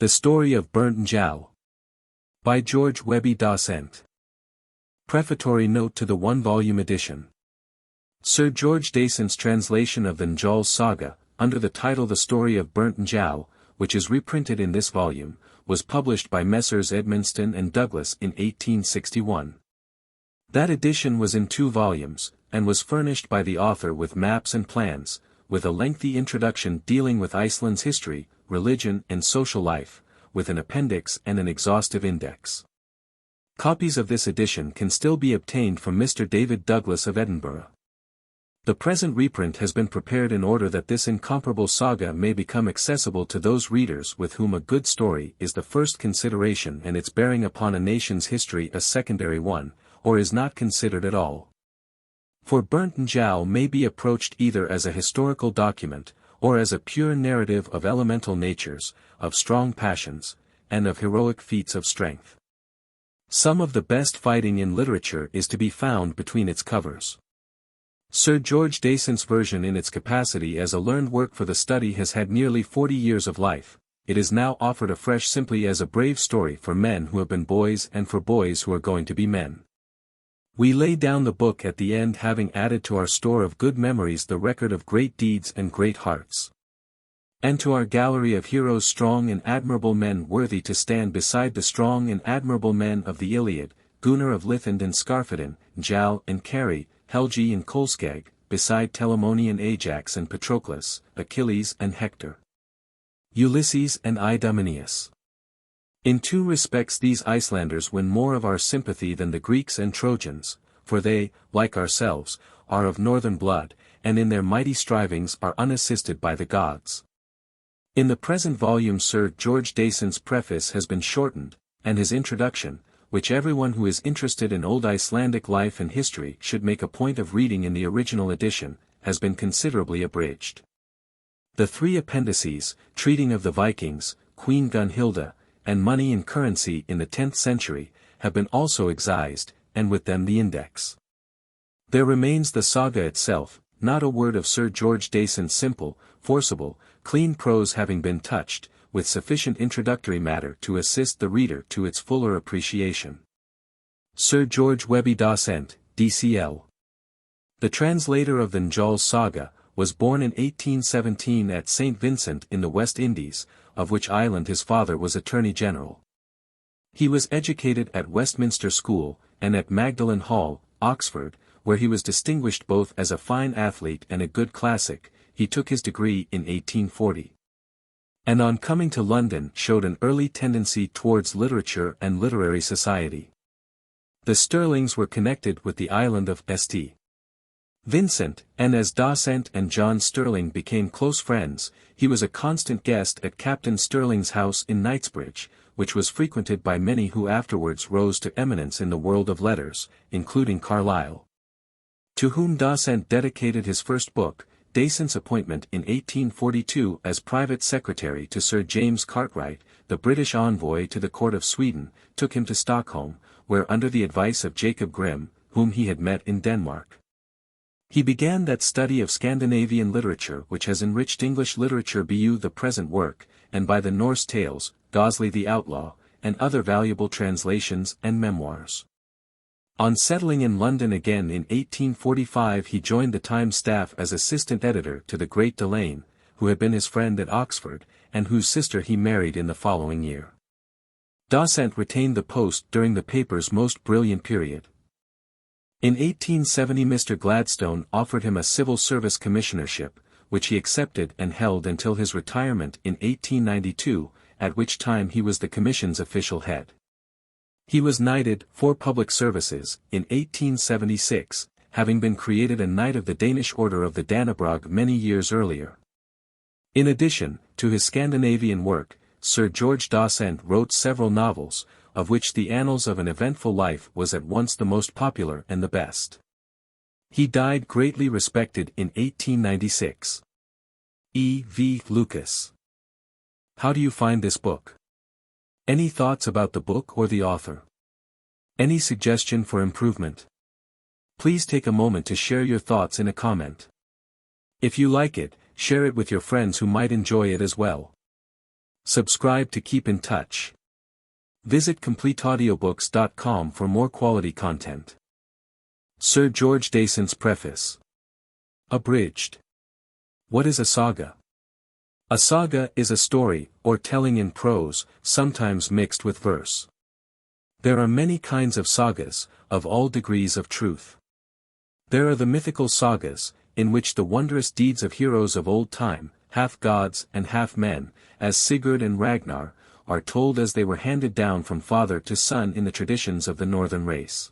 The Story of Burnt Njal. By George Webbe Dasent. Prefatory note to the one-volume edition. Sir George Dasent's translation of the Njal Saga, under the title The Story of Burnt Njal, which is reprinted in this volume, was published by Messrs. Edmonston and Douglas in 1861. That edition was in 2 volumes, and was furnished by the author with maps and plans, with a lengthy introduction dealing with Iceland's history, religion and social life, with an appendix and an exhaustive index. Copies of this edition can still be obtained from Mr. David Douglas of Edinburgh. The present reprint has been prepared in order that this incomparable saga may become accessible to those readers with whom a good story is the first consideration and its bearing upon a nation's history a secondary one, or is not considered at all. For Burnt Njal may be approached either as a historical document, or as a pure narrative of elemental natures, of strong passions, and of heroic feats of strength. Some of the best fighting in literature is to be found between its covers. Sir George Dasent's version in its capacity as a learned work for the study has had nearly 40 years of life. It is now offered afresh simply as a brave story for men who have been boys and for boys who are going to be men. We lay down the book at the end, having added to our store of good memories the record of great deeds and great hearts. And to our gallery of heroes, strong and admirable men worthy to stand beside the strong and admirable men of the Iliad, Gunnar of Lithend and Skarphedinn, Njáll and Kari, Helgi and Kolskegg, beside Telamonian Ajax and Patroclus, Achilles and Hector, Ulysses and Idomeneus. In 2 respects these Icelanders win more of our sympathy than the Greeks and Trojans, for they, like ourselves, are of northern blood, and in their mighty strivings are unassisted by the gods. In the present volume Sir George Dasent's preface has been shortened, and his introduction, which everyone who is interested in old Icelandic life and history should make a point of reading in the original edition, has been considerably abridged. The 3 appendices, treating of the Vikings, Queen Gunnhillda, and money and currency in the 10th century, have been also excised, and with them the index. There remains the saga itself, not a word of Sir George Dasent's simple, forcible, clean prose having been touched, with sufficient introductory matter to assist the reader to its fuller appreciation. Sir George Webbe Dasent, D.C.L. The translator of the Njal Saga, was born in 1817 at St. Vincent in the West Indies, of which island his father was Attorney General. He was educated at Westminster School, and at Magdalen Hall, Oxford, where he was distinguished both as a fine athlete and a good classic. He took his degree in 1840. And on coming to London showed an early tendency towards literature and literary society. The Stirlings were connected with the island of St. Vincent, and as Dasent and John Stirling became close friends, he was a constant guest at Captain Stirling's house in Knightsbridge, which was frequented by many who afterwards rose to eminence in the world of letters, including Carlyle, to whom Dasent dedicated his first book. Dasent's appointment in 1842 as private secretary to Sir James Cartwright, the British envoy to the court of Sweden, took him to Stockholm, where under the advice of Jacob Grimm, whom he had met in Denmark, he began that study of Scandinavian literature which has enriched English literature be the present work, and by the Norse tales, Gosly the Outlaw, and other valuable translations and memoirs. On settling in London again in 1845 he joined the Times staff as assistant editor to the great Delane, who had been his friend at Oxford, and whose sister he married in the following year. Dasent retained the post during the paper's most brilliant period. In 1870 Mr. Gladstone offered him a civil service commissionership, which he accepted and held until his retirement in 1892, at which time he was the commission's official head. He was knighted for public services in 1876, having been created a Knight of the Danish Order of the Dannebrog many years earlier. In addition to his Scandinavian work, Sir George Dasent wrote several novels, of which The Annals of an Eventful Life was at once the most popular and the best. He died greatly respected in 1896. E. V. Lucas. How do you find this book? Any thoughts about the book or the author? Any suggestion for improvement? Please take a moment to share your thoughts in a comment. If you like it, share it with your friends who might enjoy it as well. Subscribe to keep in touch. Visit CompleteAudiobooks.com for more quality content. Sir George Dasent's Preface. Abridged. What is a saga? A saga is a story, or telling in prose, sometimes mixed with verse. There are many kinds of sagas, of all degrees of truth. There are the mythical sagas, in which the wondrous deeds of heroes of old time, half gods and half men, as Sigurd and Ragnar, are told as they were handed down from father to son in the traditions of the northern race.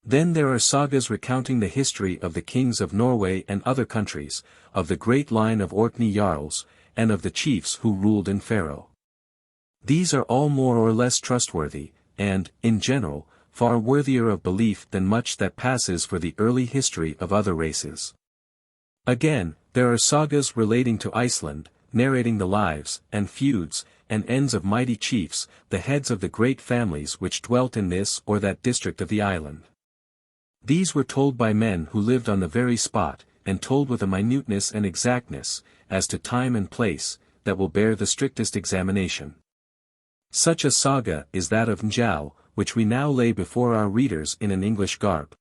Then there are sagas recounting the history of the kings of Norway and other countries, of the great line of Orkney Jarls, and of the chiefs who ruled in Faroe. These are all more or less trustworthy, and, in general, far worthier of belief than much that passes for the early history of other races. Again, there are sagas relating to Iceland, narrating the lives, and feuds, and ends of mighty chiefs, the heads of the great families which dwelt in this or that district of the island. These were told by men who lived on the very spot, and told with a minuteness and exactness, as to time and place, that will bear the strictest examination. Such a saga is that of Njal, which we now lay before our readers in an English garb.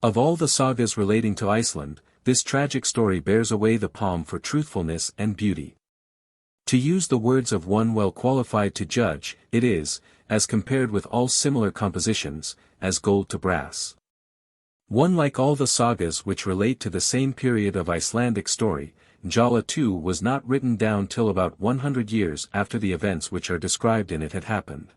Of all the sagas relating to Iceland, this tragic story bears away the palm for truthfulness and beauty. To use the words of one well qualified to judge, it is, as compared with all similar compositions, as gold to brass. One like all the sagas which relate to the same period of Icelandic story, Njala too was not written down till about 100 years after the events which are described in it had happened.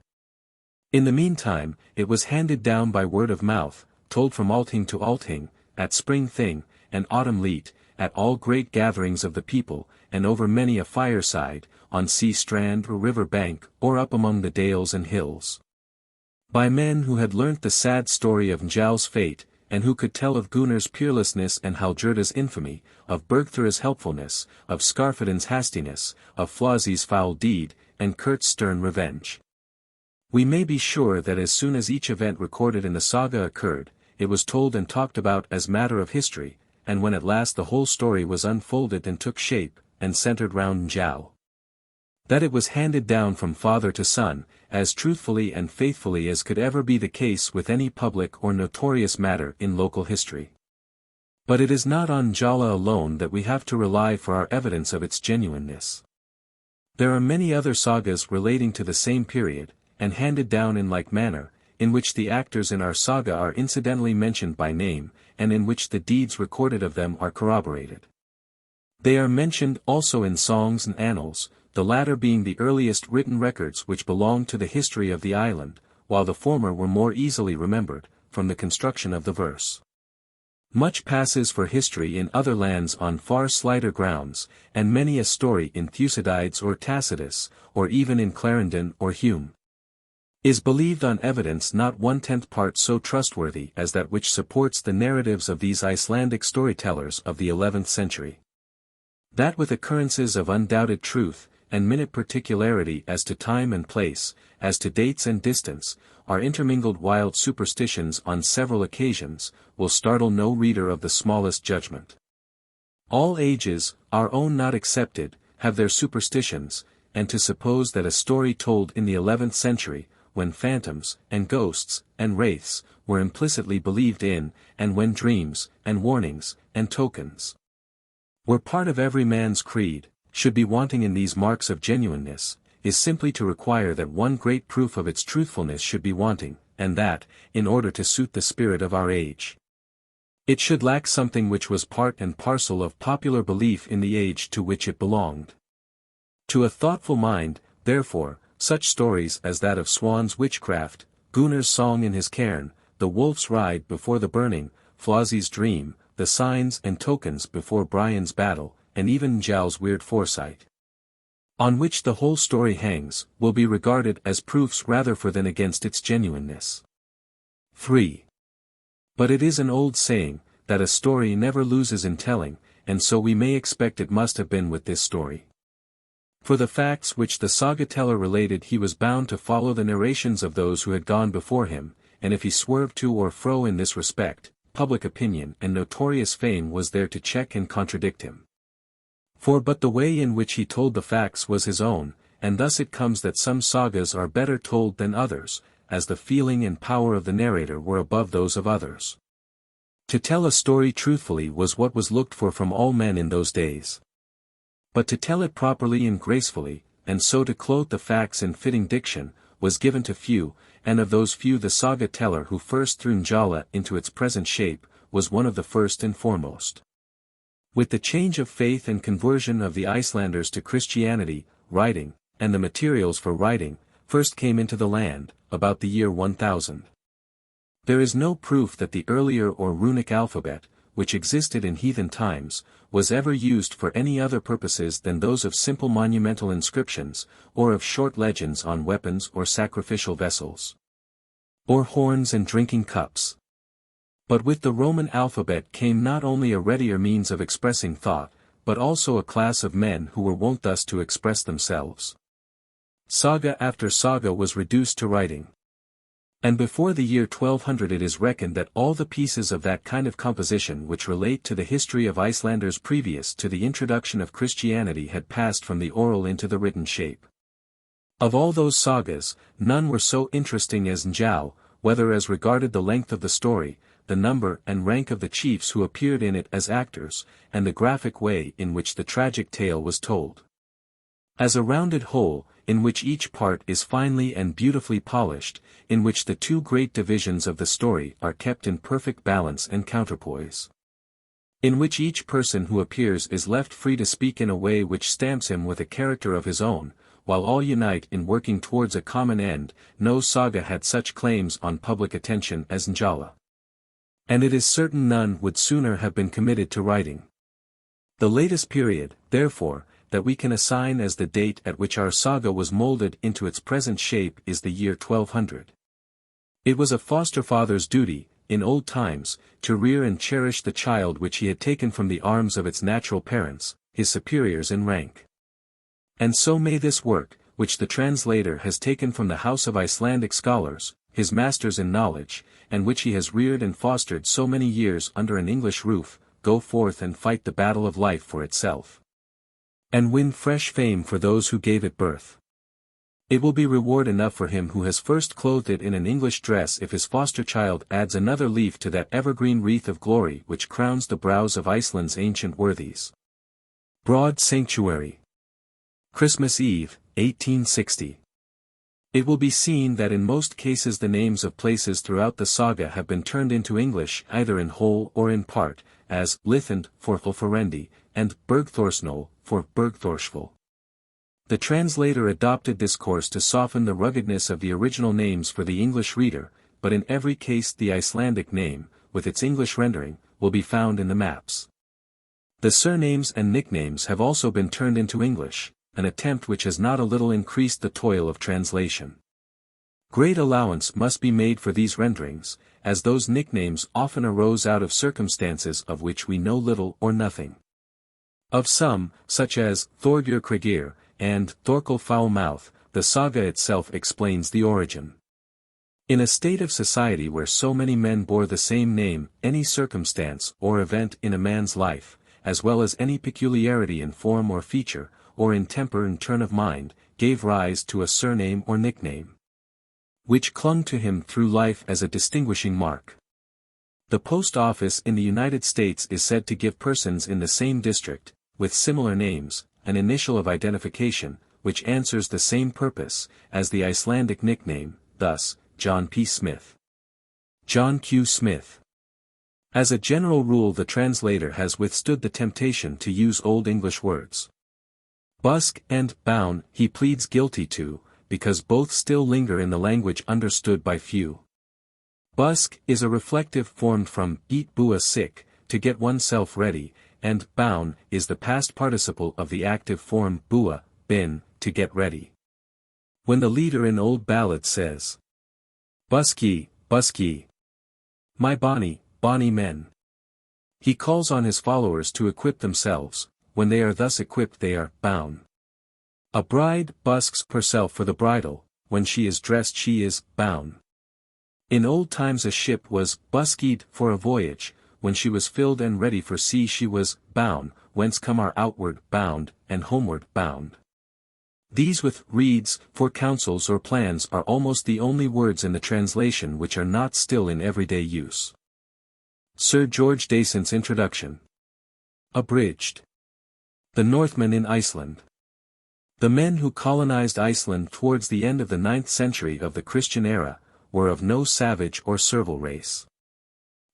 In the meantime, it was handed down by word of mouth, told from althing to althing, at spring thing, and autumn leet, at all great gatherings of the people, and over many a fireside, on sea strand or river bank, or up among the dales and hills. By men who had learnt the sad story of Njal's fate, and who could tell of Gunnar's peerlessness and Hallgerda's infamy, of Bergthura's helpfulness, of Skarphedin's hastiness, of Flósi's foul deed, and Kurt's stern revenge. We may be sure that as soon as each event recorded in the saga occurred, it was told and talked about as matter of history, and when at last the whole story was unfolded and took shape, and centered round Njal. That it was handed down from father to son, as truthfully and faithfully as could ever be the case with any public or notorious matter in local history. But it is not on Njala alone that we have to rely for our evidence of its genuineness. There are many other sagas relating to the same period, and handed down in like manner, in which the actors in our saga are incidentally mentioned by name, and in which the deeds recorded of them are corroborated. They are mentioned also in songs and annals, the latter being the earliest written records which belong to the history of the island, while the former were more easily remembered, from the construction of the verse. Much passes for history in other lands on far slighter grounds, and many a story in Thucydides or Tacitus, or even in Clarendon or Hume, is believed on evidence not 1/10 part so trustworthy as that which supports the narratives of these Icelandic storytellers of the 11th century. That with occurrences of undoubted truth, and minute particularity as to time and place, as to dates and distance, are intermingled wild superstitions on several occasions, will startle no reader of the smallest judgment. All ages, our own not excepted, have their superstitions, and to suppose that a story told in the 11th century, when phantoms, and ghosts, and wraiths, were implicitly believed in, and when dreams, and warnings, and tokens were part of every man's creed, should be wanting in these marks of genuineness, is simply to require that one great proof of its truthfulness should be wanting, and that, in order to suit the spirit of our age, it should lack something which was part and parcel of popular belief in the age to which it belonged. To a thoughtful mind, therefore, such stories as that of Swan's witchcraft, Gunnar's song in his cairn, the wolf's ride before the burning, Flósi's dream, the signs and tokens before Brian's battle, and even Njal's weird foresight, on which the whole story hangs, will be regarded as proofs rather for than against its genuineness. 3. But it is an old saying, that a story never loses in telling, and so we may expect it must have been with this story. For the facts which the saga-teller related he was bound to follow the narrations of those who had gone before him, and if he swerved to or fro in this respect, public opinion and notorious fame was there to check and contradict him. For but the way in which he told the facts was his own, and thus it comes that some sagas are better told than others, as the feeling and power of the narrator were above those of others. To tell a story truthfully was what was looked for from all men in those days. But to tell it properly and gracefully, and so to clothe the facts in fitting diction, was given to few, and of those few the saga teller who first threw Njala into its present shape, was one of the first and foremost. With the change of faith and conversion of the Icelanders to Christianity, writing, and the materials for writing, first came into the land, about the year 1000. There is no proof that the earlier or runic alphabet, which existed in heathen times, was ever used for any other purposes than those of simple monumental inscriptions, or of short legends on weapons or sacrificial vessels, or horns and drinking cups. But with the Roman alphabet came not only a readier means of expressing thought, but also a class of men who were wont thus to express themselves. Saga after saga was reduced to writing. And before the year 1200 it is reckoned that all the pieces of that kind of composition which relate to the history of Icelanders previous to the introduction of Christianity had passed from the oral into the written shape. Of all those sagas, none were so interesting as Njal, whether as regarded the length of the story, the number and rank of the chiefs who appeared in it as actors, and the graphic way in which the tragic tale was told. As a rounded whole, in which each part is finely and beautifully polished, in which the two great divisions of the story are kept in perfect balance and counterpoise. In which each person who appears is left free to speak in a way which stamps him with a character of his own, while all unite in working towards a common end, no saga had such claims on public attention as Njala. And it is certain none would sooner have been committed to writing. The latest period, therefore, that we can assign as the date at which our saga was molded into its present shape is the year 1200. It was a foster father's duty, in old times, to rear and cherish the child which he had taken from the arms of its natural parents, his superiors in rank. And so may this work, which the translator has taken from the house of Icelandic scholars, his masters in knowledge, and which he has reared and fostered so many years under an English roof, go forth and fight the battle of life for itself, and win fresh fame for those who gave it birth. It will be reward enough for him who has first clothed it in an English dress if his foster child adds another leaf to that evergreen wreath of glory which crowns the brows of Iceland's ancient worthies. Broad Sanctuary. Christmas Eve, 1860. It will be seen that in most cases the names of places throughout the saga have been turned into English either in whole or in part, as Lithend for Thorwald, and Bergthorsnol for Bergthorsful. The translator adopted this course to soften the ruggedness of the original names for the English reader, but in every case the Icelandic name, with its English rendering, will be found in the maps. The surnames and nicknames have also been turned into English, an attempt which has not a little increased the toil of translation. Great allowance must be made for these renderings, as those nicknames often arose out of circumstances of which we know little or nothing. Of some, such as Thorgjur Kragir, and Thorkel Foulmouth, the saga itself explains the origin. In a state of society where so many men bore the same name, any circumstance or event in a man's life, as well as any peculiarity in form or feature, or in temper and turn of mind, gave rise to a surname or nickname, which clung to him through life as a distinguishing mark. The post office in the United States is said to give persons in the same district, with similar names, an initial of identification, which answers the same purpose, as the Icelandic nickname, thus, John P. Smith. John Q. Smith. As a general rule the translator has withstood the temptation to use Old English words. Busk and boun he pleads guilty to, because both still linger in the language understood by few. Busk is a reflective formed from eat bua sick, to get oneself ready, and boun is the past participle of the active form bua, bin, to get ready. When the leader in old ballad says, Buski, Buski, my bonny, bonny men, he calls on his followers to equip themselves. When they are thus equipped they are boun. A bride busks herself for the bridal, when she is dressed she is boun. In old times a ship was buskied for a voyage, when she was filled and ready for sea she was boun, whence come our outward bound, and homeward bound. These with reeds for counsels or plans are almost the only words in the translation which are not still in everyday use. Sir George Dasent's Introduction. Abridged. The Northmen in Iceland. The men who colonized Iceland towards the end of the 9th century of the Christian era, were of no savage or servile race.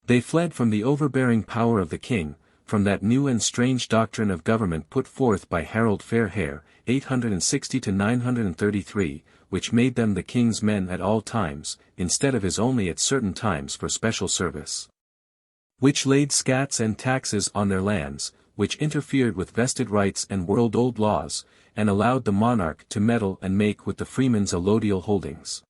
They fled from the overbearing power of the king, from that new and strange doctrine of government put forth by Harold Fairhair, 860–933, which made them the king's men at all times, instead of his only at certain times for special service. Which laid scats and taxes on their lands, which interfered with vested rights and world-old laws, and allowed the monarch to meddle and make with the freemen's allodial holdings.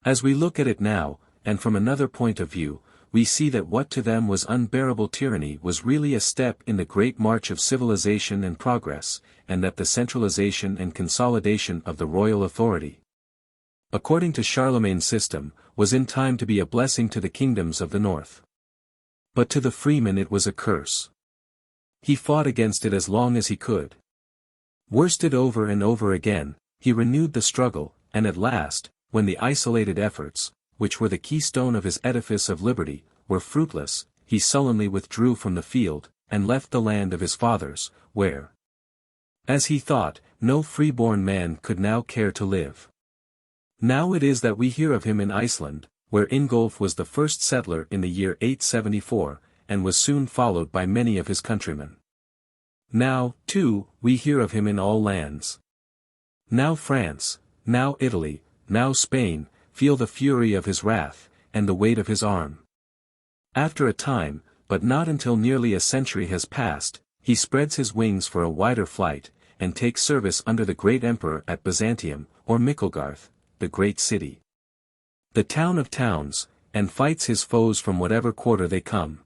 As we look at it now, and from another point of view, we see that what to them was unbearable tyranny was really a step in the great march of civilization and progress, and that the centralization and consolidation of the royal authority, according to Charlemagne's system, was in time to be a blessing to the kingdoms of the north. But to the freeman it was a curse. He fought against it as long as he could. Worsted over and over again, he renewed the struggle, and at last, when the isolated efforts, which were the keystone of his edifice of liberty, were fruitless, he sullenly withdrew from the field, and left the land of his fathers, where, as he thought, no freeborn man could now care to live. Now it is that we hear of him in Iceland, where Ingolf was the first settler in the year 874, and was soon followed by many of his countrymen. Now, too, we hear of him in all lands. Now France, now Italy, now Spain, feel the fury of his wrath, and the weight of his arm. After a time, but not until nearly a century has passed, he spreads his wings for a wider flight, and takes service under the great emperor at Byzantium, or Micklegarth, the great city, the town of towns, and fights his foes from whatever quarter they come.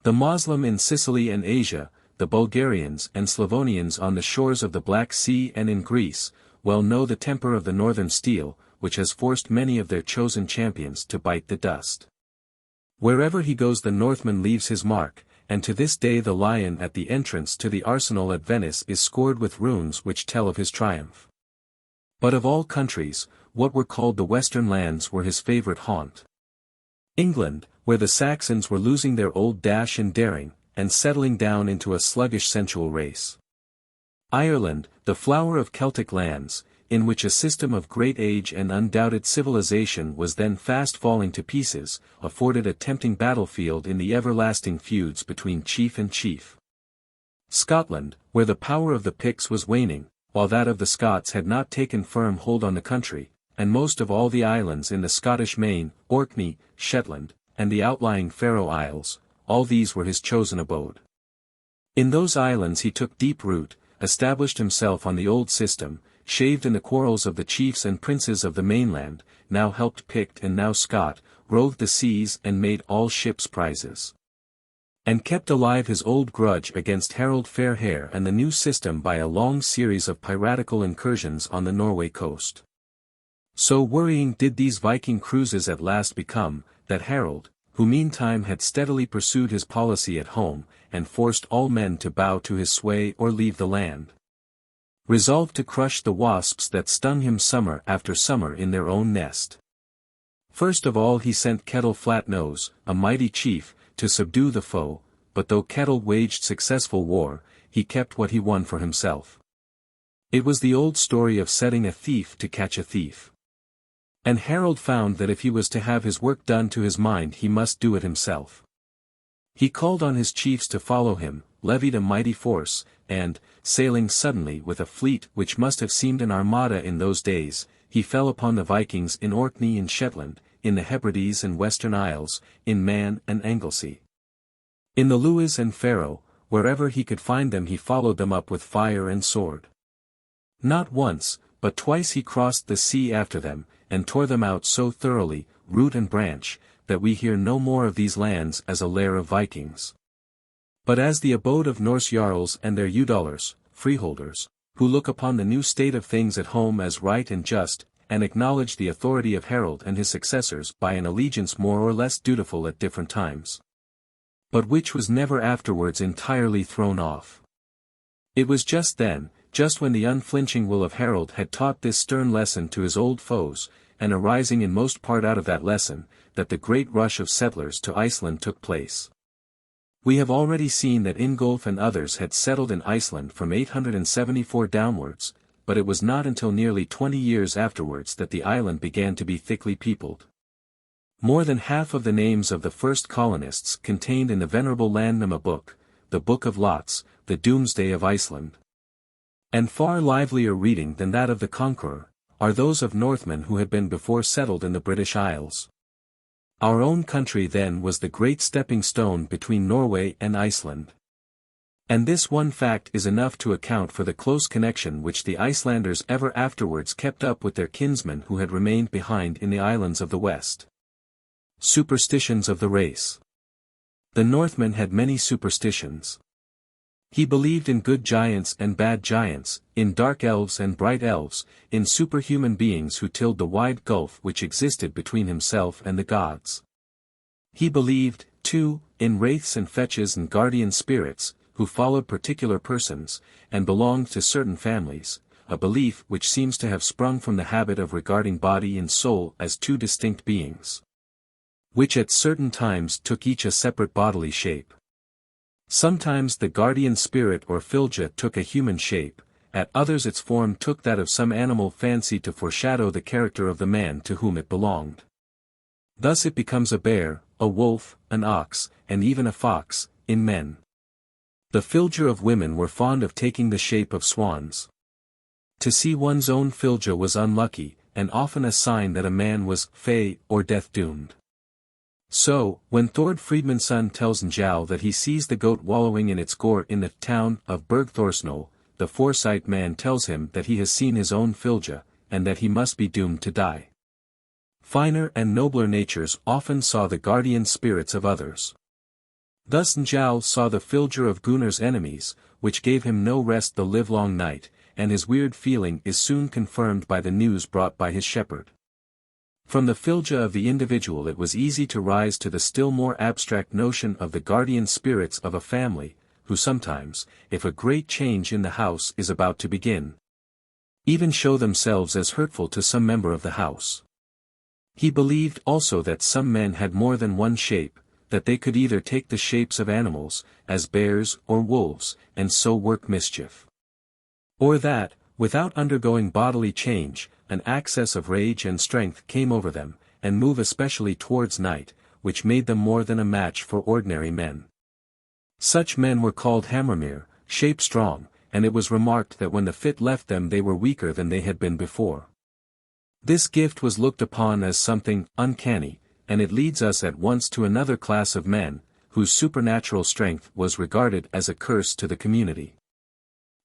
The Moslem in Sicily and Asia, the Bulgarians and Slavonians on the shores of the Black Sea and in Greece, well know the temper of the northern steel, which has forced many of their chosen champions to bite the dust. Wherever he goes the Northman leaves his mark, and to this day the lion at the entrance to the arsenal at Venice is scored with runes which tell of his triumph. But of all countries, what were called the western lands were his favourite haunt. England, where the Saxons were losing their old dash and daring, and settling down into a sluggish sensual race. Ireland, the flower of Celtic lands, in which a system of great age and undoubted civilization was then fast falling to pieces, afforded a tempting battlefield in the everlasting feuds between chief and chief. Scotland, where the power of the Picts was waning, while that of the Scots had not taken firm hold on the country, and most of all the islands in the Scottish Main, Orkney, Shetland, and the outlying Faroe Isles, all these were his chosen abode. In those islands he took deep root, established himself on the old system, shaved in the quarrels of the chiefs and princes of the mainland, now helped Pict and now Scot, roved the seas and made all ships prizes, and kept alive his old grudge against Harold Fairhair and the new system by a long series of piratical incursions on the Norway coast. So worrying did these Viking cruises at last become, that Harold, who meantime had steadily pursued his policy at home, and forced all men to bow to his sway or leave the land, resolved to crush the wasps that stung him summer after summer in their own nest. First of all he sent Kettle Flatnose, a mighty chief, to subdue the foe, but though Kettle waged successful war, he kept what he won for himself. It was the old story of setting a thief to catch a thief. And Harold found that if he was to have his work done to his mind he must do it himself. He called on his chiefs to follow him, levied a mighty force, and, sailing suddenly with a fleet which must have seemed an armada in those days, he fell upon the Vikings in Orkney and Shetland, in the Hebrides and Western Isles, in Man and Anglesey, in the Lewis and Faroe, wherever he could find them he followed them up with fire and sword. Not once, but twice he crossed the sea after them, and tore them out so thoroughly, root and branch, that we hear no more of these lands as a lair of Vikings, but as the abode of Norse jarls and their eudolars, freeholders, who look upon the new state of things at home as right and just, and acknowledge the authority of Harold and his successors by an allegiance more or less dutiful at different times, but which was never afterwards entirely thrown off. It was just then, just when the unflinching will of Harald had taught this stern lesson to his old foes, and arising in most part out of that lesson, that the great rush of settlers to Iceland took place. We have already seen that Ingolf and others had settled in Iceland from 874 downwards, but it was not until nearly 20 years afterwards that the island began to be thickly peopled. More than half of the names of the first colonists contained in the venerable Landnama book, the Book of Lots, the Doomsday of Iceland. And far livelier reading than that of the Conqueror, are those of Northmen who had been before settled in the British Isles. Our own country then was the great stepping stone between Norway and Iceland. And this one fact is enough to account for the close connection which the Icelanders ever afterwards kept up with their kinsmen who had remained behind in the islands of the West. Superstitions of the race. The Northman had many superstitions. He believed in good giants and bad giants, in dark elves and bright elves, in superhuman beings who tilled the wide gulf which existed between himself and the gods. He believed, too, in wraiths and fetches and guardian spirits, who followed particular persons, and belonged to certain families, a belief which seems to have sprung from the habit of regarding body and soul as two distinct beings, which at certain times took each a separate bodily shape. Sometimes the guardian spirit or fylgja took a human shape, at others its form took that of some animal fancied to foreshadow the character of the man to whom it belonged. Thus it becomes a bear, a wolf, an ox, and even a fox, in men. The fylgja of women were fond of taking the shape of swans. To see one's own fylgja was unlucky, and often a sign that a man was fey or death-doomed. So, when Thord Friedmund's son tells Njáll that he sees the goat wallowing in its gore in the town of Bergthorsnol, the foresight man tells him that he has seen his own fylgja, and that he must be doomed to die. Finer and nobler natures often saw the guardian spirits of others. Thus Njáll saw the fylgja of Gunnar's enemies, which gave him no rest the livelong night, and his weird feeling is soon confirmed by the news brought by his shepherd. From the fylgja of the individual it was easy to rise to the still more abstract notion of the guardian spirits of a family, who sometimes, if a great change in the house is about to begin, even show themselves as hurtful to some member of the house. He believed also that some men had more than one shape, that they could either take the shapes of animals, as bears or wolves, and so work mischief, or that, without undergoing bodily change, an access of rage and strength came over them, and move especially towards night, which made them more than a match for ordinary men. Such men were called Hammermere, shape-strong, and it was remarked that when the fit left them they were weaker than they had been before. This gift was looked upon as something uncanny, and it leads us at once to another class of men, whose supernatural strength was regarded as a curse to the community.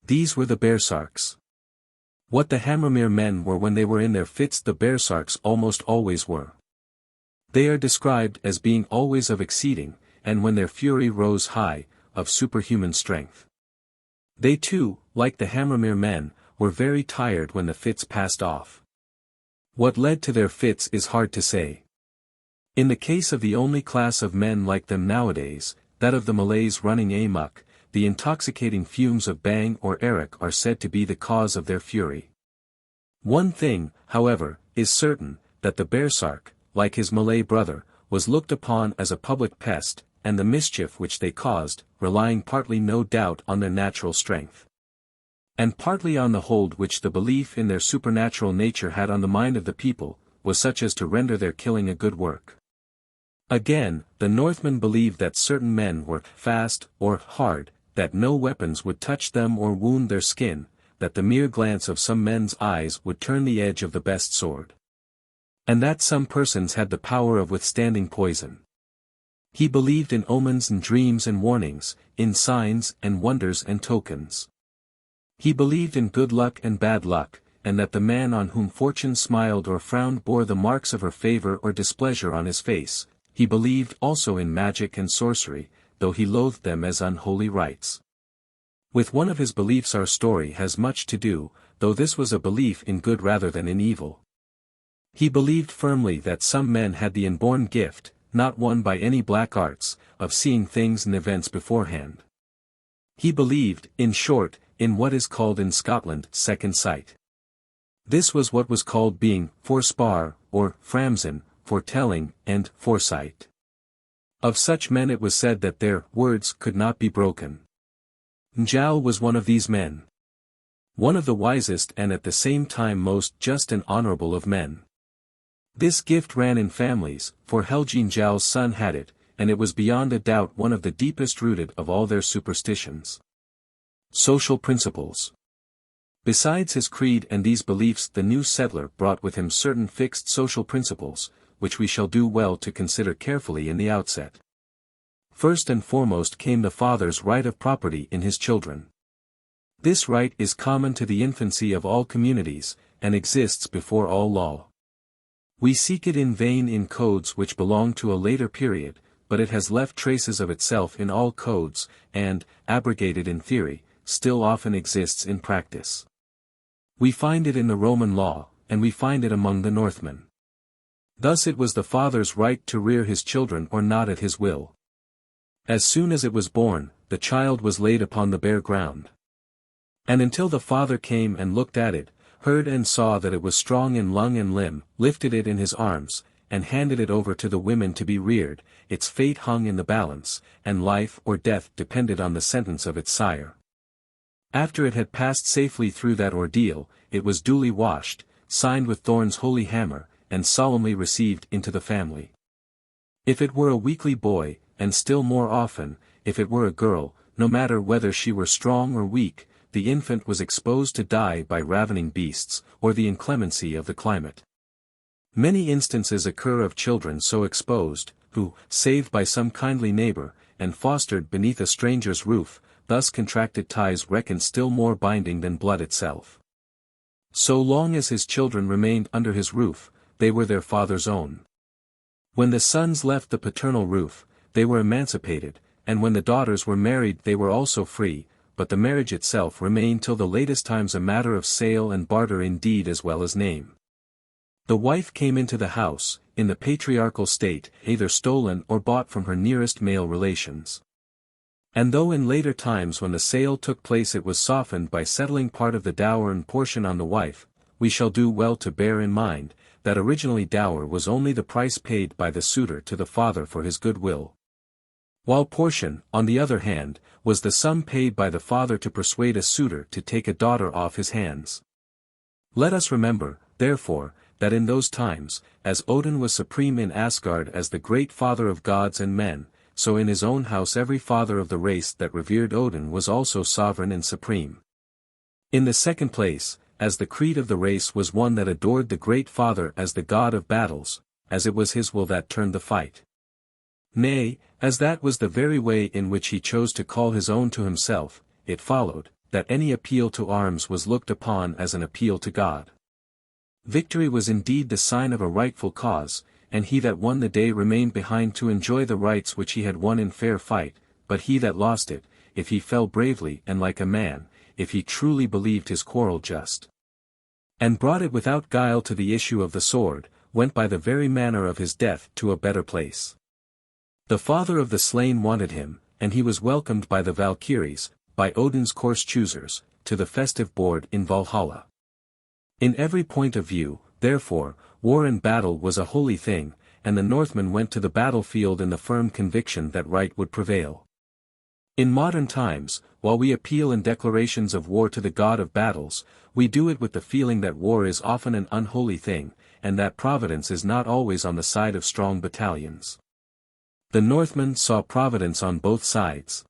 These were the Bearsarks. What the Hammermere men were when they were in their fits the Bearsarks almost always were. They are described as being always of exceeding, and when their fury rose high, of superhuman strength. They too, like the Hammermere men, were very tired when the fits passed off. What led to their fits is hard to say. In the case of the only class of men like them nowadays, that of the Malays running amok, the intoxicating fumes of bang or arak are said to be the cause of their fury. One thing, however, is certain, that the Bearsark, like his Malay brother, was looked upon as a public pest, and the mischief which they caused, relying partly no doubt on their natural strength, and partly on the hold which the belief in their supernatural nature had on the mind of the people, was such as to render their killing a good work. Again, the Northmen believed that certain men were fast or hard, that no weapons would touch them or wound their skin, that the mere glance of some men's eyes would turn the edge of the best sword, and that some persons had the power of withstanding poison. He believed in omens and dreams and warnings, in signs and wonders and tokens. He believed in good luck and bad luck, and that the man on whom fortune smiled or frowned bore the marks of her favor or displeasure on his face. He believed also in magic and sorcery, though he loathed them as unholy rites. With one of his beliefs our story has much to do, though this was a belief in good rather than in evil. He believed firmly that some men had the inborn gift, not won by any black arts, of seeing things and events beforehand. He believed, in short, in what is called in Scotland second sight. This was what was called being forspar, or framsin, foretelling, and foresight. Of such men it was said that their words could not be broken. Njáll was one of these men. One of the wisest and at the same time most just and honorable of men. This gift ran in families, for Helgi Njál's son had it, and it was beyond a doubt one of the deepest rooted of all their superstitions. Social principles. Besides his creed and these beliefs, the new settler brought with him certain fixed social principles, which we shall do well to consider carefully in the outset. First and foremost came the father's right of property in his children. This right is common to the infancy of all communities, and exists before all law. We seek it in vain in codes which belong to a later period, but it has left traces of itself in all codes, and, abrogated in theory, still often exists in practice. We find it in the Roman law, and we find it among the Northmen. Thus it was the father's right to rear his children or not at his will. As soon as it was born, the child was laid upon the bare ground. And until the father came and looked at it, heard and saw that it was strong in lung and limb, lifted it in his arms, and handed it over to the women to be reared, its fate hung in the balance, and life or death depended on the sentence of its sire. After it had passed safely through that ordeal, it was duly washed, signed with Thorn's holy hammer, and solemnly received into the family. If it were a weakly boy, and still more often, if it were a girl, no matter whether she were strong or weak, the infant was exposed to die by ravening beasts, or the inclemency of the climate. Many instances occur of children so exposed, who, saved by some kindly neighbor, and fostered beneath a stranger's roof, thus contracted ties reckoned still more binding than blood itself. So long as his children remained under his roof, they were their father's own. When the sons left the paternal roof, they were emancipated, and when the daughters were married they were also free, but the marriage itself remained till the latest times a matter of sale and barter in deed as well as name. The wife came into the house, in the patriarchal state, either stolen or bought from her nearest male relations. And though in later times when the sale took place it was softened by settling part of the dower and portion on the wife, we shall do well to bear in mind, that originally dower was only the price paid by the suitor to the father for his good will. While portion, on the other hand, was the sum paid by the father to persuade a suitor to take a daughter off his hands. Let us remember, therefore, that in those times, as Odin was supreme in Asgard as the great father of gods and men, so in his own house every father of the race that revered Odin was also sovereign and supreme. In the second place, as the creed of the race was one that adored the great father as the god of battles, as it was his will that turned the fight. Nay, as that was the very way in which he chose to call his own to himself, it followed, that any appeal to arms was looked upon as an appeal to God. Victory was indeed the sign of a rightful cause, and he that won the day remained behind to enjoy the rights which he had won in fair fight, but he that lost it, if he fell bravely and like a man, if he truly believed his quarrel just, and brought it without guile to the issue of the sword, went by the very manner of his death to a better place. The father of the slain wanted him, and he was welcomed by the Valkyries, by Odin's course choosers, to the festive board in Valhalla. In every point of view, therefore, war and battle was a holy thing, and the Northmen went to the battlefield in the firm conviction that right would prevail. In modern times, while we appeal in declarations of war to the god of battles, we do it with the feeling that war is often an unholy thing, and that providence is not always on the side of strong battalions. The Northmen saw providence on both sides.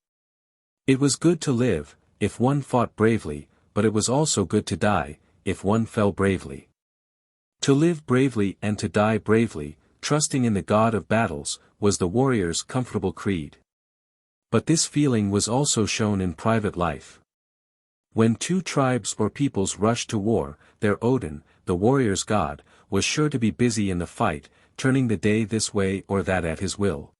It was good to live, if one fought bravely, but it was also good to die, if one fell bravely. To live bravely and to die bravely, trusting in the god of battles, was the warrior's comfortable creed. But this feeling was also shown in private life. When two tribes or peoples rushed to war, their Odin, the warrior's god, was sure to be busy in the fight, turning the day this way or that at his will.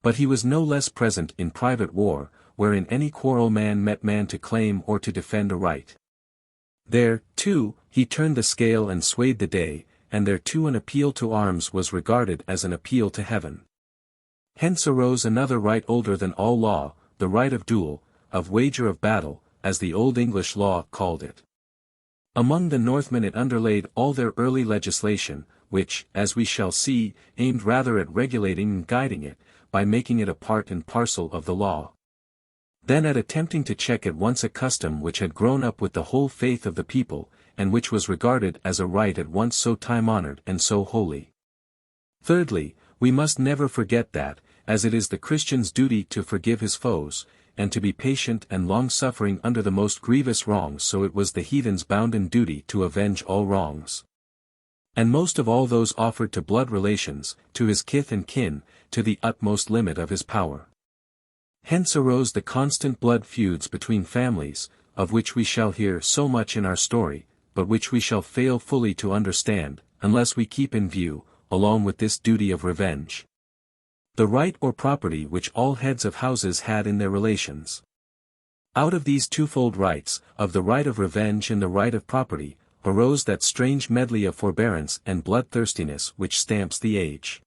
But he was no less present in private war, wherein any quarrel man met man to claim or to defend a right. There, too, he turned the scale and swayed the day, and there too an appeal to arms was regarded as an appeal to heaven. Hence arose another right older than all law, the right of duel, of wager of battle, as the Old English law called it. Among the Northmen it underlaid all their early legislation, which, as we shall see, aimed rather at regulating and guiding it, by making it a part and parcel of the law, than at attempting to check at once a custom which had grown up with the whole faith of the people, and which was regarded as a rite at once so time-honored and so holy. Thirdly, we must never forget that, as it is the Christian's duty to forgive his foes, and to be patient and long-suffering under the most grievous wrongs, so it was the heathen's bounden duty to avenge all wrongs. And most of all those offered to blood relations, to his kith and kin, to the utmost limit of his power. Hence arose the constant blood feuds between families, of which we shall hear so much in our story, but which we shall fail fully to understand, unless we keep in view, along with this duty of revenge, the right or property which all heads of houses had in their relations. Out of these twofold rights, of the right of revenge and the right of property, arose that strange medley of forbearance and bloodthirstiness which stamps the age.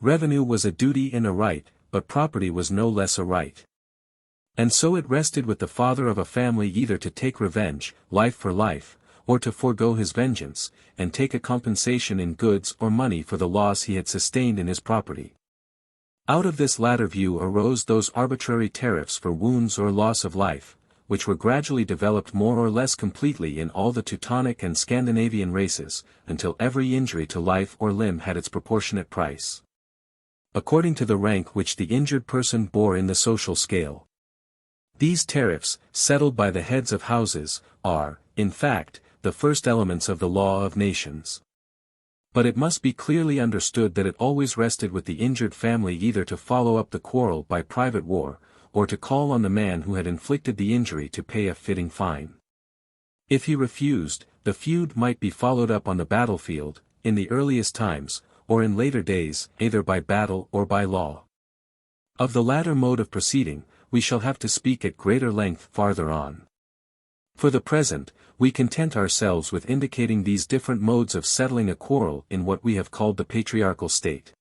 Revenue was a duty and a right, but property was no less a right. And so it rested with the father of a family either to take revenge, life for life, or to forego his vengeance, and take a compensation in goods or money for the loss he had sustained in his property. Out of this latter view arose those arbitrary tariffs for wounds or loss of life, which were gradually developed more or less completely in all the Teutonic and Scandinavian races, until every injury to life or limb had its proportionate price, according to the rank which the injured person bore in the social scale. These tariffs, settled by the heads of houses, are, in fact, the first elements of the law of nations. But it must be clearly understood that it always rested with the injured family either to follow up the quarrel by private war, or to call on the man who had inflicted the injury to pay a fitting fine. If he refused, the feud might be followed up on the battlefield, in the earliest times, or in later days, either by battle or by law. Of the latter mode of proceeding, we shall have to speak at greater length farther on. For the present, we content ourselves with indicating these different modes of settling a quarrel in what we have called the patriarchal state.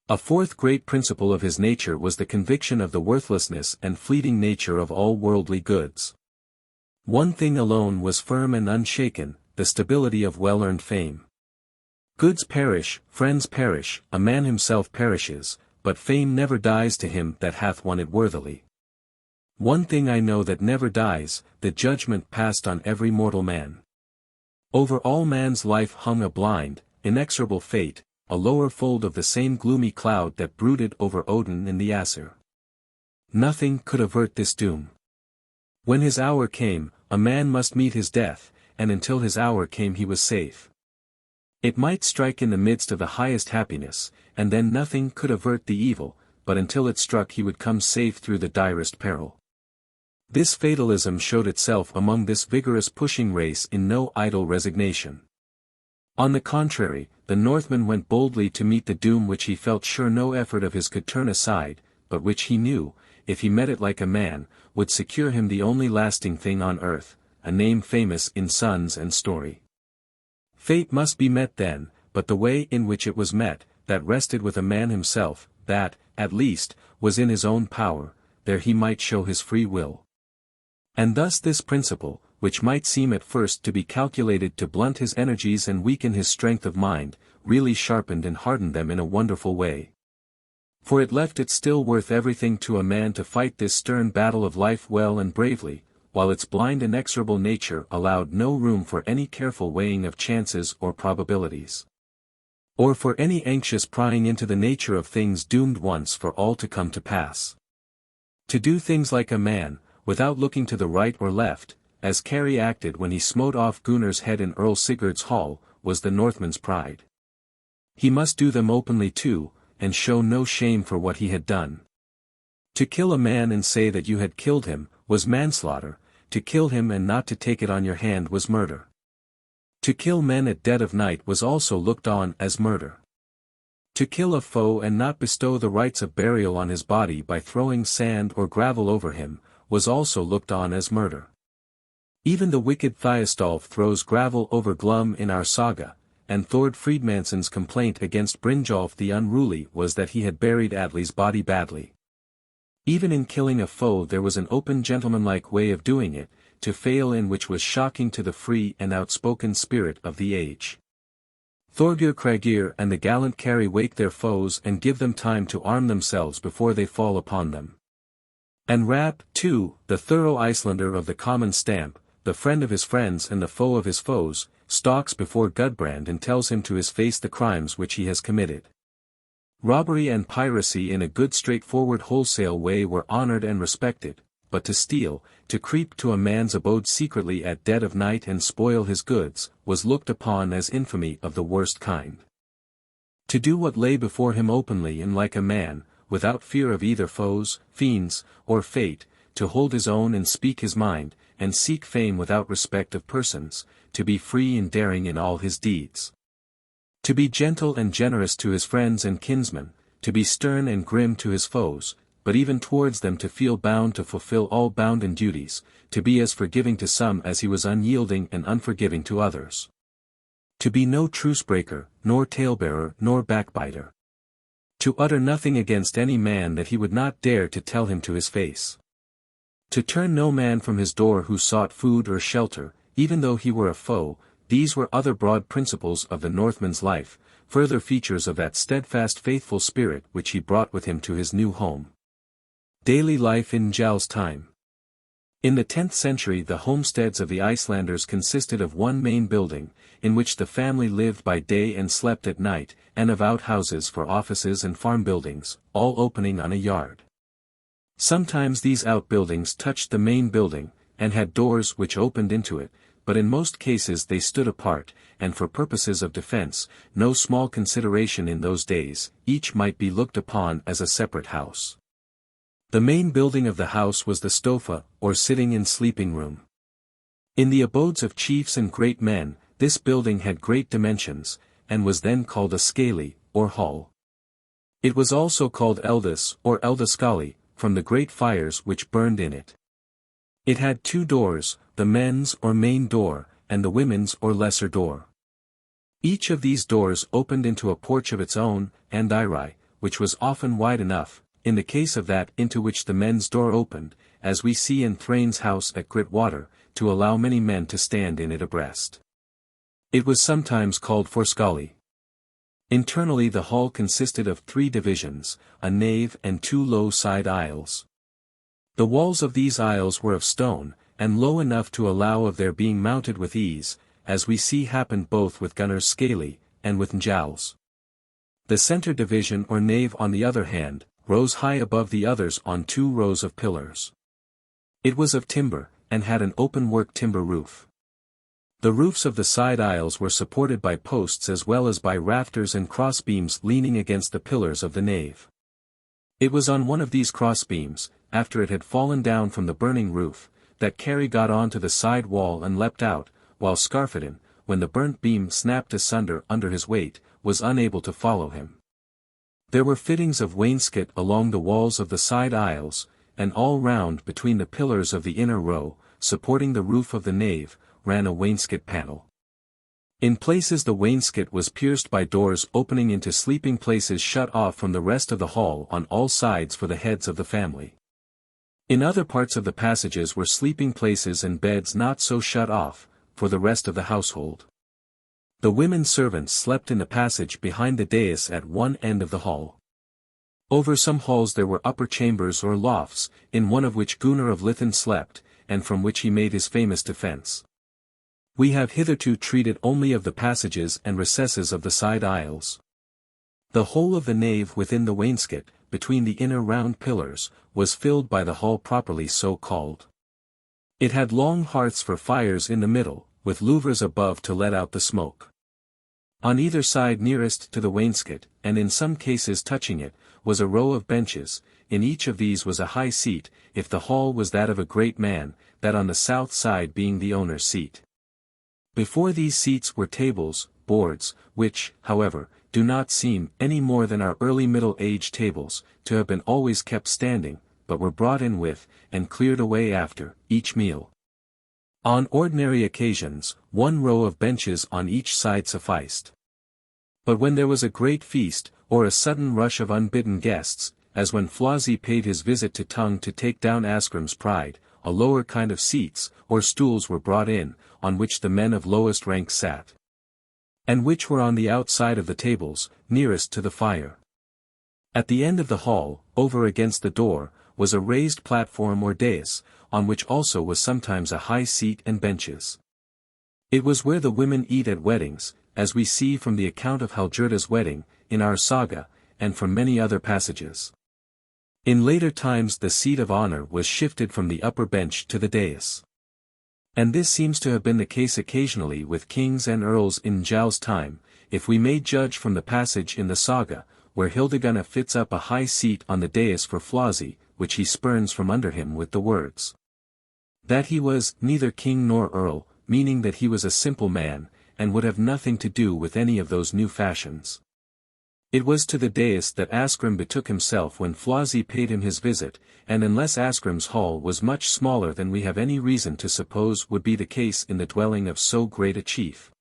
A fourth great principle of his nature was the conviction of the worthlessness and fleeting nature of all worldly goods. One thing alone was firm and unshaken, the stability of well-earned fame. Goods perish, friends perish, a man himself perishes, but fame never dies to him that hath won it worthily. One thing I know that never dies, the judgment passed on every mortal man. Over all man's life hung a blind, inexorable fate, a lower fold of the same gloomy cloud that brooded over Odin in the Aesir. Nothing could avert this doom. When his hour came, a man must meet his death, and until his hour came he was safe. It might strike in the midst of the highest happiness, and then nothing could avert the evil, but until it struck he would come safe through the direst peril. This fatalism showed itself among this vigorous pushing race in no idle resignation. On the contrary, the Northman went boldly to meet the doom which he felt sure no effort of his could turn aside, but which he knew, if he met it like a man, would secure him the only lasting thing on earth, a name famous in sons and story. Fate must be met then, but the way in which it was met, that rested with a man himself, that, at least, was in his own power, there he might show his free will. And thus this principle, which might seem at first to be calculated to blunt his energies and weaken his strength of mind, really sharpened and hardened them in a wonderful way. For it left it still worth everything to a man to fight this stern battle of life well and bravely, while its blind inexorable nature allowed no room for any careful weighing of chances or probabilities, or for any anxious prying into the nature of things doomed once for all to come to pass. To do things like a man, without looking to the right or left, as Kari acted when he smote off Gunnar's head in Earl Sigurd's hall, was the Northman's pride. He must do them openly too, and show no shame for what he had done. To kill a man and say that you had killed him, was manslaughter. To kill him and not to take it on your hand was murder. To kill men at dead of night was also looked on as murder. To kill a foe and not bestow the rites of burial on his body by throwing sand or gravel over him, was also looked on as murder. Even the wicked Thiostolf throws gravel over Glum in our Saga, and Thord Friedmansson's complaint against Brynjolf the Unruly was that he had buried Atli's body badly. Even in killing a foe there was an open gentlemanlike way of doing it, to fail in which was shocking to the free and outspoken spirit of the age. Thorgir Kragir and the gallant carry wake their foes and give them time to arm themselves before they fall upon them. And Rap, too, the thorough Icelander of the common stamp, the friend of his friends and the foe of his foes, stalks before Gudbrand and tells him to his face the crimes which he has committed. Robbery and piracy in a good straightforward wholesale way were honored and respected, but to steal, to creep to a man's abode secretly at dead of night and spoil his goods, was looked upon as infamy of the worst kind. To do what lay before him openly and like a man, without fear of either foes, fiends, or fate, to hold his own and speak his mind, and seek fame without respect of persons, to be free and daring in all his deeds. To be gentle and generous to his friends and kinsmen, to be stern and grim to his foes, but even towards them to feel bound to fulfill all bounden duties, to be as forgiving to some as he was unyielding and unforgiving to others. To be no truce-breaker, nor talebearer, nor backbiter. To utter nothing against any man that he would not dare to tell him to his face. To turn no man from his door who sought food or shelter, even though he were a foe. These were other broad principles of the Northman's life, further features of that steadfast faithful spirit which he brought with him to his new home. Daily life in Njál's time. In the 10th century the homesteads of the Icelanders consisted of one main building, in which the family lived by day and slept at night, and of outhouses for offices and farm buildings, all opening on a yard. Sometimes these outbuildings touched the main building, and had doors which opened into it, but in most cases they stood apart, and for purposes of defense, no small consideration in those days, each might be looked upon as a separate house. The main building of the house was the stofa, or sitting and sleeping room. In the abodes of chiefs and great men, this building had great dimensions, and was then called a scaly, or hall. It was also called eldis, or eldascali, from the great fires which burned in it. It had two doors, the men's or main door, and the women's or lesser door. Each of these doors opened into a porch of its own, and Iri, which was often wide enough, in the case of that into which the men's door opened, as we see in Thrain's house at Gritwater, to allow many men to stand in it abreast. It was sometimes called forskalli. Internally the hall consisted of 3 divisions, a nave and 2 low side aisles. The walls of these aisles were of stone, and low enough to allow of their being mounted with ease, as we see happened both with Gunnar's scaly, and with Njál's. The center division or nave on the other hand, rose high above the others on 2 rows of pillars. It was of timber, and had an open-work timber roof. The roofs of the side aisles were supported by posts as well as by rafters and crossbeams leaning against the pillars of the nave. It was on one of these crossbeams, after it had fallen down from the burning roof, that Carry got on to the side wall and leapt out, while Skarphedinn, when the burnt beam snapped asunder under his weight, was unable to follow him. There were fittings of wainscot along the walls of the side aisles, and all round between the pillars of the inner row, supporting the roof of the nave, ran a wainscot panel. In places the wainscot was pierced by doors opening into sleeping places shut off from the rest of the hall on all sides for the heads of the family. In other parts of the passages were sleeping places and beds not so shut off, for the rest of the household. The women servants slept in the passage behind the dais at one end of the hall. Over some halls there were upper chambers or lofts, in one of which Gunnar of Lithen slept, and from which he made his famous defense. We have hitherto treated only of the passages and recesses of the side aisles. The whole of the nave within the wainscot, between the inner round pillars, was filled by the hall properly so called. It had long hearths for fires in the middle, with louvres above to let out the smoke. On either side nearest to the wainscot, and in some cases touching it, was a row of benches. In each of these was a high seat, if the hall was that of a great man, that on the south side being the owner's seat. Before these seats were tables, boards, which, however, do not seem, any more than our early Middle Age tables, to have been always kept standing, but were brought in with, and cleared away after, each meal. On ordinary occasions, 1 row of benches on each side sufficed. But when there was a great feast, or a sudden rush of unbidden guests, as when Flosi paid his visit to Tung to take down Asgrim's pride, a lower kind of seats, or stools were brought in, on which the men of lowest rank sat, and which were on the outside of the tables, nearest to the fire. At the end of the hall, over against the door, was a raised platform or dais, on which also was sometimes a high seat and benches. It was where the women eat at weddings, as we see from the account of Hallgerda's wedding, in our saga, and from many other passages. In later times the seat of honor was shifted from the upper bench to the dais. And this seems to have been the case occasionally with kings and earls in Njál's time, if we may judge from the passage in the saga, where Hildegunna fits up a high seat on the dais for Flosi, which he spurns from under him with the words, that he was neither king nor earl, meaning that he was a simple man, and would have nothing to do with any of those new fashions. It was to the dais that Asgrim betook himself when Flosi paid him his visit, and unless Asgrim's hall was much smaller than we have any reason to suppose would be the case in the dwelling of so great a chief,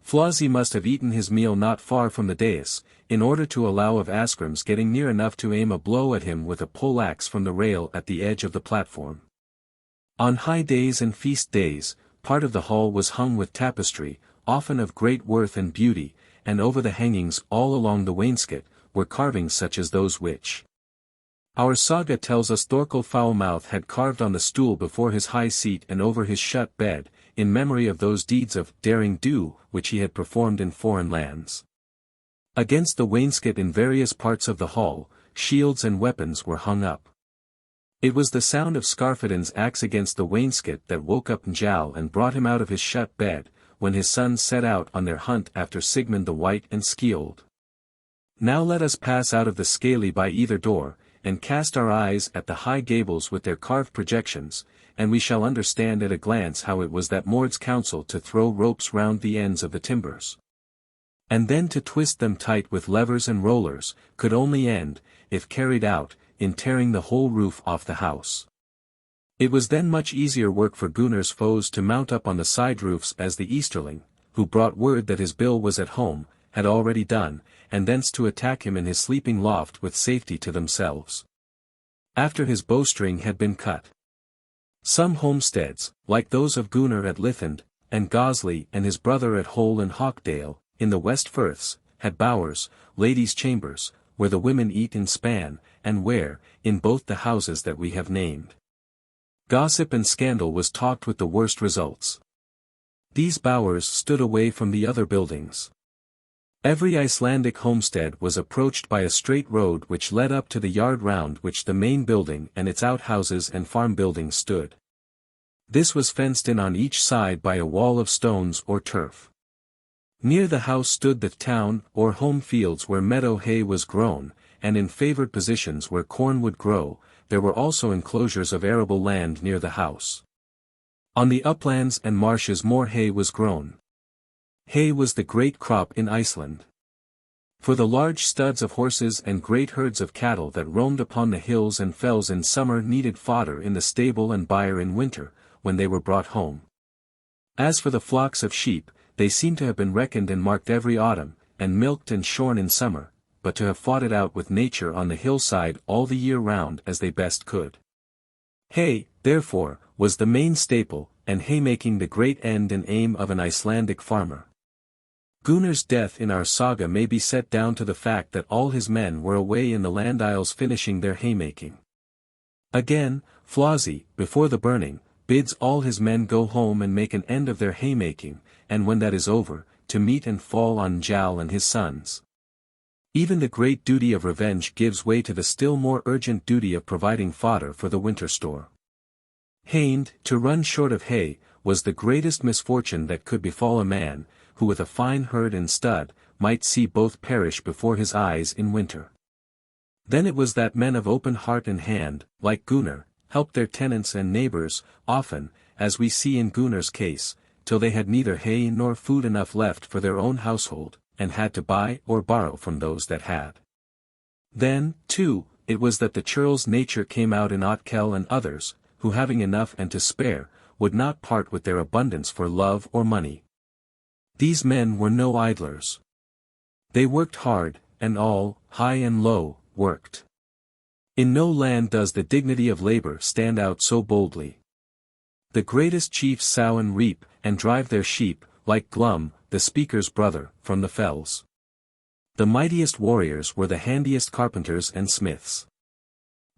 Flosi must have eaten his meal not far from the dais, in order to allow of Asgrim's getting near enough to aim a blow at him with a pole-axe from the rail at the edge of the platform. On high days and feast days, part of the hall was hung with tapestry, often of great worth and beauty, and over the hangings all along the wainscot, were carvings such as those which our saga tells us Thorkel Foulmouth had carved on the stool before his high seat and over his shut bed, in memory of those deeds of daring do which he had performed in foreign lands. Against the wainscot in various parts of the hall, shields and weapons were hung up. It was the sound of Skarphedin's axe against the wainscot that woke up Njál and brought him out of his shut bed, when his sons set out on their hunt after Sigmund the White and Skiold. Now let us pass out of the scaly by either door, and cast our eyes at the high gables with their carved projections, and we shall understand at a glance how it was that Mord's counsel to throw ropes round the ends of the timbers, and then to twist them tight with levers and rollers, could only end, if carried out, in tearing the whole roof off the house. It was then much easier work for Gunnar's foes to mount up on the side roofs as the Easterling, who brought word that his bill was at home, had already done, and thence to attack him in his sleeping loft with safety to themselves, after his bowstring had been cut. Some homesteads, like those of Gunnar at Lithend, and Gosli and his brother at Hole and Hawkdale, in the West Firths, had bowers, ladies' chambers, where the women eat in span, and where, in both the houses that we have named, gossip and scandal was talked with the worst results. These bowers stood away from the other buildings. Every Icelandic homestead was approached by a straight road which led up to the yard round which the main building and its outhouses and farm buildings stood. This was fenced in on each side by a wall of stones or turf. Near the house stood the town or home fields where meadow hay was grown, and in favored positions where corn would grow. There were also enclosures of arable land near the house. On the uplands and marshes more hay was grown. Hay was the great crop in Iceland. For the large studs of horses and great herds of cattle that roamed upon the hills and fells in summer needed fodder in the stable and byre in winter, when they were brought home. As for the flocks of sheep, they seem to have been reckoned and marked every autumn, and milked and shorn in summer, but to have fought it out with nature on the hillside all the year round as they best could. Hay, therefore, was the main staple, and haymaking the great end and aim of an Icelandic farmer. Gunnar's death in our saga may be set down to the fact that all his men were away in the land isles finishing their haymaking. Again, Flosi, before the burning, bids all his men go home and make an end of their haymaking, and when that is over, to meet and fall on Njál and his sons. Even the great duty of revenge gives way to the still more urgent duty of providing fodder for the winter store. Haynd, to run short of hay, was the greatest misfortune that could befall a man, who with a fine herd and stud, might see both perish before his eyes in winter. Then it was that men of open heart and hand, like Gunnar, helped their tenants and neighbors, often, as we see in Gunnar's case, till they had neither hay nor food enough left for their own household, and had to buy or borrow from those that had. Then, too, it was that the churl's nature came out in Otkell and others, who having enough and to spare, would not part with their abundance for love or money. These men were no idlers. They worked hard, and all, high and low, worked. In no land does the dignity of labor stand out so boldly. The greatest chiefs sow and reap, and drive their sheep, like Glum, the speaker's brother, from the fells. The mightiest warriors were the handiest carpenters and smiths.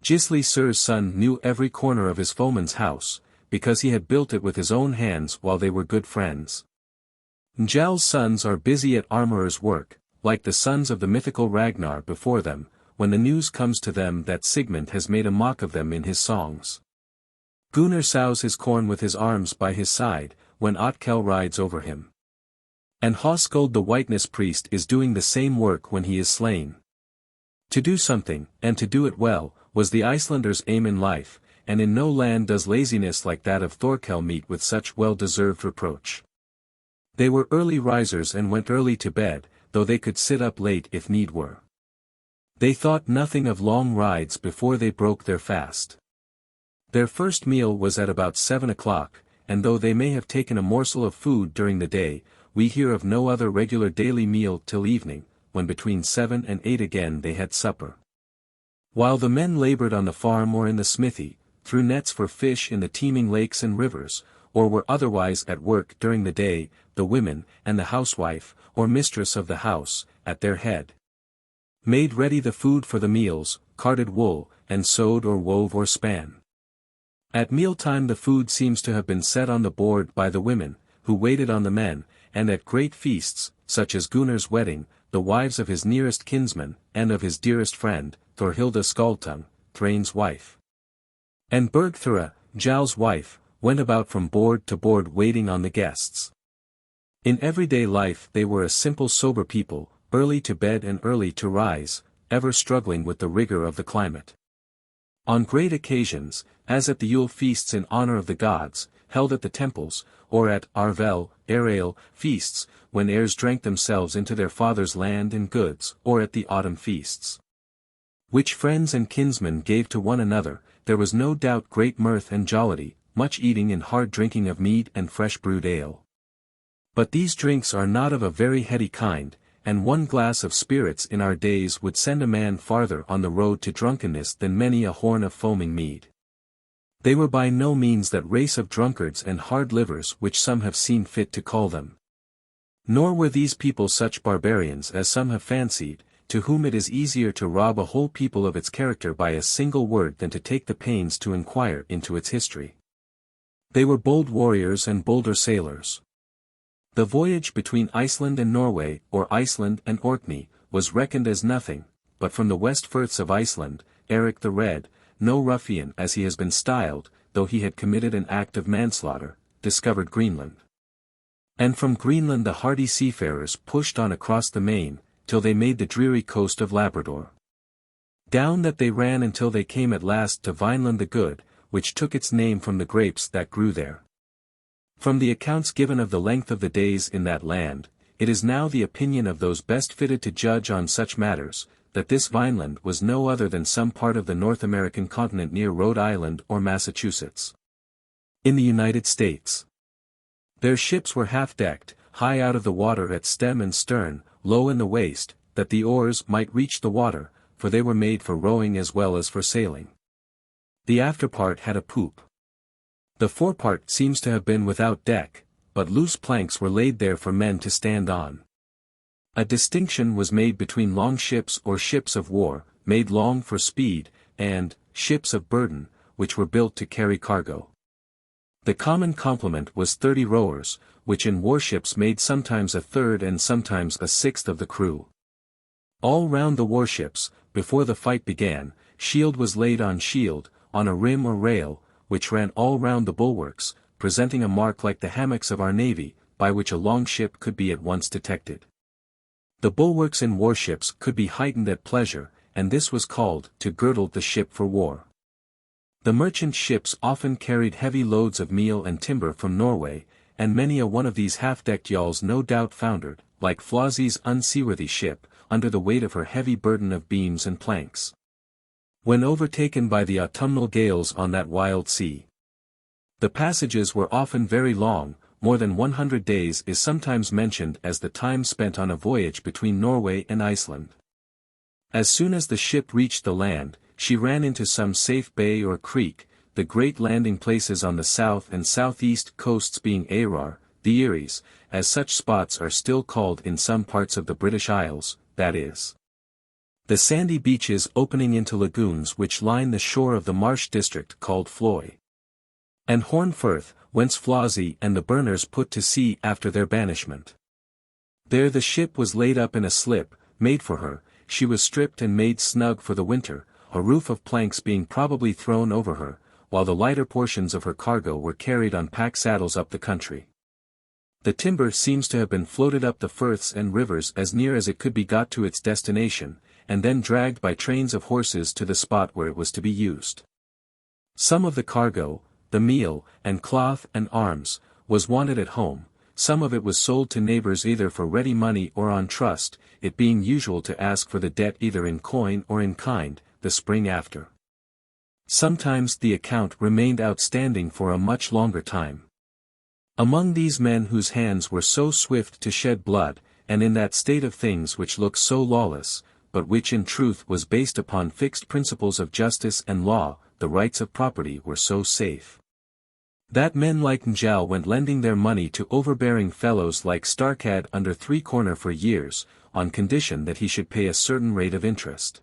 Gisli Sur's son knew every corner of his foeman's house, because he had built it with his own hands while they were good friends. Njál's sons are busy at armorer's work, like the sons of the mythical Ragnar before them, when the news comes to them that Sigmund has made a mock of them in his songs. Gunnar sows his corn with his arms by his side, when Otkell rides over him. And Hoskuld the whiteness priest is doing the same work when he is slain. To do something, and to do it well, was the Icelander's aim in life, and in no land does laziness like that of Thorkell meet with such well-deserved reproach. They were early risers and went early to bed, though they could sit up late if need were. They thought nothing of long rides before they broke their fast. Their first meal was at about 7 o'clock, and though they may have taken a morsel of food during the day, we hear of no other regular daily meal till evening, when between 7 and 8 again they had supper. While the men labored on the farm or in the smithy, threw nets for fish in the teeming lakes and rivers, or were otherwise at work during the day, the women, and the housewife, or mistress of the house, at their head, made ready the food for the meals, carded wool, and sewed or wove or span. At mealtime the food seems to have been set on the board by the women, who waited on the men, and at great feasts, such as Gunnar's wedding, the wives of his nearest kinsman, and of his dearest friend, Thorhilda Skaldtung, Thrain's wife. And Bergthora, Njál's wife, went about from board to board waiting on the guests. In everyday life they were a simple sober people, early to bed and early to rise, ever struggling with the rigor of the climate. On great occasions, as at the Yule feasts in honor of the gods, held at the temples, or at Arvel, Arail, feasts, when heirs drank themselves into their father's land and goods, or at the autumn feasts, which friends and kinsmen gave to one another, there was no doubt great mirth and jollity, much eating and hard drinking of mead and fresh brewed ale. But these drinks are not of a very heady kind, and one glass of spirits in our days would send a man farther on the road to drunkenness than many a horn of foaming mead. They were by no means that race of drunkards and hard livers which some have seen fit to call them. Nor were these people such barbarians as some have fancied, to whom it is easier to rob a whole people of its character by a single word than to take the pains to inquire into its history. They were bold warriors and bolder sailors. The voyage between Iceland and Norway, or Iceland and Orkney, was reckoned as nothing, but from the west firths of Iceland, Eric the Red, no ruffian as he has been styled, though he had committed an act of manslaughter, discovered Greenland. And from Greenland the hardy seafarers pushed on across the main, till they made the dreary coast of Labrador. Down that they ran until they came at last to Vineland the Good, which took its name from the grapes that grew there. From the accounts given of the length of the days in that land, it is now the opinion of those best fitted to judge on such matters, that this Vineland was no other than some part of the North American continent near Rhode Island or Massachusetts. In the United States, their ships were half-decked, high out of the water at stem and stern, low in the waist, that the oars might reach the water, for they were made for rowing as well as for sailing. The afterpart had a poop. The forepart seems to have been without deck, but loose planks were laid there for men to stand on. A distinction was made between long ships or ships of war, made long for speed, and ships of burden, which were built to carry cargo. The common complement was 30 rowers, which in warships made sometimes a third and sometimes a sixth of the crew. All round the warships, before the fight began, shield was laid on shield, on a rim or rail, which ran all round the bulwarks, presenting a mark like the hammocks of our navy, by which a long ship could be at once detected. The bulwarks in warships could be heightened at pleasure, and this was called to girdle the ship for war. The merchant ships often carried heavy loads of meal and timber from Norway, and many a one of these half-decked yawls no doubt foundered, like Flossy's unseaworthy ship, under the weight of her heavy burden of beams and planks, when overtaken by the autumnal gales on that wild sea. The passages were often very long, more than 100 days is sometimes mentioned as the time spent on a voyage between Norway and Iceland. As soon as the ship reached the land, she ran into some safe bay or creek, the great landing places on the south and southeast coasts being Arar, the Eries, as such spots are still called in some parts of the British Isles, that is, the sandy beaches opening into lagoons which line the shore of the marsh district called Floy. And Hornfirth, whence Flossie and the Burners put to sea after their banishment. There the ship was laid up in a slip, made for her, she was stripped and made snug for the winter, a roof of planks being probably thrown over her, while the lighter portions of her cargo were carried on pack saddles up the country. The timber seems to have been floated up the firths and rivers as near as it could be got to its destination, and then dragged by trains of horses to the spot where it was to be used. Some of the cargo, the meal, and cloth and arms, was wanted at home, some of it was sold to neighbors either for ready money or on trust, it being usual to ask for the debt either in coin or in kind, the spring after. Sometimes the account remained outstanding for a much longer time. Among these men whose hands were so swift to shed blood, and in that state of things which looks so lawless, but which in truth was based upon fixed principles of justice and law, the rights of property were so safe, that men like Njal went lending their money to overbearing fellows like Starkad under Three Corner for years, on condition that he should pay a certain rate of interest.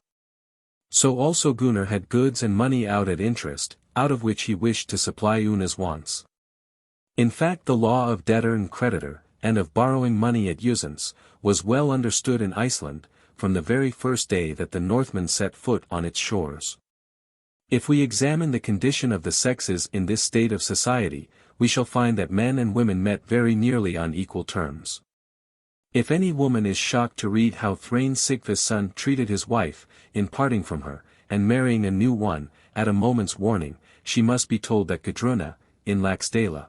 So also Gunnar had goods and money out at interest, out of which he wished to supply Unna's wants. In fact the law of debtor and creditor, and of borrowing money at usance, was well understood in Iceland, from the very first day that the Northmen set foot on its shores. If we examine the condition of the sexes in this state of society, we shall find that men and women met very nearly on equal terms. If any woman is shocked to read how Thrain Sigva's son treated his wife, in parting from her, and marrying a new one, at a moment's warning, she must be told that Gudruna, in Laxdæla,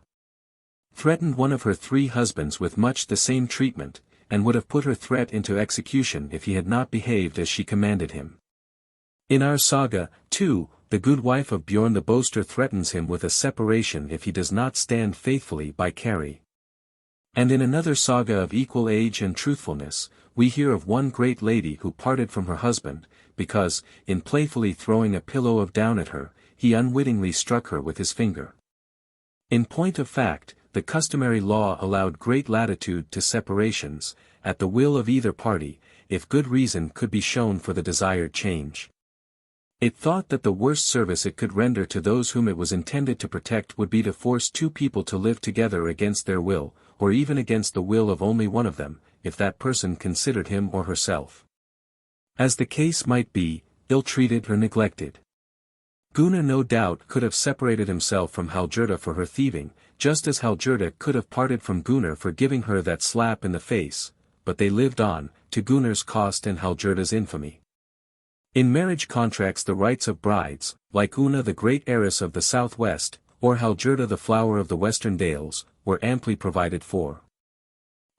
threatened one of her 3 husbands with much the same treatment, and would have put her threat into execution if he had not behaved as she commanded him. In our saga, too, the good wife of Bjorn the Boaster threatens him with a separation if he does not stand faithfully by Kari. And in another saga of equal age and truthfulness, we hear of one great lady who parted from her husband, because, in playfully throwing a pillow of down at her, he unwittingly struck her with his finger. In point of fact, the customary law allowed great latitude to separations, at the will of either party, if good reason could be shown for the desired change. It thought that the worst service it could render to those whom it was intended to protect would be to force 2 people to live together against their will, or even against the will of only one of them, if that person considered him or herself, as the case might be, ill-treated or neglected. Gunnar no doubt could have separated himself from Hallgerda for her thieving, just as Hallgerda could have parted from Gunnar for giving her that slap in the face, but they lived on, to Gunnar's cost and Hallgerda's infamy. In marriage contracts the rights of brides, like Unna the great heiress of the southwest, or Hallgerda the flower of the western dales, were amply provided for.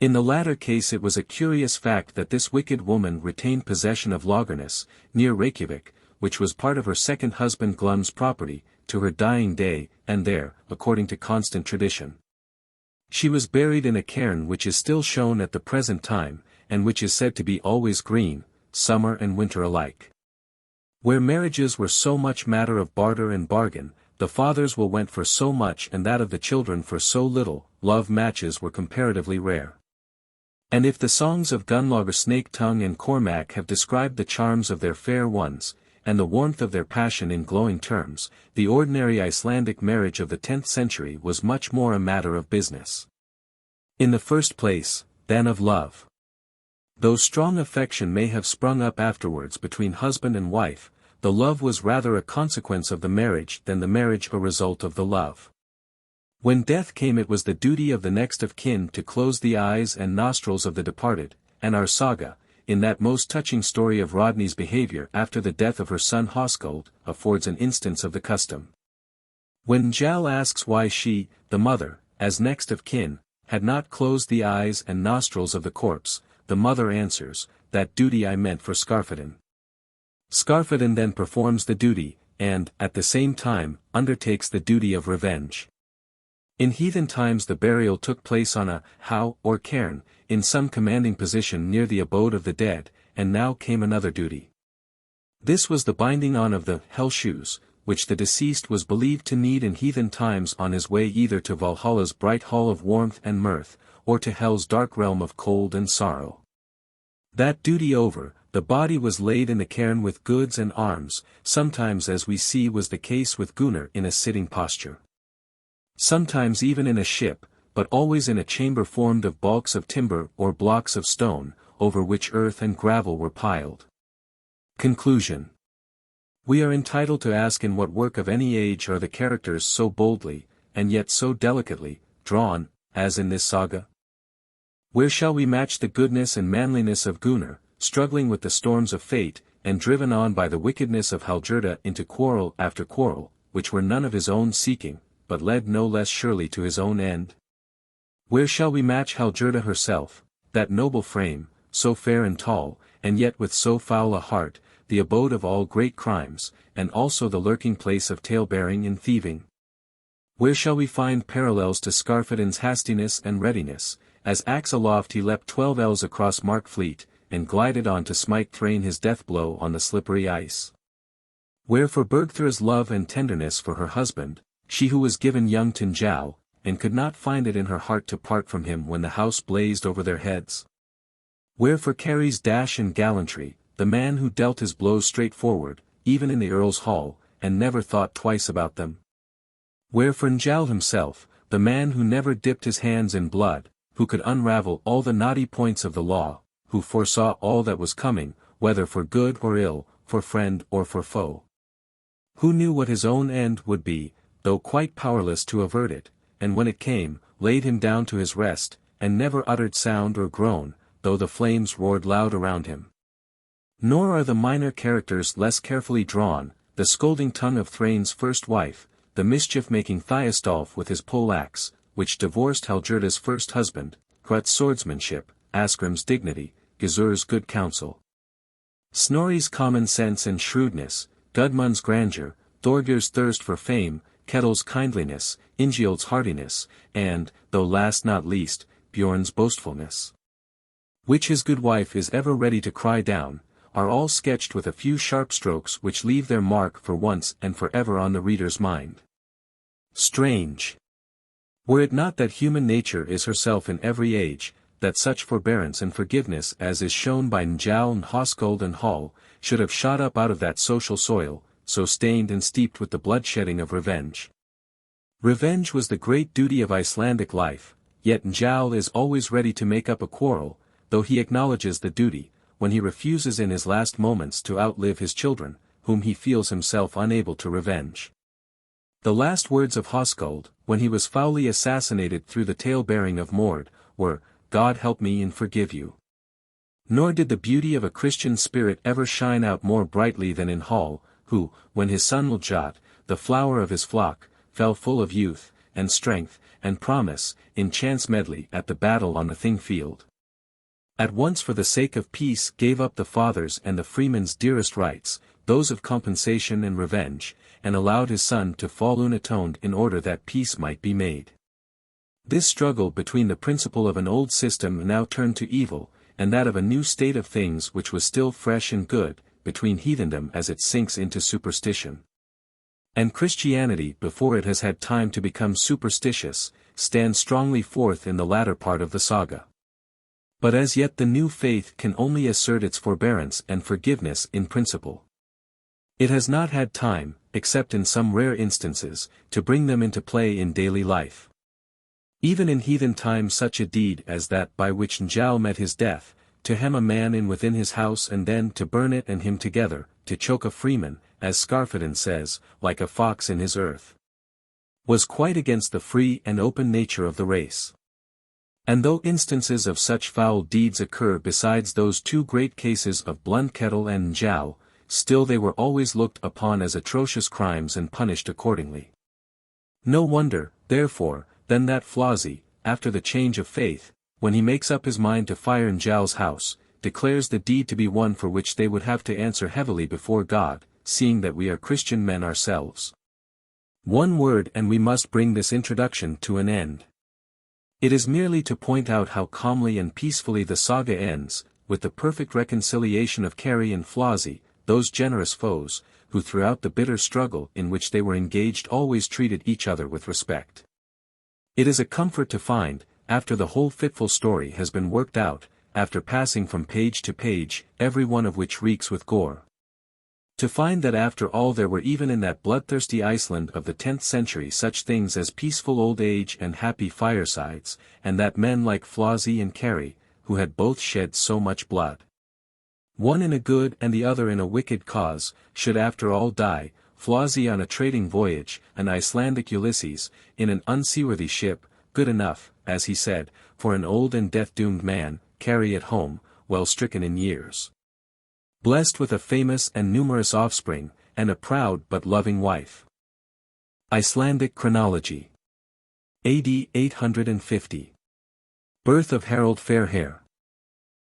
In the latter case it was a curious fact that this wicked woman retained possession of Laugerness, near Reykjavik, which was part of her second husband Glum's property, to her dying day, and there, according to constant tradition, she was buried in a cairn which is still shown at the present time, and which is said to be always green, summer and winter alike. Where marriages were so much matter of barter and bargain, the father's will went for so much and that of the children for so little, love matches were comparatively rare. And if the songs of Gunnlaugur Snake Tongue and Cormac have described the charms of their fair ones, and the warmth of their passion in glowing terms, the ordinary Icelandic marriage of the 10th century was much more a matter of business, in the first place, than of love. Though strong affection may have sprung up afterwards between husband and wife, the love was rather a consequence of the marriage than the marriage a result of the love. When death came it was the duty of the next of kin to close the eyes and nostrils of the departed, and our saga, in that most touching story of Rodney's behavior after the death of her son Hoskuld, affords an instance of the custom. When Njal asks why she, the mother, as next of kin, had not closed the eyes and nostrils of the corpse, the mother answers, "That duty I meant for Skarphedinn." Skarphedinn then performs the duty, and, at the same time, undertakes the duty of revenge. In heathen times the burial took place on a how or cairn, in some commanding position near the abode of the dead, and now came another duty. This was the binding on of the hell shoes, which the deceased was believed to need in heathen times on his way either to Valhalla's bright hall of warmth and mirth, or to hell's dark realm of cold and sorrow. That duty over, the body was laid in the cairn with goods and arms, sometimes as we see was the case with Gunnar in a sitting posture. Sometimes even in a ship, but always in a chamber formed of balks of timber or blocks of stone, over which earth and gravel were piled. Conclusion. We are entitled to ask in what work of any age are the characters so boldly, and yet so delicately, drawn, as in this saga? Where shall we match the goodness and manliness of Gunnar, struggling with the storms of fate, and driven on by the wickedness of Hallgerda into quarrel after quarrel, which were none of his own seeking, but led no less surely to his own end? Where shall we match Hallgerda herself, that noble frame, so fair and tall, and yet with so foul a heart, the abode of all great crimes, and also the lurking place of tale-bearing and thieving? Where shall we find parallels to Skarphedin's hastiness and readiness, as axe aloft he leapt 12 ells across Markfleet, and glided on to smite Thrain his death blow on the slippery ice? Where for Bergthra's love and tenderness for her husband, she who was given young to Njal, and could not find it in her heart to part from him when the house blazed over their heads? Where for Carrie's dash and gallantry, the man who dealt his blows straightforward, even in the Earl's Hall, and never thought twice about them? Where for Njal himself, the man who never dipped his hands in blood, who could unravel all the knotty points of the law, who foresaw all that was coming, whether for good or ill, for friend or for foe? Who knew what his own end would be, though quite powerless to avert it, and when it came, laid him down to his rest, and never uttered sound or groan, though the flames roared loud around him? Nor are the minor characters less carefully drawn, the scolding tongue of Thrain's first wife, the mischief-making Thiostolf with his pole-axe, which divorced Hallgerda's first husband, Hrut's swordsmanship, Asgrim's dignity, Gizur's good counsel, Snorri's common sense and shrewdness, Gudmund's grandeur, Thorgir's thirst for fame, Ketil's kindliness, Ingiold's hardiness, and, though last not least, Bjorn's boastfulness, which his good wife is ever ready to cry down, are all sketched with a few sharp strokes which leave their mark for once and forever on the reader's mind. Strange! Were it not that human nature is herself in every age, that such forbearance and forgiveness as is shown by Njal and Hoskuld and Hall, should have shot up out of that social soil, so stained and steeped with the bloodshedding of revenge. Revenge was the great duty of Icelandic life, yet Njal is always ready to make up a quarrel, though he acknowledges the duty, when he refuses in his last moments to outlive his children, whom he feels himself unable to revenge. The last words of Hoskuld, when he was foully assassinated through the tale-bearing of Mord, were, "God help me and forgive you." Nor did the beauty of a Christian spirit ever shine out more brightly than in Hall, who, when his son Ljot, the flower of his flock, fell full of youth, and strength, and promise, in chance medley at the battle on the Thing field, at once for the sake of peace gave up the father's and the freeman's dearest rights, those of compensation and revenge, and allowed his son to fall unatoned in order that peace might be made. This struggle between the principle of an old system now turned to evil, and that of a new state of things which was still fresh and good, between heathendom as it sinks into superstition, and Christianity before it has had time to become superstitious, stands strongly forth in the latter part of the saga. But as yet the new faith can only assert its forbearance and forgiveness in principle. It has not had time, except in some rare instances, to bring them into play in daily life. Even in heathen times such a deed as that by which Njal met his death, to hem a man in within his house and then to burn it and him together, to choke a freeman, as Skarphedin says, like a fox in his earth, was quite against the free and open nature of the race. And though instances of such foul deeds occur besides those two great cases of Blundkettel and Njal, still they were always looked upon as atrocious crimes and punished accordingly. No wonder, therefore, then that Flossie, after the change of faith, when he makes up his mind to fire Njal's house, declares the deed to be one for which they would have to answer heavily before God, seeing that we are Christian men ourselves. One word and we must bring this introduction to an end. It is merely to point out how calmly and peacefully the saga ends, with the perfect reconciliation of Carrie and Flossie, those generous foes, who throughout the bitter struggle in which they were engaged always treated each other with respect. It is a comfort to find, after the whole fitful story has been worked out, after passing from page to page, every one of which reeks with gore, to find that after all there were even in that bloodthirsty Iceland of the 10th century such things as peaceful old age and happy firesides, and that men like Flossie and Carrie, who had both shed so much blood, one in a good and the other in a wicked cause, should after all die, Flossie on a trading voyage, an Icelandic Ulysses, in an unseaworthy ship, good enough, as he said, for an old and death-doomed man, Carrie at home, well stricken in years, blessed with a famous and numerous offspring, and a proud but loving wife. Icelandic Chronology. AD 850. Birth of Harald Fairhair.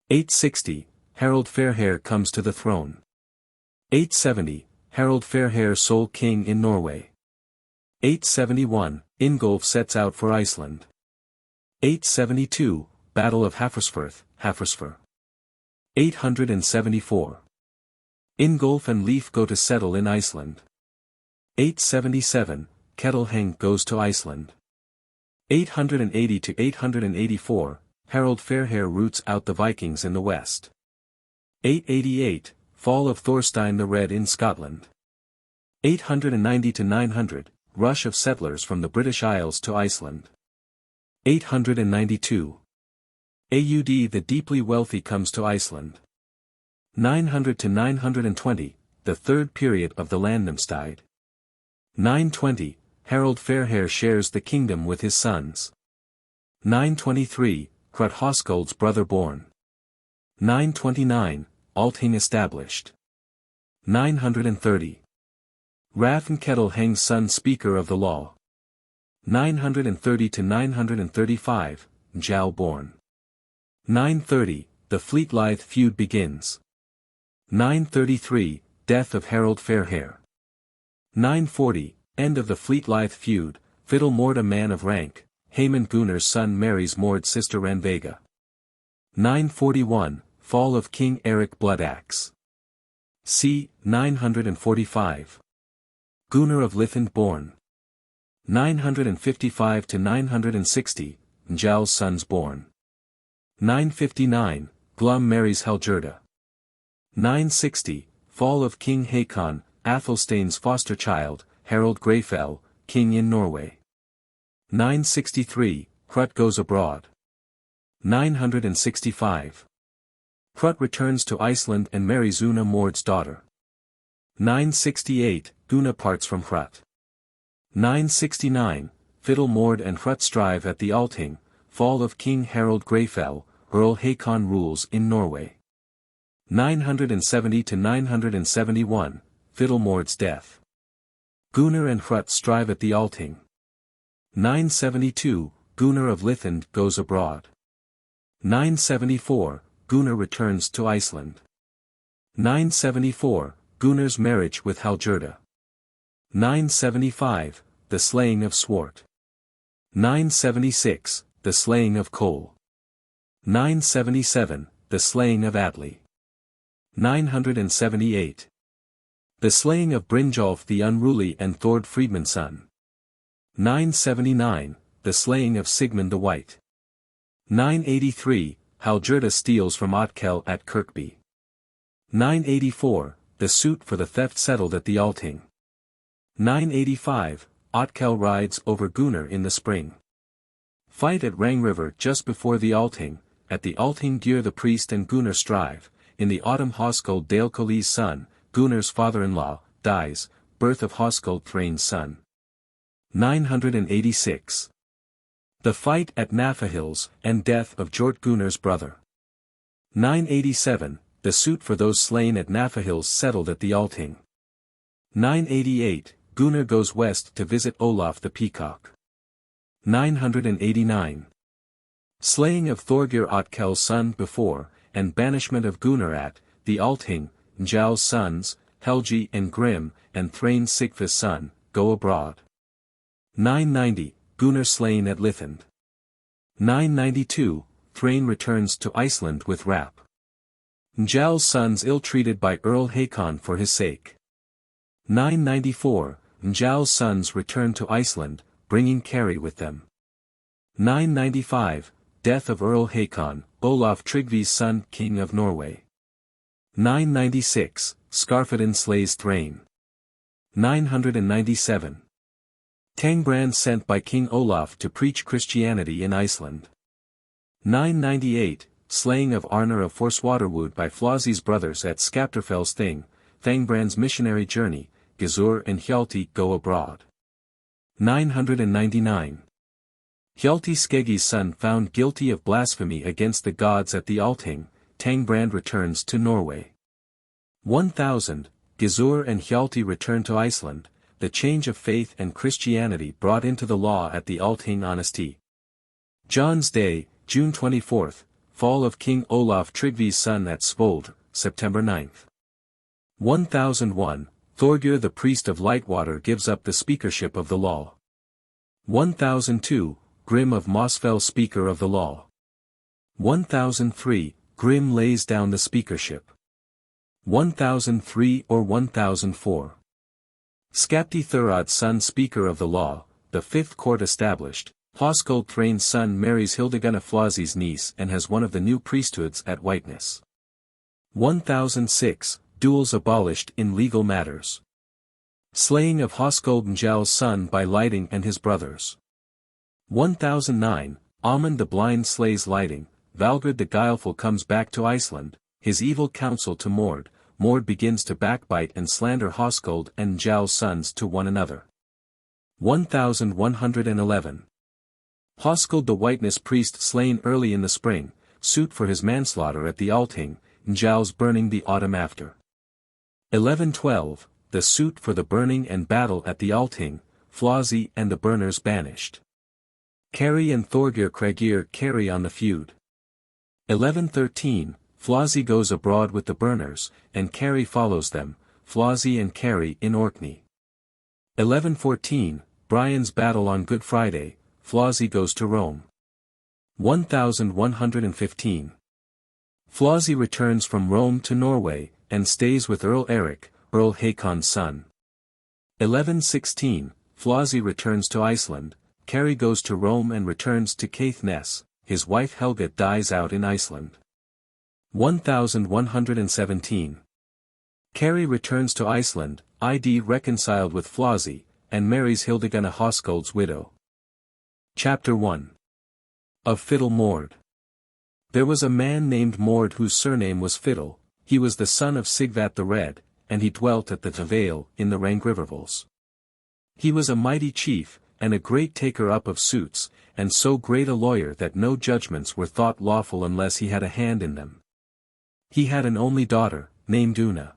860, Harald Fairhair comes to the throne. 870, Harald Fairhair sole king in Norway. 871, Ingolf sets out for Iceland. 872, Battle of Hafrsfjord. 874. Ingolf and Leif go to settle in Iceland. 877, Ketilheng goes to Iceland. 880 to 884, Harald Fairhair roots out the Vikings in the west. 888, Fall of Thorstein the Red in Scotland. 890 to 900, rush of settlers from the British Isles to Iceland. 892. Aud the deeply wealthy comes to Iceland. 900 to 920, the third period of the Landnámstide. 920, Harald Fairhair shares the kingdom with his sons. 923, Hrut Höskuld's brother born. 929, Althing established. 930. Rafn Ketilheng's son Speaker of the Law. 930 to 935, Njal born. 930, the Fleetlythe feud begins. 933, Death of Harald Fairhair. 940, End of the Fleetlythe feud, Fiddle Mord a man of rank, Haemon Gunnar's son marries Mord's sister Randvega. 941, Fall of King Eric Bloodaxe. c. 945. Gunnar of Lithend born. 955 to 960, Njál's sons born. 959, Glum marries Hallgerda. 960, Fall of King Hakon, Athelstane's foster child, Harald Greyfell, king in Norway. 963, Hrut goes abroad. 965. Hrut returns to Iceland and marries Unna Mord's daughter. 968, Gunnar parts from Hrut. 969, Fiddle Mord and Hrut strive at the Althing, fall of King Harald Greyfell, Earl Hakon rules in Norway. 970 to 971, Fiddle Mord's death. Gunnar and Hrut strive at the Althing. 972, Gunnar of Lithend goes abroad. 974, Gunnar returns to Iceland. 974, Gunnar's marriage with Hallgerda. 975, the slaying of Swart. 976, the slaying of Kol. 977, the slaying of Atli. 978. The slaying of Brynjolf the unruly and Thord Friedmund's son. 979, the slaying of Sigmund the White. 983, Hallgerda steals from Otkell at Kirkby. 984, the suit for the theft settled at the Althing. 985, Otkell rides over Gunnar in the spring. Fight at Rangriver just before the Althing, at the Althing Gyr the priest and Gunnar strive, in the autumn Höskuld Dalekolli's son, Gunnar's father-in-law, dies, birth of Höskuld Thrain's son. 986. The fight at Nafahills, and death of Jort Gunnar's brother. 987, the suit for those slain at Nafahills settled at the Althing. 988, Gunnar goes west to visit Olaf the Peacock. 989. Slaying of Thorgir Otkell's son before, and banishment of Gunnar at, the Althing, Njál's sons, Helgi and Grim, and Thrain Sigfus son, go abroad. 990, Gunnar slain at Lithend. 992, Thrain returns to Iceland with Rap. Njál's sons ill-treated by Earl Hakon for his sake. 994, Njál's sons returned to Iceland, bringing Keri with them. 995, death of Earl Hakon, Olaf Tryggvi's son, King of Norway. 996, Skarphedinn slays Thrain. 997. Thangbrand sent by King Olaf to preach Christianity in Iceland. 998, slaying of Arnar of Forswaterwood by Flósi's brothers at Skaptarfell's Thing, Thangbrand's missionary journey, Gizur and Hjalti go abroad. 999. Hjalti Skeggji's son found guilty of blasphemy against the gods at the Althing, Thangbrand returns to Norway. 1000, Gizur and Hjalti return to Iceland, the change of faith and Christianity brought into the law at the Althing honesty. John's Day, June 24, fall of King Olaf Tryggvi's son at Svold, September 9. 1001, Thorgir the priest of Lightwater gives up the speakership of the law. 1002, Grim of Mossfell speaker of the law. 1003, Grim lays down the speakership. 1003 or 1004. Skapti Thurod's son speaker of the law, the fifth court established, Hoskuld Thrain's son marries Hildegunna Flósi's niece and has one of the new priesthoods at Whiteness. 1006, duels abolished in legal matters. Slaying of Hoskuld Njál's son by Lighting and his brothers. 1009, Amund the blind slays Lighting, Valgerd the guileful comes back to Iceland, his evil counsel to Mord, Mord begins to backbite and slander Hoskuld and Njál's sons to one another. 1111. Hoskuld the Whiteness priest slain early in the spring, suit for his manslaughter at the Althing, Njál's burning the autumn after. 1112, the suit for the burning and battle at the Althing, Flósi and the burners banished. Keri and Thorgir Cragir carry on the feud. 1113, Flósi goes abroad with the burners, and Keri follows them, Flósi and Keri in Orkney. 1114, Brian's battle on Good Friday, Flósi goes to Rome. 1115. Flósi returns from Rome to Norway, and stays with Earl Eric, Earl Hakon's son. 1116, Flósi returns to Iceland, Keri goes to Rome and returns to Caithness, his wife Helga dies out in Iceland. 1117. Keri returns to Iceland, ID reconciled with Flósi, and marries Hildegunna Hoskuld's widow. Chapter 1. Of Fiddle Mord. There was a man named Mord whose surname was Fiddle, he was the son of Sigvat the Red, and he dwelt at the Vale in the Rangrivervales. He was a mighty chief, and a great taker-up of suits, and so great a lawyer that no judgments were thought lawful unless he had a hand in them. He had an only daughter, named Unna.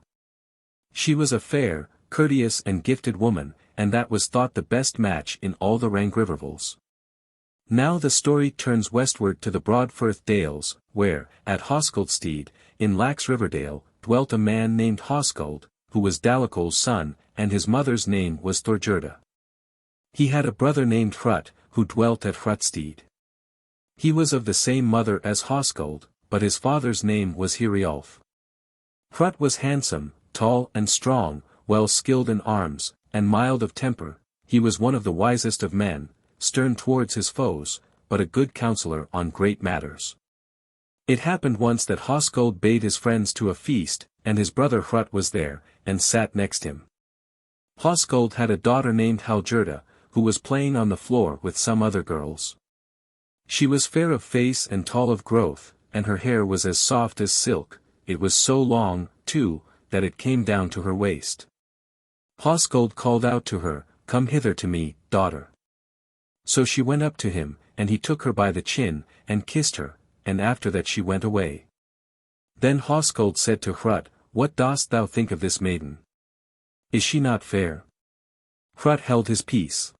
She was a fair, courteous and gifted woman, and that was thought the best match in all the Rangrivervales. Now the story turns westward to the Broadfirth Dales, where, at Hoskuldstead, in Lax Riverdale, dwelt a man named Hoskuld, who was Dalakol's son, and his mother's name was Thorgerda. He had a brother named Hrut, who dwelt at Hrutstead. He was of the same mother as Hoskuld, but his father's name was Heriolf. Hrut was handsome, tall and strong, well skilled in arms, and mild of temper, he was one of the wisest of men, stern towards his foes, but a good counselor on great matters. It happened once that Hoskuld bade his friends to a feast, and his brother Hrut was there, and sat next him. Hoskuld had a daughter named Hallgerda, who was playing on the floor with some other girls. She was fair of face and tall of growth, and her hair was as soft as silk, it was so long, too, that it came down to her waist. Hoskuld called out to her, "Come hither to me, daughter." So she went up to him, and he took her by the chin, and kissed her, and after that she went away. Then Hoskuld said to Hrut, "What dost thou think of this maiden? Is she not fair?" Hrut held his peace.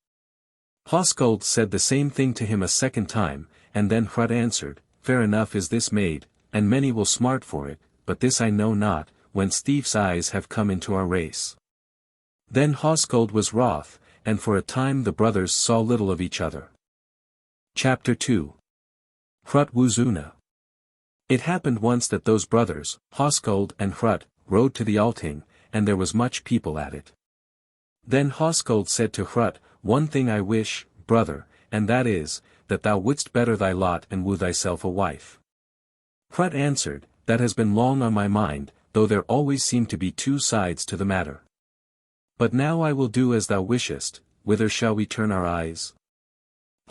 Hoskuld said the same thing to him a second time, and then Hrut answered, "Fair enough is this maid, and many will smart for it, but this I know not, whence thieves' eyes have come into our race." Then Hoskuld was wroth, and for a time the brothers saw little of each other. Chapter 2. Hrut woos Unna. It happened once that those brothers, Hoskuld and Hrut, rode to the Althing, and there was much people at it. Then Hoskuld said to Hrut, One thing I wish, brother, and that is, that thou wouldst better thy lot and woo thyself a wife. Hrut answered, That has been long on my mind, though there always seem to be two sides to the matter. But now I will do as thou wishest. Whither shall we turn our eyes?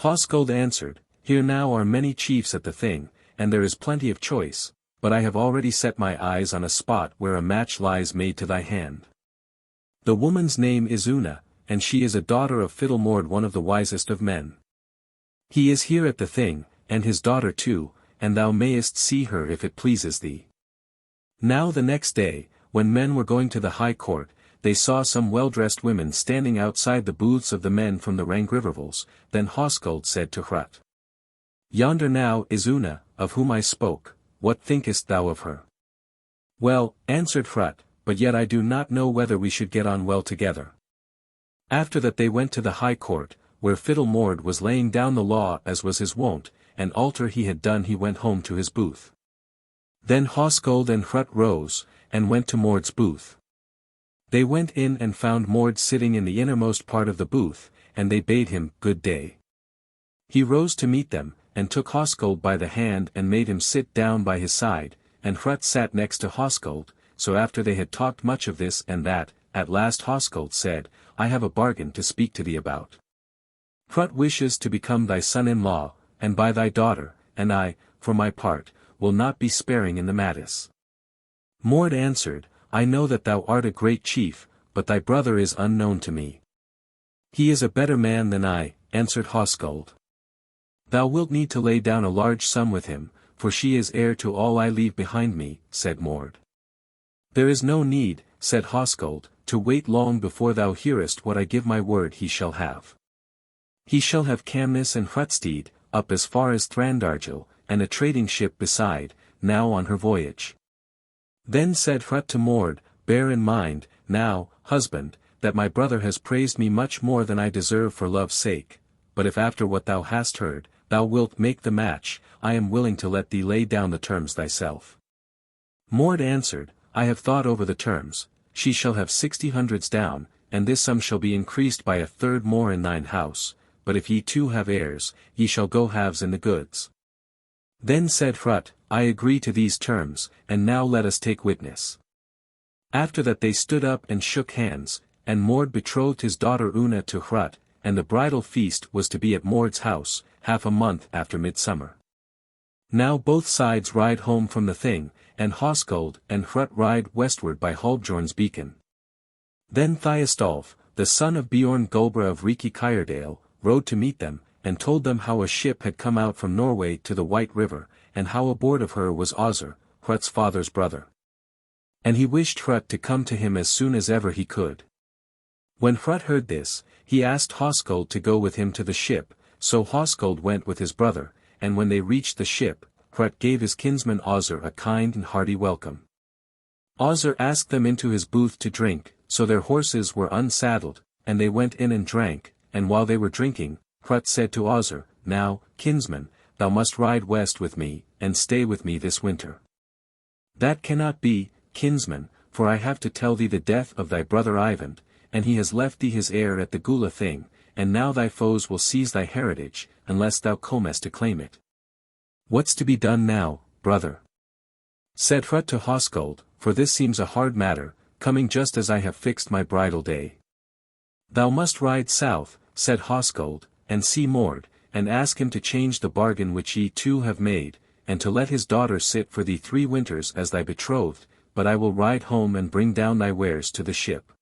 Hoskuld answered, Here now are many chiefs at the thing, and there is plenty of choice, but I have already set my eyes on a spot where a match lies made to thy hand. The woman's name is Unna, and she is a daughter of Fiddle Mord, one of the wisest of men. He is here at the thing, and his daughter too, and thou mayest see her if it pleases thee. Now the next day, when men were going to the high court, they saw some well-dressed women standing outside the booths of the men from the Rangrivervales. Then Hoskuld said to Hrut, Yonder now is Unna, of whom I spoke, what thinkest thou of her? Well, answered Hrut, but yet I do not know whether we should get on well together. After that they went to the high court, where Fiddle Mord was laying down the law as was his wont, and after he had done he went home to his booth. Then Hoskuld and Hrut rose, and went to Mord's booth. They went in and found Mord sitting in the innermost part of the booth, and they bade him good day. He rose to meet them, and took Hoskuld by the hand and made him sit down by his side, and Hrut sat next to Hoskuld. So after they had talked much of this and that, at last Hoskuld said, I have a bargain to speak to thee about. Hrut wishes to become thy son-in-law, and by thy daughter, and I, for my part, will not be sparing in the mattis. Mord answered, I know that thou art a great chief, but thy brother is unknown to me. He is a better man than I, answered Hoskuld. Thou wilt need to lay down a large sum with him, for she is heir to all I leave behind me, said Mord. There is no need, said Hoskuld, to wait long before thou hearest what I give my word he shall have. He shall have Camness and Hrutstead, up as far as Thrandargil, and a trading ship beside, now on her voyage. Then said Hrut to Mord, Bear in mind, now, husband, that my brother has praised me much more than I deserve for love's sake, but if after what thou hast heard, thou wilt make the match, I am willing to let thee lay down the terms thyself. Mord answered, I have thought over the terms, she shall have 60 hundreds down, and this sum shall be increased by a third more in thine house, but if ye too have heirs, ye shall go halves in the goods. Then said Hrut, I agree to these terms, and now let us take witness. After that they stood up and shook hands, and Mord betrothed his daughter Unna to Hrut, and the bridal feast was to be at Mord's house, half a month after midsummer. Now both sides ride home from the thing, and Hoskuld and Hrut ride westward by Hallbjorn's beacon. Then Thiostolf, the son of Bjorn Gulbra of Riki Kyrdale, rode to meet them, and told them how a ship had come out from Norway to the White River, and how aboard of her was Ozzer, Hrut's father's brother. And he wished Hrut to come to him as soon as ever he could. When Hrut heard this, he asked Hoskuld to go with him to the ship, so Hoskuld went with his brother, and when they reached the ship, Hrut gave his kinsman Ozzer a kind and hearty welcome. Ozzer asked them into his booth to drink, so their horses were unsaddled, and they went in and drank, and while they were drinking, Hrut said to Ozzer, Now, kinsman, thou must ride west with me, and stay with me this winter. That cannot be, kinsman, for I have to tell thee the death of thy brother Eyvind, and he has left thee his heir at the Gula thing, and now thy foes will seize thy heritage, unless thou comest to claim it. What's to be done now, brother? Said Hrut to Hoskuld, for this seems a hard matter, coming just as I have fixed my bridal day. Thou must ride south, said Hoskuld, and see Mord, and ask him to change the bargain which ye two have made, and to let his daughter sit for thee 3 winters as thy betrothed, but I will ride home and bring down thy wares to the ship.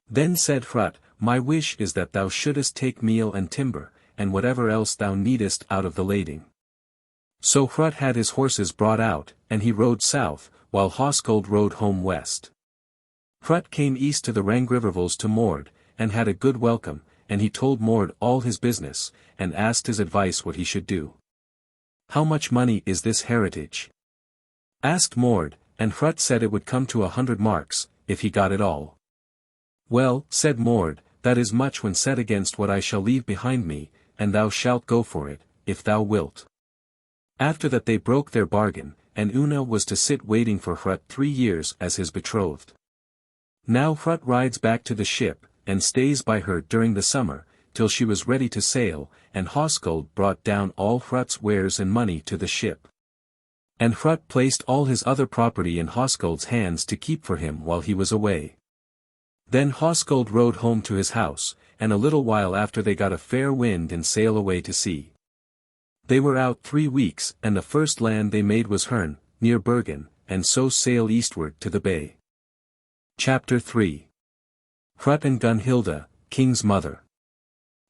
Then said Hrut, My wish is that thou shouldest take meal and timber, and whatever else thou needest out of the lading. So Hrut had his horses brought out, and he rode south, while Hoskuld rode home west. Hrut came east to the Rangrivervales to Mord, and had a good welcome, and he told Mord all his business, and asked his advice what he should do. How much money is this heritage? Asked Mord, and Hrut said it would come to 100 marks, if he got it all. Well, said Mord, that is much when set against what I shall leave behind me, and thou shalt go for it, if thou wilt. After that they broke their bargain, and Unna was to sit waiting for Hrut 3 years as his betrothed. Now Hrut rides back to the ship, and stays by her during the summer, till she was ready to sail, and Hoskuld brought down all Hrut's wares and money to the ship. And Hrut placed all his other property in Hoskuld's hands to keep for him while he was away. Then Hoskuld rode home to his house, and a little while after they got a fair wind and sail away to sea. They were out 3 weeks, and the first land they made was Herne, near Bergen, and so sail eastward to the bay. Chapter 3. Hrut and Gunnhillda, King's mother.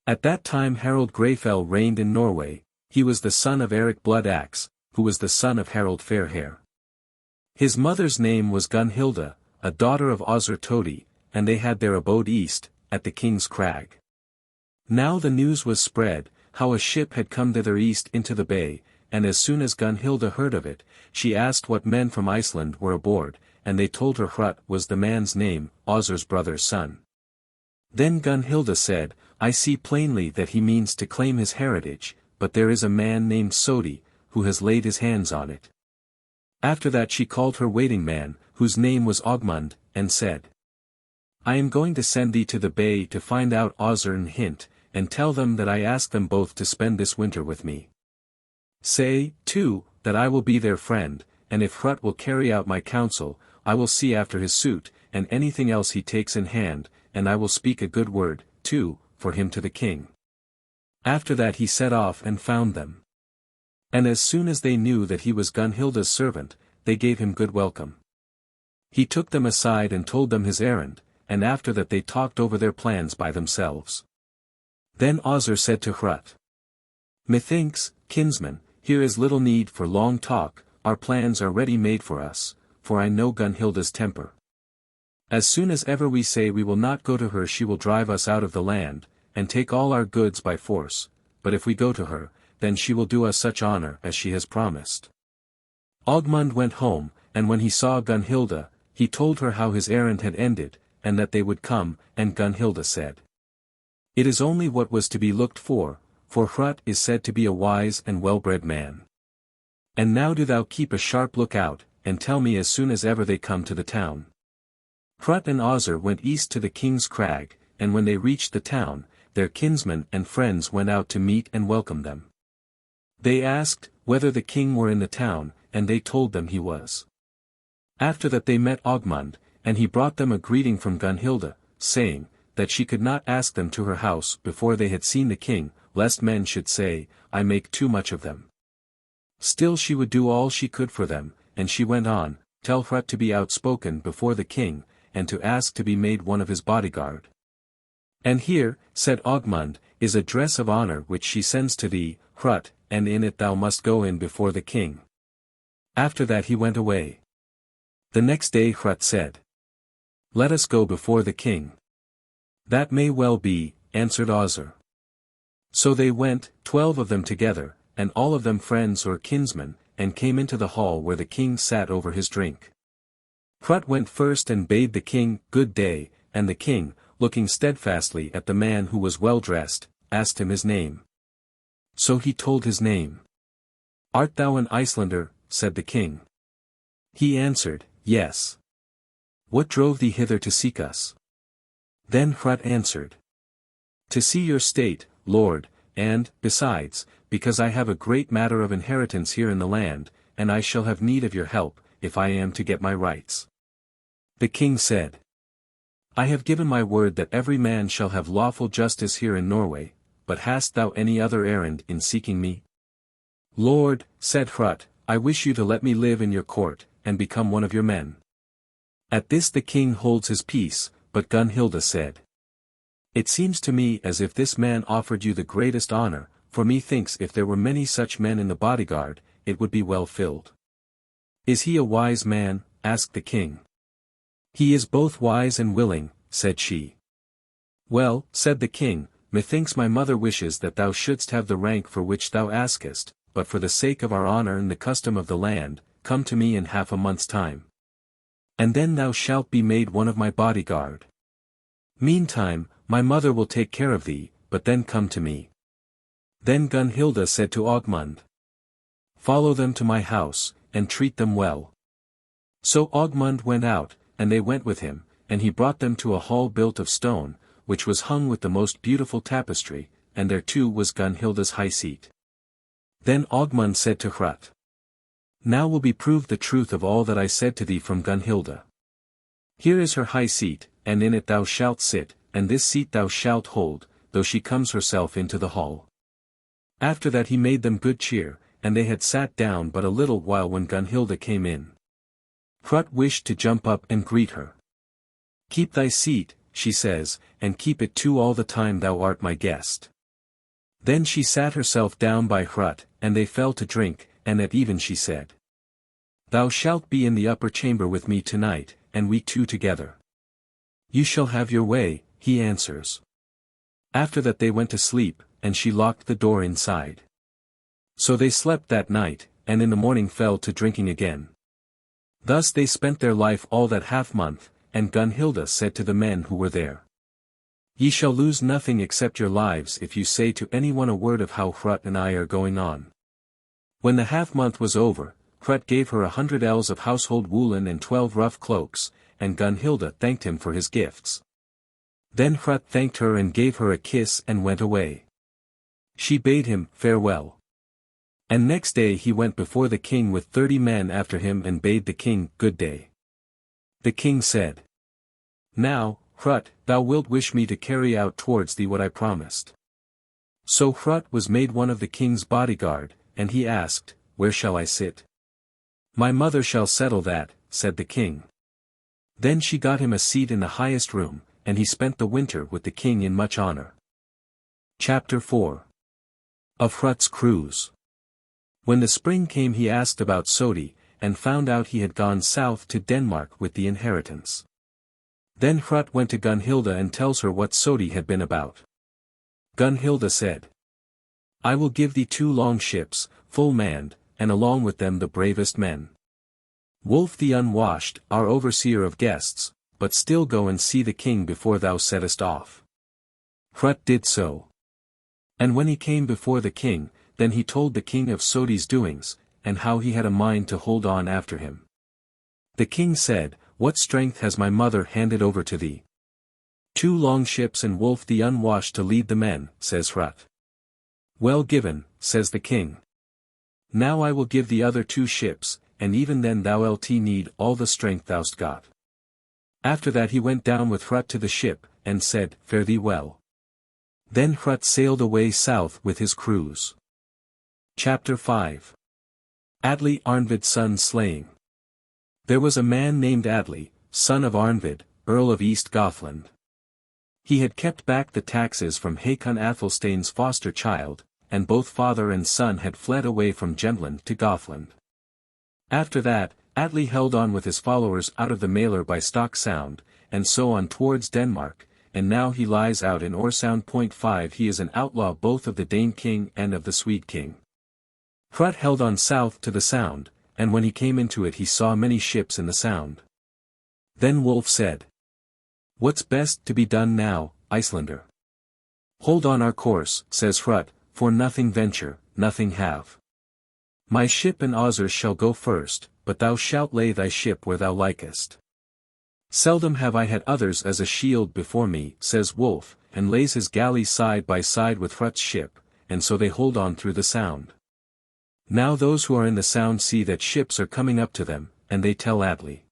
At that time Harald Greyfell reigned in Norway. He was the son of Eric Bloodaxe, who was the son of Harald Fairhair. His mother's name was Gunnhillda, a daughter of Osir Todi, and they had their abode east, at the King's Crag. Now the news was spread, how a ship had come thither east into the bay, and as soon as Gunnhillda heard of it, she asked what men from Iceland were aboard, and they told her Hrut was the man's name, Osir's brother's son. Then Gunnhillda said, I see plainly that he means to claim his heritage, but there is a man named Sodi, who has laid his hands on it. After that she called her waiting man, whose name was Ogmund, and said, I am going to send thee to the bay to find out Osir and Hint, and tell them that I ask them both to spend this winter with me. Say, too, that I will be their friend, and if Hrut will carry out my counsel, I will see after his suit, and anything else he takes in hand, and I will speak a good word, too, for him to the king. After that he set off and found them. And as soon as they knew that he was Gunnhilda's servant, they gave him good welcome. He took them aside and told them his errand, and after that they talked over their plans by themselves. Then Osir said to Hrut, Methinks, kinsman, here is little need for long talk, our plans are ready made for us, for I know Gunnhilda's temper. As soon as ever we say we will not go to her she will drive us out of the land, and take all our goods by force, but if we go to her, then she will do us such honor as she has promised. Ogmund went home, and when he saw Gunnhillda, he told her how his errand had ended, and that they would come, and Gunnhillda said, It is only what was to be looked for Hrut is said to be a wise and well-bred man. And now do thou keep a sharp look out, and tell me as soon as ever they come to the town. Hrut and Osir went east to the King's Crag, and when they reached the town, their kinsmen and friends went out to meet and welcome them. They asked whether the king were in the town, and they told them he was. After that they met Ogmund, and he brought them a greeting from Gunnhillda, saying, that she could not ask them to her house before they had seen the king, lest men should say, I make too much of them. Still she would do all she could for them, and she went on, tell Hrut to be outspoken before the king, and to ask to be made one of his bodyguard. And here, said Ogmund, is a dress of honor which she sends to thee, Hrut, and in it thou must go in before the king. After that he went away. The next day Hrut said, Let us go before the king. That may well be, answered Osir. So they went, 12 of them together, and all of them friends or kinsmen, and came into the hall where the king sat over his drink. Hrut went first and bade the king good day, and the king, looking steadfastly at the man who was well dressed, asked him his name. So he told his name. Art thou an Icelander? Said the king. He answered, Yes. What drove thee hither to seek us? Then Hrut answered, To see your state, lord, and, besides, because I have a great matter of inheritance here in the land, and I shall have need of your help, if I am to get my rights. The king said, I have given my word that every man shall have lawful justice here in Norway, but hast thou any other errand in seeking me? Lord, said Hrut, I wish you to let me live in your court, and become one of your men. At this the king holds his peace, but Gunnhillda said, It seems to me as if this man offered you the greatest honor, for methinks if there were many such men in the bodyguard, it would be well filled. Is he a wise man? Asked the king. He is both wise and willing, said she. Well, said the king, methinks my mother wishes that thou shouldst have the rank for which thou askest, but for the sake of our honor and the custom of the land, come to me in half a month's time. And then thou shalt be made one of my bodyguard. Meantime, my mother will take care of thee, but then come to me. Then Gunnhillda said to Ogmund, Follow them to my house, and treat them well. So Ogmund went out, and they went with him, and he brought them to a hall built of stone, which was hung with the most beautiful tapestry, and there too was Gunnhilda's high seat. Then Ogmund said to Hrut, "Now will be proved the truth of all that I said to thee from Gunnhilda. Here is her high seat, and in it thou shalt sit, and this seat thou shalt hold, though she comes herself into the hall." After that he made them good cheer, and they had sat down but a little while when Gunnhilda came in. Hrut wished to jump up and greet her. "Keep thy seat," she says, "and keep it too all the time thou art my guest." Then she sat herself down by Hrut, and they fell to drink, and at even she said, "Thou shalt be in the upper chamber with me tonight, and we two together." "You shall have your way," he answers. After that they went to sleep, and she locked the door inside. So they slept that night, and in the morning fell to drinking again. Thus they spent their life all that half-month, and Gunnhilda said to the men who were there, "Ye shall lose nothing except your lives if you say to anyone a word of how Hrut and I are going on." When the half-month was over, Hrut gave her 100 ells of household woolen and 12 rough cloaks, and Gunnhilda thanked him for his gifts. Then Hrut thanked her and gave her a kiss and went away. She bade him farewell. And next day he went before the king with 30 men after him and bade the king good day. The king said, "Now, Hrut, thou wilt wish me to carry out towards thee what I promised." So Hrut was made one of the king's bodyguard, and he asked, "Where shall I sit?" "My mother shall settle that," said the king. Then she got him a seat in the highest room, and he spent the winter with the king in much honor. Chapter 4 Of Hrut's Cruise. When the spring came he asked about Sodi, and found out he had gone south to Denmark with the inheritance. Then Hrut went to Gunnhilda and tells her what Sodi had been about. Gunnhilda said, "I will give thee 2 long ships, full manned, and along with them the bravest men. Wulf the unwashed, our overseer of guests, but still go and see the king before thou settest off." Hrut did so. And when he came before the king, then he told the king of Sodi's doings, and how he had a mind to hold on after him. The king said, "What strength has my mother handed over to thee?" 2 long ships and Wulf the unwashed to lead the men, says Hrut. "Well given," says the king. "Now I will give the other 2 ships, and even then thou'lt need all the strength thou'st got." After that he went down with Hrut to the ship, and said, "Fare thee well." Then Hrut sailed away south with his crews. Chapter 5 Atli Arnvid's son slaying. There was a man named Atli, son of Arnvid, Earl of East Gothland. He had kept back the taxes from Hakon Athelstane's foster child, and both father and son had fled away from Gemtland to Gothland. After that, Atli held on with his followers out of the Mailer by Stock Sound, and so on towards Denmark, and now he lies out in Orsound. 5 He is an outlaw both of the Dane king and of the Swede king. Hrut held on south to the Sound, and when he came into it he saw many ships in the Sound. Then Wulf said, "What's best to be done now, Icelander?" "Hold on our course," says Hrut, "for nothing venture, nothing have. My ship and Ozers shall go first, but thou shalt lay thy ship where thou likest." "Seldom have I had others as a shield before me," says Wulf, and lays his galley side by side with Hrut's ship, and so they hold on through the Sound. Now those who are in the Sound see that ships are coming up to them, and they tell Atli.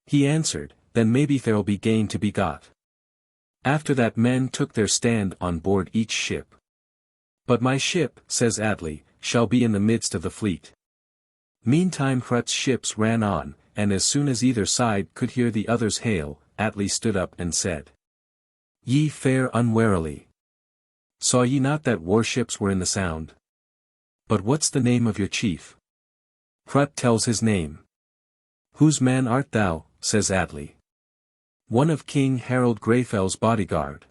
He answered, "Then maybe there'll be gain to be got." After that men took their stand on board each ship. "But my ship," says Atli, "shall be in the midst of the fleet." Meantime Hrut's ships ran on, and as soon as either side could hear the other's hail, Atli stood up and said, "Ye fare unwarily. Saw ye not that warships were in the Sound? But what's the name of your chief?" Hrut tells his name. "Whose man art thou?" says Atli. "One of King Harald Greyfell's bodyguard."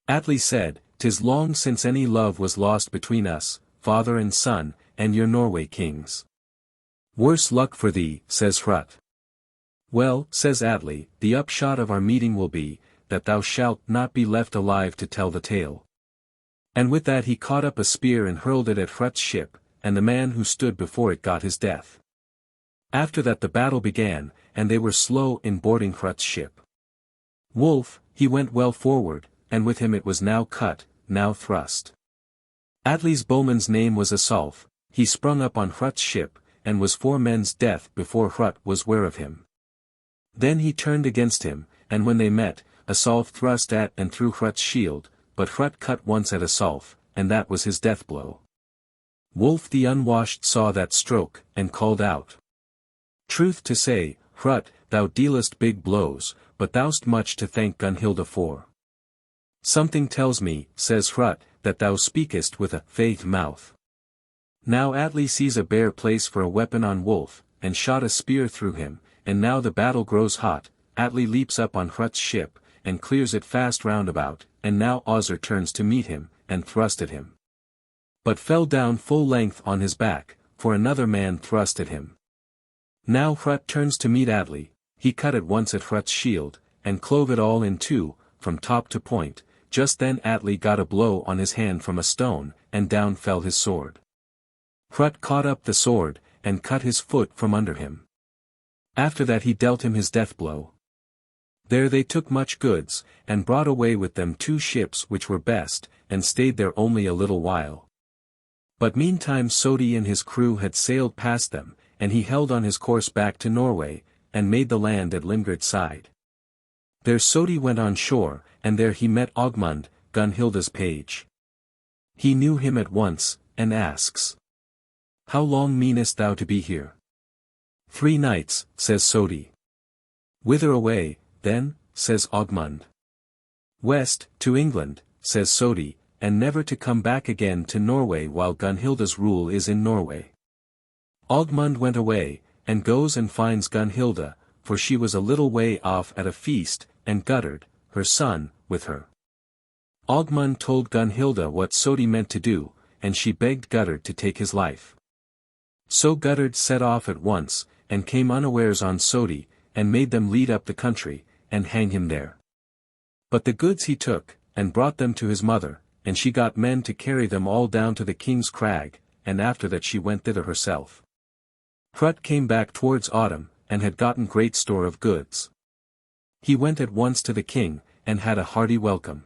Atli said, "'Tis long since any love was lost between us, father and son, and your Norway kings." "Worse luck for thee," says Hrut. "Well," says Atli, "the upshot of our meeting will be, that thou shalt not be left alive to tell the tale." And with that he caught up a spear and hurled it at Hrut's ship, and the man who stood before it got his death. After that the battle began, and they were slow in boarding Hrut's ship. Wolf, he went well forward, and with him it was now cut, now thrust. Atli's bowman's name was Asolf, he sprung up on Hrut's ship, and was 4 men's death before Hrut was ware of him. Then he turned against him, and when they met, Asolf thrust at and through Hrut's shield, but Hrut cut once at Asolf, and that was his death blow. Wolf the unwashed saw that stroke, and called out. Truth to say, Hrut, thou dealest big blows, but thou'st much to thank Gunnhillda for. Something tells me, says Hrut, that thou speakest with a faith mouth. Now Atli sees a bare place for a weapon on Wolf, and shot a spear through him, and now the battle grows hot. Atli leaps up on Hrut's ship, and clears it fast round about, and now Ozzer turns to meet him, and thrust at him. But fell down full length on his back, for another man thrust at him. Now Hrut turns to meet Atli, he cut at once at Hrut's shield, and clove it all in 2, from top to point. Just then Atli got a blow on his hand from a stone, and down fell his sword. Hrut caught up the sword, and cut his foot from under him. After that he dealt him his death blow. There they took much goods, and brought away with them 2 ships which were best, and stayed there only a little while. But meantime Sodi and his crew had sailed past them, and he held on his course back to Norway, and made the land at Limgard's side. There Sodi went on shore, and there he met Ogmund, Gunnhilda's page. He knew him at once, and asks, How long meanest thou to be here? 3 nights, says Sodi. Whither away, then, says Ogmund. West, to England, says Sodi, and never to come back again to Norway while Gunnhilda's rule is in Norway. Ogmund went away, and goes and finds Gunnhilda, for she was a little way off at a feast, and Gunnard, her son, with her. Ogmund told Gunnhilda what Sodi meant to do, and she begged Gunnard to take his life. So Gunnard set off at once, and came unawares on Sodi, and made them lead up the country, and hang him there. But the goods he took, and brought them to his mother, and she got men to carry them all down to the king's crag, and after that she went thither herself. Hrut came back towards autumn, and had gotten great store of goods. He went at once to the king, and had a hearty welcome.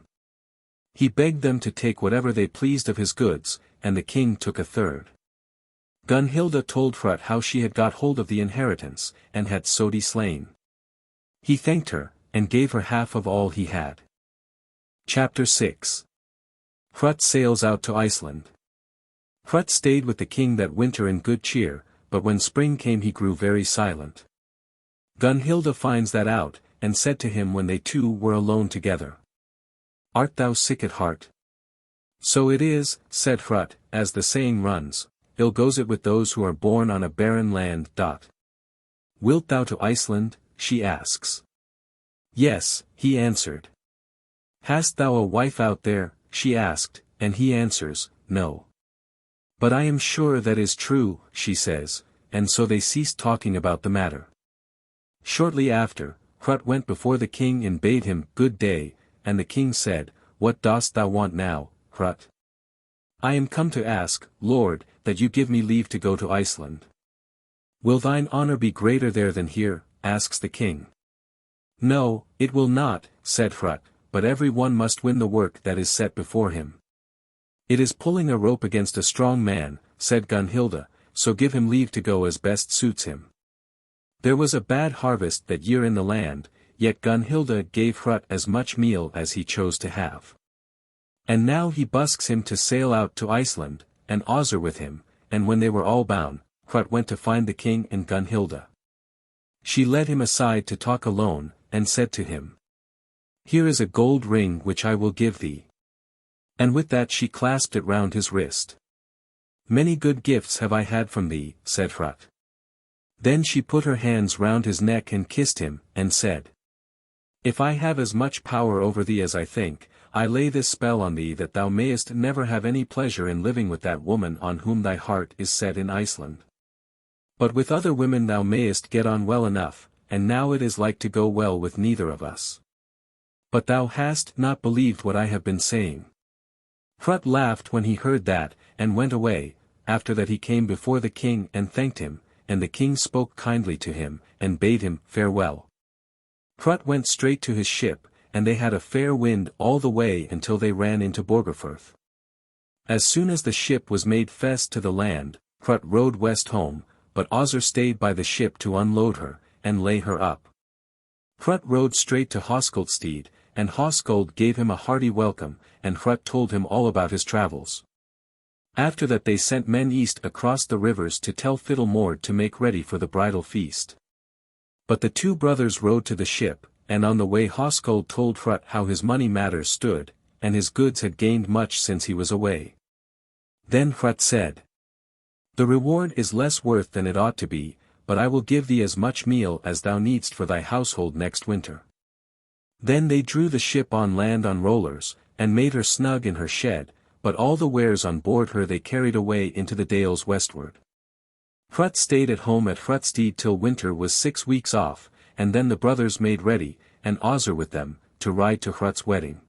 He begged them to take whatever they pleased of his goods, and the king took a third. Gunnhilda told Hrut how she had got hold of the inheritance, and had Sodi slain. He thanked her, and gave her half of all he had. Chapter 6. Hrut sails out to Iceland. Hrut stayed with the king that winter in good cheer, but when spring came he grew very silent. Gunnhilda finds that out, and said to him when they 2 were alone together. Art thou sick at heart? So it is, said Hrut, as the saying runs, ill goes it with those who are born on a barren land. Wilt thou to Iceland? She asks. Yes, he answered. Hast thou a wife out there? She asked, and he answers, No. But I am sure that is true, she says, and so they ceased talking about the matter. Shortly after, Hrut went before the king and bade him good day, and the king said, What dost thou want now, Hrut? I am come to ask, Lord, that you give me leave to go to Iceland. Will thine honor be greater there than here? Asks the king. No, it will not, said Hrut, but every one must win the work that is set before him. It is pulling a rope against a strong man, said Gunnhilda, so give him leave to go as best suits him. There was a bad harvest that year in the land, yet Gunnhilda gave Hrut as much meal as he chose to have. And now he busks him to sail out to Iceland, and Ozzer with him, and when they were all bound, Hrut went to find the king and Gunnhilda. She led him aside to talk alone, and said to him, Here is a gold ring which I will give thee. And with that she clasped it round his wrist. Many good gifts have I had from thee, said Hrut. Then she put her hands round his neck and kissed him, and said, If I have as much power over thee as I think, I lay this spell on thee that thou mayest never have any pleasure in living with that woman on whom thy heart is set in Iceland. But with other women thou mayest get on well enough, and now it is like to go well with neither of us. But thou hast not believed what I have been saying. Hrut laughed when he heard that, and went away. After that he came before the king and thanked him, and the king spoke kindly to him, and bade him farewell. Hrut went straight to his ship, and they had a fair wind all the way until they ran into Borgarfirth. As soon as the ship was made fast to the land, Hrut rowed west home, but Ozzer stayed by the ship to unload her, and lay her up. Hrut rode straight to Höskuldstead, and Höskuld gave him a hearty welcome, and Hrut told him all about his travels. After that they sent men east across the rivers to tell Fiddle Mord to make ready for the bridal feast. But the two brothers rode to the ship, and on the way Höskuld told Hrut how his money matters stood, and his goods had gained much since he was away. Then Hrut said, "The reward is less worth than it ought to be, but I will give thee as much meal as thou needst for thy household next winter." Then they drew the ship on land on rollers, and made her snug in her shed, but all the wares on board her they carried away into the dales westward. Hrut stayed at home at Hrutstead till winter was 6 weeks off, and then the brothers made ready, and Ozzer with them, to ride to Hrut's wedding.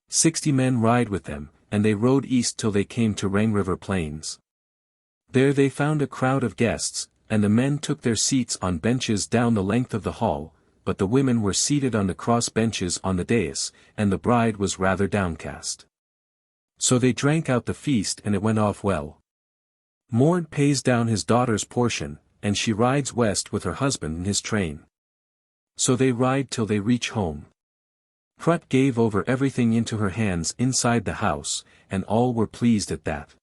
60 men ride with them, and they rode east till they came to Rangriver plains. There they found a crowd of guests, and the men took their seats on benches down the length of the hall, but the women were seated on the cross benches on the dais, and the bride was rather downcast. So they drank out the feast and it went off well. Mord pays down his daughter's portion, and she rides west with her husband in his train. So they ride till they reach home. Hrut gave over everything into her hands inside the house, and all were pleased at that.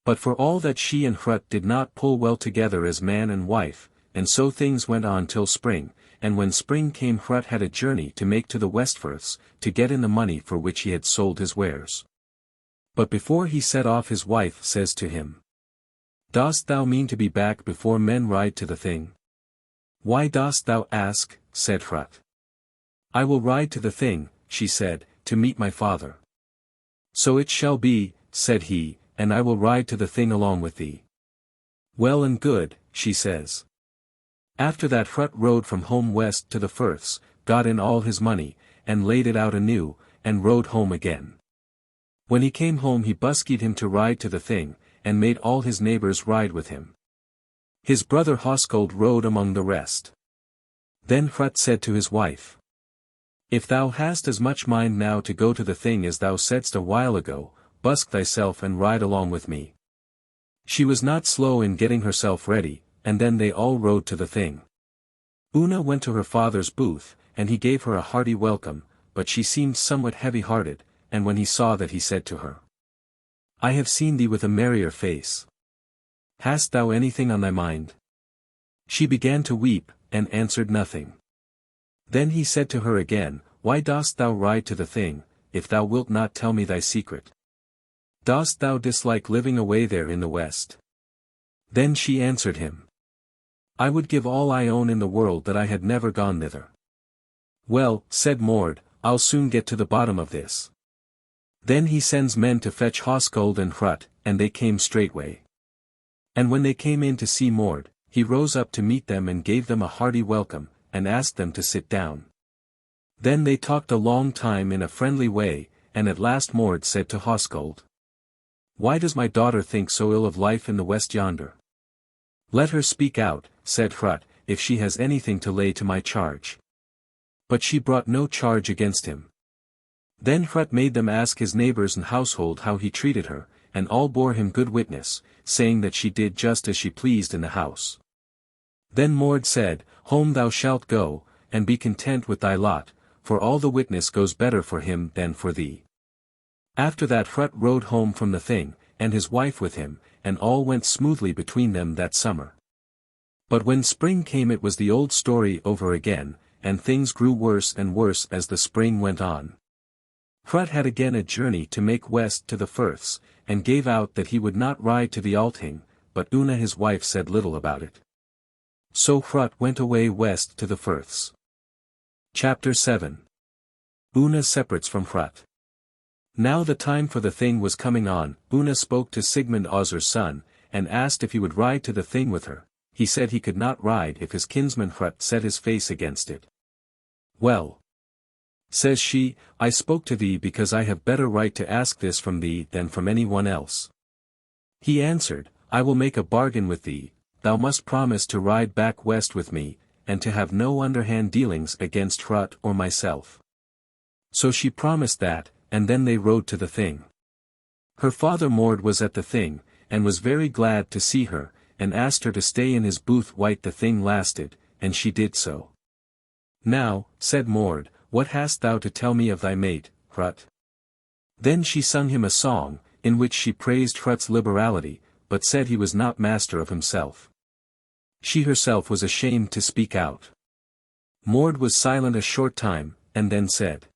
But for all that she and Hrut did not pull well together as man and wife, and so things went on till spring, and when spring came Hrut had a journey to make to the Westfirths, to get in the money for which he had sold his wares. But before he set off his wife says to him, "Dost thou mean to be back before men ride to the thing?" "Why dost thou ask?" said Hrut. "I will ride to the thing," she said, "to meet my father." "So it shall be," said he, "and I will ride to the thing along with thee." "Well and good," she says. After that Hrut rode from home west to the Firths, got in all his money, and laid it out anew, and rode home again. When he came home he buskied him to ride to the thing, and made all his neighbors ride with him. His brother Höskuld rode among the rest. Then Hrut said to his wife, "If thou hast as much mind now to go to the thing as thou saidst a while ago, busk thyself and ride along with me." She was not slow in getting herself ready, and then they all rode to the thing. Unna went to her father's booth, and he gave her a hearty welcome, but she seemed somewhat heavy-hearted, and when he saw that he said to her, "I have seen thee with a merrier face. Hast thou anything on thy mind?" She began to weep, and answered nothing. Then he said to her again, "Why dost thou ride to the thing, if thou wilt not tell me thy secret? Dost thou dislike living away there in the west?" Then she answered him, "I would give all I own in the world that I had never gone thither." "Well," said Mord, "I'll soon get to the bottom of this." Then he sends men to fetch Höskuld and Hrut, and they came straightway. And when they came in to see Mord, he rose up to meet them and gave them a hearty welcome, and asked them to sit down. Then they talked a long time in a friendly way, and at last Mord said to Höskuld, "Why does my daughter think so ill of life in the west yonder?" "Let her speak out," said Hrut, "if she has anything to lay to my charge." But she brought no charge against him. Then Hrut made them ask his neighbors and household how he treated her, and all bore him good witness, saying that she did just as she pleased in the house. Then Mord said, "Home thou shalt go, and be content with thy lot, for all the witness goes better for him than for thee." After that Hrut rode home from the thing, and his wife with him, and all went smoothly between them that summer. But when spring came it was the old story over again, and things grew worse and worse as the spring went on. Hrut had again a journey to make west to the Firths, and gave out that he would not ride to the Althing, but Unna his wife said little about it. So Hrut went away west to the Firths. Chapter 7. Unna separates from Hrut. Now the time for the thing was coming on. Unna spoke to Sigmund Ozzur's son, and asked if he would ride to the thing with her. He said he could not ride if his kinsman Hrut set his face against it. "Well," says she, "I spoke to thee because I have better right to ask this from thee than from any one else." He answered, "I will make a bargain with thee, thou must promise to ride back west with me, and to have no underhand dealings against Hrut or myself. So she promised that, and then they rode to the thing. Her father Mord was at the thing, and was very glad to see her, and asked her to stay in his booth while the thing lasted, and she did so. Now, said Mord, what hast thou to tell me of thy mate, Hrut? Then she sung him a song, in which she praised Hrut's liberality, but said he was not master of himself. She herself was ashamed to speak out. Mord was silent a short time, and then said,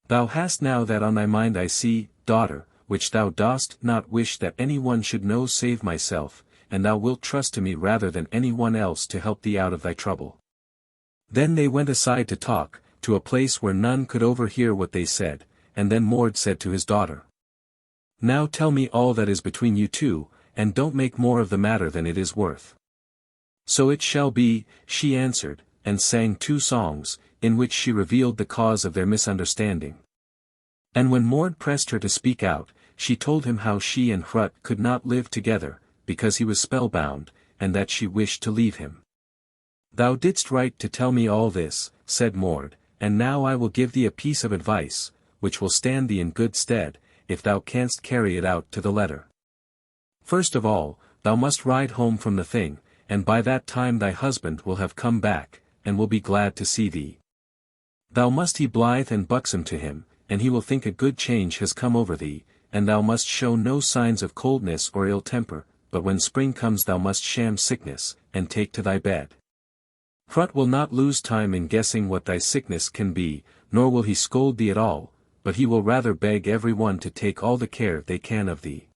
Thou hast now that on thy mind I see, daughter, which thou dost not wish that any one should know save myself, and thou wilt trust to me rather than any one else to help thee out of thy trouble. Then they went aside to talk, to a place where none could overhear what they said, and then Mord said to his daughter, Now tell me all that is between you two, and don't make more of the matter than it is worth. So it shall be, she answered, and sang 2 songs, in which she revealed the cause of their misunderstanding. And when Mord pressed her to speak out, she told him how she and Hrut could not live together, because he was spellbound, and that she wished to leave him. Thou didst right to tell me all this, said Mord, and now I will give thee a piece of advice, which will stand thee in good stead, if thou canst carry it out to the letter. First of all, thou must ride home from the thing, and by that time thy husband will have come back, and will be glad to see thee. Thou must be blithe and buxom to him, and he will think a good change has come over thee, and thou must show no signs of coldness or ill temper, but when spring comes thou must sham sickness, and take to thy bed. Hrut will not lose time in guessing what thy sickness can be, nor will he scold thee at all, but he will rather beg every one to take all the care they can of thee.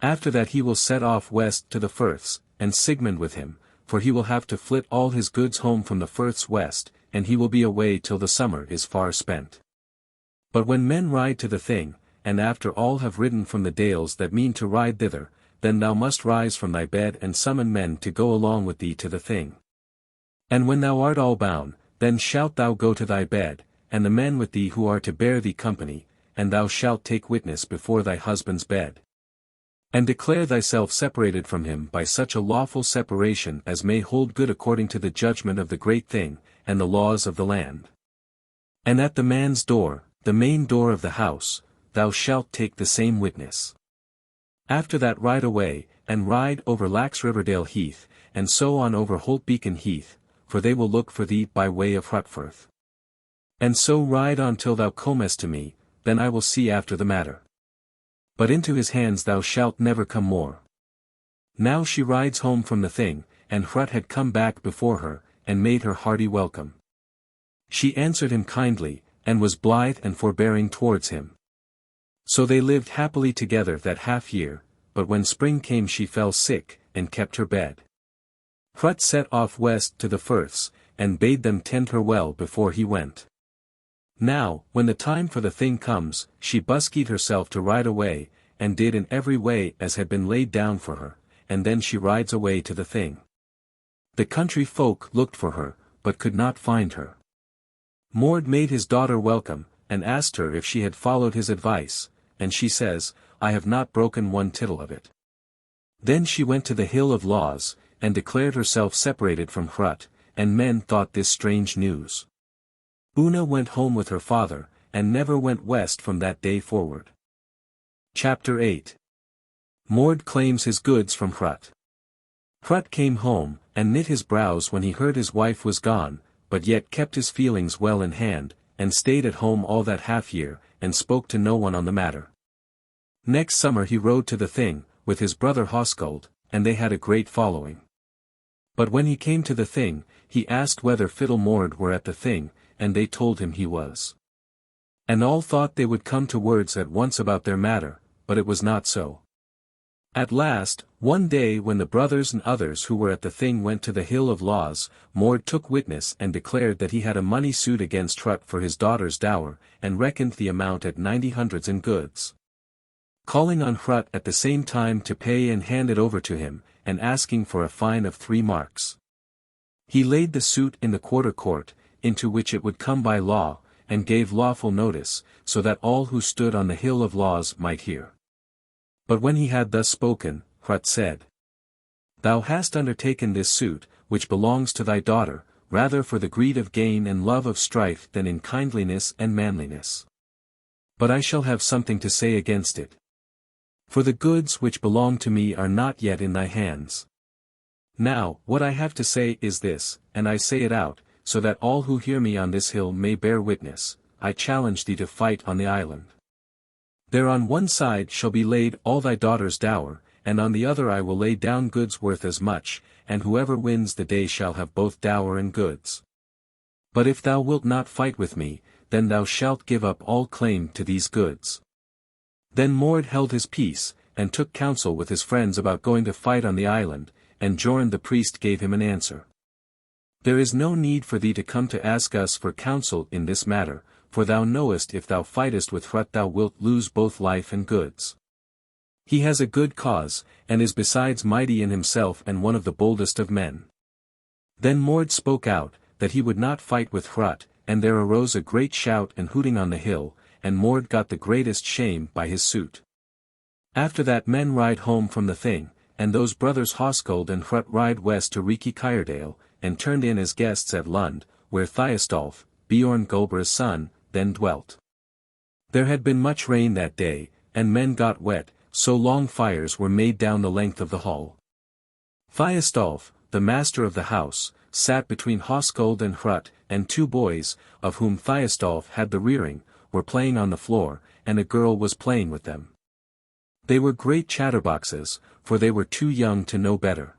After that he will set off west to the firths, and Sigmund with him, for he will have to flit all his goods home from the firths west, and he will be away till the summer is far spent. But when men ride to the thing, and after all have ridden from the dales that mean to ride thither, then thou must rise from thy bed and summon men to go along with thee to the thing. And when thou art all bound, then shalt thou go to thy bed, and the men with thee who are to bear thee company, and thou shalt take witness before thy husband's bed. And declare thyself separated from him by such a lawful separation as may hold good according to the judgment of the great thing, and the laws of the land. And at the man's door, the main door of the house, thou shalt take the same witness. After that ride away, and ride over Laxriverdale Heath, and so on over Holtbeacon Heath, for they will look for thee by way of Hrutfirth. And so ride on till thou comest to me, then I will see after the matter. But into his hands thou shalt never come more. Now she rides home from the thing, and Hrut had come back before her, and made her hearty welcome. She answered him kindly, and was blithe and forbearing towards him. So they lived happily together that half year, but when spring came she fell sick, and kept her bed. Hrut set off west to the firths, and bade them tend her well before he went. Now, when the time for the thing comes, she buskied herself to ride away, and did in every way as had been laid down for her, and then she rides away to the thing. The country folk looked for her, but could not find her. Mord made his daughter welcome, and asked her if she had followed his advice, and she says, I have not broken one tittle of it. Then she went to the Hill of Laws, and declared herself separated from Hrut, and men thought this strange news. Unna went home with her father, and never went west from that day forward. Chapter 8. Mord claims his goods from Hrut. Hrut came home, and knit his brows when he heard his wife was gone, but yet kept his feelings well in hand, and stayed at home all that half year, and spoke to no one on the matter. Next summer he rode to the thing, with his brother Hoskuld, and they had a great following. But when he came to the thing, he asked whether Fiddle Mord were at the thing, and they told him he was. And all thought they would come to words at once about their matter, but it was not so. At last, one day when the brothers and others who were at the thing went to the Hill of Laws, Mord took witness and declared that he had a money suit against Hrut for his daughter's dower, and reckoned the amount at 90 hundreds in goods. Calling on Hrut at the same time to pay and hand it over to him, and asking for a fine of 3 marks. He laid the suit in the quarter court, into which it would come by law, and gave lawful notice, so that all who stood on the Hill of Laws might hear. But when he had thus spoken, Hrut said, Thou hast undertaken this suit, which belongs to thy daughter, rather for the greed of gain and love of strife than in kindliness and manliness. But I shall have something to say against it. For the goods which belong to me are not yet in thy hands. Now, what I have to say is this, and I say it out, so that all who hear me on this hill may bear witness. I challenge thee to fight on the island. There on one side shall be laid all thy daughter's dower, and on the other I will lay down goods worth as much, and whoever wins the day shall have both dower and goods. But if thou wilt not fight with me, then thou shalt give up all claim to these goods. Then Mord held his peace, and took counsel with his friends about going to fight on the island, and Jorn the priest gave him an answer. There is no need for thee to come to ask us for counsel in this matter, for thou knowest if thou fightest with Hrut thou wilt lose both life and goods. He has a good cause, and is besides mighty in himself and one of the boldest of men. Then Mord spoke out, that he would not fight with Hrut, and there arose a great shout and hooting on the hill, and Mord got the greatest shame by his suit. After that men ride home from the thing, and those brothers Hoskuld and Hrut ride west to Riki Kyrdale, and turned in as guests at Lund, where Thiostolf, Bjorn Gulbra's son, then dwelt. There had been much rain that day, and men got wet, so long fires were made down the length of the hall. Thiostolf, the master of the house, sat between Hoskuld and Hrut, and two boys, of whom Thiostolf had the rearing, were playing on the floor, and a girl was playing with them. They were great chatterboxes, for they were too young to know better.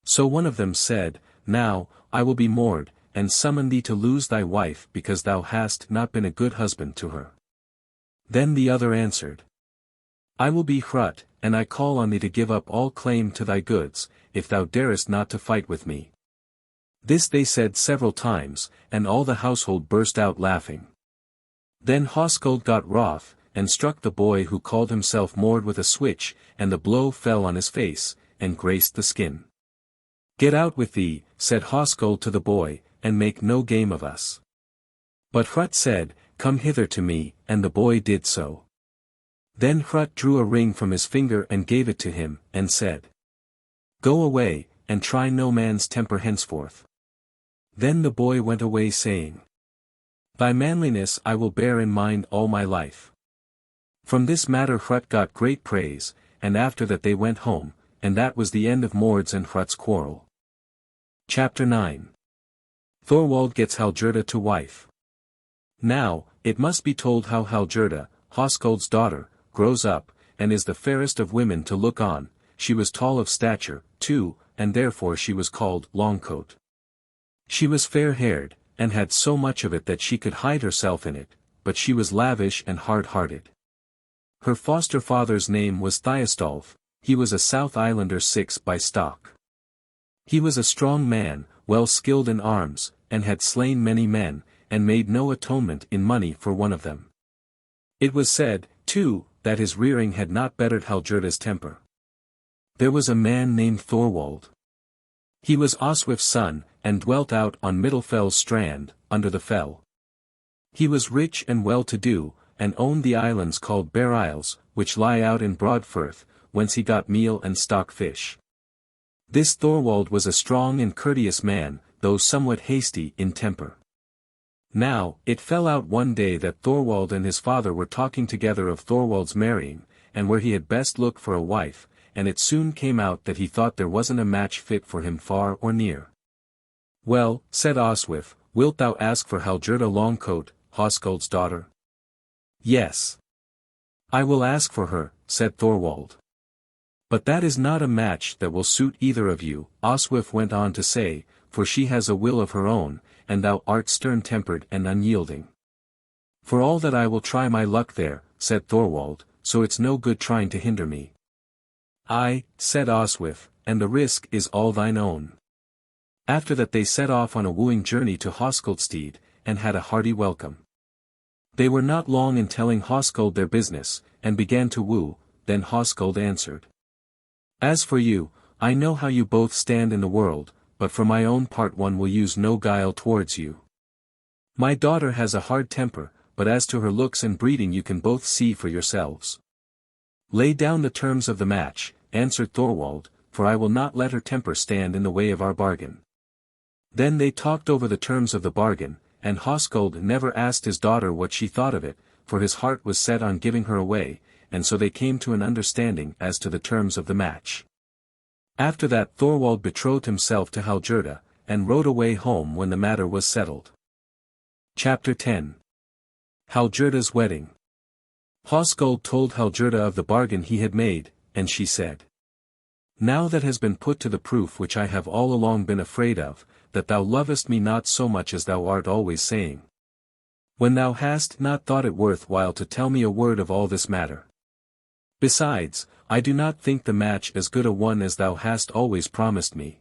So one of them said, Now, I will be Mord, and summon thee to lose thy wife because thou hast not been a good husband to her. Then the other answered, I will be Hrut, and I call on thee to give up all claim to thy goods, if thou darest not to fight with me. This they said several times, and all the household burst out laughing. Then Hoskuld got wroth, and struck the boy who called himself Mord with a switch, and the blow fell on his face, and graced the skin. Get out with thee, said Hoskuld to the boy, and make no game of us. But Hrut said, Come hither to me, and the boy did so. Then Hrut drew a ring from his finger and gave it to him, and said, Go away, and try no man's temper henceforth. Then the boy went away saying, Thy manliness I will bear in mind all my life. From this matter Hrut got great praise, and after that they went home, and that was the end of Mord's and Hrut's quarrel. Chapter 9. Thorwald gets Hallgerda to wife. Now, it must be told how Hallgerda, Hoskuld's daughter, grows up, and is the fairest of women to look on. She was tall of stature, too, and therefore she was called Longcoat. She was fair-haired, and had so much of it that she could hide herself in it, but she was lavish and hard-hearted. Her foster father's name was Thiostolf. He was a South Islander 6 by stock. He was a strong man, well skilled in arms, and had slain many men, and made no atonement in money for one of them. It was said, too, that his rearing had not bettered Hallgerda's temper. There was a man named Thorwald. He was Oswif's son, and dwelt out on Middlefell's strand, under the fell. He was rich and well-to-do, and owned the islands called Bare Isles, which lie out in broad firth, whence he got meal and stock fish. This Thorwald was a strong and courteous man, though somewhat hasty in temper. Now, it fell out one day that Thorwald and his father were talking together of Thorwald's marrying, and where he had best look for a wife, and it soon came out that he thought there wasn't a match fit for him far or near. Well, said Oswif, wilt thou ask for Hallgerda Longcoat, Hoskuld's daughter? Yes. I will ask for her, said Thorwald. But that is not a match that will suit either of you, Oswif went on to say, for she has a will of her own, and thou art stern-tempered and unyielding. For all that I will try my luck there, said Thorwald, so it's no good trying to hinder me. Aye, said Oswif, and the risk is all thine own. After that they set off on a wooing journey to Hoskuldstead, and had a hearty welcome. They were not long in telling Hoskuld their business, and began to woo. Then Hoskuld answered. As for you, I know how you both stand in the world, but for my own part one will use no guile towards you. My daughter has a hard temper, but as to her looks and breeding you can both see for yourselves. Lay down the terms of the match, answered Thorwald, for I will not let her temper stand in the way of our bargain." Then they talked over the terms of the bargain, and Hoskuld never asked his daughter what she thought of it, for his heart was set on giving her away, and so they came to an understanding as to the terms of the match. After that Thorwald betrothed himself to Hallgerda, and rode away home when the matter was settled. Chapter 10. Hallgerda's Wedding. Hoskuld told Hallgerda of the bargain he had made, and she said, "Now that has been put to the proof which I have all along been afraid of, that thou lovest me not so much as thou art always saying. When thou hast not thought it worth while to tell me a word of all this matter. Besides, I do not think the match as good a one as thou hast always promised me."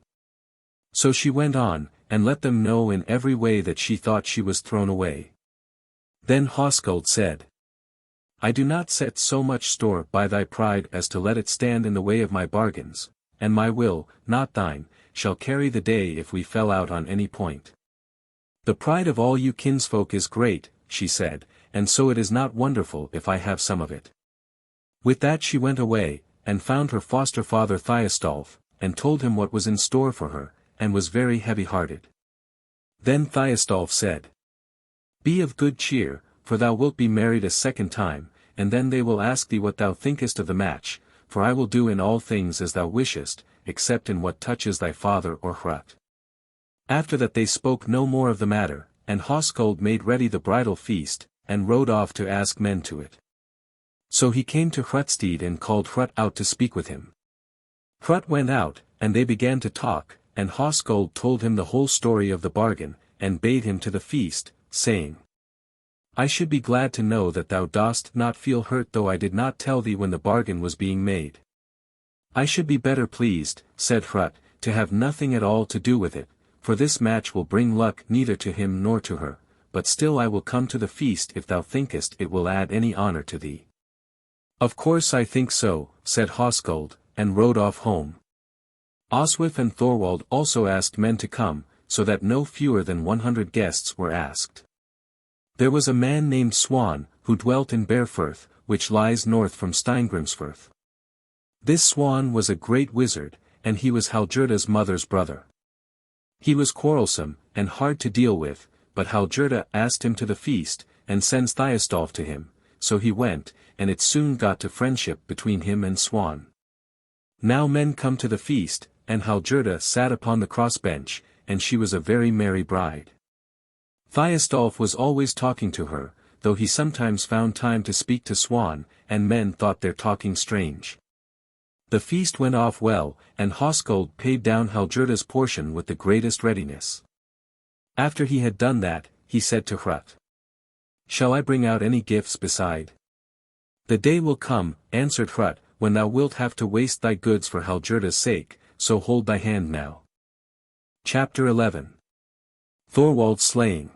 So she went on, and let them know in every way that she thought she was thrown away. Then Hoskuld said, "I do not set so much store by thy pride as to let it stand in the way of my bargains, and my will, not thine, shall carry the day if we fell out on any point. The pride of all you kinsfolk is great," she said, "and so it is not wonderful if I have some of it." With that she went away, and found her foster father Thiostolf, and told him what was in store for her, and was very heavy-hearted. Then Thiostolf said, "Be of good cheer, for thou wilt be married a second time, and then they will ask thee what thou thinkest of the match, for I will do in all things as thou wishest, except in what touches thy father or Hrut." After that they spoke no more of the matter, and Hoskuld made ready the bridal feast, and rode off to ask men to it. So he came to Hrutstead and called Hrut out to speak with him. Hrut went out, and they began to talk, and Hoskuld told him the whole story of the bargain, and bade him to the feast, saying, "I should be glad to know that thou dost not feel hurt though I did not tell thee when the bargain was being made." "I should be better pleased," said Hrut, "to have nothing at all to do with it, for this match will bring luck neither to him nor to her, but still I will come to the feast if thou thinkest it will add any honor to thee." "Of course I think so," said Hoskuld, and rode off home. Oswif and Thorwald also asked men to come, so that no fewer than 100 guests were asked. There was a man named Swan, who dwelt in Bearfirth, which lies north from Steingrimsfirth. This Swan was a great wizard, and he was Hallgerda's mother's brother. He was quarrelsome, and hard to deal with, but Hallgerda asked him to the feast, and sends Thiostolf to him, so he went, and it soon got to friendship between him and Swan. Now men come to the feast, and Hallgerda sat upon the cross-bench, and she was a very merry bride. Thiostolf was always talking to her, though he sometimes found time to speak to Swan, and men thought their talking strange. The feast went off well, and Hoskuld paid down Hallgerda's portion with the greatest readiness. After he had done that, he said to Hrut, "Shall I bring out any gifts beside?" "The day will come," answered Hrut, "when thou wilt have to waste thy goods for Hallgerda's sake, so hold thy hand now." Chapter 11. Thorwald's Slaying.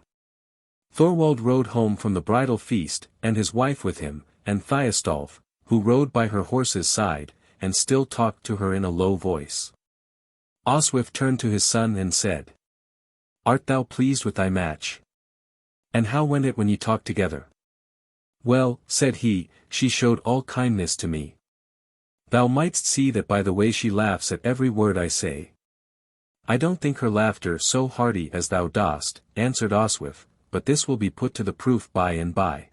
Thorwald rode home from the bridal feast, and his wife with him, and Thiostolf, who rode by her horse's side, and still talked to her in a low voice. Oswif turned to his son and said, "Art thou pleased with thy match? And how went it when ye talked together?" "Well," said he, "she showed all kindness to me. Thou mightst see that by the way she laughs at every word I say." "I don't think her laughter so hearty as thou dost," answered Oswif, "but this will be put to the proof by and by."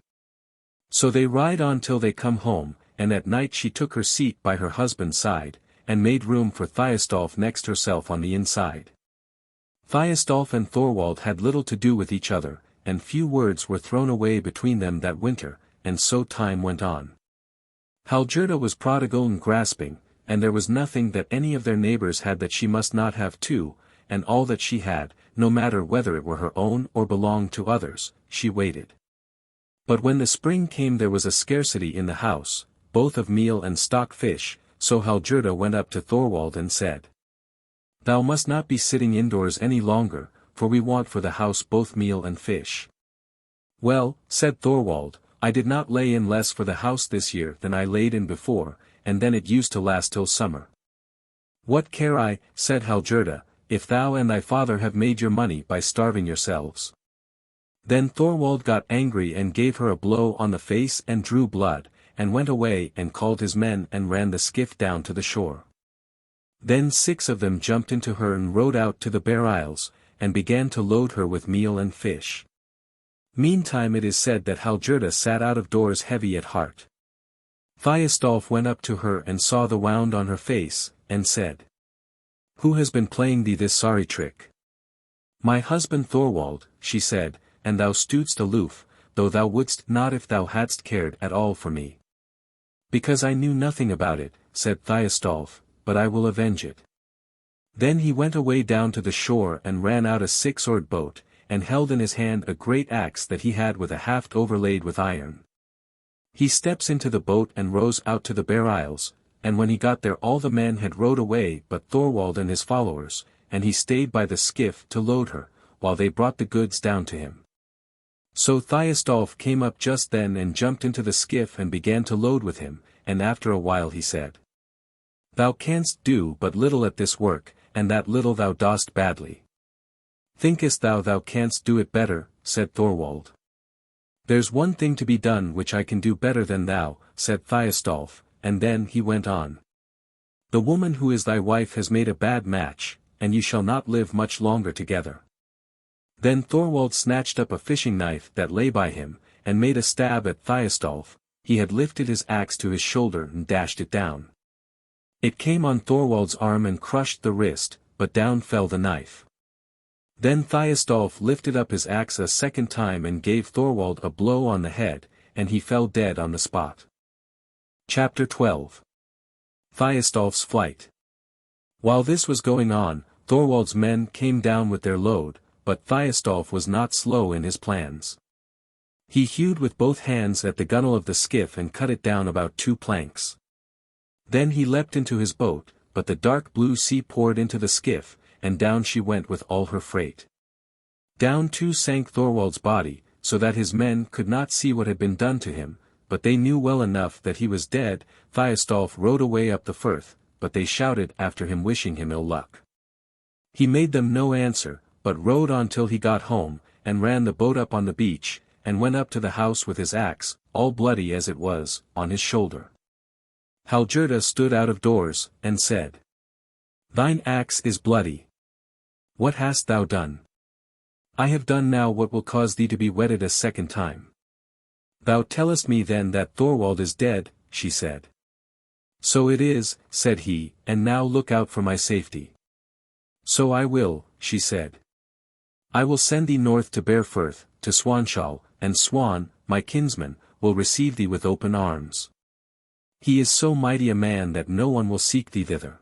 So they ride on till they come home, and at night she took her seat by her husband's side, and made room for Thiostolf next herself on the inside. Thiostolf and Thorwald had little to do with each other, and few words were thrown away between them that winter, and so time went on. Hallgerda was prodigal and grasping, and there was nothing that any of their neighbors had that she must not have too, and all that she had, no matter whether it were her own or belonged to others, she waited. But when the spring came there was a scarcity in the house, both of meal and stock fish, so Hallgerda went up to Thorwald and said, "Thou must not be sitting indoors any longer, for we want for the house both meal and fish." "Well," said Thorwald, "I did not lay in less for the house this year than I laid in before, and then it used to last till summer." "What care I," said Hallgerda, "if thou and thy father have made your money by starving yourselves?" Then Thorwald got angry and gave her a blow on the face and drew blood, and went away and called his men and ran the skiff down to the shore. Then 6 of them jumped into her and rowed out to the Bare Isles, and began to load her with meal and fish. Meantime it is said that Hallgerda sat out of doors heavy at heart. Thiostolf went up to her and saw the wound on her face, and said, "Who has been playing thee this sorry trick?" "My husband Thorwald," she said, "and thou stoodst aloof, though thou wouldst not if thou hadst cared at all for me." "Because I knew nothing about it," said Thiostolf, "but I will avenge it." Then he went away down to the shore and ran out a 6-oared boat, and held in his hand a great axe that he had with a haft overlaid with iron. He steps into the boat and rows out to the Bare Isles, and when he got there all the men had rowed away but Thorwald and his followers, and he stayed by the skiff to load her, while they brought the goods down to him. So Thiostolf came up just then and jumped into the skiff and began to load with him, and after a while he said, "Thou canst do but little at this work, and that little thou dost badly." "Thinkest thou canst do it better?" said Thorwald. "There's one thing to be done which I can do better than thou," said Thiostolf, and then he went on. "The woman who is thy wife has made a bad match, and ye shall not live much longer together." Then Thorwald snatched up a fishing knife that lay by him, and made a stab at Thiostolf. He had lifted his axe to his shoulder and dashed it down. It came on Thorwald's arm and crushed the wrist, but down fell the knife. Then Thiostolf lifted up his axe a second time and gave Thorwald a blow on the head, and he fell dead on the spot. Chapter 12. Thiostolf's Flight. While this was going on, Thorwald's men came down with their load, but Thiostolf was not slow in his plans. He hewed with both hands at the gunwale of the skiff and cut it down about 2 planks. Then he leapt into his boat, but the dark blue sea poured into the skiff, and down she went with all her freight. Down too sank Thorwald's body, so that his men could not see what had been done to him, but they knew well enough that he was dead. Thiostolf rowed away up the firth, but they shouted after him wishing him ill luck. He made them no answer, but rowed on till he got home, and ran the boat up on the beach, and went up to the house with his axe, all bloody as it was, on his shoulder. Hallgerda stood out of doors, and said, "Thine axe is bloody. What hast thou done?" "I have done now what will cause thee to be wedded a second time." "Thou tellest me then that Thorwald is dead," she said. "So it is," said he, "and now look out for my safety." "So I will," she said. "I will send thee north to Bare Firth, to Swanshall, and Swan, my kinsman, will receive thee with open arms. He is so mighty a man that no one will seek thee thither."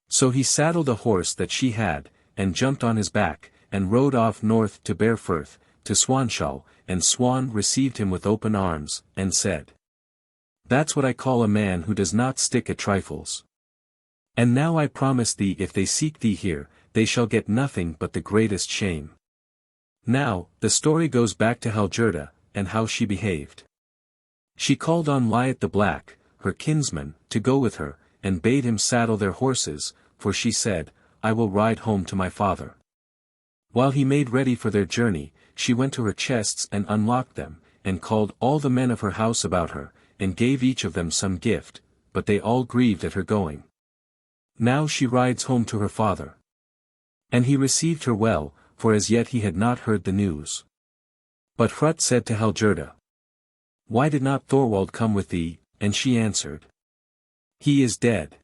So he saddled a horse that she had, and jumped on his back, and rode off north to Bare Firth, to Swanshall, and Swan received him with open arms, and said, "That's what I call a man who does not stick at trifles. And now I promise thee if they seek thee here, they shall get nothing but the greatest shame." Now, the story goes back to Hallgerda, and how she behaved. She called on Liat the Black, her kinsman, to go with her, and bade him saddle their horses, for she said, "I will ride home to my father." While he made ready for their journey, she went to her chests and unlocked them, and called all the men of her house about her, and gave each of them some gift, but they all grieved at her going. Now she rides home to her father. And he received her well, for as yet he had not heard the news. But Hrut said to Hallgerda, "Why did not Thorwald come with thee?" And she answered, "He is dead."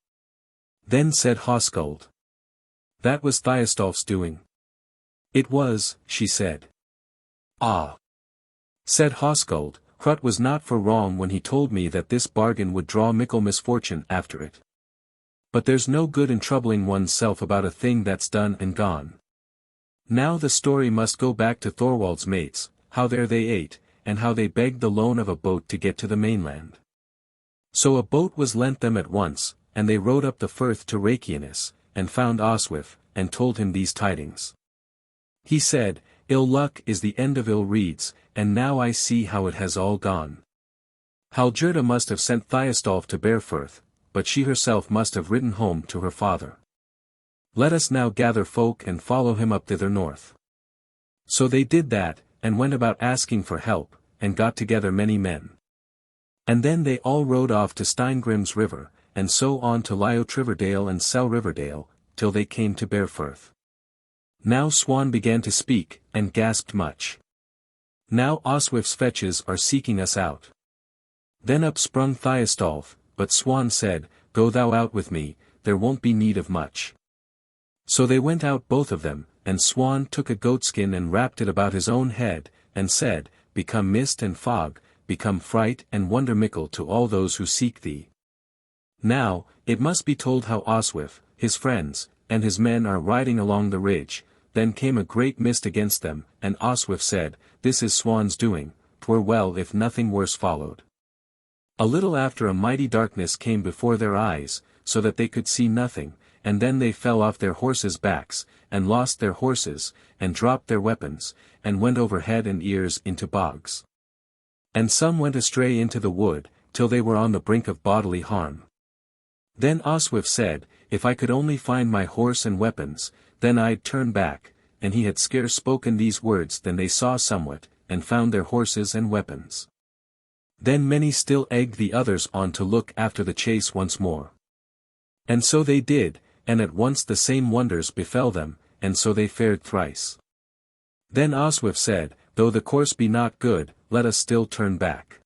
Then said Hoskuld, "That was Thiostolf's doing." "It was," she said. "Ah," said Hoskuld, "Hrut was not for wrong when he told me that this bargain would draw mickle misfortune after it. But there's no good in troubling one's self about a thing that's done and gone. Now the story must go back to Thorwald's mates, how there they ate, and how they begged the loan of a boat to get to the mainland. So a boat was lent them at once, and they rowed up the firth to Reykjanes, and found Oswif, and told him these tidings. He said, "Ill luck is the end of ill reeds, and now I see how it has all gone." Hallgerda must have sent Thiostolf to Bare Firth, but she herself must have ridden home to her father. Let us now gather folk and follow him up thither north. So they did that, and went about asking for help, and got together many men. And then they all rowed off to Steingrim's river, and so on to Liotriverdale and Selriverdale, till they came to Bearfirth. Now Swan began to speak, and gasped much. Now Oswif's fetches are seeking us out. Then up sprung Thiostolf, but Swan said, Go thou out with me, there won't be need of much. So they went out both of them, and Swan took a goatskin and wrapped it about his own head, and said, Become mist and fog, become fright and wonder mickle to all those who seek thee. Now, it must be told how Oswif, his friends, and his men are riding along the ridge. Then came a great mist against them, and Oswif said, This is Swan's doing, 'twere well if nothing worse followed. A little after a mighty darkness came before their eyes, so that they could see nothing, and then they fell off their horses' backs, and lost their horses, and dropped their weapons, and went over head and ears into bogs. And some went astray into the wood, till they were on the brink of bodily harm. Then Oswif said, If I could only find my horse and weapons, then I'd turn back, and he had scarce spoken these words than they saw somewhat, and found their horses and weapons. Then many still egged the others on to look after the chase once more. And so they did, and at once the same wonders befell them, and so they fared thrice. Then Oswif said, Though the course be not good, let us still turn back.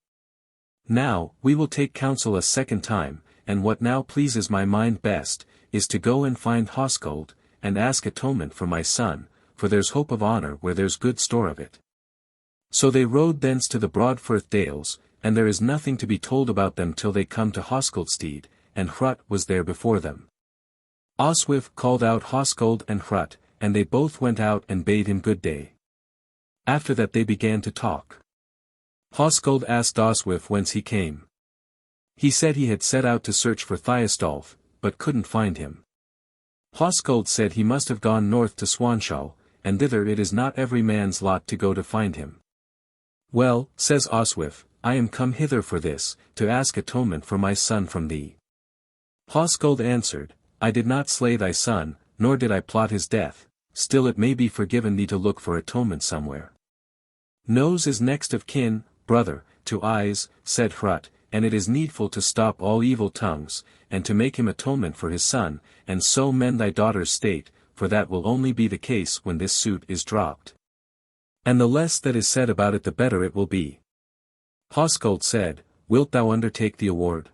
Now, we will take counsel a second time, and what now pleases my mind best, is to go and find Hoskuld, and ask atonement for my son, for there's hope of honour where there's good store of it. So they rode thence to the Broadfirth dales, and there is nothing to be told about them till they come to Hoskuldstead, and Hrut was there before them. Oswif called out Hoskuld and Hrut, and they both went out and bade him good day. After that they began to talk. Hoskuld asked Oswif whence he came. He said he had set out to search for Thiostolf, but couldn't find him. Hoskuld said he must have gone north to Swanshall, and thither it is not every man's lot to go to find him. Well, says Oswif, I am come hither for this, to ask atonement for my son from thee. Hoskuld answered, I did not slay thy son, nor did I plot his death, still it may be forgiven thee to look for atonement somewhere. Nose is next of kin, brother, to eyes, said Hrut, and it is needful to stop all evil tongues, and to make him atonement for his son, and so mend thy daughter's state, for that will only be the case when this suit is dropped. And the less that is said about it the better it will be. Hoskuld said, Wilt thou undertake the award?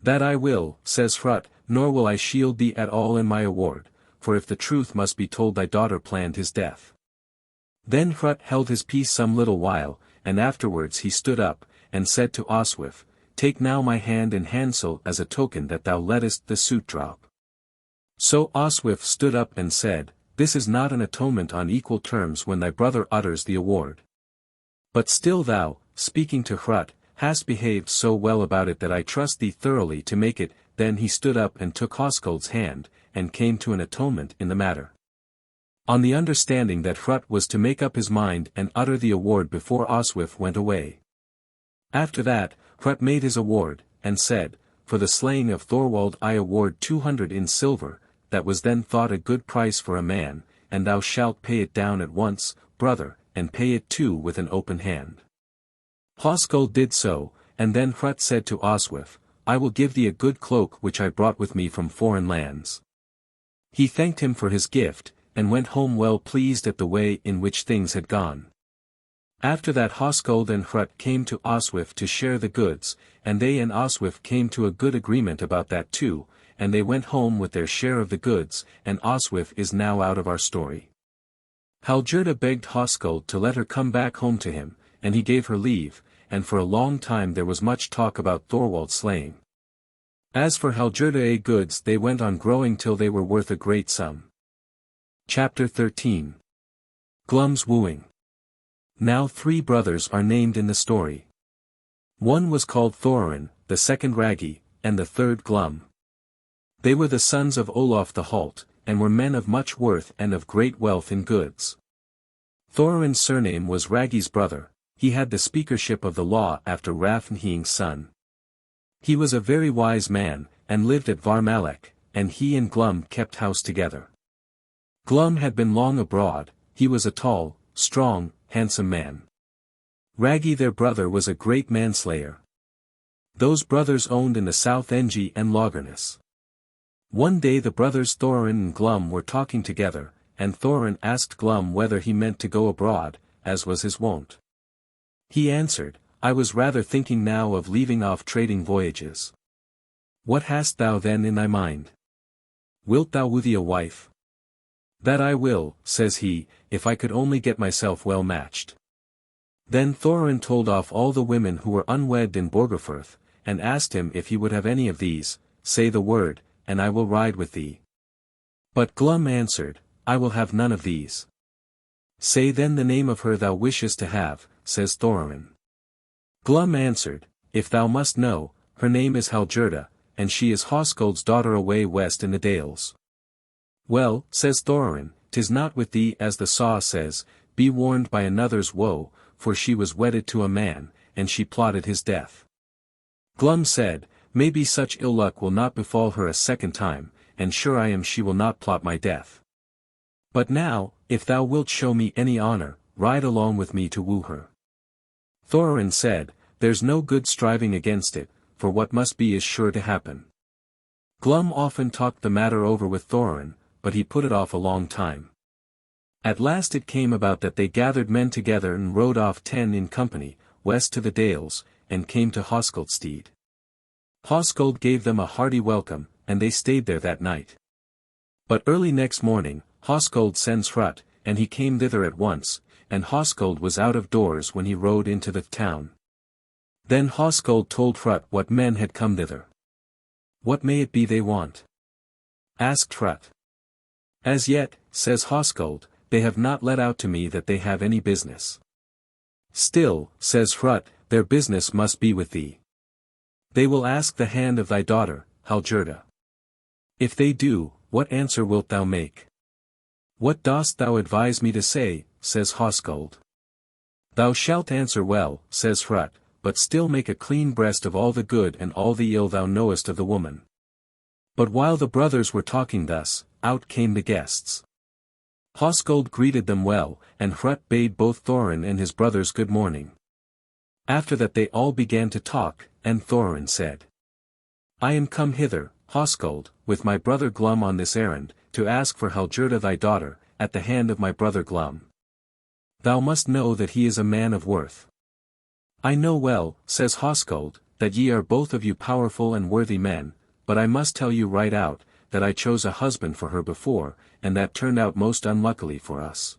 That I will, says Hrut, nor will I shield thee at all in my award, for if the truth must be told thy daughter planned his death. Then Hrut held his peace some little while, and afterwards he stood up, and said to Oswif, Take now my hand in handsel as a token that thou lettest the suit drop. So Oswif stood up and said, This is not an atonement on equal terms when thy brother utters the award. But still thou, speaking to Hrut, hast behaved so well about it that I trust thee thoroughly to make it. Then he stood up and took Hoskuld's hand, and came to an atonement in the matter. On the understanding that Hrut was to make up his mind and utter the award before Oswif went away. After that, Hrut made his award, and said, For the slaying of Thorwald I award 200 in silver, that was then thought a good price for a man, and thou shalt pay it down at once, brother, and pay it too with an open hand. Hoskuld did so, and then Hrut said to Oswif, I will give thee a good cloak which I brought with me from foreign lands. He thanked him for his gift, and went home well pleased at the way in which things had gone. After that Hoskuld and Hrut came to Oswif to share the goods, and they and Oswif came to a good agreement about that too, and they went home with their share of the goods, and Oswif is now out of our story. Hallgerda begged Hoskuld to let her come back home to him, and he gave her leave, and for a long time there was much talk about Thorwald's slaying. As for Hallgerda's goods they went on growing till they were worth a great sum. Chapter 13. Glum's wooing. Now 3 brothers are named in the story. One was called Thorin, the second Ragi, and the third Glum. They were the sons of Olaf the Halt, and were men of much worth and of great wealth in goods. Thorin's surname was Ragi's brother, he had the speakership of the law after Rafnhing's son. He was a very wise man, and lived at Varmalek, and he and Glum kept house together. Glum had been long abroad, he was a tall, strong, handsome man. Ragi their brother was a great manslayer. Those brothers owned in the south Engi and Logerness. One day the brothers Thorin and Glum were talking together, and Thorin asked Glum whether he meant to go abroad, as was his wont. He answered, I was rather thinking now of leaving off trading voyages. What hast thou then in thy mind? Wilt thou woo thee a wife? That I will, says he, if I could only get myself well matched. Then Thorin told off all the women who were unwed in Borgarfirth, and asked him if he would have any of these. Say the word, and I will ride with thee. But Glum answered, I will have none of these. Say then the name of her thou wishest to have, says Thorin. Glum answered, if thou must know, her name is Hallgerda, and she is Hoskold's daughter away west in the dales. Well, says Thorin, 'tis not with thee as the saw says, be warned by another's woe, for she was wedded to a man, and she plotted his death. Glum said, maybe such ill luck will not befall her a second time, and sure I am she will not plot my death. But now, if thou wilt show me any honor, ride along with me to woo her. Thorin said, there's no good striving against it, for what must be is sure to happen. Glum often talked the matter over with Thorin, but he put it off a long time. At last it came about that they gathered men together and rode off 10 in company, west to the dales, and came to Hoskoldstead. Hoskold gave them a hearty welcome, and they stayed there that night. But early next morning, Hoskold sends Hrut, and he came thither at once, and Hoskold was out of doors when he rode into the town. Then Hoskold told Hrut what men had come thither. What may it be they want? Asked Hrut. As yet, says Hoskold, they have not let out to me that they have any business. Still, says Hrut, their business must be with thee. They will ask the hand of thy daughter, Hallgerda. If they do, what answer wilt thou make? What dost thou advise me to say, says Hoskold. Thou shalt answer well, says Hrut, but still make a clean breast of all the good and all the ill thou knowest of the woman. But while the brothers were talking thus, out came the guests. Hoskold greeted them well, and Hrut bade both Thorin and his brothers good morning. After that they all began to talk, and Thorin said, I am come hither, Hoskold, with my brother Glum on this errand, to ask for Hallgerda thy daughter, at the hand of my brother Glum. Thou must know that he is a man of worth. I know well, says Hoskold, that ye are both of you powerful and worthy men, but I must tell you right out, that I chose a husband for her before, and that turned out most unluckily for us.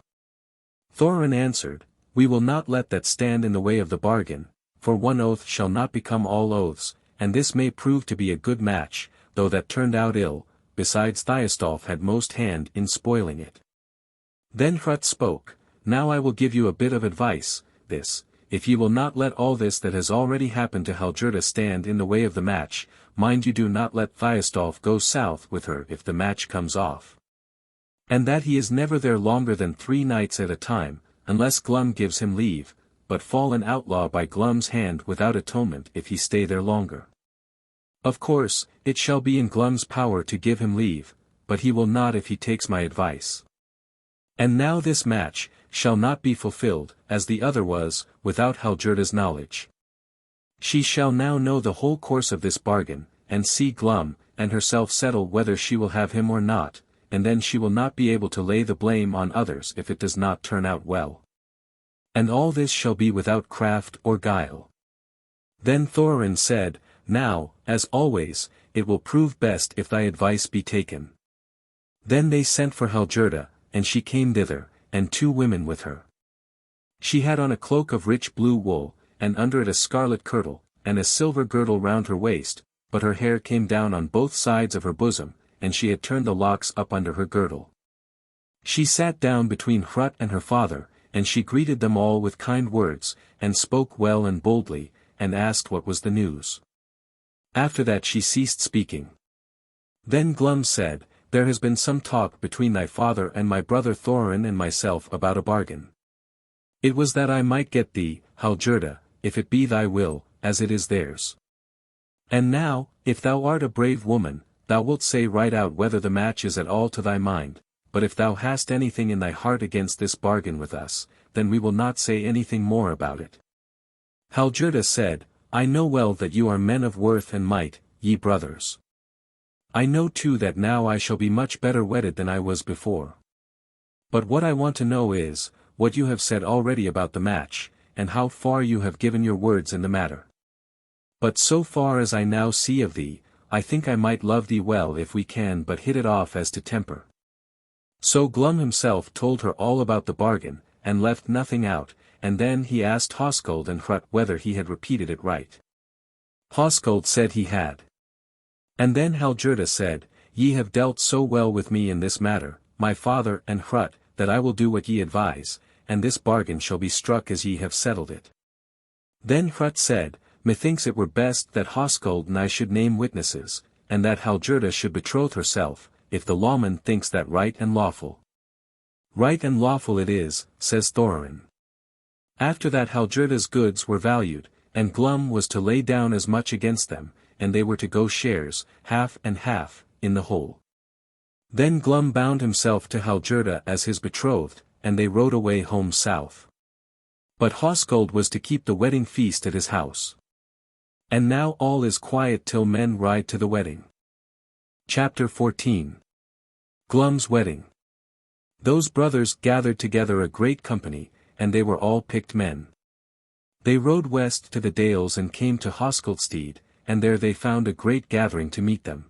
Thorin answered, we will not let that stand in the way of the bargain, for one oath shall not become all oaths, and this may prove to be a good match, though that turned out ill, besides Thiostolf had most hand in spoiling it. Then Hrut spoke, now I will give you a bit of advice, this, if ye will not let all this that has already happened to Hallgerda stand in the way of the match, mind you do not let Thiostolf go south with her if the match comes off. And that he is never there longer than 3 nights at a time, unless Glum gives him leave, but fall an outlaw by Glum's hand without atonement if he stay there longer. Of course, it shall be in Glum's power to give him leave, but he will not if he takes my advice. And now this match shall not be fulfilled, as the other was, without Hallgerda's knowledge. She shall now know the whole course of this bargain, and see Glum, and herself settle whether she will have him or not, and then she will not be able to lay the blame on others if it does not turn out well. And all this shall be without craft or guile. Then Thorin said, now, as always, it will prove best if thy advice be taken. Then they sent for Hallgerda, and she came thither, and 2 women with her. She had on a cloak of rich blue wool, and under it a scarlet kirtle, and a silver girdle round her waist, but her hair came down on both sides of her bosom, and she had turned the locks up under her girdle. She sat down between Hrut and her father, and she greeted them all with kind words, and spoke well and boldly, and asked what was the news. After that she ceased speaking. Then Glum said, there has been some talk between thy father and my brother Thorin and myself about a bargain. It was that I might get thee, Hallgerda, if it be thy will, as it is theirs. And now, if thou art a brave woman, thou wilt say right out whether the match is at all to thy mind, but if thou hast anything in thy heart against this bargain with us, then we will not say anything more about it. Hallgerda said, I know well that you are men of worth and might, ye brothers. I know too that now I shall be much better wedded than I was before. But what I want to know is, what you have said already about the match, and how far you have given your words in the matter. But so far as I now see of thee, I think I might love thee well if we can but hit it off as to temper. So Glum himself told her all about the bargain, and left nothing out, and then he asked Hoskuld and Hrut whether he had repeated it right. Hoskuld said he had. And then Hallgerda said, Ye have dealt so well with me in this matter, my father and Hrut, that I will do what ye advise, and this bargain shall be struck as ye have settled it. Then Hrut said, Methinks it were best that Hoskuld and I should name witnesses, and that Hallgerda should betroth herself, if the lawman thinks that right and lawful. Right and lawful it is, says Thorin. After that Hallgerda's goods were valued, and Glum was to lay down as much against them, and they were to go shares, half and half, in the whole. Then Glum bound himself to Hallgerda as his betrothed, and they rode away home south. But Hoskuld was to keep the wedding feast at his house. And now all is quiet till men ride to the wedding. Chapter 14. Glum's Wedding. Those brothers gathered together a great company, and they were all picked men. They rode west to the dales and came to Hoskuldstead, and there they found a great gathering to meet them.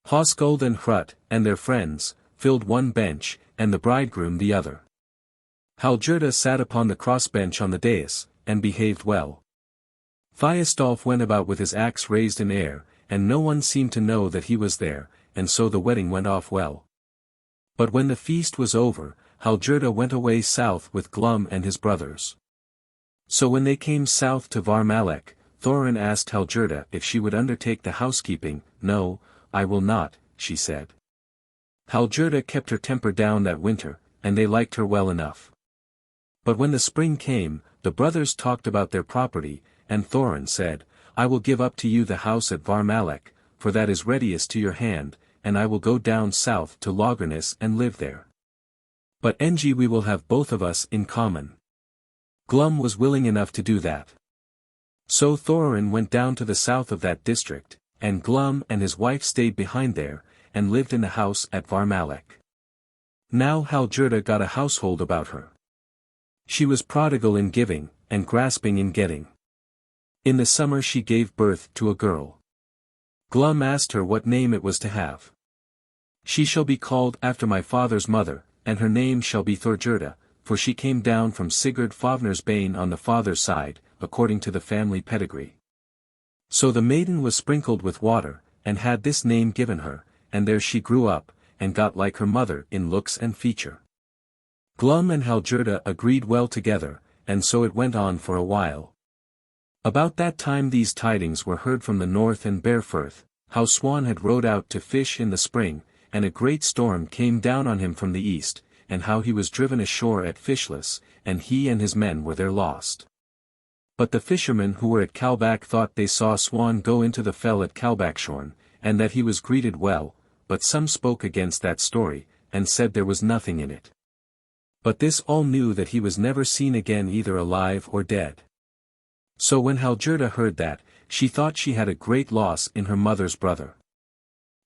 Hoskuld and Hrut, and their friends, filled one bench, and the bridegroom the other. Hallgerda sat upon the crossbench on the dais, and behaved well. Thiostolf went about with his axe raised in air, and no one seemed to know that he was there, and so the wedding went off well. But when the feast was over, Hallgerda went away south with Glum and his brothers. So when they came south to Varmalek, Thorin asked Hallgerda if she would undertake the housekeeping. No, I will not, she said. Hallgerda kept her temper down that winter, and they liked her well enough. But when the spring came, the brothers talked about their property, and Thorin said, I will give up to you the house at Varmalek, for that is readiest to your hand, and I will go down south to Logarnes and live there. But Engi we will have both of us in common. Glum was willing enough to do that. So Thorin went down to the south of that district, and Glum and his wife stayed behind there, and lived in the house at Varmalek. Now Hallgerda got a household about her. She was prodigal in giving, and grasping in getting. In the summer she gave birth to a girl. Glum asked her what name it was to have. She shall be called after my father's mother, and her name shall be Thorgerda, for she came down from Sigurd Fafnir's bane on the father's side, according to the family pedigree. So the maiden was sprinkled with water, and had this name given her, and there she grew up, and got like her mother in looks and feature. Glum and Hallgerda agreed well together, and so it went on for a while. About that time these tidings were heard from the north and Barefirth, how Swan had rowed out to fish in the spring, and a great storm came down on him from the east, and how he was driven ashore at Fishless, and he and his men were there lost. But the fishermen who were at Kalbak thought they saw Swan go into the fell at Kalbakshorn, and that he was greeted well, but some spoke against that story, and said there was nothing in it. But this all knew that he was never seen again either alive or dead. So when Hallgerda heard that, she thought she had a great loss in her mother's brother.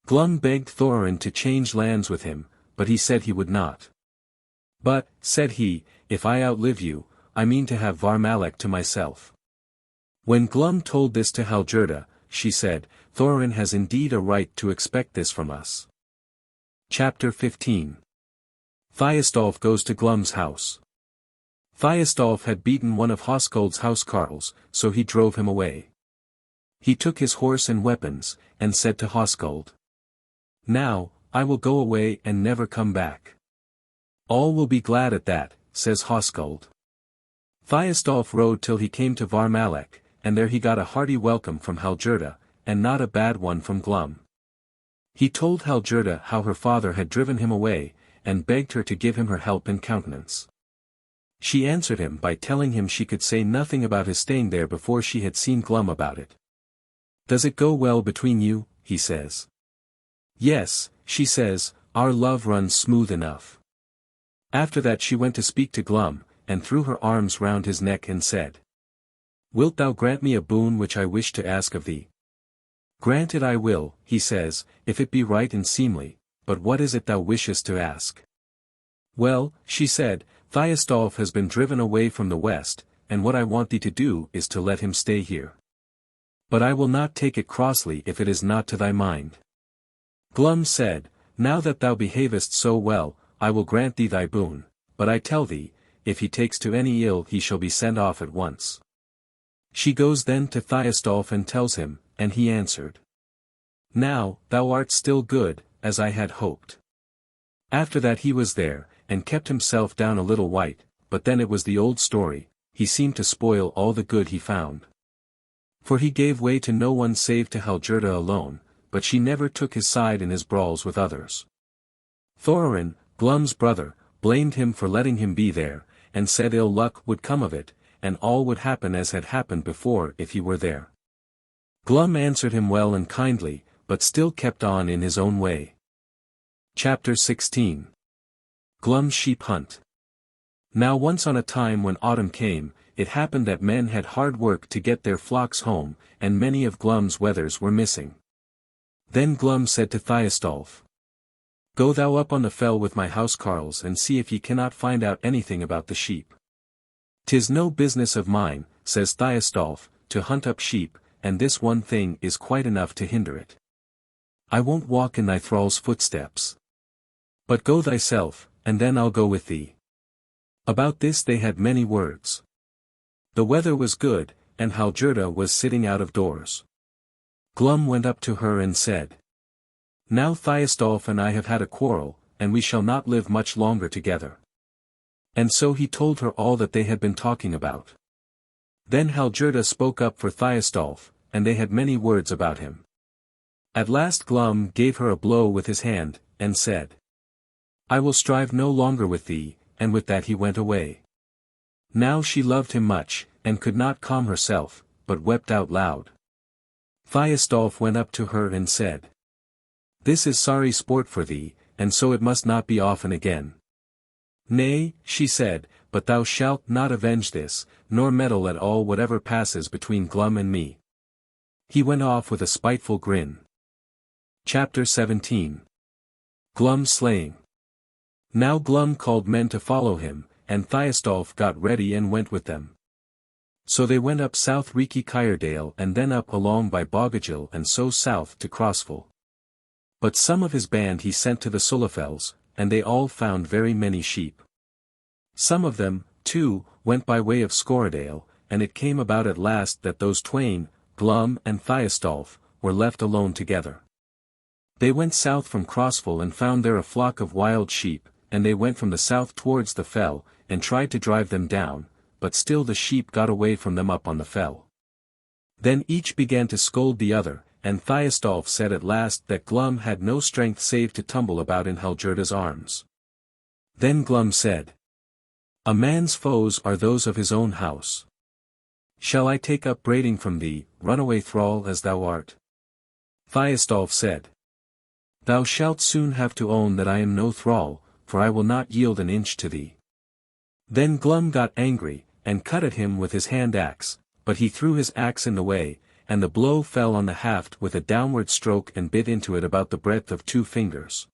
Glum begged Thorin to change lands with him, but he said he would not. But, said he, if I outlive you, I mean to have Varmalek to myself. When Glum told this to Hallgerda, she said, Thorin has indeed a right to expect this from us. Chapter 15. Thiostolf goes to Glum's house. Thiostolf had beaten one of Hoskuld's housecarls, so he drove him away. He took his horse and weapons, and said to Hoskuld, Now, I will go away and never come back. All will be glad at that, says Hoskuld. Thiostolf rode till he came to Varmalek, and there he got a hearty welcome from Hallgerda, and not a bad one from Glum. He told Hallgerda how her father had driven him away, and begged her to give him her help and countenance. She answered him by telling him she could say nothing about his staying there before she had seen Glum about it. Does it go well between you? He says. Yes, she says, our love runs smooth enough. After that she went to speak to Glum, and threw her arms round his neck and said, Wilt thou grant me a boon which I wish to ask of thee? Grant it I will, he says, if it be right and seemly, but what is it thou wishest to ask? Well, she said, Thiostolf has been driven away from the west, and what I want thee to do is to let him stay here. But I will not take it crossly if it is not to thy mind. Glum said, Now that thou behavest so well, I will grant thee thy boon, but I tell thee, if he takes to any ill he shall be sent off at once. She goes then to Thiostolf and tells him, and he answered. Now, thou art still good, as I had hoped. After that he was there, and kept himself down a little white, but then it was the old story, he seemed to spoil all the good he found. For he gave way to no one save to Hallgerda alone, but she never took his side in his brawls with others. Thorin, Glum's brother, blamed him for letting him be there, and said ill luck would come of it, and all would happen as had happened before if he were there. Glum answered him well and kindly, but still kept on in his own way. Chapter 16. Glum's Sheep Hunt. Now once on a time when autumn came, it happened that men had hard work to get their flocks home, and many of Glum's wethers were missing. Then Glum said to Thiostolf, Go thou up on the fell with my housecarls and see if ye cannot find out anything about the sheep. 'Tis no business of mine, says Thiostolf, to hunt up sheep, and this one thing is quite enough to hinder it. I won't walk in thy thrall's footsteps. But go thyself, and then I'll go with thee. About this they had many words. The weather was good, and Hallgerda was sitting out of doors. Glum went up to her and said, Now Thiostolf and I have had a quarrel, and we shall not live much longer together. And so he told her all that they had been talking about. Then Hallgerda spoke up for Thiostolf, and they had many words about him. At last Glum gave her a blow with his hand, and said, I will strive no longer with thee, and with that he went away. Now she loved him much, and could not calm herself, but wept out loud. Thiostolf went up to her and said, This is sorry sport for thee, and so it must not be often again. Nay, she said, but thou shalt not avenge this, nor meddle at all whatever passes between Glum and me. He went off with a spiteful grin. Chapter 17. Glum's Slaying. Now Glum called men to follow him, and Thiostolf got ready and went with them. So they went up South Reekie Kyredale and then up along by Bogagil and so south to Crossfell. But some of his band he sent to the Sulafels, and they all found very many sheep. Some of them, too, went by way of Scoradale, and it came about at last that those twain, Glum and Thiostolf, were left alone together. They went south from Crossfell and found there a flock of wild sheep, and they went from the south towards the fell, and tried to drive them down, but still the sheep got away from them up on the fell. Then each began to scold the other, and Thiostolf said at last that Glum had no strength save to tumble about in Hallgerda's arms. Then Glum said, A man's foes are those of his own house. Shall I take up braiding from thee, runaway thrall as thou art? Thiostolf said, Thou shalt soon have to own that I am no thrall, for I will not yield an inch to thee. Then Glum got angry, and cut at him with his hand-axe, but he threw his axe in the way, and the blow fell on the haft with a downward stroke and bit into it about the breadth of 2 fingers.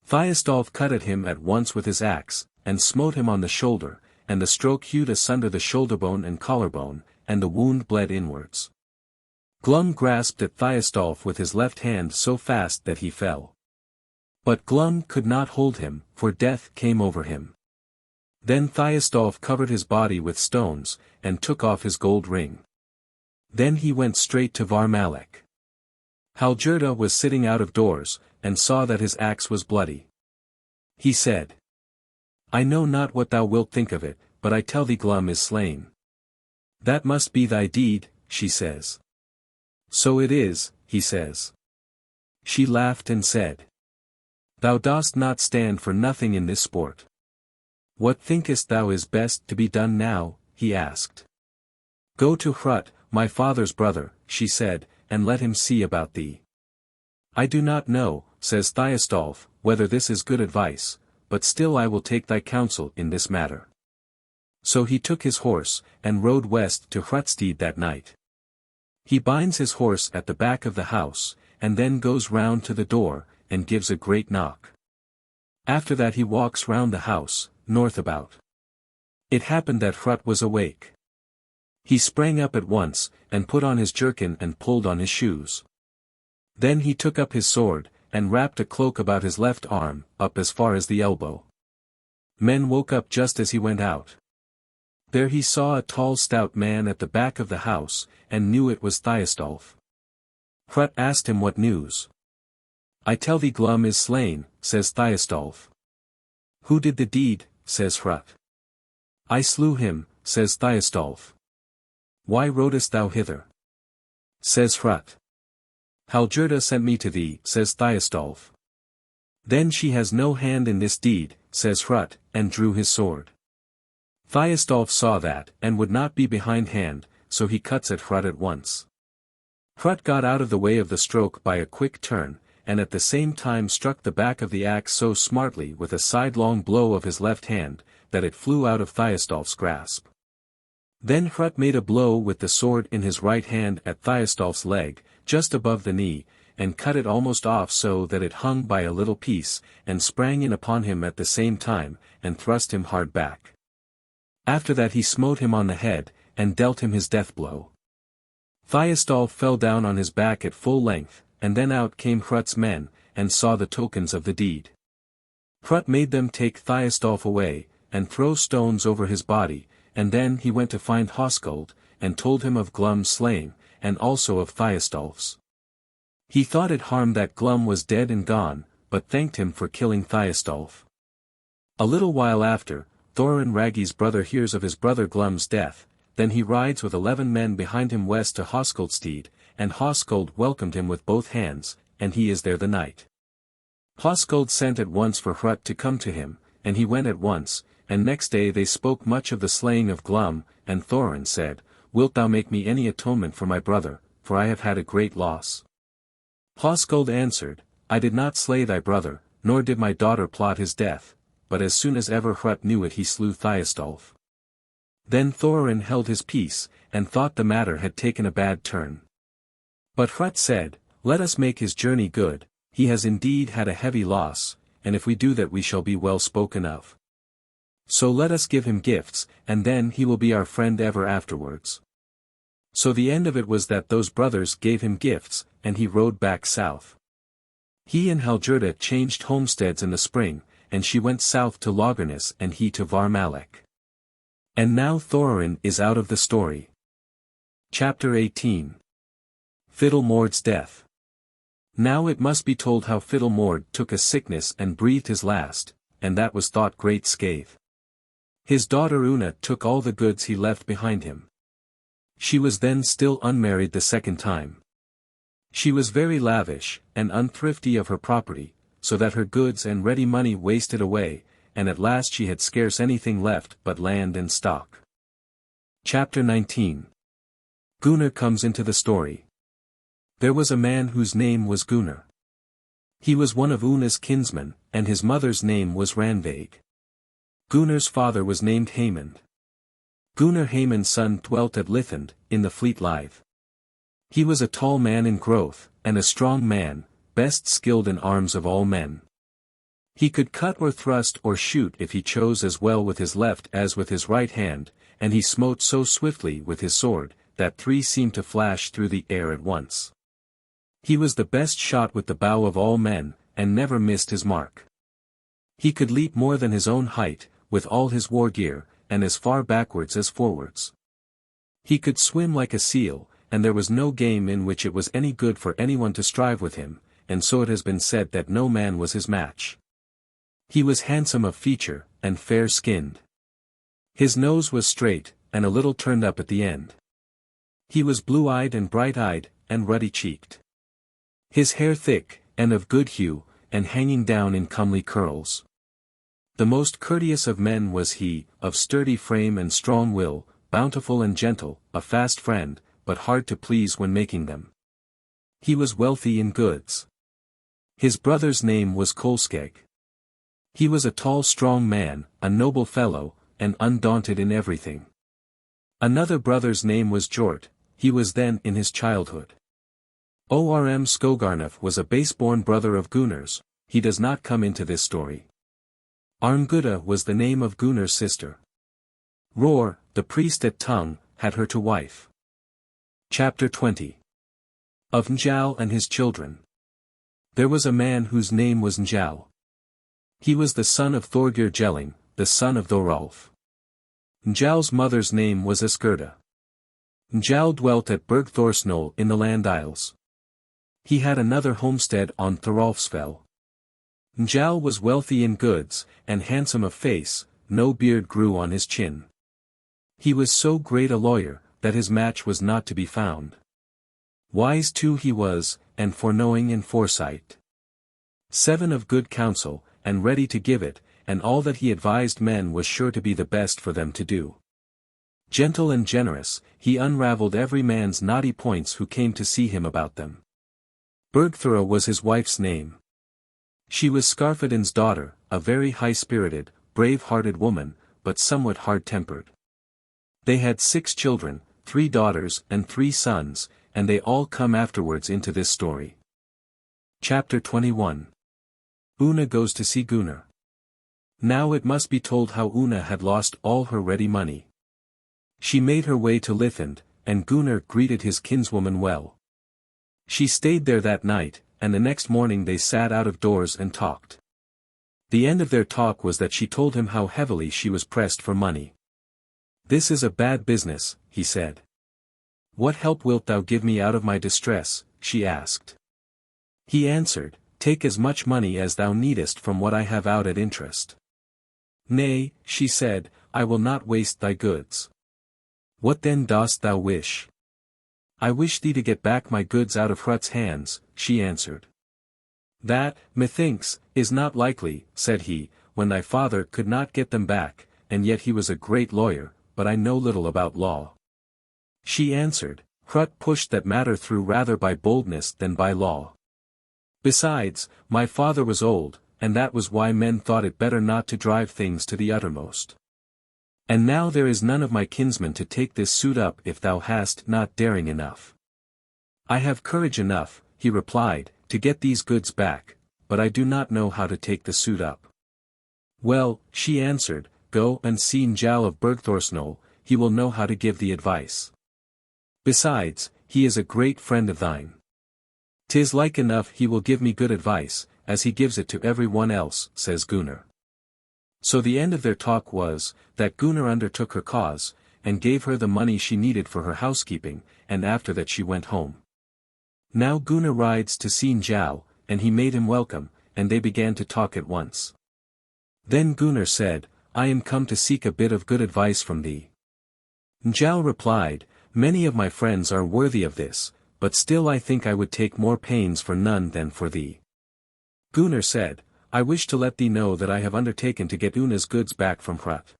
Thiostolf cut at him at once with his axe, and smote him on the shoulder, and the stroke hewed asunder the shoulderbone and collarbone, and the wound bled inwards. Glum grasped at Thiostolf with his left hand so fast that he fell. But Glum could not hold him, for death came over him. Then Thiostolf covered his body with stones, and took off his gold ring. Then he went straight to Varmalek. Hallgerda was sitting out of doors, and saw that his axe was bloody. He said, I know not what thou wilt think of it, but I tell thee Glum is slain. That must be thy deed, she says. So it is, he says. She laughed and said, Thou dost not stand for nothing in this sport. What thinkest thou is best to be done now? He asked. Go to Hrut, my father's brother, she said, and let him see about thee. I do not know, says Thiostolf, whether this is good advice, but still I will take thy counsel in this matter. So he took his horse, and rode west to Hrutstead that night. He binds his horse at the back of the house, and then goes round to the door, and gives a great knock. After that he walks round the house, north about. It happened that Hrut was awake. He sprang up at once, and put on his jerkin and pulled on his shoes. Then he took up his sword, and wrapped a cloak about his left arm, up as far as the elbow. Men woke up just as he went out. There he saw a tall stout man at the back of the house, and knew it was Thiostolf. Hrut asked him what news. "I tell thee Glum is slain," says Thiostolf. "Who did the deed?" says Hrut. "I slew him," says Thiostolf. "Why rodest thou hither?" says Hrut. "Hallgerda sent me to thee," says Thiostolf. "Then she has no hand in this deed," says Hrut, and drew his sword. Thiostolf saw that, and would not be behindhand, so he cuts at Hrut at once. Hrut got out of the way of the stroke by a quick turn, and at the same time struck the back of the axe so smartly with a sidelong blow of his left hand, that it flew out of Thiostolf's grasp. Then Hrut made a blow with the sword in his right hand at Thiostolf's leg, just above the knee, and cut it almost off so that it hung by a little piece, and sprang in upon him at the same time, and thrust him hard back. After that he smote him on the head, and dealt him his death blow. Thiostolf fell down on his back at full length, and then out came Hrut's men, and saw the tokens of the deed. Hrut made them take Thiostolf away, and throw stones over his body, and then he went to find Hoskuld, and told him of Glum's slaying, and also of Thiostolf's. He thought it harm that Glum was dead and gone, but thanked him for killing Thiostolf. A little while after, Thorin Ragi's brother hears of his brother Glum's death, then he rides with 11 men behind him west to Hoskuldstead, and Hoskuld welcomed him with both hands, and he is there the night. Hoskuld sent at once for Hrut to come to him, and he went at once, and next day they spoke much of the slaying of Glum, and Thorin said, "Wilt thou make me any atonement for my brother, for I have had a great loss?" Hoskuld answered, "I did not slay thy brother, nor did my daughter plot his death, but as soon as ever Hrut knew it he slew Thiostolf." Then Thorin held his peace, and thought the matter had taken a bad turn. But Hrut said, "Let us make his journey good, he has indeed had a heavy loss, and if we do that we shall be well spoken of. So let us give him gifts, and then he will be our friend ever afterwards." So the end of it was that those brothers gave him gifts, and he rode back south. He and Hallgerda changed homesteads in the spring, and she went south to Logarnes and he to Varmalek. And now Thorin is out of the story. Chapter 18. Fiddle Mord's death. Now it must be told how Fiddle Mord took a sickness and breathed his last, and that was thought great scathe. His daughter Unna took all the goods he left behind him. She was then still unmarried the second time. She was very lavish, and unthrifty of her property, so that her goods and ready money wasted away, and at last she had scarce anything left but land and stock. Chapter 19. Gunnar comes into the story. There was a man whose name was Gunnar. He was one of Unna's kinsmen, and his mother's name was Randveig. Gunnar's father was named Haemund. Gunnar Haemund's son dwelt at Lithend, in the Fleet Live. He was a tall man in growth, and a strong man, best skilled in arms of all men. He could cut or thrust or shoot if he chose as well with his left as with his right hand, and he smote so swiftly with his sword, that 3 seemed to flash through the air at once. He was the best shot with the bow of all men, and never missed his mark. He could leap more than his own height, with all his war gear, and as far backwards as forwards. He could swim like a seal, and there was no game in which it was any good for anyone to strive with him, and so it has been said that no man was his match. He was handsome of feature, and fair-skinned. His nose was straight, and a little turned up at the end. He was blue-eyed and bright-eyed, and ruddy-cheeked. His hair thick, and of good hue, and hanging down in comely curls. The most courteous of men was he, of sturdy frame and strong will, bountiful and gentle, a fast friend, but hard to please when making them. He was wealthy in goods. His brother's name was Kolskeg. He was a tall strong man, a noble fellow, and undaunted in everything. Another brother's name was Jort, he was then in his childhood. Orm Skogarnef was a base-born brother of Gunnar's, he does not come into this story. Arngudda was the name of Gunnar's sister. Roar, the priest at Tung, had her to wife. Chapter 20. Of Njal and his children. There was a man whose name was Njal. He was the son of Thorgir Jelling, the son of Thorwald. Njal's mother's name was Asgrim. Njal dwelt at Bergthorsnol in the Land Isles. He had another homestead on Thorolfsfell. Njal was wealthy in goods, and handsome of face, no beard grew on his chin. He was so great a lawyer, that his match was not to be found. Wise too he was, and foreknowing in foresight. 7 of good counsel, and ready to give it, and all that he advised men was sure to be the best for them to do. Gentle and generous, he unravelled every man's knotty points who came to see him about them. Bergthora was his wife's name. She was Skarphedin's daughter, a very high-spirited, brave-hearted woman, but somewhat hard-tempered. They had 6 children, 3 daughters and 3 sons, and they all come afterwards into this story. Chapter 21. Unna goes to see Gunnar. Now it must be told how Unna had lost all her ready money. She made her way to Lithend, and Gunnar greeted his kinswoman well. She stayed there that night, and the next morning they sat out of doors and talked. The end of their talk was that she told him how heavily she was pressed for money. "This is a bad business," he said. "What help wilt thou give me out of my distress?" she asked. He answered, "Take as much money as thou needest from what I have out at interest." "Nay," she said, "I will not waste thy goods." "What then dost thou wish?" "I wish thee to get back my goods out of Hrut's hands," she answered. "That, methinks, is not likely," said he, "when thy father could not get them back, and yet he was a great lawyer, but I know little about law." She answered, "Hrut pushed that matter through rather by boldness than by law. Besides, my father was old, and that was why men thought it better not to drive things to the uttermost. And now there is none of my kinsmen to take this suit up if thou hast not daring enough." "I have courage enough," he replied, "to get these goods back, but I do not know how to take the suit up." "Well," she answered, "go and see Njal of Bergthorsnol, he will know how to give thee advice. Besides, he is a great friend of thine. 'Tis like enough he will give me good advice, as he gives it to every one else," says Gunnar. So the end of their talk was, that Gunnar undertook her cause, and gave her the money she needed for her housekeeping, and after that she went home. Now Gunnar rides to see Njal, and he made him welcome, and they began to talk at once. Then Gunnar said, "I am come to seek a bit of good advice from thee." Njal replied, "Many of my friends are worthy of this, but still I think I would take more pains for none than for thee." Gunnar said, "I wish to let thee know that I have undertaken to get Unna's goods back from Hrut."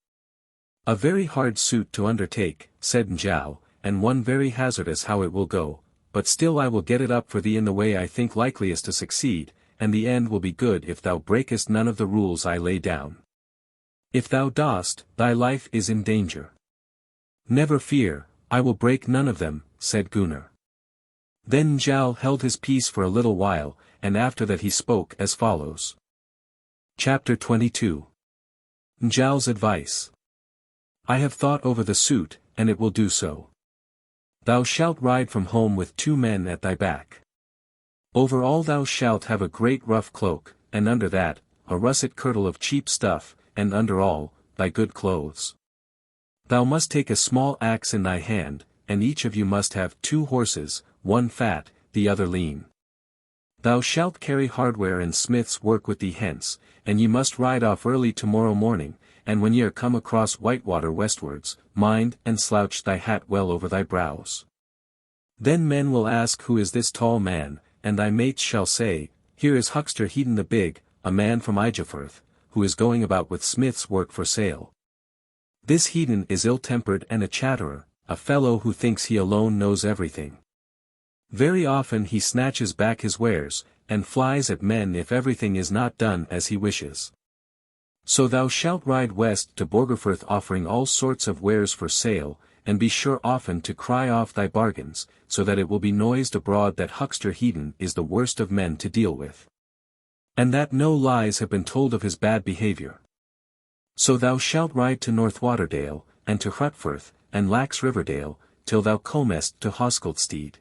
"A very hard suit to undertake," said Njal, "and one very hazardous how it will go, but still I will get it up for thee in the way I think likeliest to succeed, and the end will be good if thou breakest none of the rules I lay down. If thou dost, thy life is in danger." "Never fear, I will break none of them," said Gunnar. Then Njal held his peace for a little while, and after that he spoke as follows. Chapter 22. Njal's advice. "I have thought over the suit, and it will do so. Thou shalt ride from home with 2 men at thy back. Over all thou shalt have a great rough cloak, and under that, a russet kirtle of cheap stuff, and under all, thy good clothes. Thou must take a small axe in thy hand, and each of you must have 2 horses, one fat, the other lean. Thou shalt carry hardware and smith's work with thee hence, and ye must ride off early tomorrow morning, and when ye are come across Whitewater westwards, mind and slouch thy hat well over thy brows. Then men will ask who is this tall man, and thy mates shall say, Here is Huckster Hedinn the Big, a man from Ijafirth, who is going about with smith's work for sale. This Hedinn is ill-tempered and a chatterer, a fellow who thinks he alone knows everything. Very often he snatches back his wares, and flies at men if everything is not done as he wishes. So thou shalt ride west to Borgarfirth offering all sorts of wares for sale, and be sure often to cry off thy bargains, so that it will be noised abroad that Huckster Hedinn is the worst of men to deal with. And that no lies have been told of his bad behavior. So thou shalt ride to Northwaterdale, and to Hrutfirth, and Laxriverdale, till thou comest to Hoskildstead.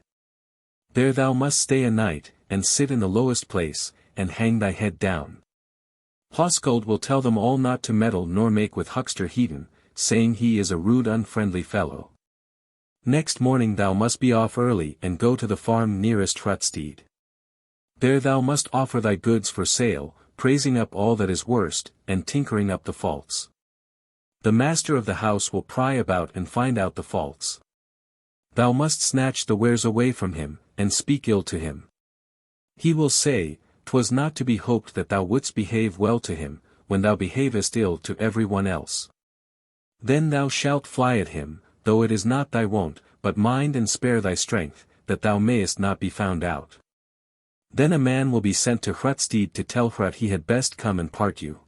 There thou must stay a night, and sit in the lowest place, and hang thy head down. Hoskuld will tell them all not to meddle nor make with Huckster Hedinn, saying he is a rude unfriendly fellow. Next morning thou must be off early and go to the farm nearest Hrutstead. There thou must offer thy goods for sale, praising up all that is worst, and tinkering up the faults. The master of the house will pry about and find out the faults. Thou must snatch the wares away from him, and speak ill to him. He will say, 'Twas not to be hoped that thou wouldst behave well to him, when thou behavest ill to every one else. Then thou shalt fly at him, though it is not thy wont, but mind and spare thy strength, that thou mayest not be found out. Then a man will be sent to Hrutstead to tell Hrut he had best come and part you.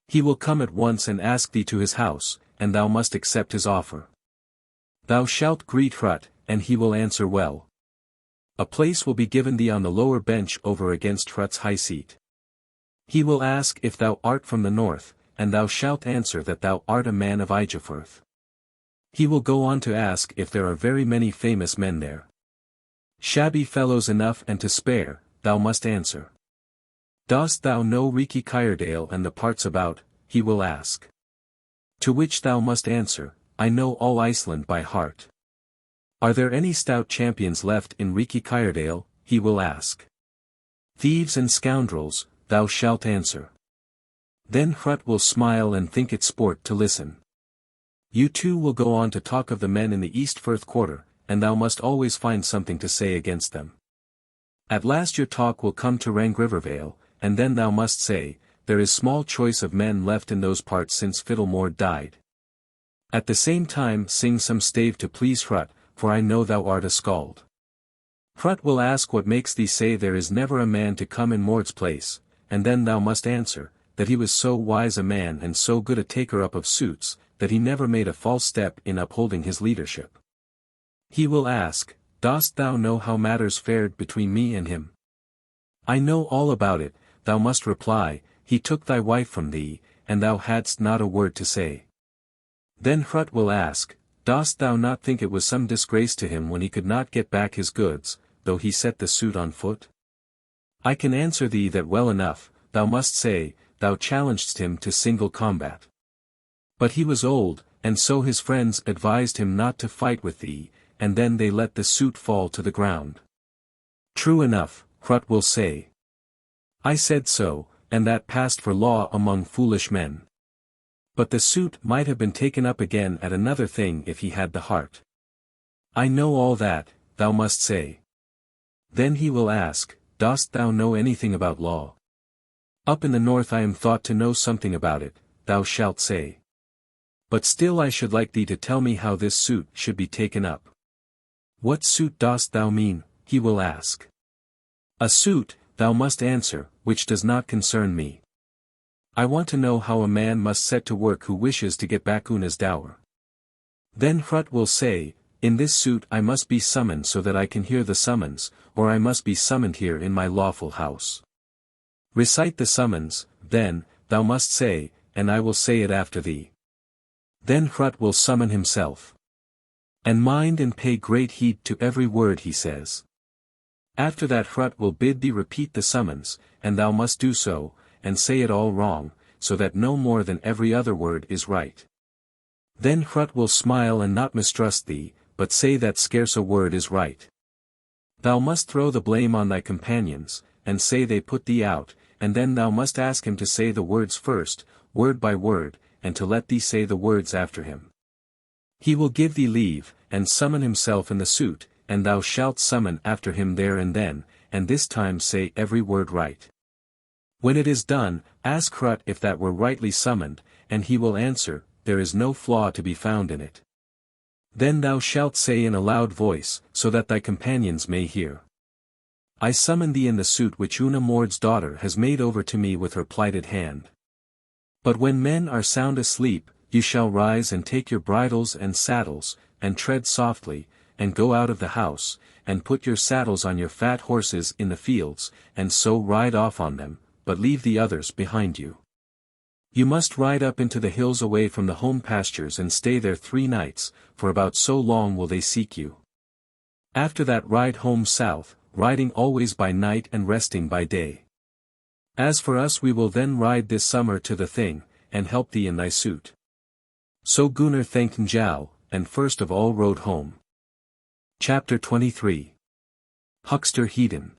He will come at once and ask thee to his house, and thou must accept his offer. Thou shalt greet Hrut, and he will answer well. A place will be given thee on the lower bench over against Hrut's high seat. He will ask if thou art from the north, and thou shalt answer that thou art a man of Ijafirth. He will go on to ask if there are very many famous men there. Shabby fellows enough and to spare, thou must answer. Dost thou know Riki Kyrdale and the parts about? He will ask. To which thou must answer, I know all Iceland by heart. Are there any stout champions left in Riki Kyrdale? He will ask. Thieves and scoundrels, thou shalt answer. Then Hrut will smile and think it sport to listen. You too will go on to talk of the men in the East Firth quarter, and thou must always find something to say against them. At last your talk will come to Rangrivervale, and then thou must say, there is small choice of men left in those parts since Fiddle Mord died. At the same time sing some stave to please Hrut, for I know thou art a skald. Hrut will ask what makes thee say there is never a man to come in Mord's place, and then thou must answer, that he was so wise a man and so good a taker up of suits, that he never made a false step in upholding his leadership. He will ask, dost thou know how matters fared between me and him? I know all about it, thou must reply, he took thy wife from thee, and thou hadst not a word to say. Then Hrut will ask, dost thou not think it was some disgrace to him when he could not get back his goods, though he set the suit on foot? I can answer thee that well enough, thou must say, thou challengedst him to single combat. But he was old, and so his friends advised him not to fight with thee, and then they let the suit fall to the ground. True enough, Hrut will say. I said so, and that passed for law among foolish men. But the suit might have been taken up again at another thing if he had the heart. I know all that, thou must say. Then he will ask, dost thou know anything about law? Up in the north I am thought to know something about it, thou shalt say. But still I should like thee to tell me how this suit should be taken up. What suit dost thou mean? He will ask. A suit, thou must answer, which does not concern me. I want to know how a man must set to work who wishes to get back Unna's dower. Then Hrut will say, in this suit I must be summoned so that I can hear the summons, or I must be summoned here in my lawful house. Recite the summons, then, thou must say, and I will say it after thee. Then Hrut will summon himself. And mind and pay great heed to every word he says. After that Hrut will bid thee repeat the summons, and thou must do so, and say it all wrong, so that no more than every other word is right. Then Hrut will smile and not mistrust thee, but say that scarce a word is right. Thou must throw the blame on thy companions, and say they put thee out, and then thou must ask him to say the words first, word by word, and to let thee say the words after him. He will give thee leave, and summon himself in the suit, and thou shalt summon after him there and then, and this time say every word right. When it is done, ask Hrut if that were rightly summoned, and he will answer, there is no flaw to be found in it. Then thou shalt say in a loud voice, so that thy companions may hear. I summon thee in the suit which Unna Mord's daughter has made over to me with her plighted hand. But when men are sound asleep, you shall rise and take your bridles and saddles, and tread softly, and go out of the house, and put your saddles on your fat horses in the fields, and so ride off on them, but leave the others behind you. You must ride up into the hills away from the home pastures and stay there 3 nights, for about so long will they seek you. After that ride home south, riding always by night and resting by day. As for us, we will then ride this summer to the thing, and help thee in thy suit. So Gunnar thanked Njal, and first of all rode home. Chapter 23. Huckster Hedinn.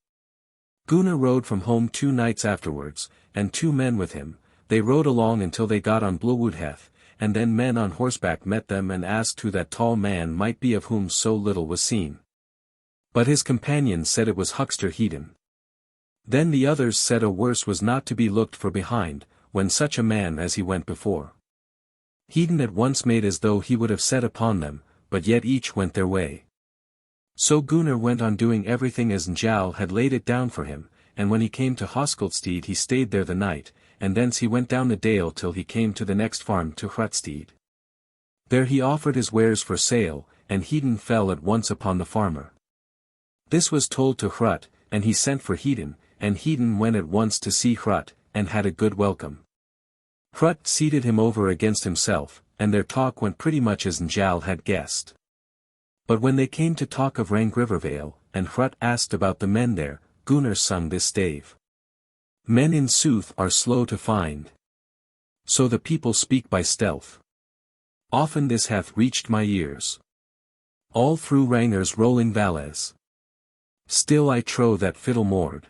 Gunnar rode from home 2 nights afterwards, and 2 men with him. They rode along until they got on Blodwoodheath, and then men on horseback met them and asked who that tall man might be of whom so little was seen. But his companions said it was Huckster Hedinn. Then the others said a worse was not to be looked for behind, when such a man as he went before. Hedinn at once made as though he would have set upon them, but yet each went their way. So Gunnar went on doing everything as Njal had laid it down for him, and when he came to Hoskildstead he stayed there the night, and thence he went down the dale till he came to the next farm to Hrutstead. There he offered his wares for sale, and Hedinn fell at once upon the farmer. This was told to Hrut, and he sent for Hedinn, and Hedinn went at once to see Hrut, and had a good welcome. Hrut seated him over against himself, and their talk went pretty much as Njal had guessed. But when they came to talk of Rangrivervale, and Hrut asked about the men there, Gunnar sung this stave. Men in sooth are slow to find. So the people speak by stealth. Often this hath reached my ears. All through Ranger's rolling valleys. Still I trow that Fiddle Mord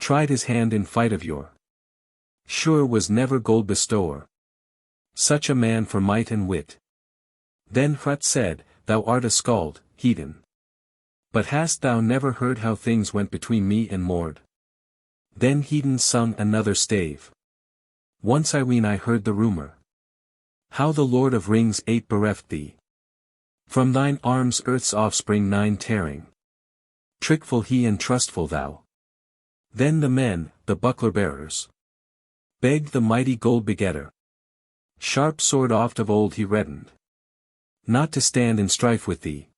tried his hand in fight of yore. Sure was never gold bestower. Such a man for might and wit. Then Hrut said, Thou art a skald, Hedinn. But hast thou never heard how things went between me and Mord? Then Hedinn sung another stave. Once I ween I heard the rumour. How the Lord of Rings ate bereft thee. From thine arms earth's offspring 9 tearing. Trickful he and trustful thou. Then the men, the buckler-bearers, begged the mighty gold-begetter. Sharp sword oft of old he reddened, not to stand in strife with thee.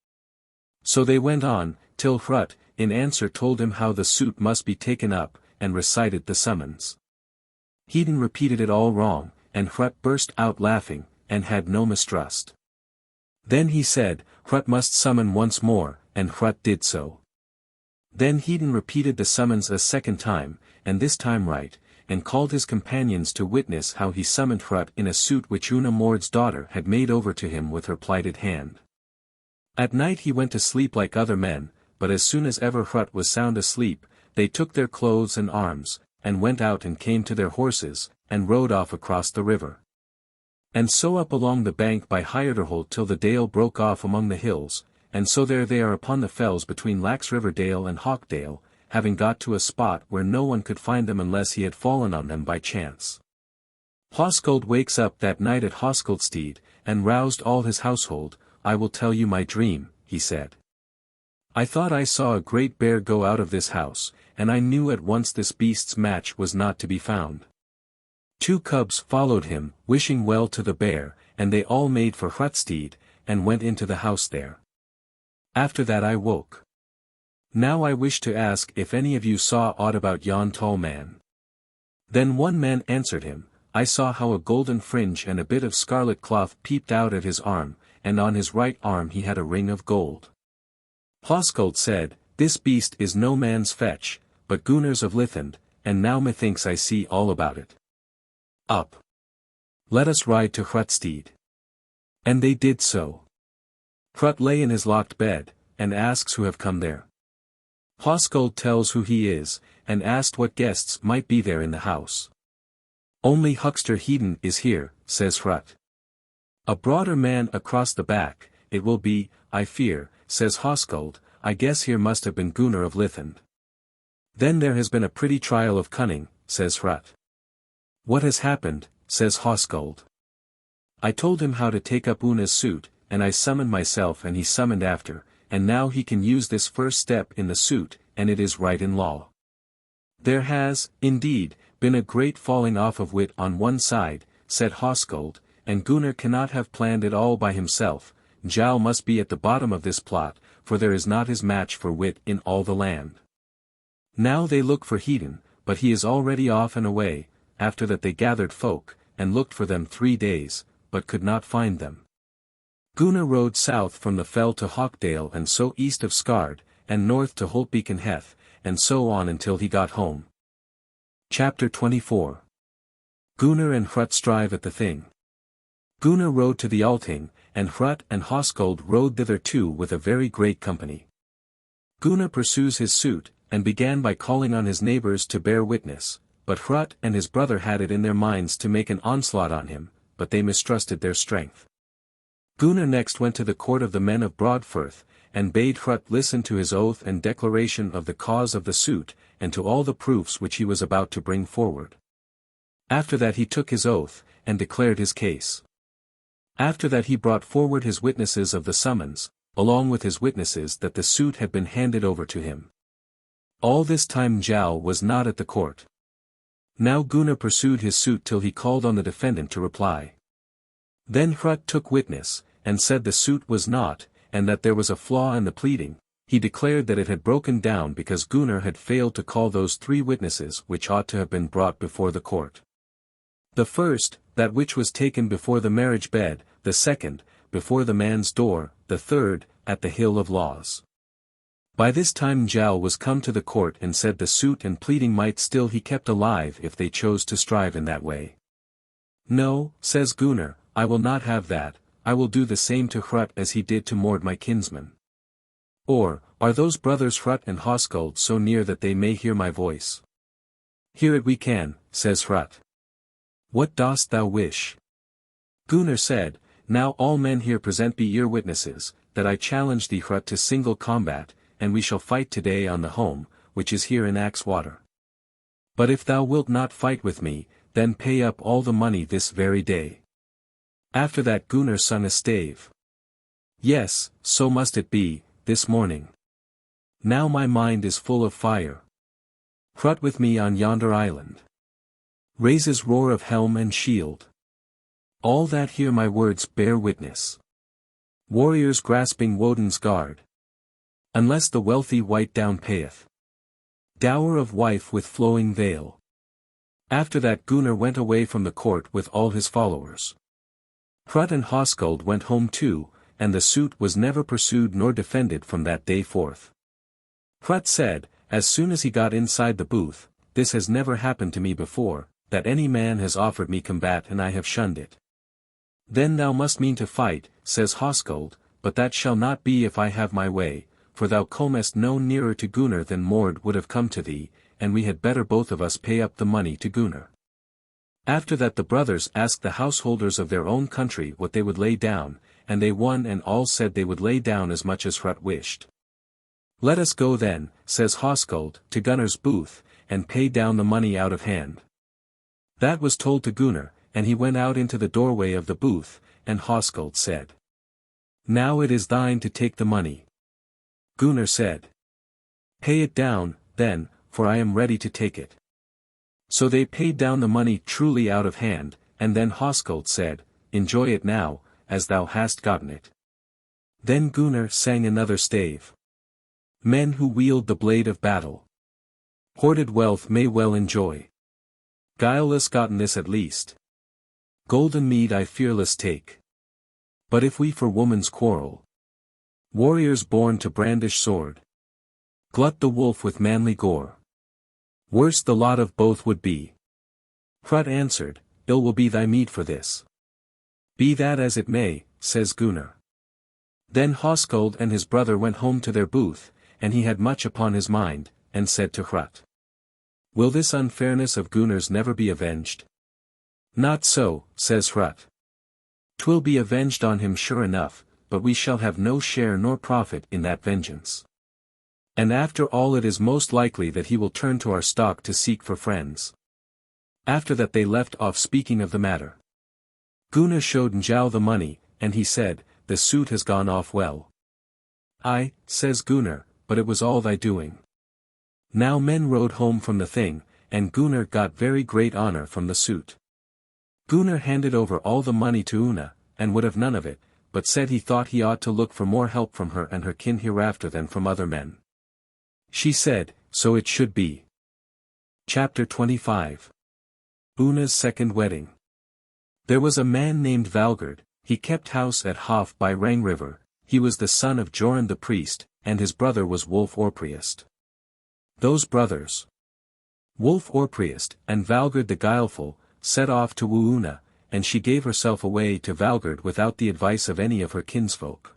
So they went on, till Hrut, in answer told him how the suit must be taken up, and recited the summons. Hedinn repeated it all wrong, and Hrut burst out laughing, and had no mistrust. Then he said, Hrut must summon once more, and Hrut did so. Then Hedinn repeated the summons a second time, and this time right, and called his companions to witness how he summoned Hrut in a suit which Unna Mord's daughter had made over to him with her plighted hand. At night he went to sleep like other men, but as soon as ever Hrut was sound asleep, they took their clothes and arms, and went out and came to their horses, and rode off across the river. And so up along the bank by Hallgerda till the dale broke off among the hills, and so there they are upon the fells between Laxriverdale and Hawkdale, having got to a spot where no one could find them unless he had fallen on them by chance. Hoskuld wakes up that night at Hoskildstead, and roused all his household. I will tell you my dream, he said. I thought I saw a great bear go out of this house, and I knew at once this beast's match was not to be found. 2 cubs followed him, wishing well to the bear, and they all made for Hrutstead, and went into the house there. After that I woke. Now I wish to ask if any of you saw aught about yon tall man. Then one man answered him, I saw how a golden fringe and a bit of scarlet cloth peeped out at his arm, and on his right arm he had a ring of gold. Hoskuld said, This beast is no man's fetch, but Gunnar's of Lithend, and now methinks I see all about it. Up! Let us ride to Hrutstead. And they did so. Hrut lay in his locked bed, and asks who have come there. Hoskuld tells who he is, and asked what guests might be there in the house. Only Huckster Hedinn is here, says Hrut. A broader man across the back, it will be, I fear, says Hoskuld. I guess here must have been Gunnar of Lithend. Then there has been a pretty trial of cunning, says Hrut. What has happened, says Hoskuld. I told him how to take up Unna's suit, and I summoned myself and he summoned after, and now he can use this first step in the suit, and it is right in law. There has, indeed, been a great falling off of wit on one side, said Hoskuld, and Gunnar cannot have planned it all by himself. Njal must be at the bottom of this plot, for there is not his match for wit in all the land. Now they look for Hedinn, but he is already off and away. After that they gathered folk, and looked for them 3 days, but could not find them. Gunnar rode south from the fell to Hawkdale and so east of Skard, and north to Holtbeek and Heth, and so on until he got home. Chapter 24. Gunnar and Hrut strive at the Thing. Gunnar rode to the Althing, and Hrut and Hoskuld rode thither too with a very great company. Gunnar pursues his suit, and began by calling on his neighbors to bear witness, but Hrut and his brother had it in their minds to make an onslaught on him, but they mistrusted their strength. Gunnar next went to the court of the men of Broadfirth, and bade Hrut listen to his oath and declaration of the cause of the suit, and to all the proofs which he was about to bring forward. After that he took his oath, and declared his case. After that he brought forward his witnesses of the summons, along with his witnesses that the suit had been handed over to him. All this time Njal was not at the court. Now Gunnar pursued his suit till he called on the defendant to reply. Then Hrut took witness, and said the suit was not, and that there was a flaw in the pleading. He declared that it had broken down because Gunnar had failed to call those 3 witnesses which ought to have been brought before the court. The first, that which was taken before the marriage bed, the second, before the man's door, the third, at the Hill of Laws. By this time Njal was come to the court and said the suit and pleading might still he kept alive if they chose to strive in that way. No, says Gunnar, I will not have that, I will do the same to Hrut as he did to Mord my kinsman. Or, are those brothers Hrut and Hoskuld so near that they may hear my voice? Hear it we can, says Hrut. What dost thou wish? Gunnar said, Now all men here present be ear witnesses, that I challenge thee Hrut to single combat, and we shall fight today on the home, which is here in Axwater. But if thou wilt not fight with me, then pay up all the money this very day. After that Gunnar sung a stave. Yes, so must it be, this morning. Now my mind is full of fire. Hrut with me on yonder island. Raises roar of helm and shield. All that hear my words bear witness. Warriors grasping Woden's guard. Unless the wealthy white down payeth. Dower of wife with flowing veil. After that Gunnar went away from the court with all his followers. Hrut and Hoskuld went home too, and the suit was never pursued nor defended from that day forth. Hrut said, as soon as he got inside the booth, This has never happened to me before, that any man has offered me combat and I have shunned it. Then thou must mean to fight, says Hoskuld, but that shall not be if I have my way, for thou comest no nearer to Gunnar than Mord would have come to thee, and we had better both of us pay up the money to Gunnar. After that the brothers asked the householders of their own country what they would lay down, and they one and all said they would lay down as much as Hrut wished. Let us go then, says Hoskuld, to Gunnar's booth, and pay down the money out of hand. That was told to Gunnar, and he went out into the doorway of the booth, and Hoskuld said, Now it is thine to take the money. Gunnar said, Pay it down, then, for I am ready to take it. So they paid down the money truly out of hand, and then Hoskuld said, Enjoy it now, as thou hast gotten it. Then Gunnar sang another stave. Men who wield the blade of battle. Hoarded wealth may well enjoy. Guileless gotten this at least. Golden mead I fearless take. But if we for woman's quarrel. Warriors born to brandish sword. Glut the wolf with manly gore. Worse the lot of both would be. Hrut answered, Ill will be thy meed for this. Be that as it may, says Gunnar. Then Hoskuld and his brother went home to their booth, and he had much upon his mind, and said to Hrut, Will this unfairness of Gunnar's never be avenged? Not so, says Hrut. 'Twill be avenged on him sure enough, but we shall have no share nor profit in that vengeance. And after all it is most likely that he will turn to our stock to seek for friends. After that they left off speaking of the matter. Gunnar showed Njal the money, and he said, The suit has gone off well. Aye, says Gunnar, but it was all thy doing. Now men rode home from the Thing, and Gunnar got very great honor from the suit. Gunnar handed over all the money to Unna, and would have none of it, but said he thought he ought to look for more help from her and her kin hereafter than from other men. She said, so it should be. Chapter 25. Unna's second wedding. There was a man named Hallgerd. He kept house at Hof by Rangriver. He was the son of Joran the priest, and his brother was Wolf Orpriest. Those brothers, Wolf Orpriest and Hallgerd the Guileful, set off to woo Unna, and she gave herself away to Hallgerd without the advice of any of her kinsfolk.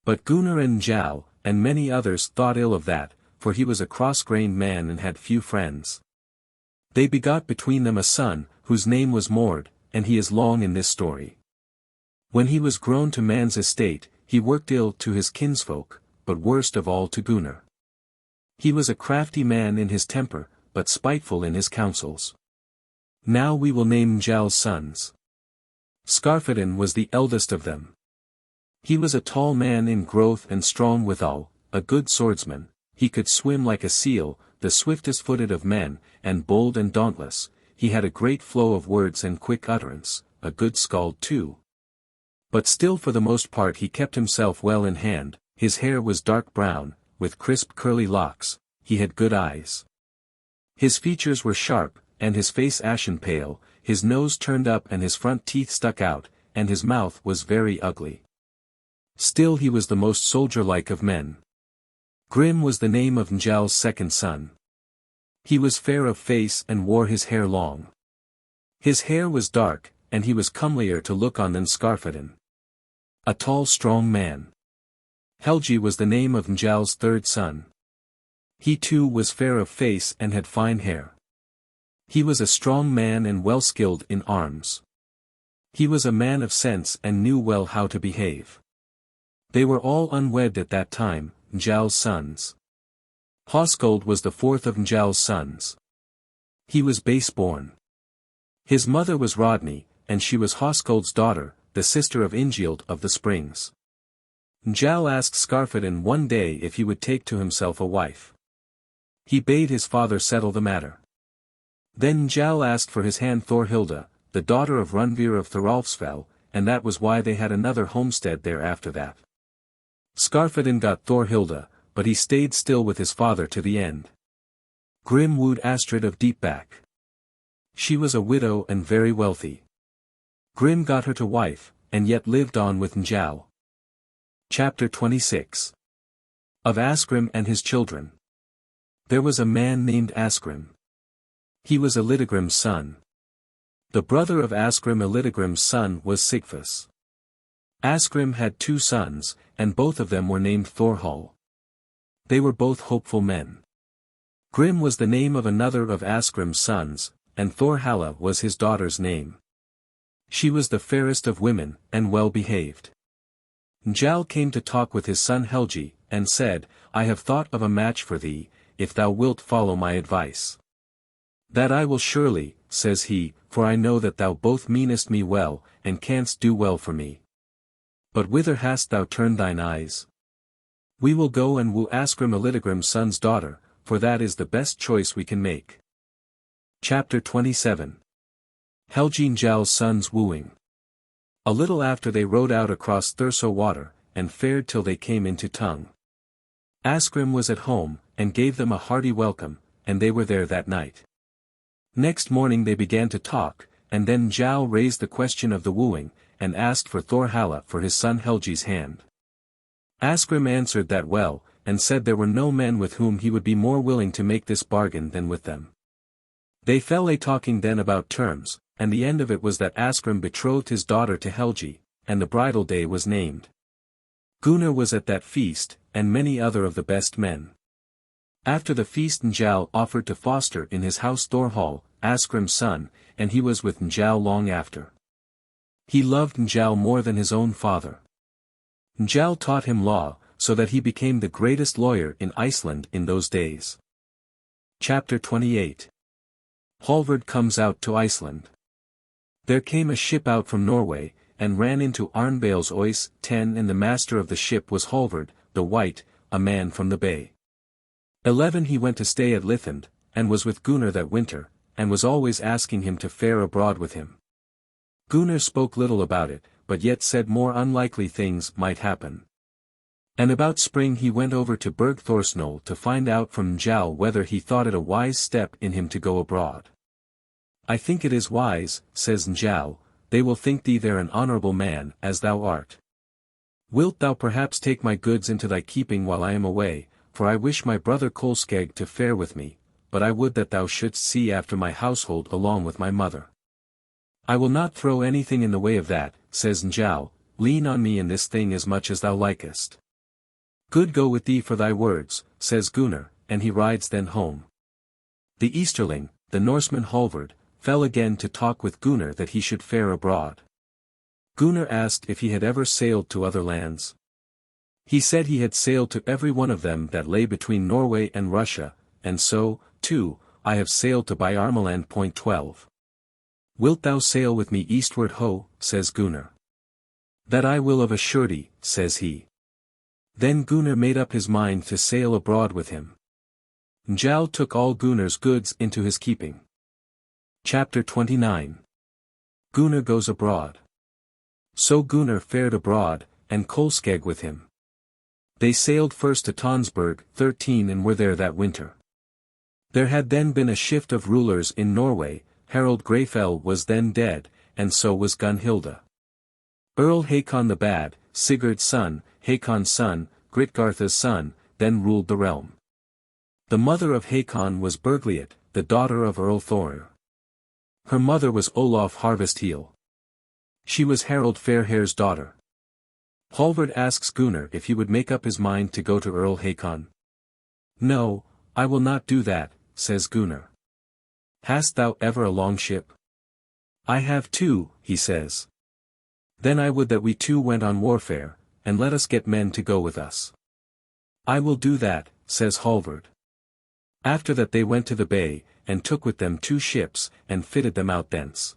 But Gunnar and Njáll, and many others thought ill of that, for he was a cross-grained man and had few friends. They begot between them a son, whose name was Mord, and he is long in this story. When he was grown to man's estate, he worked ill to his kinsfolk, but worst of all to Gunnar. He was a crafty man in his temper, but spiteful in his counsels. Now we will name Njál's sons. Skarphedinn was the eldest of them. He was a tall man in growth and strong withal, a good swordsman. He could swim like a seal, the swiftest-footed of men, and bold and dauntless. He had a great flow of words and quick utterance, a good skald too. But still for the most part he kept himself well in hand. His hair was dark brown, with crisp curly locks. He had good eyes. His features were sharp, and his face ashen pale. His nose turned up and his front teeth stuck out, and his mouth was very ugly. Still he was the most soldier-like of men. Grim was the name of Njál's second son. He was fair of face and wore his hair long. His hair was dark, and he was comelier to look on than Skarphedinn. A tall strong man. Helgi was the name of Njál's third son. He too was fair of face and had fine hair. He was a strong man and well skilled in arms. He was a man of sense and knew well how to behave. They were all unwed at that time, Njál's sons. Hoskuld was the fourth of Njál's sons. He was base-born. His mother was Rodney, and she was Hoskuld's daughter, the sister of Ingild of the Springs. Njáll asked Skarphedinn one day if he would take to himself a wife. He bade his father settle the matter. Then Njáll asked for his hand Thorhilda, the daughter of Rangrivervales of Thoralfsfell, and that was why they had another homestead there after that. Skarphedinn got Thorhilda, but he stayed still with his father to the end. Grim wooed Astrid of Deepback. She was a widow and very wealthy. Grim got her to wife, and yet lived on with Njáll. Chapter 26. Of Asgrim and his children. There was a man named Asgrim. He was Elidegrim's son. The brother of Asgrim, Elidegrim's son, was Sigfus. Asgrim had two sons, and both of them were named Thorhall. They were both hopeful men. Grim was the name of another of Asgrim's sons, and Thorhalla was his daughter's name. She was the fairest of women, and well behaved. Njáll came to talk with his son Helgi, and said, I have thought of a match for thee, if thou wilt follow my advice. That I will surely, says he, for I know that thou both meanest me well, and canst do well for me. But whither hast thou turned thine eyes? We will go and woo Asgrim Elidegrim's son's daughter, for that is the best choice we can make. Chapter 27. Helgi Njál's son's wooing. A little after they rowed out across Thurso water, and fared till they came into Tongue. Asgrim was at home, and gave them a hearty welcome, and they were there that night. Next morning they began to talk, and then Njáll raised the question of the wooing, and asked for Thorhalla for his son Helgi's hand. Asgrim answered that well, and said there were no men with whom he would be more willing to make this bargain than with them. They fell a talking then about terms, and the end of it was that Asgrim betrothed his daughter to Helgi, and the bridal day was named. Gunnar was at that feast, and many other of the best men. After the feast Njáll offered to foster in his house Thorhall, Asgrim's son, and he was with Njáll long after. He loved Njáll more than his own father. Njáll taught him law, so that he became the greatest lawyer in Iceland in those days. Chapter 28. Hallvard comes out to Iceland. There came a ship out from Norway, and ran into Arnbale's Oise 10, and the master of the ship was Hallvard, the White, a man from the bay. 11 He went to stay at Lithend, and was with Gunnar that winter, and was always asking him to fare abroad with him. Gunnar spoke little about it, but yet said more unlikely things might happen. And about spring he went over to Bergthorsnol to find out from Njáll whether he thought it a wise step in him to go abroad. I think it is wise, says Njáll, they will think thee there an honourable man, as thou art. Wilt thou perhaps take my goods into thy keeping while I am away, for I wish my brother Kolskegg to fare with me, but I would that thou shouldst see after my household along with my mother. I will not throw anything in the way of that, says Njáll, lean on me in this thing as much as thou likest. Good go with thee for thy words, says Gunnar, and he rides then home. The Easterling, the Norseman Hallvard, fell again to talk with Gunnar that he should fare abroad. Gunnar asked if he had ever sailed to other lands. He said he had sailed to every one of them that lay between Norway and Russia, and so, too, I have sailed to Bjarmaland. 12. Wilt thou sail with me eastward ho, says Gunnar. That I will of a surety, says he. Then Gunnar made up his mind to sail abroad with him. Njáll took all Gunnar's goods into his keeping. Chapter 29. Gunnar goes abroad. So Gunnar fared abroad, and Kolskegg with him. They sailed first to Tonsberg 13 and were there that winter. There had then been a shift of rulers in Norway, Harald Greyfell was then dead, and so was Gunnhillda. Earl Hakon the Bad, Sigurd's son, Hakon's son, Gritgartha's son, then ruled the realm. The mother of Hakon was Bergliot, the daughter of Earl Thor. Her mother was Olaf Harvestheel. She was Harald Fairhair's daughter. Hallvard asks Gunnar if he would make up his mind to go to Earl Hakon. No, I will not do that, says Gunnar. Hast thou ever a long ship? I have too, he says. Then I would that we two went on warfare, and let us get men to go with us. I will do that, says Hallvard. After that they went to the bay, and took with them 2 ships, and fitted them out thence.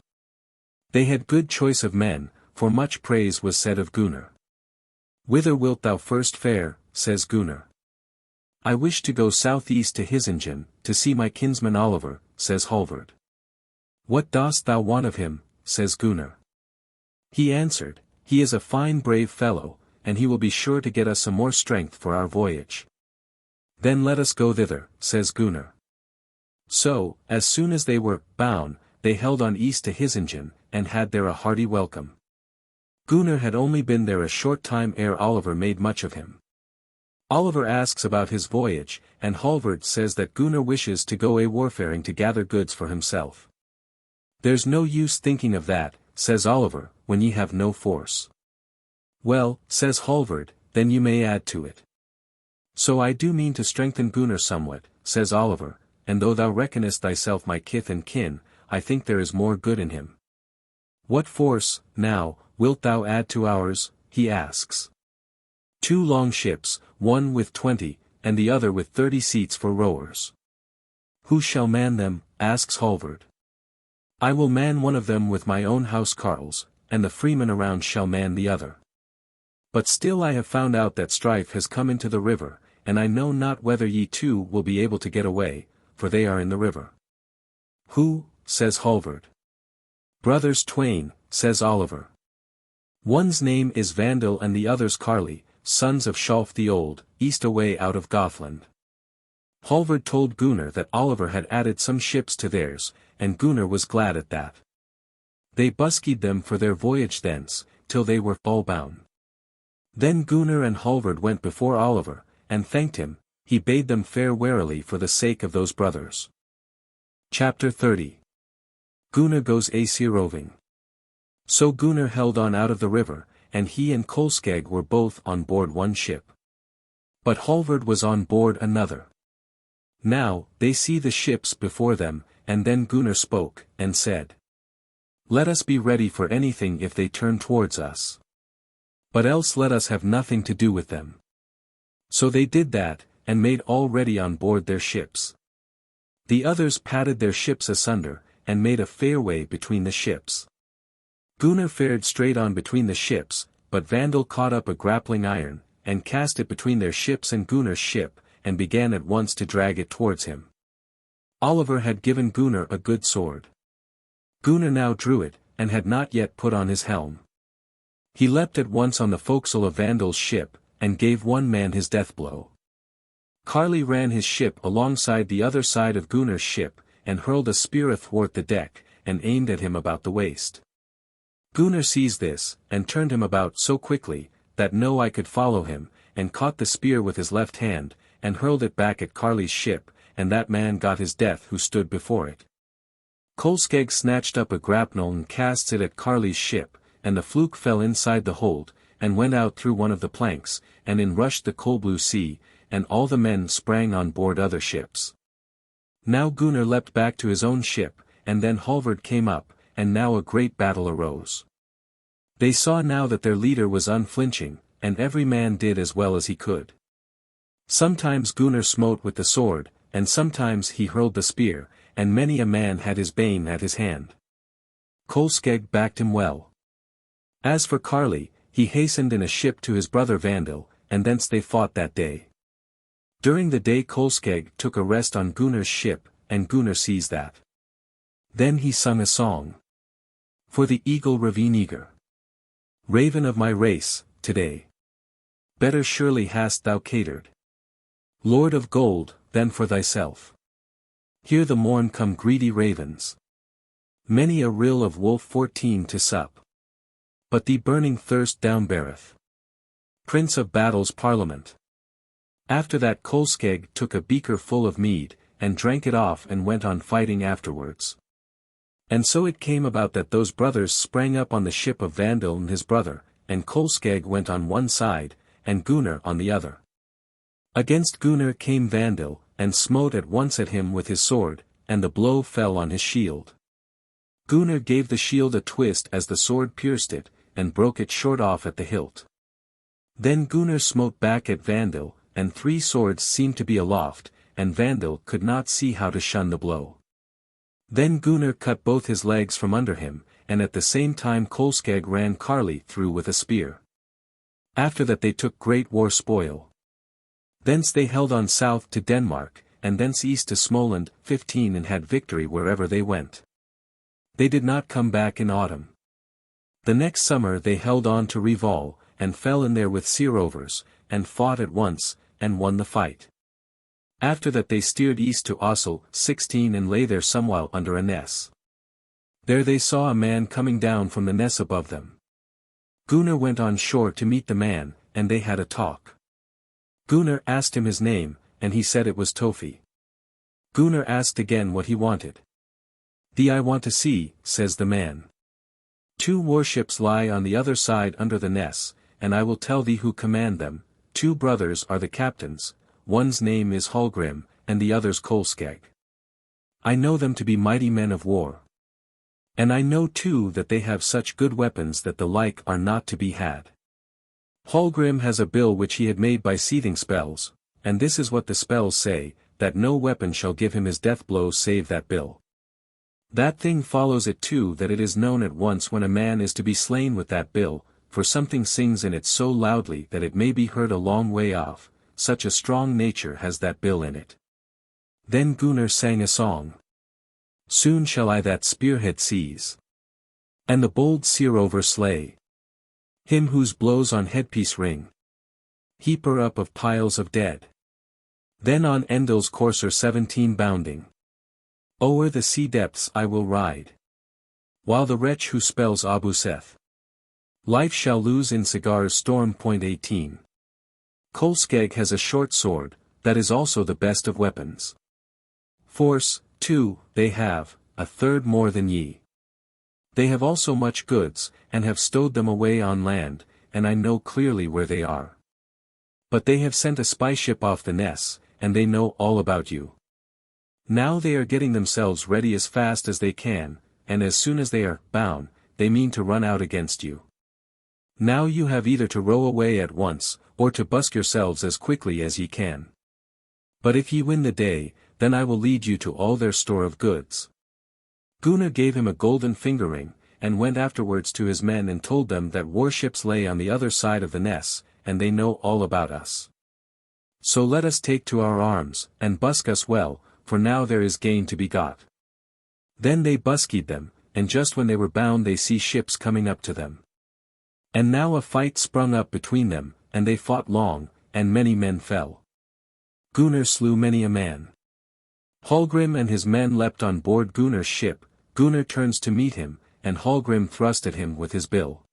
They had good choice of men, for much praise was said of Gunnar. Whither wilt thou first fare, says Gunnar. I wish to go southeast to Hisingen, to see my kinsman Oliver, says Hallvard. What dost thou want of him, says Gunnar. He answered, he is a fine brave fellow, and he will be sure to get us some more strength for our voyage. Then let us go thither, says Gunnar. So, as soon as they were bound, they held on east to Hisingen, and had there a hearty welcome. Gunnar had only been there a short time ere Oliver made much of him. Oliver asks about his voyage, and Hallvard says that Gunnar wishes to go a-warfaring to gather goods for himself. There's no use thinking of that, says Oliver, when ye have no force. Well, says Hallvard, then you may add to it. So I do mean to strengthen Gunnar somewhat, says Oliver, and though thou reckonest thyself my kith and kin, I think there is more good in him. What force, now, wilt thou add to ours, he asks. 2 long ships, one with 20, and the other with 30 seats for rowers. Who shall man them, asks Hallvard. I will man one of them with my own house carles, and the freemen around shall man the other. But still I have found out that strife has come into the river, and I know not whether ye two will be able to get away, for they are in the river. Who, says Hallvard. Brothers twain, says Oliver. One's name is Vandal and the other's Carly, sons of Shalf the Old, east away out of Gothland. Hallvard told Gunnar that Oliver had added some ships to theirs, and Gunnar was glad at that. They buskied them for their voyage thence, till they were all bound. Then Gunnar and Hallvard went before Oliver, and thanked him. He bade them fare warily for the sake of those brothers. Chapter 30. Gunnar goes A-Sea-Roving. So Gunnar held on out of the river, and he and Kolskegg were both on board one ship. But Hallvard was on board another. Now, they see the ships before them, and then Gunnar spoke, and said, Let us be ready for anything if they turn towards us. But else let us have nothing to do with them. So they did that, and made all ready on board their ships. The others patted their ships asunder, and made a fairway between the ships. Gunnar fared straight on between the ships, but Vandal caught up a grappling iron, and cast it between their ships and Gunnar's ship, and began at once to drag it towards him. Oliver had given Gunnar a good sword. Gunnar now drew it, and had not yet put on his helm. He leapt at once on the forecastle of Vandal's ship, and gave one man his death blow. Karli ran his ship alongside the other side of Gunnar's ship, and hurled a spear athwart the deck, and aimed at him about the waist. Gunnar seized this, and turned him about so quickly, that no eye could follow him, and caught the spear with his left hand, and hurled it back at Karli's ship, and that man got his death who stood before it. Kolskegg snatched up a grapnel and cast it at Karli's ship, and the fluke fell inside the hold, and went out through one of the planks, and in rushed the coal blue sea, and all the men sprang on board other ships. Now Gunnar leapt back to his own ship, and then Hallvard came up, and now a great battle arose. They saw now that their leader was unflinching, and every man did as well as he could. Sometimes Gunnar smote with the sword, and sometimes he hurled the spear, and many a man had his bane at his hand. Kolskegg backed him well. As for Karli, he hastened in a ship to his brother Vandal, and thence they fought that day. During the day Kolskegg took a rest on Gunnar's ship, and Gunnar seized that. Then he sung a song. For the eagle ravine eager. Raven of my race, today. Better surely hast thou catered. Lord of gold, than for thyself. Hear the morn come greedy ravens. Many a rill of wolf 14 to sup. But thee burning thirst down beareth. Prince of battle's parliament. After that Kolskegg took a beaker full of mead, and drank it off and went on fighting afterwards. And so it came about that those brothers sprang up on the ship of Vandal and his brother, and Kolskegg went on one side, and Gunnar on the other. Against Gunnar came Vandal, and smote at once at him with his sword, and the blow fell on his shield. Gunnar gave the shield a twist as the sword pierced it, and broke it short off at the hilt. Then Gunnar smote back at Vandal, and 3 swords seemed to be aloft, and Vandal could not see how to shun the blow. Then Gunnar cut both his legs from under him, and at the same time Kolskegg ran Karli through with a spear. After that they took great war spoil. Thence they held on south to Denmark, and thence east to Smoland, 15 and had victory wherever they went. They did not come back in autumn. The next summer they held on to Revolve, and fell in there with Sea-Rovers, and fought at once, and won the fight. After that they steered east to Oslo, 16 and lay there somewhile under a ness. There they saw a man coming down from the ness above them. Gunnar went on shore to meet the man, and they had a talk. Gunnar asked him his name, and he said it was Tofi. Gunnar asked again what he wanted. "Thee I want to see," says the man. "2 warships lie on the other side under the ness, and I will tell thee who command them. 2 brothers are the captains, one's name is Hallgrim, and the other's Kolskegg. I know them to be mighty men of war. And I know too that they have such good weapons that the like are not to be had. Hallgrim has a bill which he had made by seething spells, and this is what the spells say, that no weapon shall give him his death blow save that bill. That thing follows it too that it is known at once when a man is to be slain with that bill, for something sings in it so loudly that it may be heard a long way off, such a strong nature has that bill in it." Then Gunnar sang a song. "Soon shall I that spearhead seize, and the bold Sea-Rover slay, him whose blows on headpiece ring, heaper up of piles of dead. Then on Endil's courser 17 bounding, o'er the sea depths I will ride, while the wretch who spells Abuseth life shall lose in Sagar's storm. 18. Kolskegg has a short sword, that is also the best of weapons. Force, too, they have, a third more than ye. They have also much goods, and have stowed them away on land, and I know clearly where they are. But they have sent a spy ship off the ness, and they know all about you. Now they are getting themselves ready as fast as they can, and as soon as they are bound, they mean to run out against you. Now you have either to row away at once, or to busk yourselves as quickly as ye can. But if ye win the day, then I will lead you to all their store of goods." Gunnar gave him a golden finger ring, and went afterwards to his men and told them that warships lay on the other side of the ness, and they know all about us. So let us take to our arms, and busk us well, for now there is gain to be got. Then they buskied them, and just when they were bound they see ships coming up to them. And now a fight sprung up between them, and they fought long, and many men fell. Gunnar slew many a man. Hallgrim and his men leapt on board Gunnar's ship. Gunnar turns to meet him, and Hallgrim thrust at him with his bill.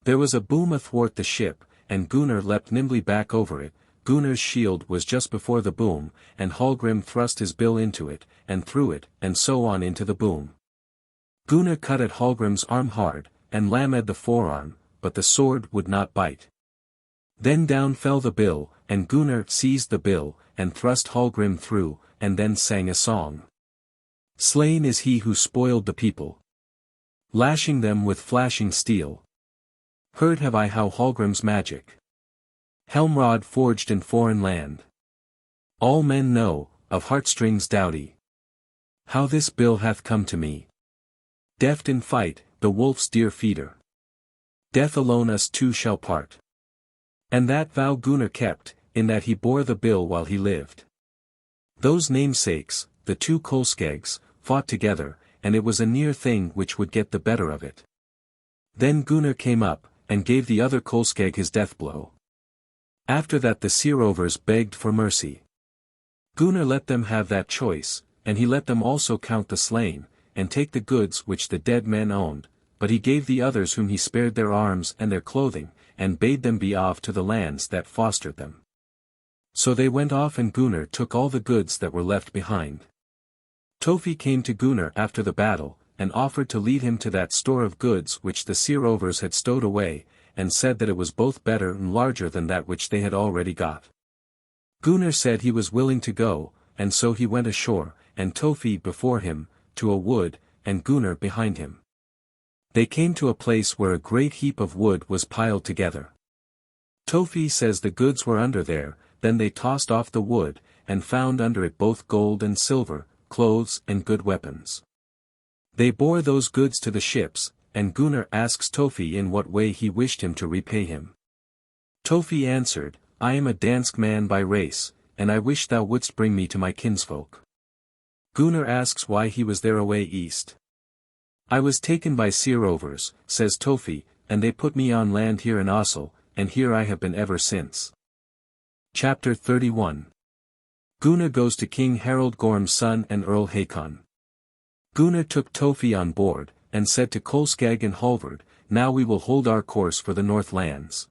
There was a boom athwart the ship, and Gunnar leapt nimbly back over it. Gunnar's shield was just before the boom, and Hallgrim thrust his bill into it, and through it, and so on into the boom. Gunnar cut at Hallgrim's arm hard, and lamed the forearm, but the sword would not bite. Then down fell the bill, and Gunnar seized the bill, and thrust Hallgrim through, and then sang a song. Slain is he who spoiled the people, lashing them with flashing steel. Heard have I how Hallgrim's magic helmrod forged in foreign land. All men know, of heartstrings doughty, how this bill hath come to me. Deft in fight, the wolf's dear feeder. Death alone us two shall part. And that vow Gunnar kept, in that he bore the bill while he lived. Those namesakes, the two Kolskegs, fought together, and it was a near thing which would get the better of it. Then Gunnar came up, and gave the other Kolskeg his death blow. After that the Sea-Rovers begged for mercy. Gunnar let them have that choice, and he let them also count the slain, and take the goods which the dead men owned, but he gave the others whom he spared their arms and their clothing, and bade them be off to the lands that fostered them. So they went off, and Gunnar took all the goods that were left behind. Tofi came to Gunnar after the battle, and offered to lead him to that store of goods which the Sea-Rovers had stowed away, and said that it was both better and larger than that which they had already got. Gunnar said he was willing to go, and so he went ashore, and Tofi before him, to a wood, and Gunnar behind him. They came to a place where a great heap of wood was piled together. Tofi says the goods were under there. Then they tossed off the wood, and found under it both gold and silver, clothes and good weapons. They bore those goods to the ships, and Gunnar asks Tofi in what way he wished him to repay him. Tofi answered, I am a Dansk man by race, and I wish thou wouldst bring me to my kinsfolk. Gunnar asks why he was there away east. I was taken by Sea-Rovers, says Tofi, and they put me on land here in Oslo, and here I have been ever since. Chapter 31. Gunnar goes to King Harald Gorm's son and Earl Hakon. Gunnar took Tofi on board, and said to Kolskeg and Hallvard, Now we will hold our course for the north lands.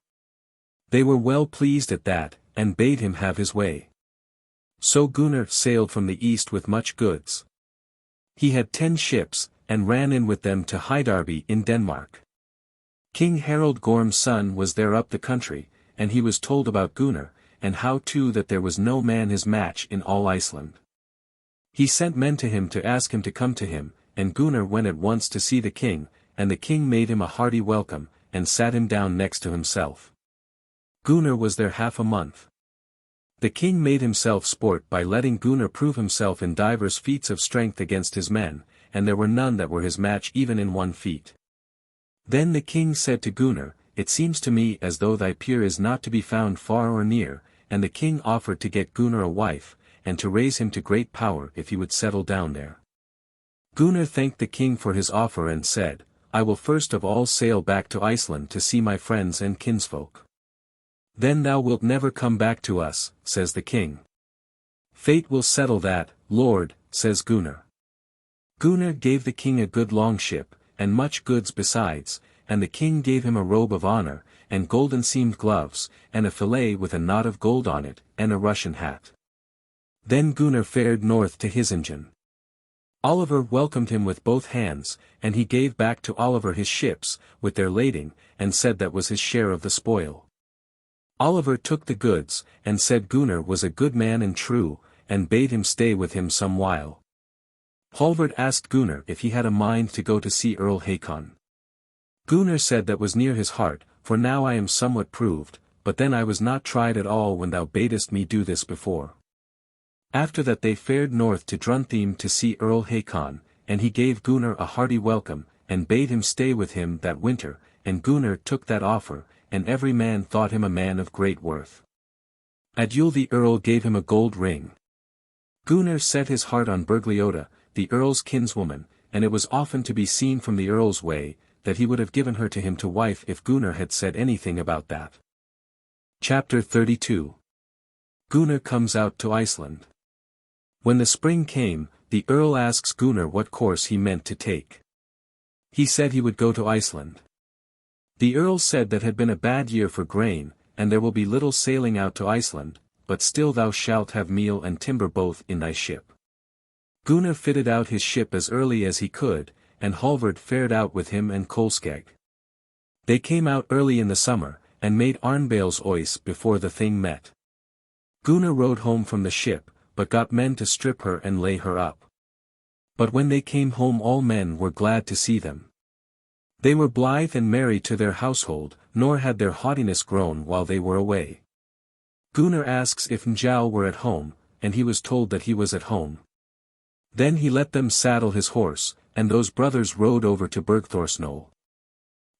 They were well pleased at that, and bade him have his way. So Gunnar sailed from the east with much goods. He had 10 ships, and ran in with them to Hydarby in Denmark. King Harald Gorm's son was there up the country, and he was told about Gunnar, and how too that there was no man his match in all Iceland. He sent men to him to ask him to come to him, and Gunnar went at once to see the king, and the king made him a hearty welcome, and sat him down next to himself. Gunnar was there half a month. The king made himself sport by letting Gunnar prove himself in divers feats of strength against his men, and there were none that were his match even in one feat. Then the king said to Gunnar, It seems to me as though thy peer is not to be found far or near, and the king offered to get Gunnar a wife, and to raise him to great power if he would settle down there. Gunnar thanked the king for his offer and said, I will first of all sail back to Iceland to see my friends and kinsfolk. Then thou wilt never come back to us, says the king. Fate will settle that, lord, says Gunnar. Gunnar gave the king a good long ship, and much goods besides, and the king gave him a robe of honor, and golden-seamed gloves, and a fillet with a knot of gold on it, and a Russian hat. Then Gunnar fared north to Hisingen. Oliver welcomed him with both hands, and he gave back to Oliver his ships, with their lading, and said that was his share of the spoil. Oliver took the goods, and said Gunnar was a good man and true, and bade him stay with him some while. Hallvard asked Gunnar if he had a mind to go to see Earl Hakon. Gunnar said that was near his heart, for now I am somewhat proved, but then I was not tried at all when thou badest me do this before. After that they fared north to Druntheim to see Earl Hakon, and he gave Gunnar a hearty welcome, and bade him stay with him that winter, and Gunnar took that offer, and every man thought him a man of great worth. At Yule the Earl gave him a gold ring. Gunnar set his heart on Bergliota, the earl's kinswoman, and it was often to be seen from the earl's way, that he would have given her to him to wife if Gunnar had said anything about that. Chapter 32. Gunnar comes out to Iceland. When the spring came, the earl asks Gunnar what course he meant to take. He said he would go to Iceland. The earl said that had been a bad year for grain, and there will be little sailing out to Iceland, but still thou shalt have meal and timber both in thy ship. Gunnar fitted out his ship as early as he could, and Hallvard fared out with him and Kolskegg. They came out early in the summer, and made Arnbale's oise before the thing met. Gunnar rowed home from the ship, but got men to strip her and lay her up. But when they came home all men were glad to see them. They were blithe and merry to their household, nor had their haughtiness grown while they were away. Gunnar asks if Njáll were at home, and he was told that he was at home. Then he let them saddle his horse, and those brothers rode over to Bergthorsnöll.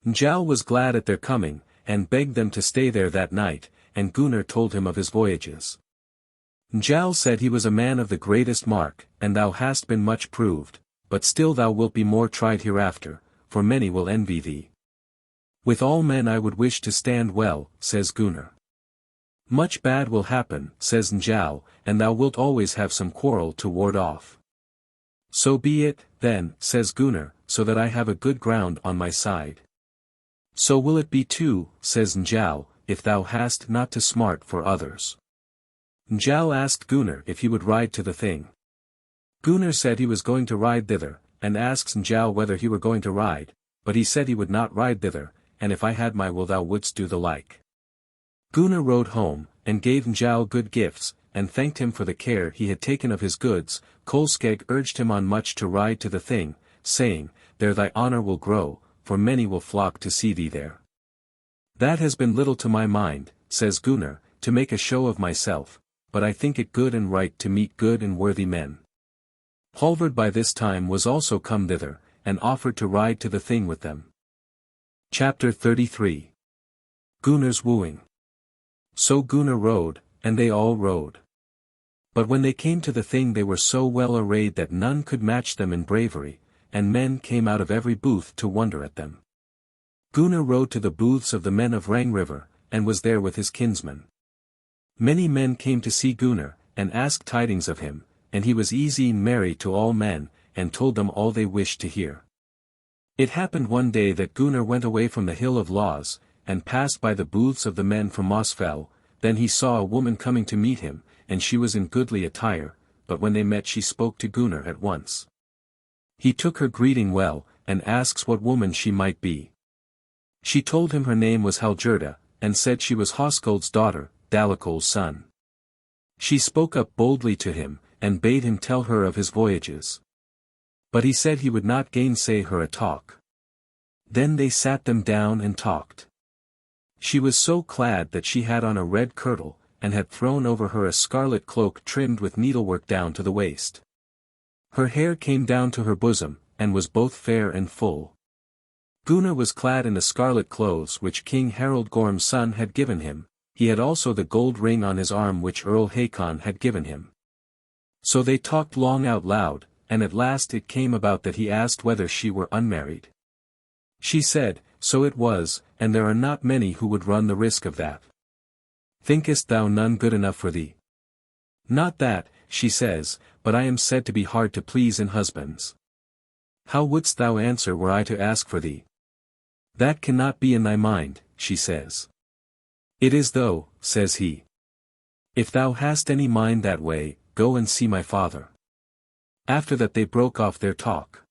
Njáll was glad at their coming, and begged them to stay there that night, and Gunnar told him of his voyages. Njáll said he was a man of the greatest mark, and thou hast been much proved, but still thou wilt be more tried hereafter, for many will envy thee. With all men I would wish to stand well, says Gunnar. Much bad will happen, says Njáll, and thou wilt always have some quarrel to ward off. So be it, then, says Gunnar, so that I have a good ground on my side. So will it be too, says Njáll, if thou hast not to smart for others. Njáll asked Gunnar if he would ride to the thing. Gunnar said he was going to ride thither, and asks Njáll whether he were going to ride, but he said he would not ride thither, and if I had my will thou wouldst do the like. Gunnar rode home, and gave Njáll good gifts, and thanked him for the care he had taken of his goods. Kolskegg urged him on much to ride to the thing, saying, There thy honour will grow, for many will flock to see thee there. That has been little to my mind, says Gunnar, to make a show of myself, but I think it good and right to meet good and worthy men. Hallvard by this time was also come thither, and offered to ride to the thing with them. Chapter 33. Gunnar's wooing. So Gunnar rode, and they all rode. But when they came to the thing they were so well arrayed that none could match them in bravery, and men came out of every booth to wonder at them. Gunnar rode to the booths of the men of Rangriver, and was there with his kinsmen. Many men came to see Gunnar, and asked tidings of him, and he was easy and merry to all men, and told them all they wished to hear. It happened one day that Gunnar went away from the hill of laws, and passed by the booths of the men from Mossfell. Then he saw a woman coming to meet him, and she was in goodly attire, but when they met she spoke to Gunnar at once. He took her greeting well, and asks what woman she might be. She told him her name was Hallgerda, and said she was Höskuld's daughter, Dalakol's son. She spoke up boldly to him, and bade him tell her of his voyages. But he said he would not gainsay her a talk. Then they sat them down and talked. She was so clad that she had on a red kirtle, and had thrown over her a scarlet cloak trimmed with needlework down to the waist. Her hair came down to her bosom, and was both fair and full. Gunnar was clad in the scarlet clothes which King Harald Gorm's son had given him. He had also the gold ring on his arm which Earl Hakon had given him. So they talked long out loud, and at last it came about that he asked whether she were unmarried. She said, So it was, and there are not many who would run the risk of that. Thinkest thou none good enough for thee? Not that, she says, but I am said to be hard to please in husbands. How wouldst thou answer were I to ask for thee? That cannot be in thy mind, she says. It is though, says he. If thou hast any mind that way, go and see my father. After that they broke off their talk.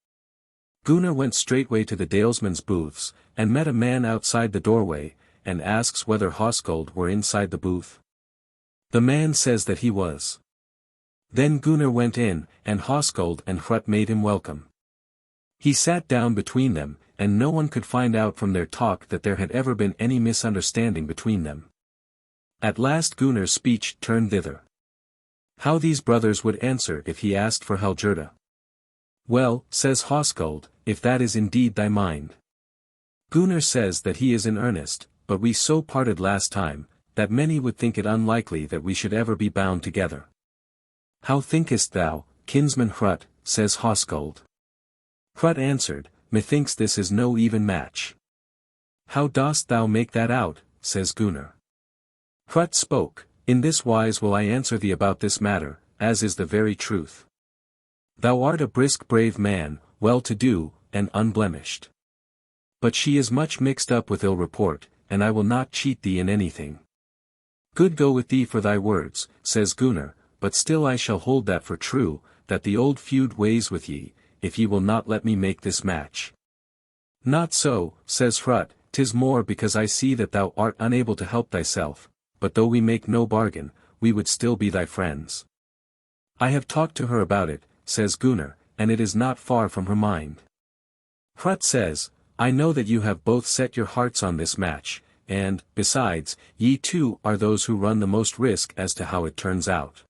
Gunnar went straightway to the dalesmen's booths, and met a man outside the doorway, and asks whether Höskuld were inside the booth. The man says that he was. Then Gunnar went in, and Höskuld and Hrut made him welcome. He sat down between them, and no one could find out from their talk that there had ever been any misunderstanding between them. At last Gunnar's speech turned thither. How these brothers would answer if he asked for Hallgerda. Well, says Höskuld, if that is indeed thy mind. Gunnar says that he is in earnest, but we so parted last time, that many would think it unlikely that we should ever be bound together. How thinkest thou, kinsman Hrut, says Hoskuld. Hrut answered, methinks this is no even match. How dost thou make that out, says Gunnar. Hrut spoke, in this wise will I answer thee about this matter, as is the very truth. Thou art a brisk brave man, well-to-do, and unblemished. But she is much mixed up with ill report, and I will not cheat thee in anything. Good go with thee for thy words, says Gunnar, but still I shall hold that for true, that the old feud weighs with ye, if ye will not let me make this match. Not so, says Hrut, 'tis more because I see that thou art unable to help thyself, but though we make no bargain, we would still be thy friends. I have talked to her about it, says Gunnar, and it is not far from her mind. Hrut says, I know that you have both set your hearts on this match, and, besides, ye two are those who run the most risk as to how it turns out.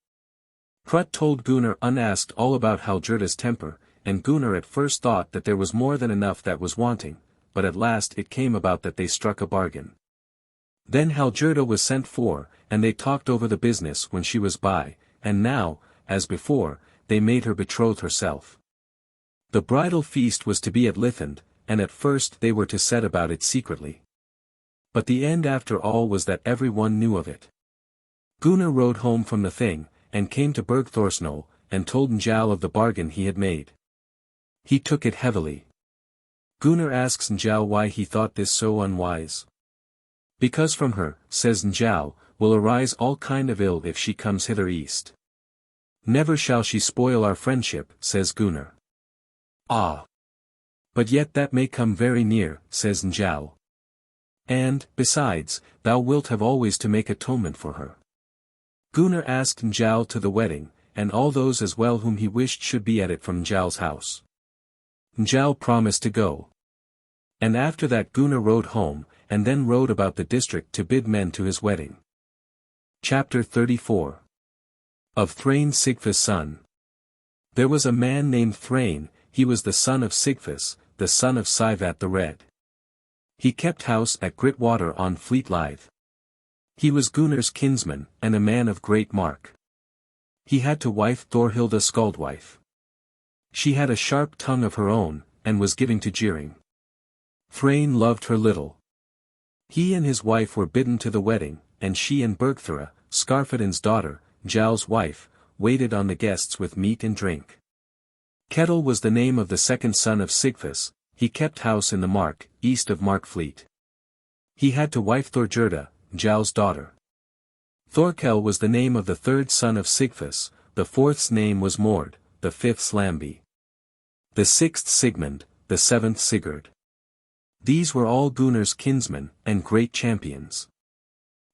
Hrut told Gunnar unasked all about Hallgerda's temper, and Gunnar at first thought that there was more than enough that was wanting, but at last it came about that they struck a bargain. Then Hallgerda was sent for, and they talked over the business when she was by, and now, as before, they made her betroth herself. The bridal feast was to be at Lithend, and at first they were to set about it secretly. But the end after all was that every one knew of it. Gunnar rode home from the thing, and came to Bergthorsnol, and told Njal of the bargain he had made. He took it heavily. Gunnar asks Njal why he thought this so unwise. Because from her, says Njal, will arise all kind of ill if she comes hither east. Never shall she spoil our friendship, says Gunnar. Ah! But yet that may come very near, says Njal. And, besides, thou wilt have always to make atonement for her. Gunnar asked Njal to the wedding, and all those as well whom he wished should be at it from Njal's house. Njal promised to go. And after that Gunnar rode home, and then rode about the district to bid men to his wedding. Chapter 34. Of Thrain Sigfus' son. There was a man named Thrain, he was the son of Sigfus, the son of Sivat the Red. He kept house at Gritwater on Fleet Lythe. He was Gunnar's kinsman, and a man of great mark. He had to wife Thorhilda Skaldwife. She had a sharp tongue of her own, and was given to jeering. Thrain loved her little. He and his wife were bidden to the wedding, and she and Bergthora, Skarphedin's daughter, Njál's wife, waited on the guests with meat and drink. Kettle was the name of the second son of Sigfus, he kept house in the Mark, east of Markfleet. He had to wife Thorgerda, Njál's daughter. Thorkel was the name of the third son of Sigfus, the fourth's name was Mord, the fifth Slamby. The sixth Sigmund, the seventh Sigurd. These were all Gunnar's kinsmen, and great champions.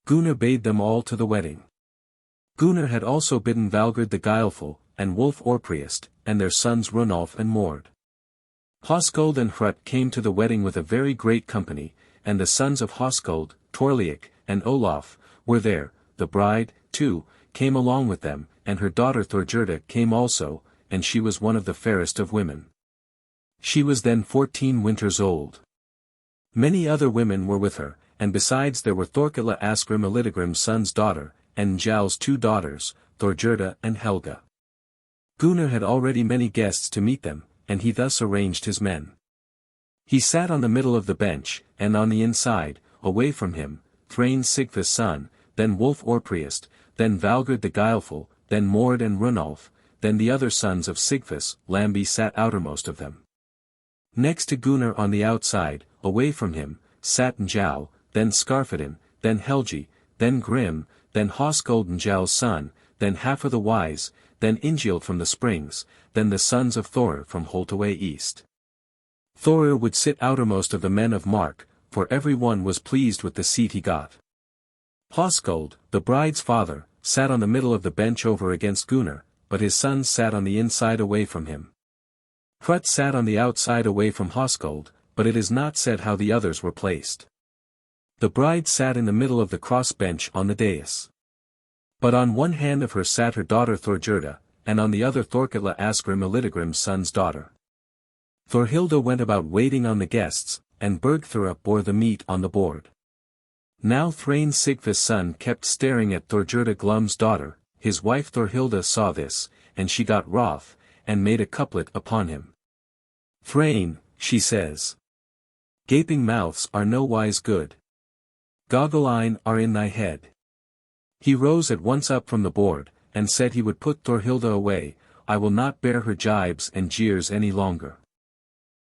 Gunnar bade them all to the wedding. Gunnar had also bidden Valgerd the Guileful, and Wulf Orpriest, and their sons Runolf and Mord. Hoskuld and Hrut came to the wedding with a very great company, and the sons of Hoskuld, Torliak, and Olaf, were there. The bride, too, came along with them, and her daughter Thorgerda came also, and she was one of the fairest of women. She was then 14 winters old. Many other women were with her, and besides there were Thorkilla Asgrim Elidegrim's son's daughter, and Njál's two daughters, Thorgerda and Helga. Gunnar had already many guests to meet them, and he thus arranged his men. He sat on the middle of the bench, and on the inside, away from him, Thrain Sigfus' son, then Wulf Orpriest, then Valgerd the Guileful, then Mord and Runolf, then the other sons of Sigfus, Lambi sat outermost of them. Next to Gunnar on the outside, away from him, sat Njál, then Skarphedin, then Helgi, then Grim, then Hoskuld Njál's son, then Hafr the Wise, then Ingild from the Springs, then the sons of Thorir from Holtaway East. Thorir would sit outermost of the men of Mark, for every one was pleased with the seat he got. Hoskuld, the bride's father, sat on the middle of the bench over against Gunnar, but his sons sat on the inside away from him. Hrut sat on the outside away from Hoskuld, but it is not said how the others were placed. The bride sat in the middle of the cross bench on the dais. But on one hand of her sat her daughter Thorgerda, and on the other Thorkilla Asgrim Elidegrim's son's daughter. Thorhilda went about waiting on the guests, and Bergthora bore the meat on the board. Now Thrain Sigfus' son kept staring at Thorgerda Glum's daughter, his wife Thorhilda saw this, and she got wroth, and made a couplet upon him. Thrain, she says. Gaping mouths are no wise good. Goggle-eyne are in thy head. He rose at once up from the board, and said he would put Thorhilda away. I will not bear her gibes and jeers any longer.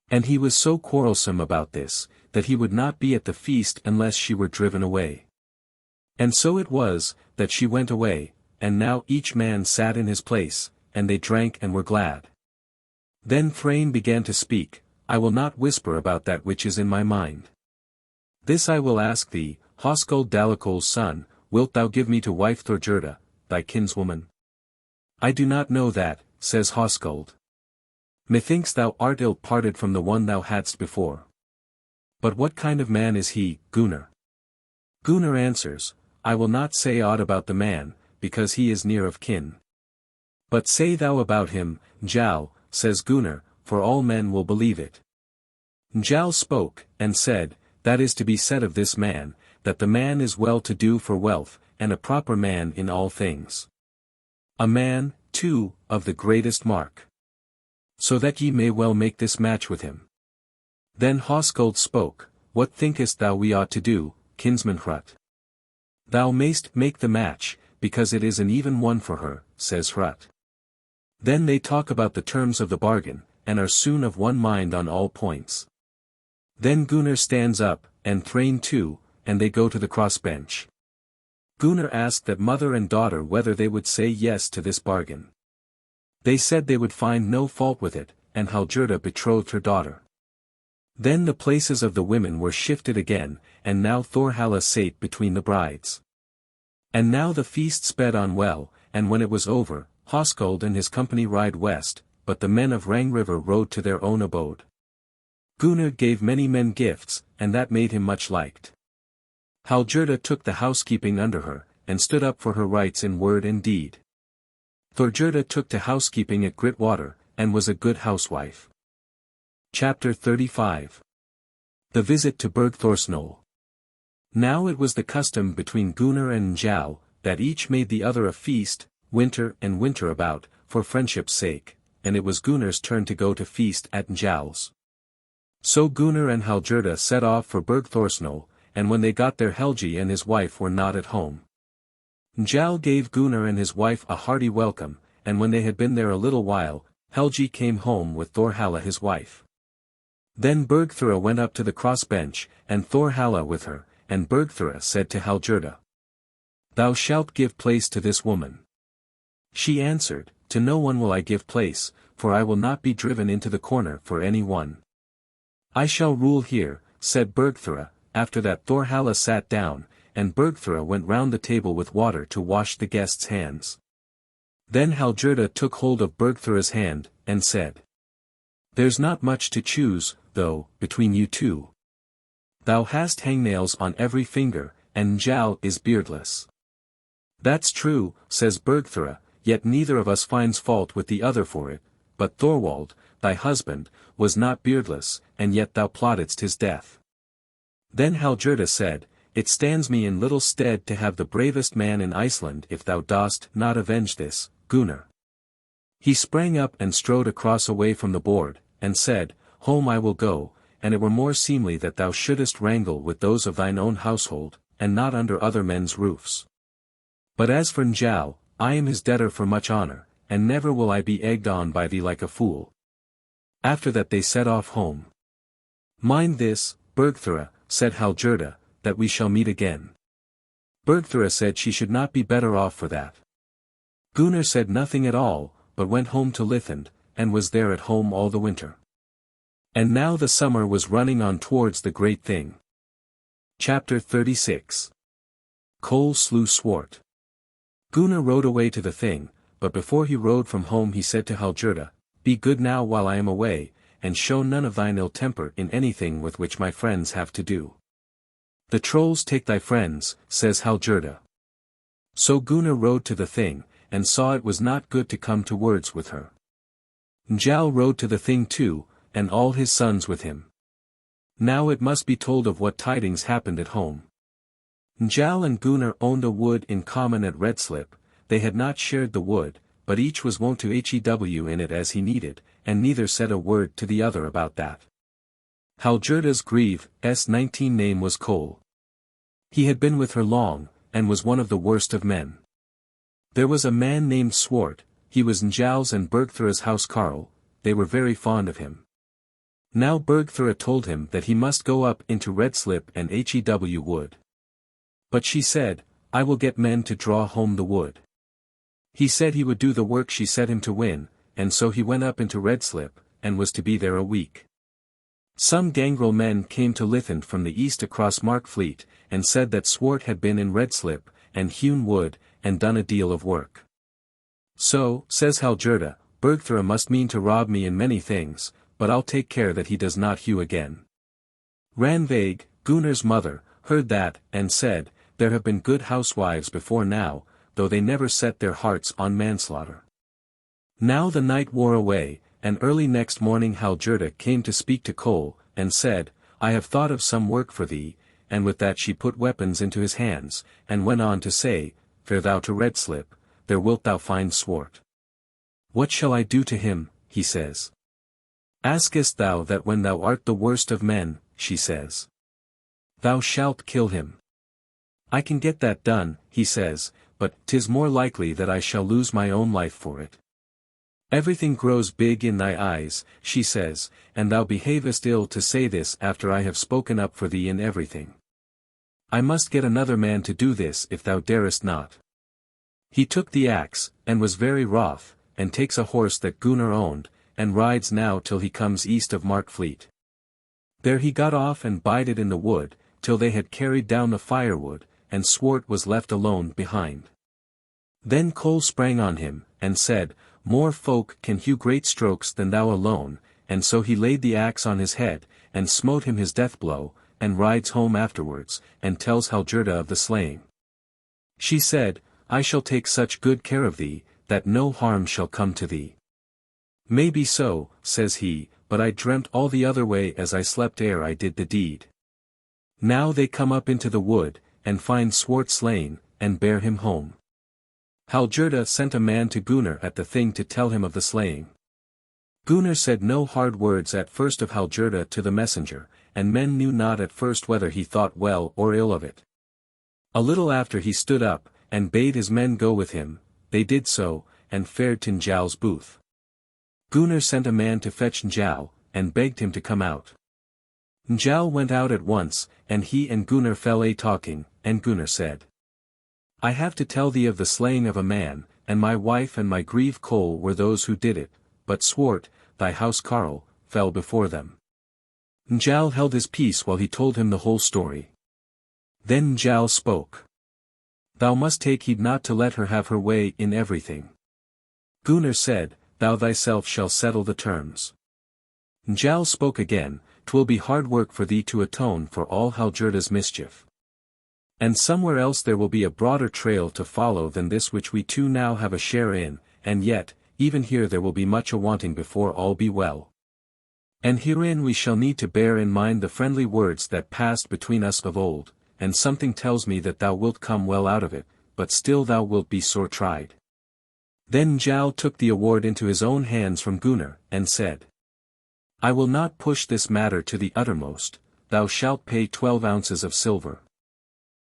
And he was so quarrelsome about this, that he would not be at the feast unless she were driven away. And so it was, that she went away, and now each man sat in his place, and they drank and were glad. Then Thrain began to speak, I will not whisper about that which is in my mind. This I will ask thee, Hoskuld Dalacol's son, wilt thou give me to wife Thorgerda, thy kinswoman? I do not know that, says Hoskuld. Methinks thou art ill-parted from the one thou hadst before. But what kind of man is he, Gunnar? Gunnar answers, I will not say aught about the man, because he is near of kin. But say thou about him, Njal, says Gunnar, for all men will believe it. Njal spoke, and said, that is to be said of this man, that the man is well-to-do for wealth, and a proper man in all things. A man, too, of the greatest mark. So that ye may well make this match with him. Then Hoskuld spoke, what thinkest thou we ought to do, kinsman Hrut? Thou mayst make the match, because it is an even one for her, says Hrut. Then they talk about the terms of the bargain, and are soon of one mind on all points. Then Gunnar stands up, and Thrain too, and they go to the crossbench. Gunnar asked that mother and daughter whether they would say yes to this bargain. They said they would find no fault with it, and Hallgerda betrothed her daughter. Then the places of the women were shifted again, and now Thorhalla sate between the brides. And now the feast sped on well, and when it was over, Hoskuld and his company ride west, but the men of Rangriver rode to their own abode. Gunnar gave many men gifts, and that made him much liked. Hallgerda took the housekeeping under her, and stood up for her rights in word and deed. Thorgerda took to housekeeping at Gritwater, and was a good housewife. Chapter 35. The visit to Bergthorsnol. Now it was the custom between Gunnar and Njal, that each made the other a feast, winter and winter about, for friendship's sake, and it was Gunnar's turn to go to feast at Njál's. So Gunnar and Hallgerda set off for Bergthorsnol, and when they got there Helgi and his wife were not at home. Njal gave Gunnar and his wife a hearty welcome, and when they had been there a little while, Helgi came home with Thorhalla his wife. Then Bergthora went up to the crossbench, and Thorhalla with her, and Bergthora said to Hallgerda, Thou shalt give place to this woman. She answered, To no one will I give place, for I will not be driven into the corner for any one. I shall rule here, said Bergthora. After that Thorhalla sat down, and Bergthora went round the table with water to wash the guests' hands. Then Hallgerda took hold of Bergthora's hand, and said, There's not much to choose, though, between you two. Thou hast hangnails on every finger, and Njal is beardless. That's true, says Bergthora, yet neither of us finds fault with the other for it, but Thorwald, thy husband, was not beardless, and yet thou plottedst his death. Then Hallgerda said, It stands me in little stead to have the bravest man in Iceland if thou dost not avenge this, Gunnar. He sprang up and strode across away from the board, and said, Home I will go, and it were more seemly that thou shouldest wrangle with those of thine own household, and not under other men's roofs. But as for Njal, I am his debtor for much honor, and never will I be egged on by thee like a fool. After that they set off home. Mind this, Bergthora, said Hallgerda, that we shall meet again. Bergthora said she should not be better off for that. Gunnar said nothing at all, but went home to Lithend, and was there at home all the winter. And now the summer was running on towards the great thing. Chapter 36. Cole slew Swart. Gunnar rode away to the thing, but before he rode from home he said to Hallgerda, Be good now while I am away, and show none of thine ill temper in anything with which my friends have to do. The trolls take thy friends, says Hallgerda. So Gunnar rode to the thing, and saw it was not good to come to words with her. Njal rode to the thing too, and all his sons with him. Now it must be told of what tidings happened at home. Njal and Gunnar owned a wood in common at Redslip. they had not shared the wood, but each was wont to hew in it as he needed, and neither said a word to the other about that. Hallgerda's Grieve's 19 name was Cole. He had been with her long, and was one of the worst of men. There was a man named Swart, he was Njál's and Bergthura's house carl, they were very fond of him. Now Bergthura told him that he must go up into Redslip and hew wood. But she said, I will get men to draw home the wood. He said he would do the work she set him to win, and so he went up into Redslip, and was to be there a week. Some gangrel men came to Lithend from the east across Markfleet, and said that Swart had been in Redslip, and hewn wood, and done a deal of work. So, says Hallgerda, Bergthura must mean to rob me in many things, but I'll take care that he does not hew again. Randveig, Gunnar's mother, heard that, and said, there have been good housewives before now, though they never set their hearts on manslaughter. Now the night wore away, and early next morning Hallgerda came to speak to Cole, and said, I have thought of some work for thee, and with that she put weapons into his hands, and went on to say, Fare thou to Redslip, there wilt thou find Swart. What shall I do to him, he says. Askest thou that when thou art the worst of men, she says. Thou shalt kill him. I can get that done, he says, but 'tis more likely that I shall lose my own life for it. Everything grows big in thy eyes, she says, and thou behavest ill to say this after I have spoken up for thee in everything. I must get another man to do this if thou darest not. He took the axe, and was very wroth, and takes a horse that Gunnar owned, and rides now till he comes east of Markfleet. There he got off and bided in the wood, till they had carried down the firewood, and Swart was left alone behind. Then Cole sprang on him, and said, More folk can hew great strokes than thou alone, and so he laid the axe on his head, and smote him his death blow, and rides home afterwards, and tells Hallgerda of the slaying. She said, I shall take such good care of thee, that no harm shall come to thee. May be so, says he, but I dreamt all the other way as I slept ere I did the deed. Now they come up into the wood, and find Swart slain, and bear him home. Hallgerda sent a man to Gunnar at the thing to tell him of the slaying. Gunnar said no hard words at first of Hallgerda to the messenger, and men knew not at first whether he thought well or ill of it. A little after he stood up, and bade his men go with him, they did so, and fared to Njál's booth. Gunnar sent a man to fetch Njáll, and begged him to come out. Njáll went out at once, and he and Gunnar fell a-talking, and Gunnar said, I have to tell thee of the slaying of a man, and my wife and my grieve Cole were those who did it, but Swart, thy house carl, fell before them. Njáll held his peace while he told him the whole story. Then Njáll spoke. Thou must take heed not to let her have her way in everything. Gunnar said, Thou thyself shall settle the terms. Njáll spoke again, 'Twill be hard work for thee to atone for all Hallgerda's mischief. And somewhere else there will be a broader trail to follow than this which we two now have a share in, and yet, even here there will be much a-wanting before all be well. And herein we shall need to bear in mind the friendly words that passed between us of old, and something tells me that thou wilt come well out of it, but still thou wilt be sore tried. Then Njáll took the award into his own hands from Gunnar, and said, I will not push this matter to the uttermost, thou shalt pay 12 ounces of silver.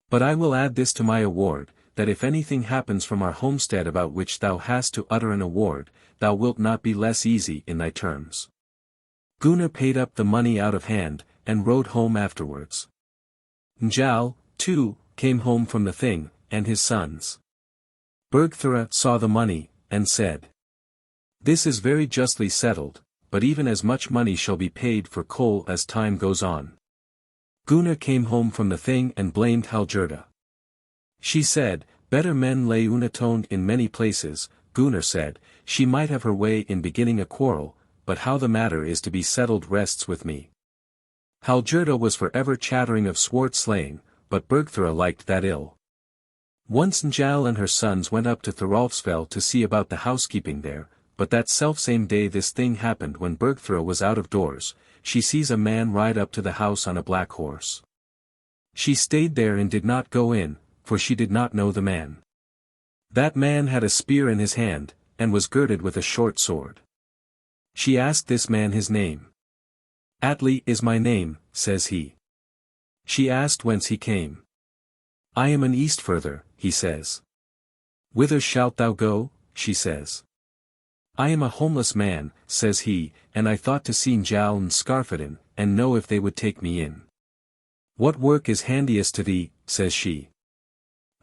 But I will add this to my award, that if anything happens from our homestead about which thou hast to utter an award, thou wilt not be less easy in thy terms. Gunnar paid up the money out of hand, and rode home afterwards. Njáll, too, came home from the thing, and his sons. Bergthura saw the money, and said, This is very justly settled, but even as much money shall be paid for Cole as time goes on. Gunnar came home from the thing and blamed Hallgerda. She said, Better men lay unatoned in many places. Gunnar said, She might have her way in beginning a quarrel, but how the matter is to be settled rests with me. Hallgerda was for ever chattering of Swart slaying, but Bergthura liked that ill. Once Njáll and her sons went up to Thorwaldfell to see about the housekeeping there, but that selfsame day this thing happened when Bergthura was out of doors. She sees a man ride up to the house on a black horse. She stayed there and did not go in, for she did not know the man. That man had a spear in his hand, and was girded with a short sword. She asked this man his name. Atli is my name, says he. She asked whence he came. I am an Eastfirther, he says. Whither shalt thou go, she says. I am a homeless man, says he, and I thought to see Njáll and Skarphedinn, and know if they would take me in. What work is handiest to thee, says she.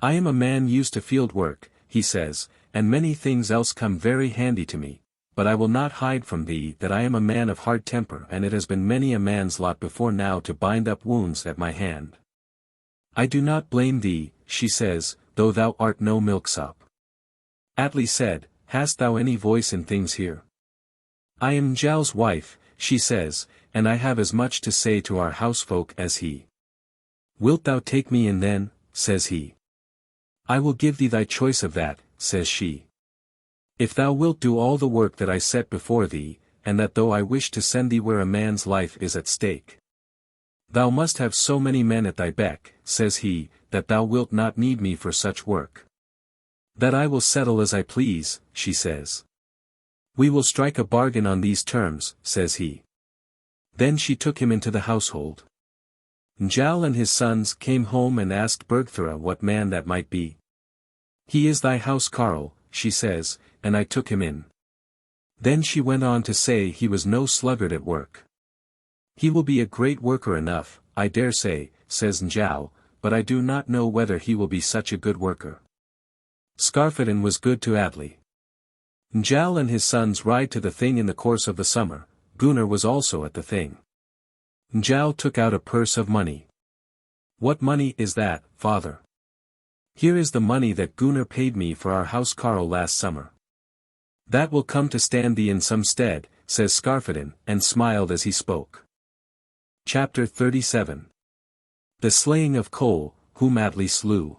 I am a man used to field work, he says, and many things else come very handy to me, but I will not hide from thee that I am a man of hard temper, and it has been many a man's lot before now to bind up wounds at my hand. I do not blame thee, she says, though thou art no milksop. Atli said, Hast thou any voice in things here? I am Njál's wife, she says, and I have as much to say to our housefolk as he. Wilt thou take me in then, says he. I will give thee thy choice of that, says she. If thou wilt do all the work that I set before thee, and that though I wish to send thee where a man's life is at stake. Thou must have so many men at thy beck, says he, that thou wilt not need me for such work. That I will settle as I please, she says. We will strike a bargain on these terms, says he. Then she took him into the household. Njáll and his sons came home and asked Bergthora what man that might be. He is thy house carle, she says, and I took him in. Then she went on to say he was no sluggard at work. He will be a great worker enough, I dare say, says Njáll, but I do not know whether he will be such a good worker. Skarphedinn was good to Atli. Njáll and his sons ride to the thing in the course of the summer. Gunnar was also at the thing. Njáll took out a purse of money. What money is that, father? Here is the money that Gunnar paid me for our house carle last summer. That will come to stand thee in some stead, says Skarphedinn, and smiled as he spoke. Chapter 37. The slaying of Koll, whom Atli slew.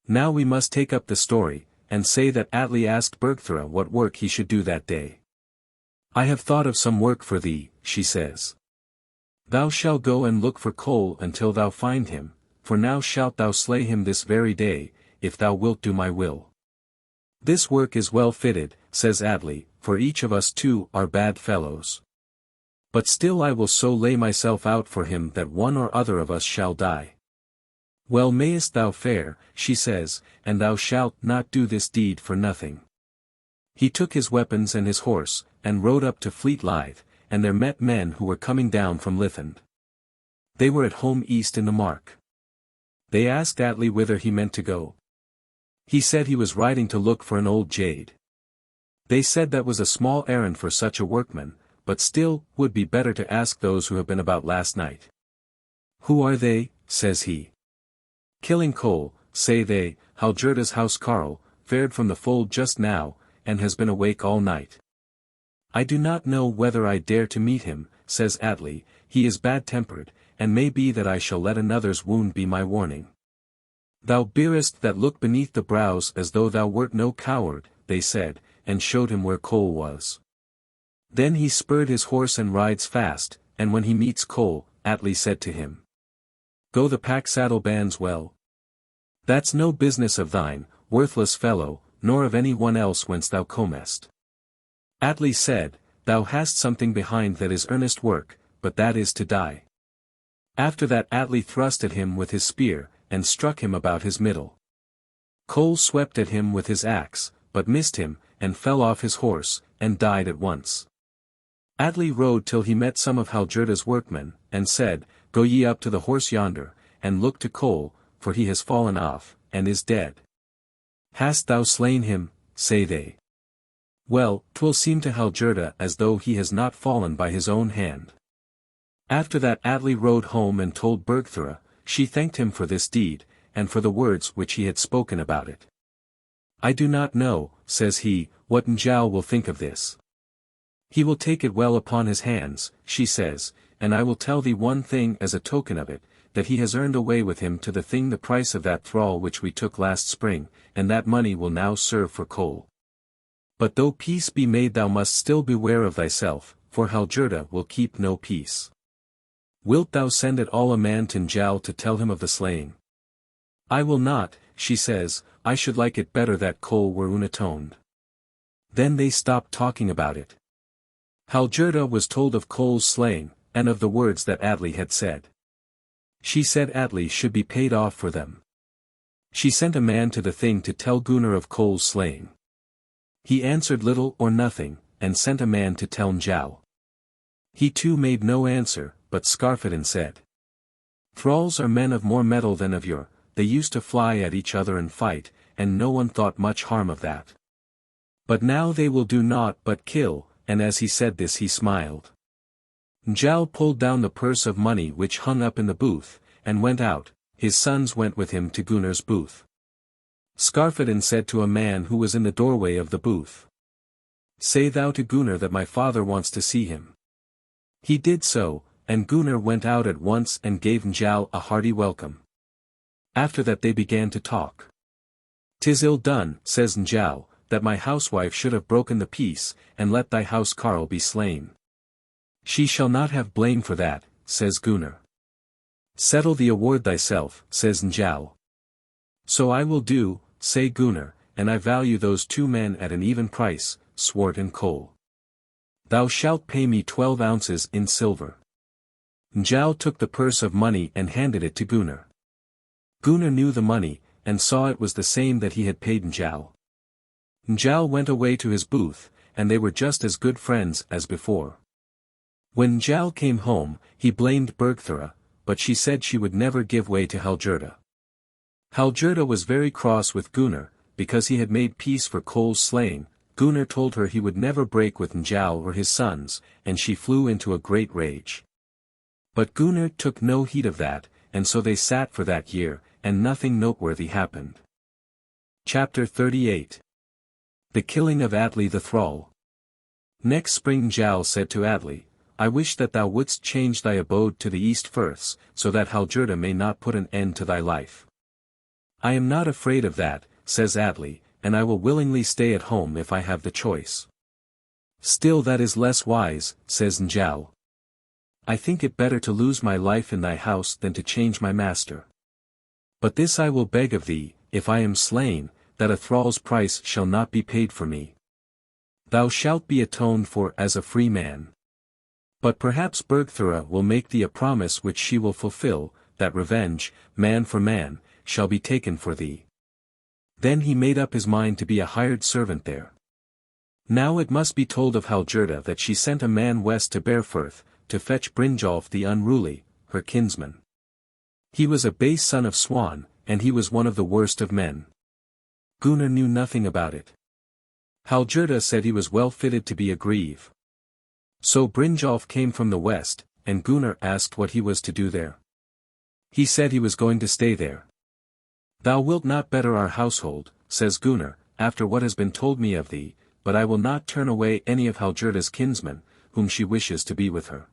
Now we must take up the story, and say that Atli asked Bergthora what work he should do that day. I have thought of some work for thee, she says. Thou shalt go and look for Koll until thou find him, for now shalt thou slay him this very day, if thou wilt do my will. This work is well fitted, says Atli, for each of us two are bad fellows. But still I will so lay myself out for him that one or other of us shall die. Well mayest thou fare, she says, and thou shalt not do this deed for nothing. He took his weapons and his horse, and rode up to Fleet Lithe, and there met men who were coming down from Lithend. They were at home east in the mark. They asked Atli whither he meant to go. He said he was riding to look for an old jade. They said that was a small errand for such a workman, but still, would be better to ask those who have been about last night. Who are they, says he. Killing Koll, say they, Hallgerda's house carle, fared from the fold just now, and has been awake all night. I do not know whether I dare to meet him, says Atli, he is bad-tempered, and may be that I shall let another's wound be my warning. Thou bearest that look beneath the brows as though thou wert no coward, they said, and showed him where Koll was. Then he spurred his horse and rides fast, and when he meets Koll, Atli said to him. Go the pack saddle bands well? That's no business of thine, worthless fellow, nor of any one else whence thou comest. Atli said, Thou hast something behind that is earnest work, but that is to die. After that Atli thrust at him with his spear, and struck him about his middle. Koll swept at him with his axe, but missed him, and fell off his horse, and died at once. Atli rode till he met some of Hallgerda's workmen, and said, Go ye up to the horse yonder, and look to Koll, for he has fallen off, and is dead. Hast thou slain him, say they. Well, 'twill seem to Hallgerda as though he has not fallen by his own hand. After that Atli rode home and told Bergthora. She thanked him for this deed, and for the words which he had spoken about it. I do not know, says he, what Njáll will think of this. He will take it well upon his hands, she says, and I will tell thee one thing as a token of it, that he has earned away with him to the thing the price of that thrall which we took last spring, and that money will now serve for Koll. But though peace be made thou must still beware of thyself, for Hallgerda will keep no peace. Wilt thou send at all a man to Njáll to tell him of the slaying? I will not, she says, I should like it better that Cole were unatoned. Then they stopped talking about it. Hallgerda was told of Cole's slaying, and of the words that Atli had said. She said Atli should be paid off for them. She sent a man to the thing to tell Gunnar of Cole's slaying. He answered little or nothing, and sent a man to tell Njáll. He too made no answer, but Skarphedinn said. Thralls are men of more mettle than of yore, they used to fly at each other and fight, and no one thought much harm of that. But now they will do naught but kill, and as he said this he smiled. Njáll pulled down the purse of money which hung up in the booth, and went out. His sons went with him to Gunnar's booth. Skarphedinn said to a man who was in the doorway of the booth. Say thou to Gunnar that my father wants to see him. He did so, and Gunnar went out at once and gave Njáll a hearty welcome. After that they began to talk. "'Tis ill done," says Njáll, "that my housewife should have broken the peace, and let thy house carle be slain." "She shall not have blame for that," says Gunnar. "Settle the award thyself," says Njáll. "So I will do," say Gunnar, "and I value those 2 men at an even price, swart and Cole. Thou shalt pay me 12 ounces in silver." Njáll took the purse of money and handed it to Gunnar. Gunnar knew the money, and saw it was the same that he had paid Njáll. Njáll went away to his booth, and they were just as good friends as before. When Njáll came home, he blamed Bergthora, but she said she would never give way to Hallgerda. Hallgerda was very cross with Gunnar, because he had made peace for Cole's slaying. Gunnar told her he would never break with Njáll or his sons, and she flew into a great rage. But Gunnar took no heed of that, and so they sat for that year, and nothing noteworthy happened. Chapter 38. The killing of Atli the thrall. Next spring Njáll said to Atli, "I wish that thou wouldst change thy abode to the east first, so that Hallgerda may not put an end to thy life." "I am not afraid of that," says Atli, "and I will willingly stay at home if I have the choice." "Still that is less wise," says Njáll. "I think it better to lose my life in thy house than to change my master. But this I will beg of thee, if I am slain, that a thrall's price shall not be paid for me. Thou shalt be atoned for as a free man. But perhaps Bergthora will make thee a promise which she will fulfill, that revenge, man for man, shall be taken for thee." Then he made up his mind to be a hired servant there. Now it must be told of Hallgerda that she sent a man west to Berefirth, to fetch Brynjolf the unruly, her kinsman. He was a base son of Swan, and he was one of the worst of men. Gunnar knew nothing about it. Hallgerda said he was well fitted to be a grieve. So Brynjolf came from the west, and Gunnar asked what he was to do there. He said he was going to stay there. "Thou wilt not better our household," says Gunnar, "after what has been told me of thee, but I will not turn away any of Hallgerda's kinsmen, whom she wishes to be with her."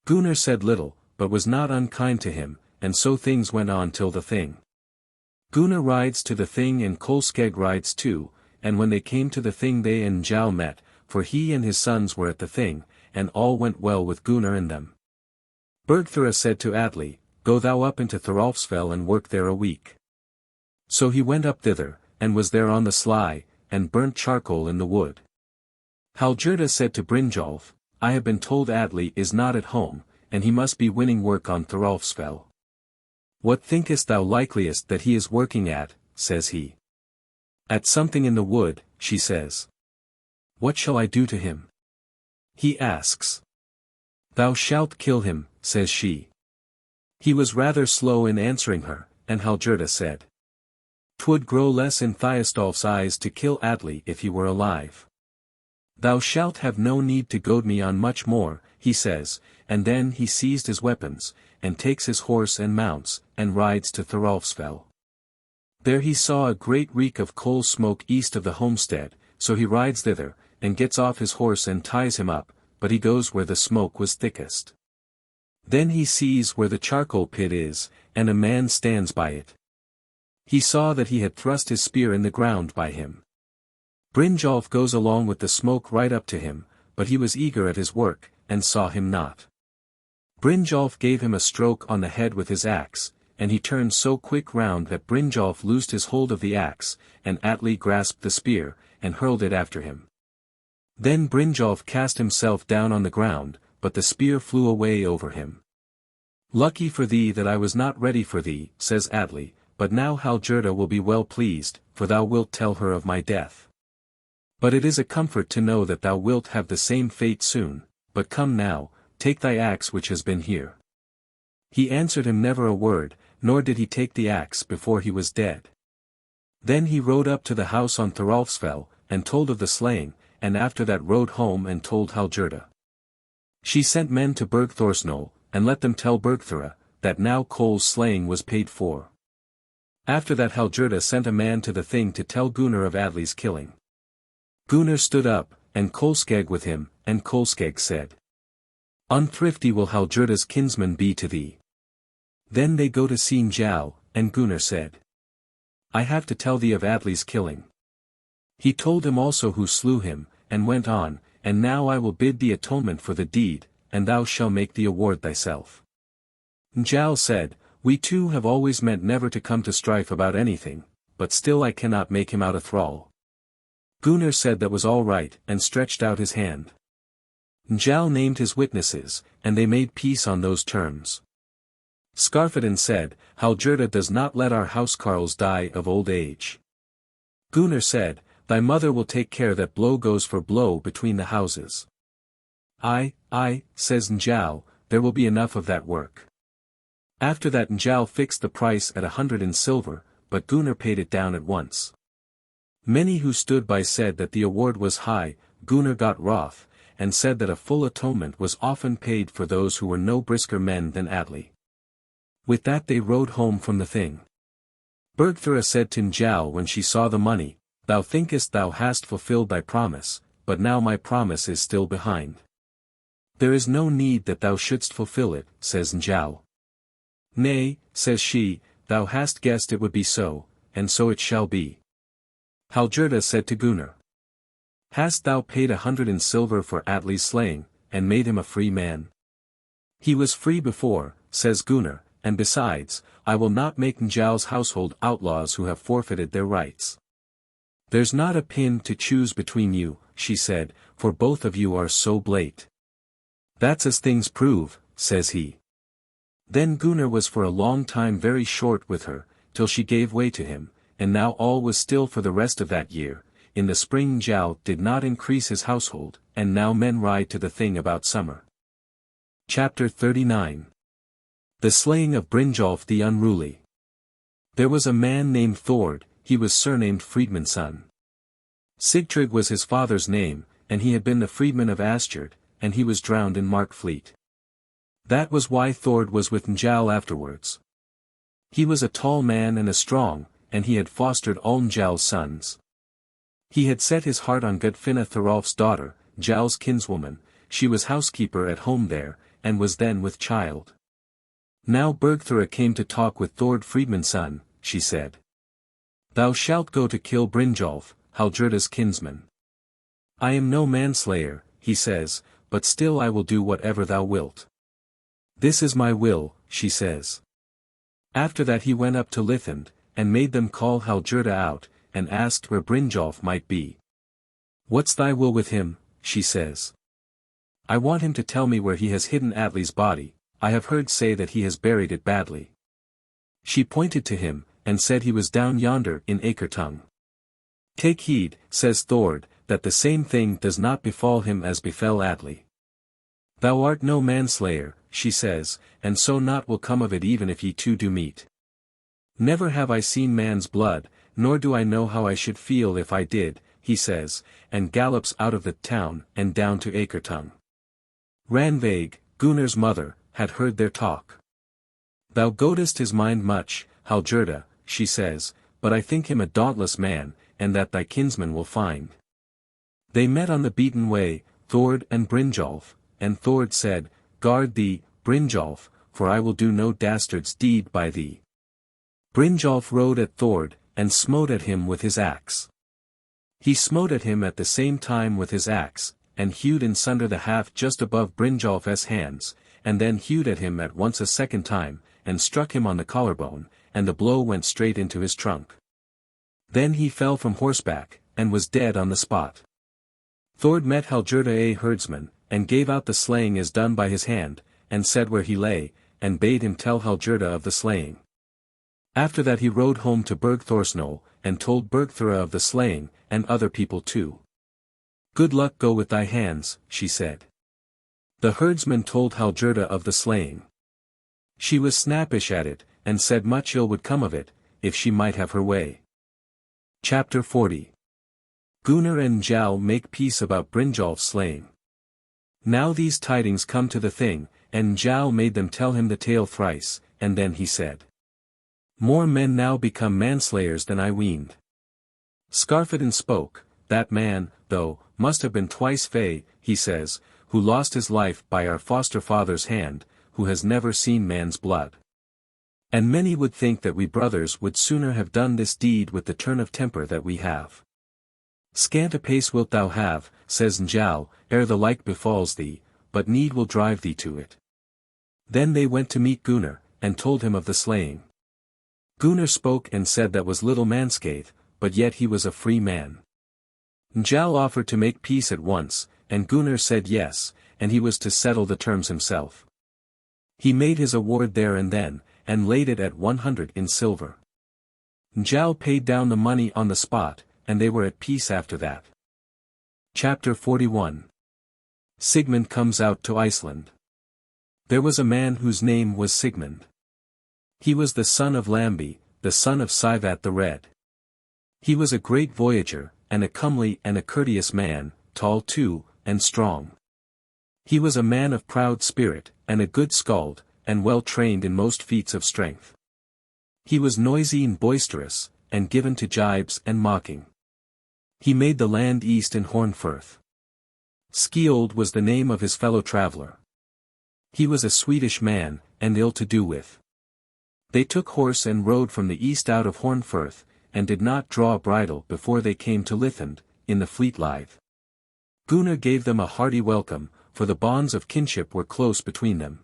Gunnar said little, but was not unkind to him, and so things went on till the thing. Gunnar rides to the thing and Kolskegg rides too, and when they came to the thing they and Njáll met, for he and his sons were at the thing, and all went well with Gunnar and them. Bergthora said to Atli, "Go thou up into Thorolfsfell and work there a week." So he went up thither, and was there on the sly, and burnt charcoal in the wood. Hallgerda said to Brynjolf, "I have been told Atli is not at home, and he must be winning work on Thorolfsfell. What thinkest thou likeliest that he is working at?" says he. "At something in the wood," she says. "What shall I do to him?" he asks. "Thou shalt kill him," says she. He was rather slow in answering her, and Hallgerda said, "'Twould grow less in Thiostolf's eyes to kill Atli if he were alive. Thou shalt have no need to goad me on much more," he says, and then he seized his weapons, and takes his horse and mounts, and rides to Thorolfsfell. There he saw a great reek of coal smoke east of the homestead, so he rides thither, and gets off his horse and ties him up, but he goes where the smoke was thickest. Then he sees where the charcoal pit is, and a man stands by it. He saw that he had thrust his spear in the ground by him. Brynjolf goes along with the smoke right up to him, but he was eager at his work, and saw him not. Brynjolf gave him a stroke on the head with his axe, and he turned so quick round that Brynjolf loosed his hold of the axe, and Atli grasped the spear, and hurled it after him. Then Brynjolf cast himself down on the ground, but the spear flew away over him. "Lucky for thee that I was not ready for thee," says Atli, "but now Hallgerda will be well pleased, for thou wilt tell her of my death. But it is a comfort to know that thou wilt have the same fate soon, but come now, take thy axe which has been here." He answered him never a word, nor did he take the axe before he was dead. Then he rode up to the house on Thorolfsfell, and told of the slaying, and after that rode home and told Hallgerda. She sent men to Bergthorsnol, and let them tell Bergthora, that now Cole's slaying was paid for. After that Hallgerda sent a man to the thing to tell Gunnar of Atli's killing. Gunnar stood up, and Kolskegg with him, and Kolskegg said, "Unthrifty will Hallgerda's kinsman be to thee." Then they go to see Njáll, and Gunnar said, "I have to tell thee of Atli's killing." He told him also who slew him, and went on, "And now I will bid thee atonement for the deed, and thou shalt make the award thyself." Njáll said, "We two have always meant never to come to strife about anything, but still I cannot make him out a thrall." Gunnar said that was all right, and stretched out his hand. Njáll named his witnesses, and they made peace on those terms. Skarphedinn said, "Hallgerda does not let our housecarls die of old age." Gunnar said, "Thy mother will take care that blow goes for blow between the houses." Aye, says Njáll, "there will be enough of that work." After that Njáll fixed the price at 100 in silver, but Gunnar paid it down at once. Many who stood by said that the award was high. Gunnar got wroth, and said that a full atonement was often paid for those who were no brisker men than Atli. With that they rode home from the thing. Bergthora said to Njáll when she saw the money, "Thou thinkest thou hast fulfilled thy promise, but now my promise is still behind." "There is no need that thou shouldst fulfill it," says Njáll. "Nay," says she, "thou hast guessed it would be so, and so it shall be." Hallgerda said to Gunnar, "Hast thou paid 100 in silver for Atli's slaying, and made him a free man?" "He was free before," says Gunnar, "and besides, I will not make Njáll's household outlaws who have forfeited their rights." "There's not a pin to choose between you," she said, "for both of you are so blate." "That's as things prove," says he. Then Gunnar was for a long time very short with her, till she gave way to him, and now all was still for the rest of that year. In the spring Njáll did not increase his household, and now men ride to the thing about summer. Chapter 39. The slaying of Brynjolf the Unruly. There was a man named Thord, he was surnamed Freedman's son. Sigtrygg was his father's name, and he had been the freedman of Asgerd, and he was drowned in Markfleet. That was why Thord was with Njáll afterwards. He was a tall man and a strong, and he had fostered all Njáll's sons. He had set his heart on Gudfinna Thorolf's daughter, Njáll's kinswoman. She was housekeeper at home there, and was then with child. Now Bergthora came to talk with Thord Freedman's son. She said, "Thou shalt go to kill Brynjolf, Hallgerda's kinsman." "I am no manslayer," he says, "but still I will do whatever thou wilt." "This is my will," she says. After that he went up to Lithend, and made them call Hallgerda out, and asked where Brynjolf might be. "What's thy will with him?" she says. "I want him to tell me where he has hidden Atli's body. I have heard say that he has buried it badly." She pointed to him, and said he was down yonder in Akertung. "Take heed," says Thord, "that the same thing does not befall him as befell Atli." "Thou art no manslayer," she says, "and so naught will come of it even if ye two do meet." "Never have I seen man's blood, nor do I know how I should feel if I did," he says, and gallops out of the town and down to Akertung. Randveig, Gunnar's mother, had heard their talk. "Thou goadest his mind much, Hallgerda," she says, "but I think him a dauntless man, and that thy kinsman will find." They met on the beaten way, Thord and Brynjolf, and Thord said, "Guard thee, Brynjolf, for I will do no dastard's deed by thee." Brynjolf rode at Thord, and smote at him with his axe. He smote at him at the same time with his axe, and hewed in sunder the haft just above Brynjolf's hands, and then hewed at him at once a second time, and struck him on the collarbone, and the blow went straight into his trunk. Then he fell from horseback, and was dead on the spot. Thord met Hallgerda a herdsman, and gave out the slaying as done by his hand, and said where he lay, and bade him tell Hallgerda of the slaying. After that he rode home to Bergthorsnol, and told Bergthora of the slaying, and other people too. Good luck go with thy hands, she said. The herdsman told Hallgerda of the slaying. She was snappish at it, and said much ill would come of it, if she might have her way. Chapter 40. Gunnar and Njáll make peace about Brynjolf's slaying. Now these tidings come to the thing, and Njáll made them tell him the tale thrice, and then he said. More men now become manslayers than I weened. Skarphedinn spoke, that man, though, must have been twice fey, he says, who lost his life by our foster father's hand, who has never seen man's blood. And many would think that we brothers would sooner have done this deed with the turn of temper that we have. Scant a pace wilt thou have, says Njáll, ere the like befalls thee, but need will drive thee to it. Then they went to meet Gunnar, and told him of the slaying. Gunnar spoke and said that was little manscathe, but yet he was a free man. Njáll offered to make peace at once, and Gunnar said yes, and he was to settle the terms himself. He made his award there and then, and laid it at 100 in silver. Njáll paid down the money on the spot, and they were at peace after that. Chapter 41. Sigmund comes out to Iceland. There was a man whose name was Sigmund. He was the son of Lambi, the son of Sivat the Red. He was a great voyager, and a comely and a courteous man, tall too, and strong. He was a man of proud spirit, and a good skald, and well trained in most feats of strength. He was noisy and boisterous, and given to gibes and mocking. He made the land east in Hornfirth. Skiold was the name of his fellow traveller. He was a Swedish man, and ill to do with. They took horse and rode from the east out of Hornfirth, and did not draw a bridle before they came to Lithend, in the Fleetlythe. Gunnar gave them a hearty welcome, for the bonds of kinship were close between them.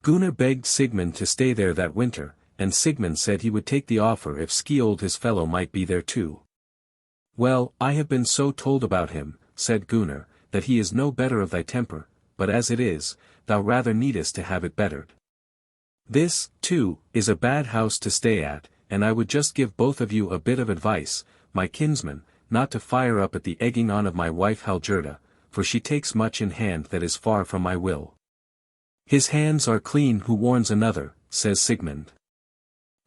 Gunnar begged Sigmund to stay there that winter, and Sigmund said he would take the offer if Skiold his fellow might be there too. Well, I have been so told about him, said Gunnar, that he is no better of thy temper, but as it is, thou rather needest to have it bettered. This, too, is a bad house to stay at, and I would just give both of you a bit of advice, my kinsman, not to fire up at the egging on of my wife Hallgerda, for she takes much in hand that is far from my will. His hands are clean who warns another, says Sigmund.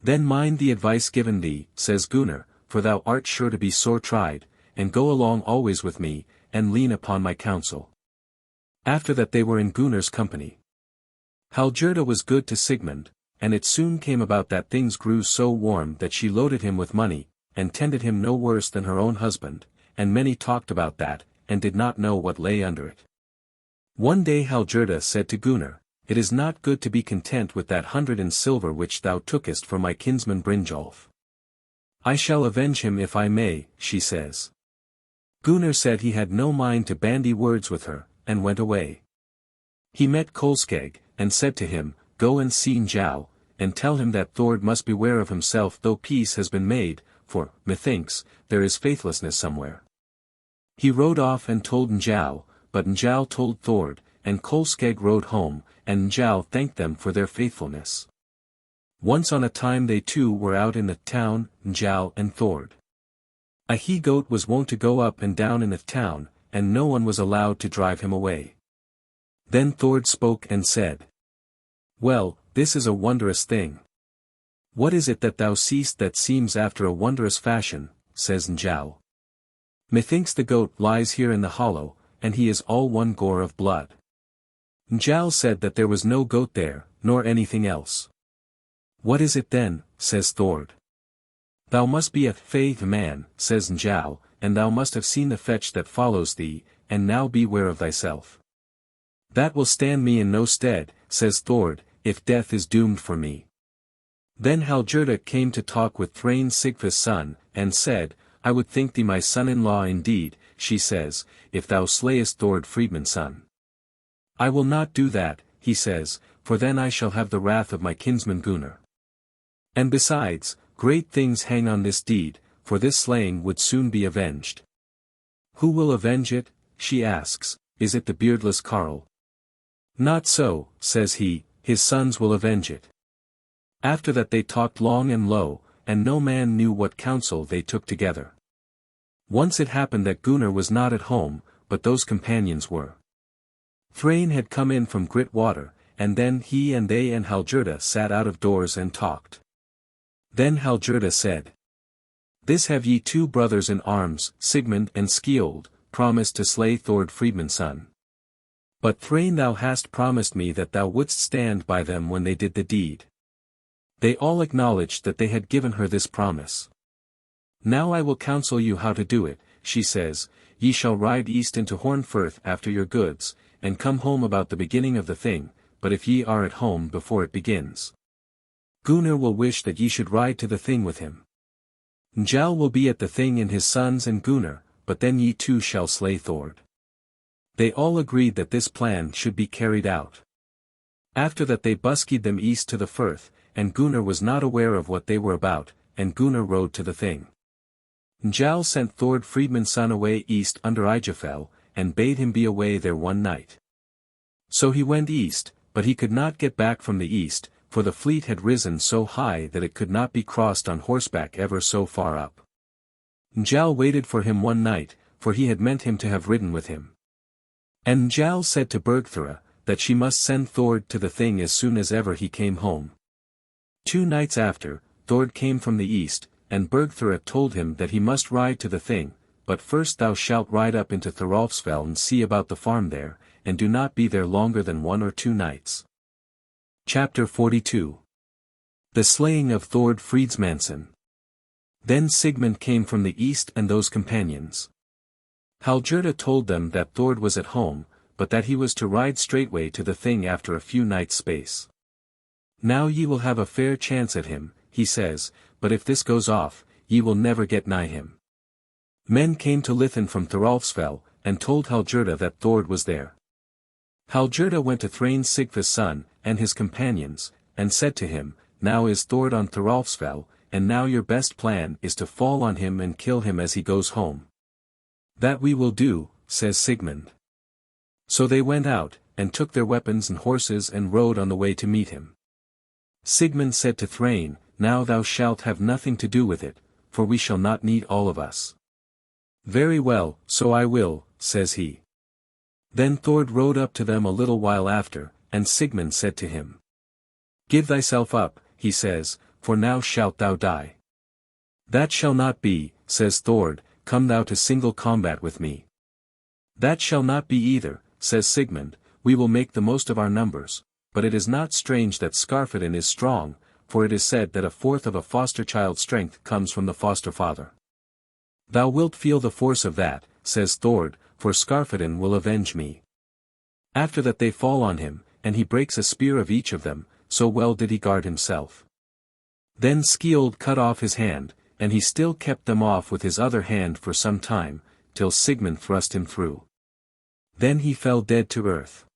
Then mind the advice given thee, says Gunnar, for thou art sure to be sore tried, and go along always with me, and lean upon my counsel. After that they were in Gunnar's company. Hallgerda was good to Sigmund, and it soon came about that things grew so warm that she loaded him with money, and tended him no worse than her own husband, and many talked about that, and did not know what lay under it. One day Hallgerda said to Gunnar, It is not good to be content with that 100 in silver which thou tookest for my kinsman Brynjolf. I shall avenge him if I may, she says. Gunnar said he had no mind to bandy words with her, and went away. He met Kolskegg, and said to him, Go and see Njáll, and tell him that Thord must beware of himself though peace has been made, for, methinks, there is faithlessness somewhere. He rode off and told Njáll, but Njáll told Thord, and Kolskegg rode home, and Njáll thanked them for their faithfulness. Once on a time they two were out in the town, Njáll and Thord. A he-goat was wont to go up and down in the town, and no one was allowed to drive him away. Then Thord spoke and said, Well, this is a wondrous thing. What is it that thou seest that seems after a wondrous fashion, says Njáll. Methinks the goat lies here in the hollow, and he is all one gore of blood. Njáll said that there was no goat there, nor anything else. What is it then, says Thord. Thou must be a faith man, says Njáll, and thou must have seen the fetch that follows thee, and now beware of thyself. That will stand me in no stead, says Thord, if death is doomed for me. Then Hallgerda came to talk with Thrain Sigfa's son, and said, I would think thee my son-in-law indeed, she says, if thou slayest Thord Friedmund's son. I will not do that, he says, for then I shall have the wrath of my kinsman Gunnar. And besides, great things hang on this deed, for this slaying would soon be avenged. Who will avenge it, she asks, is it the beardless carle? Not so, says he, his sons will avenge it. After that they talked long and low, and no man knew what counsel they took together. Once it happened that Gunnar was not at home, but those companions were. Thrain had come in from Grit water, and then he and they and Hallgerda sat out of doors and talked. Then Hallgerda said, This have ye two brothers in arms, Sigmund and Skiold, promised to slay Thord Freedman's son. But Thrain thou hast promised me that thou wouldst stand by them when they did the deed. They all acknowledged that they had given her this promise. Now I will counsel you how to do it, she says, ye shall ride east into Hornfirth after your goods, and come home about the beginning of the thing, but if ye are at home before it begins. Gunnar will wish that ye should ride to the thing with him. Njal will be at the thing and his sons and Gunnar, but then ye two shall slay Thord. They all agreed that this plan should be carried out. After that they buskied them east to the firth, and Gunnar was not aware of what they were about, and Gunnar rode to the thing. Njal sent Thord Freedman's son away east under Ijafell, and bade him be away there one night. So he went east, but he could not get back from the east, for the fleet had risen so high that it could not be crossed on horseback ever so far up. Njal waited for him one night, for he had meant him to have ridden with him. And Njal said to Bergthora, that she must send Thord to the thing as soon as ever he came home. 2 nights after, Thord came from the east, and Bergthora told him that he must ride to the thing, but first thou shalt ride up into Thorolfsfell and see about the farm there, and do not be there longer than 1 or 2 nights. Chapter 42. The slaying of Thord Freedsmanson. Then Sigmund came from the east and those companions. Hallgerda told them that Thord was at home, but that he was to ride straightway to the thing after a few nights' space. Now ye will have a fair chance at him, he says, but if this goes off, ye will never get nigh him. Men came to Lithen from Thorolfsfell, and told Hallgerda that Thord was there. Hallgerda went to Thrain Sigfa's son, and his companions, and said to him, Now is Thord on Thorolfsfell, and now your best plan is to fall on him and kill him as he goes home. That we will do, says Sigmund. So they went out, and took their weapons and horses and rode on the way to meet him. Sigmund said to Thrain, Now thou shalt have nothing to do with it, for we shall not need all of us. Very well, so I will, says he. Then Thord rode up to them a little while after, and Sigmund said to him, Give thyself up, he says, for now shalt thou die. That shall not be, says Thord, come thou to single combat with me. That shall not be either, says Sigmund, we will make the most of our numbers, but it is not strange that Skarphedinn is strong, for it is said that 1/4 of a foster child's strength comes from the foster father. Thou wilt feel the force of that, says Thord, for Skarphedinn will avenge me. After that they fall on him, and he breaks a spear of each of them, so well did he guard himself. Then Skiold cut off his hand, and he still kept them off with his other hand for some time, till Sigmund thrust him through. Then he fell dead to earth.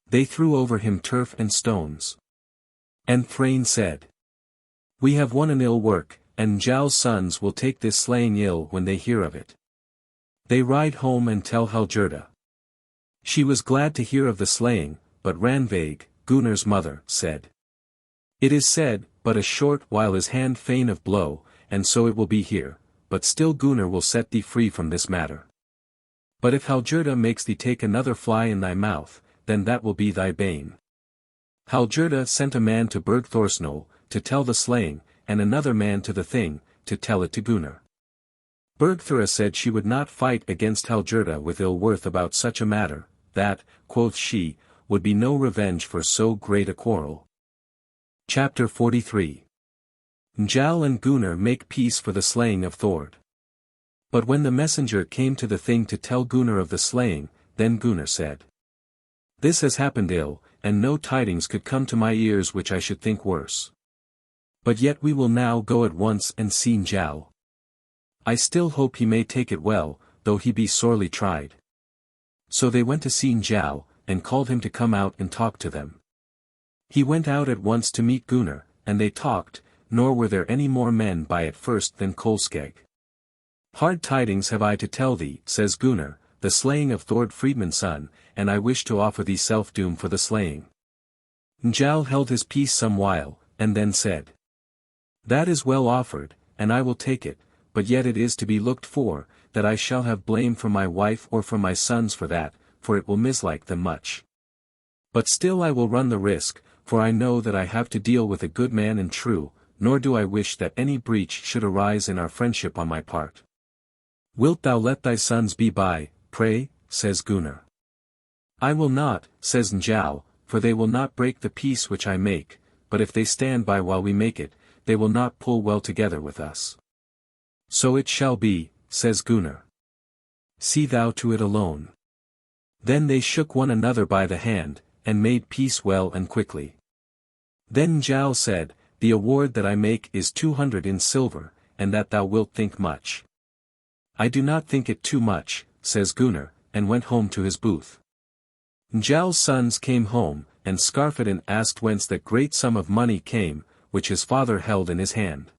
They threw over him turf and stones. And Thrain said, We have won an ill work, and Njál's sons will take this slaying ill when they hear of it. They ride home and tell Hallgerda. She was glad to hear of the slaying, but Randveig, Gunnar's mother, said, It is said, but a short while is hand fain of blow, and so it will be here, but still Gunnar will set thee free from this matter. But if Hallgerda makes thee take another fly in thy mouth, then that will be thy bane. Hallgerda sent a man to Bergthorsnol, to tell the slaying, and another man to the thing, to tell it to Gunnar. Bergthora said she would not fight against Hallgerda with ill worth about such a matter, that, quoth she, would be no revenge for so great a quarrel. Chapter 43. Njal and Gunnar make peace for the slaying of Thord. But when the messenger came to the thing to tell Gunnar of the slaying, then Gunnar said, This has happened ill, and no tidings could come to my ears which I should think worse. But yet we will now go at once and see Njal. I still hope he may take it well, though he be sorely tried. So they went to see Njal, and called him to come out and talk to them. He went out at once to meet Gunnar, and they talked, nor were there any more men by at first than Kolskegg. "Hard tidings have I to tell thee," says Gunnar, "the slaying of Thord Friedmund's son, and I wish to offer thee self-doom for the slaying." Njal held his peace some while, and then said, "That is well offered, and I will take it, but yet it is to be looked for, that I shall have blame from my wife or from my sons for that, for it will mislike them much. But still I will run the risk, for I know that I have to deal with a good man and true, nor do I wish that any breach should arise in our friendship on my part." "Wilt thou let thy sons be by, pray?" says Gunnar. "I will not," says Njal, "for they will not break the peace which I make, but if they stand by while we make it, they will not pull well together with us." "So it shall be," says Gunnar. "See thou to it alone." Then they shook one another by the hand, and made peace well and quickly. Then Njal said, "The award that I make is 200 in silver, and that thou wilt think much." "I do not think it too much," says Gunnar, and went home to his booth. Njal's sons came home, and Skarphedin asked whence that great sum of money came, which his father held in his hand.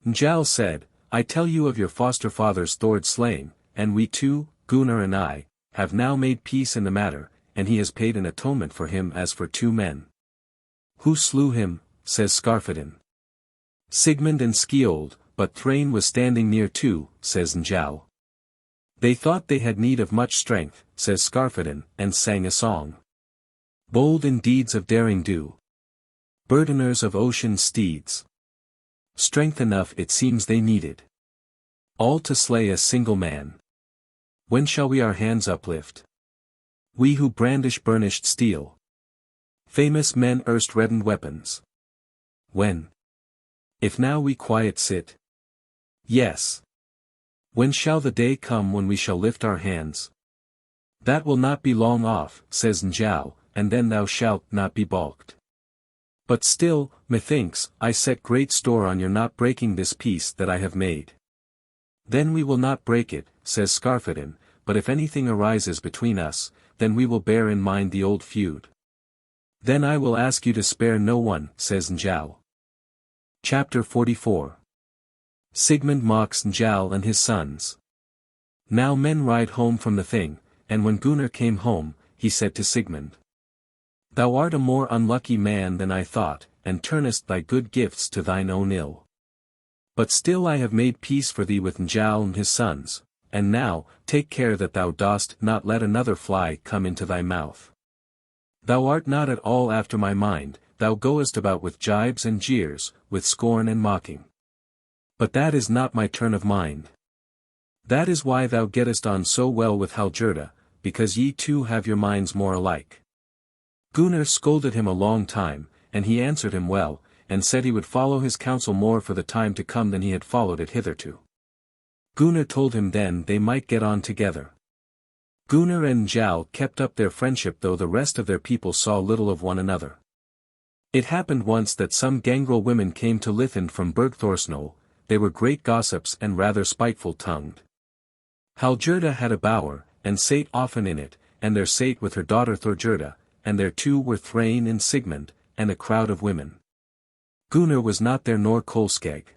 Njal said, "I tell you of your foster father's Thord slaying, and we two, Gunnar and I, have now made peace in the matter, and he has paid an atonement for him as for two men." "Who slew him?" says Skarphedin. "Sigmund and Skiold, but Thrain was standing near too," says Njal. "They thought they had need of much strength," says Skarphedin, and sang a song. "Bold in deeds of daring do. Burdeners of ocean steeds. Strength enough it seems they needed. All to slay a single man. When shall we our hands uplift? We who brandish burnished steel. Famous men erst reddened weapons. When? If now we quiet sit? Yes. When shall the day come when we shall lift our hands? That will not be long off," says Njal, "and then thou shalt not be balked. But still, methinks, I set great store on your not breaking this peace that I have made." "Then we will not break it," says Skarphedin, "but if anything arises between us, then we will bear in mind the old feud." "Then I will ask you to spare no one," says Njal. Chapter 44. Sigmund mocks Njal and his sons. Now men ride home from the thing, and when Gunnar came home, he said to Sigmund, "Thou art a more unlucky man than I thought, and turnest thy good gifts to thine own ill. But still I have made peace for thee with Njal and his sons, and now, take care that thou dost not let another fly come into thy mouth. Thou art not at all after my mind, thou goest about with jibes and jeers, with scorn and mocking. But that is not my turn of mind. That is why thou gettest on so well with Hallgerda, because ye two have your minds more alike." Gunnar scolded him a long time, and he answered him well, and said he would follow his counsel more for the time to come than he had followed it hitherto. Gunnar told him then they might get on together. Gunnar and Njal kept up their friendship though the rest of their people saw little of one another. It happened once that some gangrel women came to Lithind from Bergthorsnol. They were great gossips and rather spiteful-tongued. Hallgerda had a bower, and sate often in it, and there sate with her daughter Thorgerda, and there too were Thrain and Sigmund, and a crowd of women. Gunnar was not there nor Kolskegg.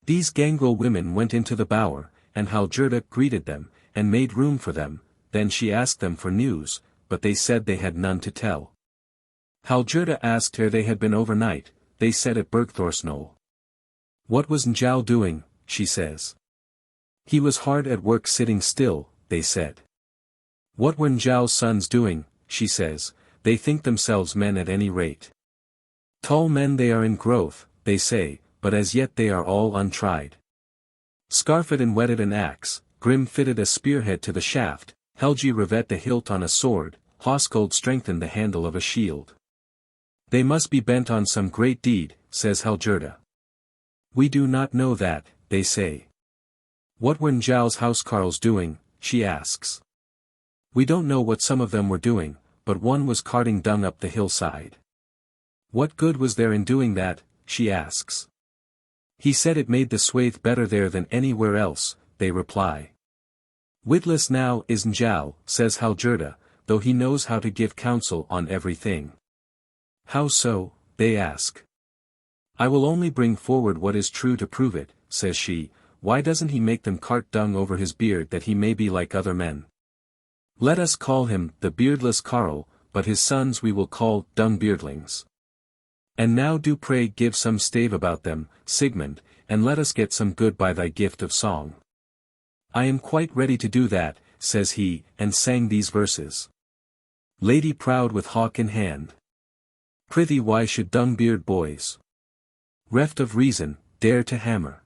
These gangrel women went into the bower, and Hallgerda greeted them, and made room for them. Then she asked them for news, but they said they had none to tell. Hallgerda asked where they had been overnight. They said at Bergthorsnol. "What was Njal doing?" she says. "He was hard at work sitting still," they said. "What were Njal's sons doing?" she says. "They think themselves men at any rate. Tall men they are in growth, they say, but as yet they are all untried." Skarphedin whetted an axe, Grim fitted a spearhead to the shaft, Helgi revet the hilt on a sword, Hoskuld strengthened the handle of a shield. "They must be bent on some great deed," says Hallgerda. "We do not know that," they say. "What were Njal's housecarls doing?" she asks. "We don't know what some of them were doing, but one was carting dung up the hillside." "What good was there in doing that?" she asks. "He said it made the swathe better there than anywhere else," they reply. "Witless now is Njal," says Hallgerda, "though he knows how to give counsel on everything. How so, they ask. I will only bring forward what is true to prove it, says she. Why doesn't he make them cart dung over his beard that he may be like other men? Let us call him the beardless carl, but his sons we will call dung beardlings. And now do pray give some stave about them, Sigmund, and let us get some good by thy gift of song. I am quite ready to do that, says he, and sang these verses. Lady proud with hawk in hand. Prithee why should dung-beard boys, reft of reason, dare to hammer?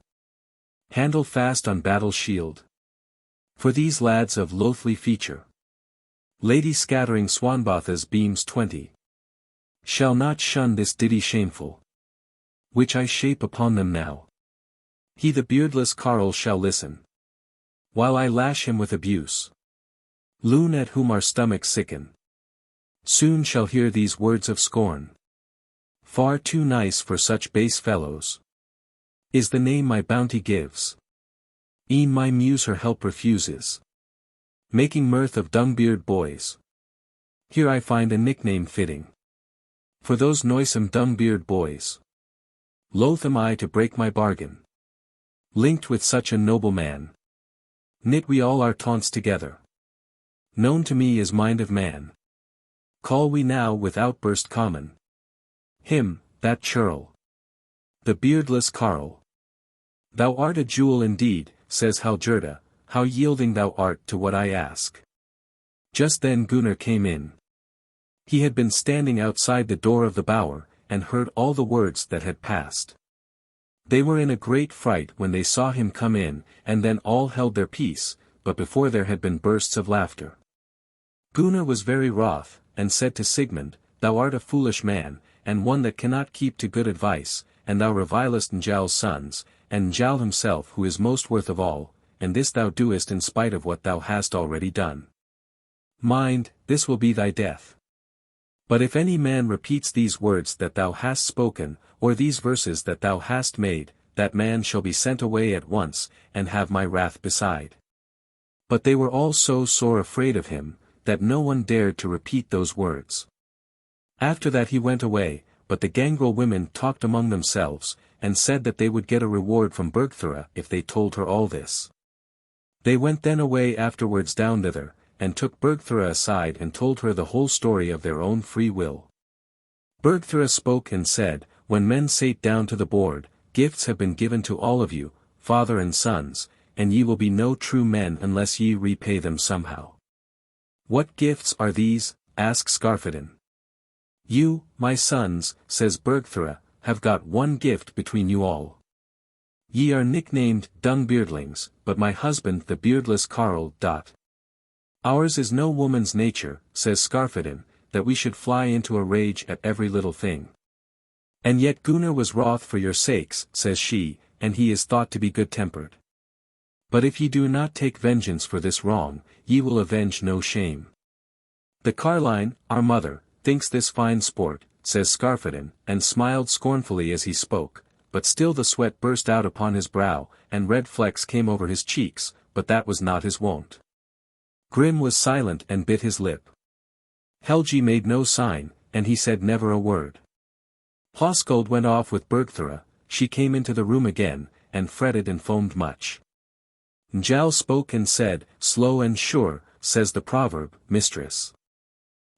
Handle fast on battle's shield. For these lads of loathly feature. Lady scattering Swanbotha's beams 20. Shall not shun this ditty shameful, which I shape upon them now. He the beardless carl shall listen, while I lash him with abuse. Loon at whom our stomachs sicken, soon shall hear these words of scorn. Far too nice for such base fellows, is the name my bounty gives. E'en my muse her help refuses, making mirth of dung-beard boys. Here I find a nickname fitting for those noisome dung-beard boys. Loath am I to break my bargain, linked with such a noble man. Knit we all our taunts together. Known to me is mind of man. Call we now with outburst common him, that churl, the beardless carl. Thou art a jewel indeed, says Hallgerda, how yielding thou art to what I ask. Just then Gunnar came in. He had been standing outside the door of the bower, and heard all the words that had passed. They were in a great fright when they saw him come in, and then all held their peace, but before there had been bursts of laughter. Gunnar was very wroth, and said to Sigmund, Thou art a foolish man, and one that cannot keep to good advice, and thou revilest Njál's sons, and Njál himself who is most worth of all, and this thou doest in spite of what thou hast already done. Mind, this will be thy death. But if any man repeats these words that thou hast spoken, or these verses that thou hast made, that man shall be sent away at once, and have my wrath beside. But they were all so sore afraid of him, that no one dared to repeat those words. After that he went away, but the gangrel women talked among themselves, and said that they would get a reward from Bergthora if they told her all this. They went then away afterwards down thither, and took Bergthora aside and told her the whole story of their own free will. Bergthora spoke and said, When men sate down to the board, gifts have been given to all of you, father and sons, and ye will be no true men unless ye repay them somehow. What gifts are these? asks Skarphedinn. You, my sons, says Bergthora, have got one gift between you all. Ye are nicknamed dung-beardlings, but my husband the beardless carl. Ours is no woman's nature, says Skarphedinn, that we should fly into a rage at every little thing. And yet Gunnar was wroth for your sakes, says she, and he is thought to be good-tempered. But if ye do not take vengeance for this wrong, ye will avenge no shame. The carline, our mother, thinks this fine sport, says Skarphedinn, and smiled scornfully as he spoke, but still the sweat burst out upon his brow, and red flecks came over his cheeks, but that was not his wont. Grim was silent and bit his lip. Helgi made no sign, and he said never a word. Hroskuld went off with Bergthora. She came into the room again, and fretted and foamed much. Njál spoke and said, Slow and sure, says the proverb, mistress.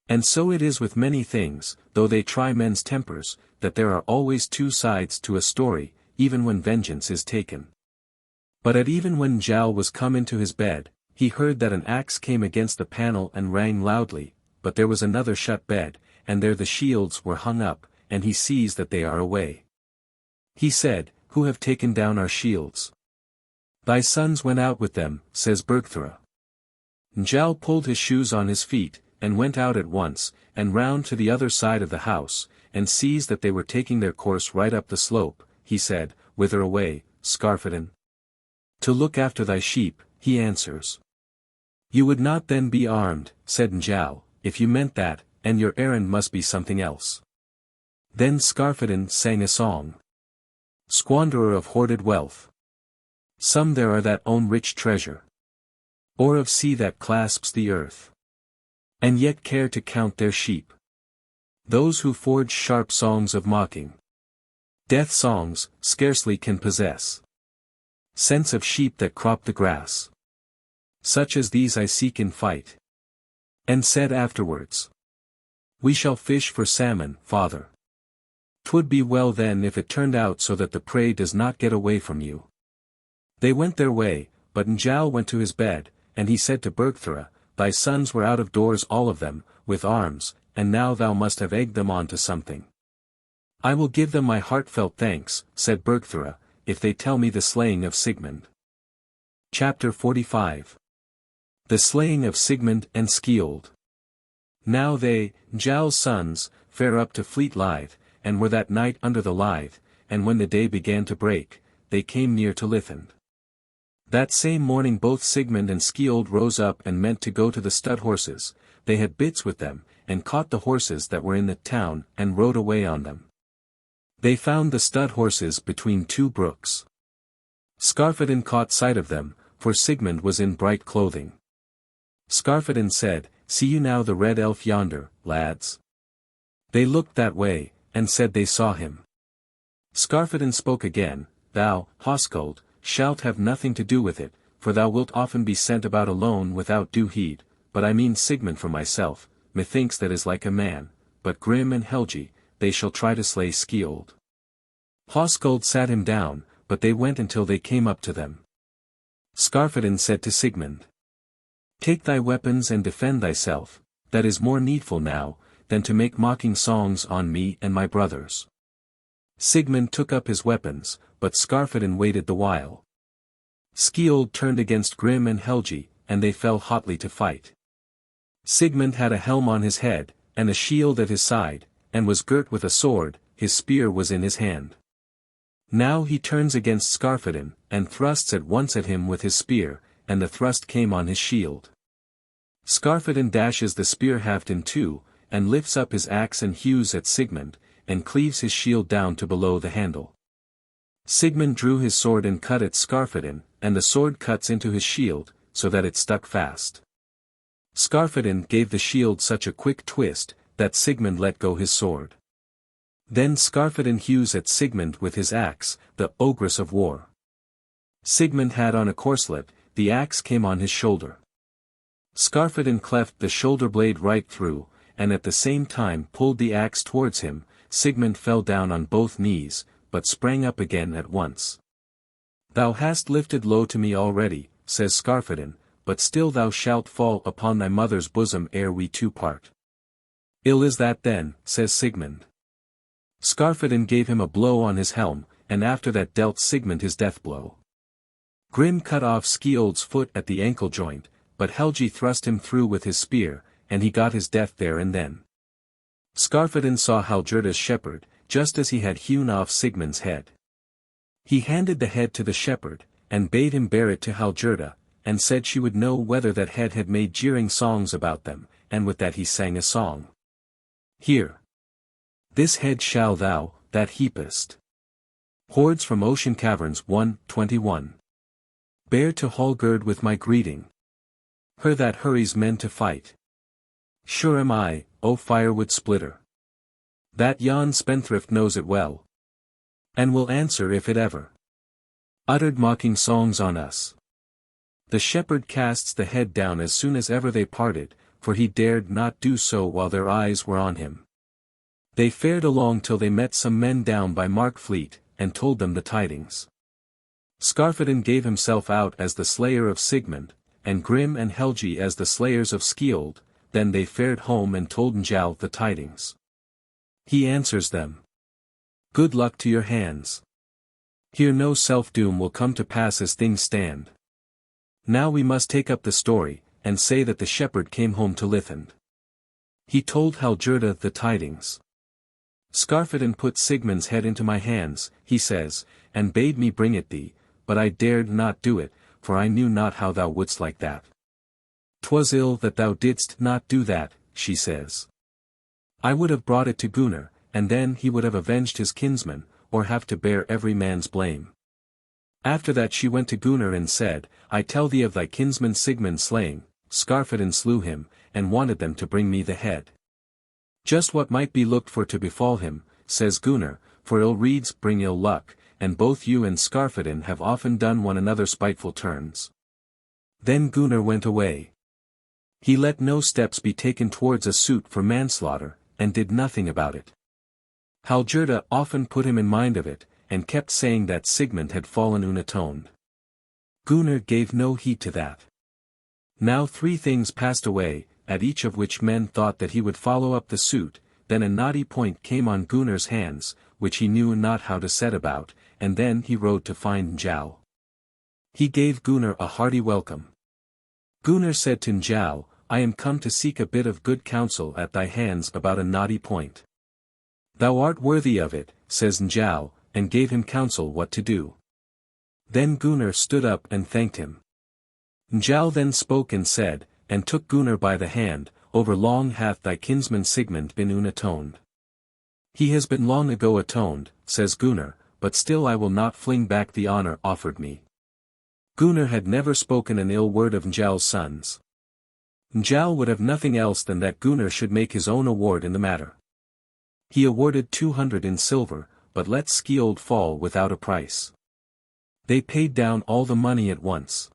And so it is with many things, though they try men's tempers, that there are always two sides to a story, even when vengeance is taken. But at even when Njál was come into his bed, he heard that an axe came against the panel and rang loudly, but there was another shut bed, and there the shields were hung up, and he sees that they are away. He said, Who have taken down our shields? Thy sons went out with them, says Bergthora. Njál pulled his shoes on his feet, and went out at once, and round to the other side of the house, and sees that they were taking their course right up the slope. He said, Whither away, Skarphedinn? To look after thy sheep, he answers. You would not then be armed, said Njál, if you meant that, and your errand must be something else. Then Skarphedinn sang a song. Squanderer of hoarded wealth. Some there are that own rich treasure. Or of sea that clasps the earth. And yet care to count their sheep. Those who forge sharp songs of mocking. Death songs, scarcely can possess sense of sheep that crop the grass. Such as these I seek in fight. And said afterwards, we shall fish for salmon, father. 'Twould be well then if it turned out so that the prey does not get away from you. They went their way, but Njáll went to his bed, and he said to Bergthora, thy sons were out of doors all of them, with arms, and now thou must have egged them on to something. I will give them my heartfelt thanks, said Bergthora, if they tell me the slaying of Sigmund. Chapter 45. The slaying of Sigmund and Skiold. Now they, Njál's sons, fare up to Fleet Lythe, and were that night under the Lythe, and when the day began to break, they came near to Lithend. That same morning both Sigmund and Skiold rose up and meant to go to the stud horses. They had bits with them, and caught the horses that were in the town, and rode away on them. They found the stud horses between two brooks. Skarphedinn caught sight of them, for Sigmund was in bright clothing. Skarphedinn said, see you now the red elf yonder, lads? They looked that way, and said they saw him. Skarphedinn spoke again, thou, Hoskuld, shalt have nothing to do with it, for thou wilt often be sent about alone without due heed, but I mean Sigmund for myself, methinks that is like a man, but Grim and Helgi, they shall try to slay Skiold. Hoskuld sat him down, but they went until they came up to them. Skarphedinn said to Sigmund, take thy weapons and defend thyself, that is more needful now, than to make mocking songs on me and my brothers. Sigmund took up his weapons, but Skarphedinn waited the while. Skiold turned against Grim and Helgi, and they fell hotly to fight. Sigmund had a helm on his head, and a shield at his side, and was girt with a sword, his spear was in his hand. Now he turns against Skarphedinn, and thrusts at once at him with his spear, and the thrust came on his shield. Skarphedinn dashes the spear haft in two, and lifts up his axe and hews at Sigmund, and cleaves his shield down to below the handle. Sigmund drew his sword and cut at Skarphedinn, and the sword cuts into his shield, so that it stuck fast. Skarphedinn gave the shield such a quick twist, that Sigmund let go his sword. Then Skarphedinn hews at Sigmund with his axe, the ogress of war. Sigmund had on a corslet, the axe came on his shoulder. Skarphedinn cleft the shoulder blade right through, and at the same time pulled the axe towards him. Sigmund fell down on both knees, but sprang up again at once. Thou hast lifted low to me already, says Skarphedinn, but still thou shalt fall upon thy mother's bosom ere we two part. Ill is that then, says Sigmund. Skarphedinn gave him a blow on his helm, and after that dealt Sigmund his death blow. Grim cut off Skiold's foot at the ankle joint, but Helgi thrust him through with his spear, and he got his death there and then. Skarphedinn saw Hallgerda's shepherd, just as he had hewn off Sigmund's head. He handed the head to the shepherd, and bade him bear it to Hallgerda, and said she would know whether that head had made jeering songs about them, and with that he sang a song. Here. This head shall thou, that heapest hoards from ocean caverns 1:21. Bear to Hallgerd with my greeting. Her that hurries men to fight. Sure am I, O firewood splitter, that yon spendthrift knows it well, and will answer if it ever uttered mocking songs on us. The shepherd casts the head down as soon as ever they parted, for he dared not do so while their eyes were on him. They fared along till they met some men down by Markfleet, and told them the tidings. Skarphedinn gave himself out as the slayer of Sigmund, and Grim and Helgi as the slayers of Skiold. Then they fared home and told Njáll the tidings. He answers them. Good luck to your hands. Here no self-doom will come to pass as things stand. Now we must take up the story, and say that the shepherd came home to Lithend. He told Hallgerda the tidings. Skarphedinn put Sigmund's head into my hands, he says, and bade me bring it thee, but I dared not do it, for I knew not how thou wouldst like that. 'Twas ill that thou didst not do that, she says. I would have brought it to Gunnar, and then he would have avenged his kinsman, or have to bear every man's blame. After that she went to Gunnar and said, I tell thee of thy kinsman Sigmund's slaying. Skarphedinn slew him, and wanted them to bring me the head. Just what might be looked for to befall him, says Gunnar, for ill reeds bring ill luck, and both you and Skarphedinn have often done one another spiteful turns. Then Gunnar went away. He let no steps be taken towards a suit for manslaughter, and did nothing about it. Hallgerda often put him in mind of it, and kept saying that Sigmund had fallen unatoned. Gunnar gave no heed to that. Now 3 things passed away, at each of which men thought that he would follow up the suit. Then a knotty point came on Gunnar's hands, which he knew not how to set about, and then he rode to find Njáll. He gave Gunnar a hearty welcome. Gunnar said to Njáll, I am come to seek a bit of good counsel at thy hands about a knotty point. Thou art worthy of it, says Njáll, and gave him counsel what to do. Then Gunnar stood up and thanked him. Njáll then spoke and said, and took Gunnar by the hand, over long hath thy kinsman Sigmund been unatoned. He has been long ago atoned, says Gunnar, but still I will not fling back the honor offered me. Gunnar had never spoken an ill word of Njál's sons. Njáll would have nothing else than that Gunnar should make his own award in the matter. He awarded 200 in silver, but let Skjold fall without a price. They paid down all the money at once.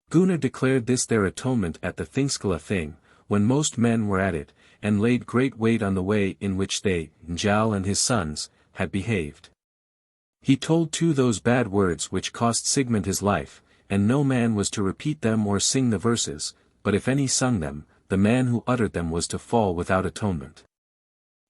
Gunnar declared this their atonement at the Thingskalla thing, when most men were at it, and laid great weight on the way in which they, Njáll and his sons, had behaved. He told too those bad words which cost Sigmund his life, and no man was to repeat them or sing the verses, but if any sung them, the man who uttered them was to fall without atonement.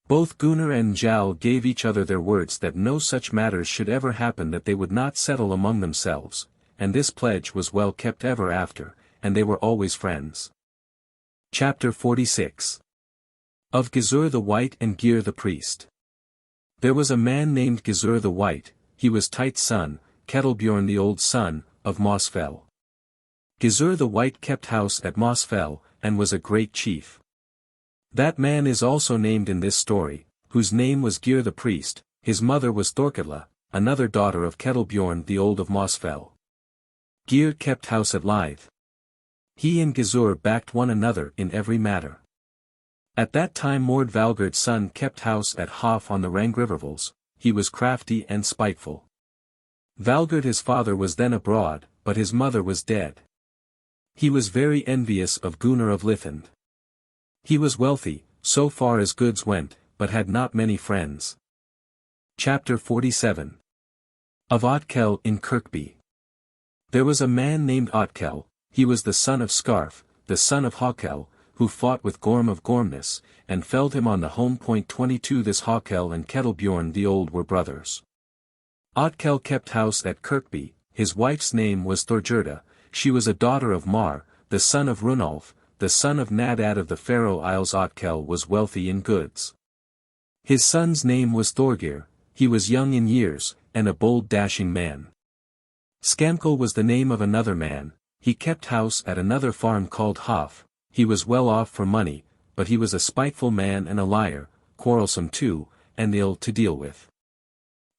Both Gunnar and Njáll gave each other their words that no such matters should ever happen that they would not settle among themselves, and this pledge was well kept ever after, and they were always friends. Chapter 46 Of Gizur the White and Gyr the Priest. There was a man named Gizur the White, he was Tite's son, Ketilbjorn the old son, of Mossfell. Gizur the White kept house at Mossfell, and was a great chief. That man is also named in this story, whose name was Gyr the priest. His mother was Thorkatla, another daughter of Ketilbjorn the old of Mossfell. Gyr kept house at Lythe. He and Gizur backed one another in every matter. At that time Mord Valgerd's son kept house at Hof on the Rangrivervales. He was crafty and spiteful. Valgerd his father was then abroad, but his mother was dead. He was very envious of Gunnar of Lithend. He was wealthy, so far as goods went, but had not many friends. Chapter 47 Of Otkell in Kirkby. There was a man named Otkell, he was the son of Skarf, the son of Hawkell, who fought with Gorm of Gormness, and felled him on the home point 22. This Hawkell and Ketilbjorn the old were brothers. Otkell kept house at Kirkby. His wife's name was Thorgerda. She was a daughter of Mar, the son of Runolf, the son of Nadad of the Faroe Isles. Otkell was wealthy in goods. His son's name was Thorgir. He was young in years, and a bold dashing man. Skamkel was the name of another man. He kept house at another farm called Hof. He was well off for money, but he was a spiteful man and a liar, quarrelsome too, and ill to deal with.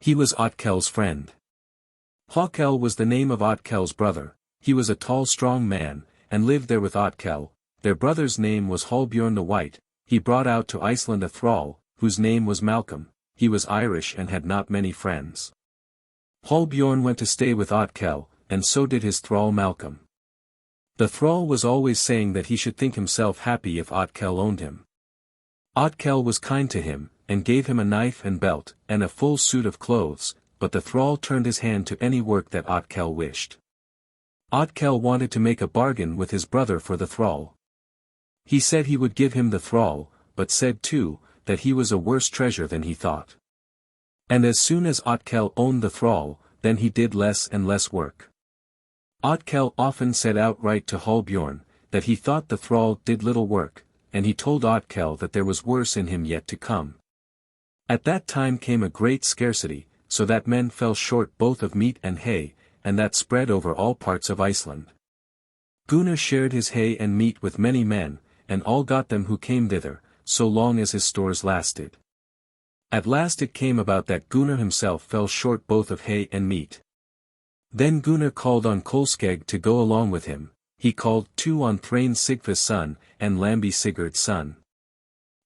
He was Otkell's friend. Hawkell was the name of Otkell's brother. He was a tall strong man, and lived there with Otkell. Their brother's name was Hallbjorn the White. He brought out to Iceland a thrall, whose name was Malcolm. He was Irish and had not many friends. Hallbjorn went to stay with Otkell, and so did his thrall Malcolm. The thrall was always saying that he should think himself happy if Otkell owned him. Otkell was kind to him, and gave him a knife and belt, and a full suit of clothes, but the thrall turned his hand to any work that Otkell wished. Otkell wanted to make a bargain with his brother for the thrall. He said he would give him the thrall, but said too, that he was a worse treasure than he thought. And as soon as Otkell owned the thrall, then he did less and less work. Otkell often said outright to Hallbjorn, that he thought the thrall did little work, and he told Otkell that there was worse in him yet to come. At that time came a great scarcity, so that men fell short both of meat and hay, and that spread over all parts of Iceland. Gunnar shared his hay and meat with many men, and all got them who came thither, so long as his stores lasted. At last it came about that Gunnar himself fell short both of hay and meat. Then Gunnar called on Kolskegg to go along with him. He called too on Thrain Sigfa's son, and Lambi Sigurd's son.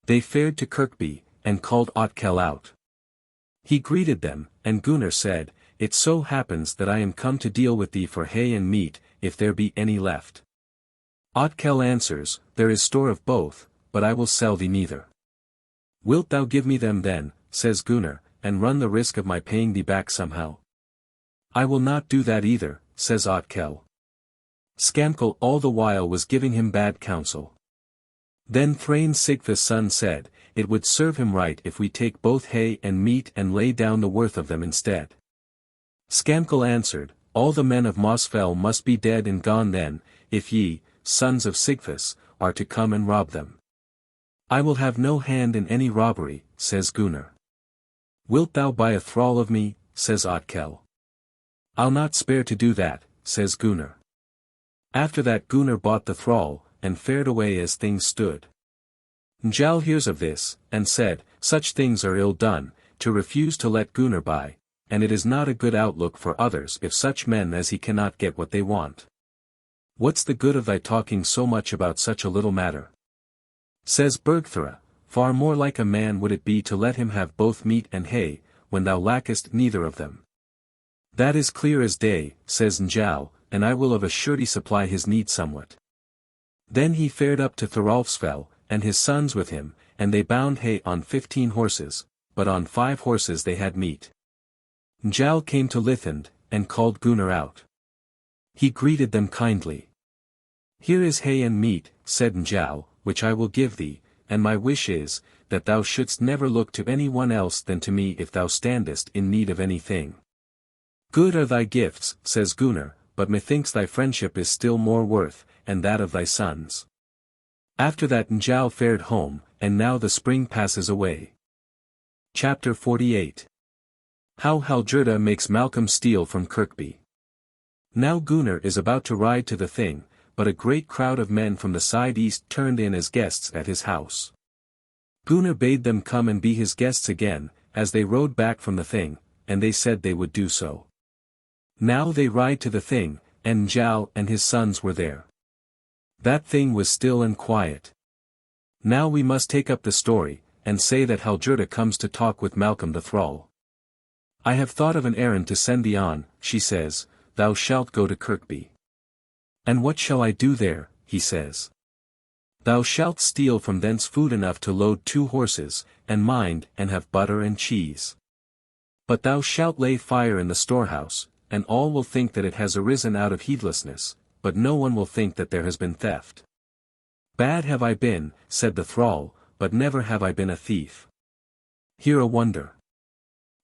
They fared to Kirkby, and called Otkell out. He greeted them, and Gunnar said, "It so happens that I am come to deal with thee for hay and meat, if there be any left." Otkell answers, "There is store of both, but I will sell thee neither." "Wilt thou give me them then," says Gunnar, "and run the risk of my paying thee back somehow?" "I will not do that either," says Otkell. Skamkel all the while was giving him bad counsel. Then Thrain Sigva's son said, "It would serve him right if we take both hay and meat and lay down the worth of them instead." Skamkel answered, "All the men of Mossfell must be dead and gone then, if ye, sons of Sigfus, are to come and rob them." "I will have no hand in any robbery," says Gunnar. "Wilt thou buy a thrall of me?" says Otkell. "I'll not spare to do that," says Gunnar. After that Gunnar bought the thrall, and fared away as things stood. Njal hears of this, and said, "Such things are ill done, to refuse to let Gunnar buy, and it is not a good outlook for others if such men as he cannot get what they want. What's the good of thy talking so much about such a little matter?" Says Bergthora, "Far more like a man would it be to let him have both meat and hay, when thou lackest neither of them." "That is clear as day," says Njal, "and I will of a surety supply his need somewhat." Then he fared up to Thorolfsfell, and his sons with him, and they bound hay on 15 horses, but on 5 horses they had meat. Njal came to Lithend, and called Gunnar out. He greeted them kindly. "Here is hay and meat," said Njal, "which I will give thee, and my wish is, that thou shouldst never look to any one else than to me if thou standest in need of anything." "Good are thy gifts," says Gunnar, "but methinks thy friendship is still more worth, and that of thy sons." After that Njal fared home, and now the spring passes away. Chapter 48. How Hallgerda makes Malcolm steal from Kirkby. Now Gunnar is about to ride to the Thing, but a great crowd of men from the side east turned in as guests at his house. Gunnar bade them come and be his guests again, as they rode back from the Thing, and they said they would do so. Now they ride to the Thing, and Njal and his sons were there. That Thing was still and quiet. Now we must take up the story, and say that Hallgerda comes to talk with Malcolm the thrall. "I have thought of an errand to send thee on," she says. "Thou shalt go to Kirkby." "And what shall I do there?" he says. "Thou shalt steal from thence food enough to load 2 horses, and mind and have butter and cheese. But thou shalt lay fire in the storehouse, and all will think that it has arisen out of heedlessness, but no one will think that there has been theft." "Bad have I been," said the thrall, "but never have I been a thief. Hear a wonder."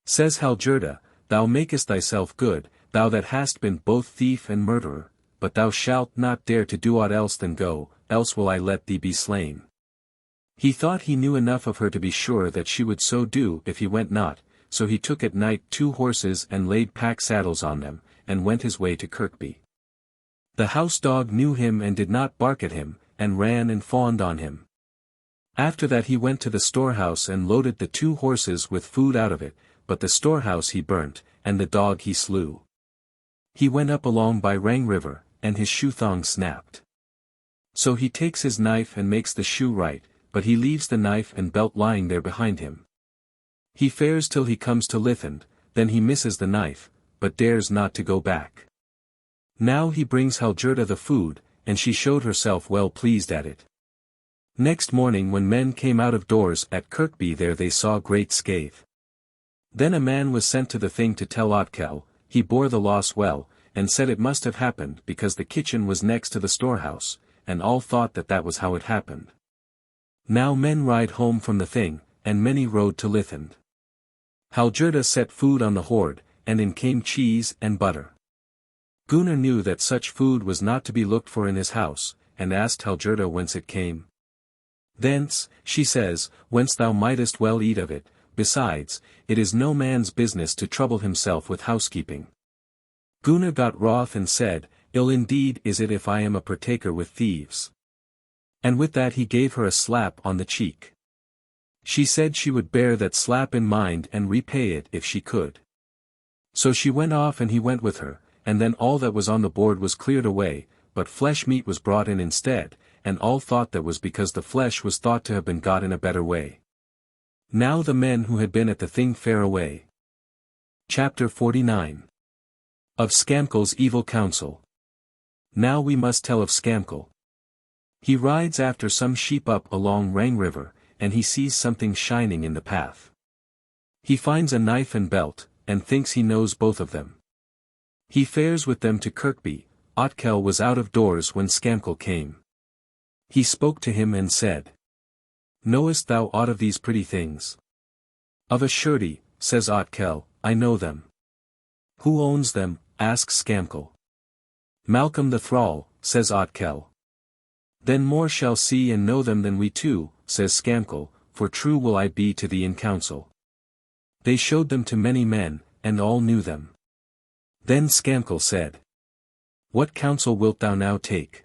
Says Hallgerda, "Thou makest thyself good, thou that hast been both thief and murderer, but thou shalt not dare to do aught else than go, else will I let thee be slain." He thought he knew enough of her to be sure that she would so do if he went not, so he took at night 2 horses and laid pack saddles on them, and went his way to Kirkby. The house dog knew him and did not bark at him, and ran and fawned on him. After that he went to the storehouse and loaded the 2 horses with food out of it, but the storehouse he burnt, and the dog he slew. He went up along by Rangriver, and his shoe thong snapped. So he takes his knife and makes the shoe right, but he leaves the knife and belt lying there behind him. He fares till he comes to Lithend, then he misses the knife, but dares not to go back. Now he brings Hallgerda the food, and she showed herself well pleased at it. Next morning when men came out of doors at Kirkby there they saw great scathe. Then a man was sent to the Thing to tell Otkell. He bore the loss well, and said it must have happened because the kitchen was next to the storehouse, and all thought that that was how it happened. Now men ride home from the Thing, and many rode to Lithend. Hallgerda set food on the hoard, and in came cheese and butter. Gunnar knew that such food was not to be looked for in his house, and asked Hallgerda whence it came. "Thence," she says, "whence thou mightest well eat of it, besides, it is no man's business to trouble himself with housekeeping." Gunnar got wroth and said, "Ill indeed is it if I am a partaker with thieves." And with that he gave her a slap on the cheek. She said she would bear that slap in mind and repay it if she could. So she went off and he went with her, and then all that was on the board was cleared away, but flesh meat was brought in instead, and all thought that was because the flesh was thought to have been got in a better way. Now the men who had been at the thing fare away. Chapter 49. Of Skamkel's Evil Counsel. Now we must tell of Skamkel. He rides after some sheep up along Rangriver, and he sees something shining in the path. He finds a knife and belt, and thinks he knows both of them. He fares with them to Kirkby. Otkell was out of doors when Skamkel came. He spoke to him and said, "Knowest thou aught of these pretty things?" "Of a surety," says Otkell, "I know them." "Who owns them?" asks Skamkel. "Malcolm the thrall," says Otkell. "Then more shall see and know them than we two," says Skamkel, "for true will I be to thee in counsel." They showed them to many men, and all knew them. Then Skamkel said, "What counsel wilt thou now take?"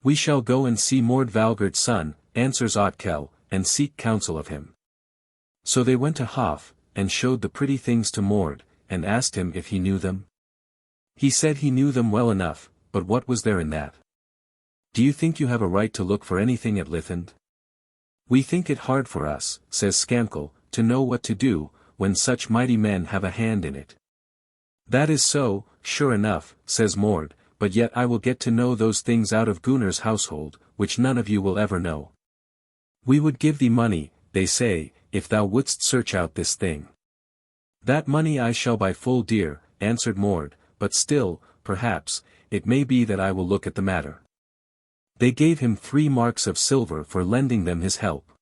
"We shall go and see Mord Valgerd's son," answers Otkell, "and seek counsel of him." So they went to Hof, and showed the pretty things to Mord, and asked him if he knew them. He said he knew them well enough, but what was there in that? "Do you think you have a right to look for anything at Lithend?" "We think it hard for us," says Skamkel, "to know what to do, when such mighty men have a hand in it." "That is so, sure enough," says Mord, "but yet I will get to know those things out of Gunnar's household, which none of you will ever know. We would give thee money, they say, if thou wouldst search out this thing." "That money I shall buy full dear," answered Mord, "but still, perhaps, it may be that I will look at the matter." They gave him 3 marks of silver for lending them his help.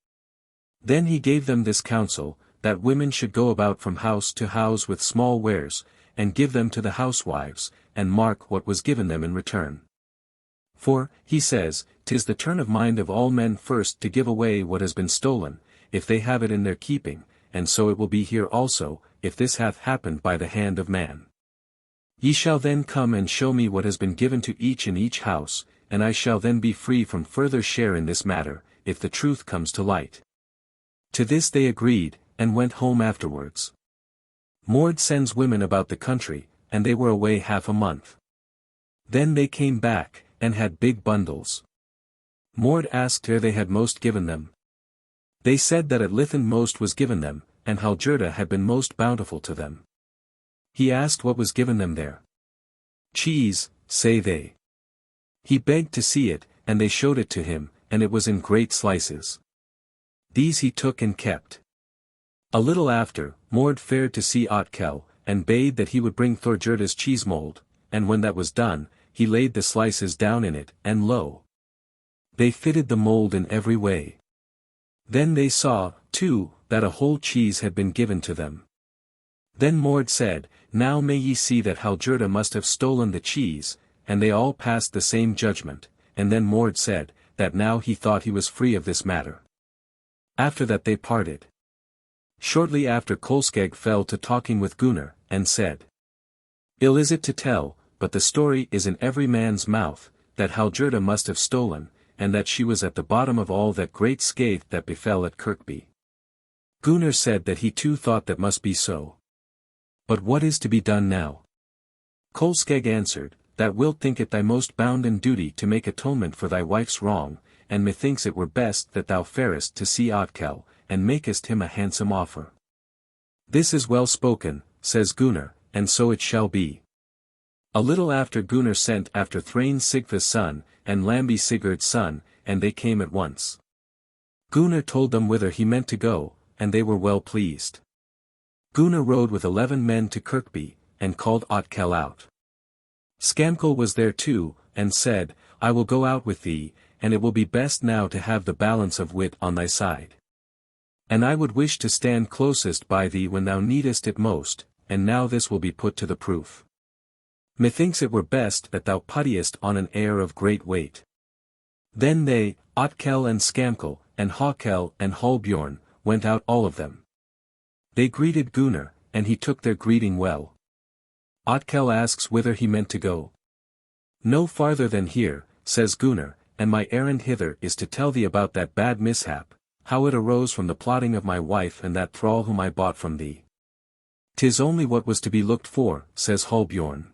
Then he gave them this counsel, that women should go about from house to house with small wares, and give them to the housewives, and mark what was given them in return. "For," he says, "'tis the turn of mind of all men first to give away what has been stolen, if they have it in their keeping, and so it will be here also, if this hath happened by the hand of man. Ye shall then come and show me what has been given to each in each house, and I shall then be free from further share in this matter, if the truth comes to light." To this they agreed, and went home afterwards. Mord sends women about the country, and they were away half a month. Then they came back, and had big bundles. Mord asked where they had most given them. They said that at Lithend most was given them, and Hallgerda had been most bountiful to them. He asked what was given them there. "Cheese," say they. He begged to see it, and they showed it to him, and it was in great slices. These he took and kept. A little after, Mord fared to see Otkell, and bade that he would bring Thorgerda's cheese mould, and when that was done, he laid the slices down in it, and lo! They fitted the mould in every way. Then they saw, too, that a whole cheese had been given to them. Then Mord said, "Now may ye see that Hallgerda must have stolen the cheese," and they all passed the same judgment, and then Mord said, that now he thought he was free of this matter. After that they parted. Shortly after Kolskegg fell to talking with Gunnar, and said, "Ill is it to tell, but the story is in every man's mouth, that Hallgerda must have stolen, and that she was at the bottom of all that great scathe that befell at Kirkby." Gunnar said that he too thought that must be so. "But what is to be done now?" Kolskegg answered, "Thou wilt think it thy most bounden duty to make atonement for thy wife's wrong, and methinks it were best that thou farest to see Otkell, and makest him a handsome offer." "This is well spoken," says Gunnar, "and so it shall be." A little after Gunnar sent after Thrain Sigva's son, and Lambi Sigurd's son, and they came at once. Gunnar told them whither he meant to go, and they were well pleased. Gunnar rode with 11 men to Kirkby, and called Otkell out. Skamkel was there too, and said, "I will go out with thee, and it will be best now to have the balance of wit on thy side. And I would wish to stand closest by thee when thou needest it most, and now this will be put to the proof. Methinks it were best that thou puttiest on an air of great weight." Then they, Otkell and Skamkel, and Hawkell and Hallbjorn, went out all of them. They greeted Gunnar, and he took their greeting well. Otkell asks whither he meant to go. "No farther than here," says Gunnar, "and my errand hither is to tell thee about that bad mishap, how it arose from the plotting of my wife and that thrall whom I bought from thee." "'Tis only what was to be looked for," says Hallbjorn.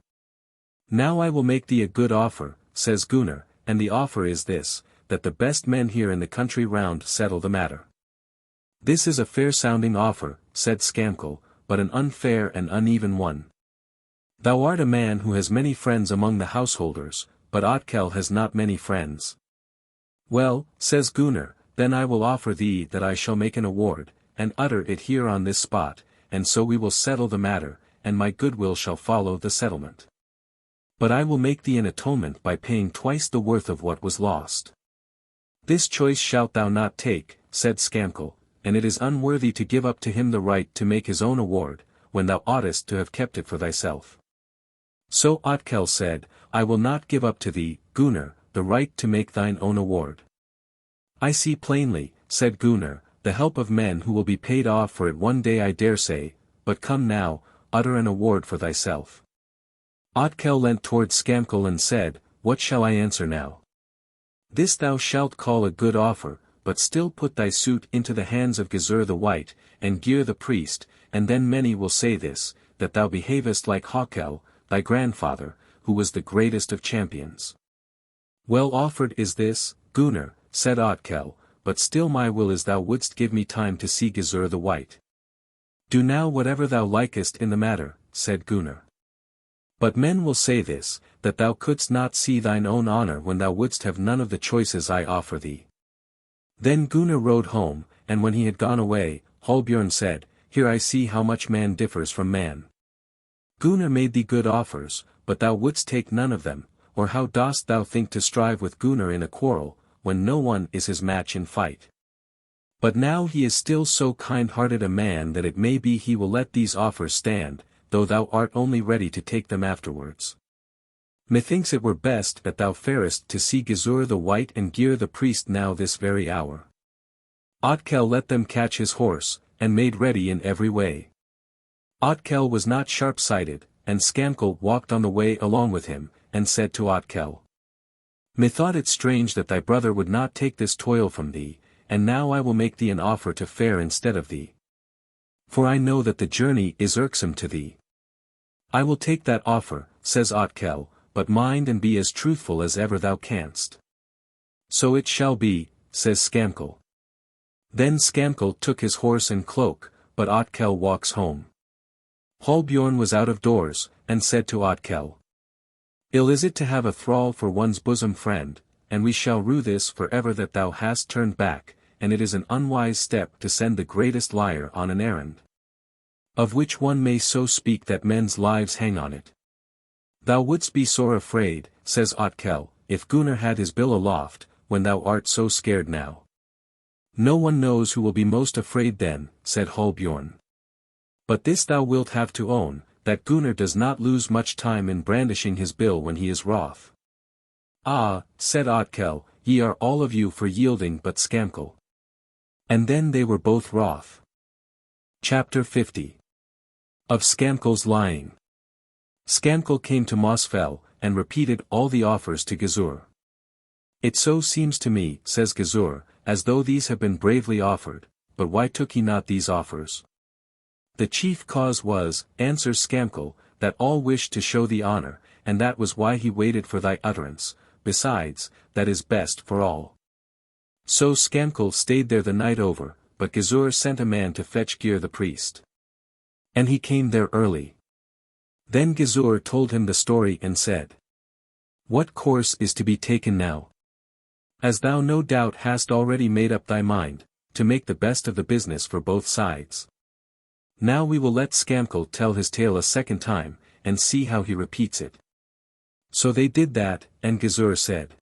"Now I will make thee a good offer," says Gunnar, "and the offer is this, that the best men here in the country round settle the matter. This is a fair-sounding offer, said Skamkel, but an unfair and uneven one. Thou art a man who has many friends among the householders, but Otkell has not many friends. Well, says Gunnar, then I will offer thee that I shall make an award, and utter it here on this spot, and so we will settle the matter, and my goodwill shall follow the settlement. But I will make thee an atonement by paying twice the worth of what was lost. This choice shalt thou not take, said Skamkel, and it is unworthy to give up to him the right to make his own award, when thou oughtest to have kept it for thyself. So Otkell said, I will not give up to thee, Gunnar, the right to make thine own award. I see plainly, said Gunnar, the help of men who will be paid off for it one day I dare say, but come now, utter an award for thyself. Otkell leant towards Skamkel and said, What shall I answer now? This thou shalt call a good offer, but still put thy suit into the hands of Gizur the White, and Gyr the priest, and then many will say this, that thou behavest like Hallkel, thy grandfather, who was the greatest of champions. Well offered is this, Gunnar, said Otkell, but still my will is thou wouldst give me time to see Gizur the White. Do now whatever thou likest in the matter, said Gunnar. But men will say this, that thou couldst not see thine own honor when thou wouldst have none of the choices I offer thee. Then Gunnar rode home, and when he had gone away, Hallbjorn said, Here I see how much man differs from man. Gunnar made thee good offers, but thou wouldst take none of them, or how dost thou think to strive with Gunnar in a quarrel, when no one is his match in fight? But now he is still so kind-hearted a man that it may be he will let these offers stand, though thou art only ready to take them afterwards. Methinks it were best that thou farest to see Gizur the White and Gyr the priest now this very hour. Otkell let them catch his horse, and made ready in every way. Otkell was not sharp-sighted, and Skamkel walked on the way along with him, and said to Otkell, Methought it strange that thy brother would not take this toil from thee, and now I will make thee an offer to fare instead of thee. For I know that the journey is irksome to thee. I will take that offer, says Otkell, but mind and be as truthful as ever thou canst. So it shall be, says Skamkel. Then Skamkel took his horse and cloak, but Otkell walks home. Hallbjorn was out of doors, and said to Otkell, Ill is it to have a thrall for one's bosom friend, and we shall rue this for ever that thou hast turned back, and it is an unwise step to send the greatest liar on an errand, of which one may so speak that men's lives hang on it. Thou wouldst be sore afraid, says Otkell, if Gunnar had his bill aloft, when thou art so scared now. No one knows who will be most afraid then, said Hallbjorn. But this thou wilt have to own, that Gunnar does not lose much time in brandishing his bill when he is wroth. Ah, said Otkell, ye are all of you for yielding but Skamkel. And then they were both wroth. Chapter 50. Of Skamkel's lying. Skamkel came to Mossfell, and repeated all the offers to Gizur. It so seems to me, says Gizur, as though these have been bravely offered, but why took he not these offers? The chief cause was, answers Skamkel, that all wished to show thee honor, and that was why he waited for thy utterance, besides, that is best for all. So Skamkel stayed there the night over, but Gizur sent a man to fetch Gyr the priest. And he came there early. Then Gizur told him the story and said, What course is to be taken now? As thou no doubt hast already made up thy mind, to make the best of the business for both sides. Now we will let Skamkel tell his tale a second time, and see how he repeats it. So they did that, and Gizur said,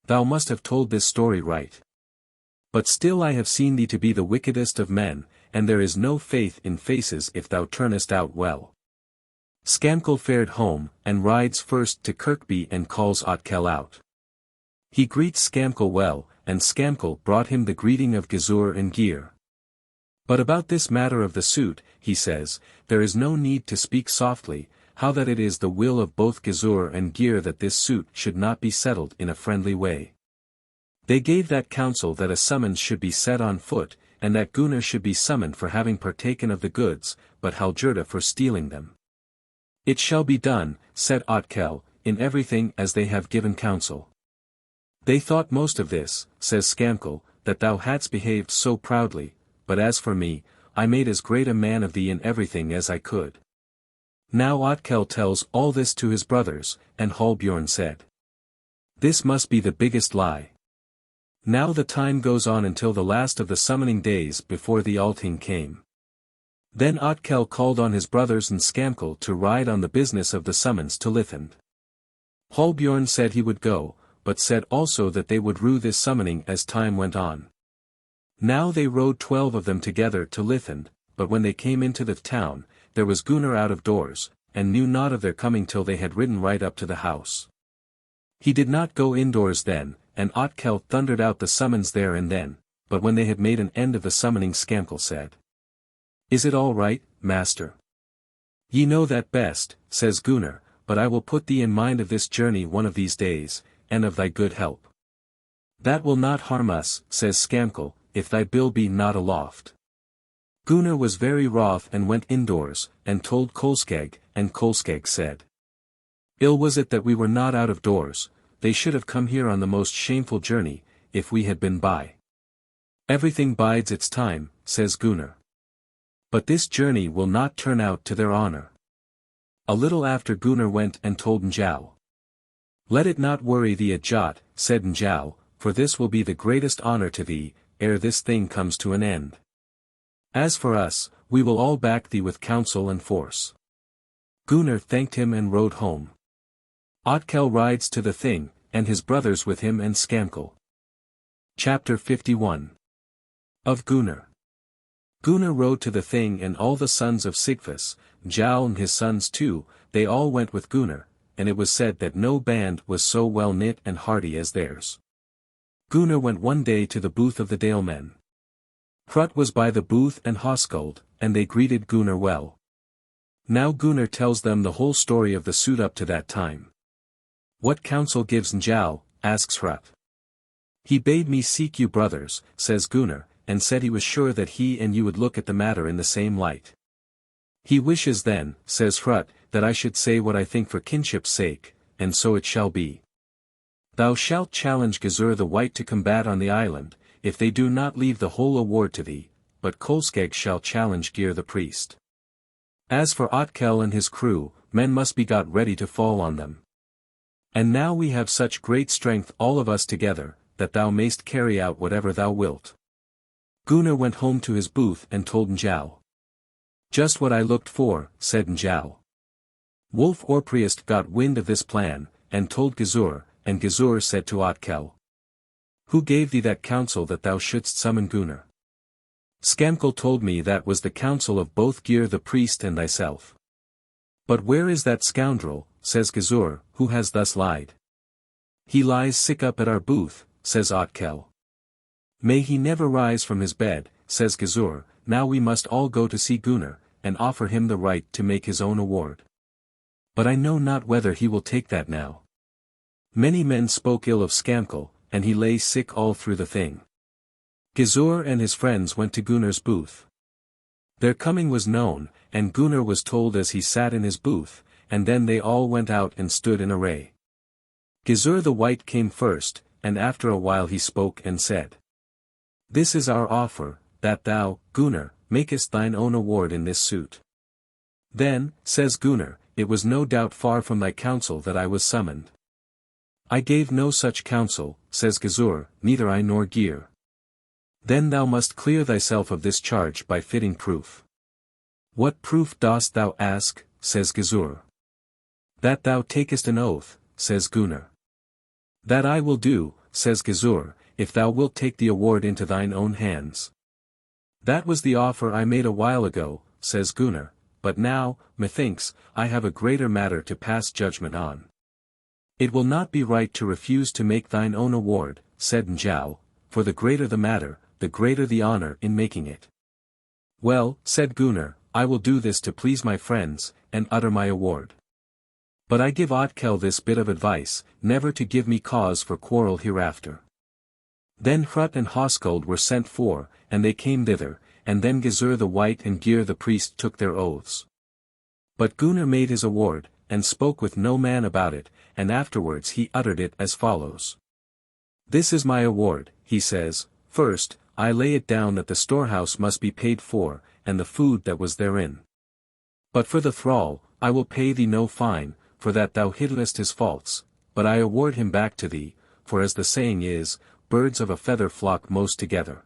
Thou must have told this story right. But still I have seen thee to be the wickedest of men, and there is no faith in faces if thou turnest out well. Skamkel fared home, and rides first to Kirkby and calls Otkell out. He greets Skamkel well, and Skamkel brought him the greeting of Gizur and Gyr. But about this matter of the suit, he says, there is no need to speak softly, how that it is the will of both Gizur and Gyr that this suit should not be settled in a friendly way. They gave that counsel that a summons should be set on foot, and that Gunnar should be summoned for having partaken of the goods, but Hallgerda for stealing them. It shall be done, said Otkell, in everything as they have given counsel. They thought most of this, says Skamkel, that thou hadst behaved so proudly, but as for me, I made as great a man of thee in everything as I could. Now Otkell tells all this to his brothers, and Hallbjorn said, this must be the biggest lie. Now the time goes on until the last of the summoning days before the Althing came. Then Otkell called on his brothers and Skamkel to ride on the business of the summons to Lithend. Hallbjorn said he would go, but said also that they would rue this summoning as time went on. Now they rode 12 of them together to Lithend, but when they came into the town, there was Gunnar out of doors, and knew not of their coming till they had ridden right up to the house. He did not go indoors then, and Otkell thundered out the summons there and then, but when they had made an end of the summoning Skamkel said, is it all right, master? Ye know that best, says Gunnar, but I will put thee in mind of this journey one of these days, and of thy good help. That will not harm us, says Skamkel, if thy bill be not aloft. Gunnar was very wroth and went indoors, and told Kolskegg, and Kolskegg said, ill was it that we were not out of doors, they should have come here on the most shameful journey, if we had been by. Everything bides its time, says Gunnar. But this journey will not turn out to their honor. A little after Gunnar went and told Njal. Let it not worry thee a jot, said Njal, for this will be the greatest honor to thee, ere this thing comes to an end. As for us, we will all back thee with counsel and force. Gunnar thanked him and rode home. Otkell rides to the Thing, and his brothers with him and Skamkel. Chapter 51. Of Gunnar. Gunnar rode to the Thing and all the sons of Sigfus, Njal and his sons too, they all went with Gunnar, and it was said that no band was so well knit and hearty as theirs. Gunnar went one day to the booth of the Dalemen. Hrut was by the booth and Hoskuld, and they greeted Gunnar well. Now Gunnar tells them the whole story of the suit up to that time. What counsel gives Njal, asks Hrut. He bade me seek you brothers, says Gunnar, and said he was sure that he and you would look at the matter in the same light. He wishes then, says Hrut, that I should say what I think for kinship's sake, and so it shall be. Thou shalt challenge Gizur the White to combat on the island, if they do not leave the whole award to thee, but Kolskegg shall challenge Gyr the priest. As for Otkell and his crew, men must be got ready to fall on them. And now we have such great strength all of us together, that thou mayst carry out whatever thou wilt. Gunnar went home to his booth and told Njal. Just what I looked for, said Njal. Wolf Orpriest got wind of this plan, and told Gizur, and Gizur said to Otkell. Who gave thee that counsel that thou shouldst summon Gunnar? Skamkel told me that was the counsel of both Gyr the priest and thyself. But where is that scoundrel, says Gizur, who has thus lied? He lies sick up at our booth, says Otkell. May he never rise from his bed, says Gizur, now we must all go to see Gunnar, and offer him the right to make his own award. But I know not whether he will take that now. Many men spoke ill of Skamkel, and he lay sick all through the thing. Gizur and his friends went to Gunnar's booth. Their coming was known, and Gunnar was told as he sat in his booth, and then they all went out and stood in array. Gizur the White came first, and after a while he spoke and said. This is our offer, that thou, Gunnar, makest thine own award in this suit. Then, says Gunnar, it was no doubt far from thy counsel that I was summoned. I gave no such counsel, says Gizur, neither I nor Gyr. Then thou must clear thyself of this charge by fitting proof. What proof dost thou ask, says Gizur. That thou takest an oath, says Gunnar. That I will do, says Gizur, if thou wilt take the award into thine own hands. That was the offer I made a while ago, says Gunnar, but now, methinks, I have a greater matter to pass judgment on. It will not be right to refuse to make thine own award, said Njal, for the greater the matter, the greater the honor in making it. Well, said Gunnar, I will do this to please my friends, and utter my award. But I give Otkell this bit of advice, never to give me cause for quarrel hereafter. Then Hrut and Hoskuld were sent for, and they came thither, and then Gizur the White and Gyr the priest took their oaths. But Gunnar made his award, and spoke with no man about it, and afterwards he uttered it as follows. This is my award, he says. First, I lay it down that the storehouse must be paid for, and the food that was therein. But for the thrall, I will pay thee no fine, for that thou hiddest his faults, but I award him back to thee, for as the saying is, birds of a feather flock most together.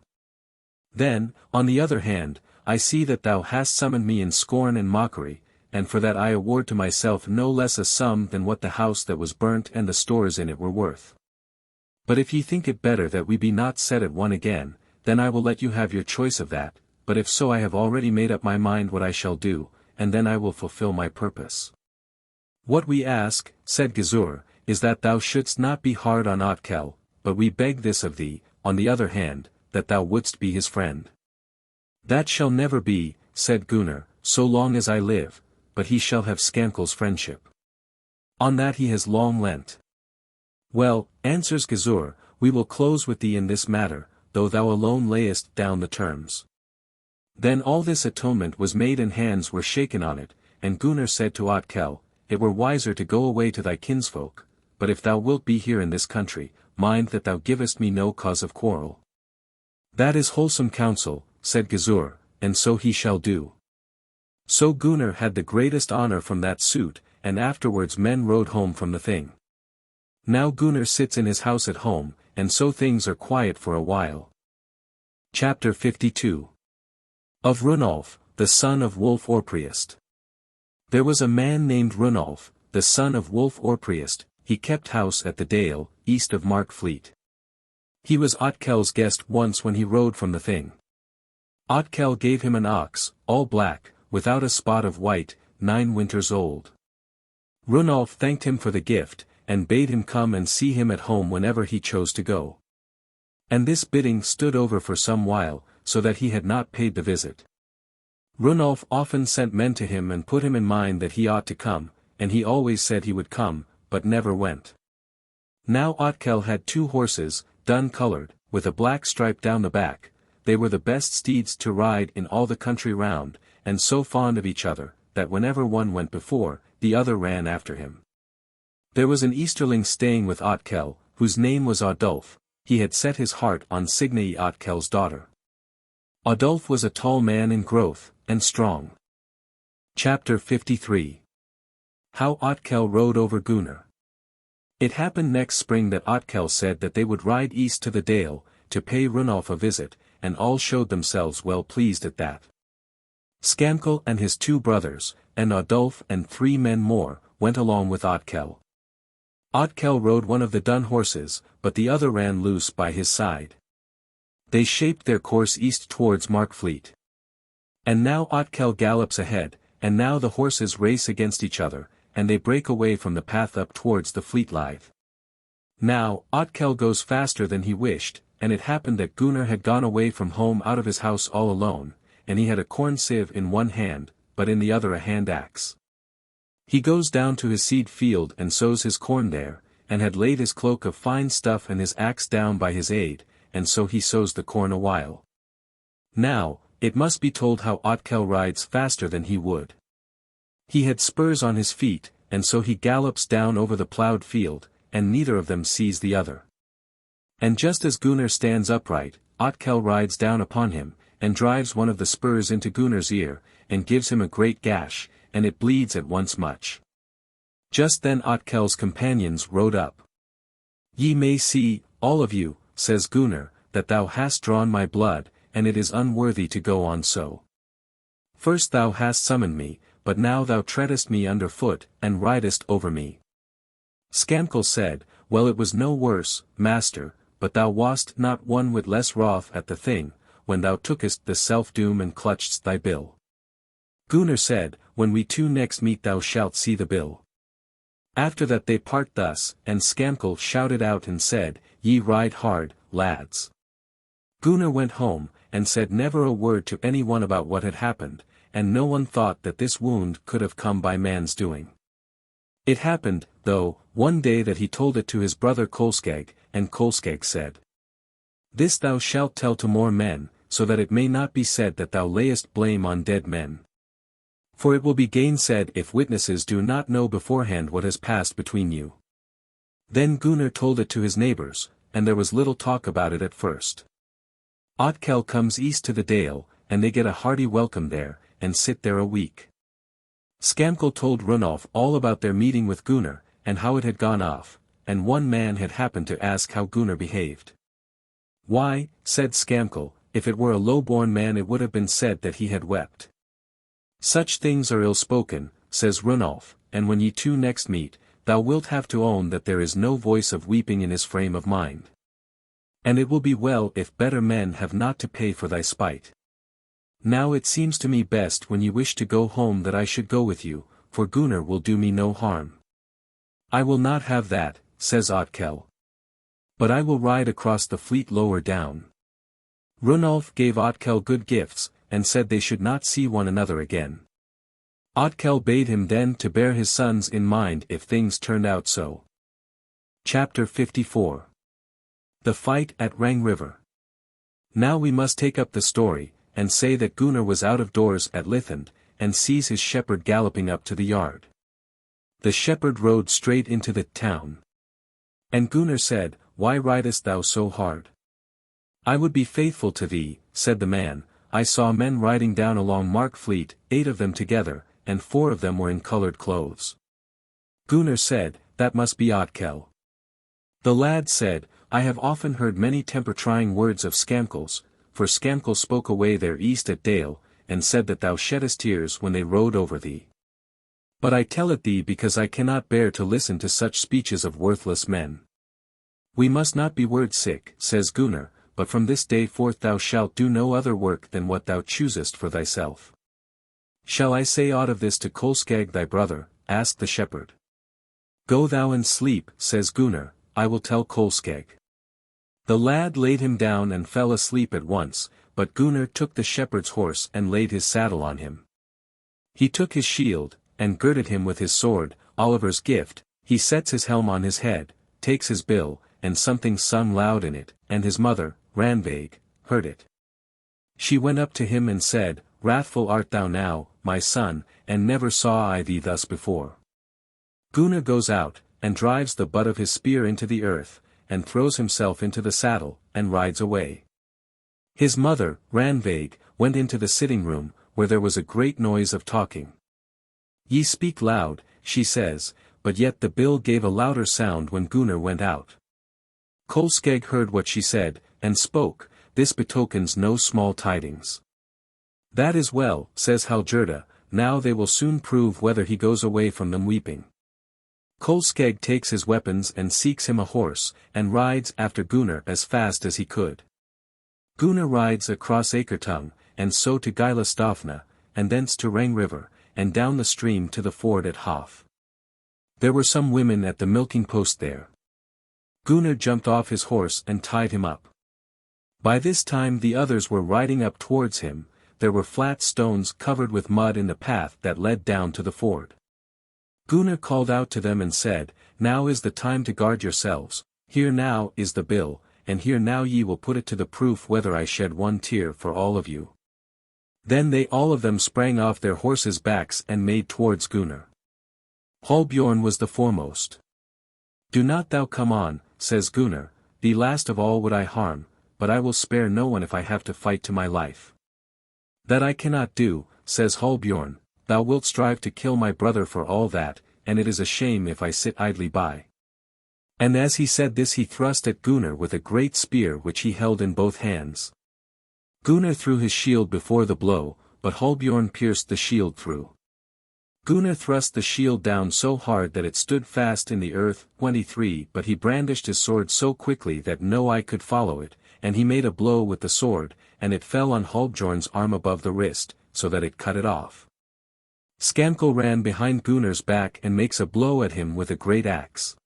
Then, on the other hand, I see that thou hast summoned me in scorn and mockery, and for that I award to myself no less a sum than what the house that was burnt and the stores in it were worth. But if ye think it better that we be not set at one again, then I will let you have your choice of that, but if so I have already made up my mind what I shall do, and then I will fulfill my purpose. What we ask, said Gizur, is that thou shouldst not be hard on Otkell, but we beg this of thee, on the other hand, that thou wouldst be his friend. That shall never be, said Gunnar, so long as I live, but he shall have Skankel's friendship. On that he has long lent. Well, answers Gizur, we will close with thee in this matter, though thou alone layest down the terms. Then all this atonement was made and hands were shaken on it, and Gunnar said to Otkell, it were wiser to go away to thy kinsfolk, but if thou wilt be here in this country, mind that thou givest me no cause of quarrel. That is wholesome counsel, said Gizur, and so he shall do. So Gunnar had the greatest honor from that suit, and afterwards men rode home from the thing. Now Gunnar sits in his house at home, and so things are quiet for a while. Chapter 52. Of Runolf, the son of Wulf Orpriest. There was a man named Runolf, the son of Wulf Orpriest, he kept house at the Dale, east of Markfleet. He was Otkell's guest once when he rode from the thing. Otkell gave him an ox, all black, without a spot of white, 9 winters old. Runolf thanked him for the gift, and bade him come and see him at home whenever he chose to go. And this bidding stood over for some while, so that he had not paid the visit. Runolf often sent men to him and put him in mind that he ought to come, and he always said he would come, but never went. Now Otkell had 2 horses, dun-colored, with a black stripe down the back. They were the best steeds to ride in all the country round, and so fond of each other, that whenever one went before, the other ran after him. There was an Easterling staying with Otkell, whose name was Adolf. He had set his heart on Signy Otkell's daughter. Adolf was a tall man in growth, and strong. Chapter 53. How Otkell rode over Gunnar. It happened next spring that Otkell said that they would ride east to the Dale, to pay Runolf a visit, and all showed themselves well pleased at that. Skankel and his 2 brothers, and Adolf and 3 men more, went along with Otkell. Otkell rode one of the dun horses, but the other ran loose by his side. They shaped their course east towards Markfleet. And now Otkell gallops ahead, and now the horses race against each other, and they break away from the path up towards the Fleetlythe. Now, Otkell goes faster than he wished, and it happened that Gunnar had gone away from home out of his house all alone, and he had a corn sieve in one hand, but in the other a hand axe. He goes down to his seed field and sows his corn there, and had laid his cloak of fine stuff and his axe down by his aid, and so he sows the corn a while. Now, it must be told how Otkell rides faster than he would. He had spurs on his feet, and so he gallops down over the ploughed field, and neither of them sees the other. And just as Gunnar stands upright, Otkell rides down upon him, and drives one of the spurs into Gunnar's ear, and gives him a great gash, and it bleeds at once much. Just then Otkell's companions rode up. Ye may see, all of you, says Gunnar, that thou hast drawn my blood, and it is unworthy to go on so. First thou hast summoned me, but now thou treadest me under foot, and ridest over me. Skankel said, well it was no worse, master, but thou wast not one whit less wroth at the thing, when thou tookest the self-doom and clutchedst thy bill. Gunnar said, when we 2 next meet thou shalt see the bill. After that they part thus, and Skankel shouted out and said, ye ride hard, lads. Gunnar went home, and said never a word to any one about what had happened, and no one thought that this wound could have come by man's doing. It happened, though, one day that he told it to his brother Kolskeg, and Kolskeg said, this thou shalt tell to more men, so that it may not be said that thou layest blame on dead men. For it will be gainsaid if witnesses do not know beforehand what has passed between you. Then Gunnar told it to his neighbors, and there was little talk about it at first. Otkell comes east to the dale, and they get a hearty welcome there, and sit there a week. Skamkel told Runolf all about their meeting with Gunnar, and how it had gone off, and one man had happened to ask how Gunnar behaved. Why, said Skamkel, if it were a low-born man it would have been said that he had wept. Such things are ill-spoken, says Runolf, and when ye two next meet, thou wilt have to own that there is no voice of weeping in his frame of mind. And it will be well if better men have not to pay for thy spite. Now it seems to me best when ye wish to go home that I should go with you, for Gunnar will do me no harm. I will not have that, says Otkell. But I will ride across the fleet lower down. Runolf gave Otkell good gifts, and said they should not see one another again. Otkell bade him then to bear his sons in mind if things turned out so. Chapter 54. The Fight at Rangriver. Now we must take up the story, and say that Gunnar was out of doors at Lithend, and sees his shepherd galloping up to the yard. The shepherd rode straight into the town. And Gunnar said, Why ridest thou so hard? I would be faithful to thee, said the man. I saw men riding down along Markfleet, 8 of them together, and 4 of them were in coloured clothes. Gunnar said, That must be Otkell. The lad said, I have often heard many temper-trying words of Skamkel's, for Skamkel spoke away there east at Dale, and said that thou sheddest tears when they rode over thee. But I tell it thee because I cannot bear to listen to such speeches of worthless men. We must not be word-sick, says Gunnar, but from this day forth thou shalt do no other work than what thou choosest for thyself. Shall I say aught of this to Kolskegg thy brother? Asked the shepherd. Go thou and sleep, says Gunnar, I will tell Kolskegg. The lad laid him down and fell asleep at once, but Gunnar took the shepherd's horse and laid his saddle on him. He took his shield, and girded him with his sword, Oliver's gift, he sets his helm on his head, takes his bill, and something sung loud in it, and his mother, Randveig, heard it. She went up to him and said, Wrathful art thou now, my son, and never saw I thee thus before. Gunnar goes out, and drives the butt of his spear into the earth, and throws himself into the saddle, and rides away. His mother, Randveig, went into the sitting-room, where there was a great noise of talking. Ye speak loud, she says, but yet the bill gave a louder sound when Gunnar went out. Kolskegg heard what she said, and spoke, This betokens no small tidings. That is well, says Hallgerda, now they will soon prove whether he goes away from them weeping. Kolskegg takes his weapons and seeks him a horse, and rides after Gunnar as fast as he could. Gunnar rides across Akertung, and so to Gylastofna, and thence to Rangriver, and down the stream to the ford at Hof. There were some women at the milking post there. Gunnar jumped off his horse and tied him up. By this time the others were riding up towards him. There were flat stones covered with mud in the path that led down to the ford. Gunnar called out to them and said, Now is the time to guard yourselves, here now is the bill, and here now ye will put it to the proof whether I shed one tear for all of you. Then they all of them sprang off their horses' backs and made towards Gunnar. Hallbjorn was the foremost. Do not thou come on, says Gunnar, thee last of all would I harm, but I will spare no one if I have to fight to my life. That I cannot do, says Hallbjorn, thou wilt strive to kill my brother for all that, and it is a shame if I sit idly by. And as he said this he thrust at Gunnar with a great spear which he held in both hands. Gunnar threw his shield before the blow, but Hallbjorn pierced the shield through. Gunnar thrust the shield down so hard that it stood fast in the earth. 23 But he brandished his sword so quickly that no eye could follow it, and he made a blow with the sword, and it fell on Hallbjorn's arm above the wrist, so that it cut it off. Skamkel ran behind Gunnar's back and makes a blow at him with a great axe.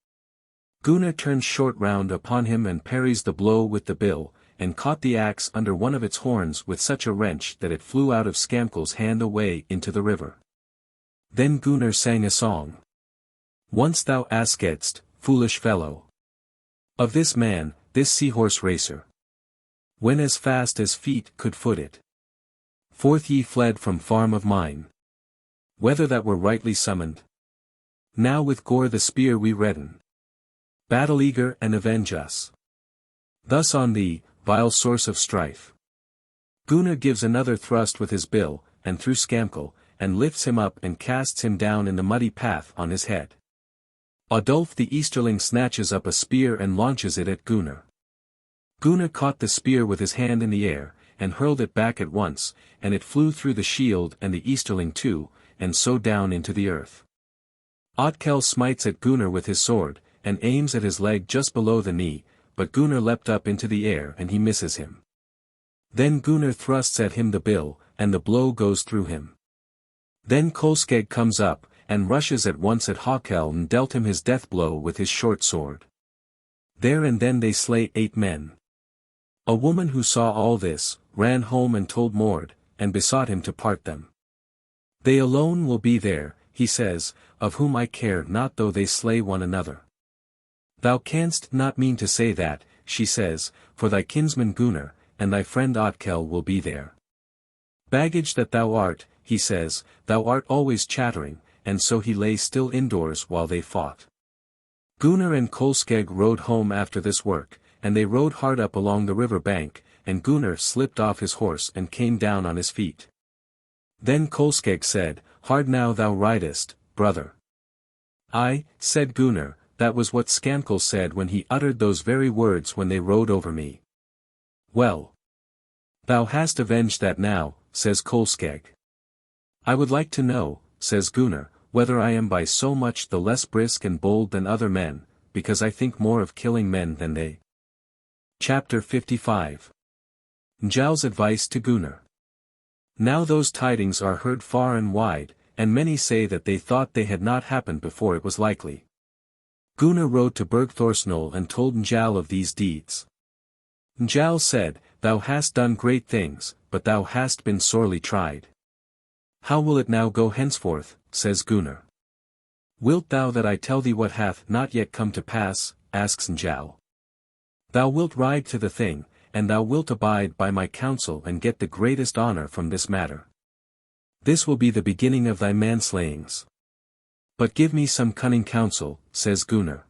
Gunnar turns short round upon him and parries the blow with the bill, and caught the axe under one of its horns with such a wrench that it flew out of Skamkel's hand away into the river. Then Gunnar sang a song. Once thou askedst, foolish fellow. Of this man, this seahorse racer. When as fast as feet could foot it. Forth ye fled from farm of mine. Whether that were rightly summoned. Now with gore the spear we redden. Battle eager and avenge us. Thus on thee, vile source of strife. Gunnar gives another thrust with his bill, and through Skamkel, and lifts him up and casts him down in the muddy path on his head. Adolf the Easterling snatches up a spear and launches it at Gunnar. Gunnar caught the spear with his hand in the air, and hurled it back at once, and it flew through the shield and the Easterling too, and so down into the earth. Otkell smites at Gunnar with his sword, and aims at his leg just below the knee, but Gunnar leapt up into the air and he misses him. Then Gunnar thrusts at him the bill, and the blow goes through him. Then Kolskegg comes up, and rushes at once at Otkell and dealt him his death blow with his short sword. There and then they slay 8 men. A woman who saw all this, ran home and told Mord, and besought him to part them. They alone will be there, he says, of whom I care not though they slay one another. Thou canst not mean to say that, she says, for thy kinsman Gunnar, and thy friend Otkell will be there. Baggage that thou art, he says, thou art always chattering, and so he lay still indoors while they fought. Gunnar and Kolskegg rode home after this work, and they rode hard up along the river bank, and Gunnar slipped off his horse and came down on his feet. Then Kolskegg said, Hard now thou ridest, brother. Aye, said Gunnar, that was what Skamkel said when he uttered those very words when they rode over me. Well. Thou hast avenged that now, says Kolskegg. I would like to know, says Gunnar, whether I am by so much the less brisk and bold than other men, because I think more of killing men than they. Chapter 55. Njál's advice to Gunnar. Now those tidings are heard far and wide, and many say that they thought they had not happened before it was likely. Gunnar rode to Bergthorsnol and told Njál of these deeds. Njál said, Thou hast done great things, but thou hast been sorely tried. How will it now go henceforth, says Gunnar. Wilt thou that I tell thee what hath not yet come to pass, asks Njál. Thou wilt ride to the thing, and thou wilt abide by my counsel and get the greatest honor from this matter. This will be the beginning of thy manslayings. But give me some cunning counsel, says Gunnar.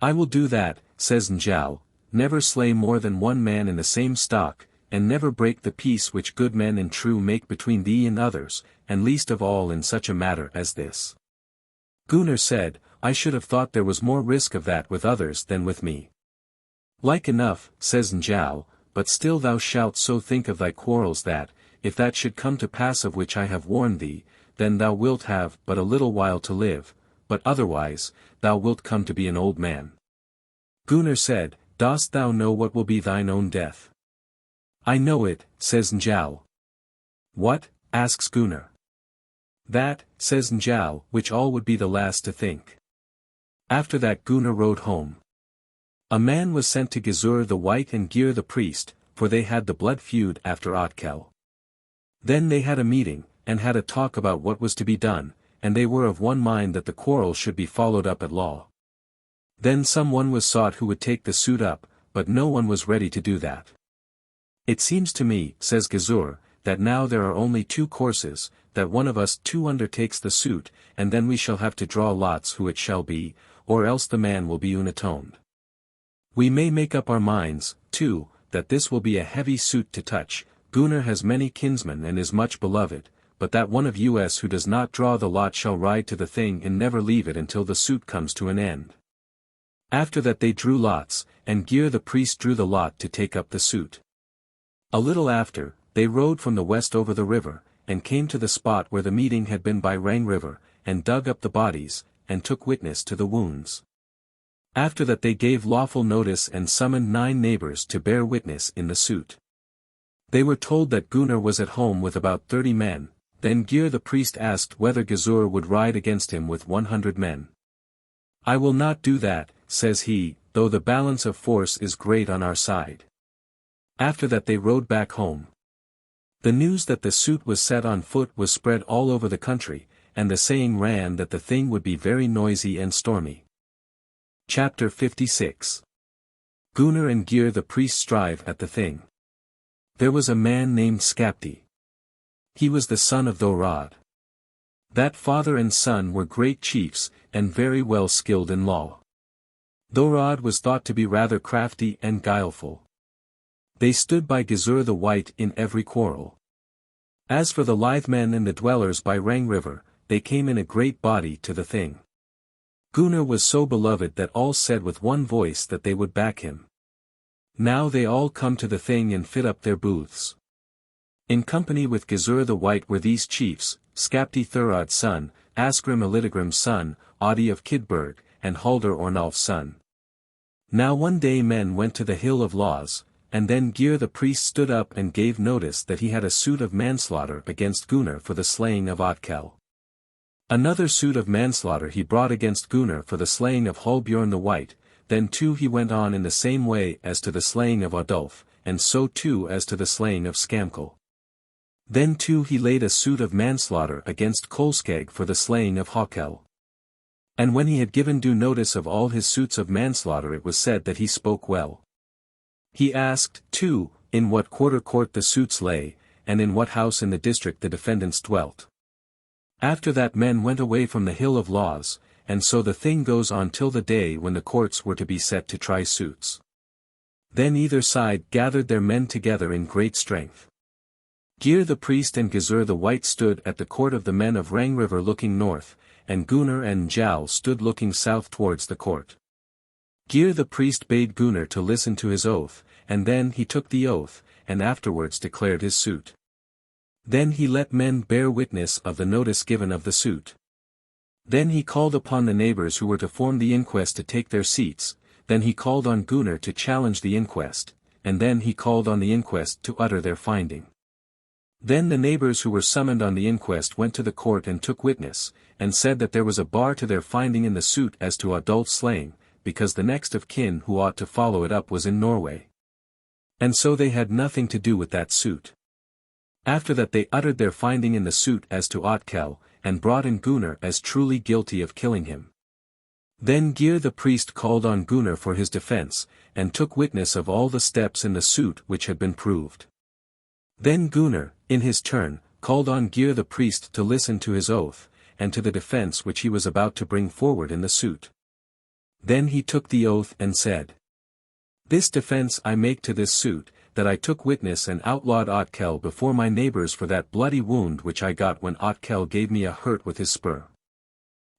I will do that, says Njál, never slay more than 1 man in the same stock, and never break the peace which good men and true make between thee and others, and least of all in such a matter as this. Gunnar said, I should have thought there was more risk of that with others than with me. Like enough, says Njál, but still thou shalt so think of thy quarrels that, if that should come to pass of which I have warned thee, then thou wilt have but a little while to live, but otherwise, thou wilt come to be an old man. Gunnar said, Dost thou know what will be thine own death? I know it, says Njál. What, asks Gunnar. That, says Njál, which all would be the last to think. After that Gunnar rode home. A man was sent to Gizur the White and Gyr the priest, for they had the blood feud after Otkell. Then they had a meeting, and had a talk about what was to be done, and they were of one mind that the quarrel should be followed up at law. Then some one was sought who would take the suit up, but no one was ready to do that. It seems to me, says Gizur, that now there are only 2 courses, that one of us 2 undertakes the suit, and then we shall have to draw lots who it shall be, or else the man will be unatoned. We may make up our minds, too, that this will be a heavy suit to touch. Gunnar has many kinsmen and is much beloved, but that one of us who does not draw the lot shall ride to the thing and never leave it until the suit comes to an end. After that they drew lots, and Gyr the priest drew the lot to take up the suit. A little after, they rode from the west over the river, and came to the spot where the meeting had been by Rangriver, and dug up the bodies, and took witness to the wounds. After that they gave lawful notice and summoned 9 neighbors to bear witness in the suit. They were told that Gunnar was at home with about 30 men, then Gyr the priest asked whether Gizur would ride against him with 100 men. I will not do that, says he, though the balance of force is great on our side. After that they rode back home. The news that the suit was set on foot was spread all over the country, and the saying ran that the thing would be very noisy and stormy. Chapter 56. Gunnar and Gyr the priest strive at the thing. There was a man named Skapti. He was the son of Thorwald. That father and son were great chiefs, and very well skilled in law. Thorwald was thought to be rather crafty and guileful. They stood by Gizur the White in every quarrel. As for the lithe men and the dwellers by Rangriver, they came in a great body to the thing. Gunnar was so beloved that all said with one voice that they would back him. Now they all come to the thing and fit up their booths. In company with Gizur the White were these chiefs, Skapti Thurod's son, Asgrim Elidegrim's son, Adi of Kidberg, and Halder Ornolf's son. Now one day men went to the Hill of Laws, and then Gyr the priest stood up and gave notice that he had a suit of manslaughter against Gunnar for the slaying of Otkell. Another suit of manslaughter he brought against Gunnar for the slaying of Halbjorn the White, then too he went on in the same way as to the slaying of Adolf, and so too as to the slaying of Skamkel. Then too he laid a suit of manslaughter against Kolskeg for the slaying of Hawkel. And when he had given due notice of all his suits of manslaughter it was said that he spoke well. He asked, too, in what quarter court the suits lay, and in what house in the district the defendants dwelt. After that men went away from the Hill of Laws, and so the thing goes on till the day when the courts were to be set to try suits. Then either side gathered their men together in great strength. Gyr the priest and Gizur the White stood at the court of the men of Rangriver looking north, and Gunnar and Njáll stood looking south towards the court. Gyr the priest bade Gunnar to listen to his oath, and then he took the oath, and afterwards declared his suit. Then he let men bear witness of the notice given of the suit. Then he called upon the neighbors who were to form the inquest to take their seats, then he called on Gunnar to challenge the inquest, and then he called on the inquest to utter their finding. Then the neighbors who were summoned on the inquest went to the court and took witness, and said that there was a bar to their finding in the suit as to adult slaying, because the next of kin who ought to follow it up was in Norway. And so they had nothing to do with that suit. After that they uttered their finding in the suit as to Otkell, and brought in Gunnar as truly guilty of killing him. Then Gyr the priest called on Gunnar for his defense, and took witness of all the steps in the suit which had been proved. Then Gunnar, in his turn, called on Gyr the priest to listen to his oath, and to the defense which he was about to bring forward in the suit. Then he took the oath and said, "This defense I make to this suit, that I took witness and outlawed Otkell before my neighbors for that bloody wound which I got when Otkell gave me a hurt with his spur.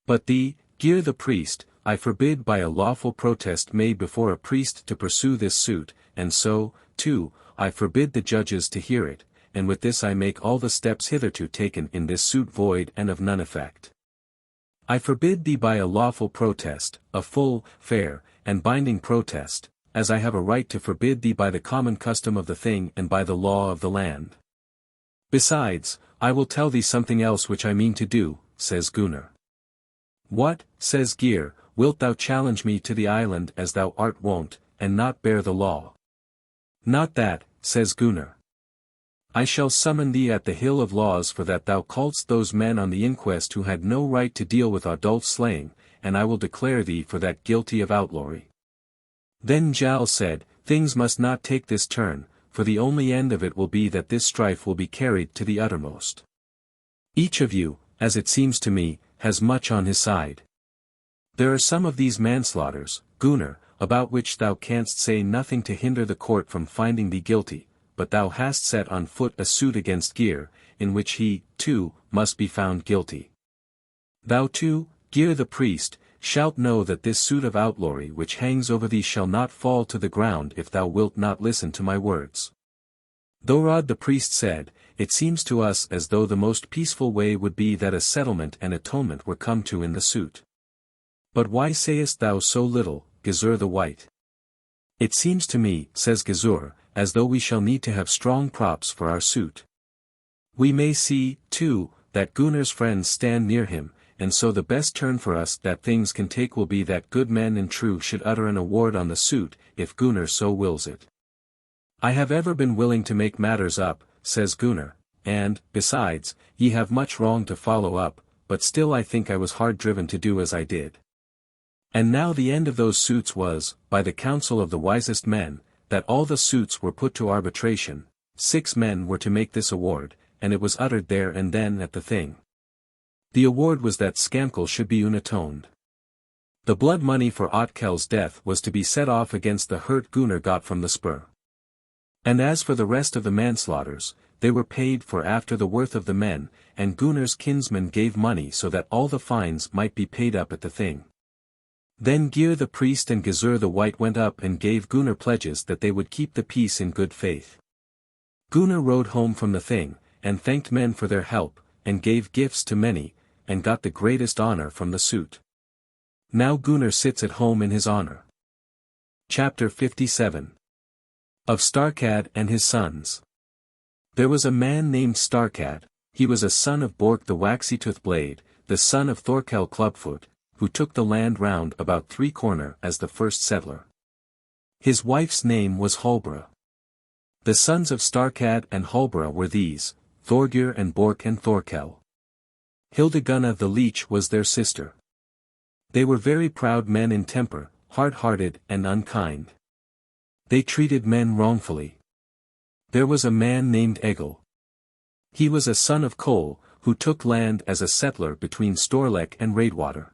But thee, Gyr the priest, I forbid by a lawful protest made before a priest to pursue this suit, and so, too, I forbid the judges to hear it, and with this I make all the steps hitherto taken in this suit void and of none effect. I forbid thee by a lawful protest, a full, fair, and binding protest, as I have a right to forbid thee by the common custom of the thing and by the law of the land. Besides, I will tell thee something else which I mean to do," says Gunnar. "What," says Gyr, "wilt thou challenge me to the island as thou art wont, and not bear the law?" "Not that," says Gunnar. "I shall summon thee at the Hill of Laws for that thou calledst those men on the inquest who had no right to deal with adult slaying, and I will declare thee for that guilty of outlawry." Then Njáll said, "Things must not take this turn, for the only end of it will be that this strife will be carried to the uttermost. Each of you, as it seems to me, has much on his side. There are some of these manslaughters, Gunnar, about which thou canst say nothing to hinder the court from finding thee guilty, but thou hast set on foot a suit against Gyr, in which he, too, must be found guilty. Thou too, Gyr the priest, shalt know that this suit of outlawry which hangs over thee shall not fall to the ground if thou wilt not listen to my words." Thorwald the priest said, "It seems to us as though the most peaceful way would be that a settlement and atonement were come to in the suit. But why sayest thou so little, Gizur the White?" "It seems to me," says Gizur, "as though we shall need to have strong props for our suit. We may see, too, that Gunnar's friends stand near him, and so the best turn for us that things can take will be that good men and true should utter an award on the suit, if Gunnar so wills it. I have ever been willing to make matters up," says Gunnar, "and, besides, ye have much wrong to follow up, but still I think I was hard driven to do as I did." And now the end of those suits was, by the counsel of the wisest men, that all the suits were put to arbitration, 6 men were to make this award, and it was uttered there and then at the thing. The award was that Skamkel should be unatoned. The blood money for Otkell's death was to be set off against the hurt Gunnar got from the spur. And as for the rest of the manslaughters, they were paid for after the worth of the men, and Gunnar's kinsmen gave money so that all the fines might be paid up at the thing. Then Gyr the priest and Gizur the White went up and gave Gunnar pledges that they would keep the peace in good faith. Gunnar rode home from the thing, and thanked men for their help, and gave gifts to many, and got the greatest honor from the suit. Now Gunnar sits at home in his honor. Chapter 57. Of Starkad and his sons. There was a man named Starkad, he was a son of Bork the Waxy-Tooth Blade, the son of Thorkell Clubfoot, who took the land round about Three Corner as the first settler. His wife's name was Hallgerda. The sons of Starkad and Hallgerda were these, Thorgir and Bork and Thorkell. Hildegunna the Leech was their sister. They were very proud men in temper, hard-hearted and unkind. They treated men wrongfully. There was a man named Egil. He was a son of Kol, who took land as a settler between Storlek and Raidwater.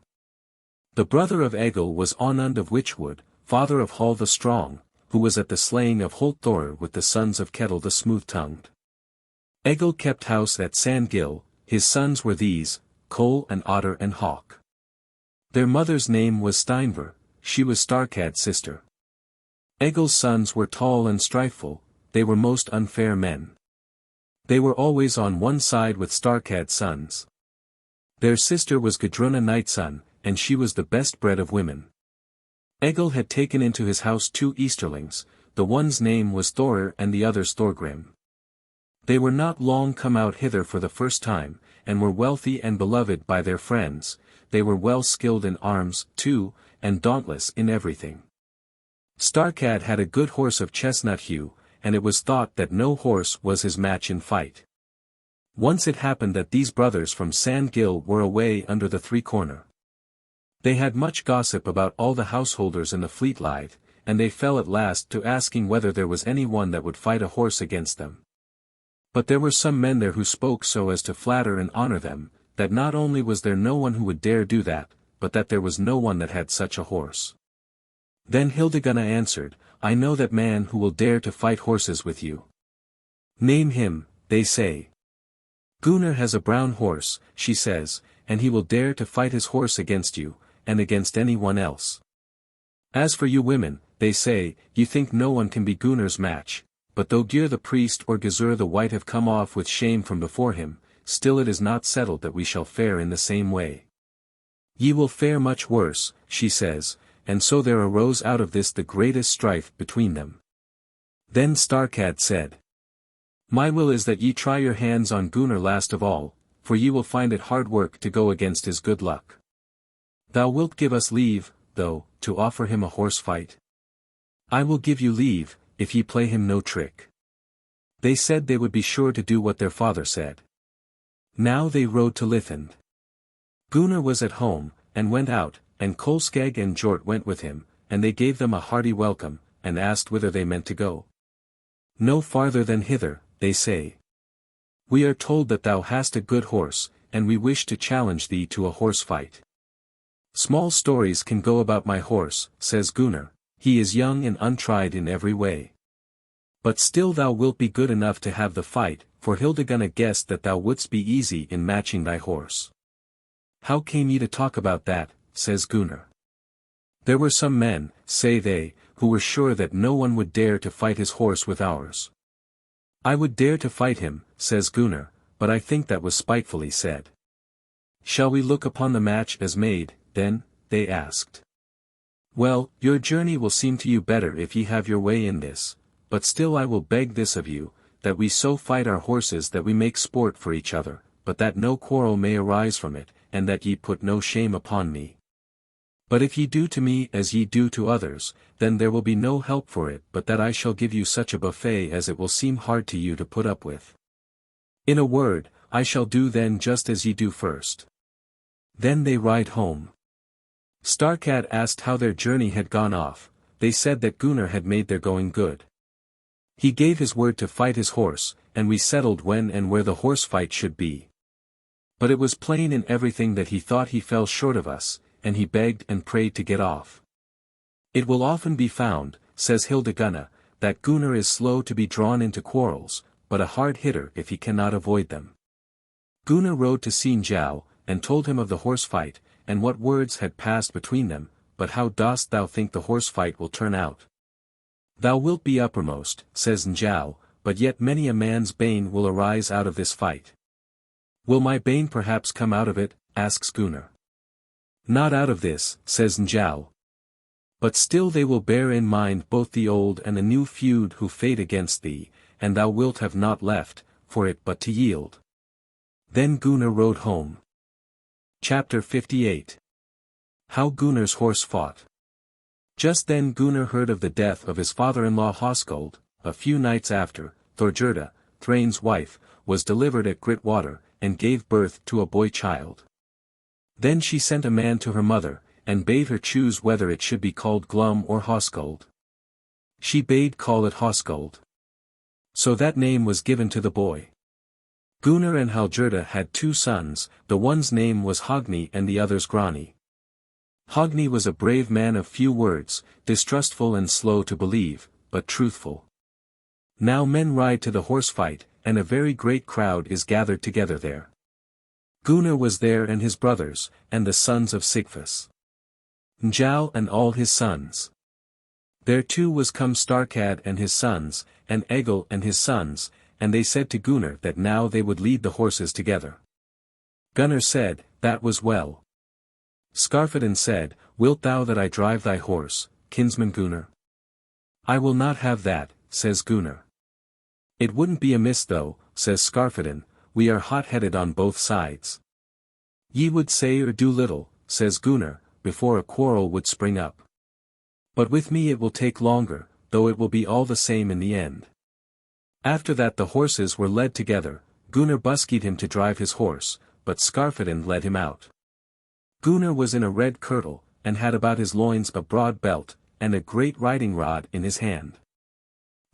The brother of Egil was Onund of Witchwood, father of Hall the Strong, who was at the slaying of Holt Thor with the sons of Kettle the Smooth-Tongued. Egil kept house at Sandgill, his sons were these, Kol and Otter and Hawk. Their mother's name was Steinver, she was Starkad's sister. Egil's sons were tall and strifeful, they were most unfair men. They were always on one side with Starkad's sons. Their sister was Gudruna Nightsun, and she was the best bred of women. Egil had taken into his house 2 Easterlings, the one's name was Thorir and the other's Thorgrim. They were not long come out hither for the first time, and were wealthy and beloved by their friends, they were well skilled in arms, too, and dauntless in everything. Starkad had a good horse of chestnut hue, and it was thought that no horse was his match in fight. Once it happened that these brothers from Sandgill were away under the Three Corner. They had much gossip about all the householders in the Fleetlied, and they fell at last to asking whether there was any one that would fight a horse against them. But there were some men there who spoke so as to flatter and honor them, that not only was there no one who would dare do that, but that there was no one that had such a horse. Then Hildegunna answered, I know that man who will dare to fight horses with you. Name him, they say. Gunnar has a brown horse, she says, and he will dare to fight his horse against you, and against anyone else. As for you women, they say, you think no one can be Gunnar's match, but though Gyr the priest or Gizur the White have come off with shame from before him, still it is not settled that we shall fare in the same way. Ye will fare much worse, she says, and so there arose out of this the greatest strife between them. Then Starkad said, My will is that ye try your hands on Gunnar last of all, for ye will find it hard work to go against his good luck. Thou wilt give us leave, though, to offer him a horse fight? I will give you leave, if ye play him no trick. They said they would be sure to do what their father said. Now they rode to Lithend. Gunnar was at home, and went out, and Kolskeg and Jort went with him, and they gave them a hearty welcome, and asked whither they meant to go. No farther than hither, they say. We are told that thou hast a good horse, and we wish to challenge thee to a horse fight. Small stories can go about my horse, says Gunnar, he is young and untried in every way. But still thou wilt be good enough to have the fight, for Hildegunna guessed that thou wouldst be easy in matching thy horse. How came ye to talk about that, says Gunnar. There were some men, say they, who were sure that no one would dare to fight his horse with ours. I would dare to fight him, says Gunnar, but I think that was spitefully said. Shall we look upon the match as made, then? They asked. Well, your journey will seem to you better if ye have your way in this, but still I will beg this of you, that we so fight our horses that we make sport for each other, but that no quarrel may arise from it, and that ye put no shame upon me. But if ye do to me as ye do to others, then there will be no help for it but that I shall give you such a buffet as it will seem hard to you to put up with. In a word, I shall do then just as ye do first. Then they ride home. Starkad asked how their journey had gone off, they said that Gunnar had made their going good. He gave his word to fight his horse, and we settled when and where the horse fight should be. But it was plain in everything that he thought he fell short of us, and he begged and prayed to get off. It will often be found, says Hildegunna, that Gunnar is slow to be drawn into quarrels, but a hard hitter if he cannot avoid them. Gunnar rode to see Njal, and told him of the horse fight, and what words had passed between them, but how dost thou think the horse fight will turn out? Thou wilt be uppermost, says Njal, but yet many a man's bane will arise out of this fight. Will my bane perhaps come out of it, asks Gunnar. Not out of this, says Njal. But still they will bear in mind both the old and the new feud who fade against thee, and thou wilt have naught left, for it but to yield. Then Gunnar rode home. Chapter 58. How Gunnar's horse fought. Just then Gunnar heard of the death of his father-in-law Hoskuld. A few nights after, Hallgerda, Thrain's wife, was delivered at Gritwater, and gave birth to a boy child. Then she sent a man to her mother, and bade her choose whether it should be called Glum or Hoskuld. She bade call it Hoskuld. So that name was given to the boy. Gunnar and Hallgerda had 2 sons, the one's name was Hogni and the other's Grani. Hogni was a brave man of few words, distrustful and slow to believe, but truthful. Now men ride to the horse fight, and a very great crowd is gathered together there. Gunnar was there and his brothers, and the sons of Sigfus. Njal and all his sons. There too was come Starkad and his sons, and Egil and his sons, and they said to Gunnar that now they would lead the horses together. Gunnar said, that was well. Skarphedinn said, wilt thou that I drive thy horse, kinsman Gunnar? I will not have that, says Gunnar. It wouldn't be amiss though, says Skarphedinn, we are hot-headed on both sides. Ye would say or do little, says Gunnar, before a quarrel would spring up. But with me it will take longer, though it will be all the same in the end. After that the horses were led together. Gunnar buskied him to drive his horse, but Skarphedinn led him out. Gunnar was in a red kirtle, and had about his loins a broad belt, and a great riding rod in his hand.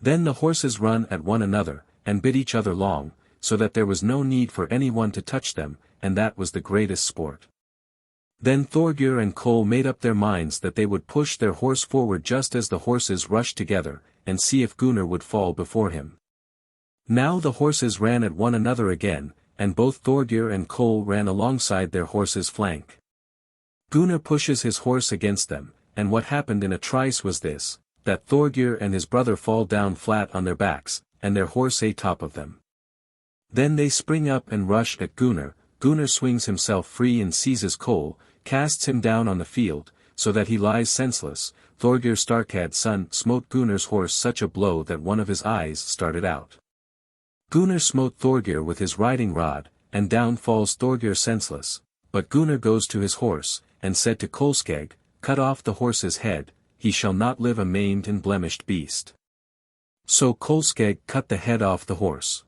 Then the horses run at one another, and bit each other long, so that there was no need for any one to touch them, and that was the greatest sport. Then Thorgir and Kol made up their minds that they would push their horse forward just as the horses rushed together, and see if Gunnar would fall before him. Now the horses ran at one another again, and both Thorgir and Kol ran alongside their horse's flank. Gunnar pushes his horse against them, and what happened in a trice was this, that Thorgir and his brother fall down flat on their backs, and their horse atop of them. Then they spring up and rush at Gunnar. Gunnar swings himself free and seizes Kol, casts him down on the field, so that he lies senseless. Thorgir Starkad's son smote Gunnar's horse such a blow that one of his eyes started out. Gunnar smote Thorgir with his riding rod, and down falls Thorgir senseless, but Gunnar goes to his horse, and said to Kolskegg, cut off the horse's head, he shall not live a maimed and blemished beast. So Kolskegg cut the head off the horse.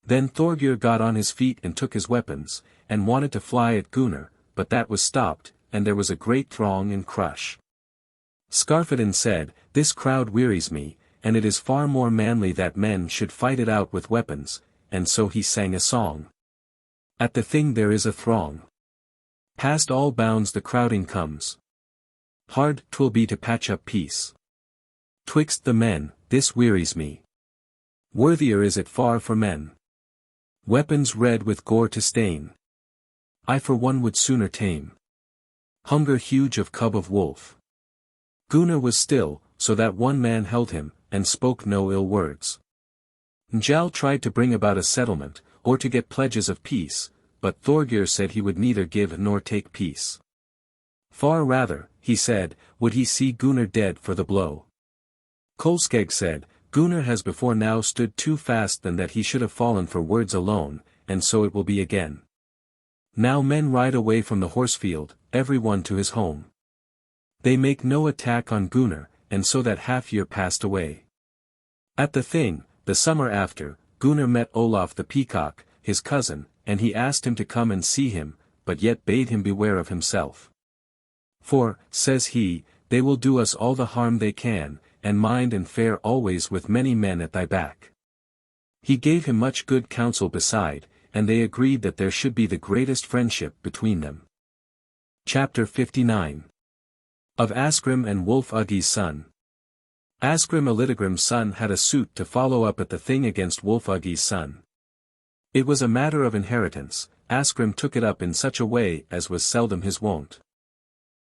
Then Thorgir got on his feet and took his weapons, and wanted to fly at Gunnar, but that was stopped, and there was a great throng and crush. Skarphedinn said, this crowd wearies me, and it is far more manly that men should fight it out with weapons, and so he sang a song. At the thing there is a throng. Past all bounds the crowding comes. Hard 'twill be to patch up peace. Twixt the men, this wearies me. Worthier is it far for men. Weapons red with gore to stain. I for one would sooner tame. Hunger huge of cub of wolf. Gunnar was still, so that one man held him, and spoke no ill words. Njal tried to bring about a settlement, or to get pledges of peace, but Thorgir said he would neither give nor take peace. Far rather, he said, would he see Gunnar dead for the blow. Kolskegg said, Gunnar has before now stood too fast than that he should have fallen for words alone, and so it will be again. Now men ride away from the horsefield, every one to his home. They make no attack on Gunnar, and so that half year passed away. At the thing, the summer after, Gunnar met Olaf the Peacock, his cousin, and he asked him to come and see him, but yet bade him beware of himself. For, says he, they will do us all the harm they can, and mind and fare always with many men at thy back. He gave him much good counsel beside, and they agreed that there should be the greatest friendship between them. Chapter 59. Of Asgrim and Wulf-Ugi's son. Asgrim Elidogrim's son had a suit to follow up at the thing against Wulf-Ugi's son. It was a matter of inheritance. Asgrim took it up in such a way as was seldom his wont.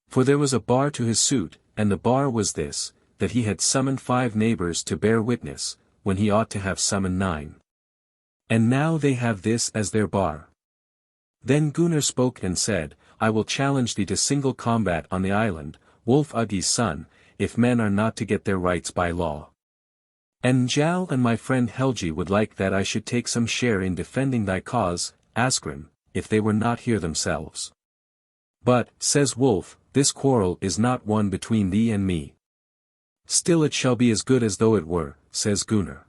For there was a bar to his suit, and the bar was this, that he had summoned 5 neighbors to bear witness, when he ought to have summoned 9. And now they have this as their bar. Then Gunnar spoke and said, I will challenge thee to single combat on the island, Wulf-Ugi's son, if men are not to get their rights by law. And Njáll and my friend Helgi would like that I should take some share in defending thy cause, Asgrim, if they were not here themselves. But, says Wulf, this quarrel is not one between thee and me. Still it shall be as good as though it were, says Gunnar.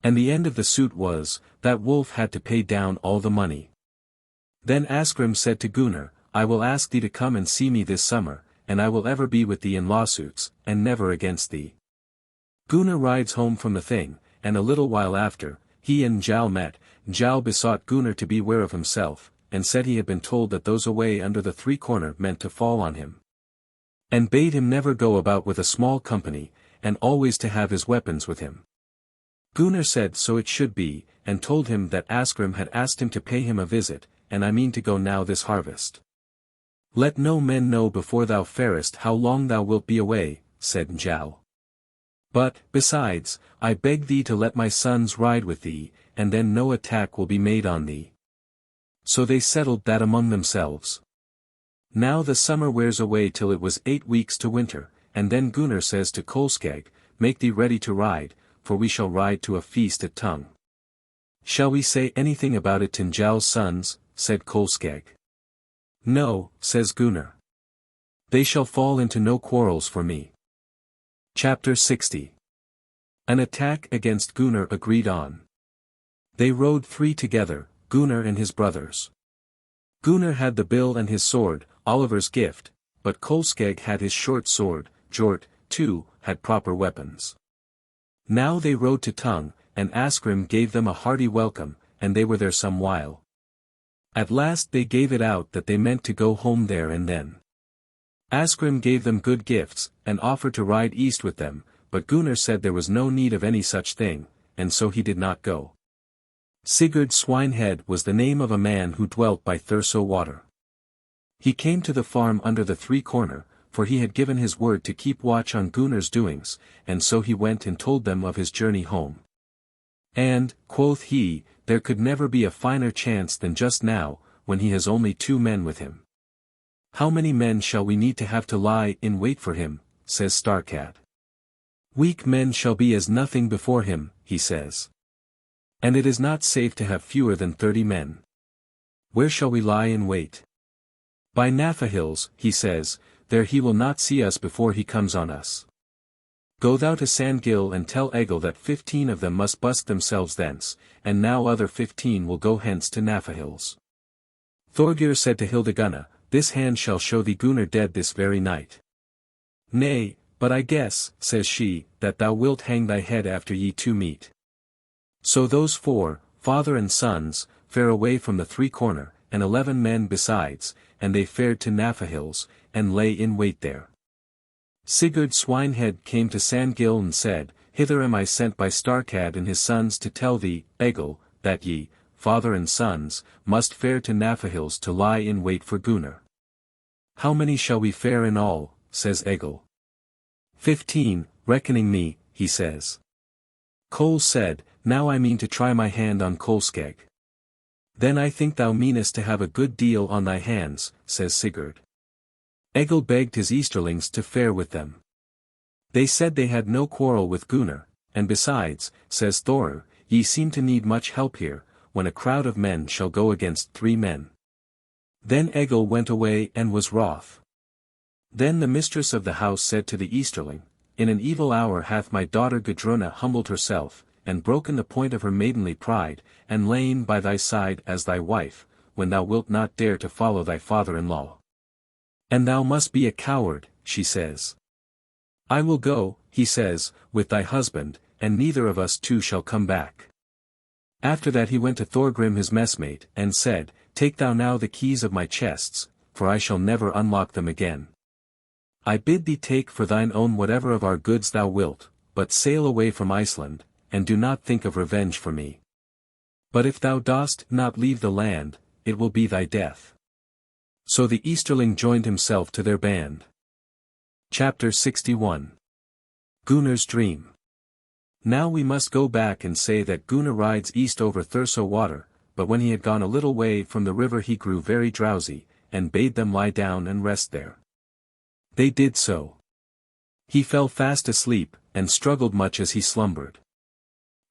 And the end of the suit was, that Wulf had to pay down all the money. Then Asgrim said to Gunnar, I will ask thee to come and see me this summer, and I will ever be with thee in lawsuits, and never against thee. Gunnar rides home from the thing, and a little while after, he and Njáll met. Njáll besought Gunnar to beware of himself, and said he had been told that those away under the 3-corner meant to fall on him. And bade him never go about with a small company, and always to have his weapons with him. Gunnar said so it should be, and told him that Asgrim had asked him to pay him a visit, and I mean to go now this harvest. Let no men know before thou farest how long thou wilt be away, said Njáll. But, besides, I beg thee to let my sons ride with thee, and then no attack will be made on thee. So they settled that among themselves. Now the summer wears away till it was 8 weeks to winter, and then Gunnar says to Kolskegg, make thee ready to ride, for we shall ride to a feast at Tung. Shall we say anything about it to Njál's sons, said Kolskegg. No, says Gunnar. They shall fall into no quarrels for me. Chapter 60. An attack against Gunnar agreed on. They rode 3 together, Gunnar and his brothers. Gunnar had the bill and his sword, Oliver's gift, but Kolskegg had his short sword, Jort, too, had proper weapons. Now they rode to Tung, and Asgrim gave them a hearty welcome, and they were there some while. At last they gave it out that they meant to go home there and then. Asgrim gave them good gifts, and offered to ride east with them, but Gunnar said there was no need of any such thing, and so he did not go. Sigurd Swinehead was the name of a man who dwelt by Thurso water. He came to the farm under the 3-corner, for he had given his word to keep watch on Gunnar's doings, and so he went and told them of his journey home. And, quoth he, there could never be a finer chance than just now, when he has only 2 men with him. How many men shall we need to have to lie in wait for him, says Starkad. Weak men shall be as nothing before him, he says. And it is not safe to have fewer than 30 men. Where shall we lie in wait? By Nafahills, he says, there he will not see us before he comes on us. Go thou to Sandgill and tell Egil that 15 of them must busk themselves thence, and now other 15 will go hence to Nafahills. Thorgir said to Hildegunna, this hand shall show thee Gunnar dead this very night. Nay, but I guess, says she, that thou wilt hang thy head after ye 2 meet. So those 4, father and sons, fare away from the 3-corner, and 11 men besides, and they fared to Nafahills, and lay in wait there. Sigurd Swinehead came to Sandgill and said, hither am I sent by Starkad and his sons to tell thee, Egil, that ye, father and sons, must fare to Nafahills to lie in wait for Gunnar. How many shall we fare in all, says Egil. 15, reckoning me, he says. Cole said, now I mean to try my hand on Kolskegg. Then I think thou meanest to have a good deal on thy hands, says Sigurd. Egil begged his Easterlings to fare with them. They said they had no quarrel with Gunnar, and besides, says Thorir, ye seem to need much help here, when a crowd of men shall go against 3 men. Then Egil went away and was wroth. Then the mistress of the house said to the Easterling, in an evil hour hath my daughter Gudruna humbled herself, and broken the point of her maidenly pride, and lain by thy side as thy wife, when thou wilt not dare to follow thy father-in-law. And thou must be a coward, she says. I will go, he says, with thy husband, and neither of us 2 shall come back. After that he went to Thorgrim his messmate, and said, take thou now the keys of my chests, for I shall never unlock them again. I bid thee take for thine own whatever of our goods thou wilt, but sail away from Iceland, and do not think of revenge for me. But if thou dost not leave the land, it will be thy death." So the Easterling joined himself to their band. Chapter 61. Gunnar's Dream. Now we must go back and say that Gunnar rides east over Thurso water, but when he had gone a little way from the river he grew very drowsy, and bade them lie down and rest there. They did so. He fell fast asleep, and struggled much as he slumbered.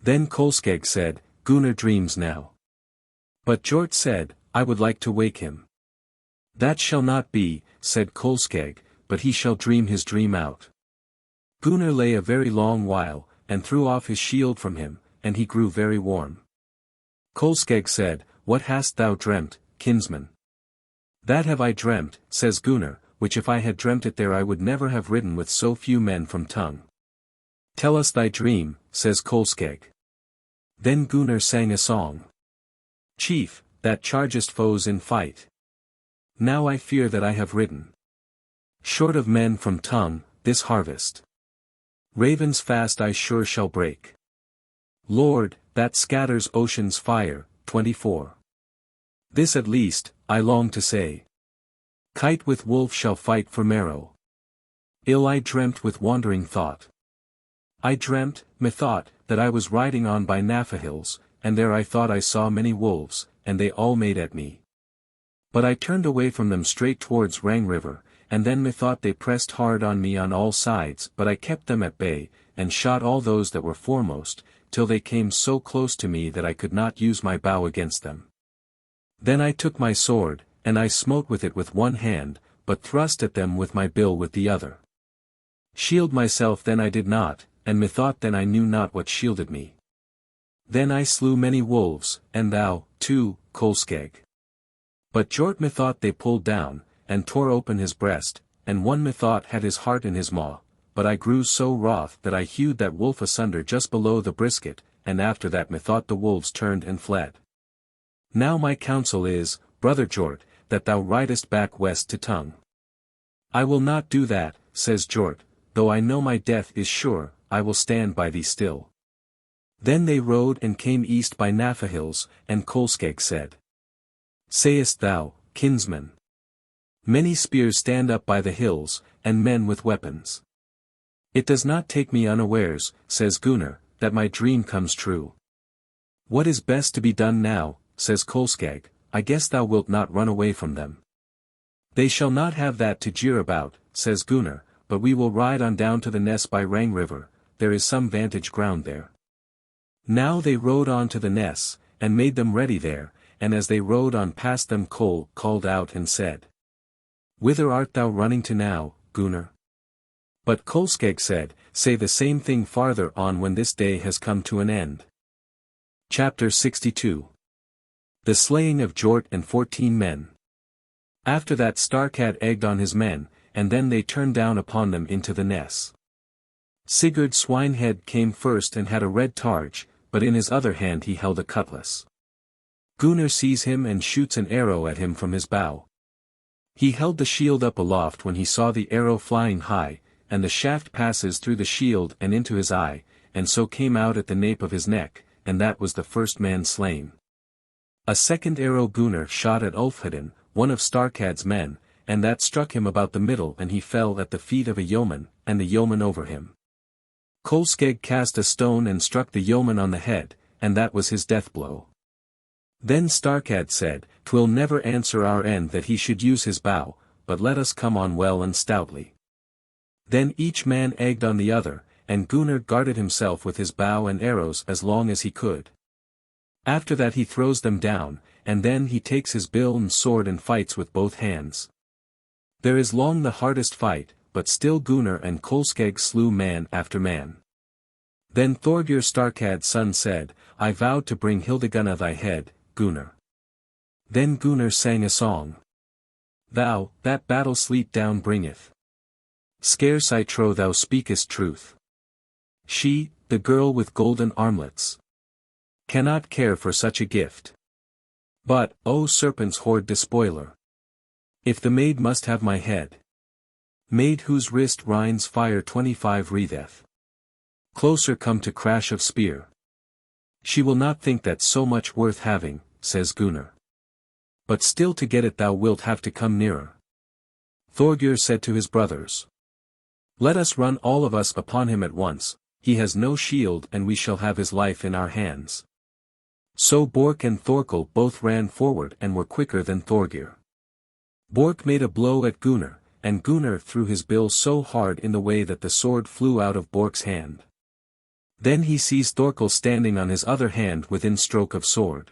Then Kolskegg said, "Gunnar dreams now." But Jort said, "I would like to wake him." "That shall not be," said Kolskegg, "but he shall dream his dream out." Gunnar lay a very long while, and threw off his shield from him, and he grew very warm. Kolskegg said, "What hast thou dreamt, kinsman?" "That have I dreamt," says Gunnar, "which if I had dreamt it there I would never have ridden with so few men from Tongue." "Tell us thy dream," says Kolskegg. Then Gunnar sang a song. "Chief, that chargest foes in fight. Now I fear that I have ridden short of men from Tongue, this harvest. Ravens fast I sure shall break. Lord, that scatters ocean's fire." 24. This at least, I long to say. Kite with wolf shall fight for marrow. Ill I dreamt with wandering thought. I dreamt, methought, that I was riding on by Nafahills, and there I thought I saw many wolves, and they all made at me. But I turned away from them straight towards Rangriver, and then methought they pressed hard on me on all sides, but I kept them at bay, and shot all those that were foremost, till they came so close to me that I could not use my bow against them. Then I took my sword, and I smote with it with one hand, but thrust at them with my bill with the other. Shield myself then I did not, and methought then I knew not what shielded me. Then I slew many wolves, and thou, too, Kolskegg. But Jort methought they pulled down, and tore open his breast, and one methought had his heart in his maw, but I grew so wroth that I hewed that wolf asunder just below the brisket, and after that methought the wolves turned and fled. Now my counsel is, brother Jort, that thou ridest back west to Tongue. I will not do that, says Jort, though I know my death is sure, I will stand by thee still. Then they rode and came east by Nafahills, and Kolskegg said, "Sayest thou, kinsman? Many spears stand up by the hills, and men with weapons. It does not take me unawares," says Gunnar, "that my dream comes true. What is best to be done now?" says Kolskegg. "I guess thou wilt not run away from them." "They shall not have that to jeer about," says Gunnar, "but we will ride on down to the ness by Rangriver, there is some vantage ground there." Now they rode on to the ness, and made them ready there, and as they rode on past them Kol called out and said, "Whither art thou running to now, Gunnar?" But Kolskegg said, "Say the same thing farther on when this day has come to an end." Chapter 62. The slaying of Jort and 14 men. After that Starkad egged on his men, and then they turned down upon them into the ness. Sigurd Swinehead came first and had a red targe, but in his other hand he held a cutlass. Gunnar sees him and shoots an arrow at him from his bow. He held the shield up aloft when he saw the arrow flying high, and the shaft passes through the shield and into his eye, and so came out at the nape of his neck, and that was the first man slain. A second arrow Gunnar shot at Ulfhedinn, one of Starkad's men, and that struck him about the middle and he fell at the feet of a yeoman, and the yeoman over him. Kolskegg cast a stone and struck the yeoman on the head, and that was his death blow. Then Starkad said, "'Twill never answer our end that he should use his bow, but let us come on well and stoutly." Then each man egged on the other, and Gunnar guarded himself with his bow and arrows as long as he could. After that he throws them down, and then he takes his bill and sword and fights with both hands. There is long the hardest fight, but still Gunnar and Kolskegg slew man after man. Then Thorgir Starkad's son said, "I vowed to bring Hildegunna thy head, Gunnar." Then Gunnar sang a song. "Thou, that battle sleet down bringeth. Scarce I trow thou speakest truth. She, the girl with golden armlets, cannot care for such a gift. But, O serpent's hoard despoiler, If the maid must have my head. Maid whose wrist rinds fire 25 wreatheth. Closer come to crash of spear. She will not think that so much worth having, says Gunnar. But still to get it thou wilt have to come nearer. Thorgir said to his brothers. Let us run all of us upon him at once, he has no shield and we shall have his life in our hands. So Bork and Thorkel both ran forward and were quicker than Thorgir. Bork made a blow at Gunnar, and Gunnar threw his bill so hard in the way that the sword flew out of Bork's hand. Then he sees Thorkel standing on his other hand within stroke of sword.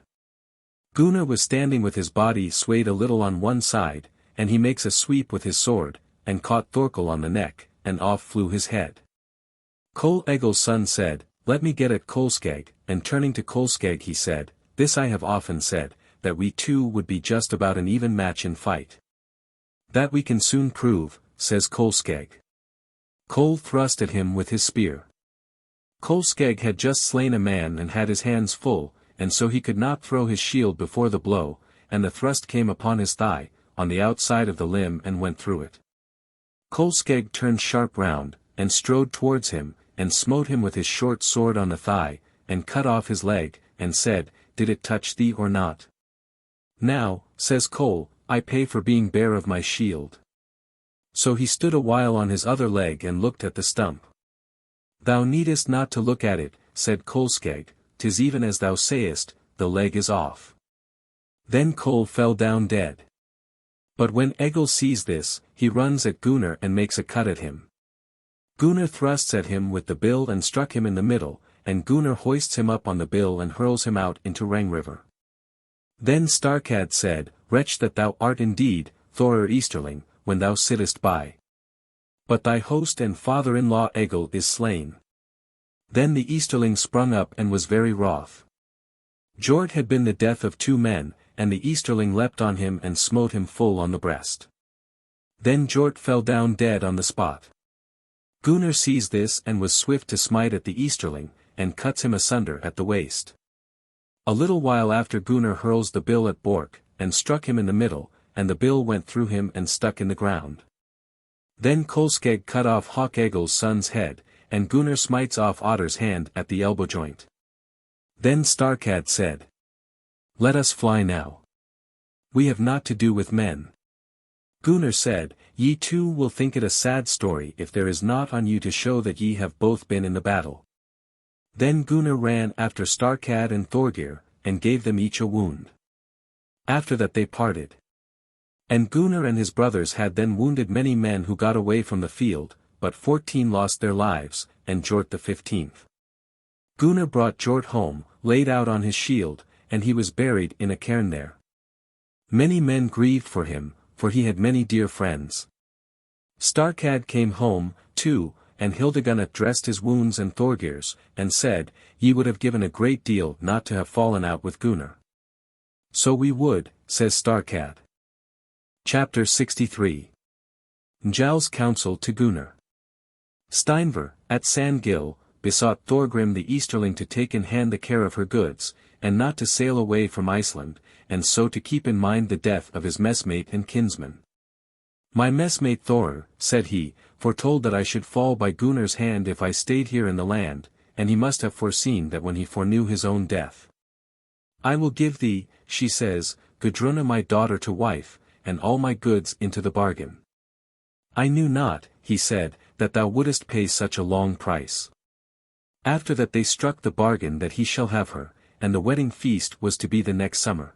Gunnar was standing with his body swayed a little on one side, and he makes a sweep with his sword, and caught Thorkel on the neck, and off flew his head. Kol Egil's son said, Let me get at Kolskeg, and turning to Kolskeg he said, This I have often said, that we two would be just about an even match in fight. That we can soon prove, says Kolskeg. Kol thrust at him with his spear. Kolskeg had just slain a man and had his hands full, and so he could not throw his shield before the blow, and the thrust came upon his thigh, on the outside of the limb and went through it. Kolskeg turned sharp round, and strode towards him, and smote him with his short sword on the thigh, and cut off his leg, and said, Did it touch thee or not? Now, says Kol, I pay for being bare of my shield. So he stood a while on his other leg and looked at the stump. Thou needest not to look at it, said Kolskeg, 'tis even as thou sayest, the leg is off. Then Kol fell down dead. But when Egil sees this, he runs at Gunnar and makes a cut at him. Gunnar thrusts at him with the bill and struck him in the middle, and Gunnar hoists him up on the bill and hurls him out into Rangriver. Then Starkad said, Wretch that thou art indeed, Thorir Easterling, when thou sittest by. But thy host and father-in-law Egil is slain. Then the Easterling sprung up and was very wroth. Jord had been the death of 2 men, and the Easterling leapt on him and smote him full on the breast. Then Jort fell down dead on the spot. Gunnar sees this and was swift to smite at the Easterling, and cuts him asunder at the waist. A little while after Gunnar hurls the bill at Bork, and struck him in the middle, and the bill went through him and stuck in the ground. Then Kolskeg cut off Hawk Egil's son's head, and Gunnar smites off Otter's hand at the elbow joint. Then Starkad said, Let us fly now. We have not to do with men. Gunnar said, Ye too will think it a sad story if there is naught on you to show that ye have both been in the battle. Then Gunnar ran after Starkad and Thorgir, and gave them each a wound. After that they parted. And Gunnar and his brothers had then wounded many men who got away from the field, but 14 lost their lives, and Jort the 15th. Gunnar brought Jort home, laid out on his shield, and he was buried in a cairn there. Many men grieved for him, for he had many dear friends. Starkad came home, too, and Hildegunna dressed his wounds and Thorgir's, and said, Ye would have given a great deal not to have fallen out with Gunnar. So we would, says Starkad. Chapter 63. Njál's counsel to Gunnar. Steinver, at Sandgill, besought Thorgrim the Easterling to take in hand the care of her goods, and not to sail away from Iceland, and so to keep in mind the death of his messmate and kinsman. My messmate Thorir, said he, foretold that I should fall by Gunnar's hand if I stayed here in the land, and he must have foreseen that when he foreknew his own death. I will give thee, she says, Gudruna my daughter to wife, and all my goods into the bargain. I knew not, he said, that thou wouldest pay such a long price. After that they struck the bargain that he shall have her, and the wedding feast was to be the next summer.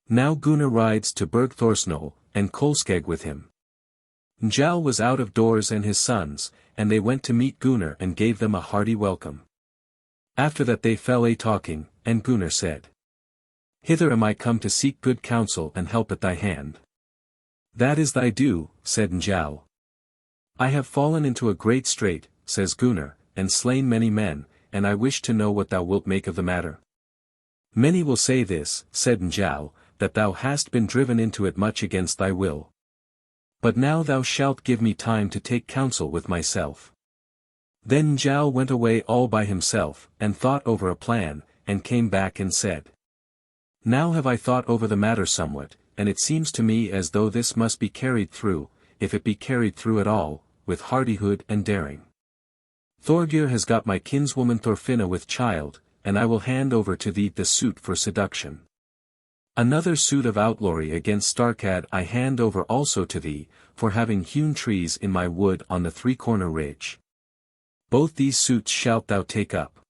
Now Gunnar rides to Bergthorsnol, and Kolskeg with him. Njal was out of doors and his sons, and they went to meet Gunnar and gave them a hearty welcome. After that they fell a-talking, and Gunnar said, Hither am I come to seek good counsel and help at thy hand. That is thy due, said Njal. I have fallen into a great strait, says Gunnar, and slain many men, and I wish to know what thou wilt make of the matter. Many will say this, said Njal, that thou hast been driven into it much against thy will. But now thou shalt give me time to take counsel with myself. Then Njal went away all by himself, and thought over a plan, and came back and said, Now have I thought over the matter somewhat, and it seems to me as though this must be carried through, if it be carried through at all, with hardihood and daring. Thorgir has got my kinswoman Thorfinna with child, and I will hand over to thee the suit for seduction. Another suit of outlawry against Starkad I hand over also to thee, for having hewn trees in my wood on the three-corner ridge. Both these suits shalt thou take up.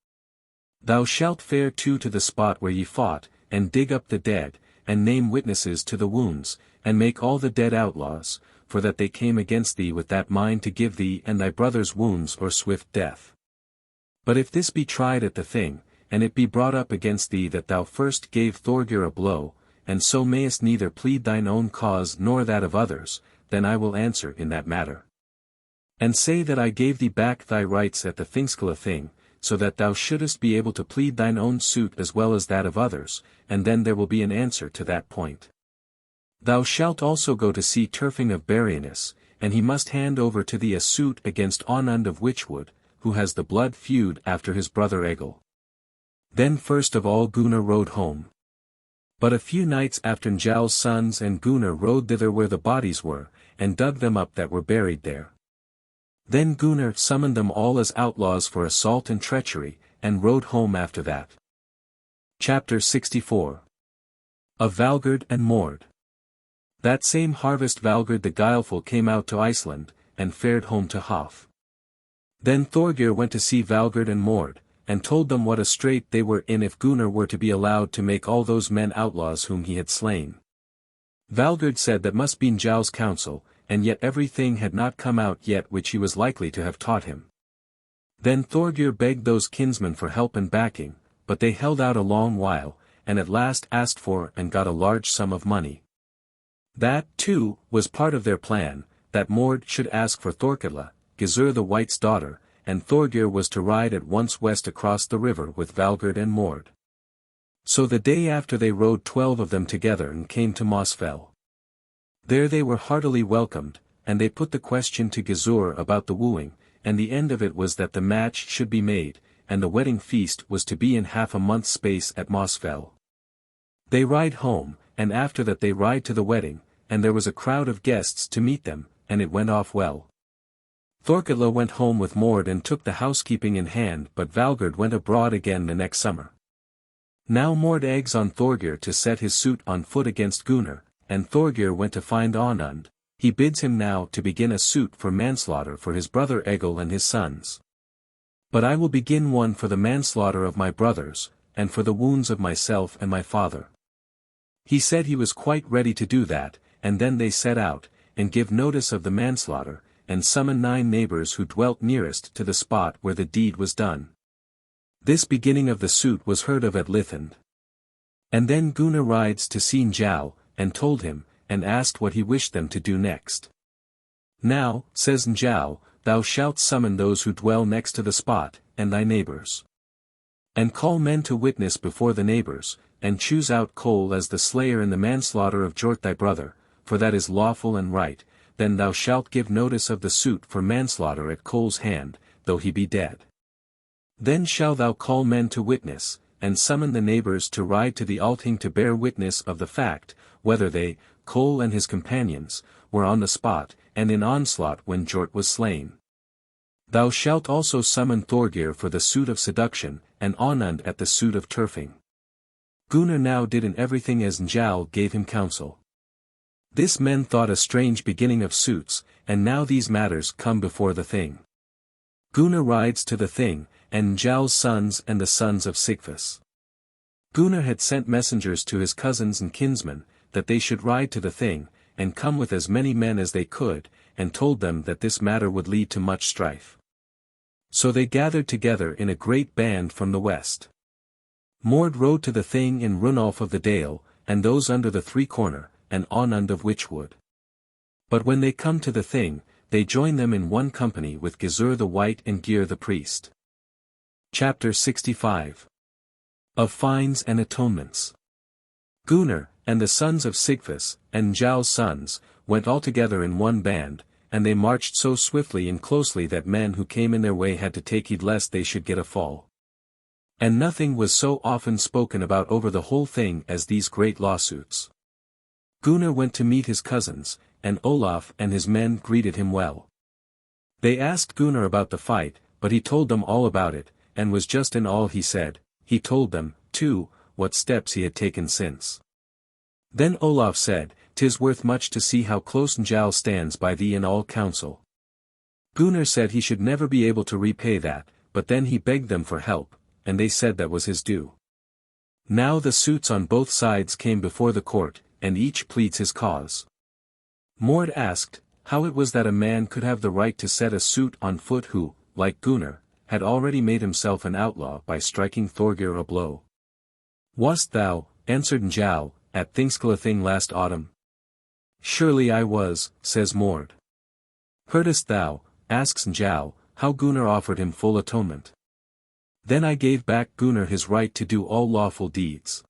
Thou shalt fare too to the spot where ye fought, and dig up the dead, and name witnesses to the wounds, and make all the dead outlaws, for that they came against thee with that mind to give thee and thy brothers wounds or swift death. But if this be tried at the thing, and it be brought up against thee that thou first gave Thorgir a blow, and so mayest neither plead thine own cause nor that of others, then I will answer in that matter. And say that I gave thee back thy rights at the Thingskilla thing, so that thou shouldest be able to plead thine own suit as well as that of others, and then there will be an answer to that point. Thou shalt also go to see Turfing of Barrianus, and he must hand over to thee a suit against Onund of Witchwood, who has the blood feud after his brother Egil. Then first of all Gunnar rode home. But a few nights after Njál's sons and Gunnar rode thither where the bodies were, and dug them up that were buried there. Then Gunnar summoned them all as outlaws for assault and treachery, and rode home after that. Chapter 64. Of Valgerd and Mord. That same harvest Valgerd the Guileful came out to Iceland, and fared home to Hof. Then Thorgir went to see Valgerd and Mord, and told them what a strait they were in if Gunnar were to be allowed to make all those men outlaws whom he had slain. Valgerd said that must be Njál's counsel, and yet everything had not come out yet which he was likely to have taught him. Then Thorgir begged those kinsmen for help and backing, but they held out a long while, and at last asked for and got a large sum of money. That, too, was part of their plan, that Mord should ask for Thorkatla, Gizur the White's daughter, and Thorgir was to ride at once west across the river with Valgerd and Mord. So the day after they rode 12 of them together and came to Mossfell. There they were heartily welcomed, and they put the question to Gizur about the wooing, and the end of it was that the match should be made, and the wedding feast was to be in half a month's space at Mossfell. They ride home, and after that they ride to the wedding, and there was a crowd of guests to meet them, and it went off well. Thorkatla went home with Mord and took the housekeeping in hand, but Valgerd went abroad again the next summer. Now Mord eggs on Thorgir to set his suit on foot against Gunnar, and Thorgir went to find Onund. He bids him now to begin a suit for manslaughter for his brother Egil and his sons. But I will begin one for the manslaughter of my brothers, and for the wounds of myself and my father. He said he was quite ready to do that, and then they set out, and give notice of the manslaughter, and summon 9 neighbors who dwelt nearest to the spot where the deed was done. This beginning of the suit was heard of at Lithend. And then Gunnar rides to see Njál, and told him, and asked what he wished them to do next. Now, says Njál, thou shalt summon those who dwell next to the spot, and thy neighbors. And call men to witness before the neighbors, and choose out Kol as the slayer in the manslaughter of Jort thy brother, for that is lawful and right. Then thou shalt give notice of the suit for manslaughter at Kol's hand, though he be dead. Then shall thou call men to witness, and summon the neighbors to ride to the Althing to bear witness of the fact, whether they, Kol and his companions, were on the spot, and in onslaught when Jort was slain. Thou shalt also summon Thorgir for the suit of seduction, and Onund at the suit of turfing. Gunnar now did in everything as Njál gave him counsel. This men thought a strange beginning of suits, and now these matters come before the thing. Gunnar rides to the thing, and Njál's sons and the sons of Sigfus. Gunnar had sent messengers to his cousins and kinsmen, that they should ride to the thing, and come with as many men as they could, and told them that this matter would lead to much strife. So they gathered together in a great band from the west. Mord rode to the thing in Runolf of the Dale, and those under the three-corner, and Onund of Witchwood. But when they come to the thing, they join them in one company with Gizur the White and Gyr the priest. Chapter 65. Of Fines and Atonements. Gunnar, and the sons of Sigfus, and Njál's sons, went all together in one band, and they marched so swiftly and closely that men who came in their way had to take heed lest they should get a fall. And nothing was so often spoken about over the whole thing as these great lawsuits. Gunnar went to meet his cousins, and Olaf and his men greeted him well. They asked Gunnar about the fight, but he told them all about it, and was just in all he said. He told them, too, what steps he had taken since. Then Olaf said, "'Tis worth much to see how close Njáll stands by thee in all counsel." Gunnar said he should never be able to repay that, but then he begged them for help, and they said that was his due. Now the suits on both sides came before the court, and each pleads his cause. Mord asked, how it was that a man could have the right to set a suit on foot who, like Gunnar, had already made himself an outlaw by striking Thorgir a blow. "Wast thou," answered Njáll, "at Thingskalathing last autumn?" "Surely I was," says Mord. "Heardest thou," asks Njáll, "how Gunnar offered him full atonement? Then I gave back Gunnar his right to do all lawful deeds."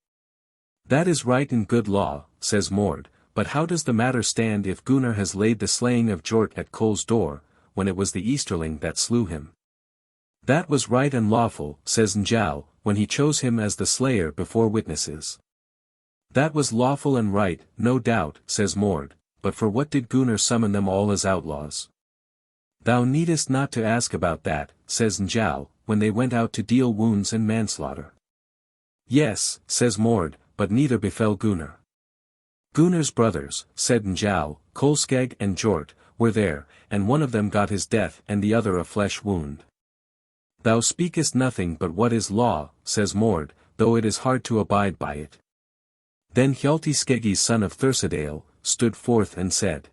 "That is right and good law," says Mord, "but how does the matter stand if Gunnar has laid the slaying of Hjort at Kol's door, when it was the Easterling that slew him?" "That was right and lawful," says Njáll, "when he chose him as the slayer before witnesses." "That was lawful and right, no doubt," says Mord, "but for what did Gunnar summon them all as outlaws?" "Thou needest not to ask about that," says Njáll, "when they went out to deal wounds and manslaughter." "Yes," says Mord, "but neither befell Gunnar." "Gunnar's brothers," said Njáll, "Kolskegg and Hjort, were there, and one of them got his death and the other a flesh wound." "Thou speakest nothing but what is law," says Mord, "though it is hard to abide by it." Then Hjalti Skeggi's son of Thursadale, stood forth and said,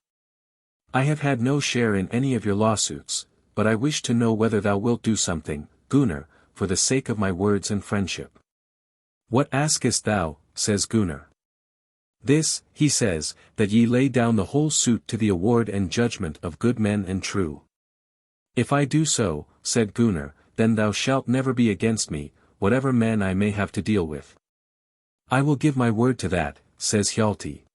"I have had no share in any of your lawsuits, but I wish to know whether thou wilt do something, Gunnar, for the sake of my words and friendship." "What askest thou?" says Gunnar. "This," he says, "that ye lay down the whole suit to the award and judgment of good men and true." "If I do so," said Gunnar, "then thou shalt never be against me, whatever men I may have to deal with." "I will give my word to that," says Hjalti.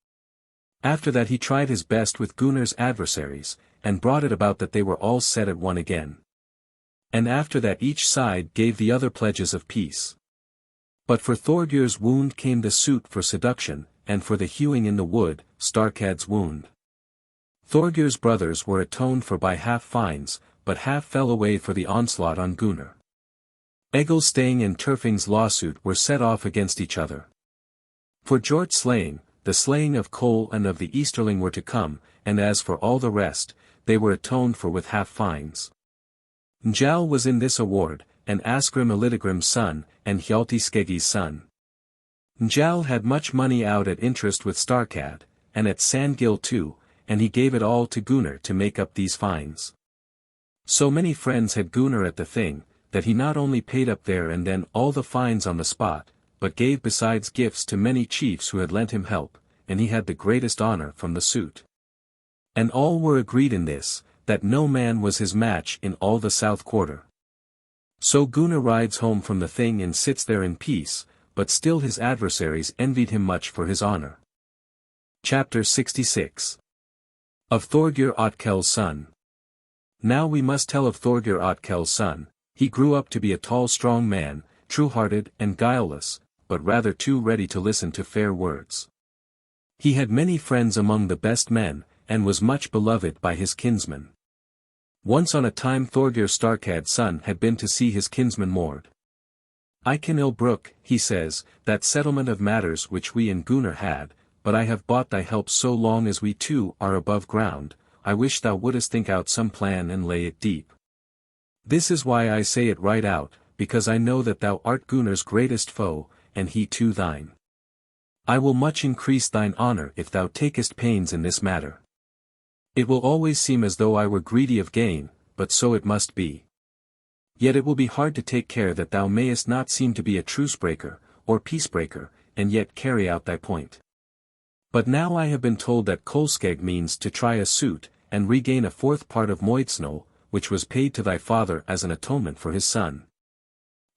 After that he tried his best with Gunnar's adversaries, and brought it about that they were all set at one again. And after that each side gave the other pledges of peace. But for Thorgir's wound came the suit for seduction, and for the hewing in the wood, Starkad's wound. Thorgir's brothers were atoned for by half fines, but half fell away for the onslaught on Gunnar. Egilstein and Turfing's lawsuit were set off against each other. For Hjort's slaying, the slaying of Kol and of the Easterling were to come, and as for all the rest, they were atoned for with half fines. Njáll was in this award, and Asgrim Elidegrim's son, and Hjalti Skeggi's son. Njáll had much money out at interest with Starkad, and at Sandgil too, and he gave it all to Gunnar to make up these fines. So many friends had Gunnar at the thing, that he not only paid up there and then all the fines on the spot, but gave besides gifts to many chiefs who had lent him help, and he had the greatest honor from the suit. And all were agreed in this, that no man was his match in all the south quarter. So Gunnar rides home from the thing and sits there in peace, but still his adversaries envied him much for his honor. Chapter 66. Of Thorgir Otkell's son. Now we must tell of Thorgir Otkell's son. He grew up to be a tall strong man, true-hearted and guileless, but rather too ready to listen to fair words. He had many friends among the best men, and was much beloved by his kinsmen. Once on a time Thorgir Starkad's son had been to see his kinsman Mord. "I can ill brook," he says, "that settlement of matters which we and Gunnar had, but I have bought thy help so long as we two are above ground, I wish thou wouldest think out some plan and lay it deep. This is why I say it right out, because I know that thou art Gunnar's greatest foe, and he too thine. I will much increase thine honor if thou takest pains in this matter. It will always seem as though I were greedy of gain, but so it must be. Yet it will be hard to take care that thou mayest not seem to be a truce-breaker, or peace-breaker, and yet carry out thy point. But now I have been told that Kolskegg means to try a suit, and regain a fourth part of Moidsno, which was paid to thy father as an atonement for his son.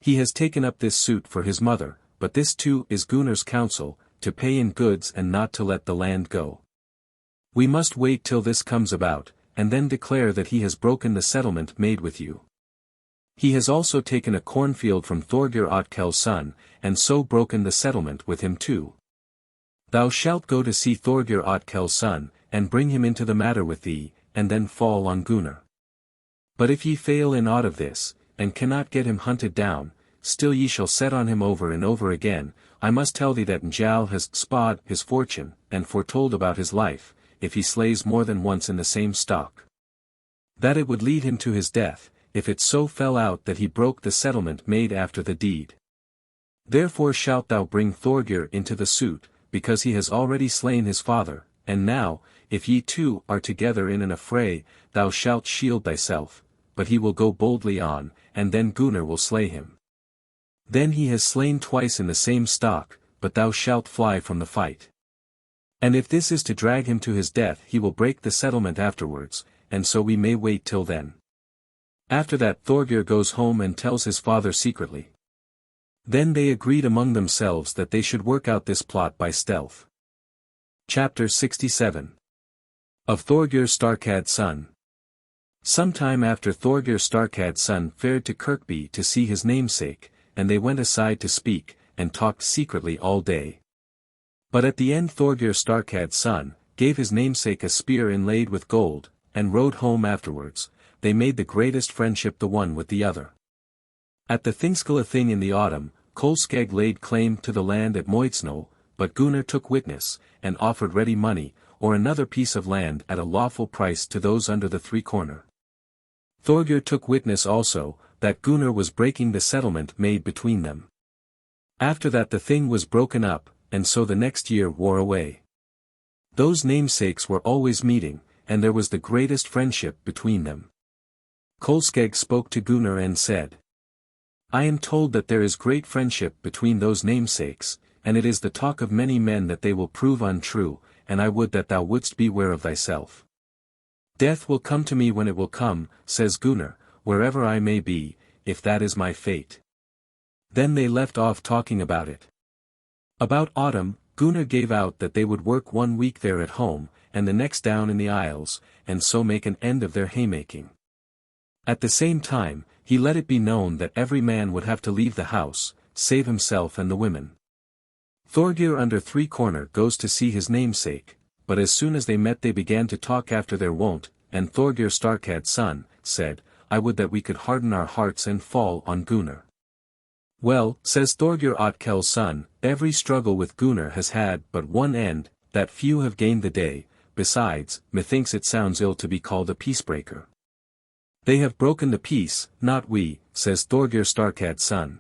He has taken up this suit for his mother, but this too is Gunnar's counsel, to pay in goods and not to let the land go. We must wait till this comes about, and then declare that he has broken the settlement made with you. He has also taken a cornfield from Thorgir Otkell's son, and so broken the settlement with him too. Thou shalt go to see Thorgir Otkell's son, and bring him into the matter with thee, and then fall on Gunnar. But if ye fail in aught of this, and cannot get him hunted down, still ye shall set on him over and over again. I must tell thee that Njáll has spawed his fortune, and foretold about his life, if he slays more than once in the same stock. That it would lead him to his death, if it so fell out that he broke the settlement made after the deed. Therefore shalt thou bring Thorgir into the suit, because he has already slain his father, and now, if ye two are together in an affray, thou shalt shield thyself, but he will go boldly on, and then Gunnar will slay him. Then he has slain twice in the same stock, but thou shalt fly from the fight. And if this is to drag him to his death, he will break the settlement afterwards, and so we may wait till then. After that Thorgir goes home and tells his father secretly. Then they agreed among themselves that they should work out this plot by stealth. Chapter 67. Of Thorgir Starkad's son. Some time after Thorgir Starkad's son fared to Kirkby to see his namesake, and they went aside to speak, and talked secretly all day. But at the end Thorgir Starkad's son gave his namesake a spear inlaid with gold, and rode home afterwards. They made the greatest friendship the one with the other. At the Thingskilla thing in the autumn, Kolskegg laid claim to the land at Moitsno, but Gunnar took witness, and offered ready money, or another piece of land at a lawful price to those under the three-corner. Thorgir took witness also, that Gunnar was breaking the settlement made between them. After that the thing was broken up, and so the next year wore away. Those namesakes were always meeting, and there was the greatest friendship between them. Kolskegg spoke to Gunnar and said, I am told that there is great friendship between those namesakes, and it is the talk of many men that they will prove untrue, and I would that thou wouldst beware of thyself. Death will come to me when it will come, says Gunnar, wherever I may be, if that is my fate. Then they left off talking about it. About autumn, Gunnar gave out that they would work 1 week there at home, and the next down in the Isles, and so make an end of their haymaking. At the same time, he let it be known that every man would have to leave the house, save himself and the women. Thorgir under three-corner goes to see his namesake, but as soon as they met they began to talk after their wont, and Thorgir Starkad's son said, I would that we could harden our hearts and fall on Gunnar. Well, says Thorgir Otkell's son, every struggle with Gunnar has had but one end, that few have gained the day. Besides, methinks it sounds ill to be called a peacebreaker. They have broken the peace, not we, says Thorgir Starkad's son.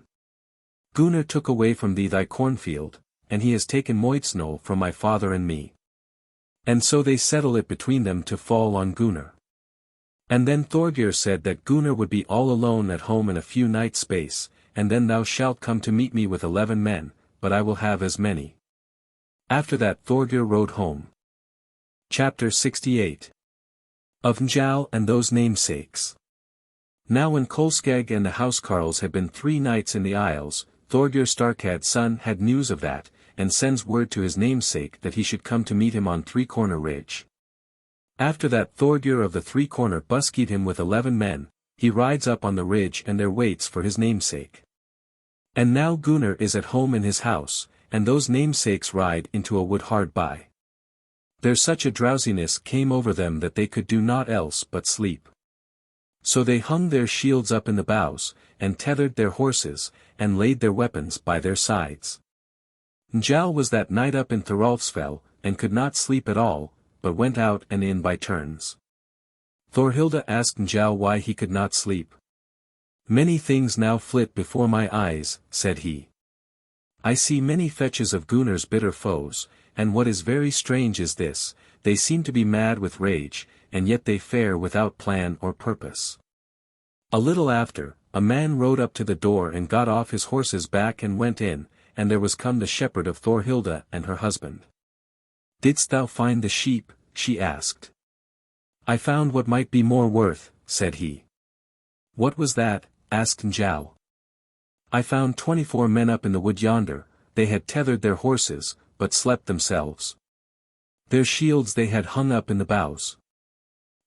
Gunnar took away from thee thy cornfield, and he has taken Moitsno from my father and me. And so they settle it between them to fall on Gunnar. And then Thorgir said that Gunnar would be all alone at home in a few nights' space, and then thou shalt come to meet me with 11 men, but I will have as many. After that Thorgir rode home. Chapter 68. Of Njal and those namesakes. Now when Kolskegg and the housecarls had been 3 nights in the Isles, Thorgir Starkad's son had news of that, and sends word to his namesake that he should come to meet him on Three-Corner Ridge. After that Thorgir of the Three-Corner buskied him with 11 men, he rides up on the ridge and there waits for his namesake. And now Gunnar is at home in his house, and those namesakes ride into a wood hard by. There such a drowsiness came over them that they could do naught else but sleep. So they hung their shields up in the boughs, and tethered their horses, and laid their weapons by their sides. Njáll was that night up in Thorolfsfell, and could not sleep at all, but went out and in by turns. Thorhilda asked Njáll why he could not sleep. Many things now flit before my eyes, said he. I see many fetches of Gunnar's bitter foes, and what is very strange is this, they seem to be mad with rage, and yet they fare without plan or purpose. A little after, a man rode up to the door and got off his horse's back and went in, and there was come the shepherd of Thorhilda and her husband. Didst thou find the sheep? She asked. I found what might be more worth, said he. What was that? Asked Njáll. I found 24 men up in the wood yonder, they had tethered their horses, but slept themselves. Their shields they had hung up in the boughs.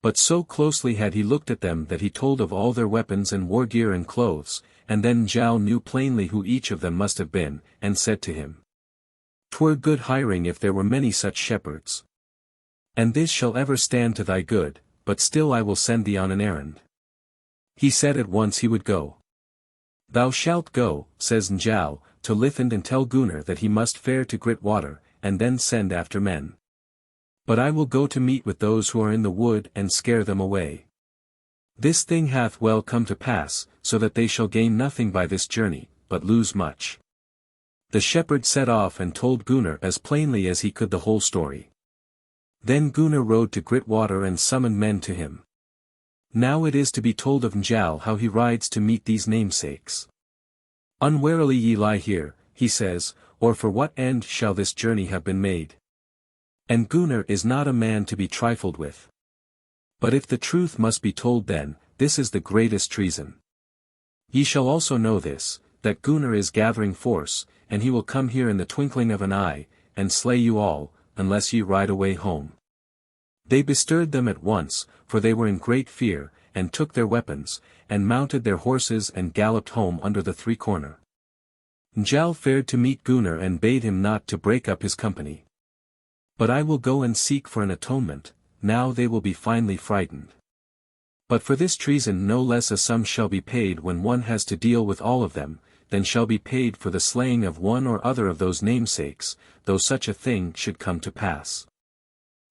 But so closely had he looked at them that he told of all their weapons and war gear and clothes, and then Njáll knew plainly who each of them must have been, and said to him. 'Twere good hiring if there were many such shepherds. And this shall ever stand to thy good, but still I will send thee on an errand." He said at once he would go. "Thou shalt go," says Njáll, "to Lithend and tell Gunnar that he must fare to grit water, and then send after men. But I will go to meet with those who are in the wood and scare them away. This thing hath well come to pass, so that they shall gain nothing by this journey, but lose much." The shepherd set off and told Gunnar as plainly as he could the whole story. Then Gunnar rode to grit water and summoned men to him. Now it is to be told of Njáll how he rides to meet these namesakes. "Unwarily ye lie here," he says, "or for what end shall this journey have been made? And Gunnar is not a man to be trifled with. But if the truth must be told then, this is the greatest treason. Ye shall also know this, that Gunnar is gathering force, and he will come here in the twinkling of an eye, and slay you all, unless ye ride away home." They bestirred them at once, for they were in great fear, and took their weapons, and mounted their horses and galloped home under the three-corner. Njáll fared to meet Gunnar and bade him not to break up his company. "But I will go and seek for an atonement, now they will be finely frightened. But for this treason no less a sum shall be paid when one has to deal with all of them, than shall be paid for the slaying of one or other of those namesakes, though such a thing should come to pass.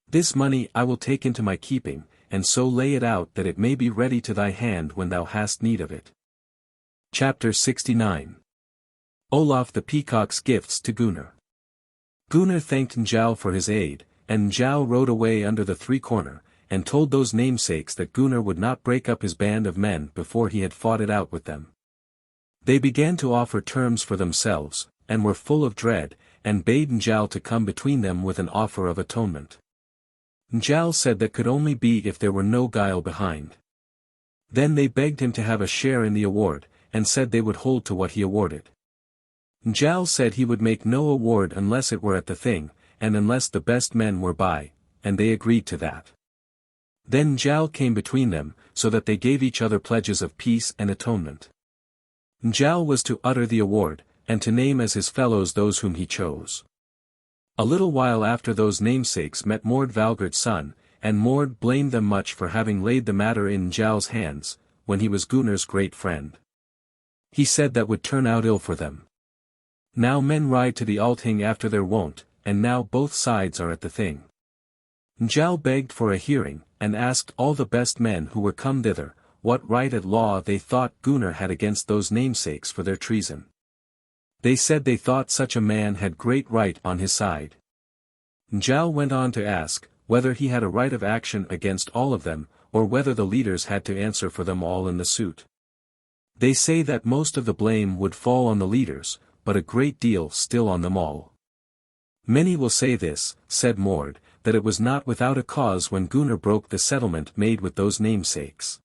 This money I will take into my keeping, and so lay it out that it may be ready to thy hand when thou hast need of it." Chapter 69. Olaf the Peacock's Gifts to Gunnar. Gunnar thanked Njáll for his aid, and Njáll rode away under the three-corner, and told those namesakes that Gunnar would not break up his band of men before he had fought it out with them. They began to offer terms for themselves, and were full of dread, and bade Njáll to come between them with an offer of atonement. Njáll said that could only be if there were no guile behind. Then they begged him to have a share in the award, and said they would hold to what he awarded. Njáll said he would make no award unless it were at the thing, and unless the best men were by, and they agreed to that. Then Njáll came between them, so that they gave each other pledges of peace and atonement. Njáll was to utter the award, and to name as his fellows those whom he chose. A little while after those namesakes met Mord Valgerd's son, and Mord blamed them much for having laid the matter in Njall's hands, when he was Gunnar's great friend. He said that would turn out ill for them. Now men ride to the Althing after their wont, and now both sides are at the thing. Njáll begged for a hearing, and asked all the best men who were come thither, what right at law they thought Gunnar had against those namesakes for their treason. They said they thought such a man had great right on his side. Njáll went on to ask, whether he had a right of action against all of them, or whether the leaders had to answer for them all in the suit. They say that most of the blame would fall on the leaders, but a great deal still on them all. Many will say this, said Mord, that it was not without a cause when Gunnar broke the settlement made with those namesakes.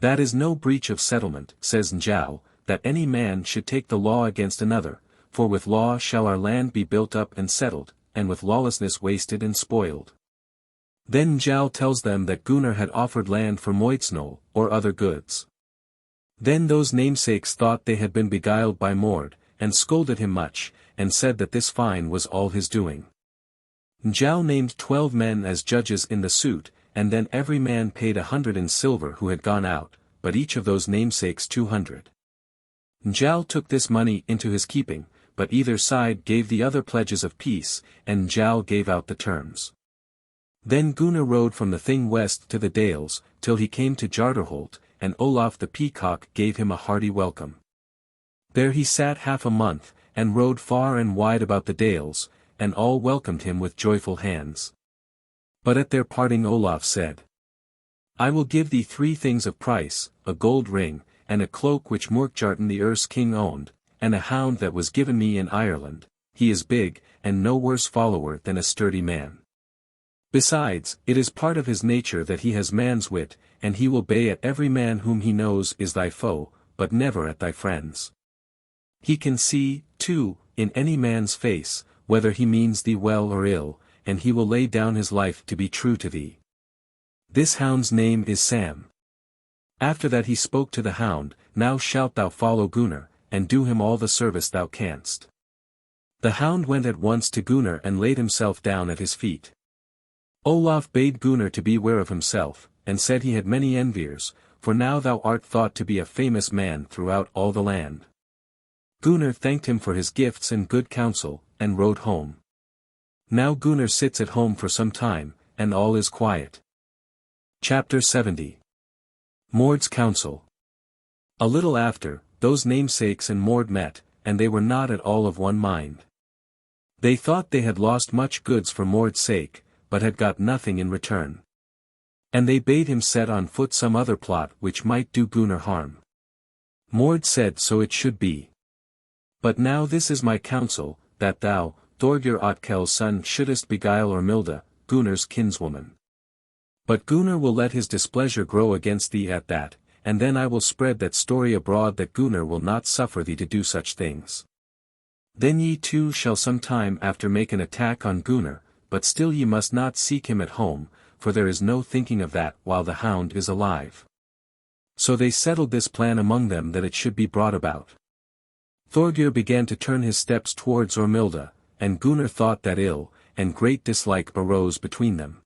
That is no breach of settlement, says Njáll, that any man should take the law against another, for with law shall our land be built up and settled, and with lawlessness wasted and spoiled. Then Njáll tells them that Gunnar had offered land for Moitsnol, or other goods. Then those namesakes thought they had been beguiled by Mord, and scolded him much, and said that this fine was all his doing. Njáll named 12 men as judges in the suit, and then every man paid 100 in silver who had gone out, but each of those namesakes 200. Njáll took this money into his keeping, but either side gave the other pledges of peace, and Njáll gave out the terms. Then Gunnar rode from the thing west to the Dales, till he came to Jardarholt, and Olaf the Peacock gave him a hearty welcome. There he sat half a month, and rode far and wide about the Dales, and all welcomed him with joyful hands. But at their parting Olaf said, I will give thee 3 things of price, a gold ring, and a cloak which Murkjartan the Erse king owned, and a hound that was given me in Ireland. He is big, and no worse follower than a sturdy man. Besides, it is part of his nature that he has man's wit, and he will bay at every man whom he knows is thy foe, but never at thy friends. He can see, too, in any man's face, whether he means thee well or ill, and he will lay down his life to be true to thee. This hound's name is Sam. After that he spoke to the hound, Now shalt thou follow Gunnar, and do him all the service thou canst. The hound went at once to Gunnar and laid himself down at his feet. Olaf bade Gunnar to beware of himself, and said he had many enviers, for now thou art thought to be a famous man throughout all the land. Gunnar thanked him for his gifts and good counsel, and rode home. Now Gunnar sits at home for some time, and all is quiet. Chapter 70. Mord's Counsel. A little after, those namesakes and Mord met, and they were not at all of one mind. They thought they had lost much goods for Mord's sake, but had got nothing in return. And they bade him set on foot some other plot which might do Gunnar harm. Mord said so it should be. But now this is my counsel, that thou, Thorgir Otkell's son, shouldest beguile Ormilda, Gunnar's kinswoman. But Gunnar will let his displeasure grow against thee at that, and then I will spread that story abroad that Gunnar will not suffer thee to do such things. Then ye two shall some time after make an attack on Gunnar, but still ye must not seek him at home, for there is no thinking of that while the hound is alive. So they settled this plan among them that it should be brought about. Thorgir began to turn his steps towards Ormilda, and Gunnar thought that ill, and great dislike arose between them.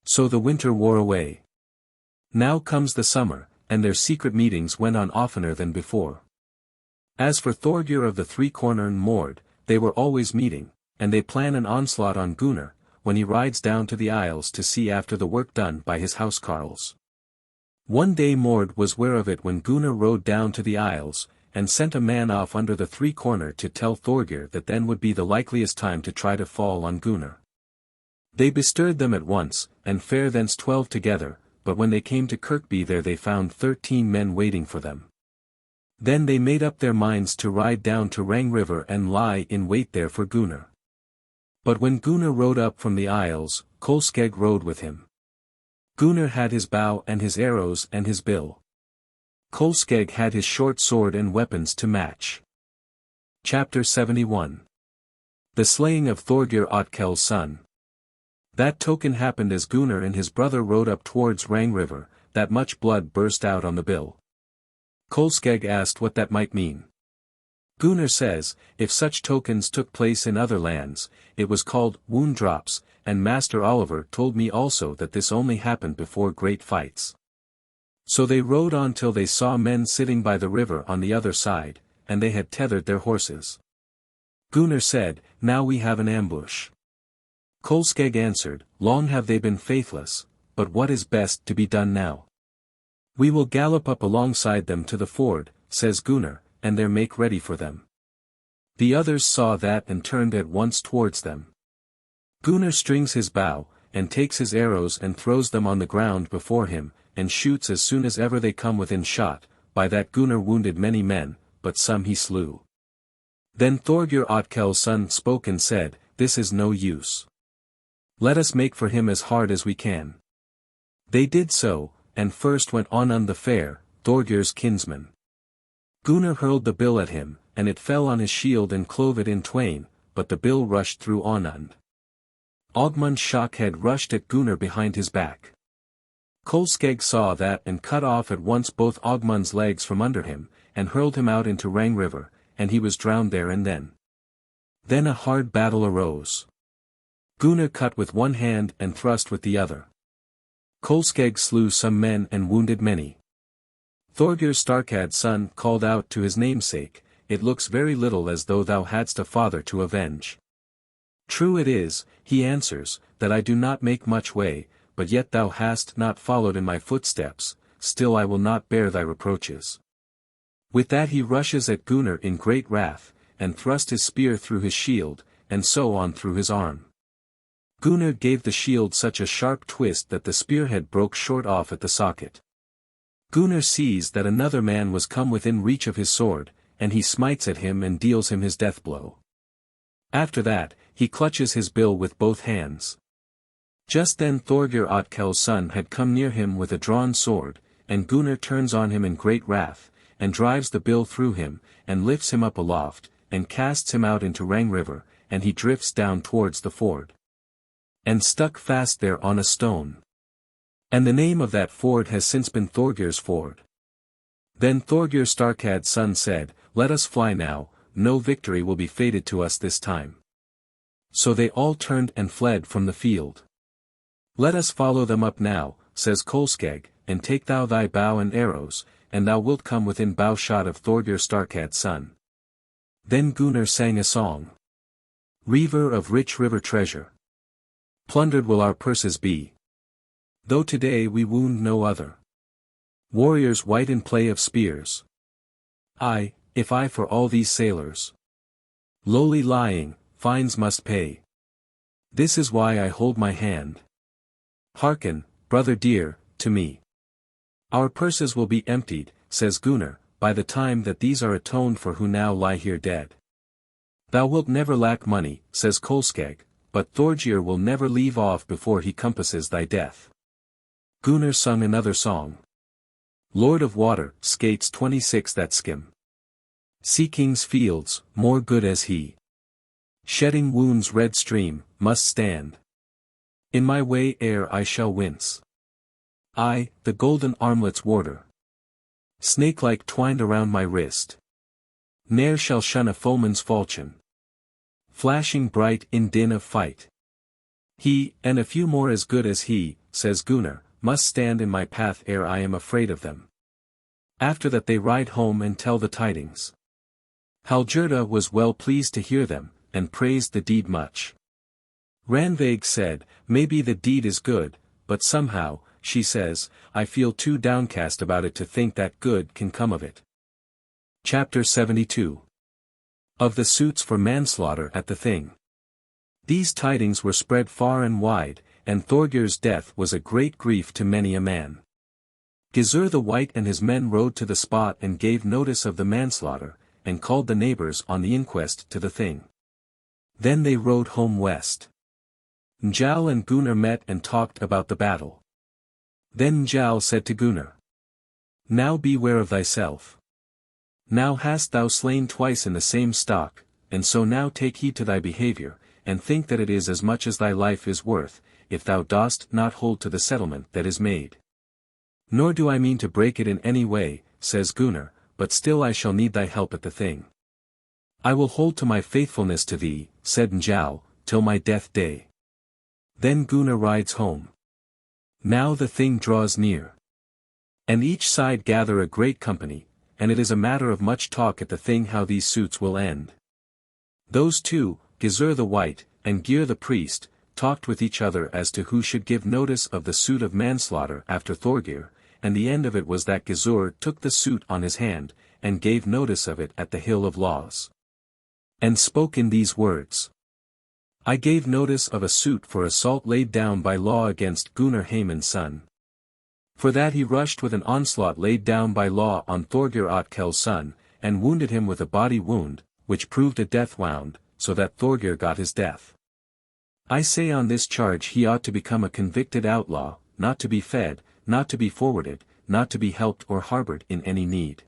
So the winter wore away. Now comes the summer, and their secret meetings went on oftener than before. As for Thorgir of the Three-Cornered Mord, they were always meeting, and they plan an onslaught on Gunnar, when he rides down to the Isles to see after the work done by his housecarls. One day Mord was ware of it when Gunnar rode down to the Isles, and sent a man off under the three-corner to tell Thorgir that then would be the likeliest time to try to fall on Gunnar. They bestirred them at once, and fare thence 12 together, but when they came to Kirkby there they found 13 men waiting for them. Then they made up their minds to ride down to Rangriver and lie in wait there for Gunnar. But when Gunnar rode up from the Isles, Kolskegg rode with him. Gunnar had his bow and his arrows and his bill. Kolskegg had his short sword and weapons to match. Chapter 71. The Slaying of Thorgir Otkell's Son. That token happened as Gunnar and his brother rode up towards Rangriver, that much blood burst out on the bill. Kolskegg asked what that might mean. Gunnar says, if such tokens took place in other lands, it was called wound drops, and Master Oliver told me also that this only happened before great fights. So they rode on till they saw men sitting by the river on the other side, and they had tethered their horses. Gunnar said, now we have an ambush. Kolskegg answered, long have they been faithless, but what is best to be done now? We will gallop up alongside them to the ford, says Gunnar, and there make ready for them. The others saw that and turned at once towards them. Gunnar strings his bow, and takes his arrows and throws them on the ground before him, and shoots as soon as ever they come within shot. By that Gunnar wounded many men, but some he slew. Then Thorgir Otkell's son spoke and said, this is no use. Let us make for him as hard as we can. They did so, and first went Unna the fair, Thorgir's kinsman. Gunnar hurled the bill at him, and it fell on his shield and clove it in twain, but the bill rushed through Onund. Ogmund's shock-head rushed at Gunnar behind his back. Kolskegg saw that and cut off at once both Ogmund's legs from under him, and hurled him out into Rangriver, and he was drowned there and then. Then a hard battle arose. Gunnar cut with one hand and thrust with the other. Kolskegg slew some men and wounded many. Thorgir Starkad's son called out to his namesake, it looks very little as though thou hadst a father to avenge. True it is, he answers, that I do not make much way, but yet thou hast not followed in my footsteps, still I will not bear thy reproaches. With that he rushes at Gunnar in great wrath, and thrust his spear through his shield, and so on through his arm. Gunnar gave the shield such a sharp twist that the spearhead broke short off at the socket. Gunnar sees that another man was come within reach of his sword, and he smites at him and deals him his death blow. After that, he clutches his bill with both hands. Just then Thorgir Otkell's son had come near him with a drawn sword, and Gunnar turns on him in great wrath, and drives the bill through him, and lifts him up aloft, and casts him out into Rangriver, and he drifts down towards the ford. And stuck fast there on a stone. And the name of that ford has since been Thorgir's ford. Then Thorgir Starkad's son said, let us fly now, no victory will be fated to us this time. So they all turned and fled from the field. Let us follow them up now, says Kolskegg, and take thou thy bow and arrows, and thou wilt come within bow-shot of Thorgir Starkad's son. Then Gunnar sang a song. Reaver of rich river treasure. Plundered will our purses be. Though today we wound no other. Warriors white in play of spears. Aye, if I for all these sailors. Lowly lying, fines must pay. This is why I hold my hand. Hearken, brother dear, to me. Our purses will be emptied, says Gunnar, by the time that these are atoned for who now lie here dead. Thou wilt never lack money, says Kolskegg, but Thorgir will never leave off before he compasses thy death. Gunnar sung another song. Lord of water, skates 26 that skim. Sea king's fields, more good as he. Shedding wounds red stream, must stand. In my way ere I shall wince. I, the golden armlet's warder. Snake-like twined around my wrist. Ne'er shall shun a foeman's falchion. Flashing bright in din of fight. He, and a few more as good as he, says Gunnar, must stand in my path ere I am afraid of them. After that they ride home and tell the tidings. Hallgerda was well pleased to hear them, and praised the deed much. Randveig said, maybe the deed is good, but somehow, she says, I feel too downcast about it to think that good can come of it. Chapter 72. Of the suits for manslaughter at the Thing. These tidings were spread far and wide, and Thorgir's death was a great grief to many a man. Gizur the White and his men rode to the spot and gave notice of the manslaughter, and called the neighbors on the inquest to the Thing. Then they rode home west. Njáll and Gunnar met and talked about the battle. Then Njáll said to Gunnar, now beware of thyself. Now hast thou slain twice in the same stock, and so now take heed to thy behavior, and think that it is as much as thy life is worth, if thou dost not hold to the settlement that is made. Nor do I mean to break it in any way, says Gunnar, but still I shall need thy help at the Thing. I will hold to my faithfulness to thee, said Njáll, till my death day. Then Gunnar rides home. Now the Thing draws near. And each side gather a great company, and it is a matter of much talk at the Thing how these suits will end. Those two, Gizur the White, and Gyr the priest, talked with each other as to who should give notice of the suit of manslaughter after Thorgir, and the end of it was that Gizur took the suit on his hand, and gave notice of it at the Hill of Laws. And spoke in these words. I gave notice of a suit for assault laid down by law against Gunnar Haemon's son. For that he rushed with an onslaught laid down by law on Thorgir Otkell's son, and wounded him with a body wound, which proved a death wound, so that Thorgir got his death. I say on this charge he ought to become a convicted outlaw, not to be fed, not to be forwarded, not to be helped or harbored in any need.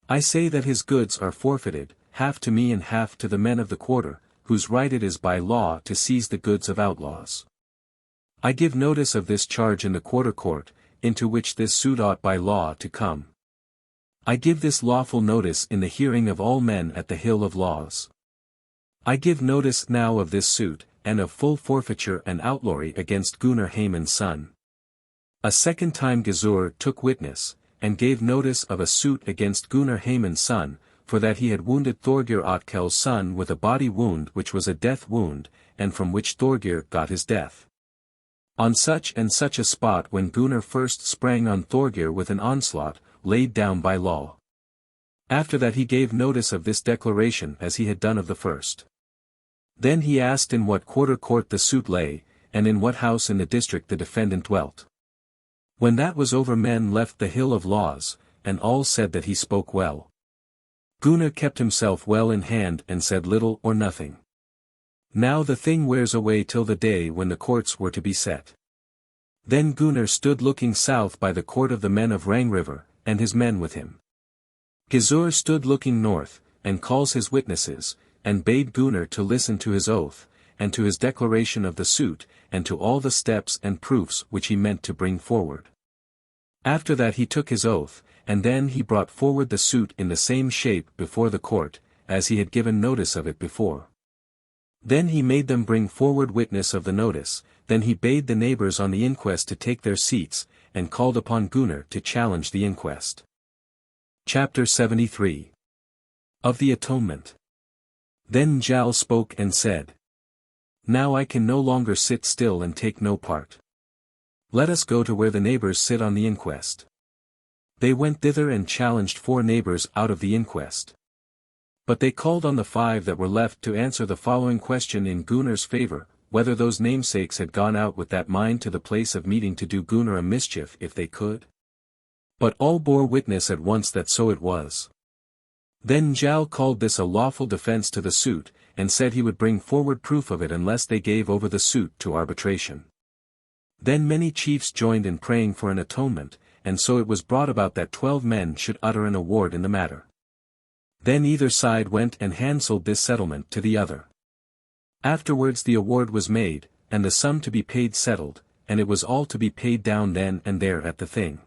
I say that his goods are forfeited, half to me and half to the men of the quarter, whose right it is by law to seize the goods of outlaws. I give notice of this charge in the quarter court, into which this suit ought by law to come. I give this lawful notice in the hearing of all men at the Hill of Laws. I give notice now of this suit, and of full forfeiture and outlawry against Gunnar Haemon's son. A second time Gizur took witness, and gave notice of a suit against Gunnar Haemon's son, for that he had wounded Thorgir Otkell's son with a body wound which was a death wound, and from which Thorgir got his death. On such and such a spot when Gunnar first sprang on Thorgir with an onslaught, laid down by law. After that he gave notice of this declaration as he had done of the first. Then he asked in what quarter court the suit lay, and in what house in the district the defendant dwelt. When that was over men left the Hill of Laws, and all said that he spoke well. Gunnar kept himself well in hand and said little or nothing. Now the thing wears away till the day when the courts were to be set. Then Gunnar stood looking south by the court of the men of Rangriver, and his men with him. Gizur stood looking north, and calls his witnesses, and bade Gunnar to listen to his oath, and to his declaration of the suit, and to all the steps and proofs which he meant to bring forward. After that he took his oath, and then he brought forward the suit in the same shape before the court, as he had given notice of it before. Then he made them bring forward witness of the notice, then he bade the neighbors on the inquest to take their seats, and called upon Gunnar to challenge the inquest. Chapter 73. Of the Atonement. Then Njáll spoke and said, "Now I can no longer sit still and take no part. Let us go to where the neighbors sit on the inquest." They went thither and challenged 4 neighbors out of the inquest. But they called on the 5 that were left to answer the following question in Gunnar's favor, whether those namesakes had gone out with that mind to the place of meeting to do Gunnar a mischief if they could. But all bore witness at once that so it was. Then Njáll called this a lawful defense to the suit, and said he would bring forward proof of it unless they gave over the suit to arbitration. Then many chiefs joined in praying for an atonement, and so it was brought about that 12 men should utter an award in the matter. Then either side went and handsold this settlement to the other. Afterwards the award was made, and the sum to be paid settled, and it was all to be paid down then and there at the thing.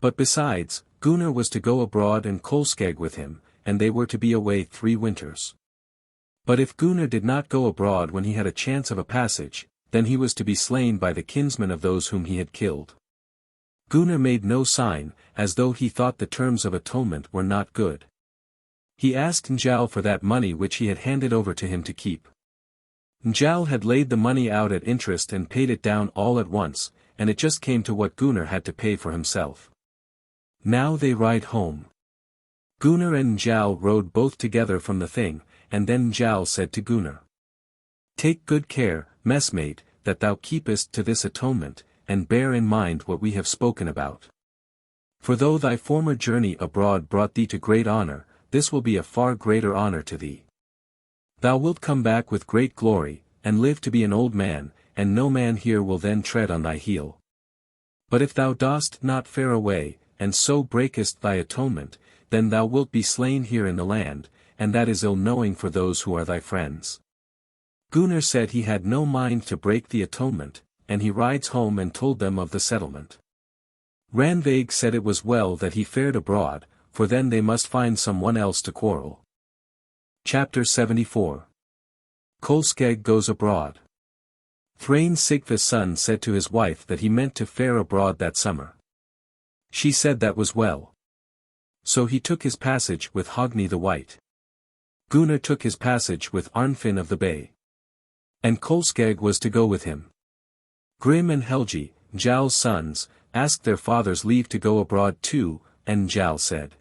But besides, Gunnar was to go abroad and Kolskegg with him, and they were to be away 3 winters. But if Gunnar did not go abroad when he had a chance of a passage, then he was to be slain by the kinsmen of those whom he had killed. Gunnar made no sign, as though he thought the terms of atonement were not good. He asked Njáll for that money which he had handed over to him to keep. Njáll had laid the money out at interest and paid it down all at once, and it just came to what Gunnar had to pay for himself. Now they ride home. Gunnar and Njáll rode both together from the thing, and then Njáll said to Gunnar, "Take good care, messmate, that thou keepest to this atonement, and bear in mind what we have spoken about. For though thy former journey abroad brought thee to great honor, this will be a far greater honor to thee. Thou wilt come back with great glory, and live to be an old man, and no man here will then tread on thy heel. But if thou dost not fare away, and so breakest thy atonement, then thou wilt be slain here in the land, and that is ill knowing for those who are thy friends." Gunnar said he had no mind to break the atonement, and he rides home and told them of the settlement. Randveig said it was well that he fared abroad, for then they must find some one else to quarrel. Chapter 74. Kolskegg goes abroad. Thrain Sigva's son said to his wife that he meant to fare abroad that summer. She said that was well. So he took his passage with Hogni the White. Gunnar took his passage with Arnfinn of the Bay. And Kolskegg was to go with him. Grim and Helgi, Njall's sons, asked their father's leave to go abroad too, and Njáll said,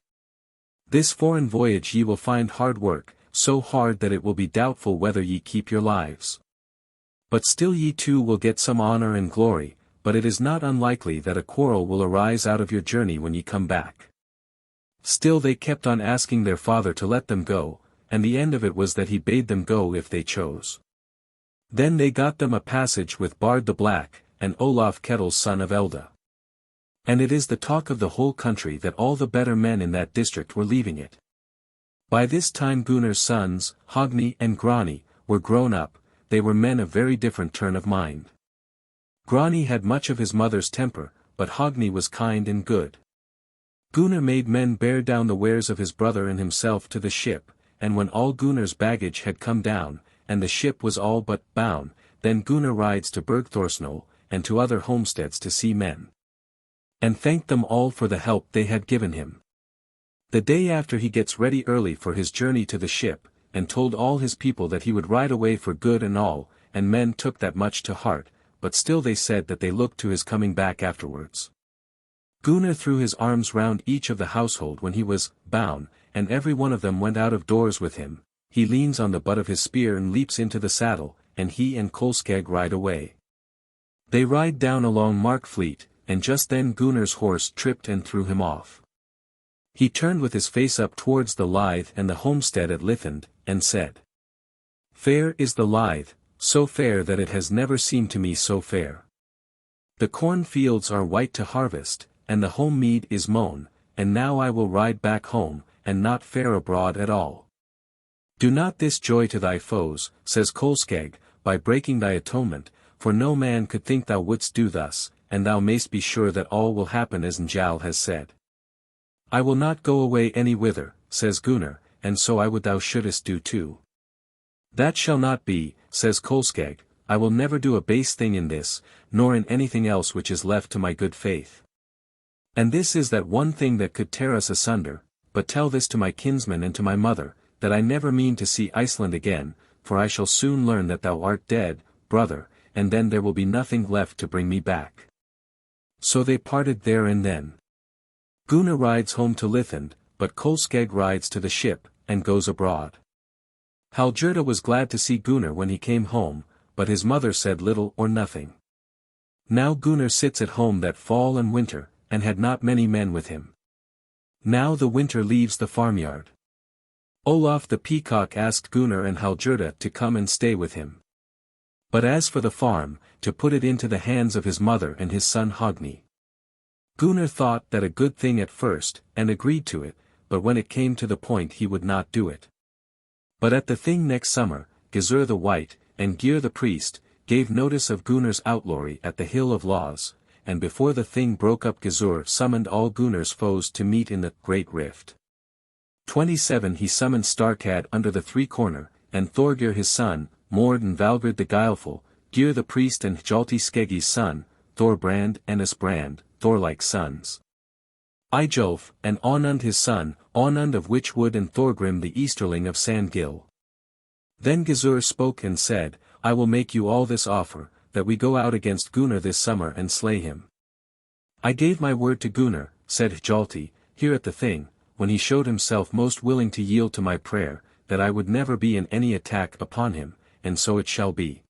"This foreign voyage ye will find hard work, so hard that it will be doubtful whether ye keep your lives. But still ye too will get some honor and glory, but it is not unlikely that a quarrel will arise out of your journey when ye come back." Still they kept on asking their father to let them go, and the end of it was that he bade them go if they chose. Then they got them a passage with Bard the Black, and Olaf Kettle's son of Elda. And it is the talk of the whole country that all the better men in that district were leaving it. By this time Gunnar's sons, Hogni and Grani, were grown up, they were men of very different turn of mind. Grani had much of his mother's temper, but Hogni was kind and good. Gunnar made men bear down the wares of his brother and himself to the ship, and when all Gunnar's baggage had come down, and the ship was all but bound, then Gunnar rides to Bergthorsnol, and to other homesteads to see men. And thanked them all for the help they had given him. The day after he gets ready early for his journey to the ship, and told all his people that he would ride away for good and all, and men took that much to heart, but still they said that they looked to his coming back afterwards. Gunnar threw his arms round each of the household when he was bound, and every one of them went out of doors with him. He leans on the butt of his spear and leaps into the saddle, and he and Kolskegg ride away. They ride down along Markfleet, and just then Gunnar's horse tripped and threw him off. He turned with his face up towards the Lythe and the homestead at Lithend, and said, "Fair is the Lythe, so fair that it has never seemed to me so fair. The corn fields are white to harvest, and the home mead is mown, and now I will ride back home, and not fare abroad at all. Do not this joy to thy foes, says Kolskegg, by breaking thy atonement, for no man could think thou wouldst do thus, and thou mayst be sure that all will happen as Njáll has said. I will not go away any whither, says Gunnar, and so I would thou shouldest do too. That shall not be, says Kolskeg, I will never do a base thing in this, nor in anything else which is left to my good faith. And this is that one thing that could tear us asunder, but tell this to my kinsman and to my mother, that I never mean to see Iceland again, for I shall soon learn that thou art dead, brother, and then there will be nothing left to bring me back. So they parted there and then. Gunnar rides home to Lithend, but Kolskeg rides to the ship, and goes abroad. Hallgerda was glad to see Gunnar when he came home, but his mother said little or nothing. Now Gunnar sits at home that fall and winter, and had not many men with him. Now the winter leaves the farmyard. Olaf the peacock asked Gunnar and Hallgerda to come and stay with him. But as for the farm, to put it into the hands of his mother and his son Hogni. Gunnar thought that a good thing at first, and agreed to it, but when it came to the point he would not do it. But at the thing next summer, Gizur the White, and Gyr the priest, gave notice of Gunnar's outlawry at the Hill of Laws, and before the thing broke up Gizur summoned all Gunnar's foes to meet in the Great Rift. 27 He summoned Starkad under the Three Corner, and Thorgir his son, Mord and Valgrid the Guileful, Gyr the priest and Hjalti Skegi's son, Thorbrand and Asbrand, Thorlike's sons. Eyjolf, and Onund his son, Onund of Witchwood and Thorgrim the Easterling of Sandgil. Then Gizur spoke and said, I will make you all this offer, that we go out against Gunnar this summer and slay him. I gave my word to Gunnar, said Hjalti, here at the thing, when he showed himself most willing to yield to my prayer, that I would never be in any attack upon him, and so it shall be.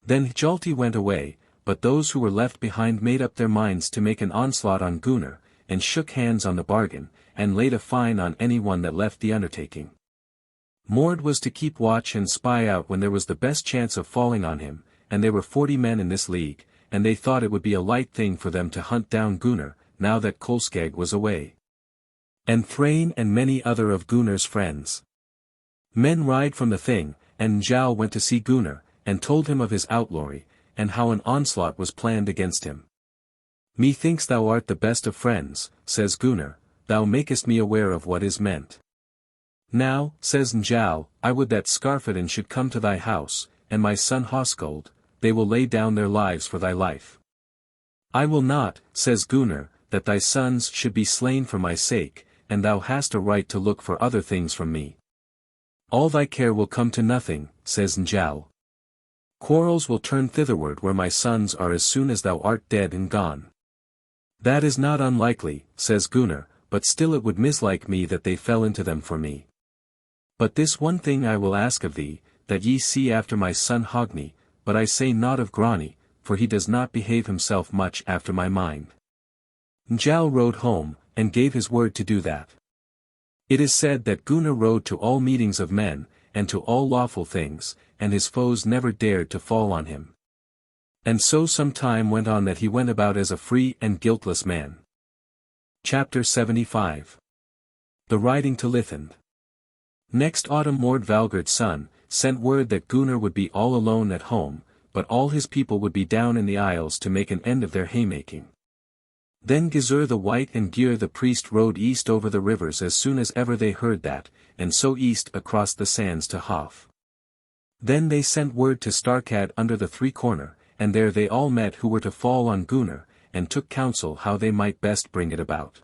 Then Hjalti went away, but those who were left behind made up their minds to make an onslaught on Gunnar, and shook hands on the bargain, and laid a fine on any one that left the undertaking. Mord was to keep watch and spy out when there was the best chance of falling on him, and there were 40 men in this league, and they thought it would be a light thing for them to hunt down Gunnar, now that Kolskeg was away. And Thrain and many other of Gunnar's friends. Men ride from the thing, and Njáll went to see Gunnar, and told him of his outlawry, and how an onslaught was planned against him. Methinks thou art the best of friends, says Gunnar, thou makest me aware of what is meant. Now, says Njáll, I would that Skarphedin should come to thy house, and my son Hoskuld, they will lay down their lives for thy life. I will not, says Gunnar, that thy sons should be slain for my sake, and thou hast a right to look for other things from me. All thy care will come to nothing, says Njáll. Quarrels will turn thitherward where my sons are as soon as thou art dead and gone. That is not unlikely, says Gunnar, but still it would mislike me that they fell into them for me. But this one thing I will ask of thee, that ye see after my son Hogni, but I say naught of Grani, for he does not behave himself much after my mind. Njáll rode home, and gave his word to do that. It is said that Gunnar rode to all meetings of men, and to all lawful things, and his foes never dared to fall on him. And so some time went on that he went about as a free and guiltless man. Chapter 75. The riding to Lithend. Next autumn Mord Valgrd's son, sent word that Gunnar would be all alone at home, but all his people would be down in the isles to make an end of their haymaking. Then Gizur the White and Gyr the priest rode east over the rivers as soon as ever they heard that, and so east across the sands to Hof. Then they sent word to Starkad under the Three Corner, and there they all met who were to fall on Gunnar, and took counsel how they might best bring it about.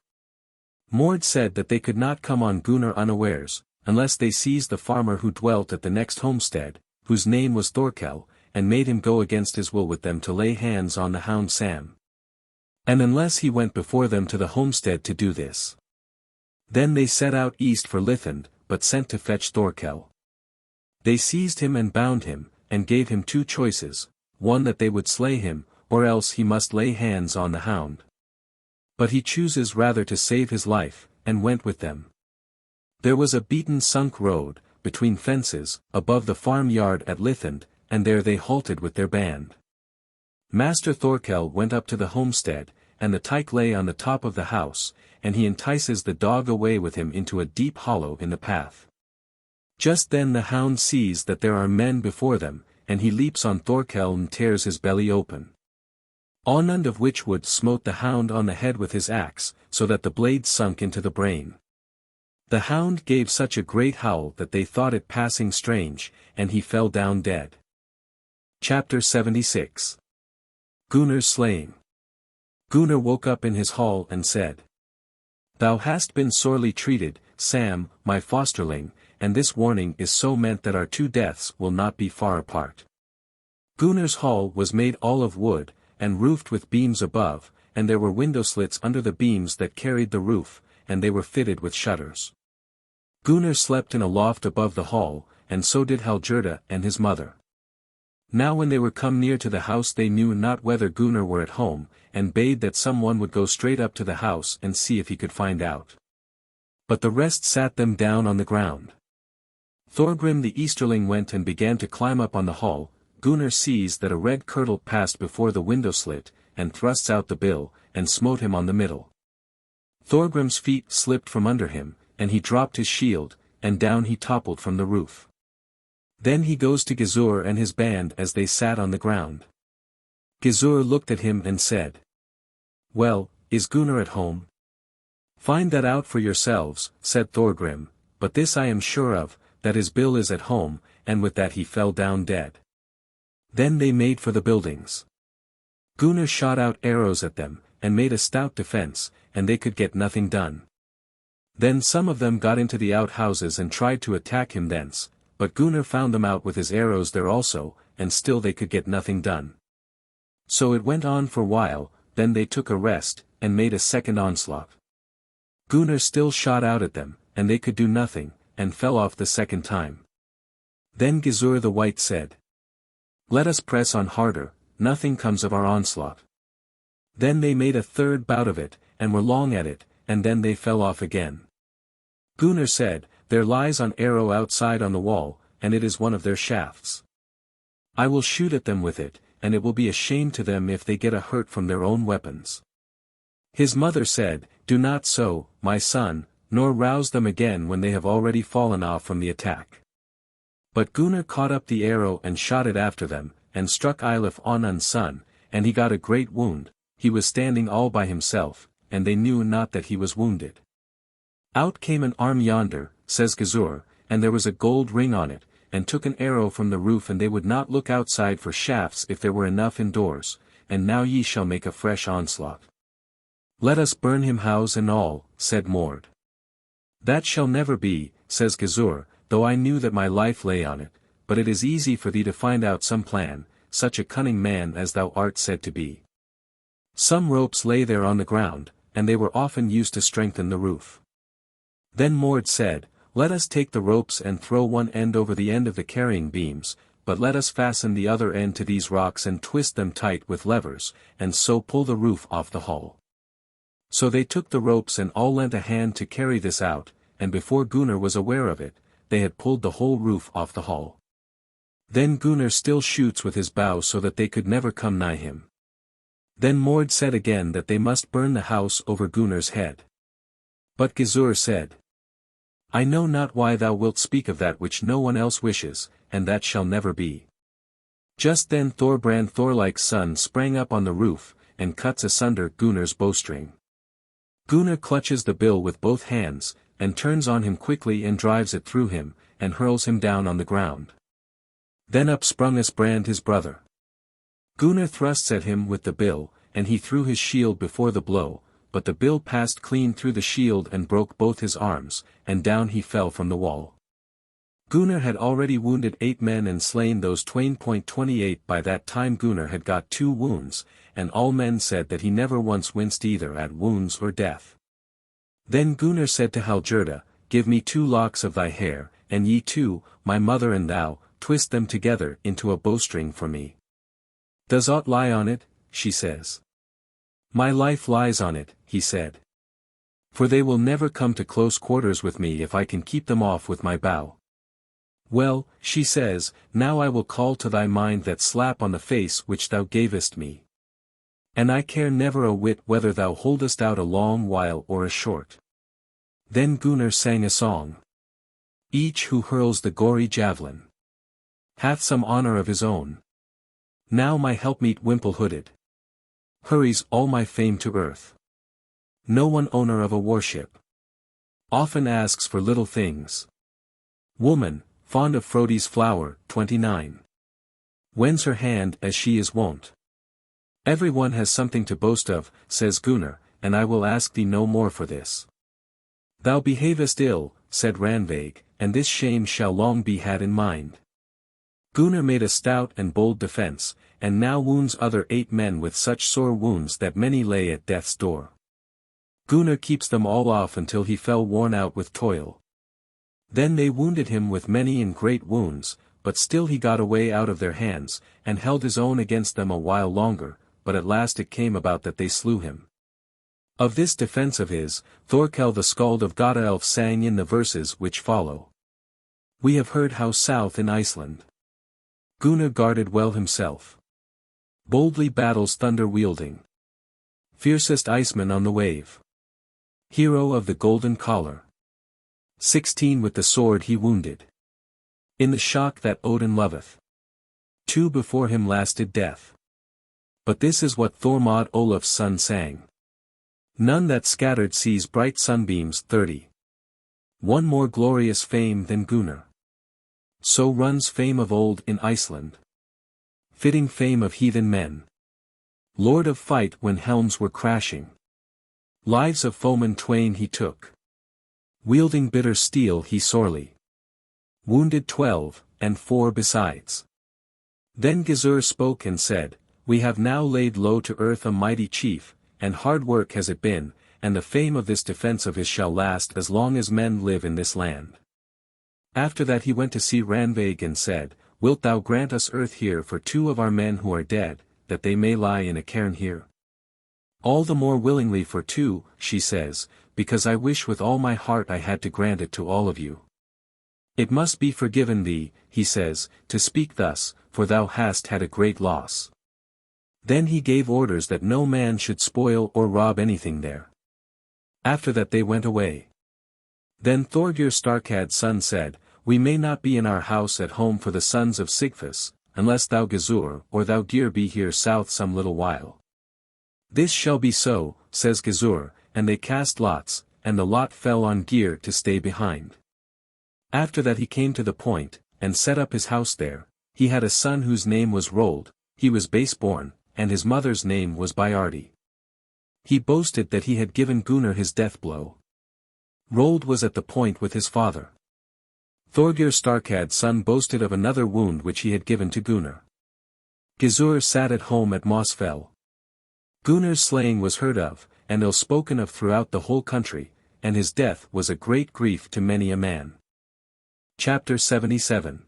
Mord said that they could not come on Gunnar unawares, unless they seized the farmer who dwelt at the next homestead, whose name was Thorkel, and made him go against his will with them to lay hands on the hound Sam. And unless he went before them to the homestead to do this. Then they set out east for Lithend, but sent to fetch Thorkel. They seized him and bound him, and gave him two choices, one that they would slay him, or else he must lay hands on the hound. But he chooses rather to save his life, and went with them. There was a beaten sunk road, between fences, above the farmyard at Lithend, and there they halted with their band. Master Thorkel went up to the homestead, and the tyke lay on the top of the house, and he entices the dog away with him into a deep hollow in the path. Just then the hound sees that there are men before them, and he leaps on Thorkel and tears his belly open. Onund of Witchwood smote the hound on the head with his axe, so that the blade sunk into the brain. The hound gave such a great howl that they thought it passing strange, and he fell down dead. Chapter 76. Gunnar's slaying. Gunnar woke up in his hall and said, "Thou hast been sorely treated, Sam, my fosterling, and this warning is so meant that our two deaths will not be far apart." Gunnar's hall was made all of wood, and roofed with beams above, and there were window slits under the beams that carried the roof, and they were fitted with shutters. Gunnar slept in a loft above the hall, and so did Hallgerda and his mother. Now when they were come near to the house they knew not whether Gunnar were at home, and bade that some one would go straight up to the house and see if he could find out. But the rest sat them down on the ground. Thorgrim the Easterling went and began to climb up on the hall. Gunnar sees that a red kirtle passed before the window slit, and thrusts out the bill, and smote him on the middle. Thorgrim's feet slipped from under him, and he dropped his shield, and down he toppled from the roof. Then he goes to Gizur and his band as they sat on the ground. Gizur looked at him and said, "Well, is Gunnar at home?" "Find that out for yourselves," said Thorgrim, "but this I am sure of, that his bill is at home," and with that he fell down dead. Then they made for the buildings. Gunnar shot out arrows at them, and made a stout defense, and they could get nothing done. Then some of them got into the outhouses and tried to attack him thence, but Gunnar found them out with his arrows there also, and still they could get nothing done. So it went on for a while, then they took a rest, and made a second onslaught. Gunnar still shot out at them, and they could do nothing, and fell off the second time. Then Gizur the White said, "Let us press on harder, nothing comes of our onslaught." Then they made a third bout of it, and were long at it, and then they fell off again. Gunnar said, "There lies an arrow outside on the wall, and it is one of their shafts. I will shoot at them with it, and it will be a shame to them if they get a hurt from their own weapons." His mother said, "Do not so, my son, nor rouse them again when they have already fallen off from the attack." But Gunnar caught up the arrow and shot it after them, and struck Eilif Onund's son, and he got a great wound. He was standing all by himself, and they knew not that he was wounded. "Out came an arm yonder," says Gizur, "and there was a gold ring on it, and took an arrow from the roof, and they would not look outside for shafts if there were enough indoors, and now ye shall make a fresh onslaught." "Let us burn him house and all," said Mord. "That shall never be," says Gizur, "though I knew that my life lay on it, but it is easy for thee to find out some plan, such a cunning man as thou art said to be." Some ropes lay there on the ground, and they were often used to strengthen the roof. Then Mord said, "Let us take the ropes and throw one end over the end of the carrying beams, but let us fasten the other end to these rocks and twist them tight with levers, and so pull the roof off the hull." So they took the ropes and all lent a hand to carry this out, and before Gunnar was aware of it, they had pulled the whole roof off the hull. Then Gunnar still shoots with his bow so that they could never come nigh him. Then Mord said again that they must burn the house over Gunnar's head. But Gizur said, "I know not why thou wilt speak of that which no one else wishes, and that shall never be." Just then Thorbrand Thorlike's son sprang up on the roof, and cuts asunder Gunnar's bowstring. Gunnar clutches the bill with both hands, and turns on him quickly and drives it through him, and hurls him down on the ground. Then up sprung Asbrand his brother. Gunnar thrusts at him with the bill, and he threw his shield before the blow, but the bill passed clean through the shield and broke both his arms, and down he fell from the wall. Gunnar had already wounded 8 men and slain those twain. 28 By that time Gunnar had got 2 wounds, and all men said that he never once winced either at wounds or death. Then Gunnar said to Hallgerda, "Give me 2 locks of thy hair, and ye too, my mother and thou, twist them together into a bowstring for me." "Does aught lie on it?" she says. "My life lies on it," he said. "For they will never come to close quarters with me if I can keep them off with my bow." "Well," she says, "now I will call to thy mind that slap on the face which thou gavest me. And I care never a whit whether thou holdest out a long while or a short." Then Gunnar sang a song. "Each who hurls the gory javelin hath some honor of his own. Now my helpmeet wimple-hooded hurries all my fame to earth. No one owner of a warship often asks for little things. Woman, fond of Frodi's flower, 29. Wends her hand as she is wont. Everyone has something to boast of, says Gunnar, and I will ask thee no more for this. Thou behavest ill, said Randveig, and this shame shall long be had in mind. Gunnar made a stout and bold defence, and now wounds other 8 men with such sore wounds that many lay at death's door. Gunnar keeps them all off until he fell worn out with toil. Then they wounded him with many and great wounds, but still he got away out of their hands, and held his own against them a while longer, but at last it came about that they slew him. Of this defence of his, Thorkel the Skald of Godaelf sang in the verses which follow. We have heard how south in Iceland Gunnar guarded well himself. Boldly battles thunder wielding. Fiercest iceman on the wave. Hero of the golden collar. 16 with the sword he wounded. In the shock that Odin loveth. 2 before him lasted death. But this is what Thormod Olaf's son sang. None that scattered sees bright sunbeams 30. One more glorious fame than Gunnar. So runs fame of old in Iceland. Fitting fame of heathen men. Lord of fight when helms were crashing. Lives of foemen twain he took. Wielding bitter steel he sorely wounded 12, and 4 besides. Then Gizur spoke and said, We have now laid low to earth a mighty chief, and hard work has it been, and the fame of this defence of his shall last as long as men live in this land. After that he went to see Randveig and said, Wilt thou grant us earth here for 2 of our men who are dead, that they may lie in a cairn here? All the more willingly for 2, she says, because I wish with all my heart I had to grant it to all of you. It must be forgiven thee, he says, to speak thus, for thou hast had a great loss. Then he gave orders that no man should spoil or rob anything there. After that they went away. Then Thorgir Starkad's son said, We may not be in our house at home for the sons of Sigfus, unless thou Gizur or thou Geir be here south some little while. This shall be so, says Gizur, and they cast lots, and the lot fell on Geir to stay behind. After that he came to the point, and set up his house there. He had a son whose name was Rold, he was base-born, and his mother's name was Byardi. He boasted that he had given Gunnar his death blow. Rold was at the point with his father. Thorgir Starkad's son boasted of another wound which he had given to Gunnar. Gizur sat at home at Mossfell. Gunnar's slaying was heard of, and ill spoken of throughout the whole country, and his death was a great grief to many a man. Chapter 77.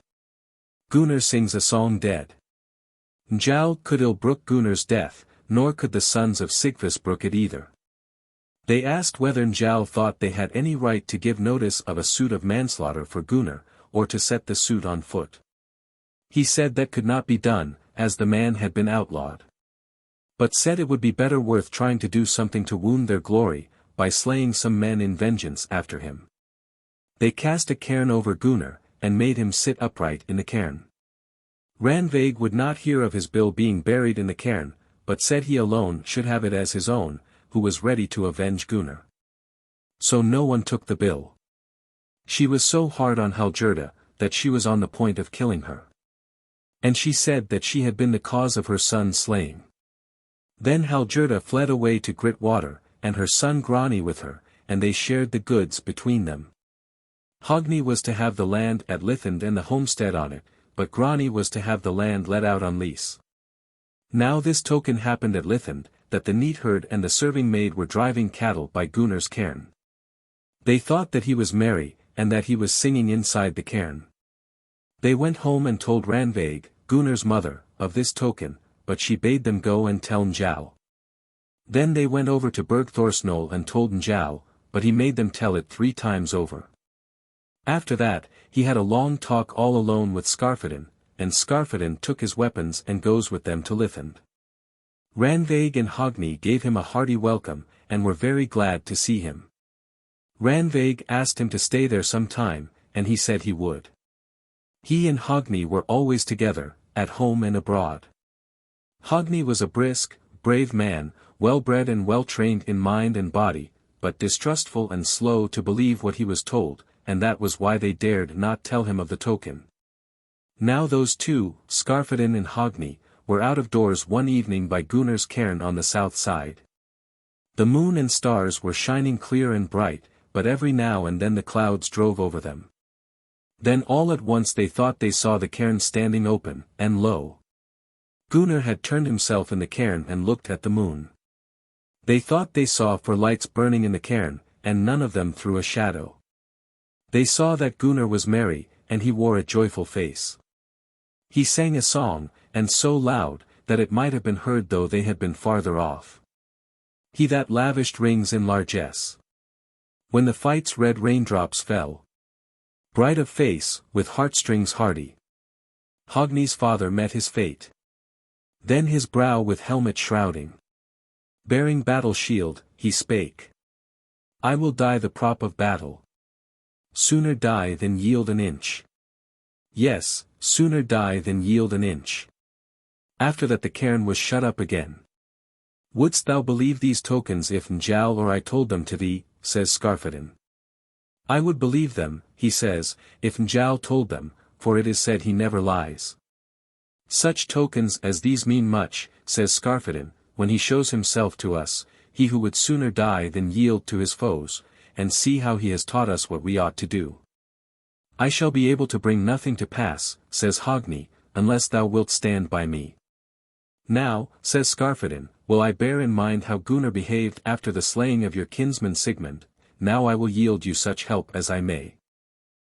Gunnar sings a song dead. Njáll could ill brook Gunnar's death, nor could the sons of Sigfus brook it either. They asked whether Njáll thought they had any right to give notice of a suit of manslaughter for Gunnar, or to set the suit on foot. He said that could not be done, as the man had been outlawed. But said it would be better worth trying to do something to wound their glory, by slaying some men in vengeance after him. They cast a cairn over Gunnar, and made him sit upright in the cairn. Randveig would not hear of his bill being buried in the cairn, but said he alone should have it as his own, who was ready to avenge Gunnar. So no one took the bill. She was so hard on Hallgerda, that she was on the point of killing her. And she said that she had been the cause of her son's slaying. Then Hallgerda fled away to Gritwater, and her son Grani with her, and they shared the goods between them. Hogni was to have the land at Lithend and the homestead on it, but Grani was to have the land let out on lease. Now this token happened at Lithend, that the neatherd and the serving maid were driving cattle by Gunnar's cairn. They thought that he was merry, and that he was singing inside the cairn. They went home and told Randveig, Gunnar's mother, of this token, but she bade them go and tell Njáll. Then they went over to Bergthorsnol and told Njáll, but he made them tell it 3 times over. After that, he had a long talk all alone with Skarphedinn, and Skarphedinn took his weapons and goes with them to Lithend. Randveig and Hogni gave him a hearty welcome, and were very glad to see him. Randveig asked him to stay there some time, and he said he would. He and Hogni were always together, at home and abroad. Hogni was a brisk, brave man, well-bred and well-trained in mind and body, but distrustful and slow to believe what he was told, and that was why they dared not tell him of the token. Now those two, Skarphedinn and Hogni, were out of doors one evening by Gunnar's cairn on the south side. The moon and stars were shining clear and bright, but every now and then the clouds drove over them. Then all at once they thought they saw the cairn standing open, and lo! Gunnar had turned himself in the cairn and looked at the moon. They thought they saw four lights burning in the cairn, and none of them threw a shadow. They saw that Gunnar was merry, and he wore a joyful face. He sang a song, and so loud, that it might have been heard though they had been farther off. He that lavished rings in largesse. When the fight's red raindrops fell. Bright of face, with heartstrings hardy. Hogni's father met his fate. Then his brow with helmet shrouding. Bearing battle shield, he spake. I will die the prop of battle. Sooner die than yield an inch. Yes, sooner die than yield an inch. After that the cairn was shut up again. Wouldst thou believe these tokens if Njal or I told them to thee, says Skarphedinn. I would believe them, he says, if Njal told them, for it is said he never lies. Such tokens as these mean much, says Skarphedinn, when he shows himself to us, he who would sooner die than yield to his foes, and see how he has taught us what we ought to do. I shall be able to bring nothing to pass, says Hogni, unless thou wilt stand by me. Now, says Skarphedinn, will I bear in mind how Gunnar behaved after the slaying of your kinsman Sigmund, now I will yield you such help as I may.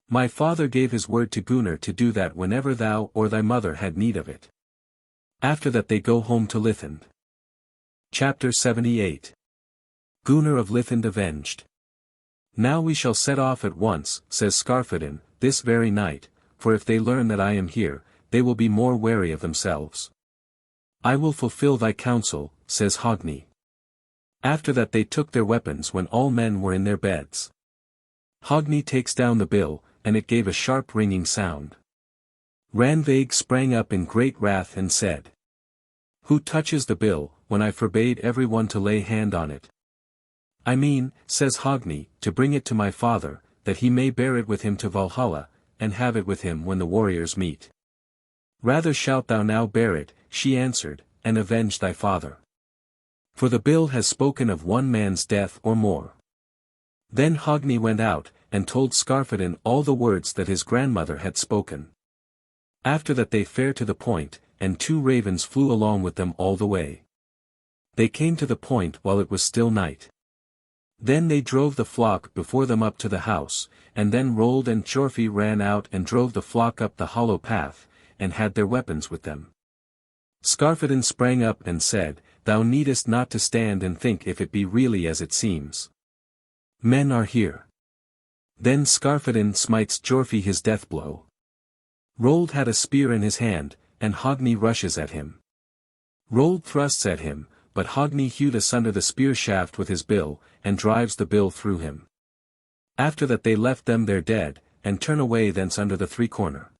My father gave his word to Gunnar to do that whenever thou or thy mother had need of it. After that they go home to Lithend. Chapter 78. Gunnar of Lithend avenged. Now we shall set off at once, says Skarphedinn, this very night, for if they learn that I am here, they will be more wary of themselves. I will fulfill thy counsel, says Hogni. After that they took their weapons when all men were in their beds. Hogni takes down the bill, and it gave a sharp ringing sound. Randveig sprang up in great wrath and said. Who touches the bill, when I forbade everyone to lay hand on it? I mean, says Hogni, to bring it to my father, that he may bear it with him to Valhalla, and have it with him when the warriors meet. Rather shalt thou now bear it, she answered, and avenge thy father. For the bill has spoken of one man's death or more. Then Hogni went out, and told Skarphedinn all the words that his grandmother had spoken. After that they fared to the point, and two ravens flew along with them all the way. They came to the point while it was still night. Then they drove the flock before them up to the house, and then Rold and Chorfi ran out and drove the flock up the hollow path, and had their weapons with them. Skarphedinn sprang up and said, Thou needest not to stand and think if it be really as it seems. Men are here. Then Skarphedinn smites Chorfi his death blow. Rold had a spear in his hand, and Hogni rushes at him. Rold thrusts at him, but Hogni hewed asunder the spear shaft with his bill, and drives the bill through him. After that they left them there dead, and turn away thence under the three-corner.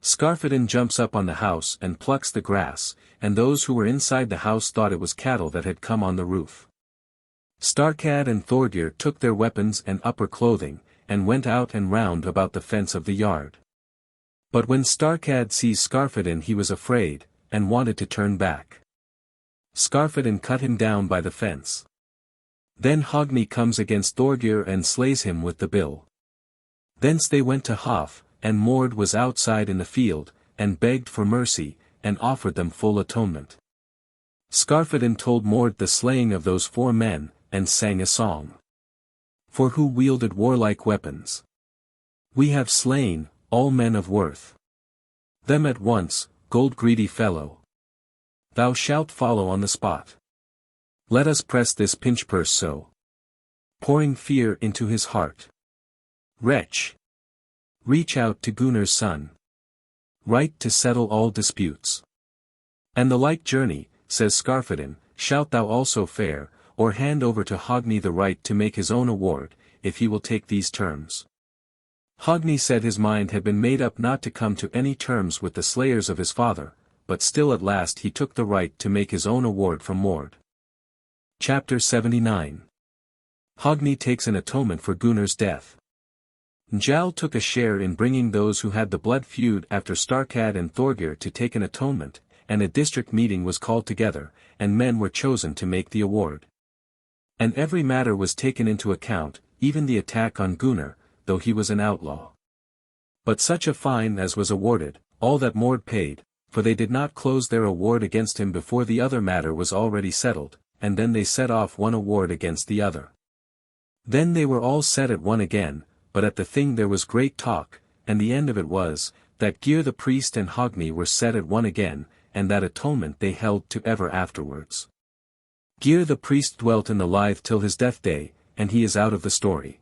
Skarphedinn jumps up on the house and plucks the grass, and those who were inside the house thought it was cattle that had come on the roof. Starkad and Thordir took their weapons and upper clothing, and went out and round about the fence of the yard. But when Starkad sees Skarphedinn he was afraid, and wanted to turn back. Skarphedinn cut him down by the fence. Then Hogni comes against Thordir and slays him with the bill. Thence they went to Hof, and Mord was outside in the field, and begged for mercy, and offered them full atonement. Skarphedinn told Mord the slaying of those 4 men, and sang a song. For who wielded warlike weapons? We have slain, all men of worth. Them at once, gold-greedy fellow. Thou shalt follow on the spot. Let us press this pinch-purse so. Pouring fear into his heart. Wretch! Reach out to Gunnar's son. Right to settle all disputes. And the like journey, says Skarphedinn, shalt thou also fare, or hand over to Hogni the right to make his own award, if he will take these terms. Hogni said his mind had been made up not to come to any terms with the slayers of his father, but still at last he took the right to make his own award from Mord. Chapter 79. Hogni takes an atonement for Gunnar's death. Njáll took a share in bringing those who had the blood feud after Starkad and Thorgir to take an atonement, and a district meeting was called together, and men were chosen to make the award. And every matter was taken into account, even the attack on Gunnar, though he was an outlaw. But such a fine as was awarded, all that Mord paid, for they did not close their award against him before the other matter was already settled, and then they set off one award against the other. Then they were all set at one again, but at the thing there was great talk, and the end of it was, that Gyr the priest and Hogni were set at one again, and that atonement they held to ever afterwards. Gyr the priest dwelt in the lithe till his death day, and he is out of the story.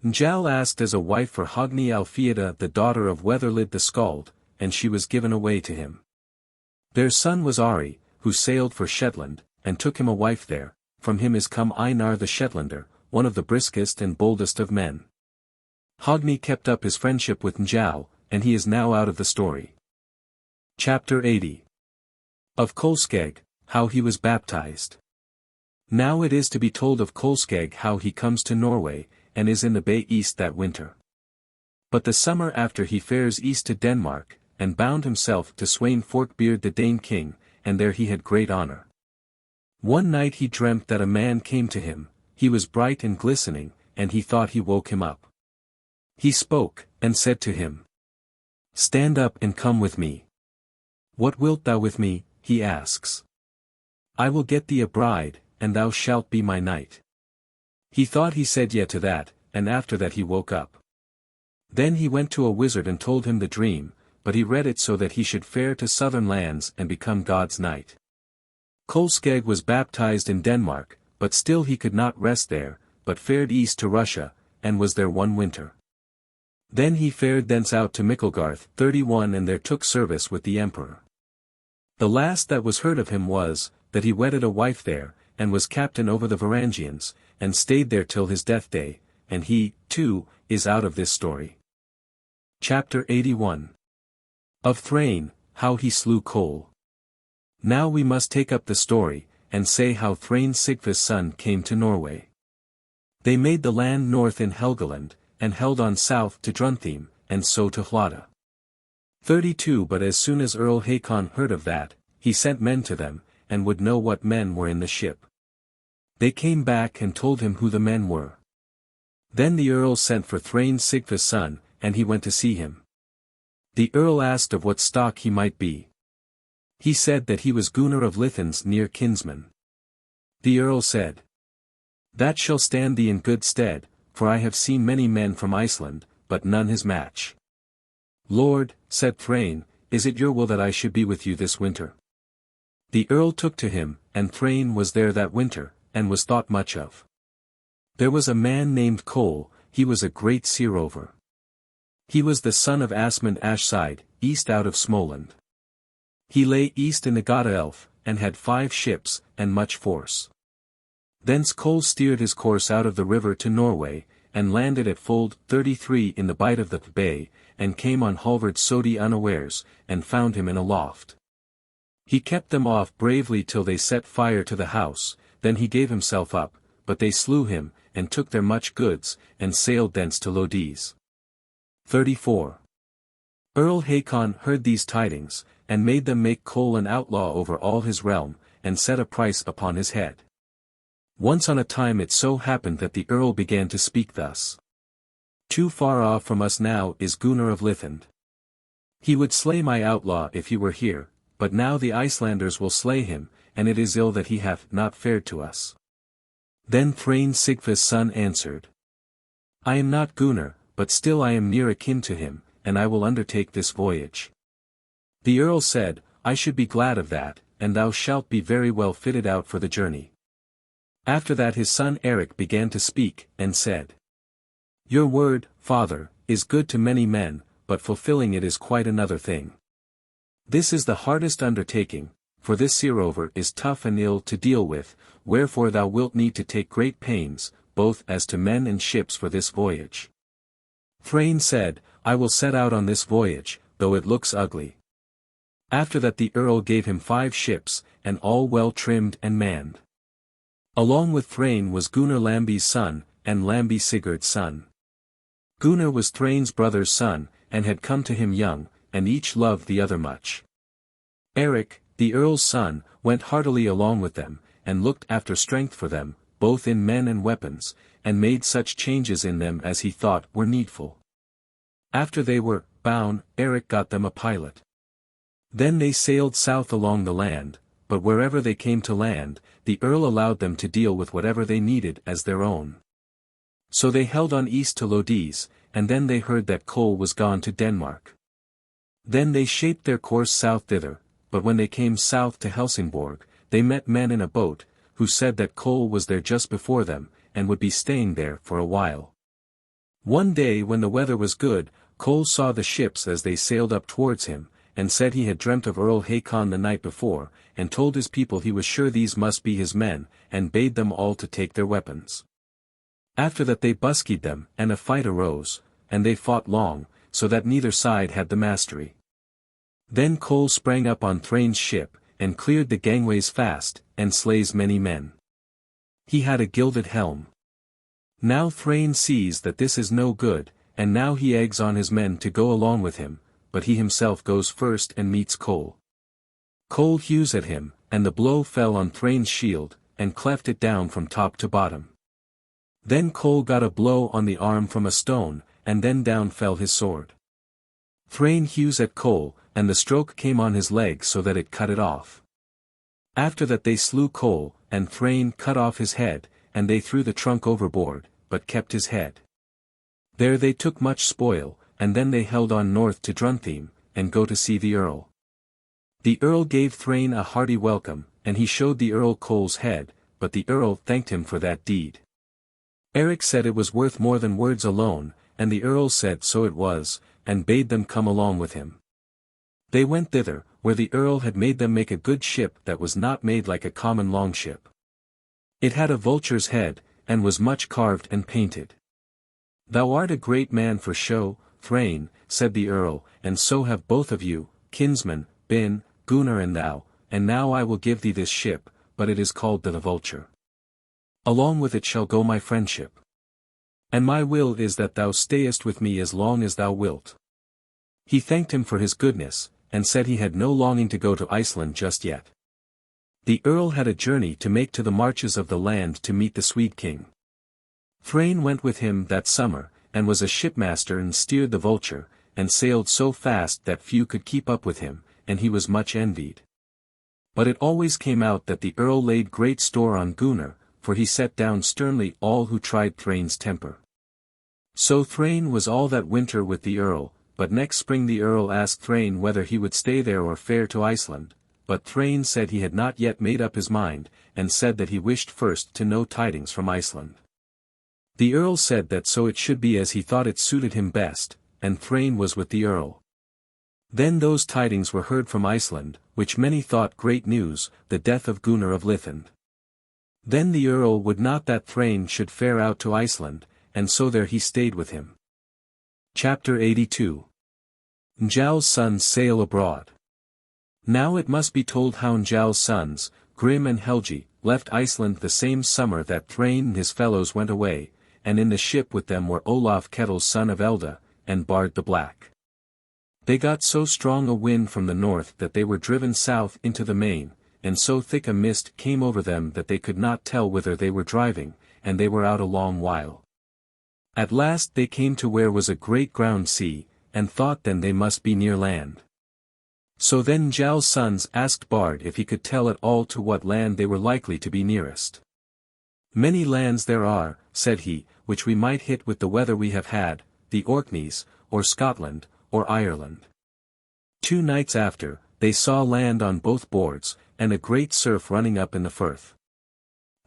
Njáll asked as a wife for Hogni Alfheida the daughter of Weatherlid the Skald, and she was given away to him. Their son was Ari, who sailed for Shetland, and took him a wife there. From him is come Einar the Shetlander, one of the briskest and boldest of men. Hogni kept up his friendship with Njáll, and he is now out of the story. Chapter 80. Of Kolskegg, how he was baptized. Now it is to be told of Kolskegg how he comes to Norway, and is in the bay east that winter. But the summer after he fares east to Denmark, and bound himself to Sweyn Forkbeard the Dane king, and there he had great honor. One night he dreamt that a man came to him, he was bright and glistening, and he thought he woke him up. He spoke, and said to him, "Stand up and come with me." "What wilt thou with me?" he asks. "I will get thee a bride, and thou shalt be my knight." He thought he said yea to that, and after that he woke up. Then he went to a wizard and told him the dream, but he read it so that he should fare to southern lands and become God's knight. Kolskegg was baptized in Denmark, but still he could not rest there, but fared east to Russia, and was there one winter. Then he fared thence out to Micklegarth 31 and there took service with the emperor. The last that was heard of him was, that he wedded a wife there, and was captain over the Varangians, and stayed there till his death day, and he, too, is out of this story. Chapter 81. Of Thrain, how he slew Kol. Now we must take up the story, and say how Thrain Sigva's son came to Norway. They made the land north in Helgeland, and held on south to Druntheim, and so to Hlada. 32 But as soon as Earl Hakon heard of that, he sent men to them, and would know what men were in the ship. They came back and told him who the men were. Then the Earl sent for Thrain Sigva's son, and he went to see him. The Earl asked of what stock he might be. He said that he was Gunnar of Lithen's near kinsman. The Earl said, "That shall stand thee in good stead, for I have seen many men from Iceland, but none his match." "Lord," said Thrain, "is it your will that I should be with you this winter?" The Earl took to him, and Thrain was there that winter, and was thought much of. There was a man named Kol, he was a great sea-rover. He was the son of Asmund Ashside, east out of Smoland. He lay east in the Godaelf, and had 5 ships, and much force. Thence Kol steered his course out of the river to Norway, and landed at Fold 33 in the bight of the bay, and came on Halvard Sodi unawares, and found him in a loft. He kept them off bravely till they set fire to the house, then he gave himself up, but they slew him, and took their much goods, and sailed thence to Lodis. 34. Earl Hakon heard these tidings, and made them make Kol an outlaw over all his realm, and set a price upon his head. Once on a time it so happened that the Earl began to speak thus. "Too far off from us now is Gunnar of Lithend. He would slay my outlaw if he were here, but now the Icelanders will slay him, and it is ill that he hath not fared to us." Then Thrain Sigva's son answered, "I am not Gunnar, but still I am near akin to him, and I will undertake this voyage." The Earl said, "I should be glad of that, and thou shalt be very well fitted out for the journey." After that his son Eric began to speak, and said, "Your word, father, is good to many men, but fulfilling it is quite another thing. This is the hardest undertaking, for this sea-rover is tough and ill to deal with, wherefore thou wilt need to take great pains, both as to men and ships for this voyage." Thrain said, "I will set out on this voyage, though it looks ugly." After that the Earl gave him 5 ships, and all well trimmed and manned. Along with Thrain was Gunnar Lambi's son, and Lambi Sigurd's son. Gunnar was Thrain's brother's son, and had come to him young, and each loved the other much. Eric, the earl's son, went heartily along with them, and looked after strength for them, both in men and weapons, and made such changes in them as he thought were needful. After they were bound, Eric got them a pilot. Then they sailed south along the land, but wherever they came to land, the earl allowed them to deal with whatever they needed as their own. So they held on east to Lodis, and then they heard that Cole was gone to Denmark. Then they shaped their course south thither, but when they came south to Helsingborg, they met men in a boat, who said that Cole was there just before them, and would be staying there for a while. One day when the weather was good, Cole saw the ships as they sailed up towards him, and said he had dreamt of Earl Hakon the night before, and told his people he was sure these must be his men, and bade them all to take their weapons. After that they buskied them, and a fight arose, and they fought long, so that neither side had the mastery. Then Cole sprang up on Thrain's ship, and cleared the gangways fast, and slays many men. He had a gilded helm. Now Thrain sees that this is no good, and now he eggs on his men to go along with him, but he himself goes first and meets Cole. Cole hews at him, and the blow fell on Thrain's shield, and cleft it down from top to bottom. Then Cole got a blow on the arm from a stone, and then down fell his sword. Thrain hews at Cole, and the stroke came on his leg so that it cut it off. After that they slew Cole, and Thrain cut off his head, and they threw the trunk overboard, but kept his head. There they took much spoil, and then they held on north to Druntheim, and go to see the earl. The earl gave Thrain a hearty welcome, and he showed the earl Cole's head, but the earl thanked him for that deed. Eric said it was worth more than words alone, and the earl said so it was, and bade them come along with him. They went thither, where the earl had made them make a good ship that was not made like a common longship. It had a vulture's head, and was much carved and painted. "Thou art a great man for show, Thrain," said the earl, "and so have both of you, kinsmen, been, Gunnar and thou, and now I will give thee this ship, but it is called the Vulture. Along with it shall go my friendship. And my will is that thou stayest with me as long as thou wilt." He thanked him for his goodness, and said he had no longing to go to Iceland just yet. The earl had a journey to make to the marches of the land to meet the Swede king. Thrain went with him that summer, and was a shipmaster and steered the Vulture, and sailed so fast that few could keep up with him, and he was much envied. But it always came out that the earl laid great store on Gunnar, for he set down sternly all who tried Thrain's temper. So Thrain was all that winter with the earl, but next spring the earl asked Thrain whether he would stay there or fare to Iceland, but Thrain said he had not yet made up his mind, and said that he wished first to know tidings from Iceland. The earl said that so it should be as he thought it suited him best, and Thrain was with the earl. Then those tidings were heard from Iceland, which many thought great news, the death of Gunnar of Lithend. Then the earl would not that Thrain should fare out to Iceland, and so there he stayed with him. Chapter 82. Njál's sons sail abroad. Now it must be told how Njál's sons, Grim and Helgi, left Iceland the same summer that Thrain and his fellows went away, and in the ship with them were Olaf Ketil's son of Elda, and Bard the Black. They got so strong a wind from the north that they were driven south into the main, and so thick a mist came over them that they could not tell whither they were driving, and they were out a long while. At last they came to where was a great ground sea, and thought then they must be near land. So then Njál's sons asked Bard if he could tell at all to what land they were likely to be nearest. "Many lands there are," said he, "which we might hit with the weather we have had, the Orkneys, or Scotland, or Ireland." 2 nights after, they saw land on both boards, and a great surf running up in the firth.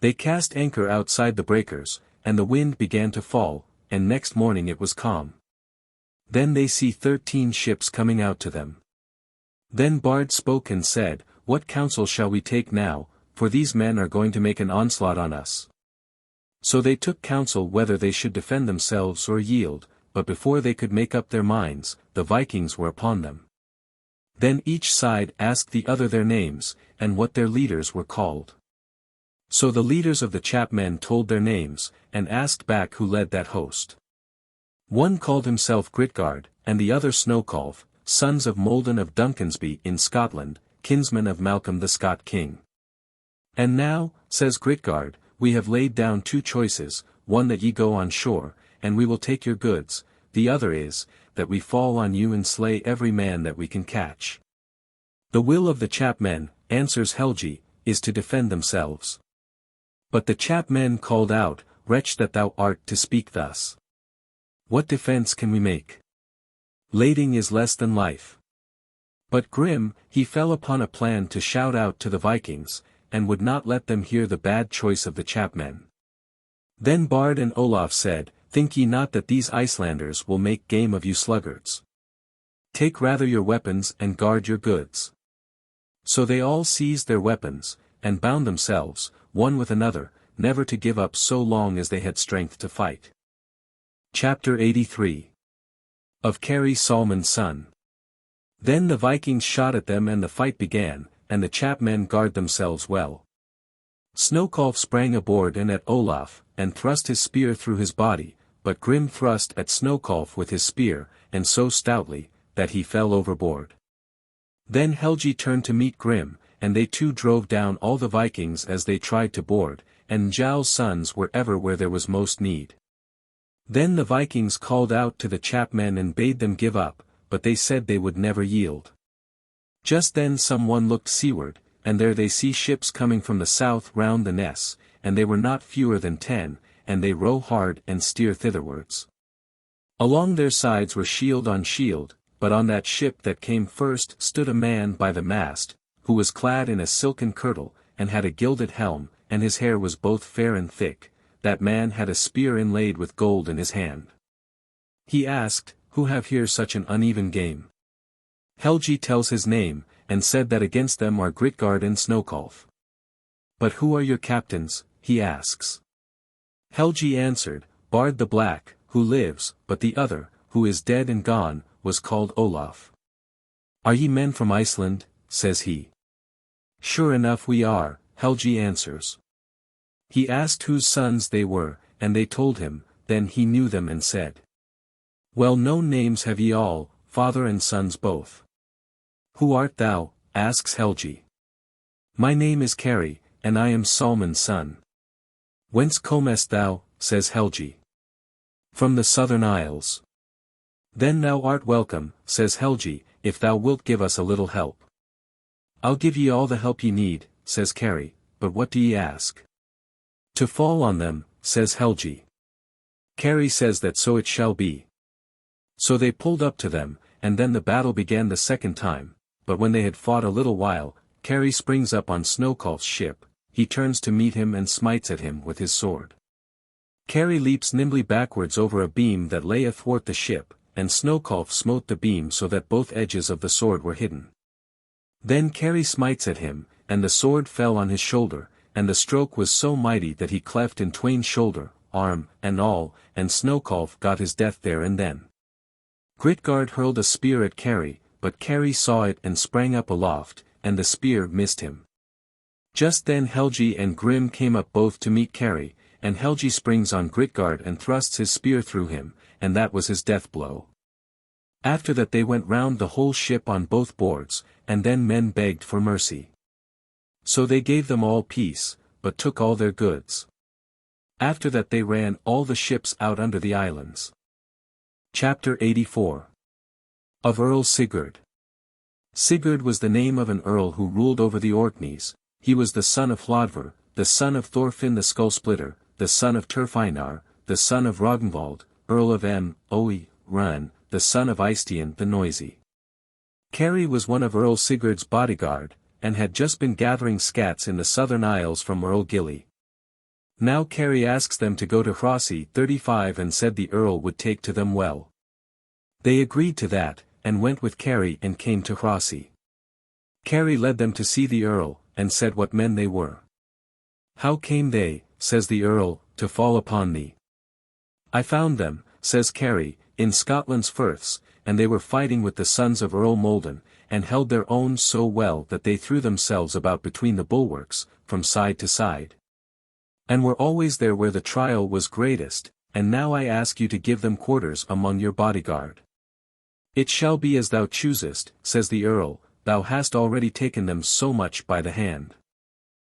They cast anchor outside the breakers, and the wind began to fall, and next morning it was calm. Then they see 13 ships coming out to them. Then Bard spoke and said, "What counsel shall we take now, for these men are going to make an onslaught on us?" So they took counsel whether they should defend themselves or yield, but before they could make up their minds, the Vikings were upon them. Then each side asked the other their names, and what their leaders were called. So the leaders of the chapmen told their names, and asked back who led that host. One called himself Gritgard, and the other Snowcolf, sons of Molden of Duncansby in Scotland, kinsmen of Malcolm the Scot king. And now, says Gritgard, we have laid down two choices, one that ye go on shore, and we will take your goods, the other is, that we fall on you and slay every man that we can catch. The will of the chapmen, answers Helgi, is to defend themselves. But the chapmen called out, Wretch that thou art to speak thus. What defense can we make? Lading is less than life. But Grim, he fell upon a plan to shout out to the Vikings, and would not let them hear the bad choice of the chapmen. Then Bard and Olaf said, Think ye not that these Icelanders will make game of you sluggards? Take rather your weapons and guard your goods. So they all seized their weapons, and bound themselves, one with another, never to give up so long as they had strength to fight. Chapter 83. Of Kari Salmon's son. Then the Vikings shot at them and the fight began, and the chapmen guard themselves well. Snowcolf sprang aboard and at Olaf, and thrust his spear through his body, but Grim thrust at Snowcolf with his spear, and so stoutly, that he fell overboard. Then Helgi turned to meet Grim, and they two drove down all the Vikings as they tried to board, and Njál's sons were ever where there was most need. Then the Vikings called out to the chapmen and bade them give up, but they said they would never yield. Just then someone looked seaward, and there they see ships coming from the south round the Ness, and they were not fewer than 10, and they row hard and steer thitherwards. Along their sides were shield on shield, but on that ship that came first stood a man by the mast, who was clad in a silken kirtle, and had a gilded helm, and his hair was both fair and thick. That man had a spear inlaid with gold in his hand. He asked, Who have here such an uneven game? Helgi tells his name, and said that against them are Gritgard and Snowcolf. But who are your captains, he asks. Helgi answered, Bard the Black, who lives, but the other, who is dead and gone, was called Olaf. Are ye men from Iceland, says he. Sure enough we are, Helgi answers. He asked whose sons they were, and they told him, then he knew them and said. Well known names have ye all, father and sons both. Who art thou, asks Helgi. My name is Kari, and I am Salmon's son. Whence comest thou, says Helgi. From the southern isles. Then thou art welcome, says Helgi, if thou wilt give us a little help. I'll give ye all the help ye need, says Kari, but what do ye ask? To fall on them, says Helgi. Kari says that so it shall be. So they pulled up to them, and then the battle began the second time, but when they had fought a little while, Kari springs up on Snowcolf's ship, he turns to meet him and smites at him with his sword. Kari leaps nimbly backwards over a beam that lay athwart the ship, and Snowcolf smote the beam so that both edges of the sword were hidden. Then Kari smites at him, and the sword fell on his shoulder, and the stroke was so mighty that he cleft in twain shoulder, arm, and all, and Snowcolf got his death there and then. Gritgard hurled a spear at Kari, but Kari saw it and sprang up aloft, and the spear missed him. Just then Helgi and Grim came up both to meet Kari, and Helgi springs on Gritgard and thrusts his spear through him, and that was his death blow. After that they went round the whole ship on both boards, and then men begged for mercy. So they gave them all peace, but took all their goods. After that they ran all the ships out under the islands. Chapter 84. Of Earl Sigurd. Sigurd was the name of an earl who ruled over the Orkneys. He was the son of Hlodver, the son of Thorfinn the Skullsplitter, the son of Turfeinar, the son of Ragnvald, Earl of Run, the son of Eystein the Noisy. Kari was one of Earl Sigurd's bodyguard, and had just been gathering scats in the southern isles from Earl Gilly. Now Kari asks them to go to Hrossey 35 and said the earl would take to them well. They agreed to that, and went with Kari and came to Hrossey. Kari led them to see the earl, and said what men they were. How came they, says the earl, to fall upon thee? I found them, says Kari, in Scotland's firths, and they were fighting with the sons of Earl Molden, and held their own so well that they threw themselves about between the bulwarks, from side to side. and were always there where the trial was greatest, and now I ask you to give them quarters among your bodyguard. It shall be as thou choosest, says the earl, thou hast already taken them so much by the hand.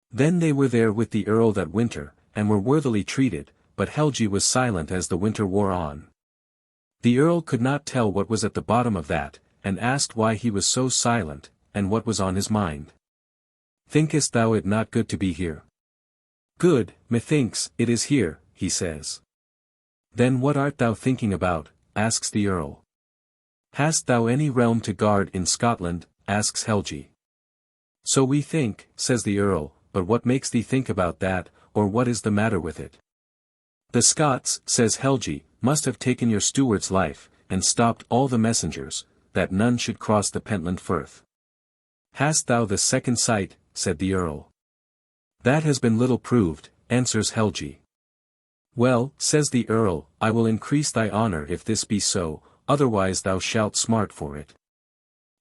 Then they were there with the earl that winter, and were worthily treated, but Helgi was silent as the winter wore on. The earl could not tell what was at the bottom of that, and asked why he was so silent, and what was on his mind. Thinkest thou it not good to be here? Good, methinks, it is here, he says. Then what art thou thinking about, asks the earl. Hast thou any realm to guard in Scotland, asks Helgi. So we think, says the earl, but what makes thee think about that, or what is the matter with it? The Scots, says Helgi, must have taken your steward's life, and stopped all the messengers, that none should cross the Pentland Firth. Hast thou the second sight, said the earl. That has been little proved, answers Helgi. Well, says the earl, I will increase thy honor if this be so, otherwise thou shalt smart for it.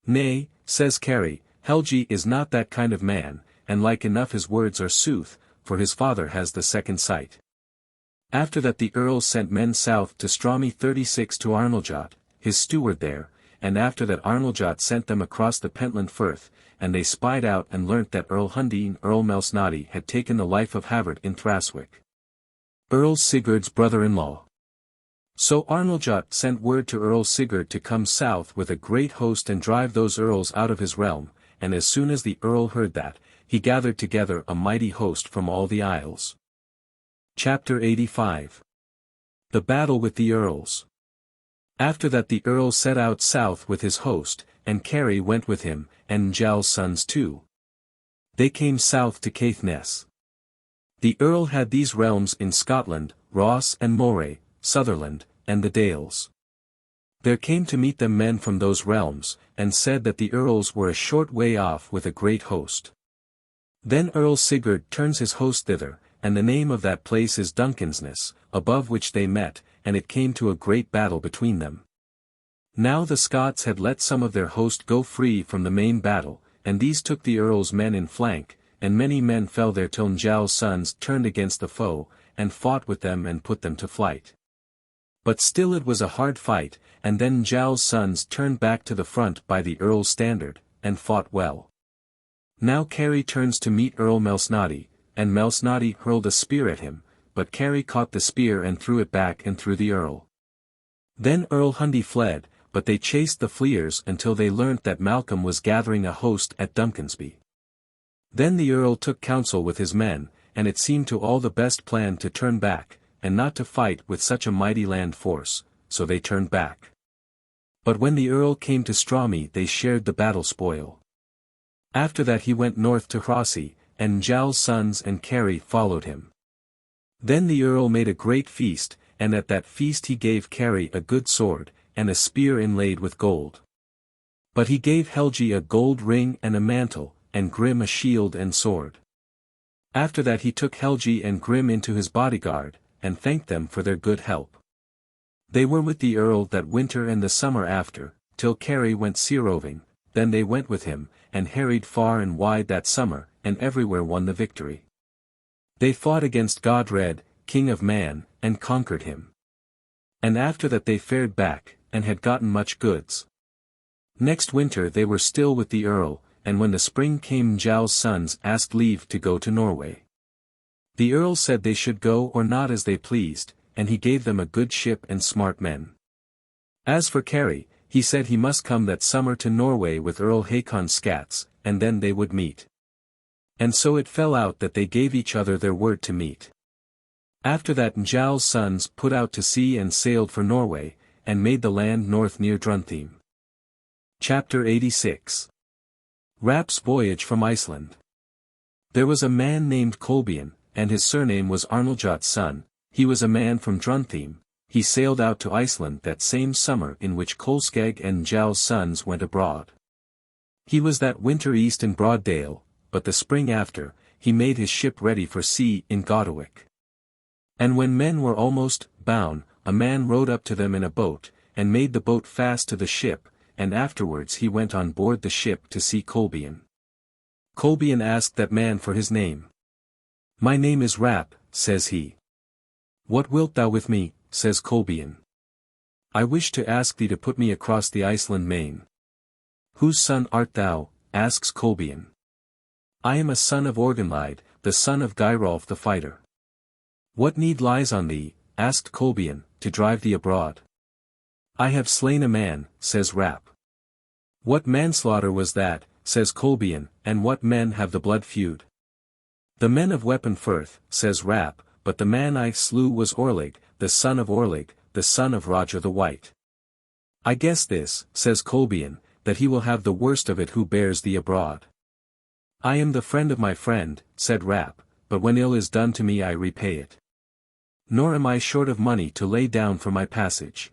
Nay, says Kari, Helgi is not that kind of man, and like enough his words are sooth, for his father has the second sight. After that the earl sent men south to Strami 36 to Arnljot, his steward there, and after that Arnljot sent them across the Pentland Firth, and they spied out and learnt that Earl Hundine Earl Melsnadi had taken the life of Havert in Thraswick, Earl Sigurd's brother-in-law. So Arnljot sent word to Earl Sigurd to come south with a great host and drive those earls out of his realm, and as soon as the earl heard that, he gathered together a mighty host from all the isles. Chapter 85. The Battle with the Earls. After that the earl set out south with his host, and Kari went with him, and Njál's sons too. They came south to Caithness. The earl had these realms in Scotland, Ross and Moray, Sutherland, and the Dales. There came to meet them men from those realms, and said that the earls were a short way off with a great host. Then Earl Sigurd turns his host thither, and the name of that place is Duncansness, above which they met, and it came to a great battle between them. Now the Scots had let some of their host go free from the main battle, and these took the earl's men in flank, and many men fell there till Njál's sons turned against the foe, and fought with them and put them to flight. But still it was a hard fight, and then Njál's sons turned back to the front by the earl's standard, and fought well. Now Kari turns to meet Earl Melsnadi, and Melsnadi hurled a spear at him, but Kari caught the spear and threw it back and threw the earl. Then Earl Hundi fled, but they chased the fleers until they learnt that Malcolm was gathering a host at Duncansby. Then the earl took counsel with his men, and it seemed to all the best plan to turn back, and not to fight with such a mighty land force, so they turned back. But when the earl came to Strami they shared the battle spoil. After that he went north to Hrossi, and Njál's sons and Kari followed him. Then the earl made a great feast, and at that feast he gave Kari a good sword, and a spear inlaid with gold. But he gave Helgi a gold ring and a mantle, and Grim a shield and sword. After that he took Helgi and Grim into his bodyguard, and thanked them for their good help. They were with the earl that winter and the summer after, till Kari went sea-roving, then they went with him, and harried far and wide that summer, and everywhere won the victory. They fought against Godred, king of Man, and conquered him. And after that they fared back, and had gotten much goods. Next winter they were still with the earl, and when the spring came Njál's sons asked leave to go to Norway. The earl said they should go or not as they pleased, and he gave them a good ship and smart men. As for Kari, he said he must come that summer to Norway with Earl Hakon Scats, and then they would meet. And so it fell out that they gave each other their word to meet. After that Njál's sons put out to sea and sailed for Norway, and made the land north near Druntheim. Chapter 86. Rap's voyage from Iceland. There was a man named Kolbein, and his surname was Arnoljot's son. He was a man from Druntheim. He sailed out to Iceland that same summer in which Kolskegg and Njál's sons went abroad. He was that winter east in Broaddale, but the spring after, he made his ship ready for sea in Godawick. And when men were almost bound, a man rowed up to them in a boat, and made the boat fast to the ship, and afterwards he went on board the ship to see Kolbein. Kolbein asked that man for his name. My name is Rap, says he. What wilt thou with me, says Kolbein. I wish to ask thee to put me across the Iceland main. Whose son art thou, asks Kolbein. I am a son of Orgunlide, the son of Geirolf the fighter. What need lies on thee, asked Kolbein, to drive thee abroad? I have slain a man, says Rap. What manslaughter was that, says Kolbein, and what men have the blood feud? The men of Weapon Firth, says Rap, but the man I slew was Orlig, the son of Orlig, the son of Roger the White. I guess this, says Kolbein, that he will have the worst of it who bears thee abroad. I am the friend of my friend, said Rap, but when ill is done to me I repay it. Nor am I short of money to lay down for my passage.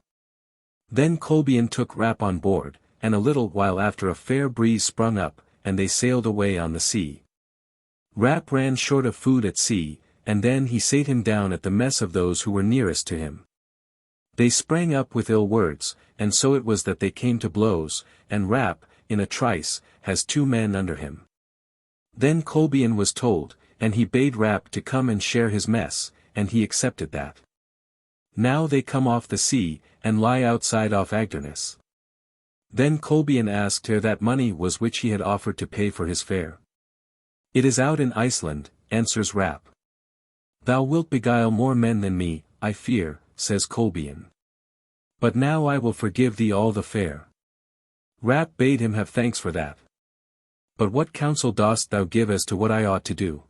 Then Kolbein took Rap on board, and a little while after a fair breeze sprung up, and they sailed away on the sea. Rap ran short of food at sea, and then he sate him down at the mess of those who were nearest to him. They sprang up with ill words, and so it was that they came to blows, and Rap, in a trice, has 2 men under him. Then Kolbein was told, and he bade Rap to come and share his mess, and he accepted that. Now they come off the sea, and lie outside off Agderness. Then Kolbein asked ere that money was which he had offered to pay for his fare. It is out in Iceland, answers Rap. Thou wilt beguile more men than me, I fear, says Kolbein. But now I will forgive thee all the fare. Rap bade him have thanks for that. But what counsel dost thou give as to what I ought to do?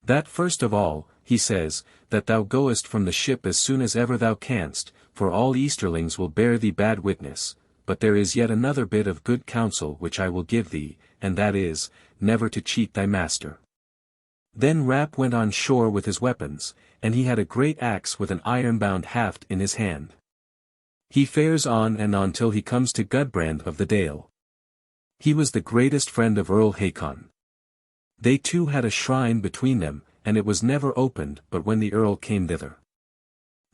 That first of all, he says, that thou goest from the ship as soon as ever thou canst, for all Easterlings will bear thee bad witness, but there is yet another bit of good counsel which I will give thee, and that is, never to cheat thy master. Then Rap went on shore with his weapons, and he had a great axe with an iron-bound haft in his hand. He fares on and on till he comes to Gudbrand of the Dale. He was the greatest friend of Earl Hakon. They two had a shrine between them, and it was never opened but when the Earl came thither.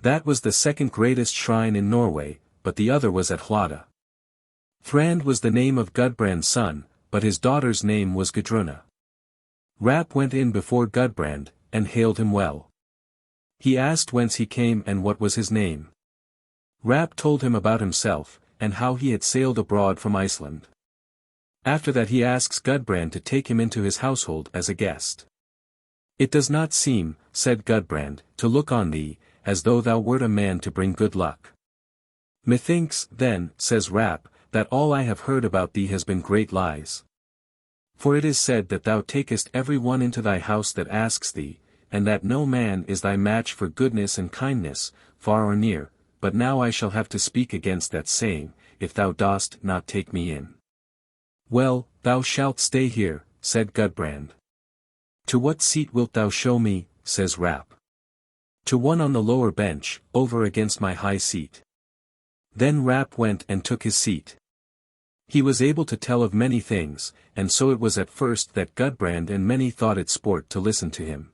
That was the second greatest shrine in Norway, but the other was at Hlada. Thrand was the name of Gudbrand's son, but his daughter's name was Gudruna. Rap went in before Gudbrand, and hailed him well. He asked whence he came and what was his name. Rap told him about himself, and how he had sailed abroad from Iceland. After that he asks Gudbrand to take him into his household as a guest. It does not seem, said Gudbrand, to look on thee, as though thou wert a man to bring good luck. Methinks, then, says Rap, that all I have heard about thee has been great lies. For it is said that thou takest every one into thy house that asks thee, and that no man is thy match for goodness and kindness, far or near, but now I shall have to speak against that saying, if thou dost not take me in. Well, thou shalt stay here, said Gudbrand. To what seat wilt thou show me, says Rap. To one on the lower bench, over against my high seat. Then Rap went and took his seat. He was able to tell of many things, and so it was at first that Gudbrand and many thought it sport to listen to him.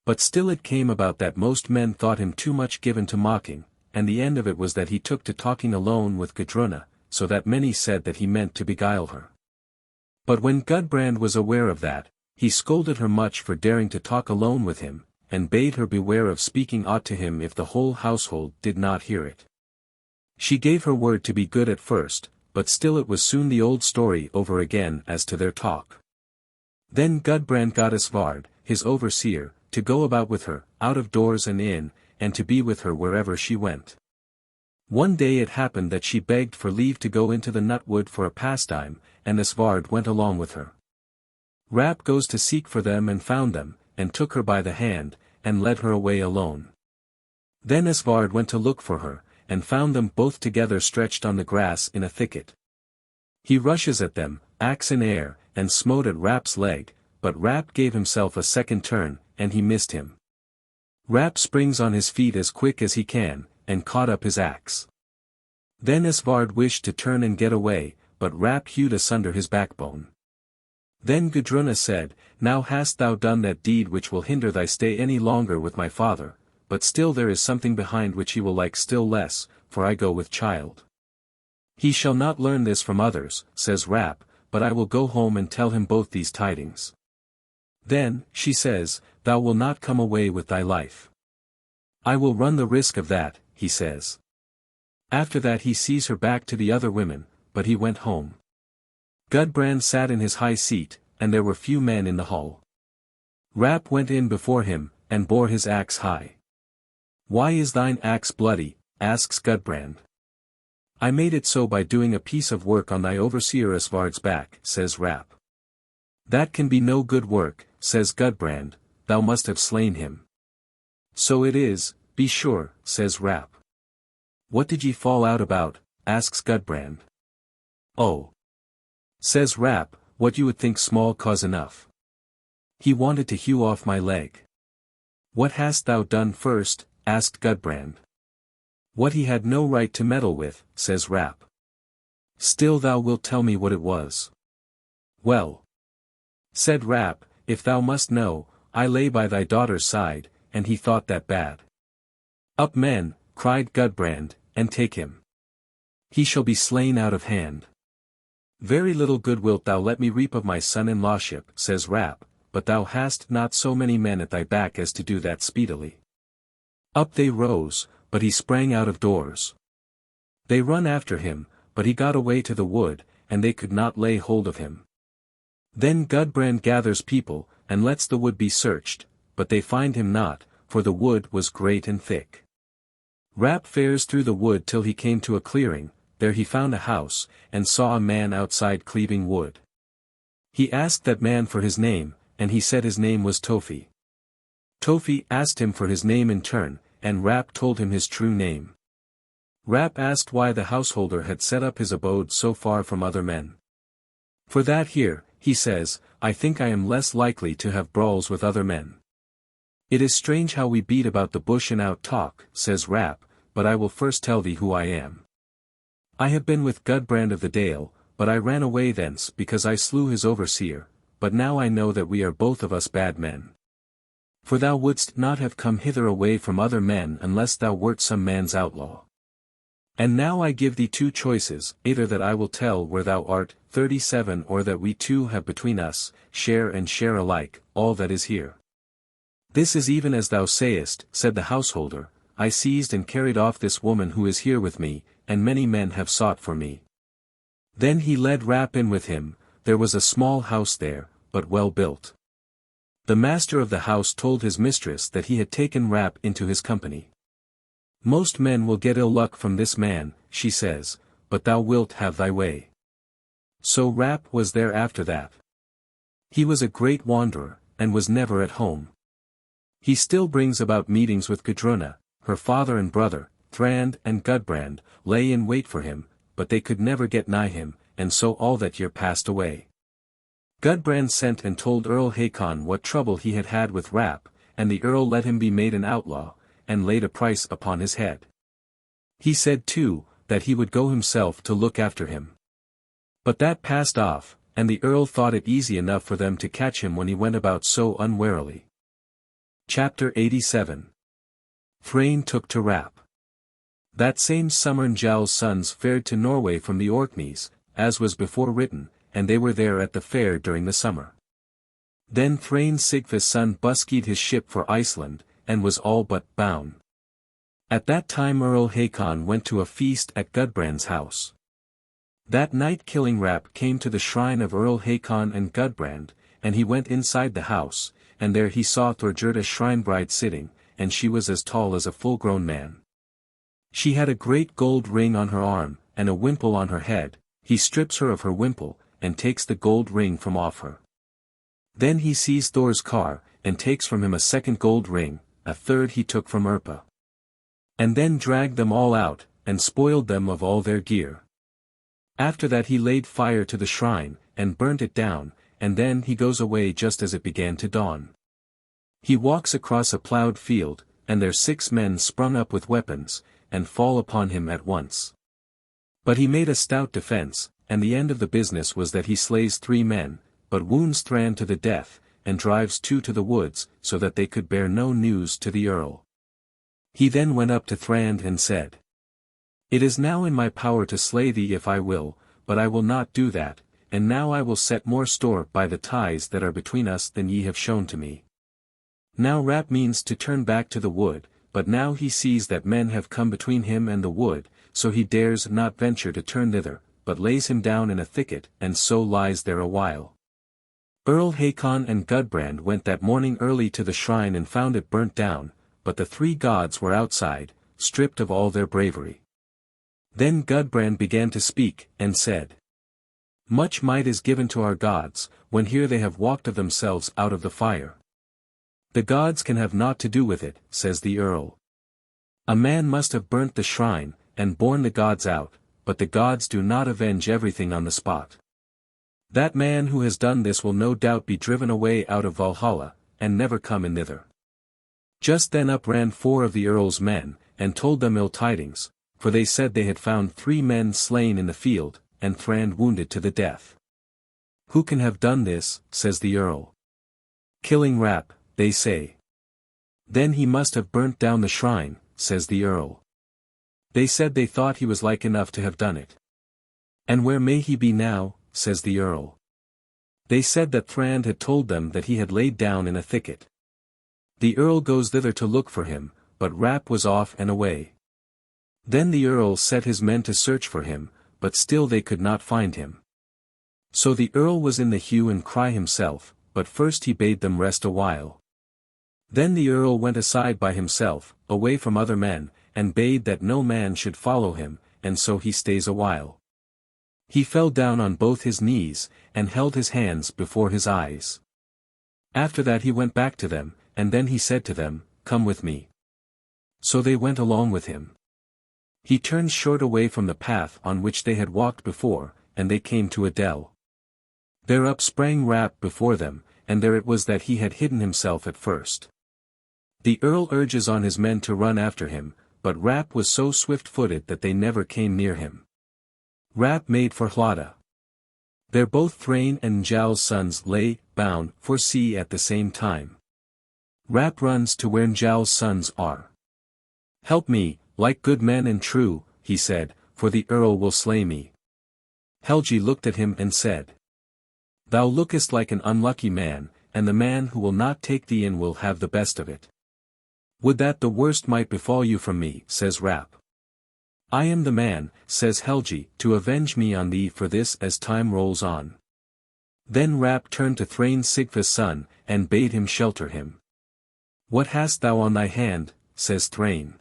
But still it came about that most men thought him too much given to mocking, and the end of it was that he took to talking alone with Gudruna, so that many said that he meant to beguile her. But when Gudbrand was aware of that, he scolded her much for daring to talk alone with him, and bade her beware of speaking aught to him if the whole household did not hear it. She gave her word to be good at first, but still it was soon the old story over again as to their talk. Then Gudbrand got Svard, his overseer, to go about with her, out of doors and in, and to be with her wherever she went. One day it happened that she begged for leave to go into the nutwood for a pastime, and Svard went along with her. Rap goes to seek for them and found them, and took her by the hand, and led her away alone. Then Svard went to look for her, and found them both together stretched on the grass in a thicket. He rushes at them, axe in air, and smote at Rap's leg, but Rap gave himself a second turn, and he missed him. Rap springs on his feet as quick as he can, and caught up his axe. Then Svard wished to turn and get away, but Rap hewed asunder his backbone. Then Gudruna said, Now hast thou done that deed which will hinder thy stay any longer with my father, but still there is something behind which he will like still less, for I go with child. He shall not learn this from others, says Rap, but I will go home and tell him both these tidings. Then, she says, thou will not come away with thy life. I will run the risk of that, he says. After that he sees her back to the other women, but he went home. Gudbrand sat in his high seat, and there were few men in the hall. Rap went in before him, and bore his axe high. Why is thine axe bloody? Asks Gudbrand. I made it so by doing a piece of work on thy overseer Asvard's back, says Rap. That can be no good work, says Gudbrand, thou must have slain him. So it is, be sure, says Rap. What did ye fall out about? Asks Gudbrand. Oh, says Rap, what you would think small cause enough. He wanted to hew off my leg. What hast thou done first? Asked Gudbrand. What he had no right to meddle with, says Rap. Still thou wilt tell me what it was. Well, said Rap, if thou must know, I lay by thy daughter's side, and he thought that bad. Up men, cried Gudbrand, and take him. He shall be slain out of hand. Very little good wilt thou let me reap of my son-in-lawship, says Rap, but thou hast not so many men at thy back as to do that speedily. Up they rose, but he sprang out of doors. They run after him, but he got away to the wood, and they could not lay hold of him. Then Gudbrand gathers people, and lets the wood be searched, but they find him not, for the wood was great and thick. Rap fares through the wood till he came to a clearing, there he found a house, and saw a man outside cleaving wood. He asked that man for his name, and he said his name was Tofi. Tofi asked him for his name in turn, and Rap told him his true name. Rap asked why the householder had set up his abode so far from other men. For that here, he says, I think I am less likely to have brawls with other men. It is strange how we beat about the bush and out talk, says Rap, but I will first tell thee who I am. I have been with Gudbrand of the Dale, but I ran away thence because I slew his overseer, but now I know that we are both of us bad men. For thou wouldst not have come hither away from other men unless thou wert some man's outlaw. And now I give thee two choices, either that I will tell where thou art, 37, or that we two have between us, share and share alike, all that is here. This is even as thou sayest, said the householder, I seized and carried off this woman who is here with me, and many men have sought for me. Then he led Rap in with him, there was a small house there, but well built. The master of the house told his mistress that he had taken Rap into his company. Most men will get ill luck from this man, she says, but thou wilt have thy way. So Rap was there after that. He was a great wanderer, and was never at home. He still brings about meetings with Gudruna, her father and brother, Thrand and Gudbrand, lay in wait for him, but they could never get nigh him, and so all that year passed away. Gudbrand sent and told Earl Hakon what trouble he had had with Rap, and the earl let him be made an outlaw, and laid a price upon his head. He said too, that he would go himself to look after him. But that passed off, and the earl thought it easy enough for them to catch him when he went about so unwarily. Chapter 87. Thrain took to Rap. That same summer Njál's sons fared to Norway from the Orkneys, as was before written, and they were there at the fair during the summer. Then Thrain Sigfus' son buskied his ship for Iceland, and was all but bound. At that time Earl Hakon went to a feast at Gudbrand's house. That night Killing Rap came to the shrine of Earl Hakon and Gudbrand, and he went inside the house, and there he saw Thorgerda's shrine bride sitting, and she was as tall as a full-grown man. She had a great gold ring on her arm, and a wimple on her head. He strips her of her wimple, and takes the gold ring from off her. Then he sees Thor's car, and takes from him a second gold ring, a third he took from Erpa. And then dragged them all out, and spoiled them of all their gear. After that he laid fire to the shrine, and burnt it down, and then he goes away just as it began to dawn. He walks across a ploughed field, and there 6 men sprung up with weapons, and fall upon him at once. But he made a stout defense, and the end of the business was that he slays 3 men, but wounds Thran to the death, and drives 2 to the woods, so that they could bear no news to the earl. He then went up to Thrand and said, It is now in my power to slay thee if I will, but I will not do that, and now I will set more store by the ties that are between us than ye have shown to me. Now Rap means to turn back to the wood, but now he sees that men have come between him and the wood, so he dares not venture to turn thither, but lays him down in a thicket and so lies there a while. Earl Hakon and Gudbrand went that morning early to the shrine and found it burnt down, but the three gods were outside, stripped of all their bravery. Then Gudbrand began to speak, and said, "Much might is given to our gods, when here they have walked of themselves out of the fire." "The gods can have naught to do with it," says the earl. "A man must have burnt the shrine, and borne the gods out, but the gods do not avenge everything on the spot. That man who has done this will no doubt be driven away out of Valhalla, and never come in thither." Just then up ran 4 of the earl's men, and told them ill tidings, for they said they had found 3 men slain in the field, and Thrand wounded to the death. "Who can have done this?" says the earl. "Killing Rap," they say. "Then he must have burnt down the shrine," says the earl. They said they thought he was like enough to have done it. "And where may he be now?" says the earl. They said that Thrand had told them that he had laid down in a thicket. The earl goes thither to look for him, but Rap was off and away. Then the earl set his men to search for him, but still they could not find him. So the earl was in the hue and cry himself, but first he bade them rest a while. Then the earl went aside by himself, away from other men, and bade that no man should follow him, and so he stays a while. He fell down on both his knees, and held his hands before his eyes. After that he went back to them, and then he said to them, "Come with me." So they went along with him. He turned short away from the path on which they had walked before, and they came to a dell. There up sprang Rap before them, and there it was that he had hidden himself at first. The earl urges on his men to run after him, but Rap was so swift-footed that they never came near him. Rap made for Hlada. There both Thrain and Njál's sons lay, bound, for sea at the same time. Rap runs to where Njál's sons are. "Help me, like good men and true," he said, "for the earl will slay me." Helgi looked at him and said, "Thou lookest like an unlucky man, and the man who will not take thee in will have the best of it." "Would that the worst might befall you from me," says Rap. "I am the man," says Helgi, "to avenge me on thee for this as time rolls on." Then Rap turned to Thrain Sigva's son, and bade him shelter him. "What hast thou on thy hand?" says Thrain.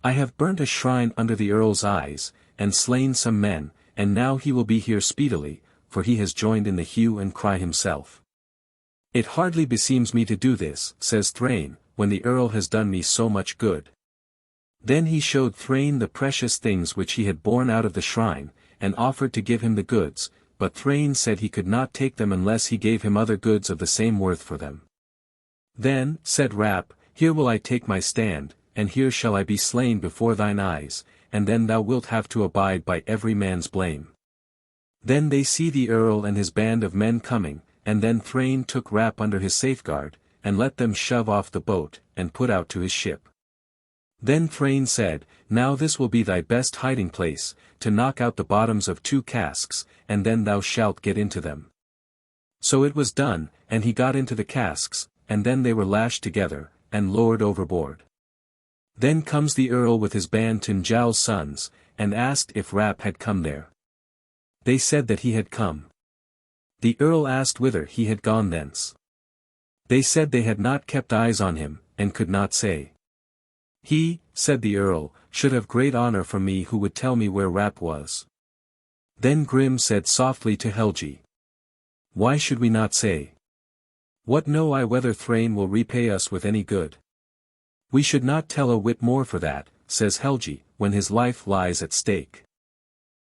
"I have burnt a shrine under the earl's eyes, and slain some men, and now he will be here speedily, for he has joined in the hue and cry himself." "It hardly beseems me to do this," says Thrain, "when the earl has done me so much good." Then he showed Thrain the precious things which he had borne out of the shrine, and offered to give him the goods, but Thrain said he could not take them unless he gave him other goods of the same worth for them. "Then," said Rap, "here will I take my stand, and here shall I be slain before thine eyes, and then thou wilt have to abide by every man's blame." Then they see the earl and his band of men coming, and then Thrain took Rap under his safeguard, and let them shove off the boat, and put out to his ship. Then Thrain said, "Now this will be thy best hiding place, to knock out the bottoms of 2 casks, and then thou shalt get into them." So it was done, and he got into the casks, and then they were lashed together, and lowered overboard. Then comes the earl with his band to Njál's sons, and asked if Rap had come there. They said that he had come. The earl asked whither he had gone thence. They said they had not kept eyes on him, and could not say. "He," said the earl, "should have great honor from me who would tell me where Rap was." Then Grim said softly to Helgi, "Why should we not say? What know I whether Thrain will repay us with any good? We should not tell a whit more for that," says Helgi, "when his life lies at stake."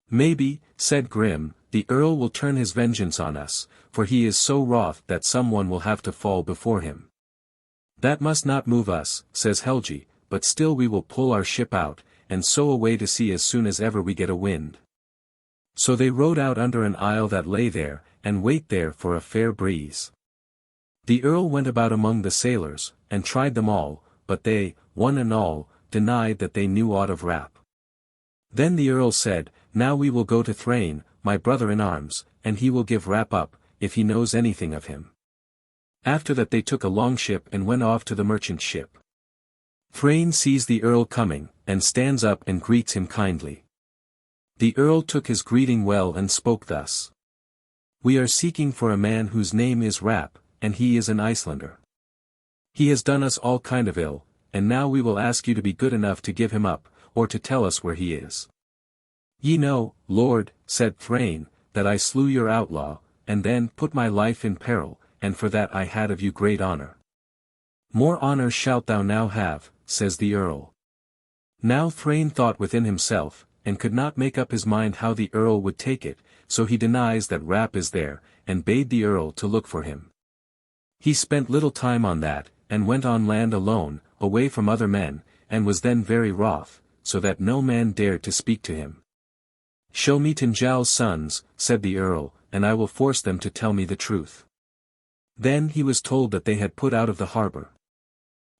"Maybe," said Grim, "the earl will turn his vengeance on us, for he is so wroth that someone will have to fall before him." "That must not move us," says Helgi, "but still we will pull our ship out, and so away to sea as soon as ever we get a wind." So they rowed out under an isle that lay there, and wait there for a fair breeze. The earl went about among the sailors, and tried them all, but they, one and all, denied that they knew aught of Rap. Then the earl said, "Now we will go to Thrain, my brother in arms, and he will give Rap up, if he knows anything of him. After that they took a longship and went off to the merchant ship. Thrain sees the Earl coming, and stands up and greets him kindly. The Earl took his greeting well and spoke thus. We are seeking for a man whose name is Rap, and he is an Icelander. He has done us all kind of ill, and now we will ask you to be good enough to give him up, or to tell us where he is. Ye know, Lord, said Thrain, that I slew your outlaw, and then put my life in peril, and for that I had of you great honor. More honor shalt thou now have, says the Earl. Now Thrain thought within himself, and could not make up his mind how the Earl would take it, so he denies that Rap is there, and bade the Earl to look for him. He spent little time on that, and went on land alone, away from other men, and was then very wroth, so that no man dared to speak to him. Show me Njál's sons, said the Earl, and I will force them to tell me the truth. Then he was told that they had put out of the harbour.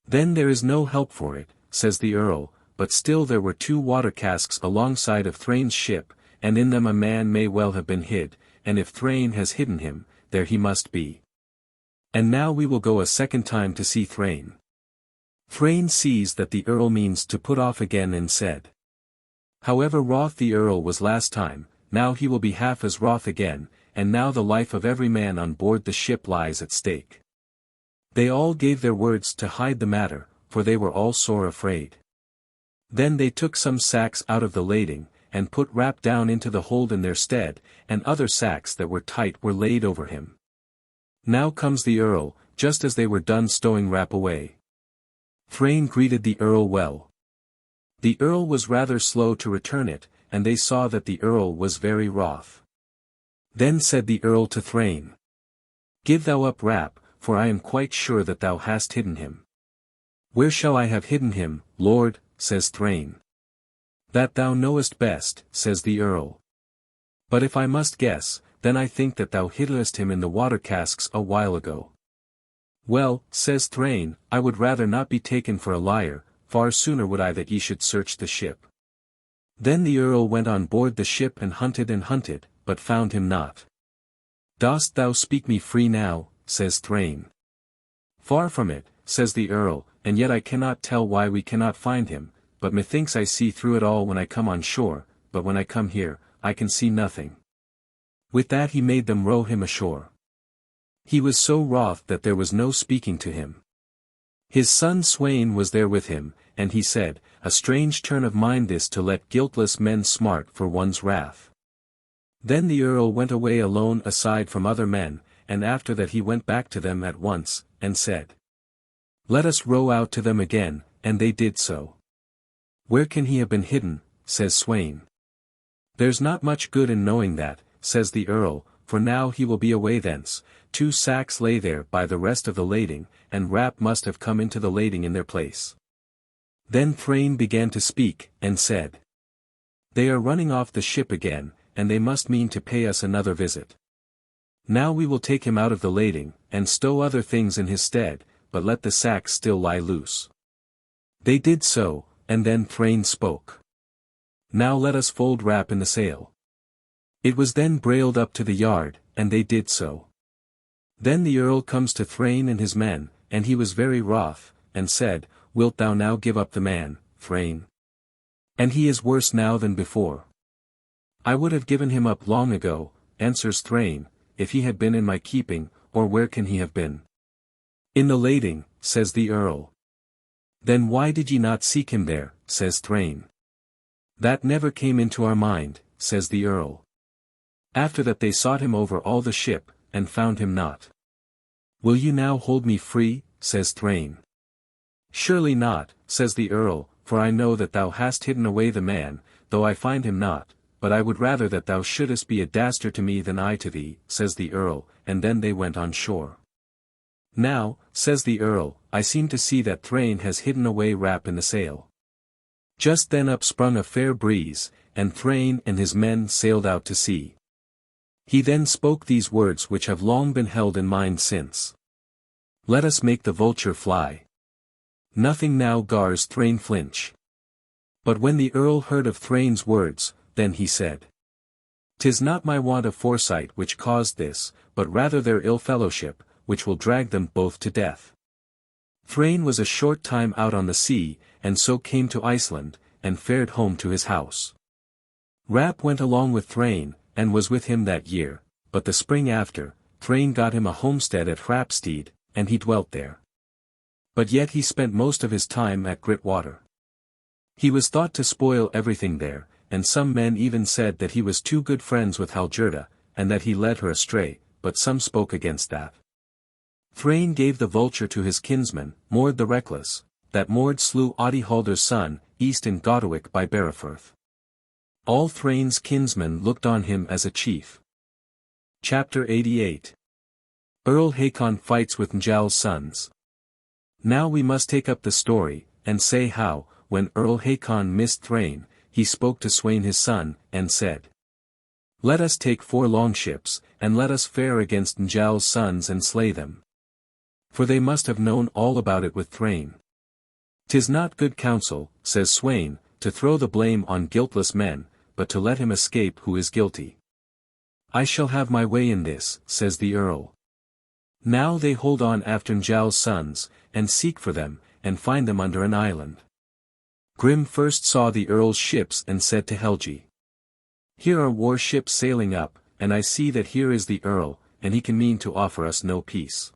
Then there is no help for it, says the Earl, but still there were 2 water casks alongside of Thrain's ship, and in them a man may well have been hid, and if Thrain has hidden him, there he must be. And now we will go a second time to see Thrain. Thrain sees that the Earl means to put off again and said. However wroth the Earl was last time, now he will be half as wroth again, and now the life of every man on board the ship lies at stake. They all gave their words to hide the matter, for they were all sore afraid. Then they took some sacks out of the lading, and put Rap down into the hold in their stead, and other sacks that were tight were laid over him. Now comes the Earl, just as they were done stowing Rap away. Thrain greeted the Earl well. The Earl was rather slow to return it, and they saw that the Earl was very wroth. Then said the Earl to Thrain. Give thou up Rap, for I am quite sure that thou hast hidden him. Where shall I have hidden him, Lord, says Thrain. That thou knowest best, says the Earl. But if I must guess, then I think that thou hiddest him in the water casks a while ago. Well, says Thrain, I would rather not be taken for a liar, far sooner would I that ye should search the ship. Then the Earl went on board the ship and hunted, but found him not. Dost thou speak me free now, says Thrain. Far from it, says the Earl, and yet I cannot tell why we cannot find him, but methinks I see through it all when I come on shore, but when I come here, I can see nothing. With that he made them row him ashore. He was so wroth that there was no speaking to him. His son Sweyn was there with him, and he said, A strange turn of mind this to let guiltless men smart for one's wrath. Then the Earl went away alone aside from other men, and after that he went back to them at once, and said, Let us row out to them again, and they did so. Where can he have been hidden, says Sweyn. There's not much good in knowing that, says the Earl, for now he will be away thence. 2 sacks lay there by the rest of the lading, and Rap must have come into the lading in their place. Then Thrain began to speak, and said, They are running off the ship again, and they must mean to pay us another visit. Now we will take him out of the lading, and stow other things in his stead, but let the sacks still lie loose. They did so, and then Thrain spoke. Now let us fold Rap in the sail. It was then brailed up to the yard, and they did so. Then the Earl comes to Thrain and his men, and he was very wroth, and said, Wilt thou now give up the man, Thrain? And he is worse now than before. I would have given him up long ago, answers Thrain, if he had been in my keeping, or where can he have been? In the lading, says the Earl. Then why did ye not seek him there, says Thrain. That never came into our mind, says the Earl. After that they sought him over all the ship, and found him not. Will you now hold me free, says Thrain. Surely not, says the Earl, for I know that thou hast hidden away the man, though I find him not, but I would rather that thou shouldest be a dastard to me than I to thee, says the Earl, and then they went on shore. Now, says the Earl, I seem to see that Thrain has hidden away Rap in the sail. Just then up sprung a fair breeze, and Thrain and his men sailed out to sea. He then spoke these words which have long been held in mind since. Let us make the vulture fly. Nothing now gars Thrain flinch. But when the Earl heard of Thrain's words, then he said. 'Tis not my want of foresight which caused this, but rather their ill fellowship, which will drag them both to death. Thrain was a short time out on the sea, and so came to Iceland, and fared home to his house. Rap went along with Thrain, and was with him that year, but the spring after, Thrain got him a homestead at Hrapstead, and he dwelt there. But yet he spent most of his time at Gritwater. He was thought to spoil everything there, and some men even said that he was too good friends with Hallgerda, and that he led her astray, but some spoke against that. Thrain gave the vulture to his kinsman, Mord the Reckless, that Mord slew Oddihalder's son, east in Godowick by Barrowfirth. All Thrain's kinsmen looked on him as a chief. Chapter 88. Earl Hakon fights with Njál's sons. Now we must take up the story, and say how, when Earl Hakon missed Thrain, he spoke to Sweyn his son, and said, "Let us take 4 longships, and let us fare against Njál's sons and slay them. For they must have known all about it with Thrain. 'Tis not good counsel," says Sweyn, "to throw the blame on guiltless men, but to let him escape who is guilty." "I shall have my way in this," says the Earl. Now they hold on after Njál's sons, and seek for them, and find them under an island. Grim first saw the Earl's ships and said to Helgi, "Here are warships sailing up, and I see that here is the Earl, and he can mean to offer us no peace."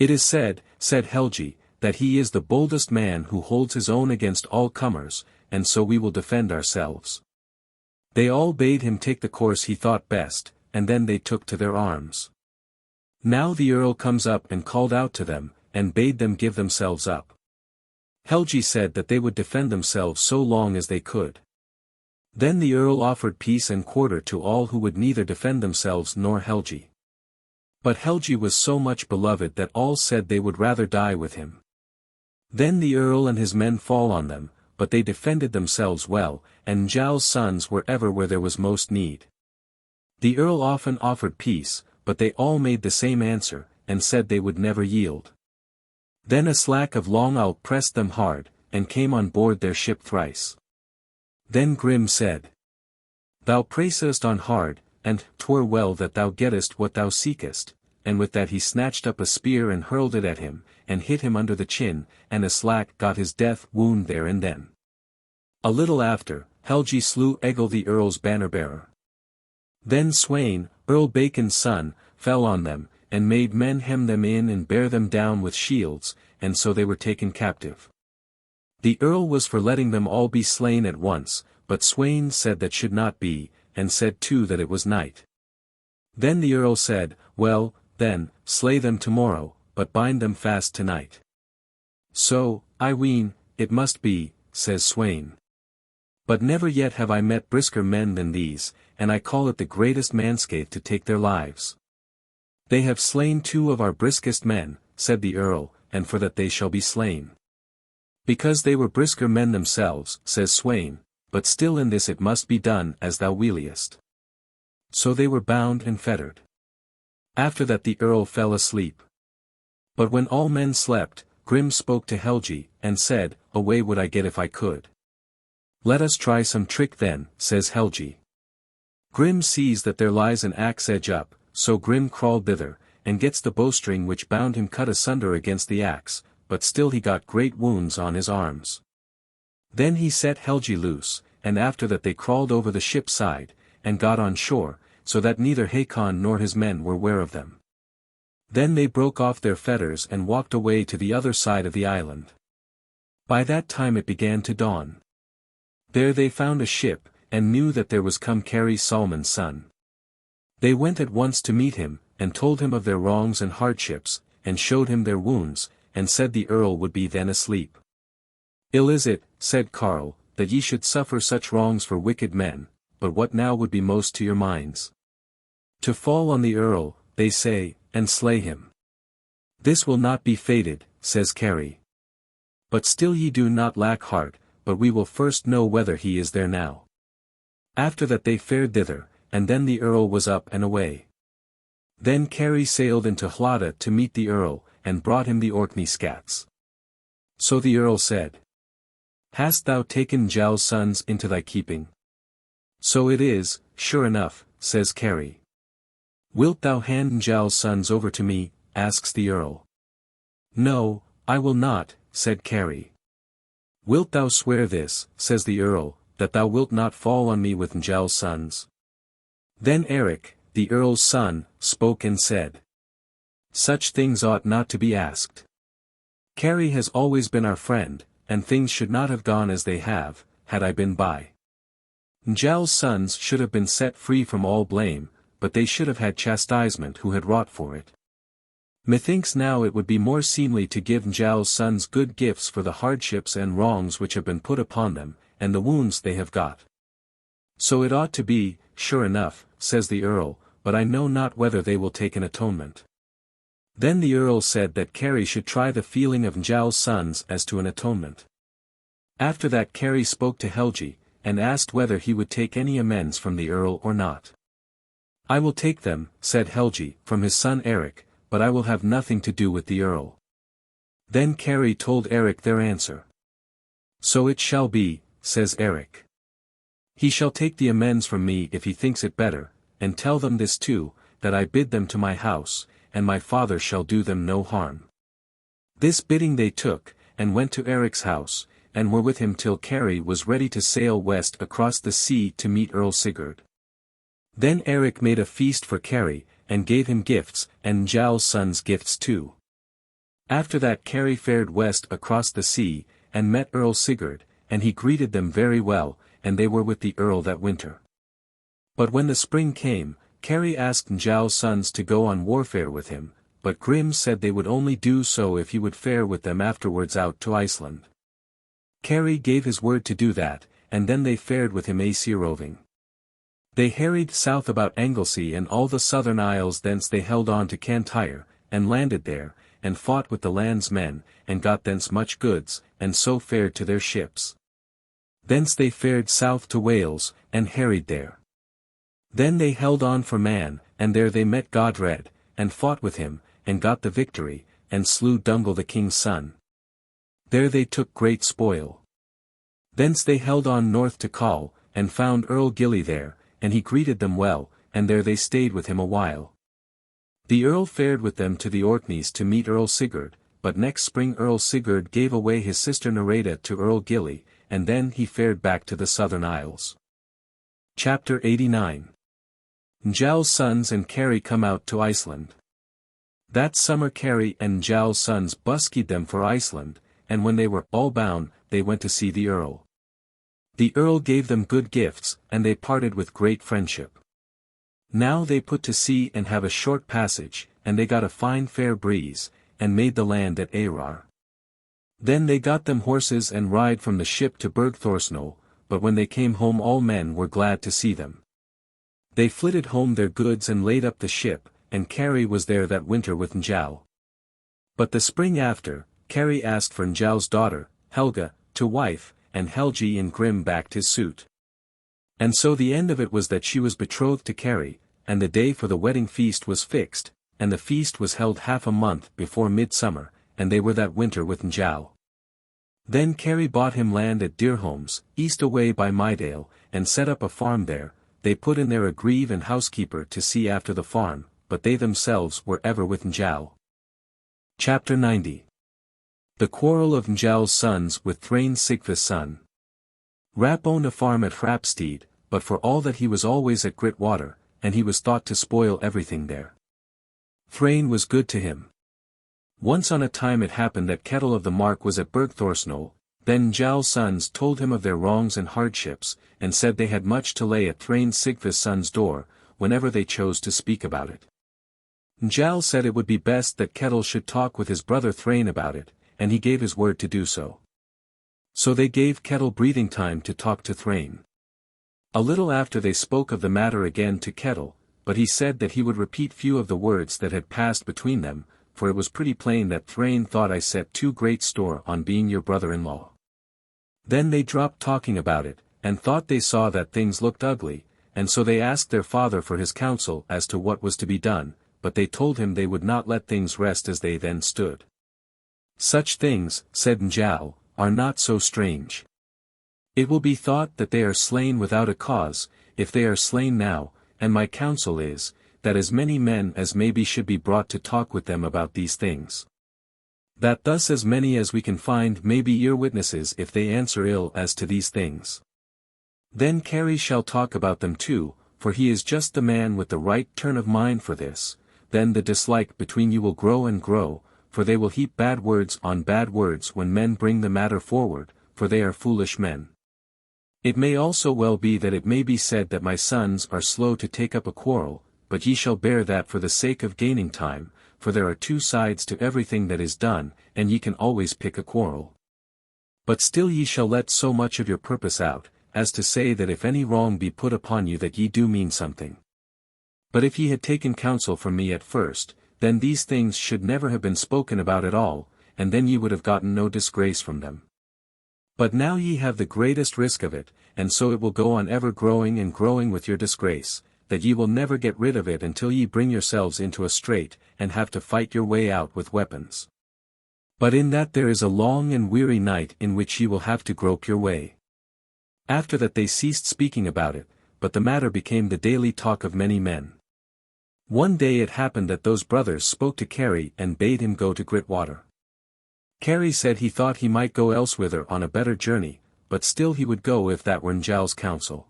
"It is said," said Helgi, "that he is the boldest man who holds his own against all comers, and so we will defend ourselves." They all bade him take the course he thought best, and then they took to their arms. Now the Earl comes up and called out to them, and bade them give themselves up. Helgi said that they would defend themselves so long as they could. Then the Earl offered peace and quarter to all who would neither defend themselves nor Helgi. But Helgi was so much beloved that all said they would rather die with him. Then the Earl and his men fall on them, but they defended themselves well, and Njál's sons were ever where there was most need. The Earl often offered peace, but they all made the same answer, and said they would never yield. Then a slack of Longal pressed them hard, and came on board their ship thrice. Then Grim said, "Thou pressest on hard, and 'twere well that thou gettest what thou seekest," and with that he snatched up a spear and hurled it at him, and hit him under the chin, and Aslak got his death wound there and then. A little after, Helgi slew Egil the Earl's banner-bearer. Then Sweyn, Earl Bacon's son, fell on them, and made men hem them in and bear them down with shields, and so they were taken captive. The Earl was for letting them all be slain at once, but Sweyn said that should not be, and said too that it was night. Then the Earl said, "Well, then, slay them tomorrow, but bind them fast tonight." "So, I ween, it must be," says Sweyn. "But never yet have I met brisker men than these, and I call it the greatest manscape to take their lives." "They have slain 2 of our briskest men," said the Earl, "and for that they shall be slain." "Because they were brisker men themselves," says Sweyn, "but still in this it must be done as thou wiliest." So they were bound and fettered. After that the Earl fell asleep. But when all men slept, Grim spoke to Helgi, and said, "Away would I get if I could." "Let us try some trick then," says Helgi. Grim sees that there lies an axe edge up, so Grim crawled thither, and gets the bowstring which bound him cut asunder against the axe, but still he got great wounds on his arms. Then he set Helgi loose, and after that they crawled over the ship's side, and got on shore, so that neither Hakon nor his men were ware of them. Then they broke off their fetters and walked away to the other side of the island. By that time it began to dawn. There they found a ship, and knew that there was come Cary Solmon's son. They went at once to meet him, and told him of their wrongs and hardships, and showed him their wounds, and said the Earl would be then asleep. "Ill is it," said Carl, "that ye should suffer such wrongs for wicked men, but what now would be most to your minds? To fall on the Earl, they say, and slay him. This will not be fated," says Cary. "But still ye do not lack heart, but we will first know whether he is there now." After that they fared thither, and then the Earl was up and away. Then Cary sailed into Hlada to meet the Earl, and brought him the Orkney scats. So the Earl said, "Hast thou taken Njál's sons into thy keeping?" "So it is," sure enough, says Kari. Wilt thou hand Njál's sons over to me, asks the earl. No, I will not, said Kari. Wilt thou swear this, says the earl, that thou wilt not fall on me with Njál's sons? Then Eric, the earl's son, spoke and said. Such things ought not to be asked. Kari has always been our friend, and things should not have gone as they have, had I been by. Njál's sons should have been set free from all blame, but they should have had chastisement who had wrought for it. Methinks now it would be more seemly to give Njál's sons good gifts for the hardships and wrongs which have been put upon them, and the wounds they have got. So it ought to be, sure enough, says the earl, but I know not whether they will take an atonement. Then the earl said that Kari should try the feeling of Njál's sons as to an atonement. After that Kari spoke to Helgi, and asked whether he would take any amends from the earl or not. I will take them, said Helgi, from his son Eric, but I will have nothing to do with the earl. Then Kari told Eric their answer. So it shall be, says Eric. He shall take the amends from me if he thinks it better, and tell them this too, that I bid them to my house, and my father shall do them no harm. This bidding they took, and went to Eric's house, and were with him till Kari was ready to sail west across the sea to meet Earl Sigurd. Then Eric made a feast for Kari, and gave him gifts, and Njál's sons gifts too. After that Kari fared west across the sea, and met Earl Sigurd, and he greeted them very well, and they were with the earl that winter. But when the spring came, Kari asked Njál's sons to go on warfare with him, but Grim said they would only do so if he would fare with them afterwards out to Iceland. Kari gave his word to do that, and then they fared with him A-Sea-Roving. They harried south about Anglesey and all the southern isles, thence they held on to Cantyre, and landed there, and fought with the land's men, and got thence much goods, and so fared to their ships. Thence they fared south to Wales, and harried there. Then they held on for Man, and there they met Godred, and fought with him, and got the victory, and slew Dungal the king's son. There they took great spoil. Thence they held on north to Call, and found Earl Gilly there, and he greeted them well, and there they stayed with him a while. The earl fared with them to the Orkneys to meet Earl Sigurd, but next spring Earl Sigurd gave away his sister Nereda to Earl Gilly, and then he fared back to the southern isles. Chapter 89. Njál's sons and Kari come out to Iceland. That summer Kari and Njál's sons buskied them for Iceland, and when they were all bound, they went to see the earl. The earl gave them good gifts, and they parted with great friendship. Now they put to sea and have a short passage, and they got a fine fair breeze, and made the land at Arar. Then they got them horses and ride from the ship to Bergthorsnol, but when they came home all men were glad to see them. They flitted home their goods and laid up the ship, and Kari was there that winter with Njál. But the spring after, Kari asked for Njál's daughter, Helga, to wife, and Helgi and Grim backed his suit. And so the end of it was that she was betrothed to Kari, and the day for the wedding feast was fixed, and the feast was held half a month before midsummer, and they were that winter with Njál. Then Kari bought him land at Deerholms, east away by Mydale, and set up a farm there. They put in there a grieve and housekeeper to see after the farm, but they themselves were ever with Njál. Chapter 90. The quarrel of Njál's sons with Thrain Sigfus' son. Rap owned a farm at Hrapstead, but for all that he was always at Gritwater, and he was thought to spoil everything there. Thrain was good to him. Once on a time it happened that Kettle of the Mark was at Bergthorsnol, then Njál's sons told him of their wrongs and hardships, and said they had much to lay at Thrain Sigfus' son's door, whenever they chose to speak about it. Njál said it would be best that Kettle should talk with his brother Thrain about it, and he gave his word to do so. So they gave Kettle breathing time to talk to Thrain. A little after they spoke of the matter again to Kettle, but he said that he would repeat few of the words that had passed between them, for it was pretty plain that Thrain thought I set too great store on being your brother-in-law. Then they dropped talking about it, and thought they saw that things looked ugly, and so they asked their father for his counsel as to what was to be done, but they told him they would not let things rest as they then stood. Such things, said Njál, are not so strange. It will be thought that they are slain without a cause, if they are slain now, and my counsel is, that as many men as may be should be brought to talk with them about these things. That thus as many as we can find may be ear witnesses if they answer ill as to these things. Then Cary shall talk about them too, for he is just the man with the right turn of mind for this. Then the dislike between you will grow and grow, for they will heap bad words on bad words when men bring the matter forward, for they are foolish men. It may also well be that it may be said that my sons are slow to take up a quarrel, but ye shall bear that for the sake of gaining time, for there are two sides to everything that is done, and ye can always pick a quarrel. But still ye shall let so much of your purpose out, as to say that if any wrong be put upon you that ye do mean something. But if ye had taken counsel from me at first, then these things should never have been spoken about at all, and then ye would have gotten no disgrace from them. But now ye have the greatest risk of it, and so it will go on ever growing and growing with your disgrace, that ye will never get rid of it until ye bring yourselves into a strait, and have to fight your way out with weapons. But in that there is a long and weary night in which ye will have to grope your way. After that they ceased speaking about it, but the matter became the daily talk of many men. One day it happened that those brothers spoke to Cary and bade him go to Gritwater. Cary said he thought he might go elsewhither on a better journey, but still he would go if that were Njál's counsel.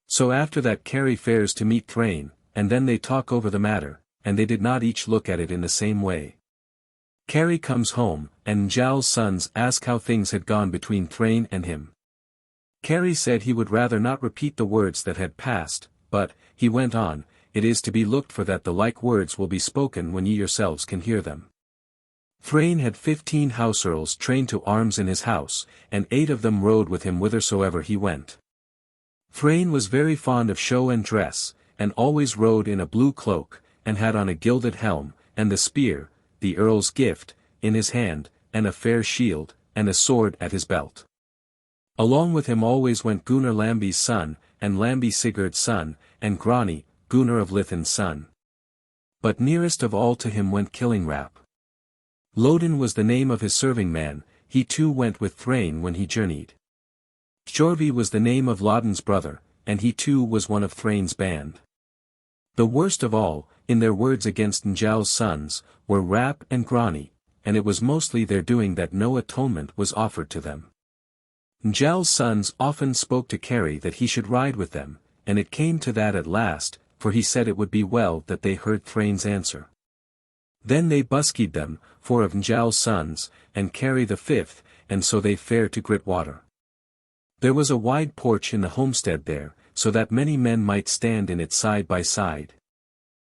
So after that Cary fares to meet Thrain, and then they talk over the matter, and they did not each look at it in the same way. Cary comes home, and Njál's sons ask how things had gone between Thrain and him. Cary said he would rather not repeat the words that had passed, but, he went on, it is to be looked for that the like words will be spoken when ye yourselves can hear them. Thrain had 15 house earls trained to arms in his house, and 8 of them rode with him whithersoever he went. Thrain was very fond of show and dress, and always rode in a blue cloak, and had on a gilded helm, and the spear, the earl's gift, in his hand, and a fair shield, and a sword at his belt. Along with him always went Gunnar Lambi's son, and Lambi Sigurd's son, and Grani, Gunnar of Lithin's son. But nearest of all to him went Killingrap. Lodin was the name of his serving man, he too went with Thrain when he journeyed. Jorvi was the name of Lodin's brother, and he too was one of Thrain's band. The worst of all, in their words against Njál's sons, were Rap and Grani, and it was mostly their doing that no atonement was offered to them. Njál's sons often spoke to Cary that he should ride with them, and it came to that at last, for he said it would be well that they heard Thrain's answer. Then they buskied them, 4 of Njál's sons, and Cary the 5th, and so they fared to Gritwater. There was a wide porch in the homestead there, so that many men might stand in it side by side.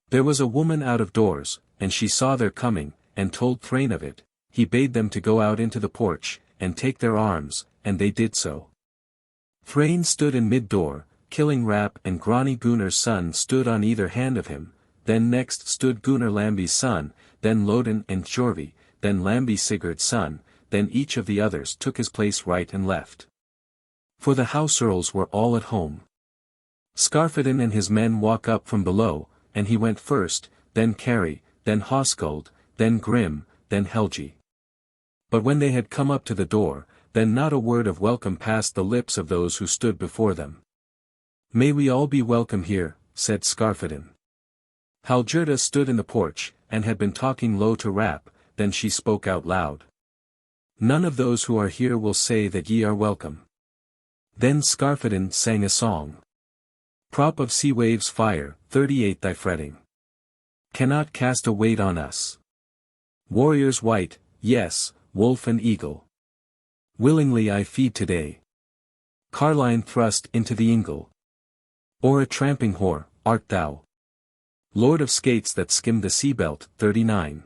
There was a woman out of doors, and she saw their coming, and told Thrain of it. He bade them to go out into the porch, and take their arms, and they did so. Thrain stood in mid-door, Killingrap and Grani Gunnar's son stood on either hand of him, then next stood Gunnar Lambi's son, then Lodin and Jorvi, then Lambi Sigurd's son, then each of the others took his place right and left. For the house earls were all at home. Skarphedin and his men walk up from below, and he went first, then Cary, then Hoskuld, then Grim, then Helgi. But when they had come up to the door, then not a word of welcome passed the lips of those who stood before them. May we all be welcome here, said Skarphedin. Hallgerda stood in the porch, and had been talking low to Rap, then she spoke out loud. None of those who are here will say that ye are welcome. Then Skarphedin sang a song. Prop of sea waves fire, 38 thy fretting. Cannot cast a weight on us. Warriors white, yes, wolf and eagle. Willingly I feed today. Carline thrust into the ingle. Or a tramping whore, art thou. Lord of skates that skim the sea belt, 39.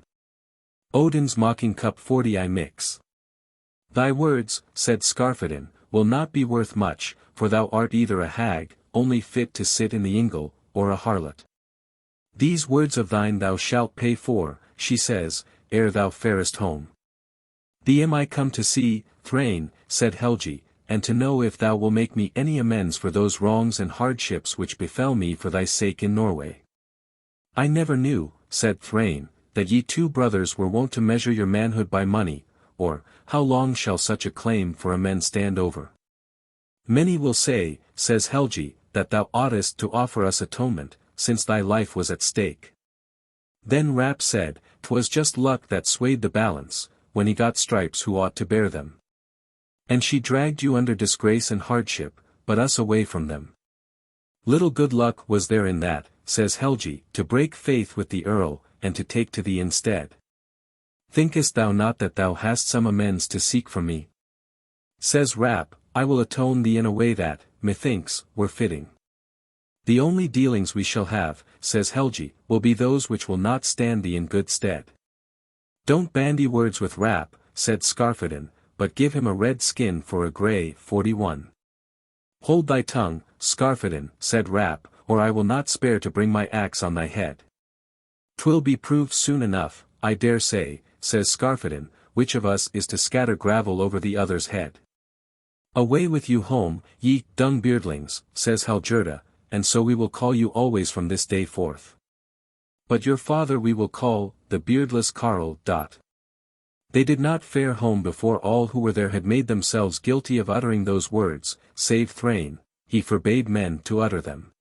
Odin's mocking cup 40 I mix. Thy words, said Skarphedin, will not be worth much, for thou art either a hag, only fit to sit in the ingle, or a harlot. These words of thine thou shalt pay for, she says, ere thou farest home. Thee am I come to see, Thrain, said Helgi, and to know if thou will make me any amends for those wrongs and hardships which befell me for thy sake in Norway. I never knew, said Thrain, that ye 2 brothers were wont to measure your manhood by money, or, how long shall such a claim for a man stand over? Many will say, says Helgi, that thou oughtest to offer us atonement, since thy life was at stake. Then Rap said, 'Twas just luck that swayed the balance, when he got stripes who ought to bear them. And she dragged you under disgrace and hardship, but us away from them. Little good luck was there in that, says Helgi, to break faith with the earl, and to take to thee instead. Thinkest thou not that thou hast some amends to seek from me? Says Rap, I will atone thee in a way that, methinks, were fitting. The only dealings we shall have, says Helgi, will be those which will not stand thee in good stead. Don't bandy words with Rap, said Skarphedinn, but give him a red skin for a grey. 41. Hold thy tongue, Skarphedinn, said Rap, or I will not spare to bring my axe on thy head. 'Twill be proved soon enough, I dare say, says Skarphedinn, which of us is to scatter gravel over the other's head. Away with you home, ye dung-beardlings, says Hallgerda, and so we will call you always from this day forth. But your father we will call, the beardless carle. They did not fare home before all who were there had made themselves guilty of uttering those words, save Thrain, he forbade men to utter them.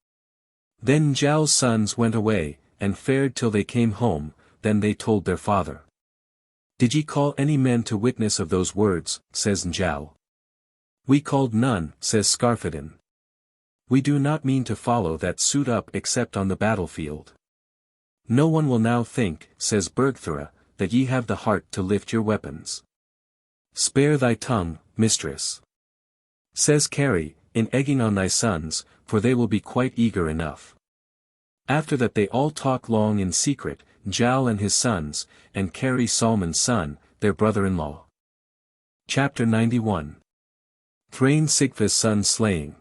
Then Njál's sons went away, and fared till they came home, then they told their father. Did ye call any men to witness of those words, says Njáll. We called none, says Skarphedinn. We do not mean to follow that suit up except on the battlefield. No one will now think, says Bergthora, that ye have the heart to lift your weapons. Spare thy tongue, mistress. Says Carry, in egging on thy sons, for they will be quite eager enough. After that they all talk long in secret, Njál and his sons, and Carry Salmon's son, their brother-in-law. Chapter 91. Thrain Sigfa's son slaying.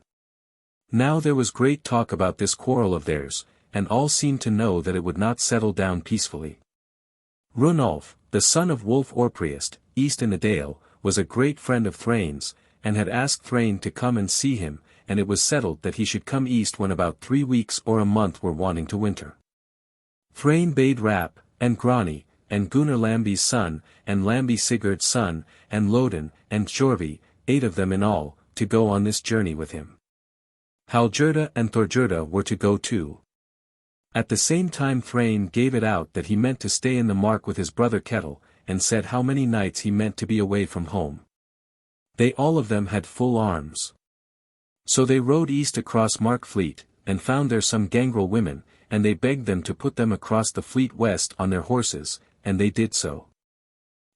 Now there was great talk about this quarrel of theirs, and all seemed to know that it would not settle down peacefully. Runolf, the son of Wolf Orpriest, east in the dale, was a great friend of Thrain's, and had asked Thrain to come and see him, and it was settled that he should come east when about 3 weeks or a month were wanting to winter. Thrain bade Rap, and Grani, and Gunnar Lambi's son, and Lambi Sigurd's son, and Lodin, and Tjorvi, 8 of them in all, to go on this journey with him. Hallgerda and Thorgerda were to go too. At the same time Thrain gave it out that he meant to stay in the mark with his brother Kettle, and said how many nights he meant to be away from home. They all of them had full arms. So they rode east across Mark Fleet, and found there some gangrel women, and they begged them to put them across the fleet west on their horses, and they did so.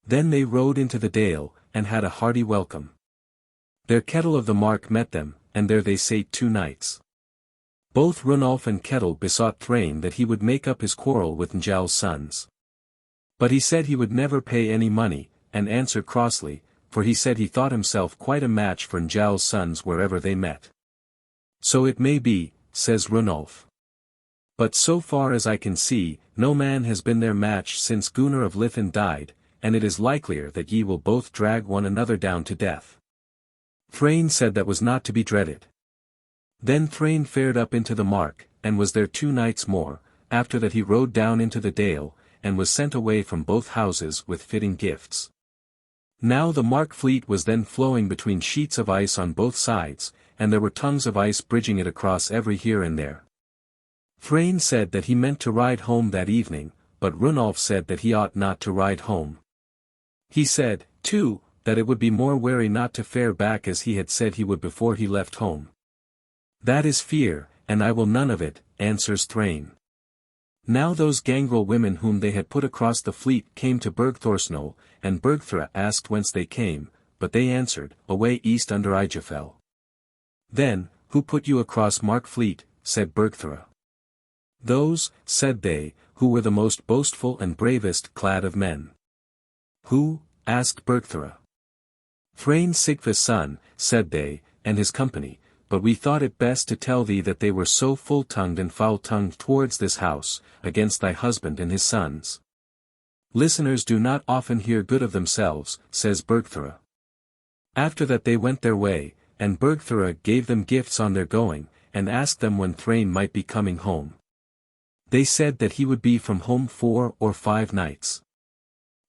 Then they rode into the dale, and had a hearty welcome. Their Kettle of the Mark met them, and there they sate 2 nights. Both Runolf and Kettle besought Thrain that he would make up his quarrel with Njál's sons. But he said he would never pay any money, and answered crossly, for he said he thought himself quite a match for Njál's sons wherever they met. So it may be, says Runolf. But so far as I can see, no man has been their match since Gunnar of Lithen died, and it is likelier that ye will both drag one another down to death. Thrain said that was not to be dreaded. Then Thrain fared up into the mark, and was there 2 nights more, after that he rode down into the dale, and was sent away from both houses with fitting gifts. Now the Mark fleet was then flowing between sheets of ice on both sides, and there were tongues of ice bridging it across every here and there. Thrain said that he meant to ride home that evening, but Runolf said that he ought not to ride home. He said, too, that it would be more wary not to fare back as he had said he would before he left home. That is fear, and I will none of it, answers Thrain. Now those gangrel women whom they had put across the fleet came to Bergthorsnol, and Bergthora asked whence they came, but they answered, away east under Ijafell. Then, who put you across Mark fleet, said Bergthora. Those, said they, who were the most boastful and bravest clad of men. Who? asked Bergthora. Thrain Sigfa's son, said they, and his company, but we thought it best to tell thee that they were so full-tongued and foul-tongued towards this house, against thy husband and his sons. Listeners do not often hear good of themselves, says Bergthora. After that they went their way, and Bergthora gave them gifts on their going, and asked them when Thrain might be coming home. They said that he would be from home 4 or 5 nights.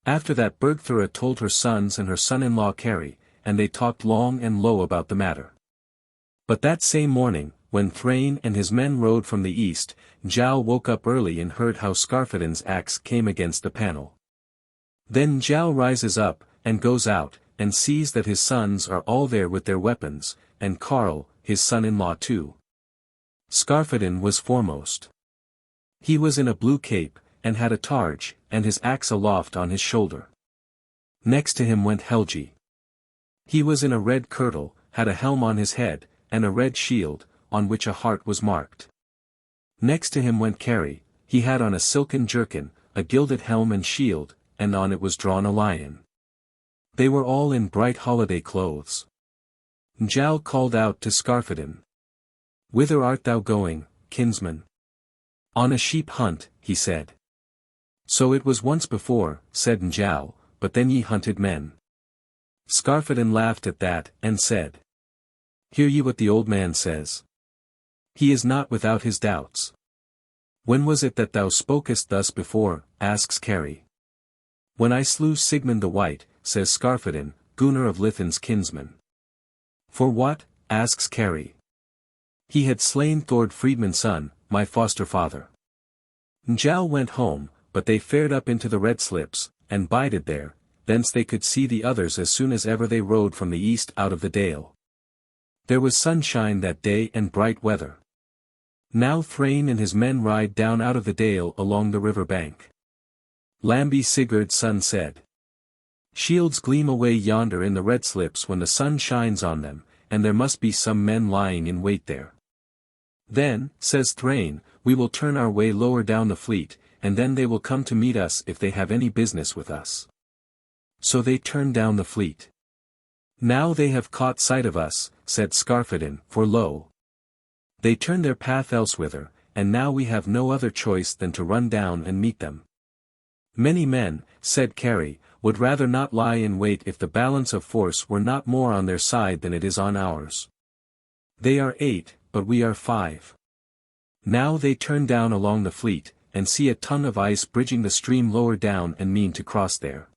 After that Bergthora told her sons and her son-in-law Carry, and they talked long and low about the matter. But that same morning, when Thrain and his men rode from the east, Njal woke up early and heard how Skarphedin's axe came against the panel. Then Njal rises up, and goes out, and sees that his sons are all there with their weapons, and Karl, his son-in-law too. Skarphedin was foremost. He was in a blue cape, and had a targe, and his axe aloft on his shoulder. Next to him went Helgi. He was in a red kirtle, had a helm on his head, and a red shield, on which a heart was marked. Next to him went Kari, he had on a silken jerkin, a gilded helm and shield, and on it was drawn a lion. They were all in bright holiday clothes. Njal called out to Skarphedin. "Whither art thou going, kinsman?" "On a sheep hunt," he said. "So it was once before," said Njal, "but then ye hunted men." Skarphedin laughed at that, and said, "Hear ye what the old man says? He is not without his doubts." "When was it that thou spokest thus before?" asks Kari. "When I slew Sigmund the White," says Skarphedin, Gunnar of Lithin's kinsman. "For what?" asks Kari. "He had slain Thord Friedmund's son, my foster father." Njal went home, but they fared up into the red slips, and bided there, thence they could see the others as soon as ever they rode from the east out of the dale. There was sunshine that day and bright weather. Now Thrain and his men ride down out of the dale along the river bank. Lambi Sigurd's son said, "Shields gleam away yonder in the red slips when the sun shines on them, and there must be some men lying in wait there." "Then," says Thrain, "we will turn our way lower down the fleet, and then they will come to meet us if they have any business with us." So they turned down the fleet. "Now they have caught sight of us," said Skarphedin, "for lo, they turn their path elsewhither, and now we have no other choice than to run down and meet them." "Many men," said Kari, "would rather not lie in wait if the balance of force were not more on their side than it is on ours. They are 8, but we are 5. Now they turn down along the fleet, and see a tongue of ice bridging the stream lower down and mean to cross there.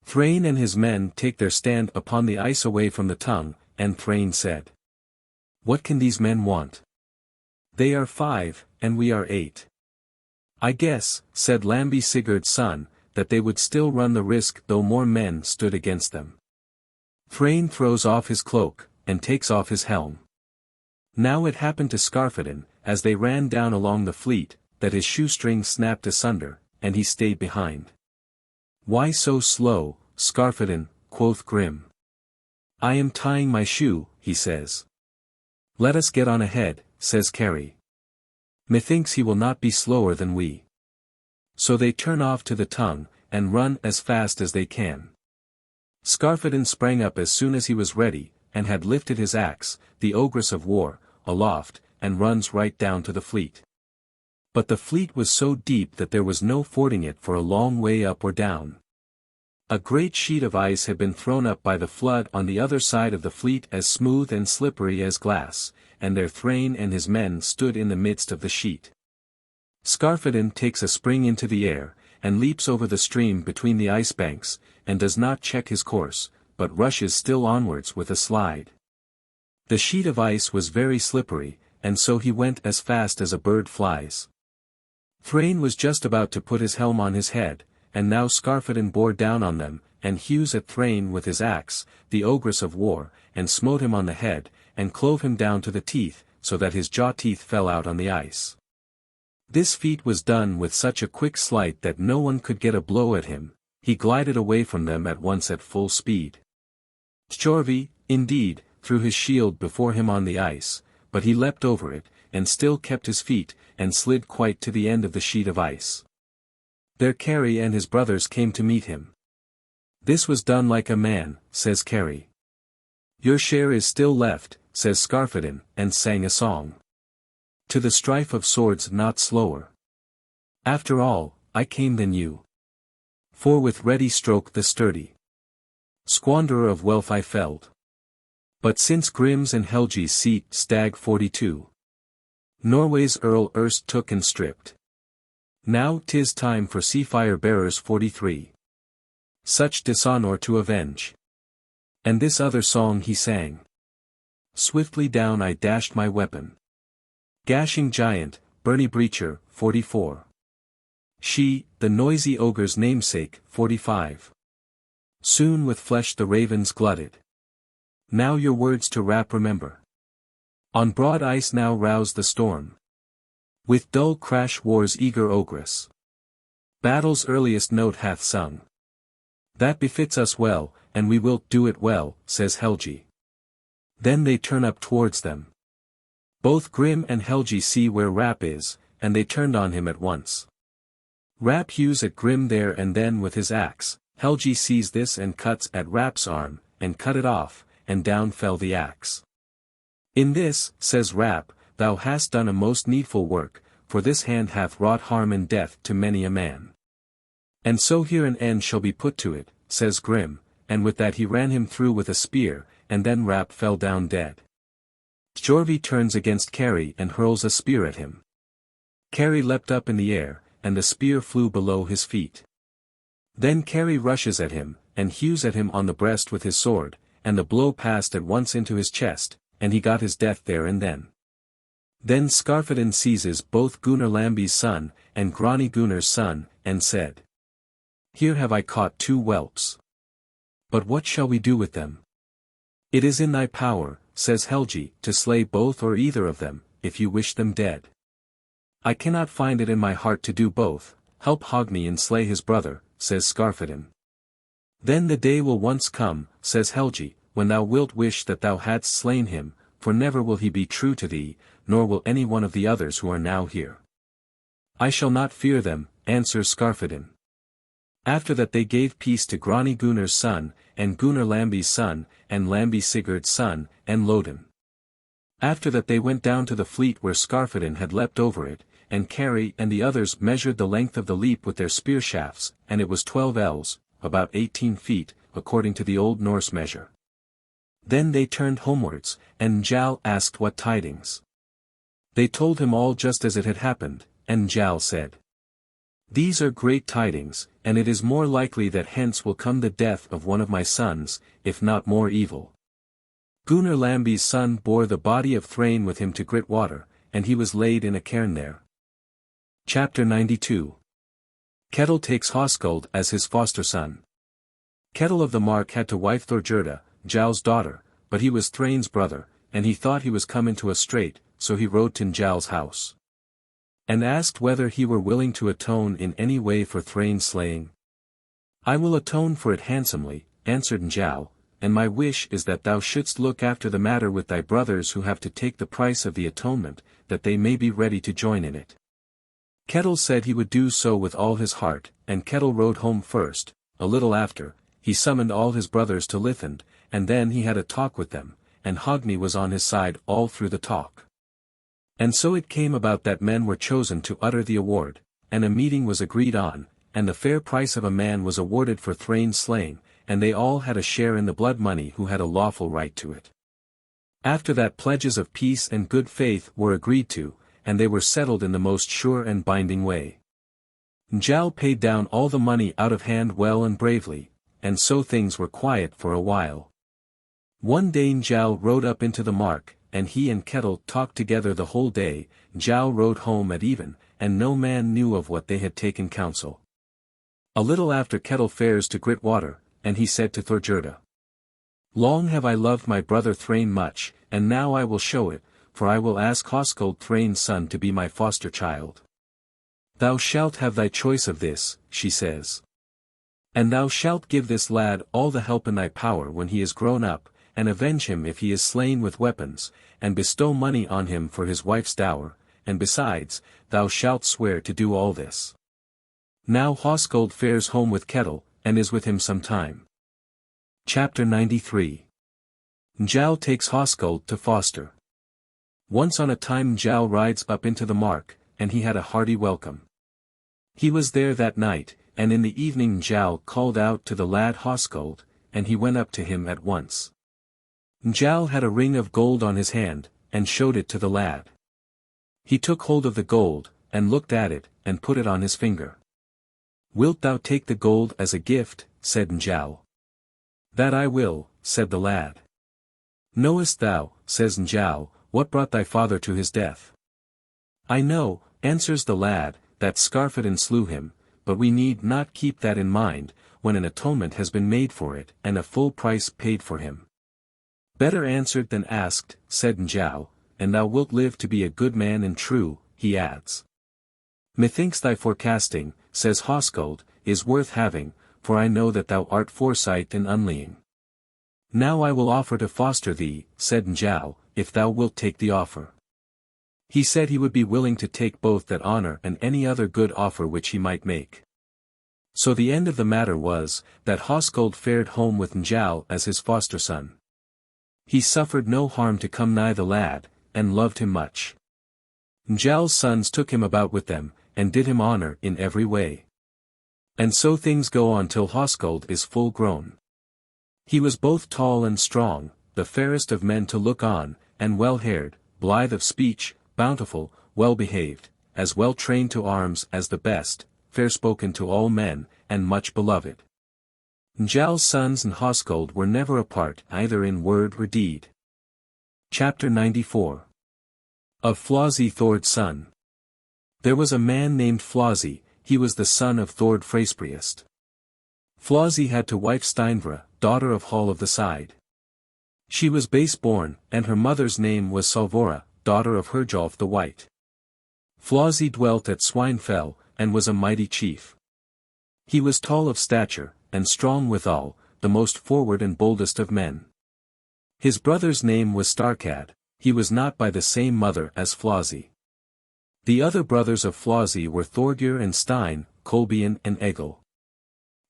Thrain and his men take their stand upon the ice away from the tongue, and Thrain said, "What can these men want? They are 5, and we are 8. "I guess," said Lambi Sigurd's son, "that they would still run the risk though more men stood against them." Thrain throws off his cloak, and takes off his helm. Now it happened to Skarphedin, as they ran down along the fleet, that his shoestring snapped asunder, and he stayed behind. "Why so slow, Skarphedin?" quoth Grim. "I am tying my shoe," he says. "Let us get on ahead," says Kari. "Methinks he will not be slower than we." So they turn off to the tongue, and run as fast as they can. Skarphedin sprang up as soon as he was ready, and had lifted his axe, the Ogress of War, aloft, and runs right down to the fleet. But the fleet was so deep that there was no fording it for a long way up or down. A great sheet of ice had been thrown up by the flood on the other side of the fleet as smooth and slippery as glass, and there Thrain and his men stood in the midst of the sheet. Skarphedin takes a spring into the air, and leaps over the stream between the ice banks, and does not check his course, but rushes still onwards with a slide. The sheet of ice was very slippery, and so he went as fast as a bird flies. Thrain was just about to put his helm on his head, and now Skarphedin bore down on them, and hews at Thrain with his axe, the Ogress of War, and smote him on the head, and clove him down to the teeth, so that his jaw teeth fell out on the ice. This feat was done with such a quick sleight that no one could get a blow at him. He glided away from them at once at full speed. Tjorvi, indeed, threw his shield before him on the ice, but he leapt over it, and still kept his feet, and slid quite to the end of the sheet of ice. There Kari and his brothers came to meet him. "This was done like a man," says Kari. "Your share is still left," says Skarphedin, and sang a song. "To the strife of swords not slower. After all, I came than you. For with ready stroke the sturdy squanderer of wealth I felled. But since Grim's and Helgi's seat stag 42, Norway's earl erst took and stripped. Now 'tis time for sea-fire bearers 43. Such dishonour to avenge." And this other song he sang. Swiftly down I dashed my weapon. Gashing giant, Bernie Breacher, 44. She, the noisy ogre's namesake, 45. Soon with flesh the ravens glutted. Now your words to rap remember. On broad ice now rouse the storm. With dull crash war's eager ogress. Battle's earliest note hath sung. That befits us well, and we will do it well, says Helgi. Then they turn up towards them. Both Grim and Helgi see where Rap is, and they turned on him at once. Rap hews at Grim there and then with his axe. Helgi sees this and cuts at Rap's arm, and cut it off, and down fell the axe. In this, says Rap, thou hast done a most needful work, for this hand hath wrought harm and death to many a man. And so here an end shall be put to it, says Grim, and with that he ran him through with a spear, and then Rap fell down dead. Jorvi turns against Kari and hurls a spear at him. Kari leapt up in the air, and the spear flew below his feet. Then Kari rushes at him, and hews at him on the breast with his sword, and the blow passed at once into his chest, and he got his death there and then. Then Skarphedinn seizes both Gunnar Lambi's son, and Grani Gunnar's son, and said, Here have I caught 2 whelps. But what shall we do with them? It is in thy power, says Helgi, to slay both or either of them, if you wish them dead. I cannot find it in my heart to do both. Help Hogni and slay his brother, says Skarphedinn. Then the day will once come, says Helgi, when thou wilt wish that thou hadst slain him, for never will he be true to thee, nor will any one of the others who are now here. I shall not fear them, answers Skarphedinn. After that they gave peace to Grani Gunnar's son, and Gunnar Lambi's son, and Lambi Sigurd's son, and Lodin. After that they went down to the fleet where Skarphedinn had leapt over it, and Kari and the others measured the length of the leap with their spear shafts, and it was 12 ells, about 18 feet, according to the Old Norse measure. Then they turned homewards, and Njáll asked what tidings. They told him all just as it had happened, and Njáll said, These are great tidings, and it is more likely that hence will come the death of one of my sons, if not more evil. Gunnar Lambi's son bore the body of Thrain with him to Gritwater, and he was laid in a cairn there. Chapter 92. Kettle takes Hoskuld as his foster son. Kettle of the Mark had to wife Thorgerda, Njál's daughter, but he was Thrain's brother, and he thought he was come into a strait, so he rode to Njál's house. And asked whether he were willing to atone in any way for Thrain's slaying. I will atone for it handsomely, answered Njáll, and my wish is that thou shouldst look after the matter with thy brothers who have to take the price of the atonement, that they may be ready to join in it. Kettle said he would do so with all his heart, and Kettle rode home first. A little after, he summoned all his brothers to Lithend, and then he had a talk with them, and Hogni was on his side all through the talk. And so it came about that men were chosen to utter the award, and a meeting was agreed on, and the fair price of a man was awarded for Thrain's slaying, and they all had a share in the blood money who had a lawful right to it. After that pledges of peace and good faith were agreed to, and they were settled in the most sure and binding way. Njáll paid down all the money out of hand well and bravely, and so things were quiet for a while. One day Njáll rode up into the mark, and he and Kettle talked together the whole day. Njáll rode home at even, and no man knew of what they had taken counsel. A little after Kettle fares to Gritwater, and he said to Thorgerda, Long have I loved my brother Thrain much, and now I will show it, for I will ask Hoskuld Thrain's son to be my foster child. Thou shalt have thy choice of this, she says. And thou shalt give this lad all the help in thy power when he is grown up, and avenge him if he is slain with weapons, and bestow money on him for his wife's dower, and besides, thou shalt swear to do all this. Now Hoskuld fares home with Kettle, and is with him some time. Chapter 93. Njáll takes Hoskuld to foster. Once on a time Njáll rides up into the mark, and he had a hearty welcome. He was there that night, and in the evening Njáll called out to the lad Hoskuld, and he went up to him at once. Njáll had a ring of gold on his hand, and showed it to the lad. He took hold of the gold, and looked at it, and put it on his finger. Wilt thou take the gold as a gift? Said Njáll. That I will, said the lad. Knowest thou, says Njáll, what brought thy father to his death? I know, answers the lad, that Skarphedinn slew him, but we need not keep that in mind, when an atonement has been made for it and a full price paid for him. Better answered than asked, said Njáll, and thou wilt live to be a good man and true, he adds. Methinks thy forecasting, says Hoskuld, is worth having, for I know that thou art foresight and unlean. Now I will offer to foster thee, said Njáll, if thou wilt take the offer. He said he would be willing to take both that honor and any other good offer which he might make. So the end of the matter was, that Hoskuld fared home with Njáll as his foster son. He suffered no harm to come nigh the lad, and loved him much. Njál's sons took him about with them, and did him honor in every way. And so things go on till Hoskuld is full grown. He was both tall and strong, the fairest of men to look on, and well-haired, blithe of speech, bountiful, well-behaved, as well trained to arms as the best, fair-spoken to all men, and much beloved. Njál's sons and Hoskuld were never apart either in word or deed. Chapter 94. Of Flosi Thord's son. There was a man named Flosi, he was the son of Thord Freyspríest. Flosi had to wife Steinvra, daughter of Hall of the Side. She was base-born, and her mother's name was Salvora, daughter of Hrut the White. Flosi dwelt at Swinefell, and was a mighty chief. He was tall of stature, and strong withal, the most forward and boldest of men. His brother's name was Starkad, he was not by the same mother as Flosi. The other brothers of Flosi were Thorgir and Stein, Kolbein and Egil.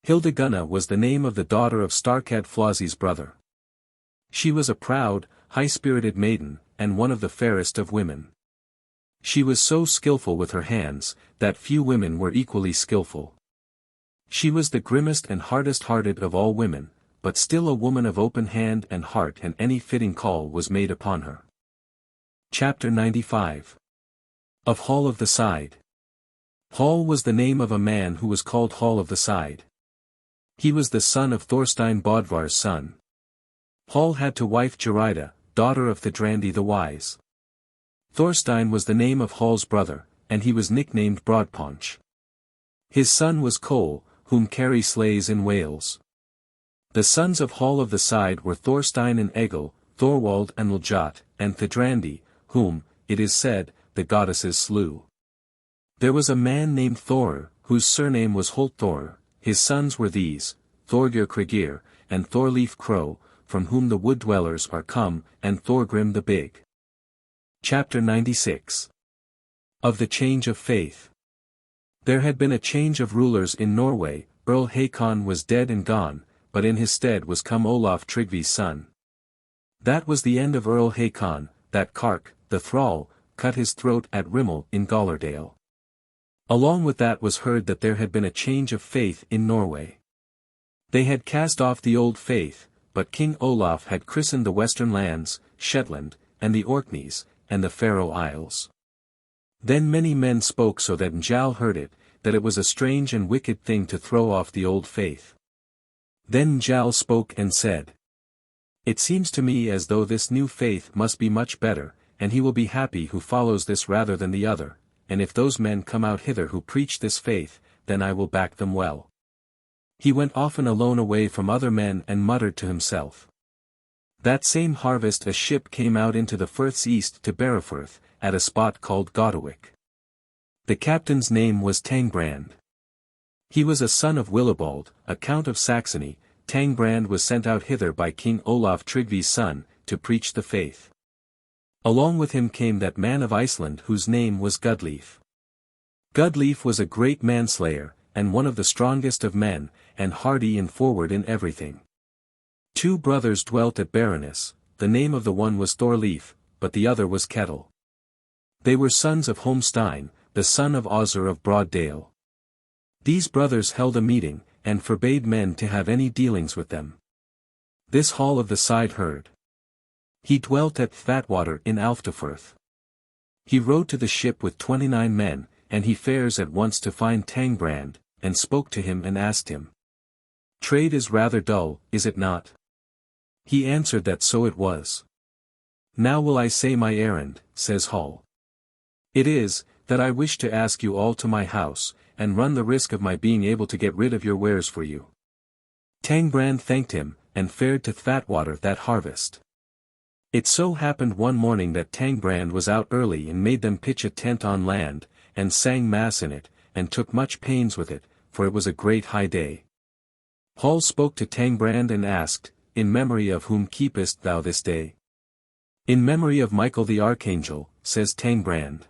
Hildegunna was the name of the daughter of Starkad Flosi's brother. She was a proud, high-spirited maiden, and one of the fairest of women. She was so skilful with her hands, that few women were equally skilful. She was the grimmest and hardest-hearted of all women, but still a woman of open hand and heart, and any fitting call was made upon her. Chapter 95. Of Hall of the Side. Hall was the name of a man who was called Hall of the Side. He was the son of Thorstein Bodvar's son. Hall had to wife Geirrida, daughter of Thidrandi the Wise. Thorstein was the name of Hall's brother, and he was nicknamed Broadpaunch. His son was Cole, whom Carrie slays in Wales. The sons of Hall of the Side were Thorstein and Egil, Thorwald and Ljot, and Thidrandi, whom, it is said, the goddesses slew. There was a man named Thor, whose surname was Holtthor. His sons were these, Thorgir Krigir, and Thorleif Crow, from whom the wood-dwellers are come, and Thorgrim the Big. Chapter 96. Of the Change of Faith. There had been a change of rulers in Norway. Earl Hakon was dead and gone, but in his stead was come Olaf Tryggvi's son. That was the end of Earl Hakon, that Kark, the thrall, cut his throat at Rimmel in Gallardale. Along with that was heard that there had been a change of faith in Norway. They had cast off the old faith, but King Olaf had christened the western lands, Shetland, and the Orkneys, and the Faroe Isles. Then many men spoke so that Njáll heard it, that it was a strange and wicked thing to throw off the old faith. Then Njáll spoke and said, "It seems to me as though this new faith must be much better, and he will be happy who follows this rather than the other, and if those men come out hither who preach this faith, then I will back them well." He went often alone away from other men and muttered to himself. That same harvest a ship came out into the firths east to Barrowfirth, at a spot called Godawick. The captain's name was Tangbrand. He was a son of Willibald, a count of Saxony. Tangbrand was sent out hither by King Olaf Tryggvi's son, to preach the faith. Along with him came that man of Iceland whose name was Gudleif. Gudleif was a great manslayer, and one of the strongest of men, and hardy and forward in everything. 2 brothers dwelt at Baroness, the name of the one was Thorleif, but the other was Kettle. They were sons of Homstein, the son of Ozzer of Broaddale. These brothers held a meeting, and forbade men to have any dealings with them. This Hall of the Side heard. He dwelt at Fatwater in Alftafirth. He rode to the ship with 29 men, and he fares at once to find Tangbrand, and spoke to him and asked him, "Trade is rather dull, is it not?" He answered that so it was. Now will I say my errand, says Hall. It is, that I wish to ask you all to my house, and run the risk of my being able to get rid of your wares for you. Thangbrand thanked him, and fared to Thvatwater that harvest. It so happened one morning that Thangbrand was out early and made them pitch a tent on land, and sang mass in it, and took much pains with it, for it was a great high day. Hall spoke to Thangbrand and asked, In memory of whom keepest thou this day? In memory of Michael the Archangel, says Thangbrand.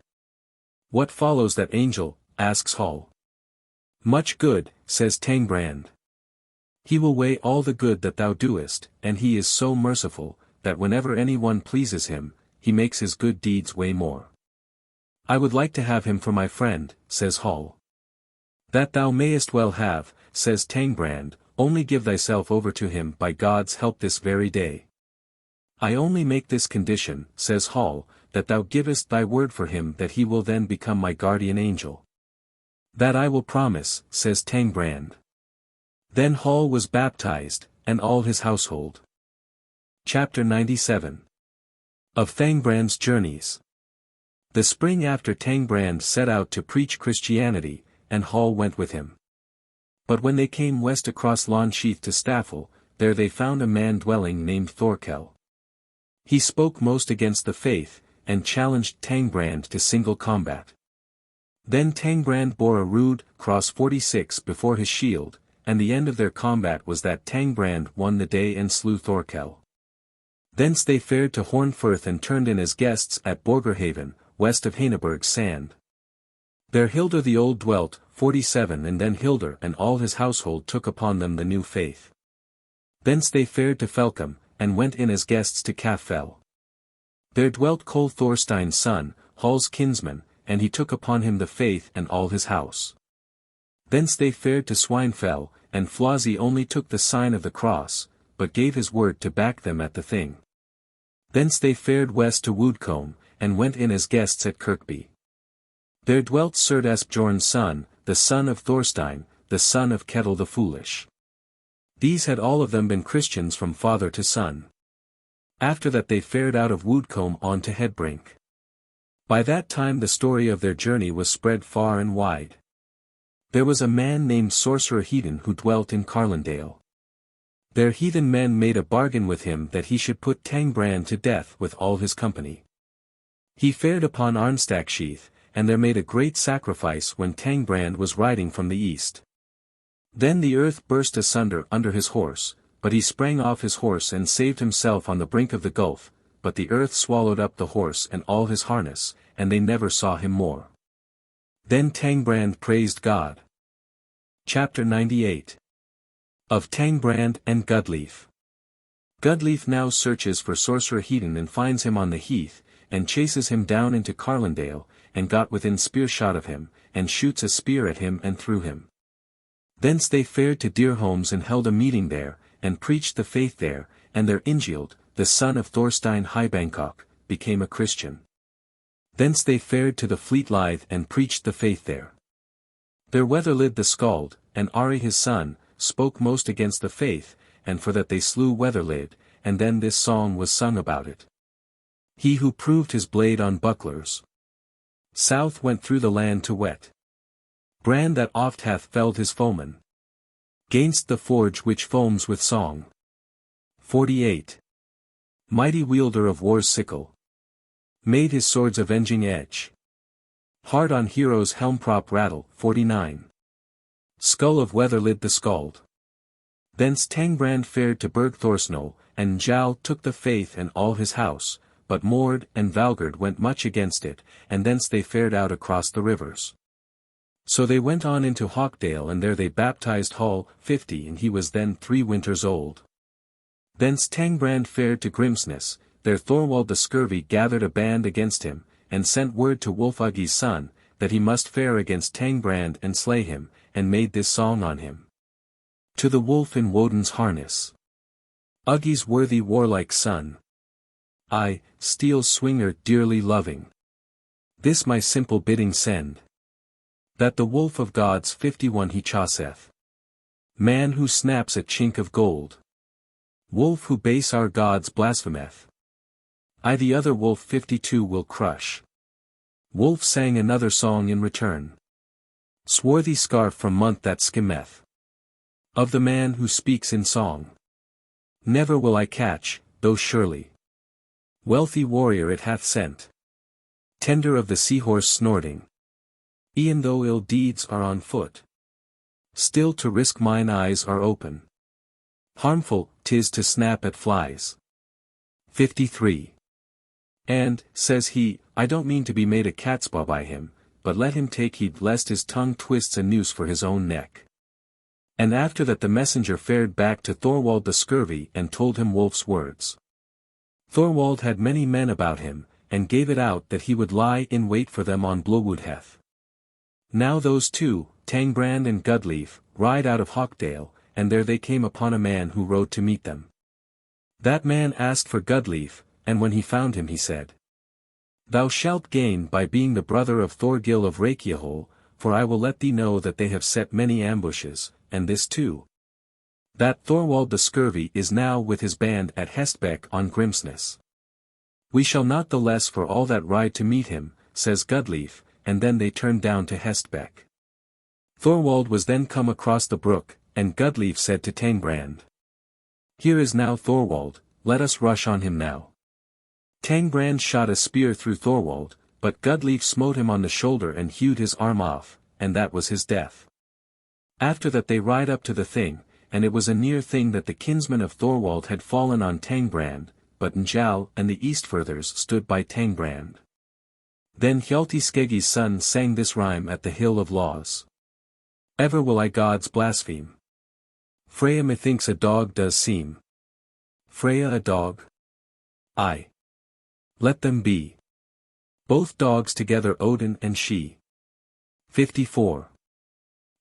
What follows that angel, asks Hall. Much good, says Thangbrand. He will weigh all the good that thou doest, and he is so merciful, that whenever any one pleases him, he makes his good deeds weigh more. I would like to have him for my friend, says Hall. That thou mayest well have, says Thangbrand, only give thyself over to him by God's help this very day. I only make this condition, says Hall, that thou givest thy word for him that he will then become my guardian angel. That I will promise, says Thangbrand. Then Hall was baptized, and all his household. Chapter 97. Of Thangbrand's Journeys. The spring after Thangbrand set out to preach Christianity, and Hall went with him. But when they came west across Lonsheath to Staffel, there they found a man dwelling named Thorkel. He spoke most against the faith, and challenged Thangbrand to single combat. Then Thangbrand bore a rude cross 46 before his shield, and the end of their combat was that Thangbrand won the day and slew Thorkel. Thence they fared to Hornfirth and turned in as guests at Borgerhaven, west of Haneberg Sand. There Hilda the Old dwelt, 47, and then Hilda and all his household took upon them the new faith. Thence they fared to Felcombe, and went in as guests to Caffel. There dwelt Cole Thorstein's son, Hall's kinsman, and he took upon him the faith and all his house. Thence they fared to Swinefell, and Flossie only took the sign of the cross, but gave his word to back them at the thing. Thence they fared west to Woodcombe, and went in as guests at Kirkby. There dwelt Serd Esbjorn's son, the son of Thorstein, the son of Kettle the Foolish. These had all of them been Christians from father to son. After that they fared out of Woodcombe on to Headbrink. By that time the story of their journey was spread far and wide. There was a man named Sorcerer Hedinn who dwelt in Carlindale. There heathen men made a bargain with him that he should put Thangbrand to death with all his company. He fared upon Arnstaksheath, and there made a great sacrifice when Thangbrand was riding from the east. Then the earth burst asunder under his horse, but he sprang off his horse and saved himself on the brink of the gulf, but the earth swallowed up the horse and all his harness, and they never saw him more. Then Thangbrand praised God. Chapter 98. Of Thangbrand and Gudleif. Gudleif now searches for Sorcerer Hedinn and finds him on the heath, and chases him down into Carlindale, and got within spear-shot of him, and shoots a spear at him and through him. Thence they fared to Deerholmes and held a meeting there, and preached the faith there, and there Ingiald, the son of Thorstein Highbangkok, became a Christian. Thence they fared to the Fleet Lythe and preached the faith there. There Weatherlid the Skald, and Ari his son, spoke most against the faith, and for that they slew Weatherlid, and then this song was sung about it. He who proved his blade on bucklers. South went through the land to wet. Brand that oft hath felled his foeman. Gainst the forge which foams with song. 48. Mighty wielder of war's sickle. Made his sword's avenging edge. Hard on heroes' helm-prop rattle. 49. Skull of Weatherlid the Skald. Thence Thangbrand fared to Bergthorsnol, and Njal took the faith and all his house, but Mord and Valgerd went much against it, and thence they fared out across the rivers. So they went on into Hawkdale, and there they baptized Hall, 50, and he was then 3 winters old. Thence Thangbrand fared to Grimsness, there Thorwald the Scurvy gathered a band against him, and sent word to Wulfuggi's son, that he must fare against Thangbrand and slay him, and made this song on him. To the wolf in Woden's harness. Uggi's worthy warlike son. I, steel swinger dearly loving. This my simple bidding send. That the wolf of gods 51 he chaseth. Man who snaps a chink of gold. Wolf who base our gods blasphemeth. I the other wolf 52 will crush. Wolf sang another song in return. Swarthy scarf from month that skimmeth. Of the man who speaks in song. Never will I catch, though surely. Wealthy warrior it hath sent. Tender of the seahorse snorting. E'en though ill deeds are on foot. Still to risk mine eyes are open. Harmful, 'tis to snap at flies. 53. And, says he, I don't mean to be made a catspaw by him, but let him take heed lest his tongue twists a noose for his own neck. And after that the messenger fared back to Thorwald the scurvy and told him Wolf's words. Thorwald had many men about him, and gave it out that he would lie in wait for them on Blowwoodheath. Now those two, Tangbrand and Gudleaf, ride out of Hawkdale, and there they came upon a man who rode to meet them. That man asked for Gudleaf, and when he found him he said, Thou shalt gain by being the brother of Thorgil of Reykjahol, for I will let thee know that they have set many ambushes, and this too. That Thorwald the scurvy is now with his band at Hestbeck on Grimsness. We shall not the less for all that ride to meet him, says Gudleaf, and then they turned down to Hestbeck. Thorwald was then come across the brook, and Gudleaf said to Tangbrand. Here is now Thorwald, let us rush on him now. Tangbrand shot a spear through Thorwald, but Gudleaf smote him on the shoulder and hewed his arm off, and that was his death. After that they ride up to the thing, and it was a near thing that the kinsmen of Thorwald had fallen on Tangbrand, but Njáll and the Eastfirthers stood by Tangbrand. Then Hjalti-Skeggji's son sang this rhyme at the Hill of Laws. Ever will I gods blaspheme. Freya methinks a dog does seem. Freya a dog? Aye. Let them be. Both dogs together Odin and she. 54.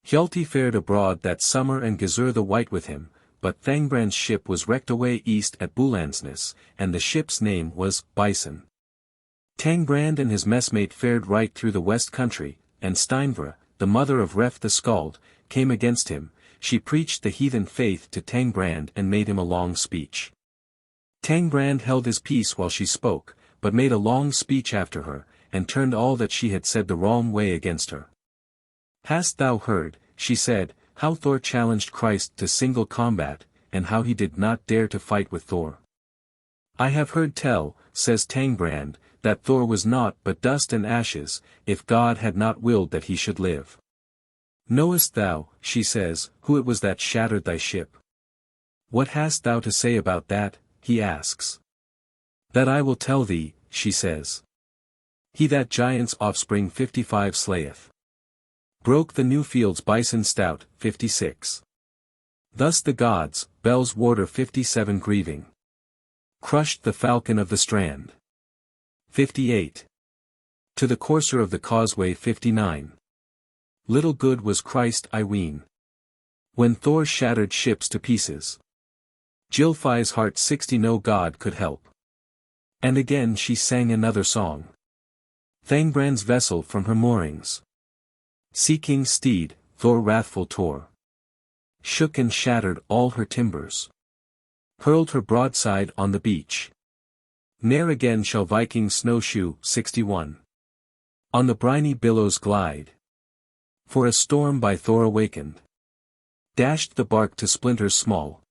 Hjalti fared abroad that summer and Gizur the White with him, but Thangbrand's ship was wrecked away east at Bulandsness, and the ship's name was Bison. Tangbrand and his messmate fared right through the west country, and Steinvra, the mother of Ref the Skald, came against him. She preached the heathen faith to Tangbrand and made him a long speech. Tangbrand held his peace while she spoke, but made a long speech after her, and turned all that she had said the wrong way against her. Hast thou heard, she said, how Thor challenged Christ to single combat, and how he did not dare to fight with Thor? I have heard tell, says Tangbrand, that Thor was naught but dust and ashes, if God had not willed that he should live. Knowest thou, she says, who it was that shattered thy ship? What hast thou to say about that, he asks. That I will tell thee, she says. He that giant's offspring 55 slayeth. Broke the new fields bison stout, 56. Thus the gods, Bel's warder 57 grieving. Crushed the falcon of the strand. 58. To the courser of the causeway 59. Little good was Christ I ween. When Thor shattered ships to pieces. Gylfi's heart 60 no god could help. And again she sang another song. Thangbrand's vessel from her moorings. Sea King's steed, Thor wrathful tore. Shook and shattered all her timbers. Hurled her broadside on the beach. Ne'er again shall Viking snowshoe 61. On the briny billows glide. For a storm by Thor awakened. Dashed the bark to splinters small.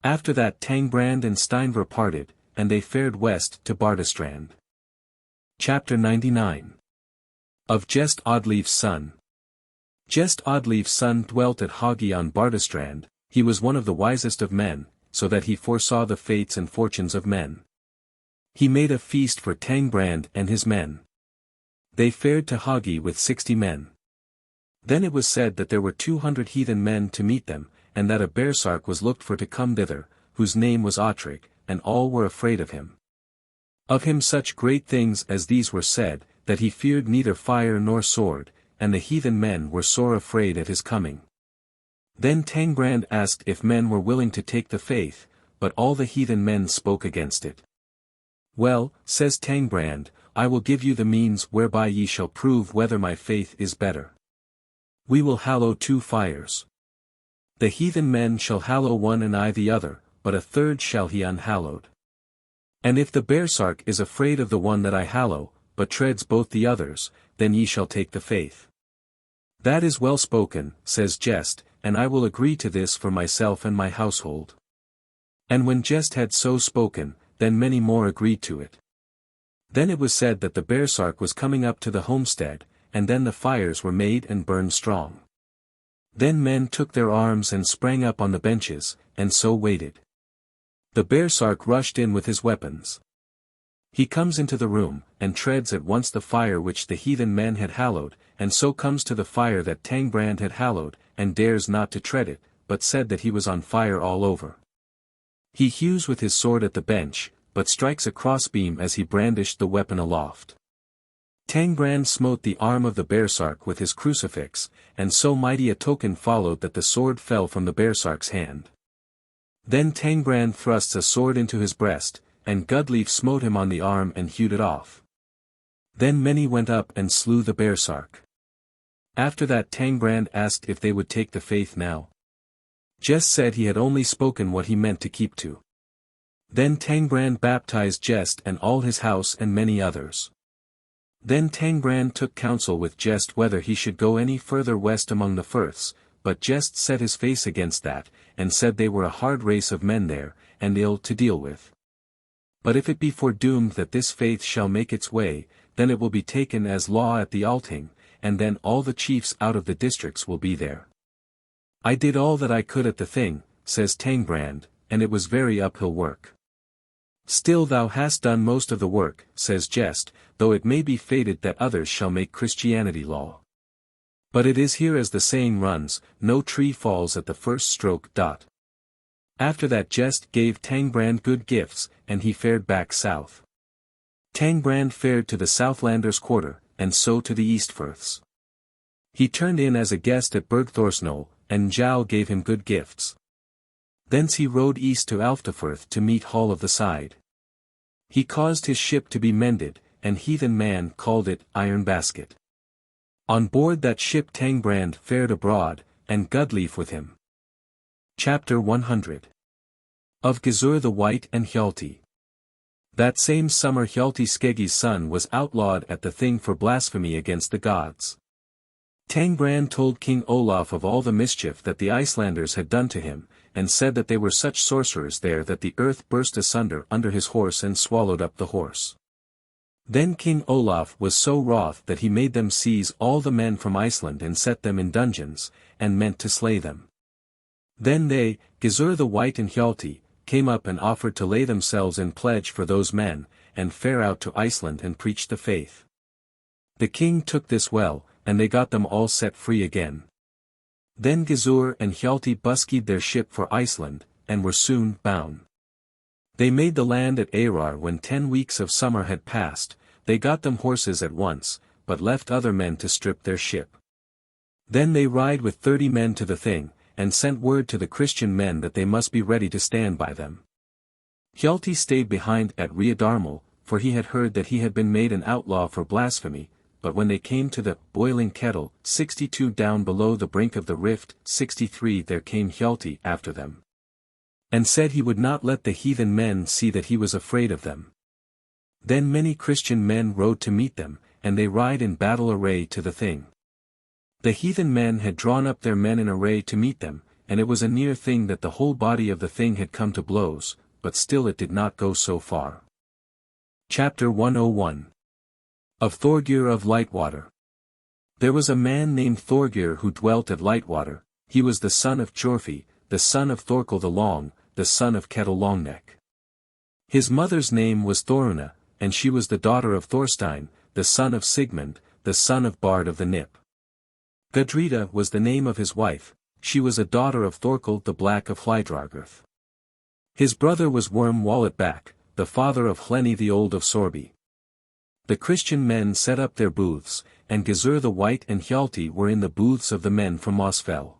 After that Tangbrand and Steinvra parted, and they fared west to Bardastrand. Chapter 99. Of Gest Oddleif's son. Gest Oddleif's son dwelt at Hagi on Bardastrand. He was one of the wisest of men, so that he foresaw the fates and fortunes of men. He made a feast for Tangbrand and his men. They fared to Hagi with 60 men. Then it was said that there were 200 heathen men to meet them, and that a bearsark was looked for to come thither, whose name was Otric, and all were afraid of him. Of him such great things as these were said, that he feared neither fire nor sword, and the heathen men were sore afraid at his coming. Then Tangbrand asked if men were willing to take the faith, but all the heathen men spoke against it. Well, says Tangbrand, I will give you the means whereby ye shall prove whether my faith is better. We will hallow 2 fires. The heathen men shall hallow one and I the other, but a third shall he unhallowed. And if the bearsark is afraid of the one that I hallow, but treads both the others, then ye shall take the faith. That is well spoken, says Gest, and I will agree to this for myself and my household. And when Gest had so spoken, then many more agreed to it. Then it was said that the bearsark was coming up to the homestead, and then the fires were made and burned strong. Then men took their arms and sprang up on the benches, and so waited. The bearsark rushed in with his weapons. He comes into the room, and treads at once the fire which the heathen men had hallowed, and so comes to the fire that Thangbrand had hallowed, and dares not to tread it, but said that he was on fire all over. He hews with his sword at the bench, but strikes a crossbeam as he brandished the weapon aloft. Thangbrand smote the arm of the bearsark with his crucifix, and so mighty a token followed that the sword fell from the bearsark's hand. Then Thangbrand thrusts a sword into his breast, and Gudleif smote him on the arm and hewed it off. Then many went up and slew the bearsark. After that Thangbrand asked if they would take the faith now. Gest said he had only spoken what he meant to keep to. Then Thangbrand baptized Gest and all his house and many others. Then Thangbrand took counsel with Gest whether he should go any further west among the firths, but Gest set his face against that, and said they were a hard race of men there, and ill to deal with. But if it be foredoomed that this faith shall make its way, then it will be taken as law at the Althing, and then all the chiefs out of the districts will be there. I did all that I could at the thing, says Thangbrand, and it was very uphill work. Still thou hast done most of the work, says Gest, though it may be fated that others shall make Christianity law. But it is here as the saying runs, no tree falls at the first stroke. After that Gest gave Thangbrand good gifts, and he fared back south. Thangbrand fared to the Southlanders' quarter, and so to the Eastfirths. He turned in as a guest at Bergthorsnol, and Njáll gave him good gifts. Thence he rode east to Alftafirth to meet Hall of the Side. He caused his ship to be mended, and heathen man called it Iron Basket. On board that ship Thangbrand fared abroad, and Gudleif with him. Chapter 100 Of Gizur the White and Hjalti. That same summer Hjalti Skeggie's son was outlawed at the Thing for blasphemy against the gods. Thangbrand told King Olaf of all the mischief that the Icelanders had done to him, and said that they were such sorcerers there that the earth burst asunder under his horse and swallowed up the horse. Then King Olaf was so wroth that he made them seize all the men from Iceland and set them in dungeons, and meant to slay them. Then they, Gizur the White and Hjalti, came up and offered to lay themselves in pledge for those men, and fare out to Iceland and preach the faith. The king took this well, and they got them all set free again. Then Gizur and Hjalti buskied their ship for Iceland, and were soon bound. They made the land at Arar when 10 weeks of summer had passed. They got them horses at once, but left other men to strip their ship. Then they ride with 30 men to the Thing, and sent word to the Christian men that they must be ready to stand by them. Hjalti stayed behind at Rheadarmal, for he had heard that he had been made an outlaw for blasphemy, but when they came to the boiling kettle, 62 down below the brink of the rift, 63 there came Hjalti after them. And said he would not let the heathen men see that he was afraid of them. Then many Christian men rode to meet them, and they ride in battle array to the Thing. The heathen men had drawn up their men in array to meet them, and it was a near thing that the whole body of the Thing had come to blows, but still it did not go so far. Chapter 101 Of Thorgir of Lightwater. There was a man named Thorgir who dwelt at Lightwater. He was the son of Jorfi, the son of Thorkel the Long, the son of Kettle Longneck. His mother's name was Thorunna, and she was the daughter of Thorstein, the son of Sigmund, the son of Bard of the Nip. Gudrida was the name of his wife. She was a daughter of Thorkel the Black of Hlydrargirth. His brother was Worm Walletback, the father of Hlenni the Old of Sorby. The Christian men set up their booths, and Gizur the White and Hjalti were in the booths of the men from Mossfell.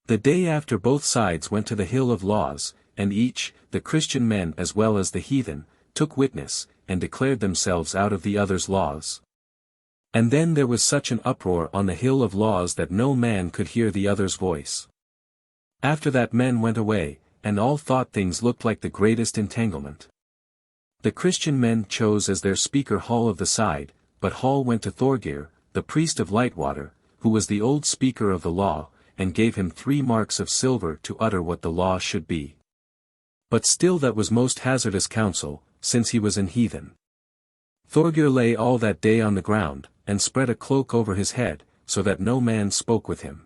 The day after both sides went to the Hill of Laws, and each, the Christian men as well as the heathen, took witness, and declared themselves out of the other's laws. And then there was such an uproar on the Hill of Laws that no man could hear the other's voice. After that men went away, and all thought things looked like the greatest entanglement. The Christian men chose as their speaker Hall of the Side, but Hall went to Thorgir, the priest of Lightwater, who was the old speaker of the law, and gave him 3 marks of silver to utter what the law should be. But still that was most hazardous counsel, since he was an heathen. Thorgir lay all that day on the ground, and spread a cloak over his head, so that no man spoke with him.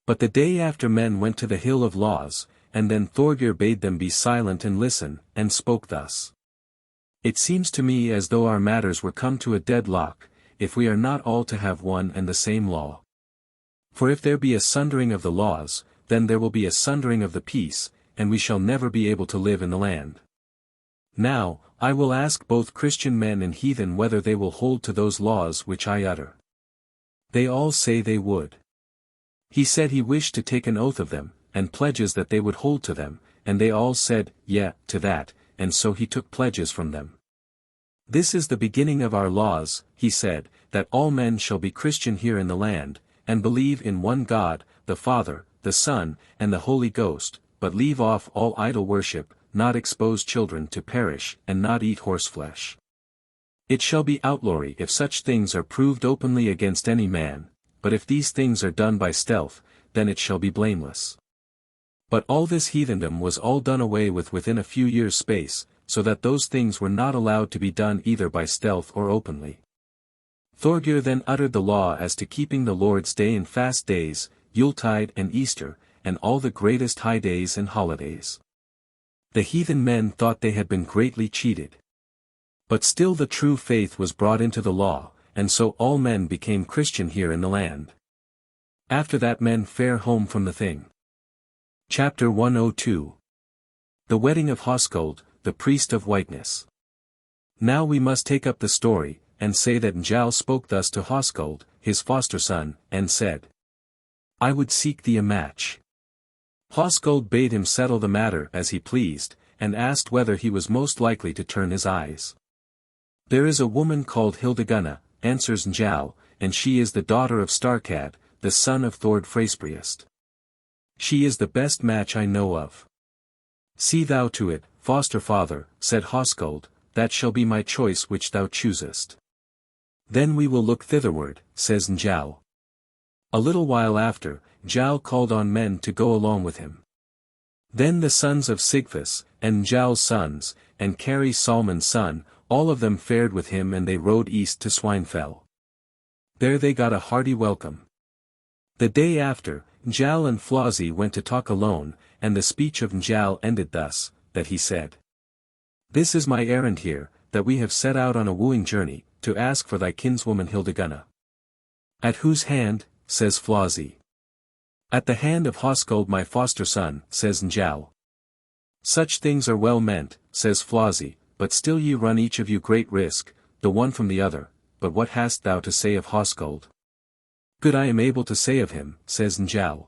But the day after men went to the Hill of Laws, and then Thorgir bade them be silent and listen, and spoke thus. It seems to me as though our matters were come to a deadlock, if we are not all to have one and the same law. For if there be a sundering of the laws, then there will be a sundering of the peace, and we shall never be able to live in the land. Now, I will ask both Christian men and heathen whether they will hold to those laws which I utter. They all say they would. He said he wished to take an oath of them, and pledges that they would hold to them, and they all said, "Yea, to that," and so he took pledges from them. This is the beginning of our laws, he said, that all men shall be Christian here in the land, and believe in one God, the Father, the Son, and the Holy Ghost, but leave off all idol worship, not expose children to perish, and not eat horseflesh. It shall be outlawry if such things are proved openly against any man, but if these things are done by stealth, then it shall be blameless. But all this heathendom was all done away with within a few years' space, so that those things were not allowed to be done either by stealth or openly. Thorgir then uttered the law as to keeping the Lord's Day and fast days, Yuletide and Easter, and all the greatest high days and holidays. The heathen men thought they had been greatly cheated. But still the true faith was brought into the law, and so all men became Christian here in the land. After that men fare home from the thing. Chapter 102. The Wedding of Hoskuld, the Priest of Whiteness. Now we must take up the story, and say that Njáll spoke thus to Hoskuld, his foster son, and said, "I would seek thee a match." Hoskuld bade him settle the matter as he pleased, and asked whether he was most likely to turn his eyes. "There is a woman called Hildegunna," answers Njáll, "and she is the daughter of Starkad, the son of Thord Freyspríest. She is the best match I know of." "See thou to it, foster father," said Hoskuld, "that shall be my choice which thou choosest." "Then we will look thitherward," says Njáll. A little while after, Njáll called on men to go along with him. Then the sons of Sigfus, and Njáll's sons, and Kari Salmon's son, all of them fared with him, and they rode east to Swinefell. There they got a hearty welcome. The day after, Njáll and Flossie went to talk alone, and the speech of Njáll ended thus, that he said, "This is my errand here, that we have set out on a wooing journey, to ask for thy kinswoman Hildegunna." "At whose hand?" says Flossie. "At the hand of Hoskuld my foster son," says Njáll. "Such things are well meant," says Flossie, "but still ye run each of you great risk, the one from the other. But what hast thou to say of Hoskuld?" "Good I am able to say of him," says Njáll.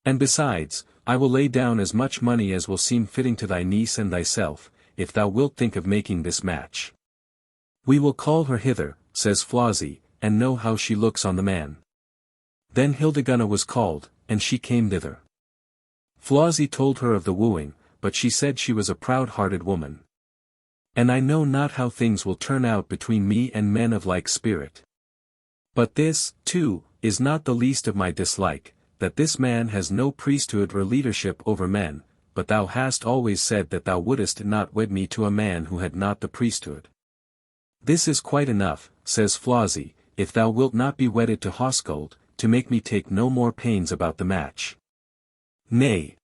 "And besides, I will lay down as much money as will seem fitting to thy niece and thyself, if thou wilt think of making this match." "We will call her hither," says Flossie, "and know how she looks on the man." Then Hildegunna was called, and she came thither. Flossie told her of the wooing, but she said she was a proud-hearted woman. "And I know not how things will turn out between me and men of like spirit. But this, too, is not the least of my dislike, that this man has no priesthood or leadership over men, but thou hast always said that thou wouldest not wed me to a man who had not the priesthood. This is quite enough," says Flossie, "if thou wilt not be wedded to Hoskuld, to make me take no more pains about the match." "Nay,"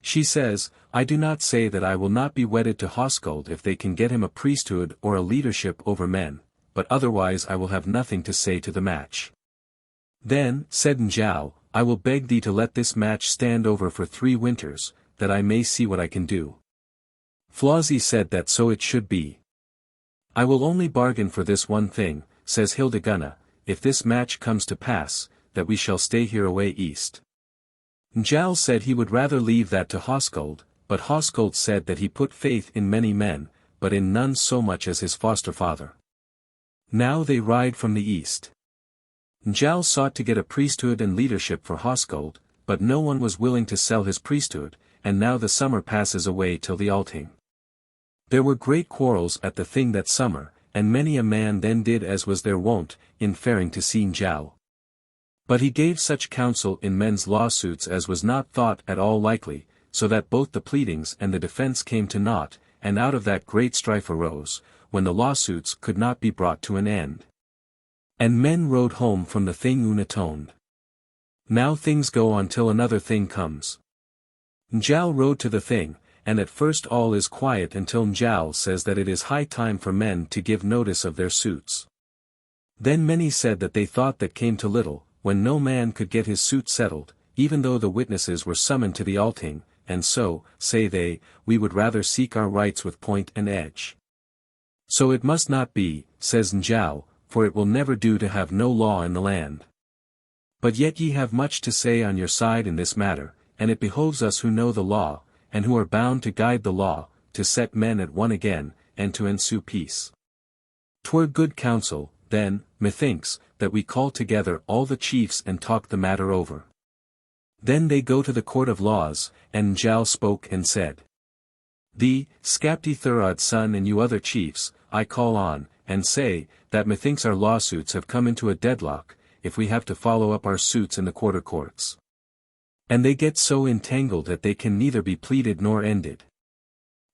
she says, "I do not say that I will not be wedded to Hoskuld if they can get him a priesthood or a leadership over men, but otherwise I will have nothing to say to the match." "Then," said Njáll, "I will beg thee to let this match stand over for 3 winters, that I may see what I can do." Flossie said that so it should be. "I will only bargain for this one thing," says Hildegunna, "if this match comes to pass, that we shall stay here away east." Njáll said he would rather leave that to Hoskuld, but Hoskuld said that he put faith in many men, but in none so much as his foster father. Now they ride from the east. Njáll sought to get a priesthood and leadership for Hoskuld, but no one was willing to sell his priesthood, and now the summer passes away till the Althing. There were great quarrels at the thing that summer, and many a man then did as was their wont, in faring to see Njáll. But he gave such counsel in men's lawsuits as was not thought at all likely, so that both the pleadings and the defence came to naught, and out of that great strife arose, when the lawsuits could not be brought to an end. And men rode home from the thing unatoned. Now things go on till another thing comes. Njáll rode to the thing, and at first all is quiet until Njáll says that it is high time for men to give notice of their suits. Then many said that they thought that came to little, when no man could get his suit settled, even though the witnesses were summoned to the Althing, and so, say they, we would rather seek our rights with point and edge. So it must not be, says Njáll, for it will never do to have no law in the land. But yet ye have much to say on your side in this matter, and it behoves us who know the law, and who are bound to guide the law, to set men at one again, and to ensue peace. 'Twere good counsel, then, methinks, that we call together all the chiefs and talk the matter over. Then they go to the court of laws, and Njáll spoke and said, Thee, Skapti Thorwald's son and you other chiefs, I call on, and say, that methinks our lawsuits have come into a deadlock, if we have to follow up our suits in the quarter courts. And they get so entangled that they can neither be pleaded nor ended.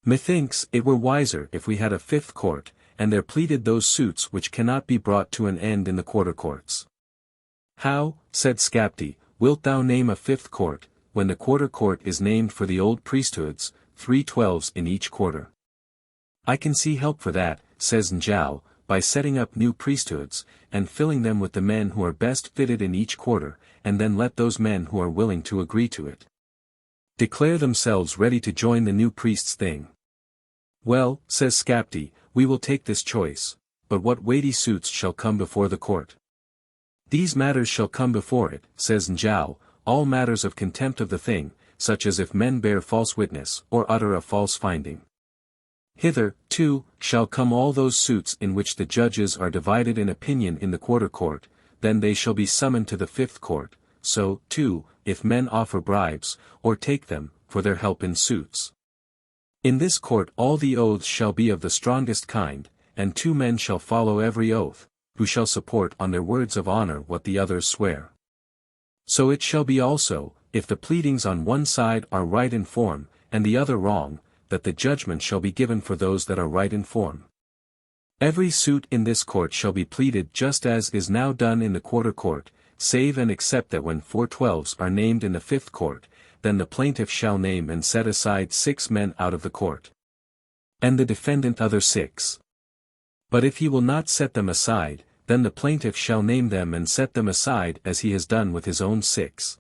Methinks it were wiser if we had a fifth court, and there pleaded those suits which cannot be brought to an end in the quarter courts. How, said Skapti, wilt thou name a fifth court, when the quarter court is named for the old priesthoods, 3/12 in each quarter? I can see help for that, says Njáll, by setting up new priesthoods, and filling them with the men who are best fitted in each quarter, and then let those men who are willing to agree to it declare themselves ready to join the new priest's thing. Well, says Skapti, we will take this choice, but what weighty suits shall come before the court? These matters shall come before it, says Njáll, all matters of contempt of the thing, such as if men bear false witness or utter a false finding. Hither, too, shall come all those suits in which the judges are divided in opinion in the quarter court, then they shall be summoned to the fifth court, so, too, if men offer bribes, or take them, for their help in suits. In this court all the oaths shall be of the strongest kind, and 2 men shall follow every oath, who shall support on their words of honor what the others swear. So it shall be also, if the pleadings on one side are right in form, and the other wrong, that the judgment shall be given for those that are right in form. Every suit in this court shall be pleaded just as is now done in the quarter court, save and except that when 4/12 are named in the fifth court, then the plaintiff shall name and set aside 6 men out of the court. And the defendant other 6. But if he will not set them aside, then the plaintiff shall name them and set them aside as he has done with his own 6.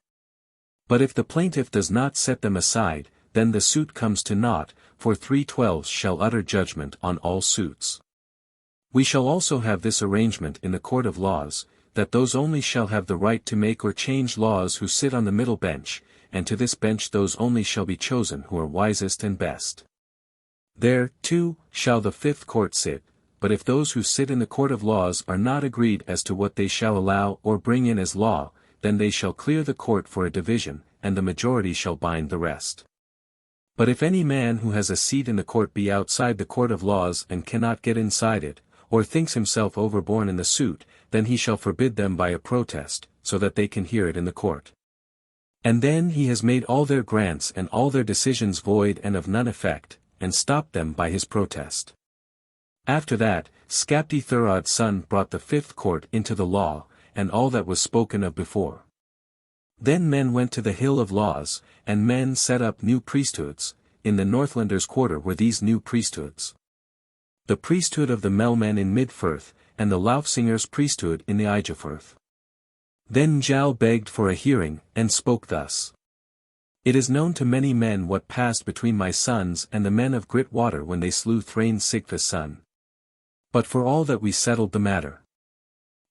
But if the plaintiff does not set them aside, then the suit comes to naught, for 3/12 shall utter judgment on all suits. We shall also have this arrangement in the court of laws, that those only shall have the right to make or change laws who sit on the middle bench, and to this bench those only shall be chosen who are wisest and best. There, too, shall the fifth court sit, but if those who sit in the court of laws are not agreed as to what they shall allow or bring in as law, then they shall clear the court for a division, and the majority shall bind the rest. But if any man who has a seat in the court be outside the court of laws and cannot get inside it, or thinks himself overborne in the suit, then he shall forbid them by a protest, so that they can hear it in the court. And then he has made all their grants and all their decisions void and of none effect, and stopped them by his protest. After that, Skapti Thorwald's son brought the fifth court into the law, and all that was spoken of before. Then men went to the hill of laws, and men set up new priesthoods. In the Northlanders' quarter were these new priesthoods: the priesthood of the Melmen in Midfirth, and the Laufsingers' priesthood in the Ijafirth. Then Njáll begged for a hearing, and spoke thus. It is known to many men what passed between my sons and the men of Gritwater when they slew Thrain Sigva's son. But for all that we settled the matter.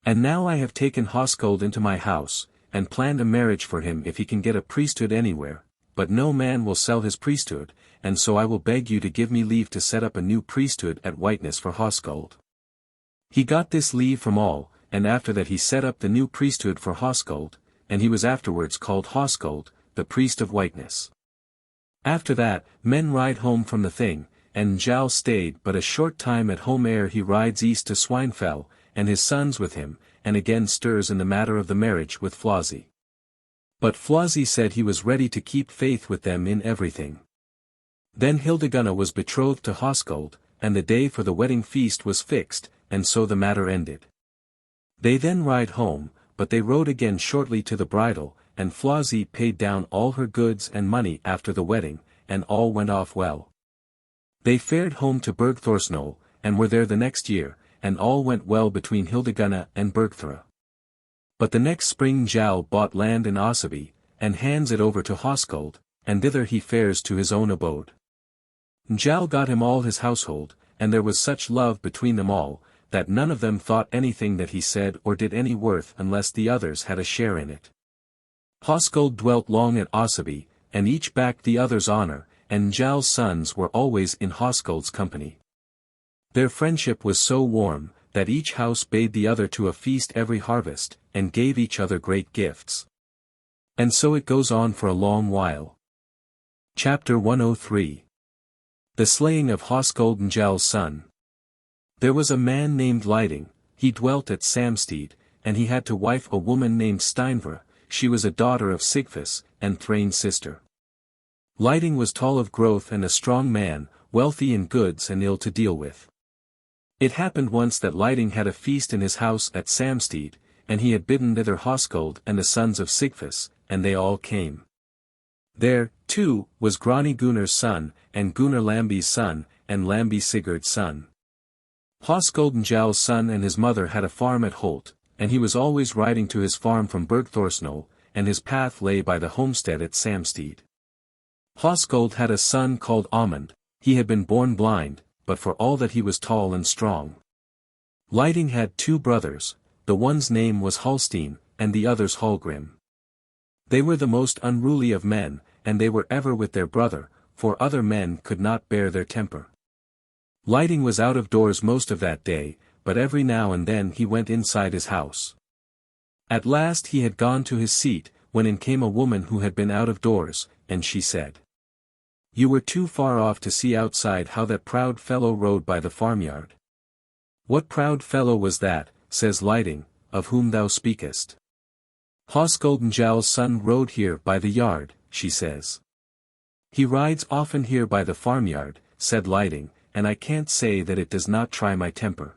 And now I have taken Hoskuld into my house, and planned a marriage for him if he can get a priesthood anywhere, but no man will sell his priesthood, and so I will beg you to give me leave to set up a new priesthood at Whiteness for Hoskuld. He got this leave from all, and after that he set up the new priesthood for Hoskuld, and he was afterwards called Hoskuld, the priest of Whiteness. After that, men ride home from the thing, and Njáll stayed but a short time at home ere he rides east to Swinefell, and his sons with him, and again stirs in the matter of the marriage with Flosi. But Flosi said he was ready to keep faith with them in everything. Then Hildegunna was betrothed to Hoskuld, and the day for the wedding feast was fixed, and so the matter ended. They then ride home, but they rode again shortly to the bridal, and Flosi paid down all her goods and money after the wedding, and all went off well. They fared home to Bergthorsnol, and were there the next year, and all went well between Hildegunna and Bergthora. But the next spring Njáll bought land in Osaby, and hands it over to Hoskuld, and thither he fares to his own abode. Njáll got him all his household, and there was such love between them all, that none of them thought anything that he said or did any worth unless the others had a share in it. Hoskuld dwelt long at Osaby, and each backed the other's honor, and Njall's sons were always in Hoskuld's company. Their friendship was so warm, that each house bade the other to a feast every harvest, and gave each other great gifts. And so it goes on for a long while. Chapter 103. The slaying of Hoskuld Njall's son. There was a man named Lyding, he dwelt at Samstead, and he had to wife a woman named Steinvra. She was a daughter of Sigfus, and Thrain's sister. Lyding was tall of growth and a strong man, wealthy in goods and ill to deal with. It happened once that Lyding had a feast in his house at Samstead, and he had bidden thither Hoskuld and the sons of Sigfus, and they all came. There, too, was Grani Gunnar's son, and Gunnar Lambi's son, and Lambi Sigurd's son. Hoskuld Njall's son and his mother had a farm at Holt, and he was always riding to his farm from Bergthorsnol, and his path lay by the homestead at Samstead. Hoskuld had a son called Amund. He had been born blind, but for all that he was tall and strong. Lyding had 2 brothers, the one's name was Halstein, and the other's Hallgrim. They were the most unruly of men, and they were ever with their brother, for other men could not bear their temper. Lyding was out of doors most of that day, but every now and then he went inside his house. At last he had gone to his seat, when in came a woman who had been out of doors, and she said, "You were too far off to see outside how that proud fellow rode by the farmyard." "What proud fellow was that," says Lyding, "of whom thou speakest?" "Hoskuld Njall's son rode here by the yard," she says. "He rides often here by the farmyard," said Lyding, "and I can't say that it does not try my temper.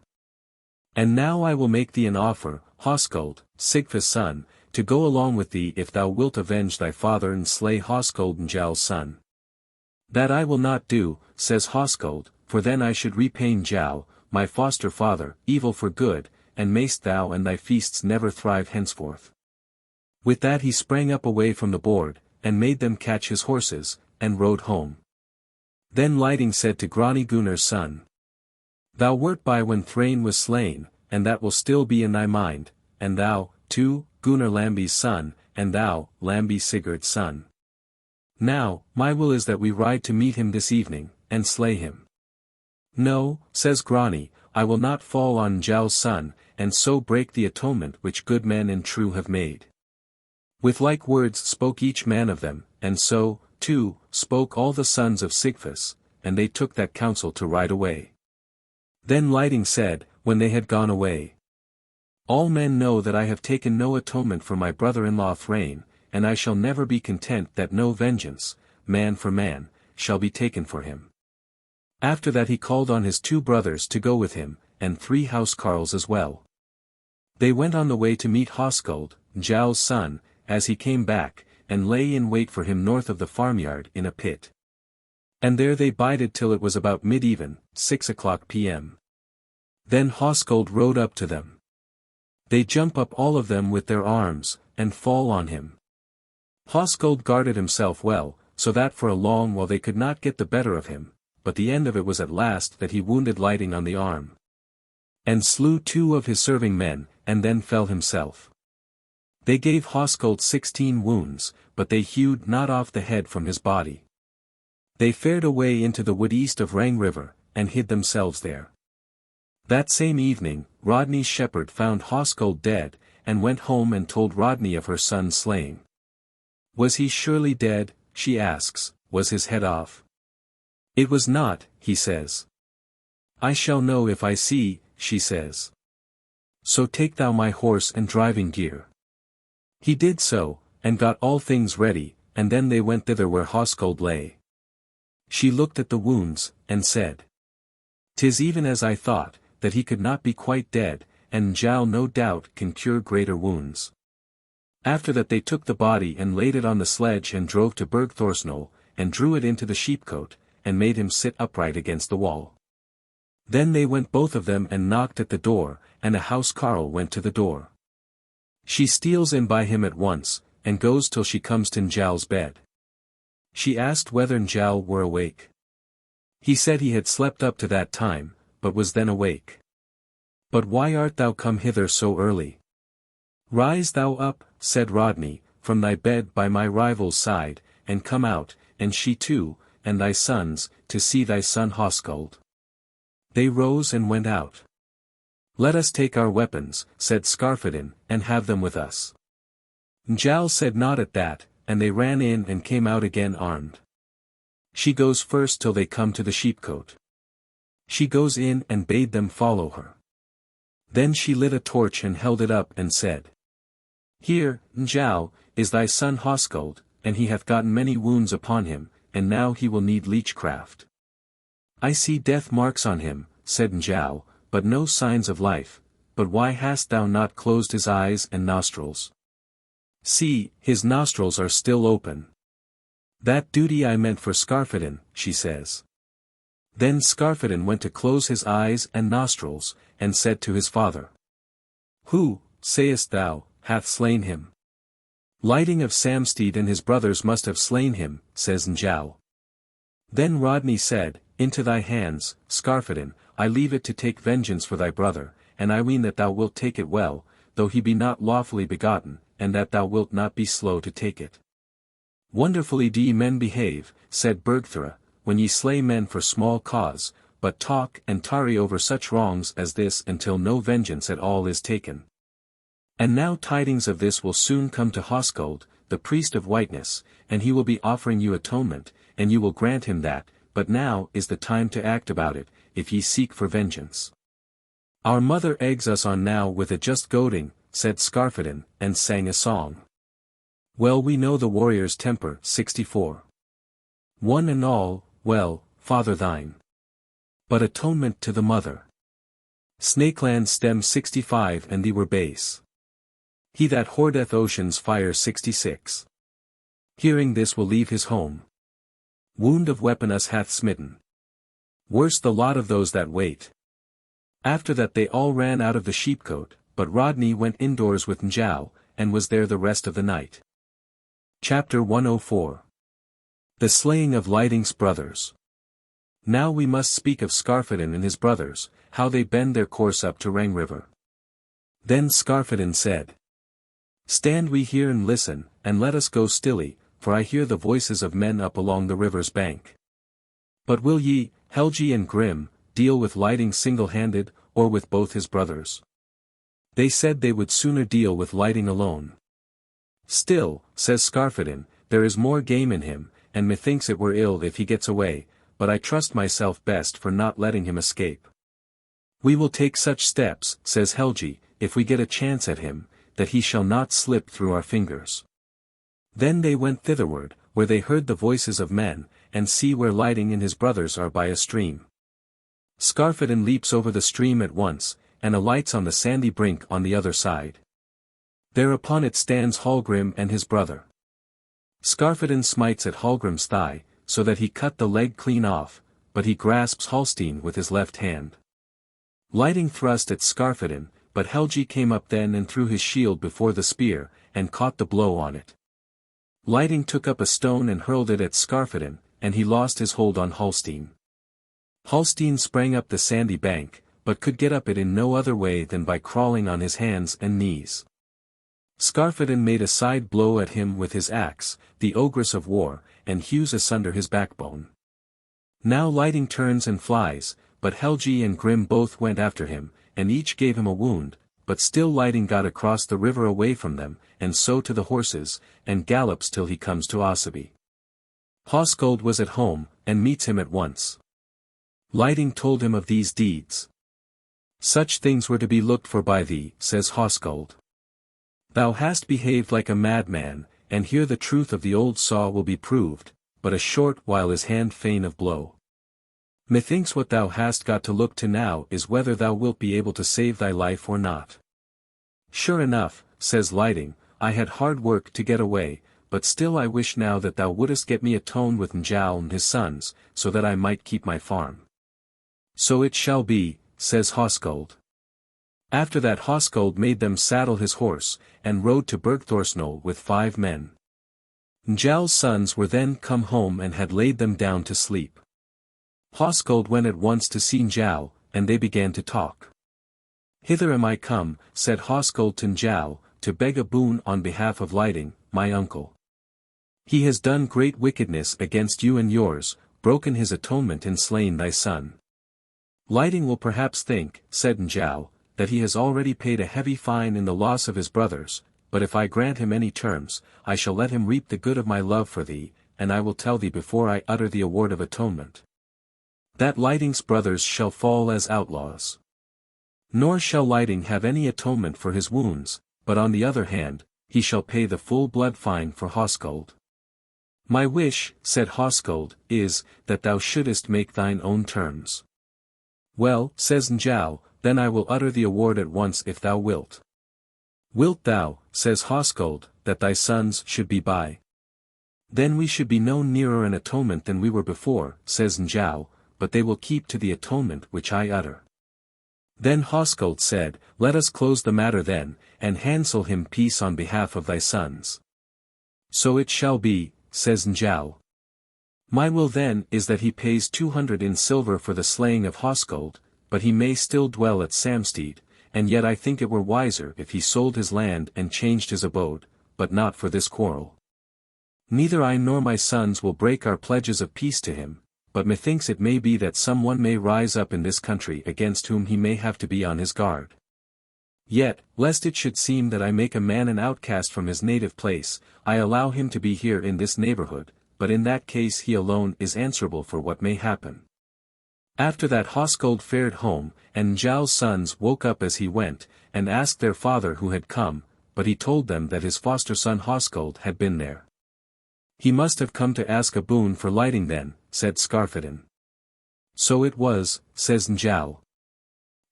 And now I will make thee an offer, Hoskuld, Sigfus' son, to go along with thee if thou wilt avenge thy father and slay Hoskuld Njall's son." "That I will not do," says Hoskuld, "for then I should repay Njall, my foster father, evil for good, and mayst thou and thy feasts never thrive henceforth." With that he sprang up away from the board, and made them catch his horses, and rode home. Then Lyding said to Grani Gunnar's son, "Thou wert by when Thrain was slain, and that will still be in thy mind, and thou, too, Gunnar Lambi's son, and thou, Lambi Sigurd's son. Now, my will is that we ride to meet him this evening, and slay him." "No," says Grani, "I will not fall on Njall's son, and so break the atonement which good men and true have made." With like words spoke each man of them, and so, too, spoke all the sons of Sigfus, and they took that counsel to ride away. Then Lyding said, when they had gone away, "All men know that I have taken no atonement for my brother-in-law Thrain, and I shall never be content that no vengeance, man for man, shall be taken for him." After that he called on his 2 brothers to go with him, and 3 housecarls as well. They went on the way to meet Hoskuld, Njall's son, as he came back, and lay in wait for him north of the farmyard in a pit. And there they bided till it was about mid-even, 6 o'clock p.m. Then Hoskuld rode up to them. They jump up all of them with their arms, and fall on him. Hoskuld guarded himself well, so that for a long while they could not get the better of him, but the end of it was at last that he wounded Lyding on the arm. And slew 2 of his serving men, and then fell himself. They gave Hoskuld 16 wounds, but they hewed not off the head from his body. They fared away into the wood east of Rangriver, and hid themselves there. That same evening, Rodney's shepherd found Hoskuld dead, and went home and told Rodney of her son's slaying. "Was he surely dead?" she asks, "was his head off?" It was not, he says. I shall know if I see, she says. So take thou my horse and driving gear. He did so, and got all things ready, and then they went thither where Hoskuld lay. She looked at the wounds, and said, "'Tis even as I thought, that he could not be quite dead, and Njal no doubt can cure greater wounds." After that they took the body and laid it on the sledge and drove to Bergthorsnol, and drew it into the sheepcote, and made him sit upright against the wall. Then they went both of them and knocked at the door, and a housecarl went to the door. She steals in by him at once, and goes till she comes to Njal's bed. She asked whether Njal were awake. He said he had slept up to that time, but was then awake. "But why art thou come hither so early?" "Rise thou up," said Rodney, "from thy bed by my rival's side, and come out, and she too, and thy sons, to see thy son Hoskuld." They rose and went out. "Let us take our weapons," said Skarphedinn, "and have them with us." Njal said not at that, and they ran in and came out again armed. She goes first till they come to the sheepcote. She goes in and bade them follow her. Then she lit a torch and held it up and said, "Here, Njal, is thy son Hoskuld, and he hath gotten many wounds upon him, and now he will need leechcraft." "I see death marks on him," said Njal, "but no signs of life. But why hast thou not closed his eyes and nostrils? See, his nostrils are still open." "That duty I meant for Skarphedinn," she says. Then Skarphedinn went to close his eyes and nostrils, and said to his father, "Who, sayest thou, hath slain him?" "Lighting of Samsteed and his brothers must have slain him," says Njal. Then Rodney said, "Into thy hands, Skarphedinn, I leave it to take vengeance for thy brother, and I ween that thou wilt take it well, though he be not lawfully begotten, and that thou wilt not be slow to take it." "Wonderfully do ye men behave," said Bergthora, "when ye slay men for small cause, but talk and tarry over such wrongs as this until no vengeance at all is taken. And now tidings of this will soon come to Hoskuld, the priest of whiteness, and he will be offering you atonement, and you will grant him that, but now is the time to act about it, if ye seek for vengeance. Our mother eggs us on now with a just goading," said Skarphedinn, and sang a song. Well we know the warrior's temper. 64. One and all, well, father thine. But atonement to the mother. Snakeland stem 65 and thee were base. He that hoardeth ocean's fire. 66. Hearing this will leave his home. Wound of weapon us hath smitten. Worse the lot of those that wait. After that they all ran out of the sheepcote, but Rodney went indoors with Njal, and was there the rest of the night. Chapter 104. The slaying of Lighting's brothers. Now we must speak of Skarphedinn and his brothers, how they bend their course up to Rangriver. Then Skarphedinn said, "Stand we here and listen, and let us go stilly, for I hear the voices of men up along the river's bank. But will ye, Helgi and Grim, deal with Lighting single-handed, or with both his brothers?" They said they would sooner deal with Lighting alone. "Still," says Skarphedinn, "there is more game in him, and methinks it were ill if he gets away, but I trust myself best for not letting him escape." "We will take such steps," says Helgi, "if we get a chance at him, that he shall not slip through our fingers." Then they went thitherward, where they heard the voices of men, and see where Lighting and his brothers are by a stream. Skarphedinn leaps over the stream at once, and alights on the sandy brink on the other side. There upon it stands Hallgrim and his brother. Skarphedinn smites at Hallgrim's thigh, so that he cut the leg clean off, but he grasps Hallstein with his left hand. Lighting thrust at Skarphedinn, but Helgi came up then and threw his shield before the spear, and caught the blow on it. Lighting took up a stone and hurled it at Skarphedinn, and he lost his hold on Hallstein. Hallstein sprang up the sandy bank, but could get up it in no other way than by crawling on his hands and knees. Skarphedinn made a side blow at him with his axe, the ogress of war, and hews asunder his backbone. Now Lighting turns and flies, but Helgi and Grim both went after him, and each gave him a wound, but still Lighting got across the river away from them, and so to the horses, and gallops till he comes to Osseby. Hoskuld was at home, and meets him at once. Lighting told him of these deeds. Such things were to be looked for by thee, says Hoskuld. Thou hast behaved like a madman, and here the truth of the old saw will be proved, but a short while is hand fain of blow. Methinks what thou hast got to look to now is whether thou wilt be able to save thy life or not. Sure enough, says Lighting, I had hard work to get away, but still I wish now that thou wouldest get me atoned with Njáll and his sons, so that I might keep my farm. So it shall be, says Hoskuld. After that Hoskuld made them saddle his horse, and rode to Bergthorsnol with 5 men. Njál's sons were then come home and had laid them down to sleep. Hoskuld went at once to see Njáll, and they began to talk. Hither am I come, said Hoskuld to Njáll, to beg a boon on behalf of Lighting, my uncle. He has done great wickedness against you and yours, broken his atonement and slain thy son. Lighting will perhaps think, said Njáll, that he has already paid a heavy fine in the loss of his brothers, but if I grant him any terms, I shall let him reap the good of my love for thee, and I will tell thee before I utter the award of atonement. That Lighting's brothers shall fall as outlaws. Nor shall Lighting have any atonement for his wounds, but on the other hand, he shall pay the full blood fine for Hoskuld. My wish, said Hoskuld, is, that thou shouldest make thine own terms. Well, says Njáll, then I will utter the award at once if thou wilt. Wilt thou, says Hoskuld, that thy sons should be by? Then we should be no nearer an atonement than we were before, says Njáll, but they will keep to the atonement which I utter. Then Hoskuld said, let us close the matter then, and hansel him peace on behalf of thy sons. So it shall be, says Njáll. My will then is that he pays 200 in silver for the slaying of Hoskuld, but he may still dwell at Samstead, and yet I think it were wiser if he sold his land and changed his abode, but not for this quarrel. Neither I nor my sons will break our pledges of peace to him, but methinks it may be that some one may rise up in this country against whom he may have to be on his guard. Yet, lest it should seem that I make a man an outcast from his native place, I allow him to be here in this neighborhood, but in that case he alone is answerable for what may happen. After that Hoskuld fared home, and Njál's sons woke up as he went, and asked their father who had come, but he told them that his foster son Hoskuld had been there. He must have come to ask a boon for Lighting then, said Skarphedinn. So it was, says Njáll.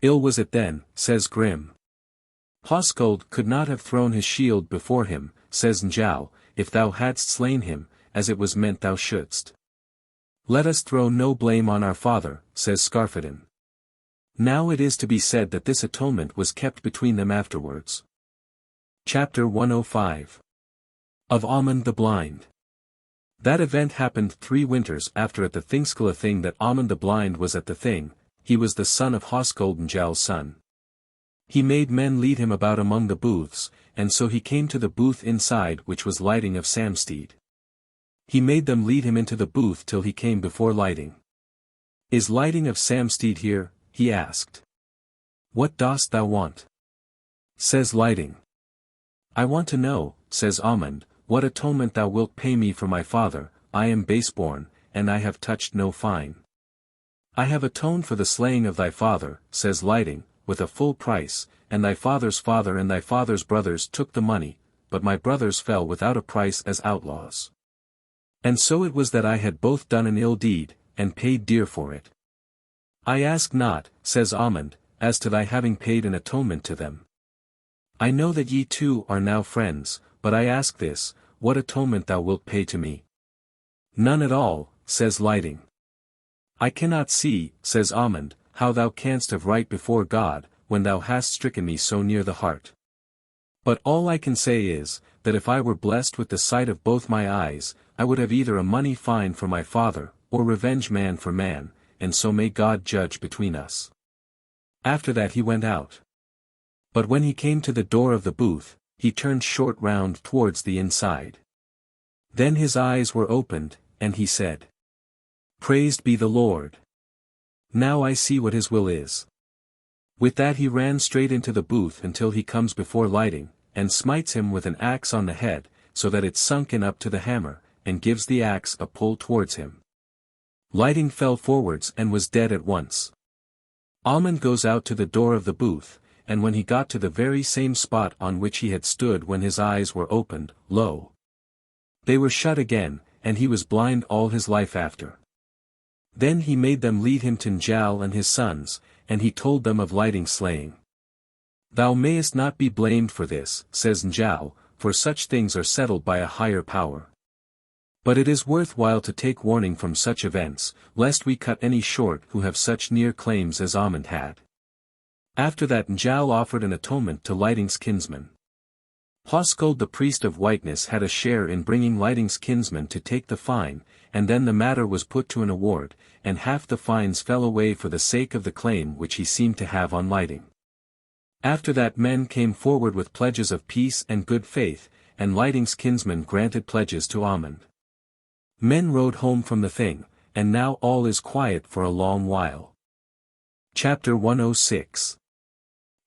Ill was it then, says Grim. Hoskuld could not have thrown his shield before him, says Njáll, if thou hadst slain him, as it was meant thou shouldst. Let us throw no blame on our father, says Skarphedinn. Now it is to be said that this atonement was kept between them afterwards. Chapter 105. Of Amund the Blind. That event happened 3 winters after at the Thingskilla thing that Amund the Blind was at the thing. He was the son of Hoskuld Njál's son. He made men lead him about among the booths, and so he came to the booth inside which was Lighting of Samstead. He made them lead him into the booth till he came before Lighting. Is Lighting of Samstead here? He asked. What dost thou want? Says Lighting. I want to know, says Amund, what atonement thou wilt pay me for my father. I am baseborn, and I have touched no fine. I have atoned for the slaying of thy father, says Lighting, with a full price, and thy father's father and thy father's brothers took the money, but my brothers fell without a price as outlaws. And so it was that I had both done an ill deed, and paid dear for it. I ask not, says Amund, as to thy having paid an atonement to them. I know that ye two are now friends, but I ask this, what atonement thou wilt pay to me? None at all, says Lighting. I cannot see, says Amund, how thou canst have right before God, when thou hast stricken me so near the heart. But all I can say is, that if I were blessed with the sight of both my eyes, I would have either a money fine for my father, or revenge man for man, and so may God judge between us. After that he went out. But when he came to the door of the booth, he turned short round towards the inside. Then his eyes were opened, and he said, Praised be the Lord. Now I see what his will is. With that he ran straight into the booth until he comes before Lighting, and smites him with an axe on the head, so that it sunk in up to the hammer, and gives the axe a pull towards him. Lighting fell forwards and was dead at once. Amund goes out to the door of the booth, and when he got to the very same spot on which he had stood when his eyes were opened, lo! They were shut again, and he was blind all his life after. Then he made them lead him to Njal and his sons, and he told them of Lighting's slaying. Thou mayest not be blamed for this, says Njal, for such things are settled by a higher power. But it is worth while to take warning from such events, lest we cut any short who have such near claims as Amund had. After that Njal offered an atonement to Lighting's kinsman. Hoskuld the priest of whiteness had a share in bringing Lighting's kinsman to take the fine, and then the matter was put to an award, and half the fines fell away for the sake of the claim which he seemed to have on Lighting. After that men came forward with pledges of peace and good faith, and Lighting's kinsman granted pledges to Amund. Men rode home from the thing, and now all is quiet for a long while. Chapter 106.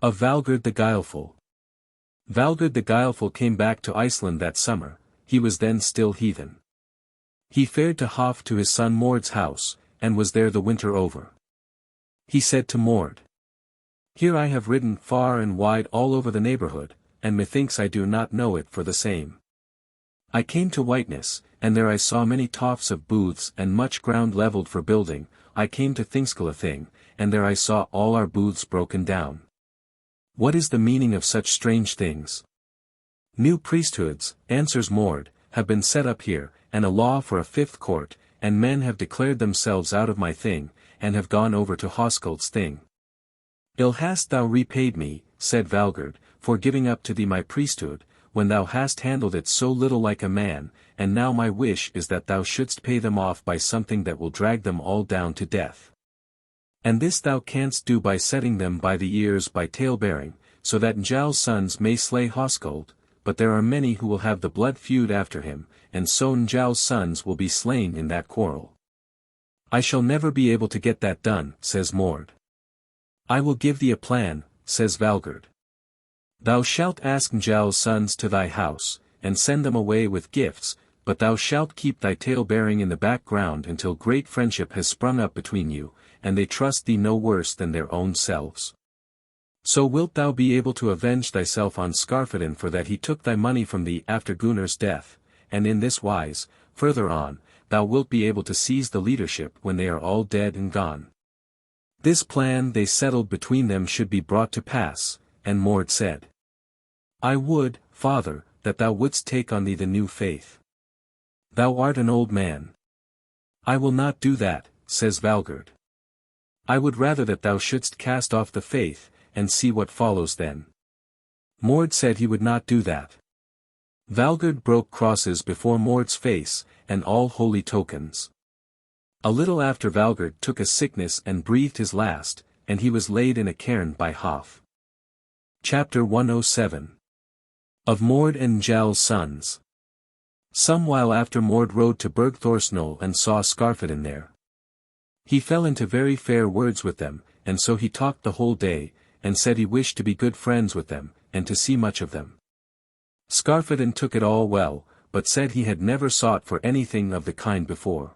Of Valgerd the Guileful. Valgerd the Guileful came back to Iceland that summer, he was then still heathen. He fared to Hof to his son Mord's house, and was there the winter over. He said to Mord, Here I have ridden far and wide all over the neighborhood, and methinks I do not know it for the same. I came to Whiteness, and there I saw many tofts of booths and much ground levelled for building. I came to Thingskalathing, and there I saw all our booths broken down. What is the meaning of such strange things? New priesthoods, answers Mord, have been set up here, and a law for a fifth court, and men have declared themselves out of my thing, and have gone over to Hoskuld's thing. Ill hast thou repaid me, said Valgerd, for giving up to thee my priesthood, when thou hast handled it so little like a man, and now my wish is that thou shouldst pay them off by something that will drag them all down to death. And this thou canst do by setting them by the ears by tale-bearing, so that Njál's sons may slay Hoskuld, but there are many who will have the blood feud after him, and so Njál's sons will be slain in that quarrel. I shall never be able to get that done, says Mord. I will give thee a plan, says Valgerd. Thou shalt ask Njál's sons to thy house, and send them away with gifts, but thou shalt keep thy tale-bearing in the background until great friendship has sprung up between you, and they trust thee no worse than their own selves. So wilt thou be able to avenge thyself on Skarphedinn for that he took thy money from thee after Gunnar's death, and in this wise, further on, thou wilt be able to seize the leadership when they are all dead and gone. This plan they settled between them should be brought to pass, and Mord said, I would, father, that thou wouldst take on thee the new faith. Thou art an old man. I will not do that, says Valgerd. I would rather that thou shouldst cast off the faith, and see what follows then. Mord said he would not do that. Valgerd broke crosses before Mord's face, and all holy tokens. A little after Valgerd took a sickness and breathed his last, and he was laid in a cairn by Hof. Chapter 107. Of Mord and Njál's sons. Some while after Mord rode to Bergthorsnol and saw Skarphedinn there. He fell into very fair words with them, and so he talked the whole day, and said he wished to be good friends with them, and to see much of them. Skarphedinn took it all well, but said he had never sought for anything of the kind before.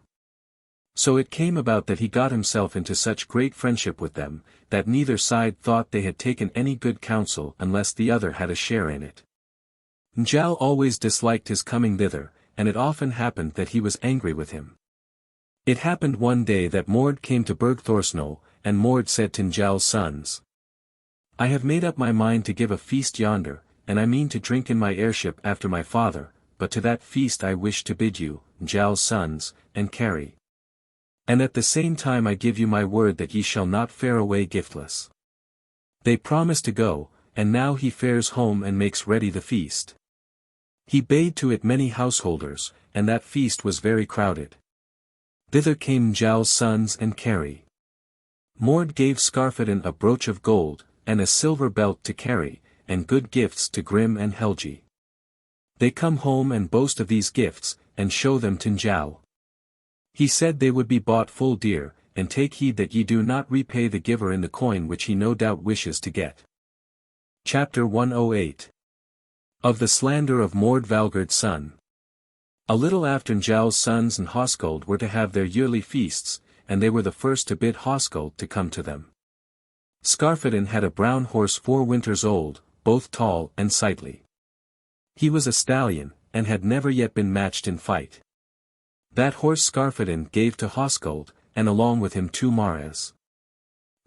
So it came about that he got himself into such great friendship with them, that neither side thought they had taken any good counsel unless the other had a share in it. Njál always disliked his coming thither, and it often happened that he was angry with him. It happened one day that Mord came to Bergthorsnol, and Mord said to Njál's sons, I have made up my mind to give a feast yonder, and I mean to drink in my heirship after my father, but to that feast I wish to bid you, Njál's sons, and carry. And at the same time I give you my word that ye shall not fare away giftless. They promised to go, and now he fares home and makes ready the feast. He bade to it many householders, and that feast was very crowded. Thither came Njál's sons and carry. Mord gave Skarphedinn a brooch of gold, and a silver belt to carry, and good gifts to Grim and Helgi. They come home and boast of these gifts, and show them to Njál. He said they would be bought full dear, and take heed that ye do not repay the giver in the coin which he no doubt wishes to get. Chapter 108. Of the slander of Mord Valgerd's son. A little after Njál's sons and Höskulд were to have their yearly feasts, and they were the first to bid Höskuld to come to them. Skarphedinn had a brown horse 4 winters old, both tall and sightly. He was a stallion, and had never yet been matched in fight. That horse Skarphedinn gave to Höskuld, and along with him 2 mares.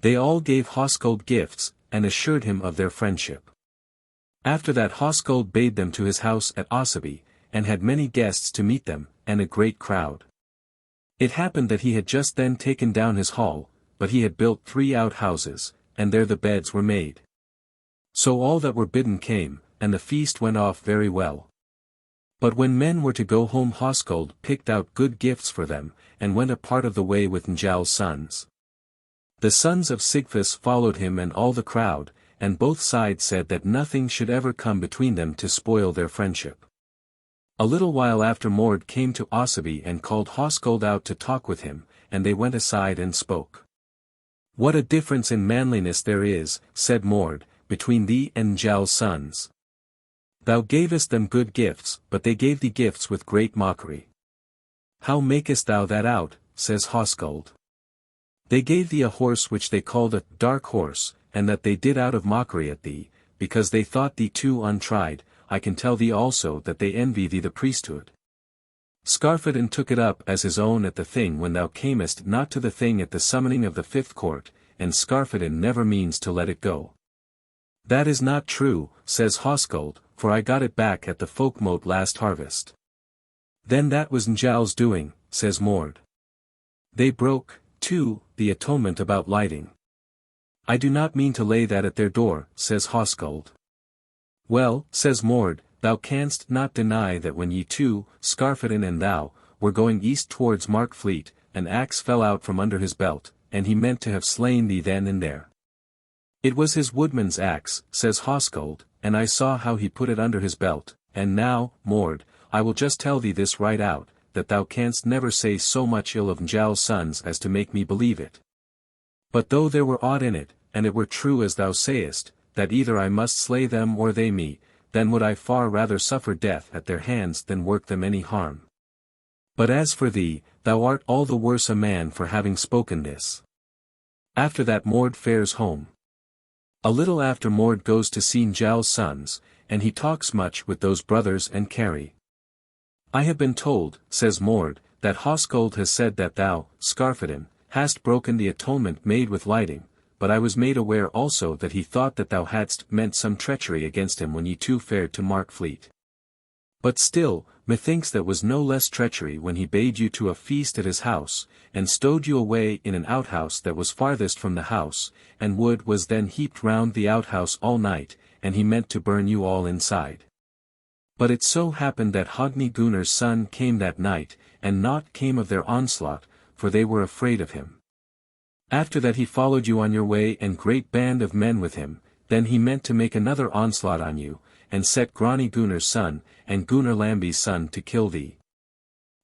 They all gave Höskuld gifts, and assured him of their friendship. After that Höskuld bade them to his house at Aseby, and had many guests to meet them, and a great crowd. It happened that he had just then taken down his hall, but he had built 3 outhouses, and there the beds were made. So all that were bidden came, and the feast went off very well. But when men were to go home Höskuld picked out good gifts for them, and went a part of the way with Njál's sons. The sons of Sigfus followed him and all the crowd, and both sides said that nothing should ever come between them to spoil their friendship. A little while after Mord came to Aseby and called Höskuld out to talk with him, and they went aside and spoke. "What a difference in manliness there is," said Mord, "between thee and Njál's sons. Thou gavest them good gifts, but they gave thee gifts with great mockery." "How makest thou that out?" says Höskuld. "They gave thee a horse which they called a dark horse, and that they did out of mockery at thee, because they thought thee too untried. I can tell thee also that they envy thee the priesthood. Skarphedinn took it up as his own at the thing when thou camest not to the thing at the summoning of the 5th court, and Skarphedinn never means to let it go." "That is not true," says Höskuld, "for I got it back at the folkmote last harvest." "Then that was Njál's doing," says Mord. "They broke, too, the atonement about lighting." "I do not mean to lay that at their door," says Höskuld. "Well," says Mord, "thou canst not deny that when ye 2, Skarphedinn and thou, were going east towards Markfleet, an axe fell out from under his belt, and he meant to have slain thee then and there." "It was his woodman's axe," says Höskuld, "and I saw how he put it under his belt, and now, Mord, I will just tell thee this right out, that thou canst never say so much ill of Njál's sons as to make me believe it. But though there were aught in it, and it were true as thou sayest, that either I must slay them or they me, then would I far rather suffer death at their hands than work them any harm. But as for thee, thou art all the worse a man for having spoken this." After that Mord fares home. A little after Mord goes to see Njál's sons, and he talks much with those brothers and carry. "I have been told," says Mord, "that Höskuld has said that thou, Skarphedinn, hast broken the atonement made with lighting, but I was made aware also that he thought that thou hadst meant some treachery against him when ye 2 fared to Markfleet. But still, methinks that was no less treachery when he bade you to a feast at his house, and stowed you away in an outhouse that was farthest from the house, and wood was then heaped round the outhouse all night, and he meant to burn you all inside. But it so happened that Hogni Gunnar's son came that night, and naught came of their onslaught, for they were afraid of him. After that he followed you on your way and great band of men with him, then he meant to make another onslaught on you, and set Grani Gunnar's son, and Gunnar Lambi's son to kill thee.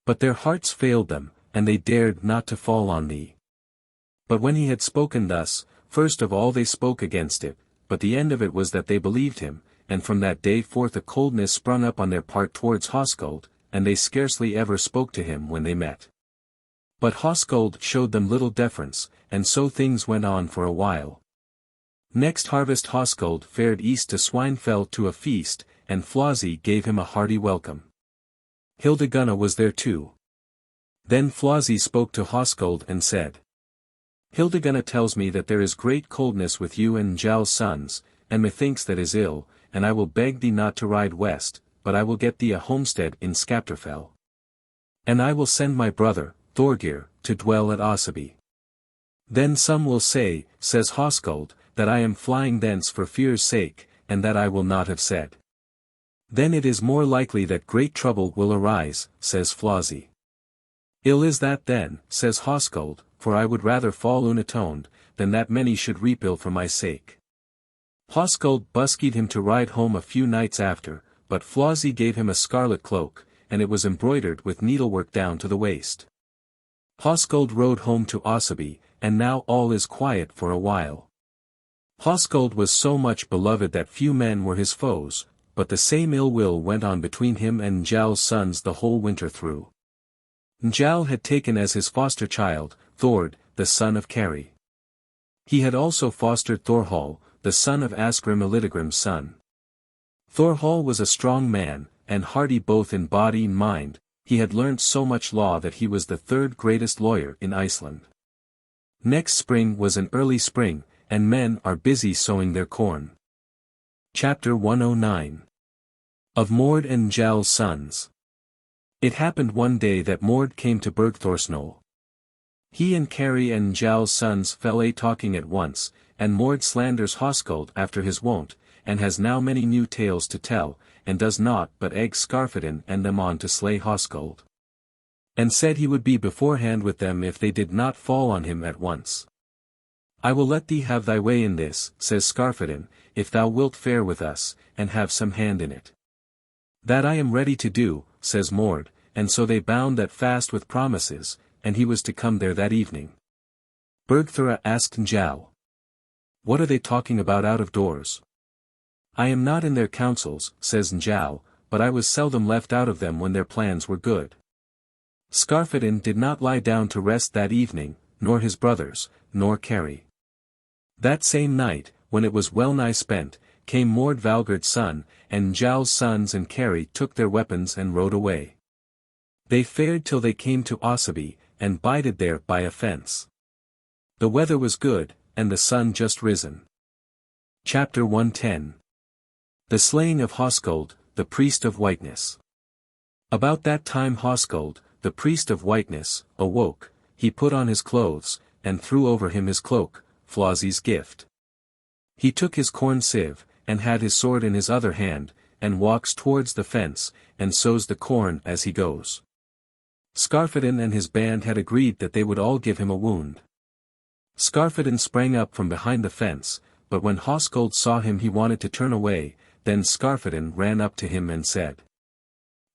But their hearts failed them, and they dared not to fall on thee. But when he had spoken thus, first of all they spoke against it, but the end of it was that they believed him, and from that day forth a coldness sprung up on their part towards Höskuld, and they scarcely ever spoke to him when they met. But Höskuld showed them little deference, and so things went on for a while. Next harvest Höskuld fared east to Swinefell to a feast, and Flosi gave him a hearty welcome. Hildegunna was there too. Then Flosi spoke to Höskuld and said, "Hildegunna tells me that there is great coldness with you and Njál's sons, and methinks that is ill, and I will beg thee not to ride west, but I will get thee a homestead in Skaptarfell. And I will send my brother, Thorgir, to dwell at Aseby. Then some will say," says Höskuld, "that I am flying thence for fear's sake, and that I will not have said. Then it is more likely that great trouble will arise," says Flosi. "Ill is that then," says Höskuld, "for I would rather fall unatoned, than that many should reap ill for my sake." Höskuld buskied him to ride home a few nights after, but Flosi gave him a scarlet cloak, and it was embroidered with needlework down to the waist. Höskuld rode home to Aseby, and now all is quiet for a while. Höskuld was so much beloved that few men were his foes, but the same ill will went on between him and Njál's sons the whole winter through. Njál had taken as his foster child, Thord, the son of Kari. He had also fostered Thorwald, the son of Asgrim Illidagrim's son. Thorwald was a strong man, and hardy both in body and mind. He had learnt so much law that he was the third greatest lawyer in Iceland. Next spring was an early spring, and men are busy sowing their corn. Chapter 109. Of Mord and Njál's sons. It happened one day that Mord came to Bergthorsnol. He and Kari and Njál's sons fell a talking at once, and Mord slanders Hoskuld after his wont, and has now many new tales to tell, and does naught but egg Skarphedinn and them on to slay Hoskuld. And said he would be beforehand with them if they did not fall on him at once. I will let thee have thy way in this, says Skarphedinn, if thou wilt fare with us, and have some hand in it. That I am ready to do, says Mord, and so they bound that fast with promises, and he was to come there that evening. Bergthora asked Njál. What are they talking about out of doors? I am not in their councils, says Njál, but I was seldom left out of them when their plans were good. Skarphedinn did not lie down to rest that evening, nor his brothers, nor Kari. That same night, when it was well nigh spent, came Mord Valgerd's son, and Njál's sons and Kari took their weapons and rode away. They fared till they came to Osaby, and bided there by a fence. The weather was good, and the sun just risen. Chapter 110. The slaying of Hoskuld, the priest of whiteness. About that time Hoskuld, the priest of whiteness, awoke. He put on his clothes, and threw over him his cloak, Flossy's gift. He took his corn sieve, and had his sword in his other hand, and walks towards the fence, and sows the corn as he goes. Skarphedinn and his band had agreed that they would all give him a wound. Skarphedinn sprang up from behind the fence, but when Hoskuld saw him he wanted to turn away. Then Skarphedinn ran up to him and said,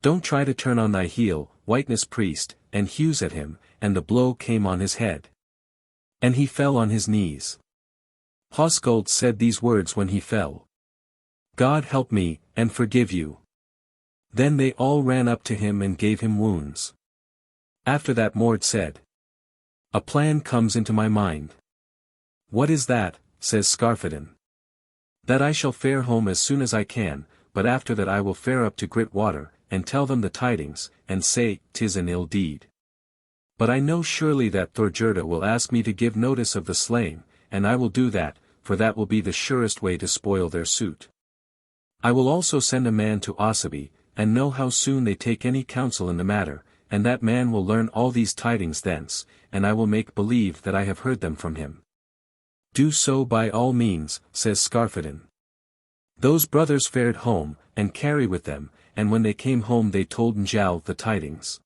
Don't try to turn on thy heel, whiteness priest, and hews at him, and the blow came on his head. And he fell on his knees. Hoskuld said these words when he fell. God help me, and forgive you. Then they all ran up to him and gave him wounds. After that Mord said, A plan comes into my mind. What is that, says Skarphedinn. That I shall fare home as soon as I can, but after that I will fare up to Gritwater, and tell them the tidings, and say, 'Tis an ill deed. But I know surely that Hallgerda will ask me to give notice of the slaying, and I will do that, for that will be the surest way to spoil their suit. I will also send a man to Osaby, and know how soon they take any counsel in the matter, and that man will learn all these tidings thence, and I will make believe that I have heard them from him. Do so by all means, says Skarphedinn. Those brothers fared home, and Kari with them, and when they came home they told Njál the tidings.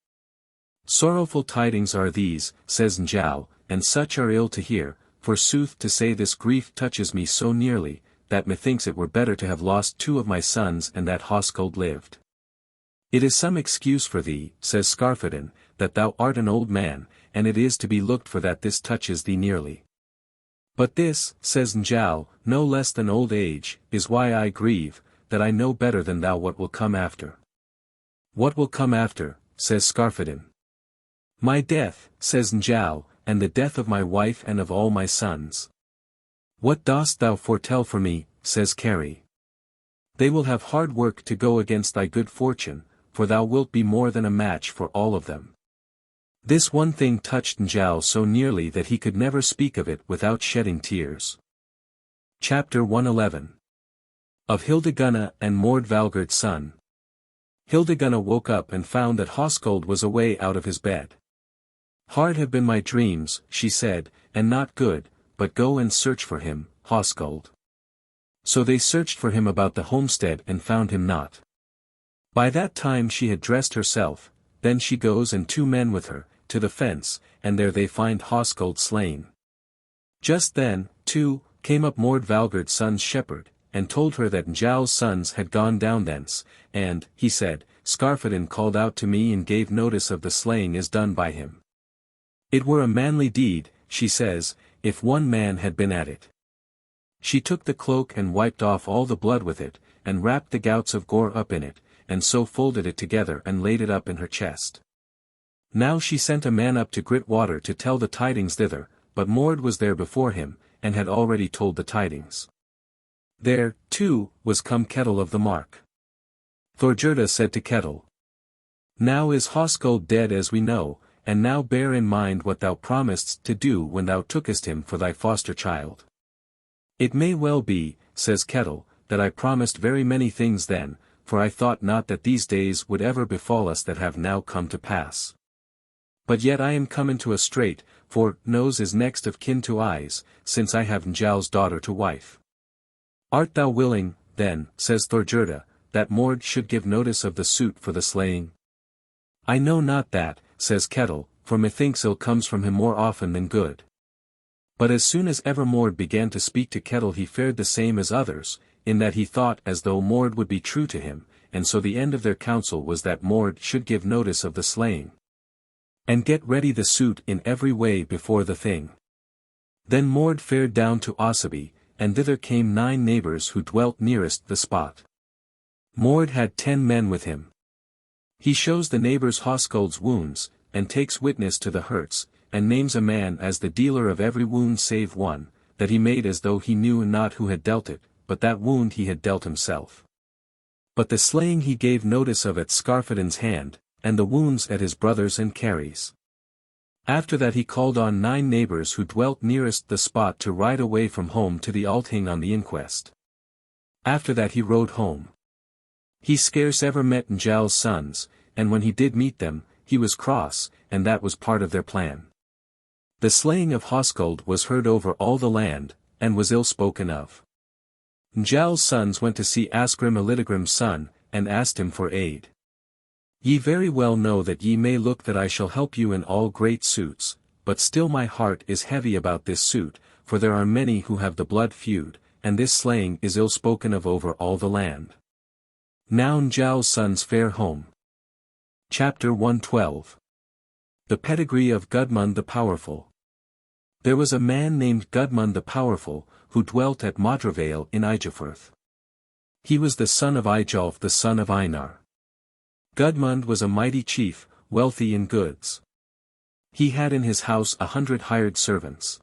Sorrowful tidings are these, says Njál, and such are ill to hear, for sooth to say this grief touches me so nearly, that methinks it were better to have lost 2 of my sons and that Hoskuld lived. It is some excuse for thee, says Skarphedinn, that thou art an old man, and it is to be looked for that this touches thee nearly. But this, says Njál, no less than old age, is why I grieve, that I know better than thou what will come after. What will come after, says Skarphedinn. My death, says Njál, and the death of my wife and of all my sons. What dost thou foretell for me, says Kari. They will have hard work to go against thy good fortune, for thou wilt be more than a match for all of them. This one thing touched Njál so nearly that he could never speak of it without shedding tears. Chapter 111. Of Hildegunna and Mord Valgerd's son. Hildegunna woke up and found that Hoskuld was away out of his bed. Hard have been my dreams, she said, and not good, but go and search for him, Hoskuld. So they searched for him about the homestead and found him not. By that time she had dressed herself, then she goes and 2 men with her, to the fence, and there they find Hoskuld slain. Just then, too, came up Mord Valgerd's son's shepherd, and told her that Njál's sons had gone down thence, and, he said, Skarphedinn called out to me and gave notice of the slaying is done by him. It were a manly deed, she says, if one man had been at it. She took the cloak and wiped off all the blood with it, and wrapped the gouts of gore up in it, and so folded it together and laid it up in her chest. Now she sent a man up to Grit water to tell the tidings thither, but Mord was there before him, and had already told the tidings. There, too, was come Kettle of the Mark. Thorgerda said to Kettle, "Now is Hoskuld dead as we know, and now bear in mind what thou promisedst to do when thou tookest him for thy foster child." "It may well be," says Kettle, "that I promised very many things then, for I thought not that these days would ever befall us that have now come to pass. But yet I am come into a strait, for nose is next of kin to eyes, since I have Njál's daughter to wife." "Art thou willing, then," says Thorgerda, "that Mord should give notice of the suit for the slaying?" "I know not that," says Kettle, "for methinks ill comes from him more often than good." But as soon as ever Mord began to speak to Kettle he fared the same as others, in that he thought as though Mord would be true to him, and so the end of their counsel was that Mord should give notice of the slaying, and get ready the suit in every way before the thing. Then Mord fared down to Osaby, and thither came 9 neighbors who dwelt nearest the spot. Mord had 10 men with him. He shows the neighbors Hoskuld's wounds, and takes witness to the hurts, and names a man as the dealer of every wound save one, that he made as though he knew not who had dealt it, but that wound he had dealt himself. But the slaying he gave notice of at Skarphedin's hand, and the wounds at his brother's and Carrie's. After that he called on 9 neighbors who dwelt nearest the spot to ride away from home to the Althing on the inquest. After that he rode home. He scarce ever met Njál's sons, and when he did meet them, he was cross, and that was part of their plan. The slaying of Hoskuld was heard over all the land, and was ill spoken of. Njál's sons went to see Asgrim Elidegrim's son, and asked him for aid. "Ye very well know that ye may look that I shall help you in all great suits, but still my heart is heavy about this suit, for there are many who have the blood feud, and this slaying is ill spoken of over all the land." Now Njál's sons fare home. Chapter 112. The Pedigree of Gudmund the Powerful. There was a man named Gudmund the Powerful, who dwelt at Modravale in Ijafirth. He was the son of Eyjolf the son of Einar. Gudmund was a mighty chief, wealthy in goods. He had in his house 100 hired servants.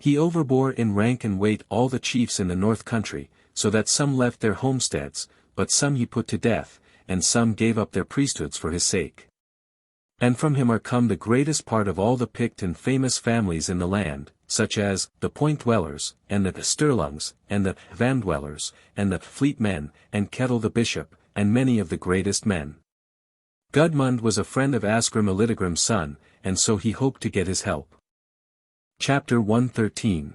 He overbore in rank and weight all the chiefs in the north country, so that some left their homesteads, but some he put to death, and some gave up their priesthoods for his sake. And from him are come the greatest part of all the picked and famous families in the land, such as, the Point Dwellers, and the Sturlungs, and the Van Dwellers, and the Fleet Men, and Kettle the Bishop, and many of the greatest men. Gudmund was a friend of Asgrim Elidegrim's son, and so he hoped to get his help. Chapter 113.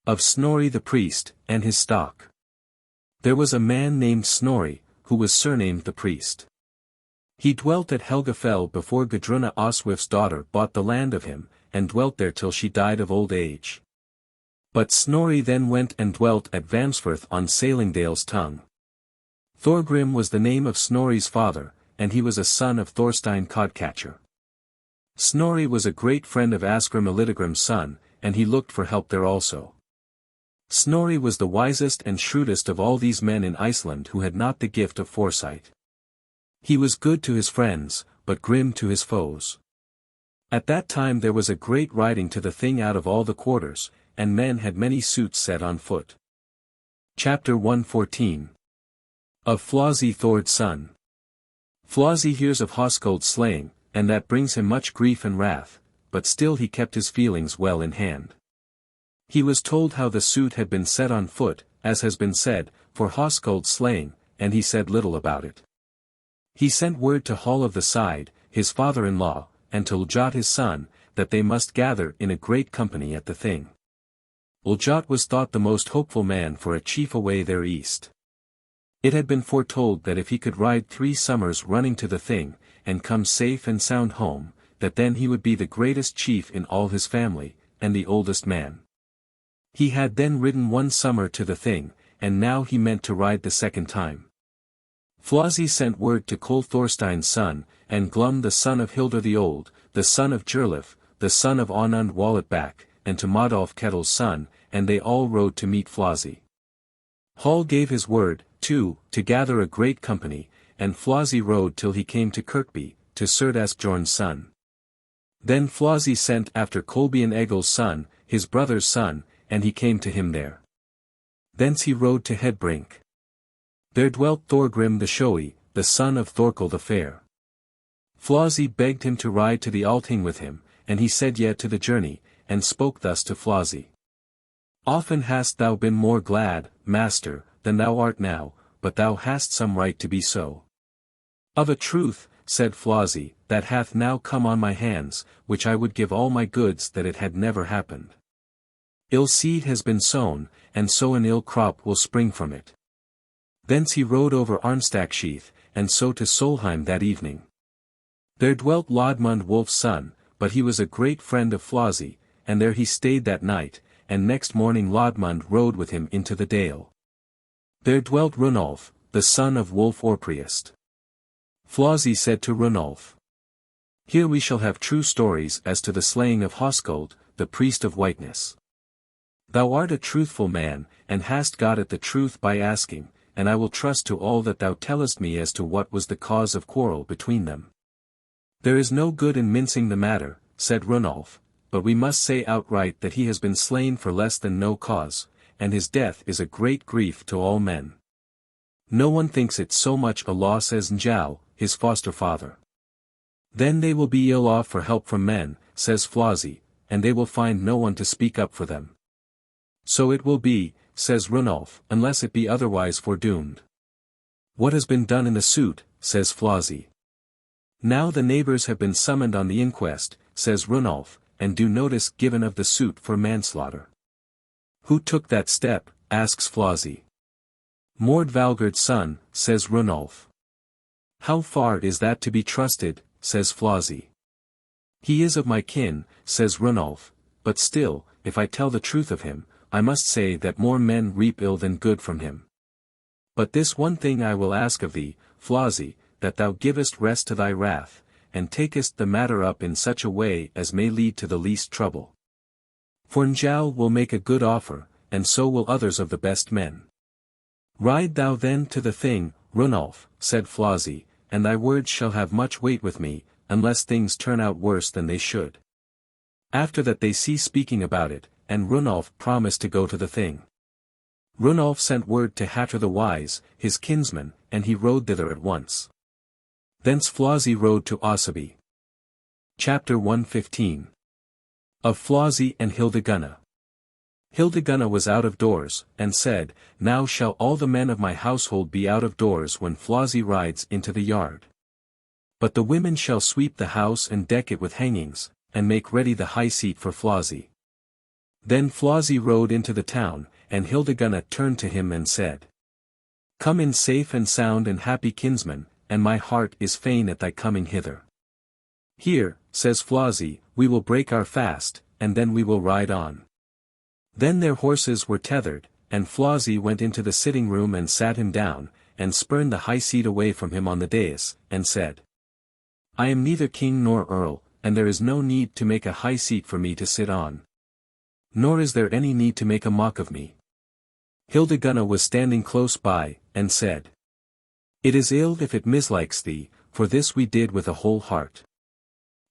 Of Snorri the Priest, and his stock. There was a man named Snorri, who was surnamed the Priest. He dwelt at Helgafell before Gudruna Oswif's daughter bought the land of him, and dwelt there till she died of old age. But Snorri then went and dwelt at Vansfirth on Sailingdale's tongue. Thorgrim was the name of Snorri's father, and he was a son of Thorstein Codcatcher. Snorri was a great friend of Asgrim Elidegrim's son, and he looked for help there also. Snorri was the wisest and shrewdest of all these men in Iceland who had not the gift of foresight. He was good to his friends, but grim to his foes. At that time there was a great riding to the thing out of all the quarters, and men had many suits set on foot. Chapter 114. Of Flosi Thord's son. Flosi hears of Hoskuld's slaying, and that brings him much grief and wrath, but still he kept his feelings well in hand. He was told how the suit had been set on foot, as has been said, for Hoskuld's slaying, and he said little about it. He sent word to Hall of the Side, his father-in-law, and to Uljot his son, that they must gather in a great company at the thing. Uljot was thought the most hopeful man for a chief away there east. It had been foretold that if he could ride 3 summers running to the thing, and come safe and sound home, that then he would be the greatest chief in all his family, and the oldest man. He had then ridden 1 summer to the thing, and now he meant to ride the second time. Flosi sent word to Kol Thorstein's son, and Glum the son of Hilda the Old, the son of Jurlif, the son of Onund Walletback, and to Modolf Kettle's son, and they all rode to meet Flosi. Hall gave his word, too, to gather a great company, and Flosi rode till he came to Kirkby, to Surt Asbjorn's son. Then Flosi sent after Kolbein Egil's son, his brother's son, and he came to him there. Thence he rode to Hedbrink. There dwelt Thorgrim the Showy, the son of Thorkel the Fair. Flosi begged him to ride to the Althing with him, and he said yea to the journey, and spoke thus to Flosi. Often hast thou been more glad, master, than thou art now, but thou hast some right to be so. Of a truth, said Flosi, that hath now come on my hands, which I would give all my goods that it had never happened. Ill seed has been sown, and so an ill crop will spring from it. Thence he rode over Arnstaksheath, and so to Solheim that evening. There dwelt Lodmund Wolf's son, but he was a great friend of Flosi, and there he stayed that night, and next morning Lodmund rode with him into the dale. There dwelt Runolf, the son of Wolf Orpriest. Flosi said to Runolf, here we shall have true stories as to the slaying of Hoskuld, the priest of whiteness. Thou art a truthful man, and hast got at the truth by asking, and I will trust to all that thou tellest me as to what was the cause of quarrel between them. There is no good in mincing the matter, said Runolf, but we must say outright that he has been slain for less than no cause, and his death is a great grief to all men. No one thinks it so much a loss as Njáll, his foster father. Then they will be ill off for help from men, says Flosi, and they will find no one to speak up for them. So it will be, says Runolf, unless it be otherwise foredoomed. What has been done in the suit, says Flosi. Now the neighbors have been summoned on the inquest, says Runolf, and due notice given of the suit for manslaughter. Who took that step, asks Flosi. Mord Valgerd's son, says Runolf. How far is that to be trusted, says Flosi. He is of my kin, says Runolf, but still, if I tell the truth of him, I must say that more men reap ill than good from him. But this one thing I will ask of thee, Flosi, that thou givest rest to thy wrath, and takest the matter up in such a way as may lead to the least trouble. For Njáll will make a good offer, and so will others of the best men. Ride thou then to the thing, Runolf, said Flosi, and thy words shall have much weight with me, unless things turn out worse than they should. After that they ceased speaking about it, and Runolf promised to go to the thing. Runolf sent word to Hattur the Wise, his kinsman, and he rode thither at once. Thence Flosi rode to Osaby. Chapter 115. Of Flosi and Hildegunna. Hildegunna was out of doors, and said, now shall all the men of my household be out of doors when Flosi rides into the yard. But the women shall sweep the house and deck it with hangings, and make ready the high seat for Flosi. Then Flosi rode into the town, and Hildegunna turned to him and said, come in safe and sound and happy kinsman, and my heart is fain at thy coming hither. Here, says Flosi, we will break our fast, and then we will ride on. Then their horses were tethered, and Flosi went into the sitting room and sat him down, and spurned the high seat away from him on the dais, and said, I am neither king nor earl, and there is no need to make a high seat for me to sit on. Nor is there any need to make a mock of me. Hildegunna was standing close by, and said, it is ill if it mislikes thee, for this we did with a whole heart.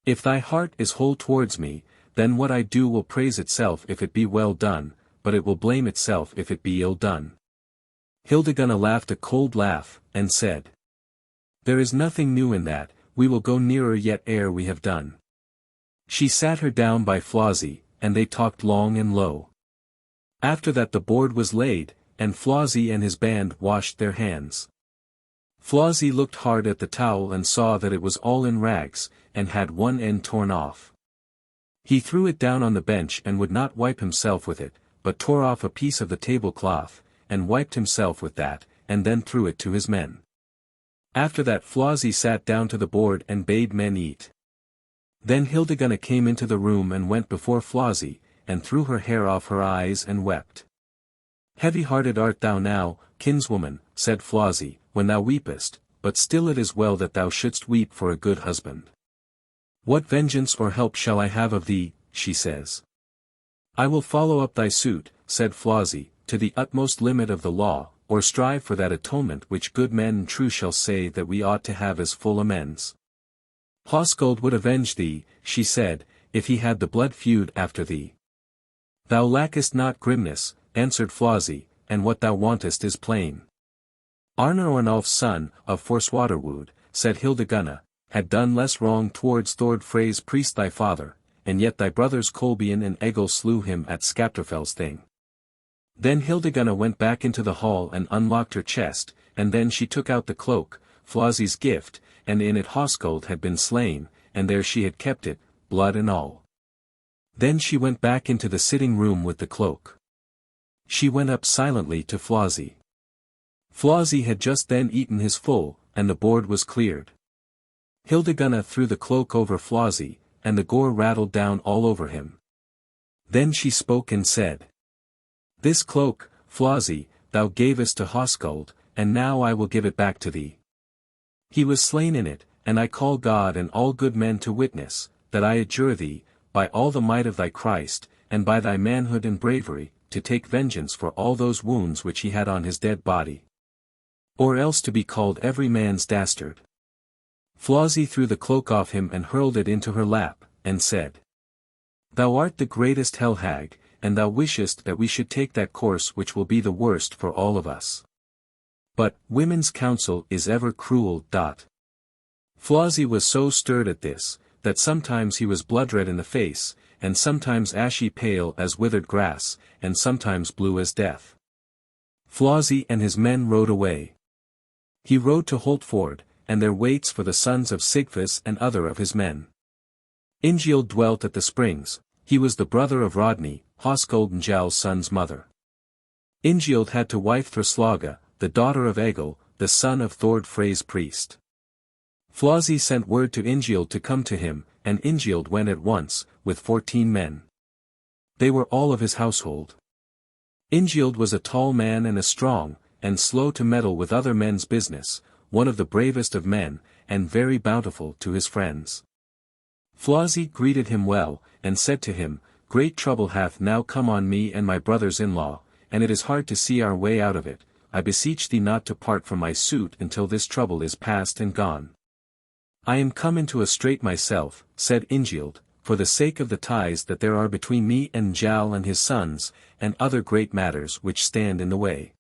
If thy heart is whole towards me, then what I do will praise itself if it be well done, but it will blame itself if it be ill done. Hildegunna laughed a cold laugh, and said, there is nothing new in that, we will go nearer yet ere we have done. She sat her down by Flosi, and they talked long and low. After that the board was laid, and Flosi and his band washed their hands. Flosi looked hard at the towel and saw that it was all in rags, and had one end torn off. He threw it down on the bench and would not wipe himself with it, but tore off a piece of the tablecloth, and wiped himself with that, and then threw it to his men. After that Flosi sat down to the board and bade men eat. Then Hildegunna came into the room and went before Flosi, and threw her hair off her eyes and wept. Heavy-hearted art thou now, kinswoman, said Flosi, when thou weepest, but still it is well that thou shouldst weep for a good husband. What vengeance or help shall I have of thee, she says. I will follow up thy suit, said Flosi, to the utmost limit of the law, or strive for that atonement which good men and true shall say that we ought to have as full amends. Hoskuld would avenge thee, she said, if he had the blood feud after thee. Thou lackest not grimness, answered Flosi, and what thou wantest is plain. Arnulf's son, of Forswaterwood, said Hildegunna, had done less wrong towards Thord Frey's priest thy father, and yet thy brothers Kolbein and Egil slew him at Skaptarfell's thing. Then Hildegunna went back into the hall and unlocked her chest, and then she took out the cloak, Flosi's gift, and in it Hoskuld had been slain, and there she had kept it, blood and all. Then she went back into the sitting room with the cloak. She went up silently to Flosi. Flosi had just then eaten his full, and the board was cleared. Hildegunna threw the cloak over Flosi, and the gore rattled down all over him. Then she spoke and said, This cloak, Flosi, thou gavest to Hoskuld, and now I will give it back to thee. He was slain in it, and I call God and all good men to witness, that I adjure thee, by all the might of thy Christ, and by thy manhood and bravery, to take vengeance for all those wounds which he had on his dead body. Or else to be called every man's dastard. Flosi threw the cloak off him and hurled it into her lap, and said, Thou art the greatest hell-hag, and thou wishest that we should take that course which will be the worst for all of us. But, women's counsel is ever cruel. Flosi was so stirred at this, that sometimes he was blood-red in the face, and sometimes ashy pale as withered grass, and sometimes blue as death. Flosi and his men rode away. He rode to Holtford, and there waits for the sons of Sigfus and other of his men. Ingild dwelt at the springs, he was the brother of Rodney, Hoskuld Njál's son's mother. Ingild had to wife Thorslaga, the daughter of Egil, the son of Thord Frey's priest. Flosi sent word to Ingild to come to him, and Ingild went at once, with 14 men. They were all of his household. Ingild was a tall man and a strong, and slow to meddle with other men's business, one of the bravest of men, and very bountiful to his friends. Flosi greeted him well, and said to him, Great trouble hath now come on me and my brothers-in-law, and it is hard to see our way out of it. I beseech thee not to part from my suit until this trouble is past and gone. I am come into a strait myself, said Ingild, for the sake of the ties that there are between me and Njáll and his sons, and other great matters which stand in the way.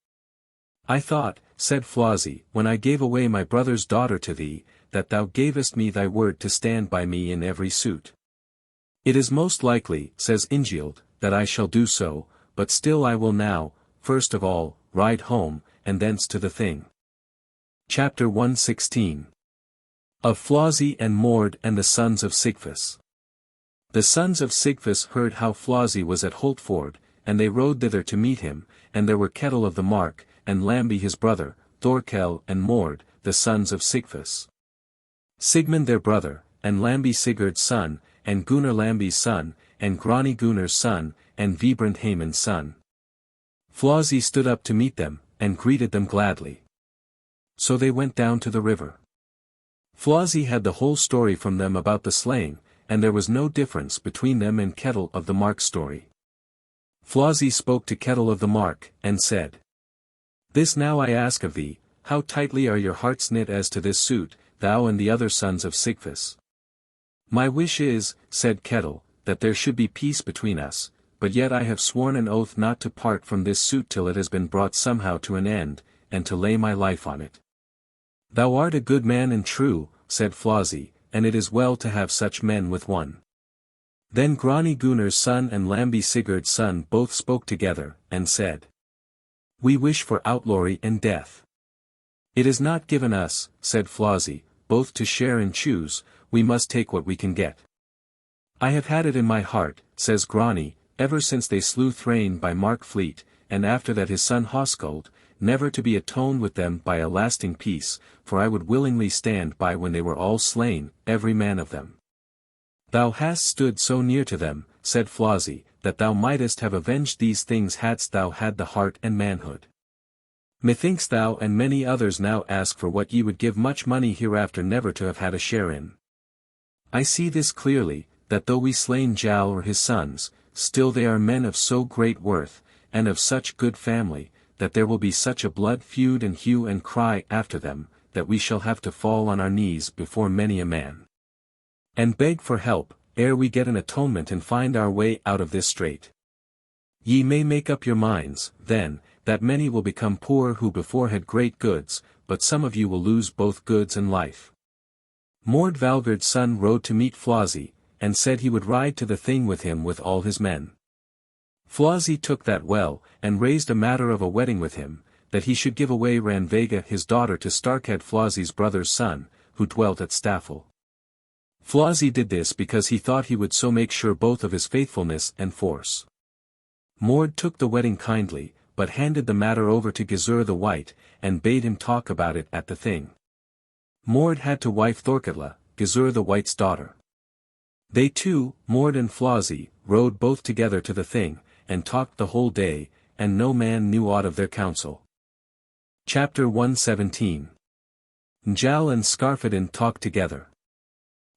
I thought, said Flosi, when I gave away my brother's daughter to thee, that thou gavest me thy word to stand by me in every suit. It is most likely, says Ingild, that I shall do so, but still I will now, first of all, ride home, and thence to the thing. Chapter 116. Of Flosi and Mord and the sons of Sigfus. The sons of Sigfus heard how Flosi was at Holtford, and they rode thither to meet him, and there were Kettle of the Mark, and Lambi his brother, Thorkel and Mord, the sons of Sigfus. Sigmund their brother, and Lambi Sigurd's son, and Gunnar Lambi's son, and Grani Gunnar's son, and Vibrand Haemon's son. Flosi stood up to meet them, and greeted them gladly. So they went down to the river. Flosi had the whole story from them about the slaying, and there was no difference between them and Kettle of the Mark's story. Flosi spoke to Kettle of the Mark, and said, This now I ask of thee, how tightly are your hearts knit as to this suit, thou and the other sons of Sigfus? My wish is, said Kettle, that there should be peace between us, but yet I have sworn an oath not to part from this suit till it has been brought somehow to an end, and to lay my life on it. Thou art a good man and true, said Flosi, and it is well to have such men with one. Then Grani Gunnar's son and Lambi Sigurd's son both spoke together, and said, We wish for outlawry and death. It is not given us, said Flosi, both to share and choose, we must take what we can get. I have had it in my heart, says Grani, ever since they slew Thrain by Mark Fleet, and after that his son Hoskuld, never to be atoned with them by a lasting peace, for I would willingly stand by when they were all slain, every man of them. Thou hast stood so near to them, said Flosi, that thou mightest have avenged these things hadst thou had the heart and manhood. Methinks thou and many others now ask for what ye would give much money hereafter never to have had a share in. I see this clearly, that though we slay Njáll or his sons, still they are men of so great worth, and of such good family, that there will be such a blood feud and hue and cry after them, that we shall have to fall on our knees before many a man, and beg for help, ere we get an atonement and find our way out of this strait. Ye may make up your minds, then, that many will become poor who before had great goods, but some of you will lose both goods and life. Mord Valgerd's son rode to meet Flossie, and said he would ride to the thing with him with all his men. Flossie took that well, and raised a matter of a wedding with him, that he should give away Ranvega his daughter to Starkhead Flossie's brother's son, who dwelt at Staffel. Flossie did this because he thought he would so make sure both of his faithfulness and force. Mord took the wedding kindly, but handed the matter over to Gizur the White, and bade him talk about it at the thing. Mord had to wife Thorkatla, Gizur the White's daughter. They two, Mord and Flossie, rode both together to the thing, and talked the whole day, and no man knew aught of their counsel. Chapter 117. Njal and Skarphedinn talked together.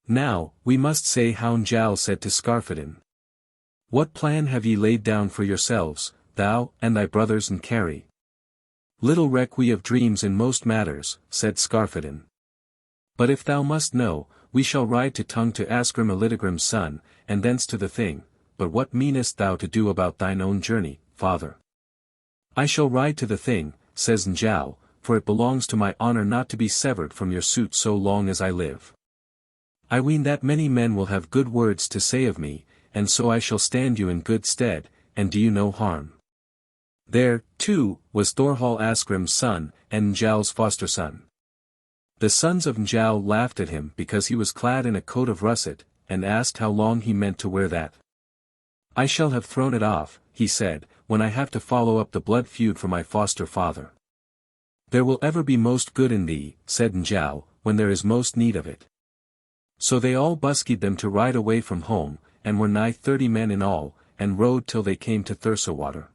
Now, we must say how Njal said to Skarphedinn. What plan have ye laid down for yourselves, thou, and thy brothers and Carrie? Little reck we of dreams in most matters, said Skarphedinn. But if thou must know, we shall ride to Tung to Asgrim Elidegrim's son, and thence to the thing, but what meanest thou to do about thine own journey, father? I shall ride to the thing, says Njal, for it belongs to my honor not to be severed from your suit so long as I live. I ween that many men will have good words to say of me, and so I shall stand you in good stead, and do you no harm. There, too, was Thorhall Asgrim's son, and Njal's foster son. The sons of Njal laughed at him because he was clad in a coat of russet, and asked how long he meant to wear that. I shall have thrown it off, he said, when I have to follow up the blood feud for my foster father. There will ever be most good in thee, said Njal, when there is most need of it. So they all buskied them to ride away from home, and were nigh 30 men in all, and rode till they came to Thursowater.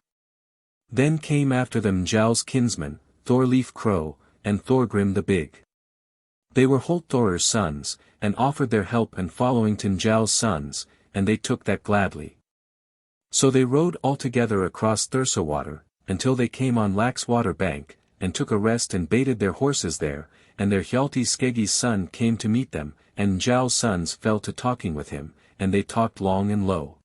Then came after them Njal's kinsmen, Thorleif Crow, and Thorgrim the Big. They were Holtthor's sons, and offered their help and following to Njal's sons, and they took that gladly. So they rode all together across Thursowater, until they came on Laxwater bank, and took a rest and baited their horses there, and their Hjalti Skeggie's son came to meet them, and Njal's sons fell to talking with him, and they talked long and low.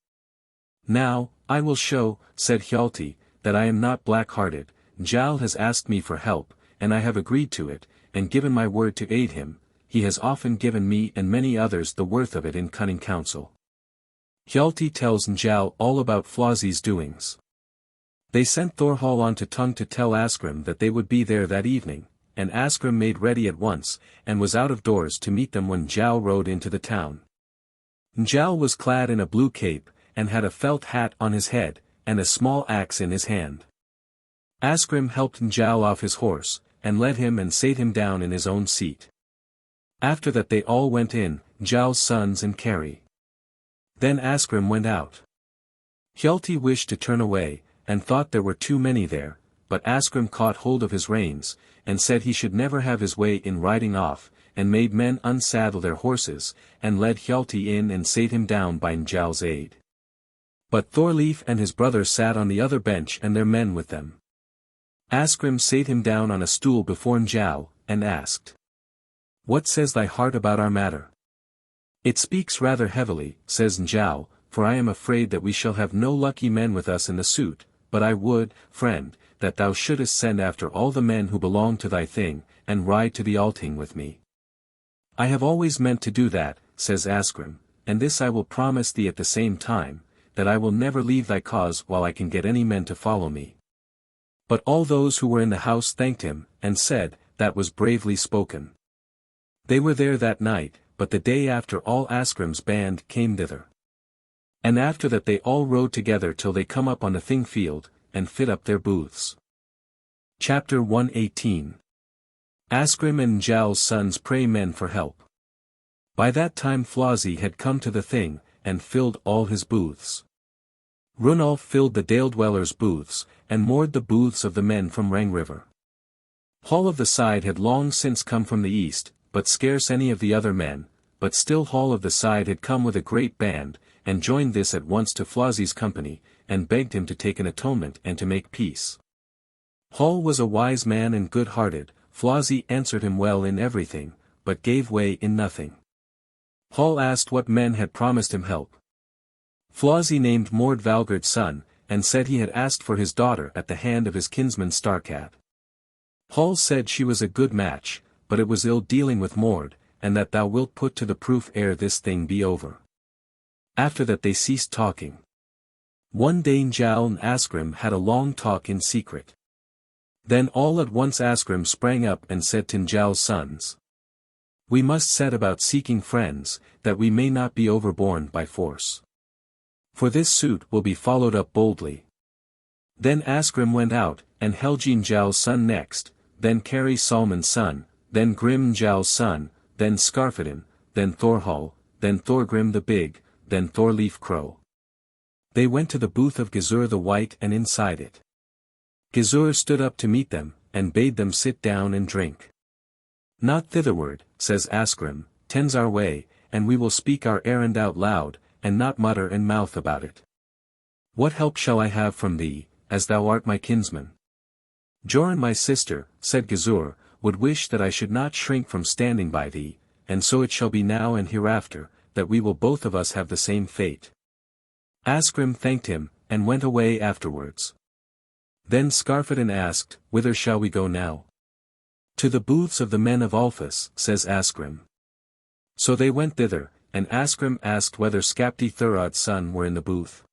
Now, I will show, said Hjalti, that I am not black-hearted. Njal has asked me for help, and I have agreed to it, and given my word to aid him. He has often given me and many others the worth of it in cunning counsel. Hjalti tells Njal all about Flossie's doings. They sent Thorhall on to Tung to tell Asgrim that they would be there that evening, and Asgrim made ready at once, and was out of doors to meet them when Njal rode into the town. Njal was clad in a blue cape, and had a felt hat on his head, and a small axe in his hand. Asgrim helped Njal off his horse, and led him and sate him down in his own seat. After that they all went in, Njal's sons and Carrie. Then Asgrim went out. Hjalti wished to turn away, and thought there were too many there, but Asgrim caught hold of his reins, and said he should never have his way in riding off, and made men unsaddle their horses, and led Hjalti in and sate him down by Njal's aid. But Thorleif and his brother sat on the other bench and their men with them. Asgrim sate him down on a stool before Njal, and asked, What says thy heart about our matter? It speaks rather heavily, says Njal, for I am afraid that we shall have no lucky men with us in the suit, but I would, friend, that thou shouldest send after all the men who belong to thy thing, and ride to the Althing with me. I have always meant to do that, says Asgrim, and this I will promise thee at the same time, that I will never leave thy cause while I can get any men to follow me. But all those who were in the house thanked him, and said, That was bravely spoken. They were there that night, but the day after all Asgrim's band came thither. And after that they all rode together till they come up on the Thing field, and fit up their booths. Chapter 118. Asgrim and Njal's sons pray men for help. By that time Flossie had come to the Thing, and filled all his booths. Runolf filled the Dale dwellers' booths, and Mord the booths of the men from Rangriver. Hall of the Side had long since come from the east, but scarce any of the other men, but still Hall of the Side had come with a great band, and joined this at once to Flossie's company, and begged him to take an atonement and to make peace. Hall was a wise man and good-hearted. Flossie answered him well in everything, but gave way in nothing. Hall asked what men had promised him help. Flossie named Mord Valgerd's son, and said he had asked for his daughter at the hand of his kinsman Starcat. Hall said she was a good match, but it was ill dealing with Mord, and that thou wilt put to the proof ere this thing be over. After that they ceased talking. One day Njáll and Asgrim had a long talk in secret. Then all at once Asgrim sprang up and said to Njál's sons, "We must set about seeking friends, that we may not be overborne by force. For this suit will be followed up boldly." Then Asgrim went out, and Helgi Njál's son next, then Kari Salmon's son, then Grim Njál's son, then Skarphedinn, then Thorhall, then Thorgrim the Big, then Thorleif Crow. They went to the booth of Gizur the White and inside it. Gizur stood up to meet them, and bade them sit down and drink. "Not thitherward," says Asgrim, "tends our way, and we will speak our errand out loud, and not mutter and mouth about it. What help shall I have from thee, as thou art my kinsman?" "Joran my sister," said Gizur, "would wish that I should not shrink from standing by thee, and so it shall be now and hereafter, that we will both of us have the same fate." Asgrim thanked him, and went away afterwards. Then Skarphedinn asked, "Whither shall we go now?" "To the booths of the men of Ulfus," says Asgrim. So they went thither, and Asgrim asked whether Skapti Thurod's son were in the booth.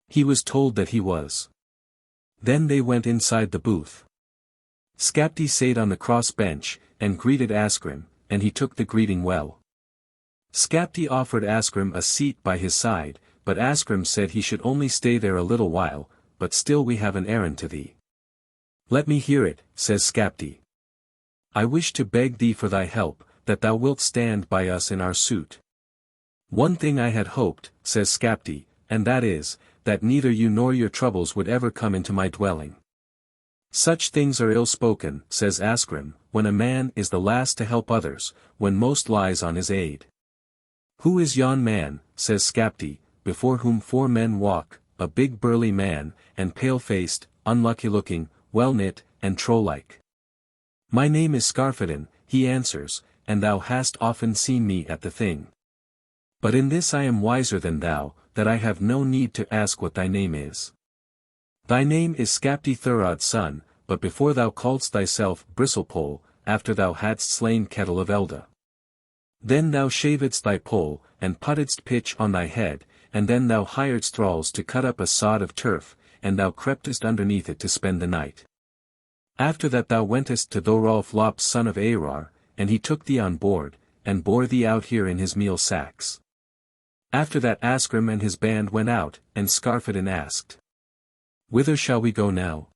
He was told that he was. Then they went inside the booth. Skapti sate on the cross bench, and greeted Asgrim, and he took the greeting well. Skapti offered Asgrim a seat by his side, but Asgrim said he should only stay there a little while, "But still we have an errand to thee." "Let me hear it," says Skapti. "I wish to beg thee for thy help, that thou wilt stand by us in our suit." "One thing I had hoped," says Skapti, "and that is, that neither you nor your troubles would ever come into my dwelling." "Such things are ill-spoken," says Asgrim, "when a man is the last to help others, when most lies on his aid." "Who is yon man," says Skapti, "before whom 4 men walk, a big burly man, and pale-faced, unlucky-looking, well-knit, and troll-like?" "My name is Skarphedinn," he answers, "and thou hast often seen me at the thing. But in this I am wiser than thou, that I have no need to ask what thy name is. Thy name is Skapti Thurod's son, but before thou calledst thyself Bristlepole, after thou hadst slain Kettle of Elda. Then thou shavedst thy pole, and puttedst pitch on thy head, and then thou hiredst thralls to cut up a sod of turf, and thou creptest underneath it to spend the night. After that thou wentest to Thorolf Lop's son of Arar, and he took thee on board, and bore thee out here in his meal sacks. After that Asgrim and his band went out, and Skarphedinn asked, "Whither shall we go now?"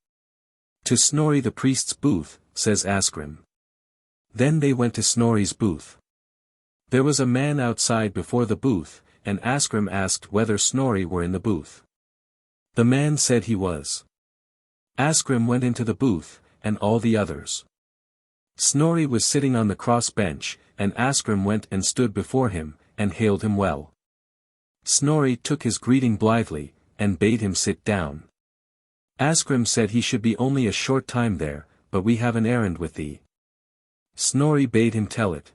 "To Snorri the priest's booth," says Asgrim. Then they went to Snorri's booth. There was a man outside before the booth, and Asgrim asked whether Snorri were in the booth. The man said he was. Asgrim went into the booth, and all the others. Snorri was sitting on the cross bench, and Asgrim went and stood before him, and hailed him well. Snorri took his greeting blithely, and bade him sit down. Asgrim said he should be only a short time there, but we have an errand with thee. Snorri bade him tell it.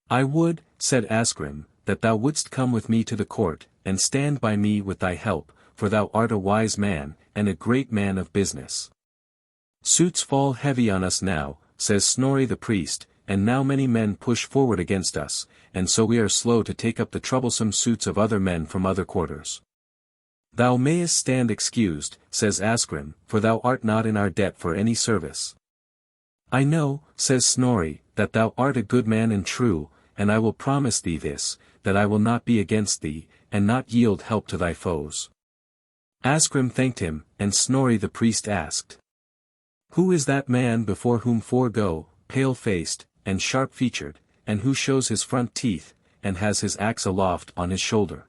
"I would," said Asgrim, "that thou wouldst come with me to the court, and stand by me with thy help, for thou art a wise man, and a great man of business. Suits fall heavy on us now," says Snorri the priest, "and now many men push forward against us, and so we are slow to take up the troublesome suits of other men from other quarters. Thou mayest stand excused," says Asgrim, "for thou art not in our debt for any service." "I know," says Snorri, "that thou art a good man and true, and I will promise thee this, that I will not be against thee, and not yield help to thy foes." Asgrim thanked him, and Snorri the priest asked, "Who is that man before whom 4 go, pale-faced, and sharp-featured, and who shows his front teeth, and has his axe aloft on his shoulder?"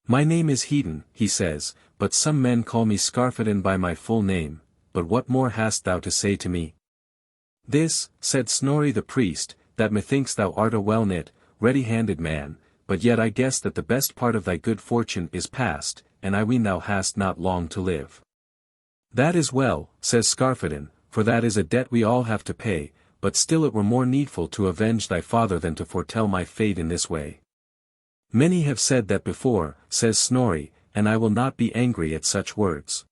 "My name is Hedinn," he says, "but some men call me Skarphedinn by my full name, but what more hast thou to say to me?" "This," said Snorri the priest, "that methinks thou art a well-knit, ready-handed man, but yet I guess that the best part of thy good fortune is past, and I ween thou hast not long to live. That is well, says Skarphedinn, for that is a debt we all have to pay, but still it were more needful to avenge thy father than to foretell my fate in this way. Many have said that before, says Snorri, and I will not be angry at such words.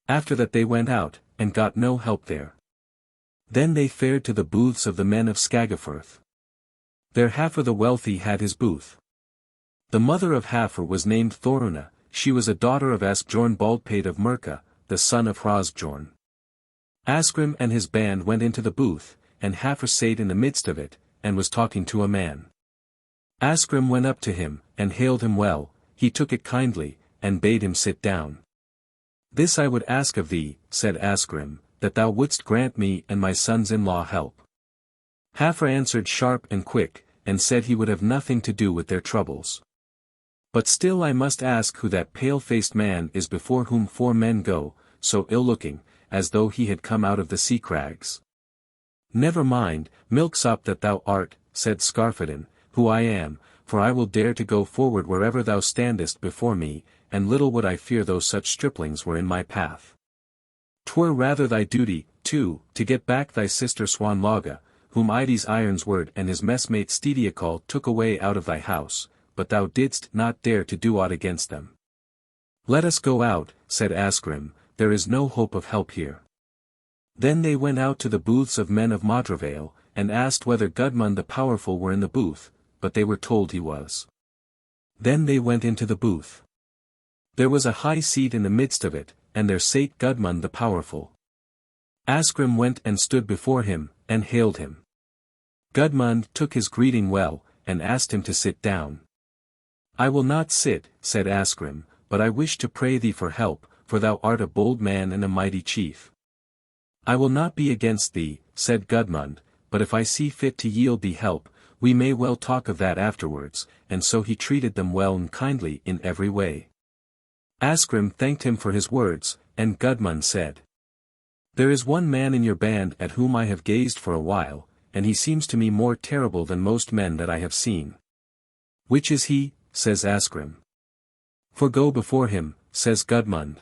After that they went out, and got no help there. Then they fared to the booths of the men of Skagafirth. There Hafr the wealthy had his booth. The mother of Hafr was named Thorunna, she was a daughter of Askbjorn Baldpate of Merka, the son of Hrothbjorn. Asgrim and his band went into the booth, and Hafr sate in the midst of it, and was talking to a man. Asgrim went up to him, and hailed him well, he took it kindly, and bade him sit down. This I would ask of thee, said Asgrim, that thou wouldst grant me and my sons-in-law help. Hafr answered sharp and quick, and said he would have nothing to do with their troubles. But still I must ask who that pale-faced man is before whom 4 men go, so ill-looking, as though he had come out of the sea crags. Never mind, milksop that thou art, said Skarphedinn, who I am, for I will dare to go forward wherever thou standest before me, and little would I fear though such striplings were in my path. 'Twere rather thy duty, too, to get back thy sister Swanlaga, whom Ides Ironsword and his messmate Stediakal took away out of thy house, but thou didst not dare to do aught against them. Let us go out, said Asgrim, there is no hope of help here. Then they went out to the booths of men of Modravale, and asked whether Gudmund the Powerful were in the booth, but they were told he was. Then they went into the booth. There was a high seat in the midst of it, and there sate Gudmund the Powerful. Asgrim went and stood before him, and hailed him. Gudmund took his greeting well, and asked him to sit down. I will not sit, said Asgrim, but I wish to pray thee for help, for thou art a bold man and a mighty chief. I will not be against thee, said Gudmund, but if I see fit to yield thee help, we may well talk of that afterwards, and so he treated them well and kindly in every way. Asgrim thanked him for his words, and Gudmund said. There is one man in your band at whom I have gazed for a while, and he seems to me more terrible than most men that I have seen. Which is he, says Asgrim. For go before him, says Gudmund.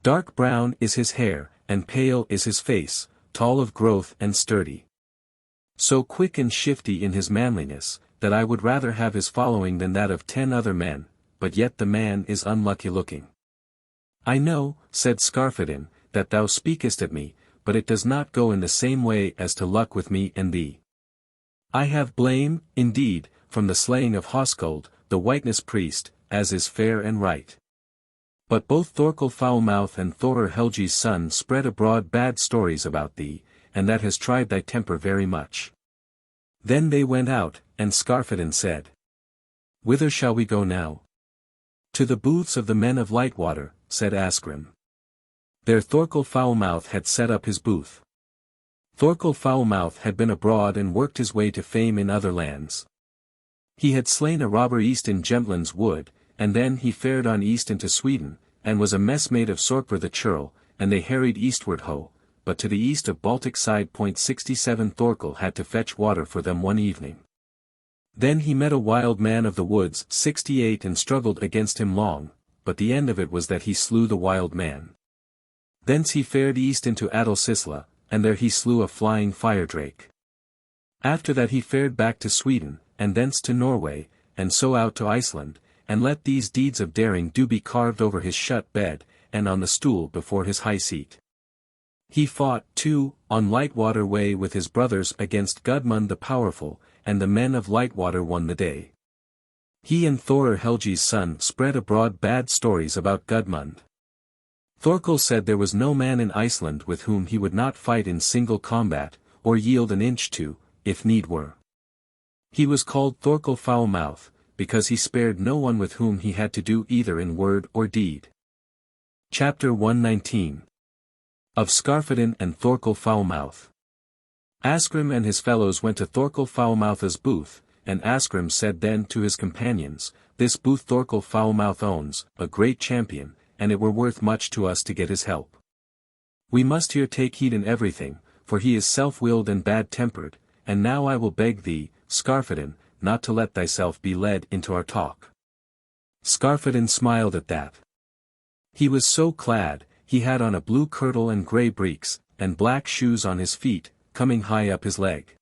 Dark brown is his hair, and pale is his face, tall of growth and sturdy. So quick and shifty in his manliness, that I would rather have his following than that of 10 other men, but yet the man is unlucky looking. I know, said Skarphedinn, that thou speakest at me, but it does not go in the same way as to luck with me and thee. I have blame, indeed, from the slaying of Hoskuld, the whiteness priest, as is fair and right. But both Thorkel Foulmouth and Thorir Helgi's son spread abroad bad stories about thee, and that has tried thy temper very much. Then they went out, and Skarphedinn said. Whither shall we go now? To the booths of the men of Lightwater, said Asgrim. There Thorkel Foulmouth had set up his booth. Thorkel Foulmouth had been abroad and worked his way to fame in other lands. He had slain a robber east in Gemtland's wood, and then he fared on east into Sweden, and was a messmate of Sorkvar the churl, and they harried eastward ho, but to the east of Baltic side Point 67 Thorkel had to fetch water for them one evening. Then he met a wild man of the woods 68 and struggled against him long, but the end of it was that he slew the wild man. Thence he fared east into Adelsisla, and there he slew a flying firedrake. After that he fared back to Sweden, and thence to Norway, and so out to Iceland, and let these deeds of daring do be carved over his shut bed, and on the stool before his high seat. He fought, too, on Lightwater way with his brothers against Gudmund the Powerful, and the men of Lightwater won the day. He and Thorir Helgi's son spread abroad bad stories about Gudmund. Thorkel said there was no man in Iceland with whom he would not fight in single combat, or yield an inch to, if need were. He was called Thorkel Foulmouth, because he spared no one with whom he had to do either in word or deed. Chapter 119 Of Skarphedinn and Thorkel Foulmouth. Asgrim and his fellows went to Thorkel Foulmouth's booth, and Asgrim said then to his companions, This booth Thorkel Foulmouth owns, a great champion, and it were worth much to us to get his help. We must here take heed in everything, for he is self-willed and bad-tempered, and now I will beg thee, Skarphedinn, not to let thyself be led into our talk. Skarphedinn smiled at that. He was so clad, he had on a blue kirtle and grey breeks, and black shoes on his feet, coming high up his leg.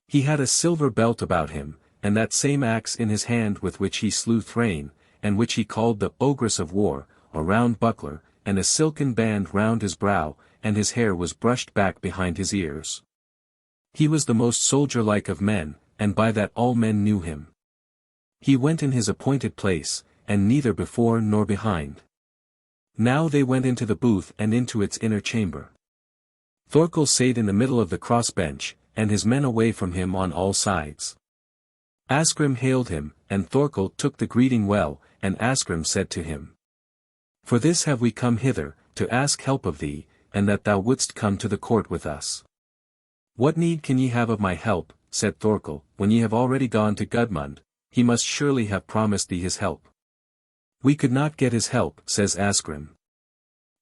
He had a silver belt about him, and that same axe in his hand with which he slew Thrain, and which he called the Ogress of War, a round buckler, and a silken band round his brow, and his hair was brushed back behind his ears. He was the most soldier-like of men, and by that all men knew him. He went in his appointed place, and neither before nor behind. Now they went into the booth and into its inner chamber. Thorkel sate in the middle of the cross-bench, and his men away from him on all sides. Asgrim hailed him, and Thorkel took the greeting well, and Asgrim said to him, "For this have we come hither, to ask help of thee, and that thou wouldst come to the court with us." "What need can ye have of my help," said Thorkel, "when ye have already gone to Gudmund? He must surely have promised thee his help." "We could not get his help," says Asgrim.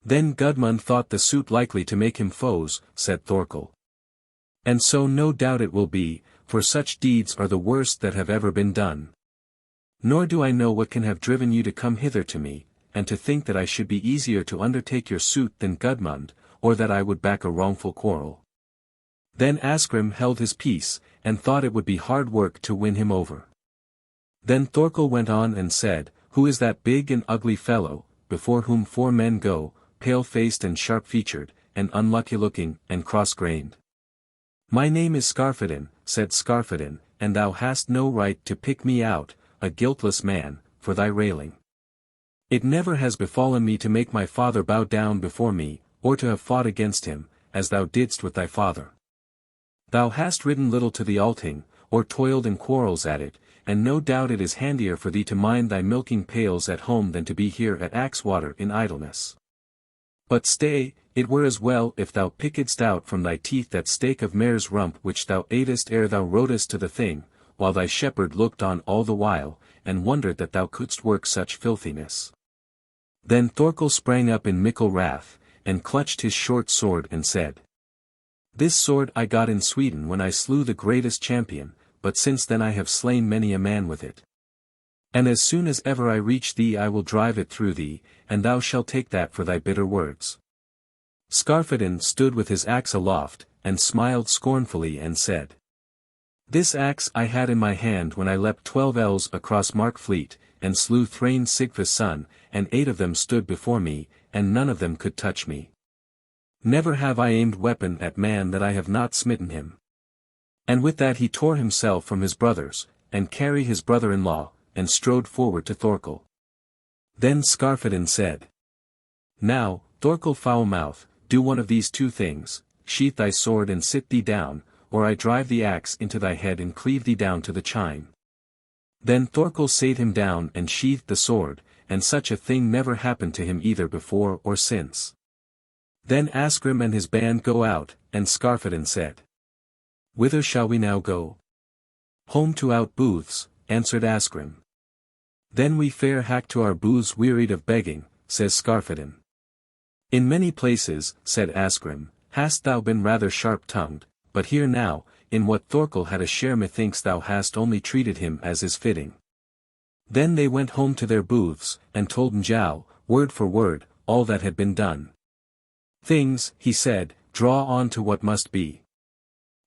"Then Gudmund thought the suit likely to make him foes," said Thorkel. "And so no doubt it will be, for such deeds are the worst that have ever been done. Nor do I know what can have driven you to come hither to me, and to think that I should be easier to undertake your suit than Gudmund, or that I would back a wrongful quarrel." Then Asgrim held his peace, and thought it would be hard work to win him over. Then Thorkel went on and said, "Who is that big and ugly fellow, before whom 4 men go, pale-faced and sharp-featured, and unlucky-looking, and cross-grained?" "My name is Skarphedinn," said Skarphedinn, "and thou hast no right to pick me out, a guiltless man, for thy railing. It never has befallen me to make my father bow down before me, or to have fought against him, as thou didst with thy father. Thou hast ridden little to the Althing, or toiled in quarrels at it, and no doubt it is handier for thee to mind thy milking pails at home than to be here at Axwater in idleness. But stay, it were as well if thou pickedst out from thy teeth that steak of mare's rump which thou atest ere thou rodest to the thing, while thy shepherd looked on all the while, and wondered that thou couldst work such filthiness." Then Thorkel sprang up in mickle wrath, and clutched his short sword and said, "This sword I got in Sweden when I slew the greatest champion, but since then I have slain many a man with it. And as soon as ever I reach thee I will drive it through thee, and thou shalt take that for thy bitter words." Skarphedinn stood with his axe aloft, and smiled scornfully and said, "This axe I had in my hand when I leapt 12 ells across Markfleet, and slew Thrain Sigfus' son, and 8 of them stood before me, and none of them could touch me. Never have I aimed weapon at man that I have not smitten him." And with that he tore himself from his brothers, and carried his brother-in-law, and strode forward to Thorkel. Then Skarphedinn said, "Now, Thorkel Foulmouth, do one of these 2 things, sheath thy sword and sit thee down, or I drive the axe into thy head and cleave thee down to the chine." Then Thorkel sate him down and sheathed the sword, and such a thing never happened to him either before or since. Then Asgrim and his band go out, and Skarphedinn said, "Whither shall we now go?" "Home to out booths," answered Asgrim. "Then we fare hack to our booths wearied of begging," says Skarphedinn. "In many places," said Asgrim, "hast thou been rather sharp-tongued, but here now, in what Thorkel had a share methinks thou hast only treated him as is fitting." Then they went home to their booths, and told Njáll, word for word, all that had been done. "Things," he said, "draw on to what must be."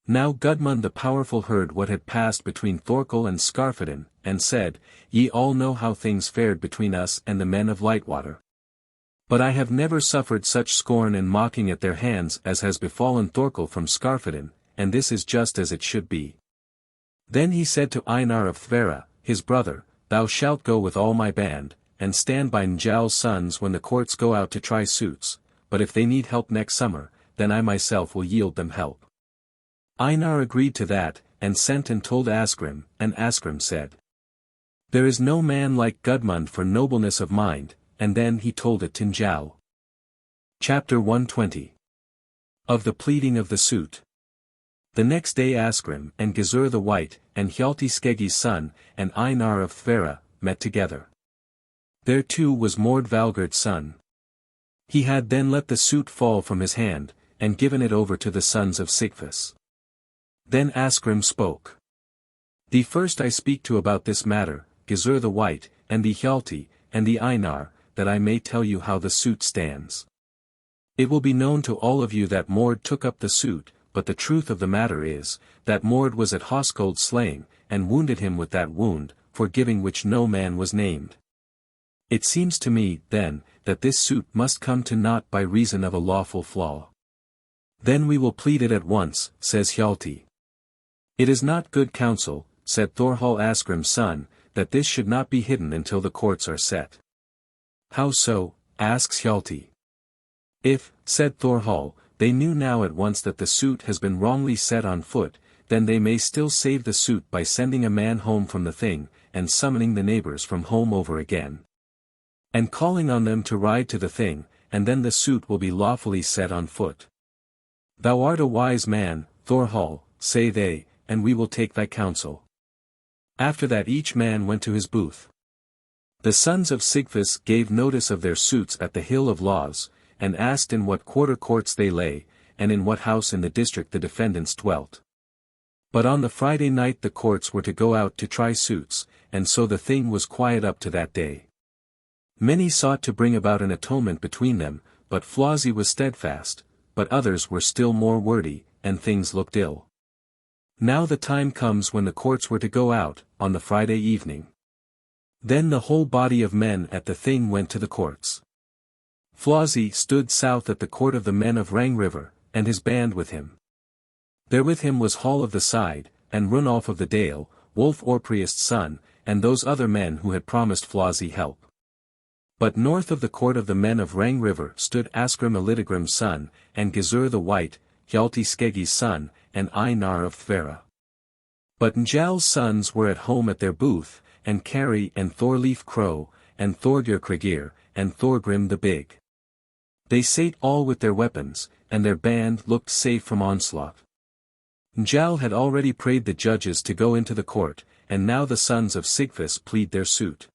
Now Gudmund the powerful heard what had passed between Thorkel and Skarphedinn, and said, "Ye all know how things fared between us and the men of Lightwater. But I have never suffered such scorn and mocking at their hands as has befallen Thorkel from Skarphedinn, and this is just as it should be." Then he said to Einar of Thvera, his brother, "Thou shalt go with all my band, and stand by Njál's sons when the courts go out to try suits, but if they need help next summer, then I myself will yield them help." Einar agreed to that, and sent and told Asgrim, and Asgrim said, "There is no man like Gudmund for nobleness of mind," and then he told it to Njáll. Chapter 120. Of the pleading of the suit. The next day Asgrim and Gizur the White, and Hjalti Skeggji's son, and Einar of Thvera, met together. There too was Mord Valgerd's son. He had then let the suit fall from his hand, and given it over to the sons of Sigfus. Then Asgrim spoke. "Thee first I speak to about this matter, Gizur the White, and the Hjalti, and the Einar, that I may tell you how the suit stands. It will be known to all of you that Mord took up the suit, but the truth of the matter is, that Mord was at Hoskold's slaying, and wounded him with that wound, for giving which no man was named. It seems to me, then, that this suit must come to naught by reason of a lawful flaw. Then we will plead it at once, says Hjalti. It is not good counsel, said Thorhall Asgrim's son, that this should not be hidden until the courts are set. How so? Asks Hjalti. If, said Thorhall, they knew now at once that the suit has been wrongly set on foot, then they may still save the suit by sending a man home from the thing, and summoning the neighbors from home over again. And calling on them to ride to the thing, and then the suit will be lawfully set on foot. Thou art a wise man, Thorhall, say they, and we will take thy counsel. After that each man went to his booth. The sons of Sigfus gave notice of their suits at the Hill of Laws, and asked in what quarter courts they lay, and in what house in the district the defendants dwelt. But on the Friday night the courts were to go out to try suits, and so the thing was quiet up to that day. Many sought to bring about an atonement between them, but Flossie was steadfast, but others were still more wordy, and things looked ill. Now the time comes when the courts were to go out, on the Friday evening. Then the whole body of men at the thing went to the courts. Flossie stood south at the court of the men of Rangriver, and his band with him. There with him was Hall of the Side, and Runolf of the Dale, Wolf Orpriest's son, and those other men who had promised Flossie help. But north of the court of the men of Rangriver stood Asgrim Elidegrim's son, and Gizur the White, Hjalti Skeggie's son, and Einar of Thvera. But Njál's sons were at home at their booth, and Carry and Thorleif Crow, and Thorgir Kragir, and Thorgrim the Big. They sate all with their weapons, and their band looked safe from onslaught. Njál had already prayed the judges to go into the court, and now the sons of Sigfus plead their suit.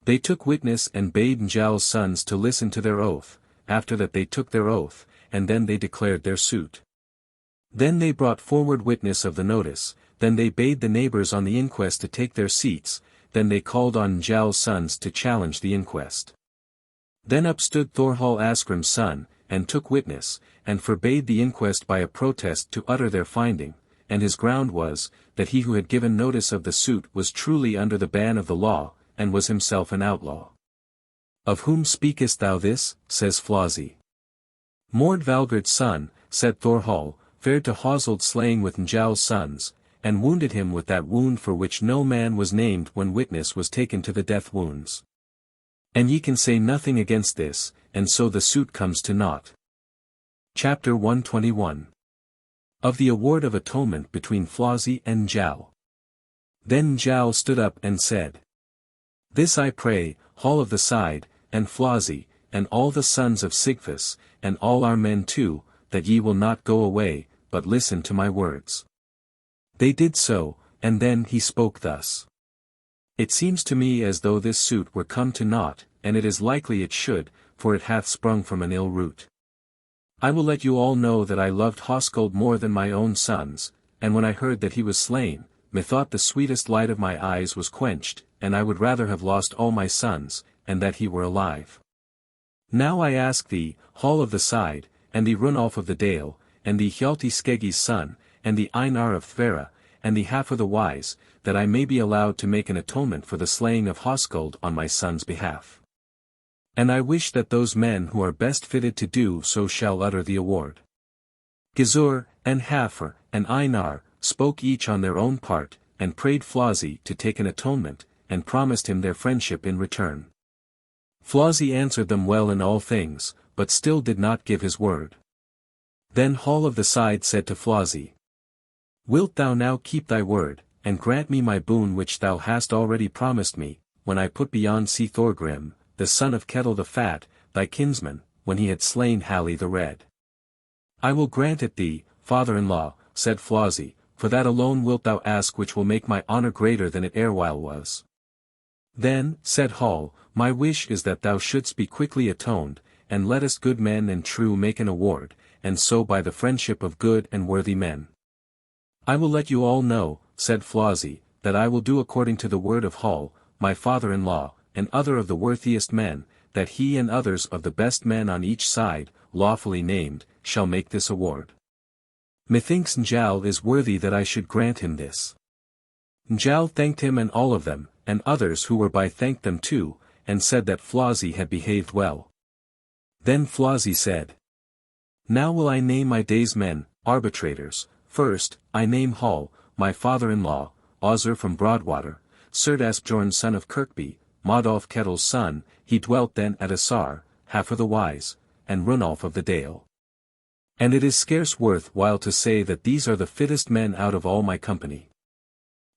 They took witness and bade Njál's sons to listen to their oath, after that they took their oath, and then they declared their suit. Then they brought forward witness of the notice, then they bade the neighbors on the inquest to take their seats, then they called on Njál's sons to challenge the inquest. Then up stood Thorhall Asgrim's son, and took witness, and forbade the inquest by a protest to utter their finding, and his ground was, that he who had given notice of the suit was truly under the ban of the law, and was himself an outlaw. Of whom speakest thou this? Says Flossie. Mord Valgard's son, said Thorhall, fared to Household slaying with Njál's sons, and wounded him with that wound for which no man was named when witness was taken to the death wounds. And ye can say nothing against this, and so the suit comes to naught. Chapter 121. Of the Award of Atonement between Flossie and Njál. Then Njál stood up and said, This I pray, Hall of the Side, and Flossie, and all the sons of Sigfus, and all our men too, that ye will not go away, but listen to my words. They did so, and then he spoke thus. It seems to me as though this suit were come to naught, and it is likely it should, for it hath sprung from an ill root. I will let you all know that I loved Hoskold more than my own sons, and when I heard that he was slain, methought the sweetest light of my eyes was quenched, and I would rather have lost all my sons, and that he were alive. Now I ask thee, Hall of the Side, and thee Runolf of the Dale, and thee Hjalti Skeggie's son, and thee Einar of Thvera, and thee Half the Wise, that I may be allowed to make an atonement for the slaying of Hoskold on my son's behalf. And I wish that those men who are best fitted to do so shall utter the award. Gizur, and Hafr, and Einar, spoke each on their own part, and prayed Flossie to take an atonement, and promised him their friendship in return. Flossie answered them well in all things, but still did not give his word. Then Hall of the Side said to Flossie, Wilt thou now keep thy word, and grant me my boon which thou hast already promised me, when I put beyond sea Thorgrim, the son of Kettle the Fat, thy kinsman, when he had slain Halli the Red? I will grant it thee, father-in-law, said Flossie, for that alone wilt thou ask which will make my honor greater than it erewhile was. Then, said Hall, my wish is that thou shouldst be quickly atoned, and lettest good men and true make an award, and so by the friendship of good and worthy men. I will let you all know, said Flossie, that I will do according to the word of Hall, my father-in-law, and other of the worthiest men, that he and others of the best men on each side, lawfully named, shall make this award. Methinks Njáll is worthy that I should grant him this. Njáll thanked him and all of them, and others who were by thanked them too, and said that Flossie had behaved well. Then Flossie said, Now will I name my day's men, arbitrators. First, I name Hall, my father-in-law, Ozzer from Broadwater, Serd Asbjorn son of Kirkby, Modolf Kettle's son, he dwelt then at Asar, Hafr the Wise, and Runolf of the Dale. And it is scarce worth while to say that these are the fittest men out of all my company.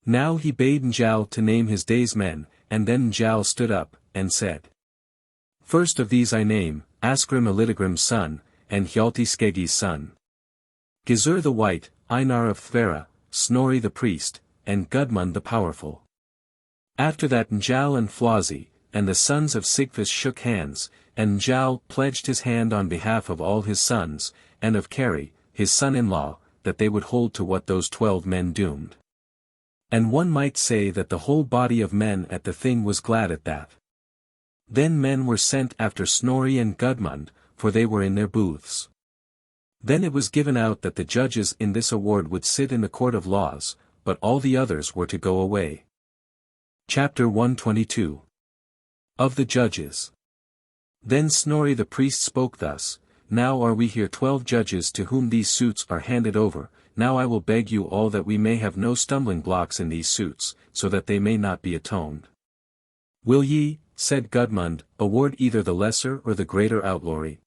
Now he bade Njáll to name his day's men, and then Njáll stood up, and said, First of these I name, Asgrim Elidegrim's son, and Hjalti Skeggie's son. Gizur the White, Einar of Thvera, Snorri the Priest, and Gudmund the Powerful. After that Njáll and Flossie, and the sons of Sigfus shook hands, and Njáll pledged his hand on behalf of all his sons, and of Kari, his son-in-law, that they would hold to what those 12 men doomed. And one might say that the whole body of men at the thing was glad at that. Then men were sent after Snorri and Gudmund, for they were in their booths. Then it was given out that the judges in this award would sit in the court of laws, but all the others were to go away. Chapter 122. Of the Judges. Then Snorri the priest spoke thus, Now are we here 12 judges to whom these suits are handed over, now I will beg you all that we may have no stumbling blocks in these suits, so that they may not be atoned. Will ye, said Gudmund, award either the lesser or the greater outlawry?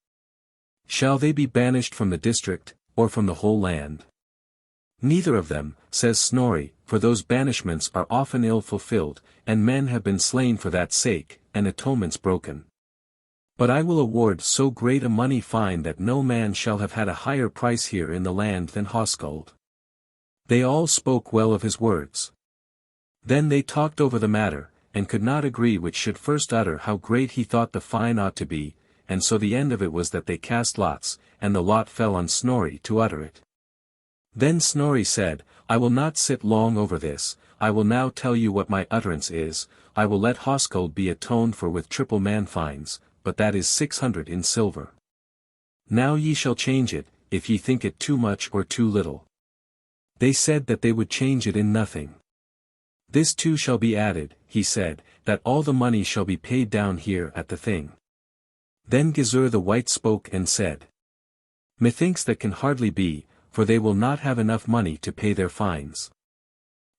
Shall they be banished from the district, or from the whole land? Neither of them, says Snorri, for those banishments are often ill fulfilled, and men have been slain for that sake, and atonements broken. But I will award so great a money fine that no man shall have had a higher price here in the land than Hoskuld. They all spoke well of his words. Then they talked over the matter, and could not agree which should first utter how great he thought the fine ought to be, and so the end of it was that they cast lots, and the lot fell on Snorri to utter it. Then Snorri said, I will not sit long over this, I will now tell you what my utterance is, I will let Hoskuld be atoned for with triple man fines, but that is 600 in silver. Now ye shall change it, if ye think it too much or too little. They said that they would change it in nothing. This too shall be added, he said, that all the money shall be paid down here at the thing. Then Gizur the White spoke and said, Methinks that can hardly be, for they will not have enough money to pay their fines.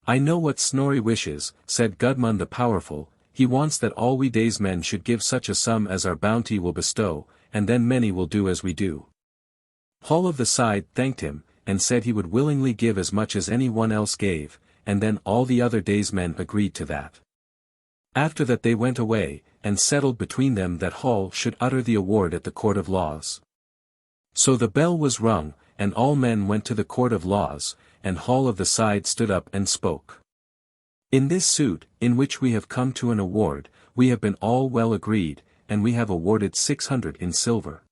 I know what Snorri wishes, said Gudmund the Powerful, he wants that all we days men should give such a sum as our bounty will bestow, and then many will do as we do. Hall of the Side thanked him, and said he would willingly give as much as any one else gave, and then all the other days men agreed to that. After that they went away, and settled between them that Hall should utter the award at the court of laws. So the bell was rung, and all men went to the court of laws, and Hall of the Side stood up and spoke. In this suit, in which we have come to an award, we have been all well agreed, and we have awarded 600 in silver.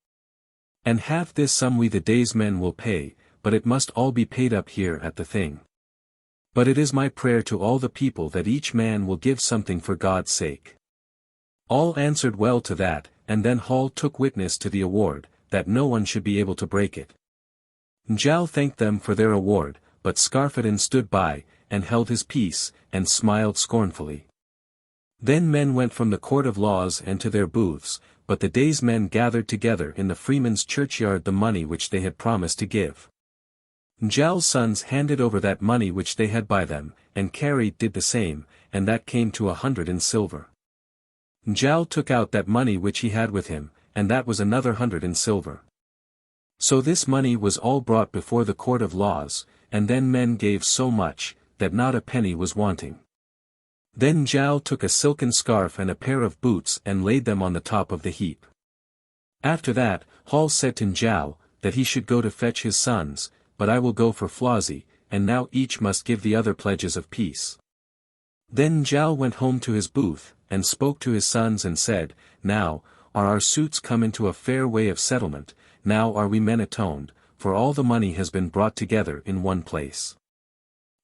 And half this sum we the day's men will pay, but it must all be paid up here at the thing. But it is my prayer to all the people that each man will give something for God's sake. All answered well to that, and then Hall took witness to the award, that no one should be able to break it. Njáll thanked them for their award, but Skarphedinn stood by, and held his peace, and smiled scornfully. Then men went from the court of laws and to their booths, but the day's men gathered together in the freeman's churchyard the money which they had promised to give. Njál's sons handed over that money which they had by them, and Kari did the same, and that came to 100 in silver. Njáll took out that money which he had with him, and that was another 100 in silver. So this money was all brought before the court of laws, and then men gave so much, that not a penny was wanting. Then Njáll took a silken scarf and a pair of boots and laid them on the top of the heap. After that, Hall said to Njáll, that he should go to fetch his sons, but I will go for Flossie, and now each must give the other pledges of peace. Then Njáll went home to his booth, and spoke to his sons and said, Now, are our suits come into a fair way of settlement, now are we men atoned, for all the money has been brought together in one place.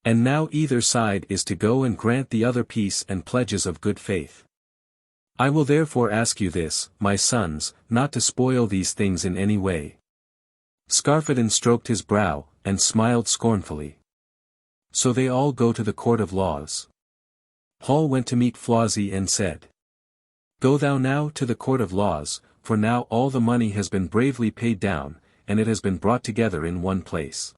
And now either side is to go and grant the other peace and pledges of good faith. I will therefore ask you this, my sons, not to spoil these things in any way. Skarphedinn stroked his brow, and smiled scornfully. So they all go to the court of laws. Hall went to meet Flossie and said, Go thou now to the court of laws, for now all the money has been bravely paid down, and it has been brought together in one place.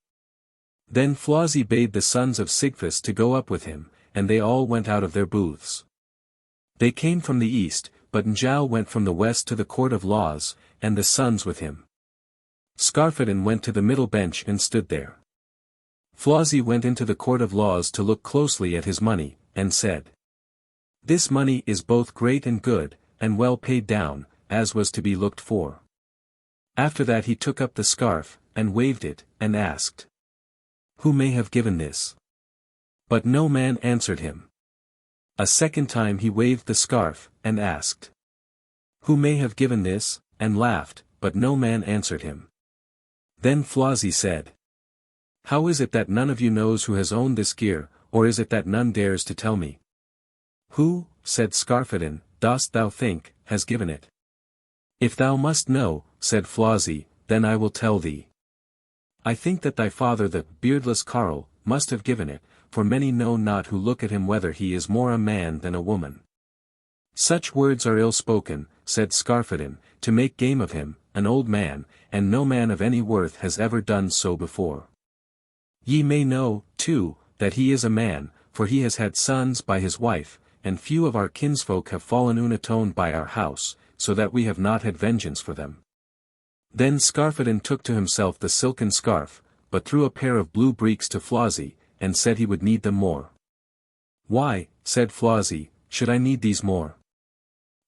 Then Flossie bade the sons of Sigfus to go up with him, and they all went out of their booths. They came from the east, but Njal went from the west to the court of laws, and the sons with him. Skarphedinn went to the middle bench and stood there. Flossie went into the court of laws to look closely at his money, and said, This money is both great and good, and well paid down, as was to be looked for. After that he took up the scarf, and waved it, and asked, Who may have given this? But no man answered him. A second time he waved the scarf, and asked, Who may have given this, and laughed, but no man answered him. Then Flossie said, How is it that none of you knows who has owned this gear, or is it that none dares to tell me? Who, said Skarphedinn, dost thou think, has given it? If thou must know, said Flossie, then I will tell thee. I think that thy father the beardless carle must have given it, for many know not who look at him whether he is more a man than a woman. Such words are ill spoken, said Skarphedinn, to make game of him, an old man, and no man of any worth has ever done so before. Ye may know, too, that he is a man, for he has had sons by his wife, and few of our kinsfolk have fallen unatoned by our house, so that we have not had vengeance for them. Then Skarphedinn took to himself the silken scarf, but threw a pair of blue breeks to Flossie, and said he would need them more. Why, said Flossie, should I need these more?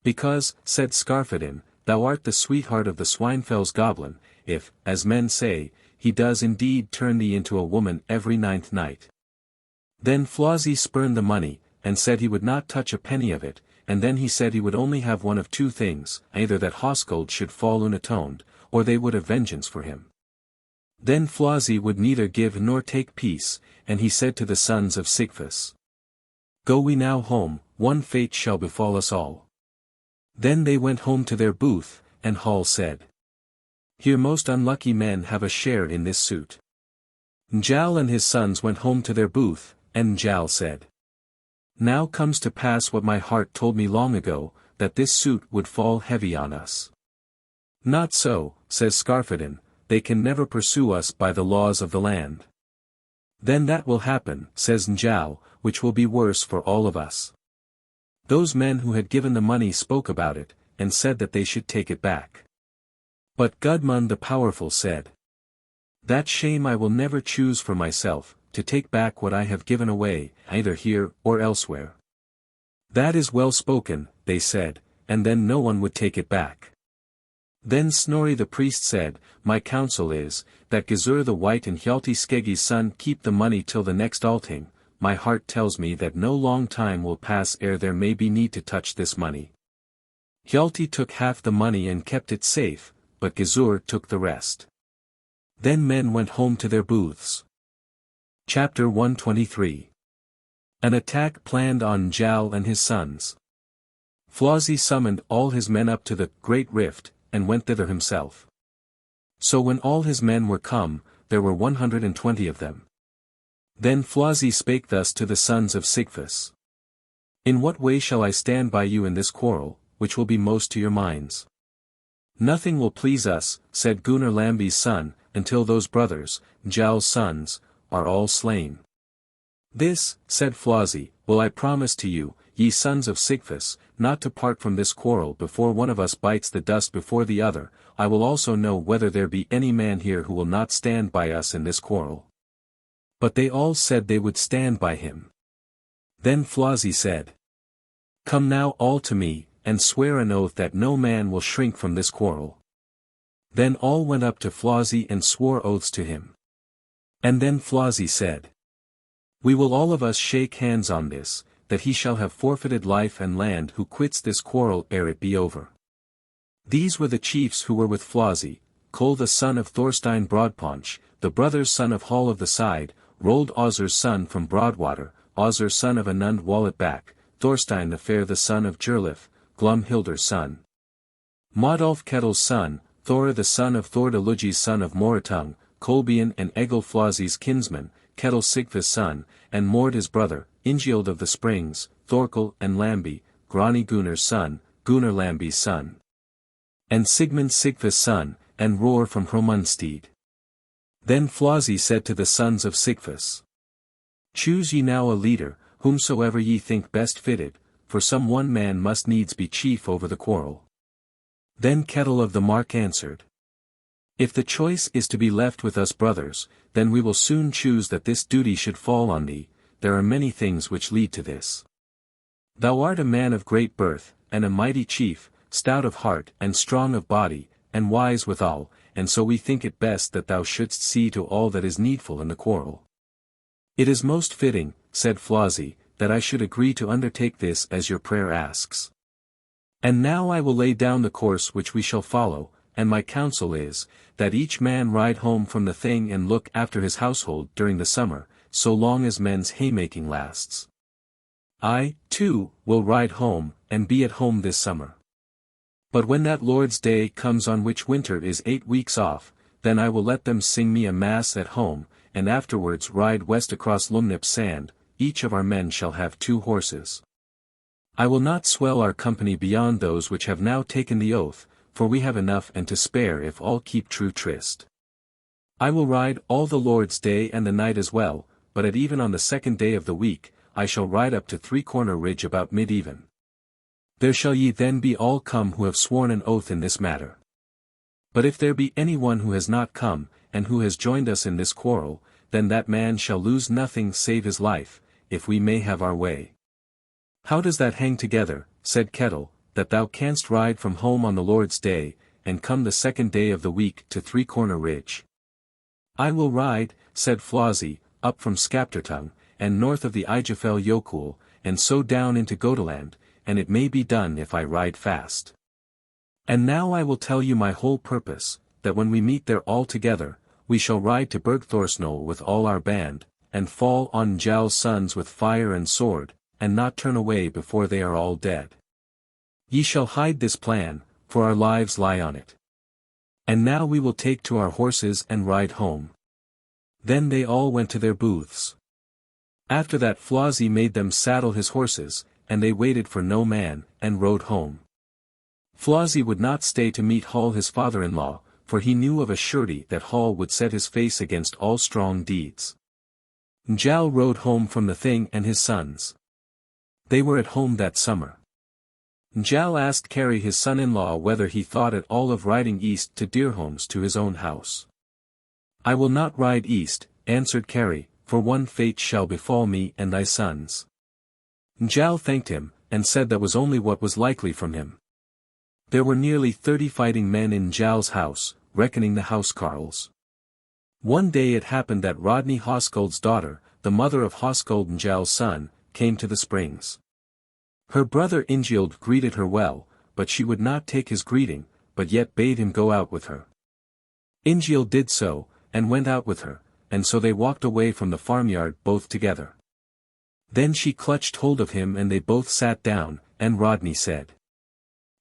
Because, said Skarphedinn, thou art the sweetheart of the Swinefell's goblin, if, as men say, he does indeed turn thee into a woman every 9th night. Then Flossie spurned the money, and said he would not touch a penny of it, and then he said he would only have one of two things, either that Hoskuld should fall unatoned, or they would have vengeance for him. Then Flossie would neither give nor take peace, and he said to the sons of Sigfus, Go we now home, one fate shall befall us all. Then they went home to their booth, and Hall said, Here most unlucky men have a share in this suit. Njal and his sons went home to their booth, and Njal said, Now comes to pass what my heart told me long ago, that this suit would fall heavy on us. Not so, says Skarphedinn, they can never pursue us by the laws of the land. Then that will happen, says Njal, which will be worse for all of us. Those men who had given the money spoke about it, and said that they should take it back. But Gudmund the Powerful said, That shame I will never choose for myself, to take back what I have given away, either here or elsewhere. That is well spoken, they said, and then no one would take it back. Then Snorri the priest said, My counsel is, that Gizur the White and Hjalti Skeggie's son keep the money till the next Althing. My heart tells me that no long time will pass ere there may be need to touch this money. Hjalti took half the money and kept it safe, but Gizur took the rest. Then men went home to their booths. Chapter 123. An attack planned on Njal and his sons. Flossie summoned all his men up to the great rift, and went thither himself. So when all his men were come, there were 120 of them. Then Flossie spake thus to the sons of Sigfus. In what way shall I stand by you in this quarrel, which will be most to your minds? Nothing will please us, said Gunnar Lambi's son, until those brothers, Njal's sons, are all slain. This, said Flossie, will I promise to you, ye sons of Sigfus, not to part from this quarrel before one of us bites the dust before the other. I will also know whether there be any man here who will not stand by us in this quarrel. But they all said they would stand by him. Then Flossie said, Come now all to me, and swear an oath that no man will shrink from this quarrel. Then all went up to Flossie and swore oaths to him. And then Flossie said, We will all of us shake hands on this, that he shall have forfeited life and land who quits this quarrel ere it be over. These were the chiefs who were with Flossie, Kol the son of Thorstein Broadpaunch, the brother's son of Hall of the Side, Rold Ozer's son from Broadwater, Ozer son of Anund Walletback, Thorstein the Fair the son of Jurlif, Glumhilda's son. Modulf Ketil's son, Thora the son of Thordalugi's son of Moratung, Kolbein and Egil Flózi's kinsman, Ketil Sigfa's son, and Mord his brother, Ingiald of the Springs, Thorkel and Lambi, Grani Gunnar's son, Gunnar Lambi's son. And Sigmund Sigfa's son, and Roar from Hromunstead. Then Flózi said to the sons of Sigfus, Choose ye now a leader, whomsoever ye think best fitted, for some one man must needs be chief over the quarrel. Then Ketil of the Mark answered, If the choice is to be left with us brothers, then we will soon choose that this duty should fall on thee. There are many things which lead to this. Thou art a man of great birth, and a mighty chief, stout of heart and strong of body, and wise withal, and so we think it best that thou shouldst see to all that is needful in the quarrel. It is most fitting, said Flózi, that I should agree to undertake this as your prayer asks. And now I will lay down the course which we shall follow, and my counsel is, that each man ride home from the thing and look after his household during the summer, so long as men's haymaking lasts. I, too, will ride home, and be at home this summer. But when that Lord's Day comes on which winter is 8 weeks off, then I will let them sing me a mass at home, and afterwards ride west across Lumnip sand. Each of our men shall have 2 horses. I will not swell our company beyond those which have now taken the oath, for we have enough and to spare if all keep true tryst. I will ride all the Lord's Day and the night as well, but at even on the 2nd day of the week, I shall ride up to Three Corner Ridge about mid-even. There shall ye then be all come who have sworn an oath in this matter. But if there be any one who has not come, and who has joined us in this quarrel, then that man shall lose nothing save his life, if we may have our way. How does that hang together, said Ketil, that thou canst ride from home on the Lord's Day, and come the 2nd day of the week to Three Corner Ridge? I will ride, said Flózi, up from Skaptartung, and north of the Ijafell Jökull, and so down into Gotaland, and it may be done if I ride fast. And now I will tell you my whole purpose, that when we meet there all together, we shall ride to Bergthorsnol with all our band, and fall on Njál's sons with fire and sword, and not turn away before they are all dead. Ye shall hide this plan, for our lives lie on it. And now we will take to our horses and ride home. Then they all went to their booths. After that Flózi made them saddle his horses, and they waited for no man, and rode home. Flózi would not stay to meet Hall his father-in-law, for he knew of a surety that Hall would set his face against all strong deeds. Njál rode home from the thing and his sons. They were at home that summer. Njál asked Kari his son-in-law whether he thought at all of riding east to Deerholms to his own house. I will not ride east, answered Kari, for one fate shall befall me and thy sons. Njál thanked him, and said that was only what was likely from him. There were nearly 30 fighting men in Njál's house, reckoning the housecarls. One day it happened that Rodney Hoskild's daughter, the mother of Hoskuld Njál's son, came to the springs. Her brother Ingiald greeted her well, but she would not take his greeting, but yet bade him go out with her. Ingiald did so, and went out with her, and so they walked away from the farmyard both together. Then she clutched hold of him and they both sat down, and Rodney said,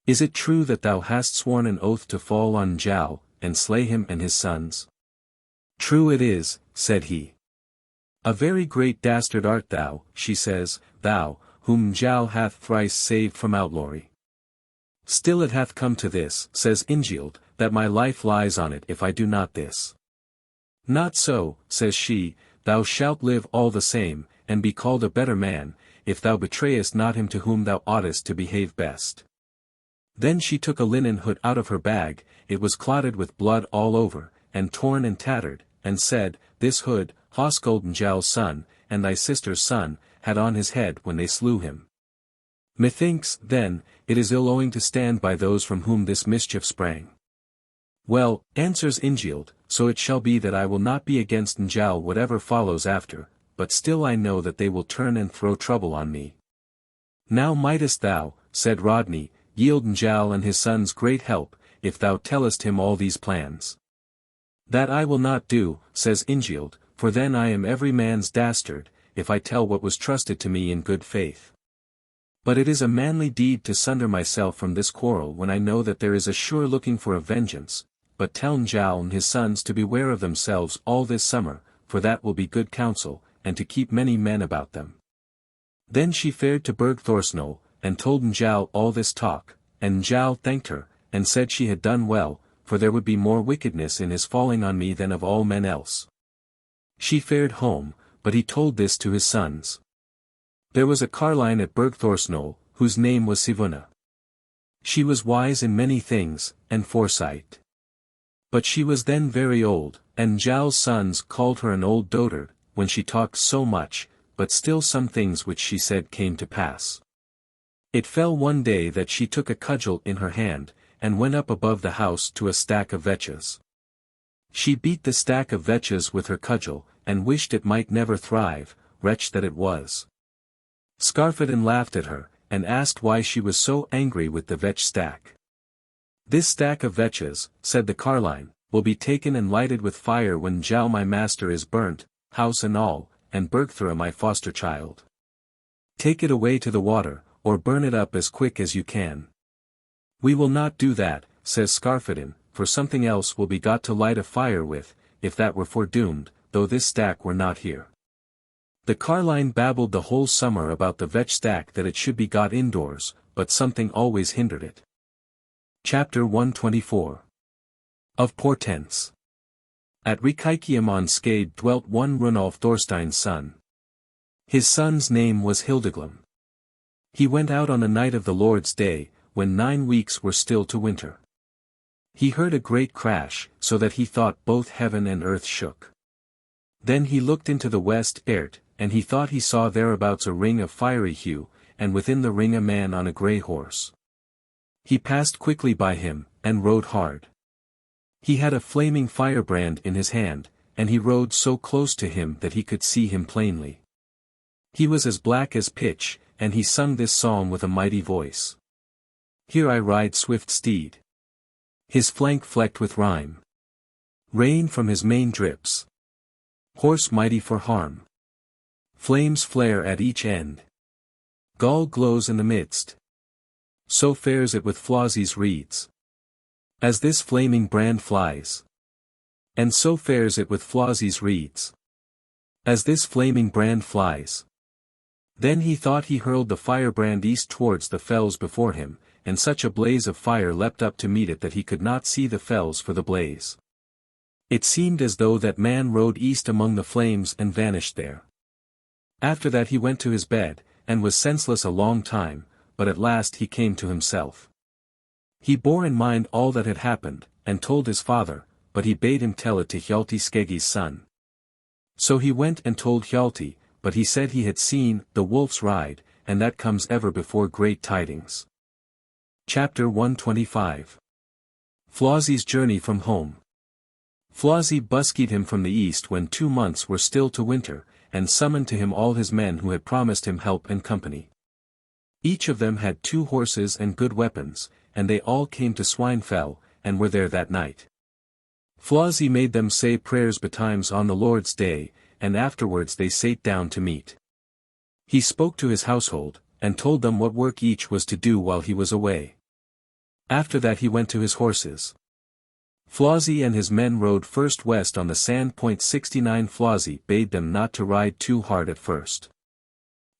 Is it true that thou hast sworn an oath to fall on Njál, and slay him and his sons? True it is, said he. A very great dastard art thou, she says, thou, whom Njál hath thrice saved from outlawry. Still it hath come to this, says Ingiald, that my life lies on it if I do not this. Not so, says she, thou shalt live all the same, and be called a better man, if thou betrayest not him to whom thou oughtest to behave best. Then she took a linen hood out of her bag, it was clotted with blood all over, and torn and tattered, and said, This hood, Hoskuld Njál's son, and thy sister's son, had on his head when they slew him. Methinks, then, it is ill owing to stand by those from whom this mischief sprang. Well, answers Ingiald, so it shall be that I will not be against Njál whatever follows after, but still I know that they will turn and throw trouble on me. Now mightest thou, said Rodney, yield Njál and his sons great help, if thou tellest him all these plans. That I will not do, says Ingiald, for then I am every man's dastard, if I tell what was trusted to me in good faith. But it is a manly deed to sunder myself from this quarrel when I know that there is a sure looking for a vengeance, but tell Njáll and his sons to beware of themselves all this summer, for that will be good counsel, and to keep many men about them. Then she fared to Burg Thorsnol, and told Njáll all this talk, and Njáll thanked her, and said she had done well, for there would be more wickedness in his falling on me than of all men else. She fared home, but he told this to his sons. There was a carline at Burg Thorsnol, whose name was Sivuna. She was wise in many things, and foresight. But she was then very old, and Njáll's sons called her an old dotard, when she talked so much, but still some things which she said came to pass. It fell one day that she took a cudgel in her hand, and went up above the house to a stack of vetches. She beat the stack of vetches with her cudgel, and wished it might never thrive, wretch that it was. Skarphedinn laughed at her, and asked why she was so angry with the vetch stack. This stack of vetches, said the carline, will be taken and lighted with fire when Njáll my master is burnt, house and all, and Bergthora my foster child. Take it away to the water, or burn it up as quick as you can. We will not do that, says Skarphedinn, for something else will be got to light a fire with, if that were foredoomed, though this stack were not here. The carline babbled the whole summer about the vetch stack that it should be got indoors, but something always hindered it. Chapter 124. Of Portents. At Reykjavík on Skade dwelt one Runolf Thorstein's son. His son's name was Hildeglum. He went out on a night of the Lord's day, when 9 weeks were still to winter. He heard a great crash, so that he thought both heaven and earth shook. Then he looked into the west Ert, and he thought he saw thereabouts a ring of fiery hue, and within the ring a man on a grey horse. He passed quickly by him, and rode hard. He had a flaming firebrand in his hand, and he rode so close to him that he could see him plainly. He was as black as pitch, and he sung this song with a mighty voice. Here I ride swift steed. His flank flecked with rime. Rain from his mane drips. Horse mighty for harm. Flames flare at each end. Gall glows in the midst. So fares it with Flossy's reeds. As this flaming brand flies. And so fares it with Flossy's reeds. As this flaming brand flies. Then he thought he hurled the firebrand east towards the fells before him, and such a blaze of fire leapt up to meet it that he could not see the fells for the blaze. It seemed as though that man rode east among the flames and vanished there. After that he went to his bed, and was senseless a long time, but at last he came to himself. He bore in mind all that had happened, and told his father, but he bade him tell it to Hjalti Skeggie's son. So he went and told Hjalti, but he said he had seen the wolf's ride, and that comes ever before great tidings. Chapter 125. Flossy's journey from home. Flossy buskied him from the east when 2 months were still to winter, and summoned to him all his men who had promised him help and company. Each of them had 2 horses and good weapons, and they all came to Swinefell, and were there that night. Flossy made them say prayers betimes on the Lord's day, and afterwards they sate down to meat. He spoke to his household, and told them what work each was to do while he was away. After that he went to his horses. Flossy and his men rode first west on the sand. 69 Flossy bade them not to ride too hard at first,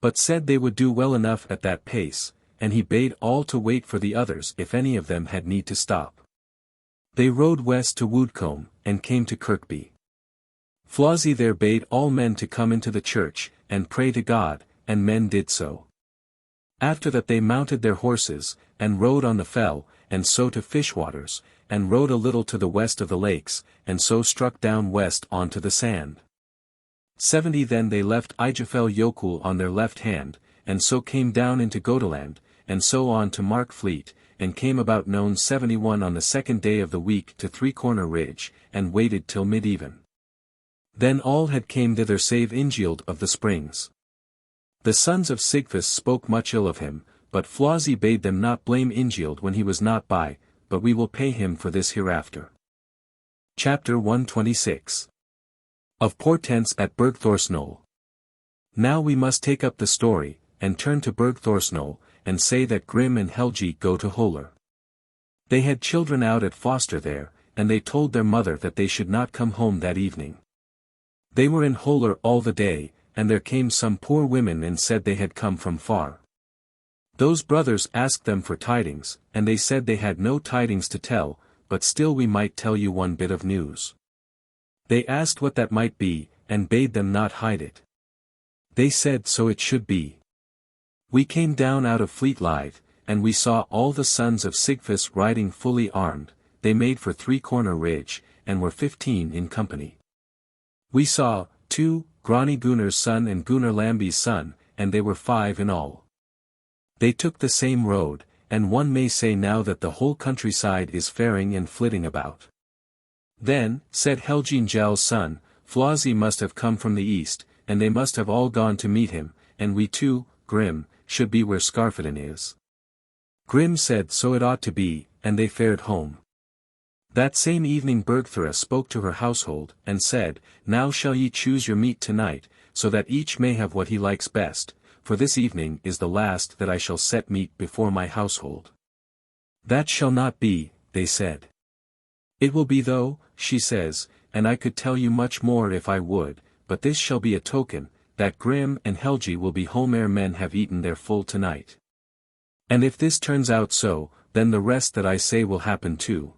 but said they would do well enough at that pace, and he bade all to wait for the others if any of them had need to stop. They rode west to Woodcombe, and came to Kirkby. Flossy there bade all men to come into the church, and pray to God, and men did so. After that they mounted their horses, and rode on the fell, and so to Fishwaters, and rode a little to the west of the lakes, and so struck down west on to the sand. 70 Then they left Ijafell Jökull on their left hand, and so came down into Gotaland, and so on to Markfleet, and came about known 71 on the 2nd day of the week to Three Corner Ridge, and waited till mid-even. Then all had came thither save Ingiald of the Springs. The sons of Sigfus spoke much ill of him, but Flossy bade them not blame Ingiald when he was not by, but we will pay him for this hereafter. Chapter 126. Of Portents at Burg Thorsnol. Now we must take up the story, and turn to Burg Thorsnol, and say that Grim and Helgi go to Holler. They had children out at foster there, and they told their mother that they should not come home that evening. They were in Holler all the day, and there came some poor women and said they had come from far. Those brothers asked them for tidings, and they said they had no tidings to tell, but still we might tell you one bit of news. They asked what that might be, and bade them not hide it. They said so it should be. We came down out of Fleetlythe, and we saw all the sons of Sigfus riding fully armed. They made for Three-Corner Ridge, and were 15 in company. We saw, too, Grani Gunnar's son and Gunnar Lambi's son, and they were 5 in all. They took the same road, and one may say now that the whole countryside is faring and flitting about. Then, said Helgi Njál's son, Flossie must have come from the east, and they must have all gone to meet him, and we too, Grim, should be where Skarphedinn is. Grim said so it ought to be, and they fared home. That same evening Bergthora spoke to her household, and said, Now shall ye choose your meat tonight, so that each may have what he likes best, for this evening is the last that I shall set meat before my household. That shall not be, they said. It will be though, she says, and I could tell you much more if I would, but this shall be a token, that Grim and Helgi will be home ere men have eaten their full tonight. And if this turns out so, then the rest that I say will happen too.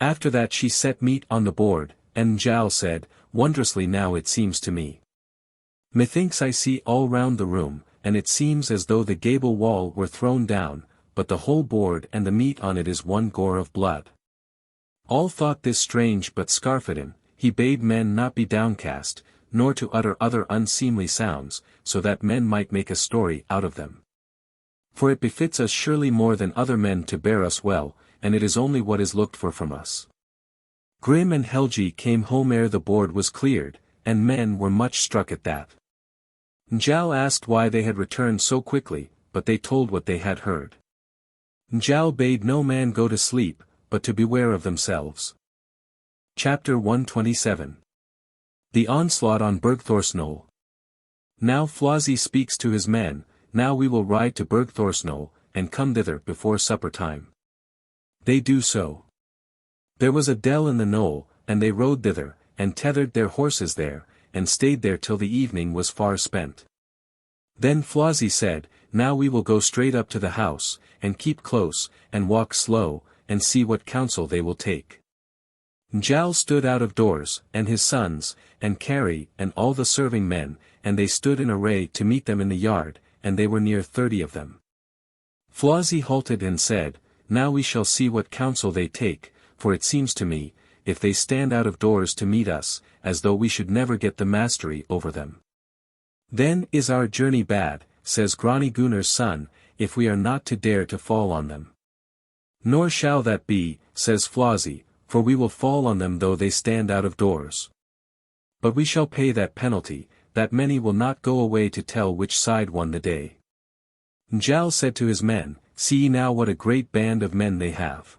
After that she set meat on the board, and Njál said, Wondrously now it seems to me. Methinks I see all round the room, and it seems as though the gable wall were thrown down, but the whole board and the meat on it is one gore of blood. All thought this strange, but Skarphedinn, he bade men not be downcast, nor to utter other unseemly sounds, so that men might make a story out of them. For it befits us surely more than other men to bear us well, and it is only what is looked for from us. Grim and Helgi came home ere the board was cleared, and men were much struck at that. Njál asked why they had returned so quickly, but they told what they had heard. Njál bade no man go to sleep, but to beware of themselves. Chapter 127. The Onslaught on Bergthorsnol. Now Flossie speaks to his men, Now we will ride to Bergthorsnol, and come thither before supper time. They do so. There was a dell in the knoll, and they rode thither, and tethered their horses there, and stayed there till the evening was far spent. Then Flossie said, Now we will go straight up to the house, and keep close, and walk slow, and see what counsel they will take. Njál stood out of doors, and his sons, and Carrie, and all the serving men, and they stood in array to meet them in the yard, and they were near 30 of them. Flossie halted and said, Now we shall see what counsel they take, for it seems to me, if they stand out of doors to meet us, as though we should never get the mastery over them. Then is our journey bad, says Grani Gunnar's son, if we are not to dare to fall on them. Nor shall that be, says Flossie, for we will fall on them though they stand out of doors. But we shall pay that penalty, that many will not go away to tell which side won the day. Njál said to his men, See ye now what a great band of men they have.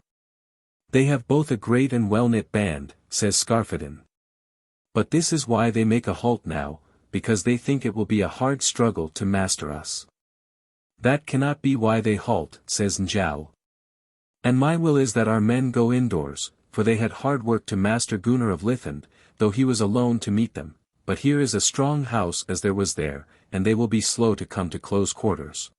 They have both a great and well-knit band, says Skarphedinn. But this is why they make a halt now, because they think it will be a hard struggle to master us. That cannot be why they halt, says Njál. And my will is that our men go indoors, for they had hard work to master Gunnar of Lithend, though he was alone to meet them, but here is a strong house as there was there, and they will be slow to come to close quarters.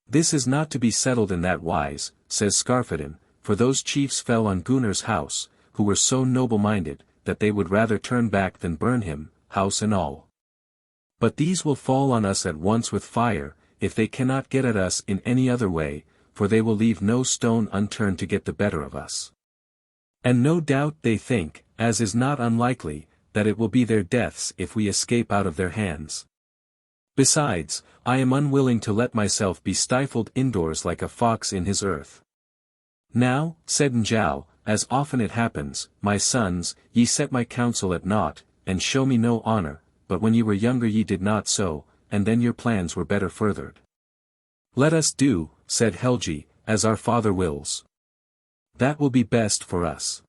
This is not to be settled in that wise, says Skarphedinn, for those chiefs fell on Gunnar's house, who were so noble-minded, that they would rather turn back than burn him, house and all. But these will fall on us at once with fire, if they cannot get at us in any other way, for they will leave no stone unturned to get the better of us. And no doubt they think, as is not unlikely, that it will be their deaths if we escape out of their hands. Besides, I am unwilling to let myself be stifled indoors like a fox in his earth. Now, said Njál, as often it happens, my sons, ye set my counsel at naught, and show me no honor, but when ye were younger ye did not so, and then your plans were better furthered. Let us do, said Helgi, as our father wills. That will be best for us.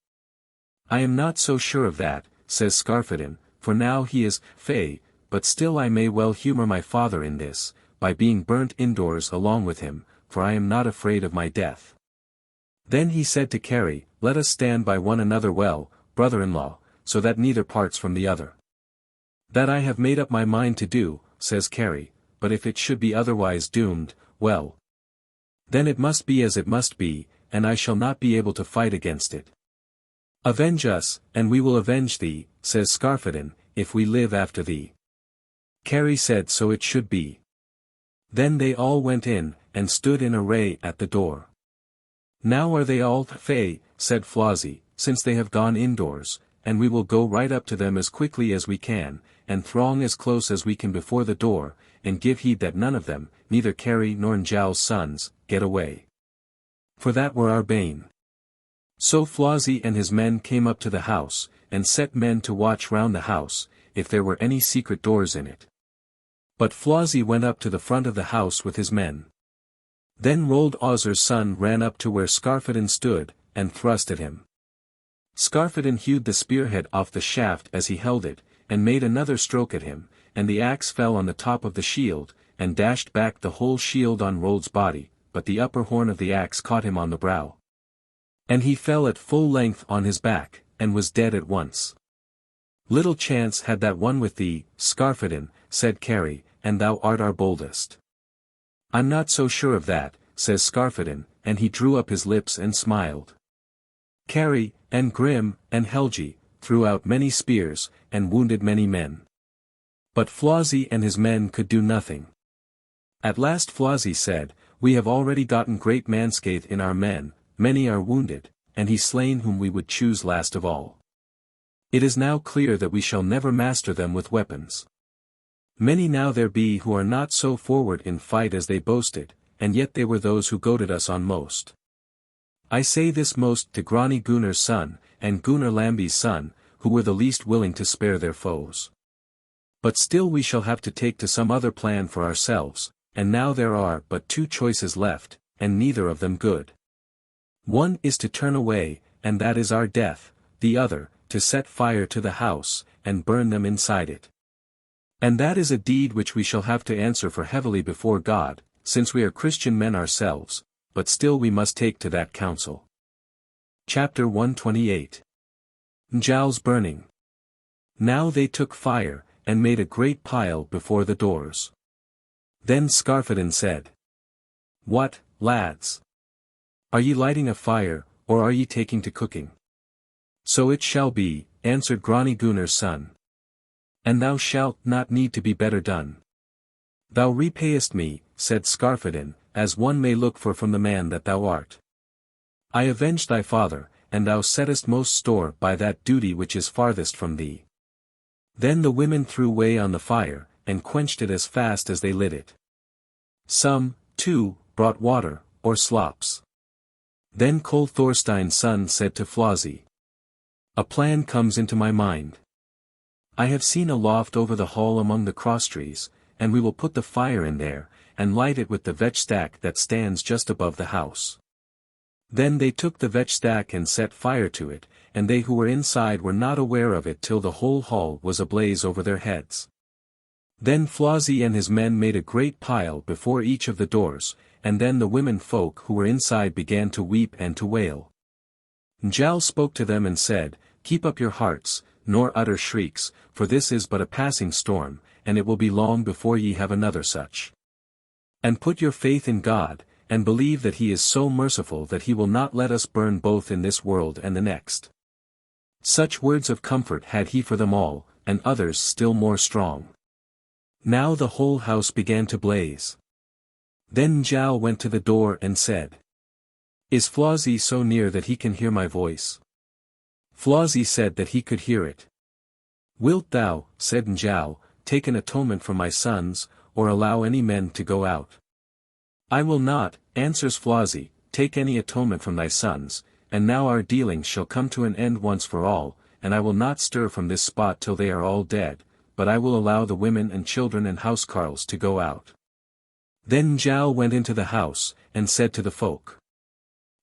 I am not so sure of that, says Skarphedinn, for now he is fey, but still I may well humor my father in this, by being burnt indoors along with him, for I am not afraid of my death. Then he said to Kari, let us stand by one another well, brother-in-law, so that neither parts from the other. That I have made up my mind to do, says Kari, but if it should be otherwise doomed, well. Then it must be as it must be, and I shall not be able to fight against it. Avenge us, and we will avenge thee, says Skarphedinn, if we live after thee. Kari said so it should be. Then they all went in, and stood in array at the door. Now are they all fey, said Flossie, since they have gone indoors, and we will go right up to them as quickly as we can, and throng as close as we can before the door, and give heed that none of them, neither Kari nor Njál's sons, get away. For that were our bane. So Flossie and his men came up to the house, and set men to watch round the house, if there were any secret doors in it. But Flossie went up to the front of the house with his men. Then Rold Ozer's son ran up to where Skarphedinn stood, and thrust at him. Skarphedinn hewed the spearhead off the shaft as he held it, and made another stroke at him, and the axe fell on the top of the shield, and dashed back the whole shield on Rold's body, but the upper horn of the axe caught him on the brow. And he fell at full length on his back, and was dead at once. Little chance had that one with thee, Skarphedinn, said Kari, and thou art our boldest. I'm not so sure of that, says Skarphedinn, and he drew up his lips and smiled. Kari, and Grim, and Helgi, threw out many spears, and wounded many men. But Flossie and his men could do nothing. At last Flossie said, we have already gotten great manscathe in our men, many are wounded, and he slain whom we would choose last of all. It is now clear that we shall never master them with weapons. Many now there be who are not so forward in fight as they boasted, and yet they were those who goaded us on most. I say this most to Grani Gunnar's son, and Gunnar Lambi's son, who were the least willing to spare their foes. But still we shall have to take to some other plan for ourselves, and now there are but two choices left, and neither of them good. One is to turn away, and that is our death, the other, to set fire to the house, and burn them inside it. And that is a deed which we shall have to answer for heavily before God, since we are Christian men ourselves, but still we must take to that counsel. Chapter 128. Njál's burning. Now they took fire, and made a great pile before the doors. Then Skarphedinn said, what, lads? Are ye lighting a fire, or are ye taking to cooking? So it shall be, answered Grani Gunnar's son. And thou shalt not need to be better done. Thou repayest me, said Skarphedinn, as one may look for from the man that thou art. I avenged thy father, and thou settest most store by that duty which is farthest from thee. Then the women threw way on the fire, and quenched it as fast as they lit it. Some, too, brought water, or slops. Then Kol Thorstein's son said to Flossie, a plan comes into my mind. I have seen a loft over the hall among the crosstrees, and we will put the fire in there, and light it with the vetch stack that stands just above the house. Then they took the vetch stack and set fire to it, and they who were inside were not aware of it till the whole hall was ablaze over their heads. Then Flossie and his men made a great pile before each of the doors, and then the women folk who were inside began to weep and to wail. Njál spoke to them and said, keep up your hearts, nor utter shrieks, for this is but a passing storm, and it will be long before ye have another such. And put your faith in God, and believe that he is so merciful that he will not let us burn both in this world and the next. Such words of comfort had he for them all, and others still more strong. Now the whole house began to blaze. Then Njál went to the door and said, is Flossie so near that he can hear my voice? Flossie said that he could hear it. Wilt thou, said Njál, take an atonement from my sons, or allow any men to go out? I will not, answers Flossie, take any atonement from thy sons, and now our dealings shall come to an end once for all, and I will not stir from this spot till they are all dead, but I will allow the women and children and housecarls to go out. Then Njál went into the house, and said to the folk,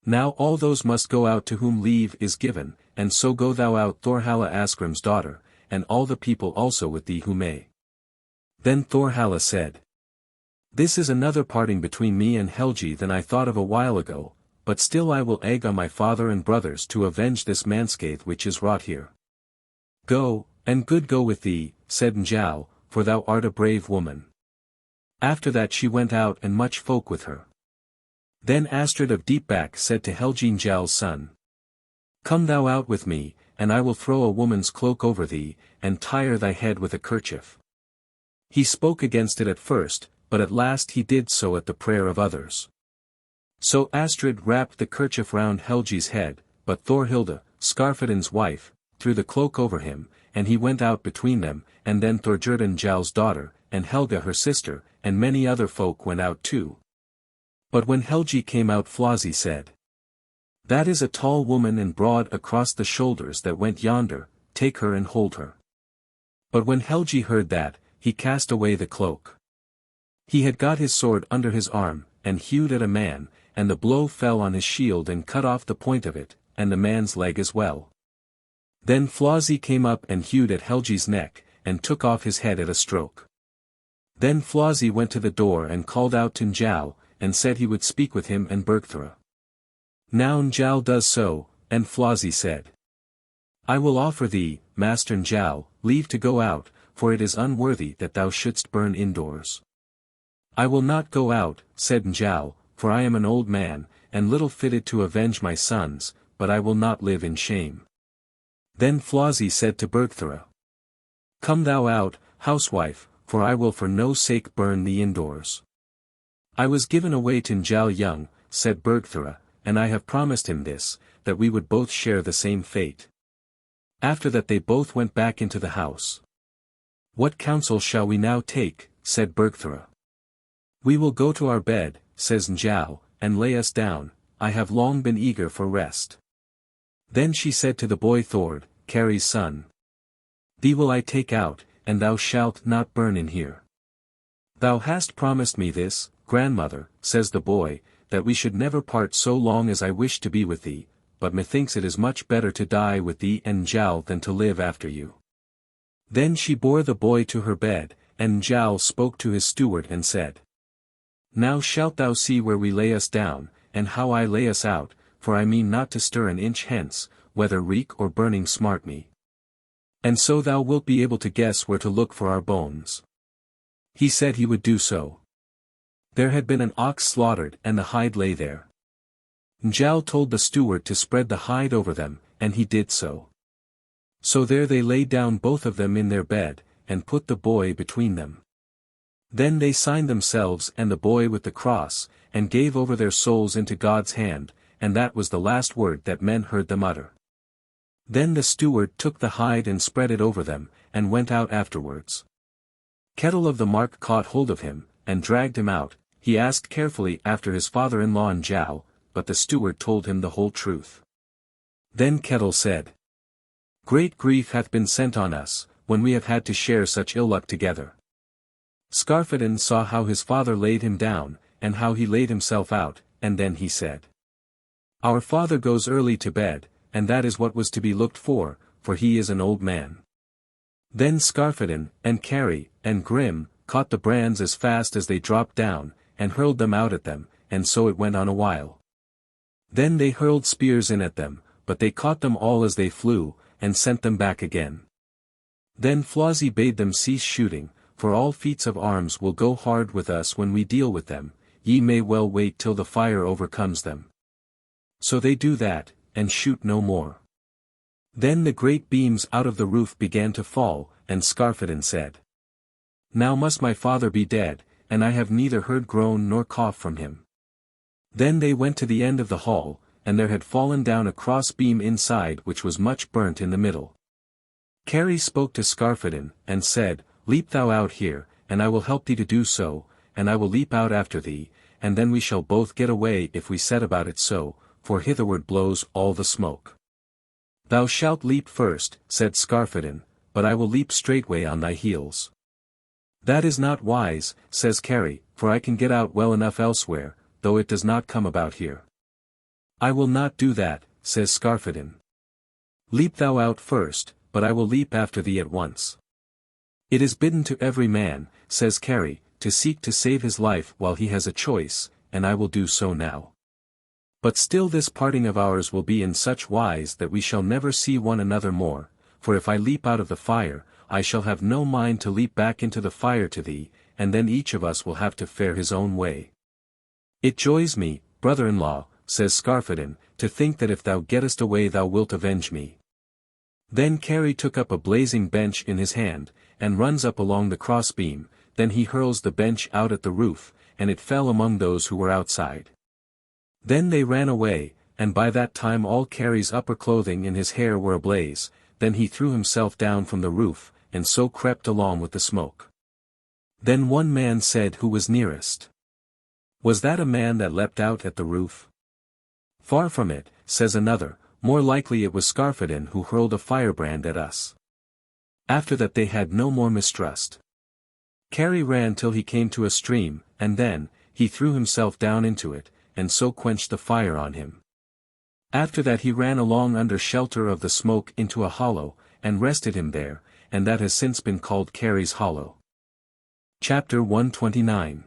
now all those must go out to whom leave is given, and so go thou out Thorhalla Asgrim's daughter, and all the people also with thee who may. Then Thorhalla said, This is another parting between me and Helgi than I thought of a while ago, but still I will egg on my father and brothers to avenge this manscathe which is wrought here. Go, and good go with thee, said Njal, for thou art a brave woman. After that she went out and much folk with her. Then Astrid of Deepback said to Helgi Njal's son. Come thou out with me, and I will throw a woman's cloak over thee, and tire thy head with a kerchief. He spoke against it at first, but at last he did so at the prayer of others. So Astrid wrapped the kerchief round Helgi's head, but Thorhilda, Skarphedin's wife, threw the cloak over him, and he went out between them, and then Thorgerda Njal's daughter, and Helga her sister, and many other folk went out too. But when Helgi came out Flossie said, That is a tall woman and broad across the shoulders that went yonder, take her and hold her. But when Helgi heard that, he cast away the cloak. He had got his sword under his arm, and hewed at a man, and the blow fell on his shield and cut off the point of it, and the man's leg as well. Then Flossie came up and hewed at Helgi's neck, and took off his head at a stroke. Then Flossie went to the door and called out to Njal, and said he would speak with him and Bergthora. Now Njal does so, and Flossie said. I will offer thee, Master Njal, leave to go out, for it is unworthy that thou shouldst burn indoors. I will not go out, said Njal, for I am an old man, and little fitted to avenge my sons, but I will not live in shame. Then Flossie said to Bergthora. Come thou out, housewife, for I will for no sake burn thee indoors. I was given away to Njal young, said Bergthora, and I have promised him this, that we would both share the same fate. After that they both went back into the house. What counsel shall we now take, said Bergthora. We will go to our bed, says Njal, and lay us down, I have long been eager for rest. Then she said to the boy Thord, Kari's son. Thee will I take out, and thou shalt not burn in here. Thou hast promised me this, grandmother, says the boy, that we should never part so long as I wish to be with thee, but methinks it is much better to die with thee and Njal than to live after you. Then she bore the boy to her bed, and Njal spoke to his steward and said. Now shalt thou see where we lay us down, and how I lay us out, for I mean not to stir an inch hence, whether reek or burning smart me. And so thou wilt be able to guess where to look for our bones. He said he would do so. There had been an ox slaughtered and the hide lay there. Njal told the steward to spread the hide over them, and he did so. So there they lay down both of them in their bed, and put the boy between them. Then they signed themselves and the boy with the cross, and gave over their souls into God's hand, and that was the last word that men heard them utter. Then the steward took the hide and spread it over them, and went out afterwards. Kettle of the Mark caught hold of him, and dragged him out. He asked carefully after his father-in-law Njal, but the steward told him the whole truth. Then Kettle said. Great grief hath been sent on us, when we have had to share such ill luck together. Skarphedin saw how his father laid him down, and how he laid himself out, and then he said. Our father goes early to bed, and that is what was to be looked for he is an old man. Then Skarphedin, and Kari, and Grim, caught the brands as fast as they dropped down, and hurled them out at them, and so it went on a while. Then they hurled spears in at them, but they caught them all as they flew, and sent them back again. Then Flossie bade them cease shooting, for all feats of arms will go hard with us when we deal with them, ye may well wait till the fire overcomes them. So they do that, and shoot no more. Then the great beams out of the roof began to fall, and Skarphedin said. Now must my father be dead, and I have neither heard groan nor cough from him. Then they went to the end of the hall, and there had fallen down a cross beam inside which was much burnt in the middle. Kari spoke to Skarphedin, and said, Leap thou out here, and I will help thee to do so, and I will leap out after thee, and then we shall both get away if we set about it so, for hitherward blows all the smoke. Thou shalt leap first, said Skarphedin, but I will leap straightway on thy heels. That is not wise, says Kari, for I can get out well enough elsewhere, though it does not come about here. I will not do that, says Skarphedin. Leap thou out first, but I will leap after thee at once. It is bidden to every man, says Kari, to seek to save his life while he has a choice, and I will do so now. But still this parting of ours will be in such wise that we shall never see one another more, for if I leap out of the fire, I shall have no mind to leap back into the fire to thee, and then each of us will have to fare his own way. It joys me, brother-in-law, says Skarphedinn, to think that if thou gettest away thou wilt avenge me. Then Kari took up a blazing bench in his hand, and runs up along the crossbeam, then he hurls the bench out at the roof, and it fell among those who were outside. Then they ran away, and by that time all Kari's upper clothing and his hair were ablaze, then he threw himself down from the roof, and so crept along with the smoke. Then one man said who was nearest. Was that a man that leapt out at the roof? Far from it, says another, more likely it was Skarphedinn who hurled a firebrand at us. After that they had no more mistrust. Kari ran till he came to a stream, and then, he threw himself down into it, and so quenched the fire on him. After that he ran along under shelter of the smoke into a hollow, and rested him there, and that has since been called Kari's Hollow. Chapter 129.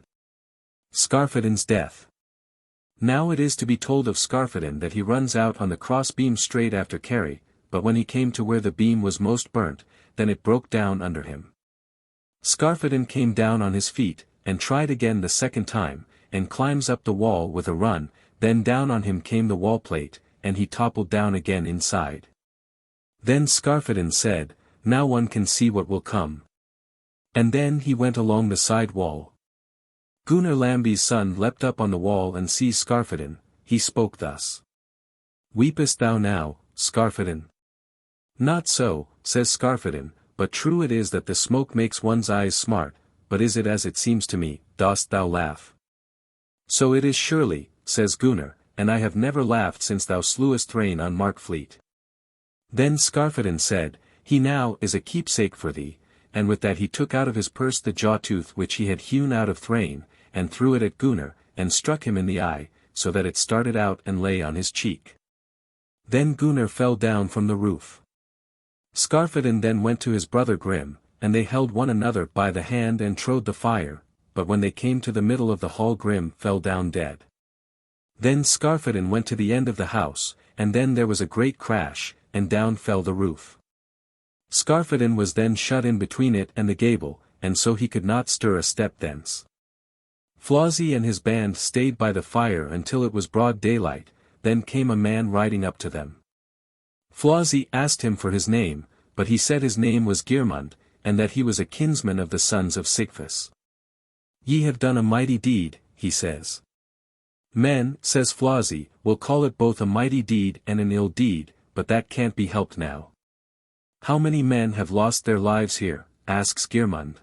Skarphedinn's Death. Now it is to be told of Skarphedinn that he runs out on the cross-beam straight after Kari, but when he came to where the beam was most burnt, then it broke down under him. Skarphedinn came down on his feet, and tried again the second time, and climbs up the wall with a run, then down on him came the wall plate, and he toppled down again inside. Then Skarphedinn said, now one can see what will come. And then he went along the side wall. Gunnar Lambi's son leapt up on the wall and seized Skarphedinn, he spoke thus. Weepest thou now, Skarphedinn? Not so, says Skarphedinn, but true it is that the smoke makes one's eyes smart, but is it as it seems to me, dost thou laugh? So it is surely, says Gunnar, and I have never laughed since thou slewest Thrain on Markfleet. Then Skarphedinn said, he now is a keepsake for thee, and with that he took out of his purse the jaw-tooth which he had hewn out of Thrain, and threw it at Gunnar, and struck him in the eye, so that it started out and lay on his cheek. Then Gunnar fell down from the roof. Skarphedinn then went to his brother Grim, and they held one another by the hand and trode the fire, but when they came to the middle of the hall Grim fell down dead. Then Skarphedinn went to the end of the house, and then there was a great crash, and down fell the roof. Skarphedinn was then shut in between it and the gable, and so he could not stir a step thence. Flossie and his band stayed by the fire until it was broad daylight, then came a man riding up to them. Flossie asked him for his name, but he said his name was Geirmund, and that he was a kinsman of the sons of Sigfus. Ye have done a mighty deed, he says. Men, says Flossie, will call it both a mighty deed and an ill deed, but that can't be helped now. How many men have lost their lives here, asks Geirmund.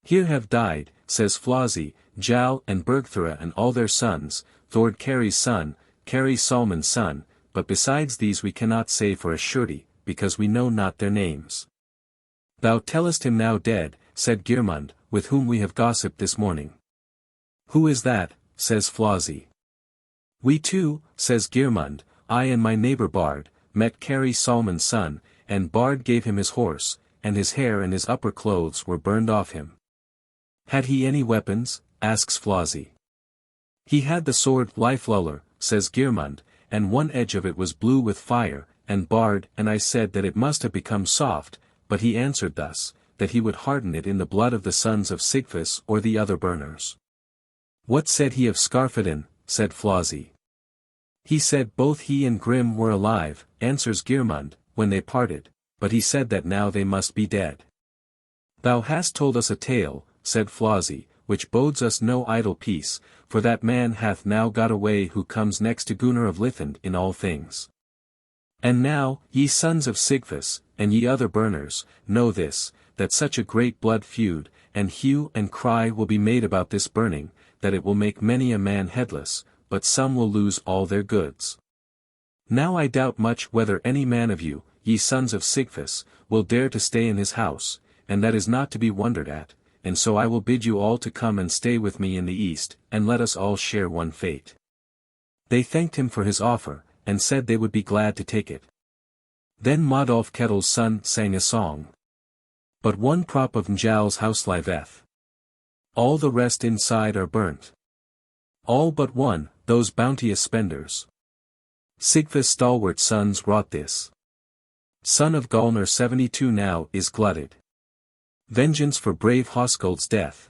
Here have died, says Flossie, Njal and Bergthora and all their sons, Thord Kari's son, Kari Salman's son, but besides these we cannot say for a surety, because we know not their names. Thou tellest him now dead, said Geirmund, with whom we have gossiped this morning. Who is that, says Flossie. We too, says Geirmund, I and my neighbor Bard, met Kari Salman's son, and Bard gave him his horse, and his hair and his upper clothes were burned off him. Had he any weapons, asks Flossie. He had the sword Lifeluller, says Geirmund, and one edge of it was blue with fire, and Bard and I said that it must have become soft, but he answered thus, that he would harden it in the blood of the sons of Sigfus or the other burners. What said he of Skarphedinn, said Flossie. He said both he and Grim were alive, answers Geirmund, when they parted, but he said that now they must be dead. Thou hast told us a tale, said Flossie, which bodes us no idle peace, for that man hath now got away who comes next to Gunnar of Lithend in all things. And now, ye sons of Sigfus, and ye other burners, know this, that such a great blood feud, and hue and cry will be made about this burning, that it will make many a man headless, but some will lose all their goods. Now I doubt much whether any man of you, ye sons of Sigfus, will dare to stay in his house, and that is not to be wondered at, and so I will bid you all to come and stay with me in the east, and let us all share one fate. They thanked him for his offer, and said they would be glad to take it. Then Modolf Kettle's son sang a song. But one prop of Njál's house liveth. All the rest inside are burnt. All but one, those bounteous spenders. Sigfa's stalwart sons wrought this. Son of Gunnar 72 now is glutted. Vengeance for brave Höskuld's death.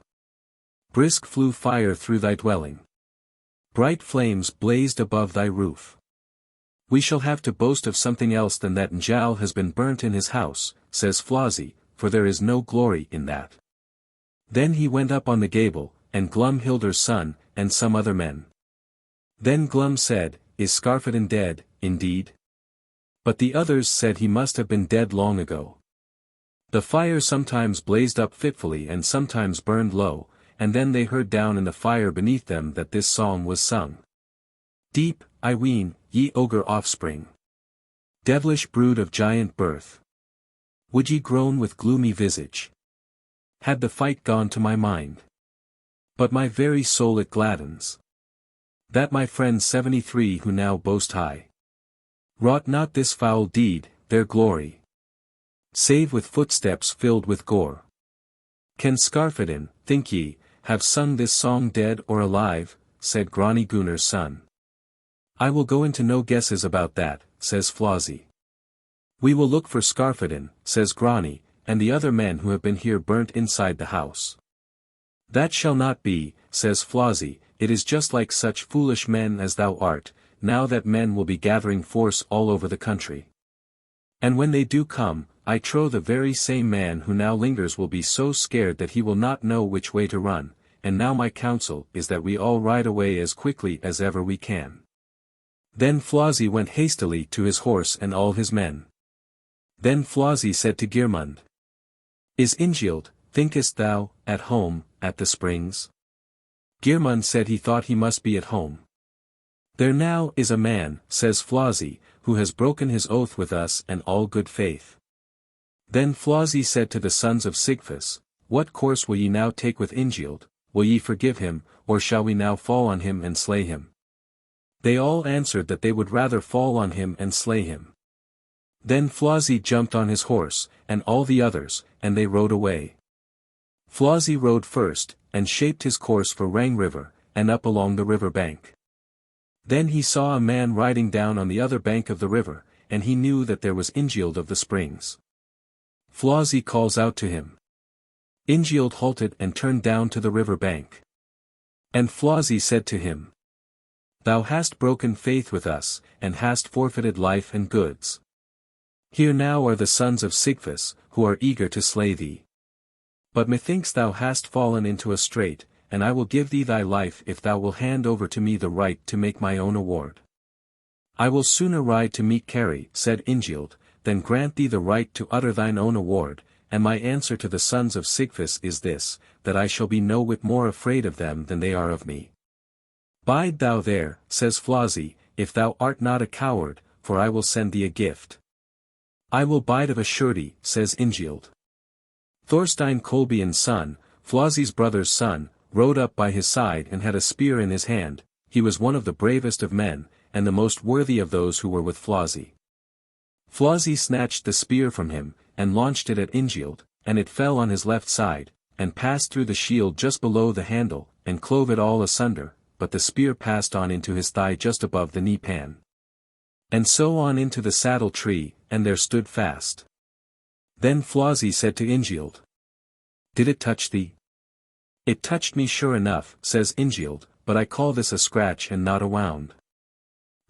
Brisk flew fire through thy dwelling. Bright flames blazed above thy roof. We shall have to boast of something else than that Njáll has been burnt in his house, says Flosi, for there is no glory in that. Then he went up on the gable, and Glumhilda's son, and some other men. Then Glum said, Is Skarphedinn dead, indeed? But the others said he must have been dead long ago. The fire sometimes blazed up fitfully and sometimes burned low, and then they heard down in the fire beneath them that this song was sung. Deep, I ween, ye ogre offspring. Devilish brood of giant birth. Would ye groan with gloomy visage? Had the fight gone to my mind. But my very soul it gladdens. That my friends 73 who now boast high. Wrought not this foul deed, their glory. Save with footsteps filled with gore. Can Skarphedinn, think ye, have sung this song dead or alive, said Grani Gunnar's son. I will go into no guesses about that, says Flosi. We will look for Skarphedinn, says Grani, and the other men who have been here burnt inside the house. That shall not be, says Flosi, it is just like such foolish men as thou art, now that men will be gathering force all over the country. And when they do come, I trow the very same man who now lingers will be so scared that he will not know which way to run, and now my counsel is that we all ride away as quickly as ever we can. Then Flosi went hastily to his horse and all his men. Then Flosi said to Geirmund, Is Ingild, thinkest thou, at home, at the springs? Geirmund said he thought he must be at home. There now is a man, says Flosi, who has broken his oath with us and all good faith. Then Flosi said to the sons of Sigfus, What course will ye now take with Ingild, will ye forgive him, or shall we now fall on him and slay him? They all answered that they would rather fall on him and slay him. Then Flosi jumped on his horse, and all the others, and they rode away. Flosi rode first, and shaped his course for Rangriver, and up along the river bank. Then he saw a man riding down on the other bank of the river, and he knew that there was Ingild of the Springs. Flosi calls out to him. Ingild halted and turned down to the river bank. And Flosi said to him, Thou hast broken faith with us, and hast forfeited life and goods. Here now are the sons of Sigfus, who are eager to slay thee. But methinks thou hast fallen into a strait, and I will give thee thy life if thou wilt hand over to me the right to make my own award. I will sooner ride to meet Keri, said Ingild, than grant thee the right to utter thine own award, and my answer to the sons of Sigfus is this, that I shall be no whit more afraid of them than they are of me. Bide thou there, says Flosi, if thou art not a coward, for I will send thee a gift. I will bide of a surety, says Ingild. Thorstein Kolbein's son, Flosi's brother's son, rode up by his side and had a spear in his hand. He was one of the bravest of men, and the most worthy of those who were with Flosi. Flosi snatched the spear from him, and launched it at Ingild, and it fell on his left side, and passed through the shield just below the handle, and clove it all asunder, but the spear passed on into his thigh just above the knee-pan. And so on into the saddle tree, and there stood fast. Then Flosi said to Ingild, Did it touch thee? It touched me sure enough, says Ingild, but I call this a scratch and not a wound.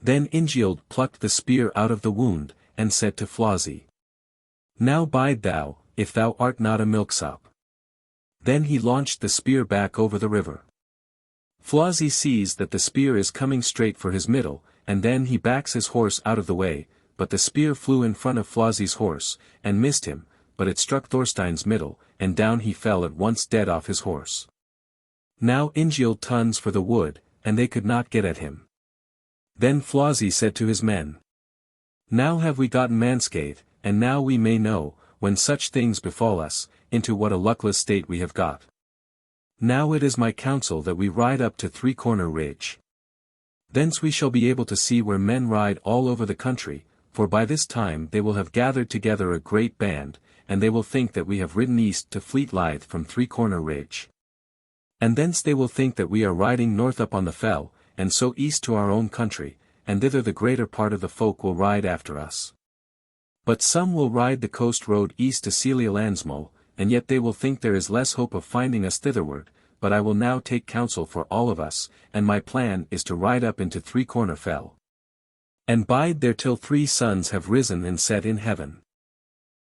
Then Ingild plucked the spear out of the wound, and said to Flosi, Now bide thou, if thou art not a milksop. Then he launched the spear back over the river. Flosi sees that the spear is coming straight for his middle, and then he backs his horse out of the way, but the spear flew in front of Flosi's horse, and missed him, but it struck Thorstein's middle, and down he fell at once dead off his horse. Now Ingild tuns for the wood, and they could not get at him. Then Flosi said to his men, Now have we gotten Manscathe, and now we may know, when such things befall us, into what a luckless state we have got. Now it is my counsel that we ride up to Three-Corner Ridge. Thence we shall be able to see where men ride all over the country, for by this time they will have gathered together a great band, and they will think that we have ridden east to Fleetlythe from Three-Corner Ridge. And thence they will think that we are riding north up on the fell, and so east to our own country, and thither the greater part of the folk will ride after us. But some will ride the coast road east to Celia-Landsmo, and yet they will think there is less hope of finding us thitherward, but I will now take counsel for all of us, and my plan is to ride up into Three-Corner Fell, and bide there till 3 suns have risen and set in heaven.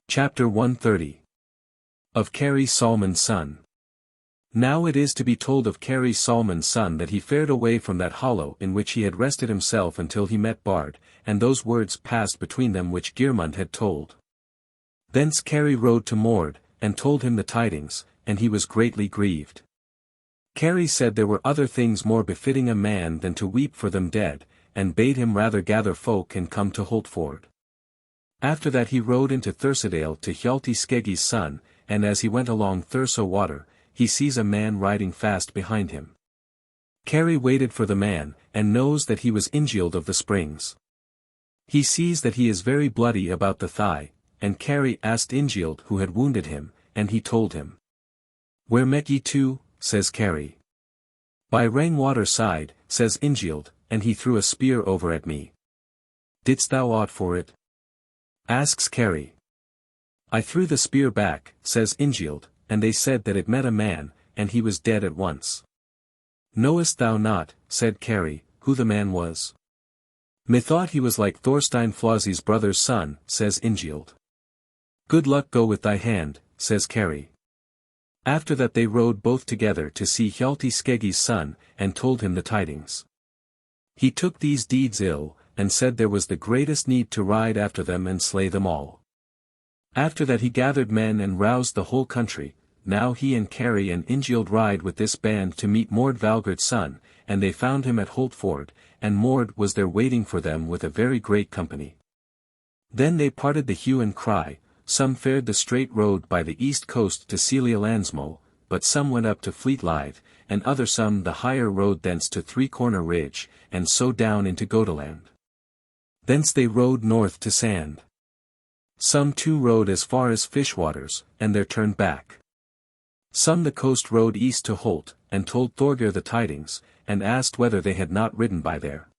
Chapter 130. Of Kari Salmon's son. Now it is to be told of Kari Salmon's son that he fared away from that hollow in which he had rested himself until he met Bard, and those words passed between them which Geirmund had told. Thence Kari rode to Mord, and told him the tidings, and he was greatly grieved. Kari said there were other things more befitting a man than to weep for them dead, and bade him rather gather folk and come to Holtford. After that he rode into Thursadale to Hjalti Skeggie's son, and as he went along Thurso water, he sees a man riding fast behind him. Kari waited for the man, and knows that he was Ingild of the Springs. He sees that he is very bloody about the thigh, and Kari asked Ingild who had wounded him, and he told him. Where met ye to? Says Kari. By Rangwater side, says Ingild, and he threw a spear over at me. Didst thou aught for it? Asks Kari. I threw the spear back, says Ingild, and they said that it met a man, and he was dead at once. Knowest thou not, said Kari, who the man was? Methought he was like Thorstein Flossy's brother's son, says Ingild. Good luck go with thy hand, says Kari. After that they rode both together to see Hjalti Skeggie's son, and told him the tidings. He took these deeds ill, and said there was the greatest need to ride after them and slay them all. After that he gathered men and roused the whole country. Now he and Kari and Ingild ride with this band to meet Mord Valgard's son, and they found him at Holtford, and Mord was there waiting for them with a very great company. Then they parted the hue and cry, some fared the straight road by the east coast to Celia-Landsmo, but some went up to Fleetlive, and other some the higher road thence to Three-Corner Ridge, and so down into Godaland. Thence they rode north to Sand. Some too rode as far as Fishwaters, and there turned back. Some the coast rode east to Holt, and told Thorgeir the tidings, and asked whether they had not ridden by there.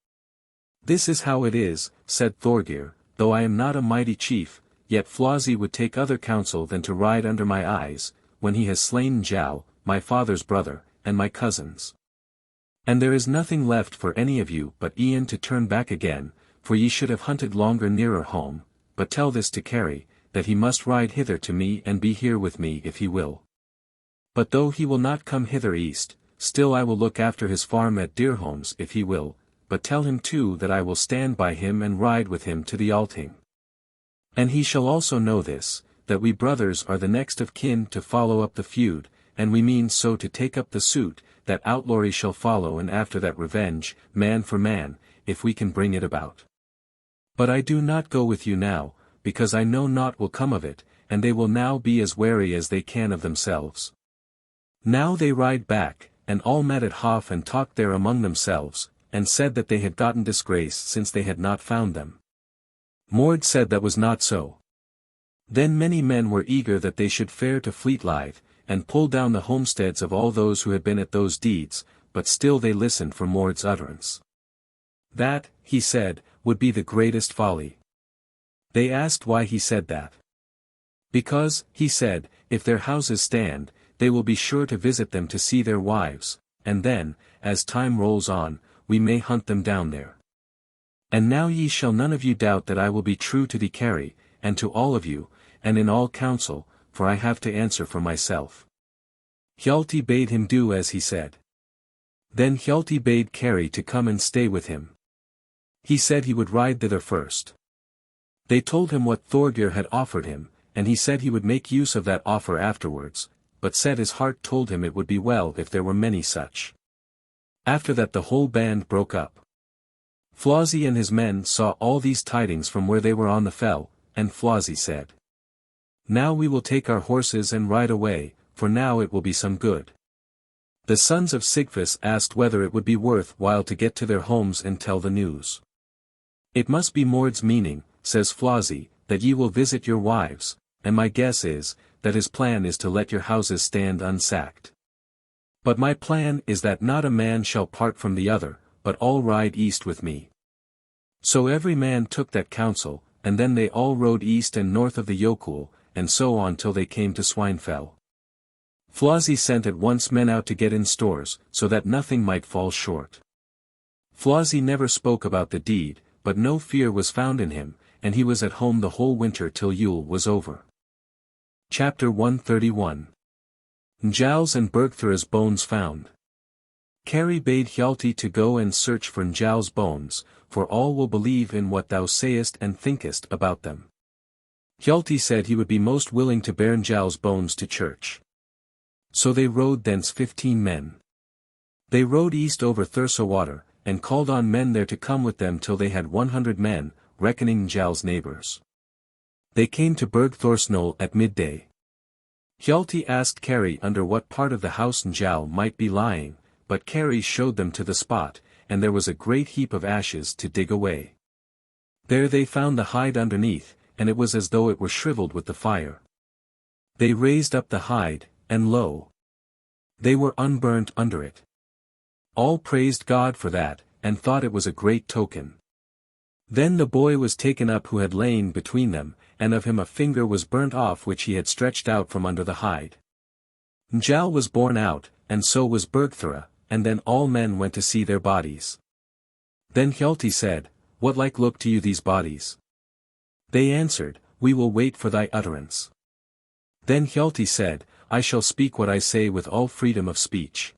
This is how it is, said Thorgeir, though I am not a mighty chief, yet Flosi would take other counsel than to ride under my eyes, when he has slain Njal, my father's brother, and my cousins. And there is nothing left for any of you but Ian to turn back again, for ye should have hunted longer nearer home, but tell this to Kari, that he must ride hither to me and be here with me if he will. But though he will not come hither east, still I will look after his farm at Deerholms if he will, but tell him too that I will stand by him and ride with him to the Althing. And he shall also know this, that we brothers are the next of kin to follow up the feud, and we mean so to take up the suit, that outlawry shall follow and after that revenge, man for man, if we can bring it about. But I do not go with you now, because I know naught will come of it, and they will now be as wary as they can of themselves. Now they ride back, and all met at Hof and talked there among themselves, and said that they had gotten disgrace since they had not found them. Mord said that was not so. Then many men were eager that they should fare to Fleetlive, and pull down the homesteads of all those who had been at those deeds, but still they listened for Mord's utterance. That, he said, would be the greatest folly. They asked why he said that. Because, he said, if their houses stand, they will be sure to visit them to see their wives, and then, as time rolls on, we may hunt them down there. And now ye shall none of you doubt that I will be true to thee Kari, and to all of you, and in all council, for I have to answer for myself. Hjalti bade him do as he said. Then Hjalti bade Kari to come and stay with him. He said he would ride thither first. They told him what Thorgeir had offered him, and he said he would make use of that offer afterwards, but said his heart told him it would be well if there were many such. After that the whole band broke up. Flossie and his men saw all these tidings from where they were on the fell, and Flossie said, Now we will take our horses and ride away, for now it will be some good. The sons of Sigfus asked whether it would be worth while to get to their homes and tell the news. It must be Mord's meaning, says Flossie, that ye will visit your wives, and my guess is, that his plan is to let your houses stand unsacked. But my plan is that not a man shall part from the other, but all ride east with me. So every man took that counsel, and then they all rode east and north of the Jökull, and so on till they came to Swinefell. Flosi sent at once men out to get in stores, so that nothing might fall short. Flosi never spoke about the deed, but no fear was found in him, and he was at home the whole winter till Yule was over. Chapter 131. Njáls and Bergthra's bones found. Kari bade Hjalti to go and search for Njál's bones, for all will believe in what thou sayest and thinkest about them. Hjalti said he would be most willing to bear Njál's bones to church. So they rode thence 15 men. They rode east over Thurso water, and called on men there to come with them till they had 100 men, reckoning Njál's neighbors. They came to Bergthorsnol at midday. Hjalti asked Kari under what part of the house Njál might be lying, but Kari showed them to the spot, and there was a great heap of ashes to dig away. There they found the hide underneath, and it was as though it were shriveled with the fire. They raised up the hide, and lo! They were unburnt under it. All praised God for that, and thought it was a great token. Then the boy was taken up who had lain between them, and of him a finger was burnt off which he had stretched out from under the hide. Njál was borne out, and so was Bergthra, and then all men went to see their bodies. Then Hjalti said, What like look to you these bodies? They answered, We will wait for thy utterance. Then Hjalti said, I shall speak what I say with all freedom of speech.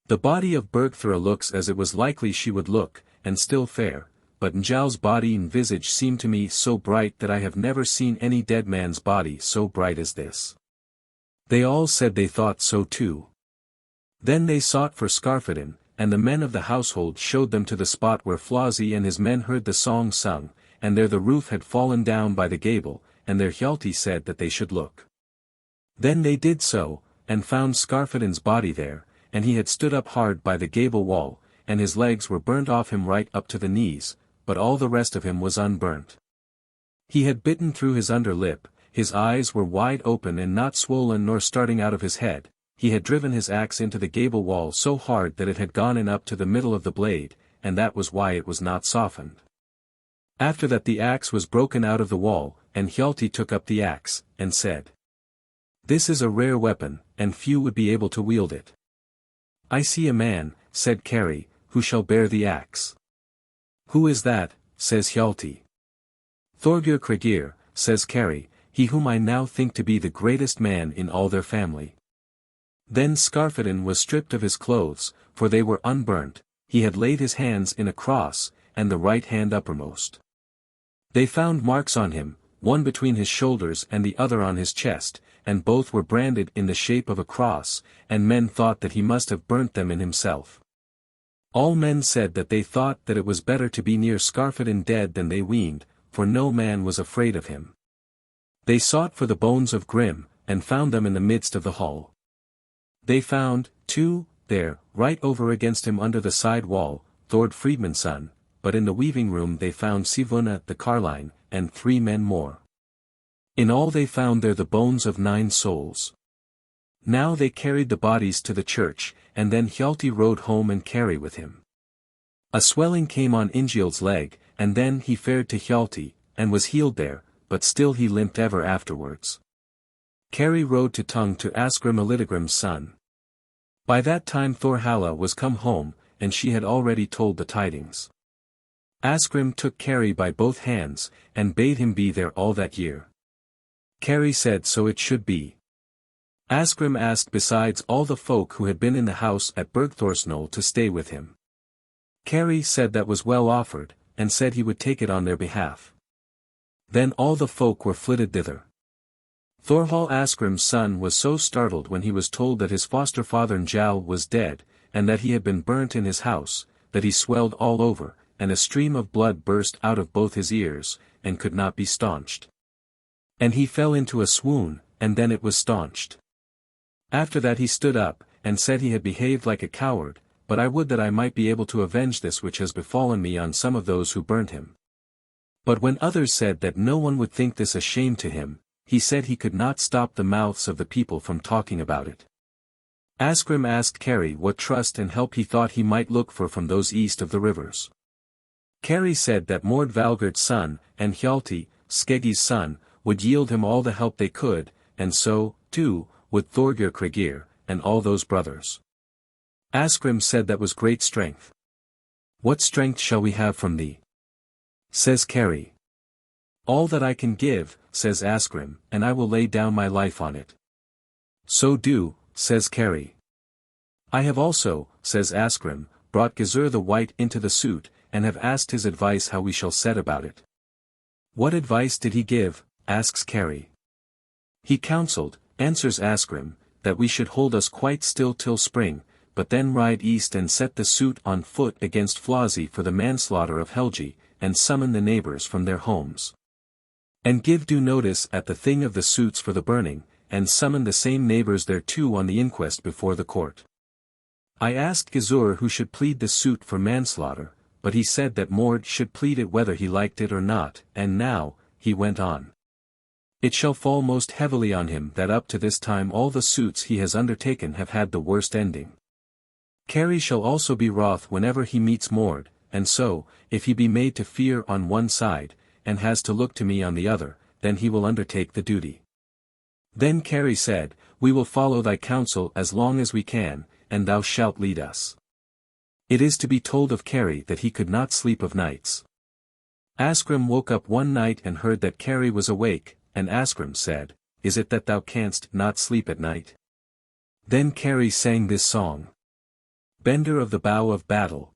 The body of Bergthra looks as it was likely she would look, and still fair, but Njál's body and visage seem to me so bright that I have never seen any dead man's body so bright as this. They all said they thought so too. Then they sought for Skarphedinn, and the men of the household showed them to the spot where Flosi and his men heard the song sung, and there the roof had fallen down by the gable, and there Hjalti said that they should look. Then they did so, and found Skarphedinn's body there, and he had stood up hard by the gable wall, and his legs were burnt off him right up to the knees, but all the rest of him was unburnt. He had bitten through his under lip, his eyes were wide open and not swollen nor starting out of his head. He had driven his axe into the gable wall so hard that it had gone in up to the middle of the blade, and that was why it was not softened. After that the axe was broken out of the wall, and Hjalti took up the axe, and said, This is a rare weapon, and few would be able to wield it. I see a man, said Kari, who shall bear the axe. Who is that, says Hjalti. Thorgir Kragir, says Kari, he whom I now think to be the greatest man in all their family. Then Skarphedinn was stripped of his clothes, for they were unburnt, he had laid his hands in a cross, and the right hand uppermost. They found marks on him, one between his shoulders and the other on his chest, and both were branded in the shape of a cross, and men thought that he must have burnt them in himself. All men said that they thought that it was better to be near Skarphedinn dead than they weened, for no man was afraid of him. They sought for the bones of Grim, and found them in the midst of the hall. They found, too, there, right over against him under the side wall, Thord Friedmund's son, but in the weaving room they found Sivuna the carline, and 3 men more. In all they found there the bones of 9 souls. Now they carried the bodies to the church, and then Hjalti rode home and Kari with him. A swelling came on Ingild's leg, and then he fared to Hjalti, and was healed there, but still he limped ever afterwards. Kari rode to Tung to Asgrim Elidegrim's son. By that time Thorhalla was come home, and she had already told the tidings. Asgrim took Kari by both hands, and bade him be there all that year. Kari said so it should be. Asgrim asked besides all the folk who had been in the house at Bergthorsnol to stay with him. Kari said that was well offered, and said he would take it on their behalf. Then all the folk were flitted thither. Thorhall Asgrim's son was so startled when he was told that his foster father Njáll was dead, and that he had been burnt in his house, that he swelled all over, and a stream of blood burst out of both his ears, and could not be staunched. And he fell into a swoon, and then it was staunched. After that he stood up, and said he had behaved like a coward, but I would that I might be able to avenge this which has befallen me on some of those who burnt him. But when others said that no one would think this a shame to him, he said he could not stop the mouths of the people from talking about it. Asgrim asked Kari what trust and help he thought he might look for from those east of the rivers. Kari said that Mord Valgerd's son, and Hjalti, Skeggie's son, would yield him all the help they could, and so, too, would Thorgir Kragir, and all those brothers. Asgrim said that was great strength. What strength shall we have from thee? Says Kari. All that I can give, says Asgrim, and I will lay down my life on it. So do, says Kari. I have also, says Asgrim, brought Gizur the White into the suit, and have asked his advice how we shall set about it. What advice did he give? Asks Kari. He counselled, answers Asgrim, that we should hold us quite still till spring, but then ride east and set the suit on foot against Flosi for the manslaughter of Helgi, and summon the neighbours from their homes. And give due notice at the thing of the suits for the burning, and summon the same neighbours thereto on the inquest before the court. I asked Gizur who should plead the suit for manslaughter, but he said that Mord should plead it whether he liked it or not, and now, he went on. It shall fall most heavily on him that up to this time all the suits he has undertaken have had the worst ending. Kari shall also be wroth whenever he meets Mord, and so, if he be made to fear on one side, and has to look to me on the other, then he will undertake the duty. Then Kari said, We will follow thy counsel as long as we can, and thou shalt lead us. It is to be told of Kari that he could not sleep of nights. Asgrim woke up one night and heard that Kari was awake, and Asgrim said, Is it that thou canst not sleep at night? Then Kari sang this song. Bender of the bow of battle.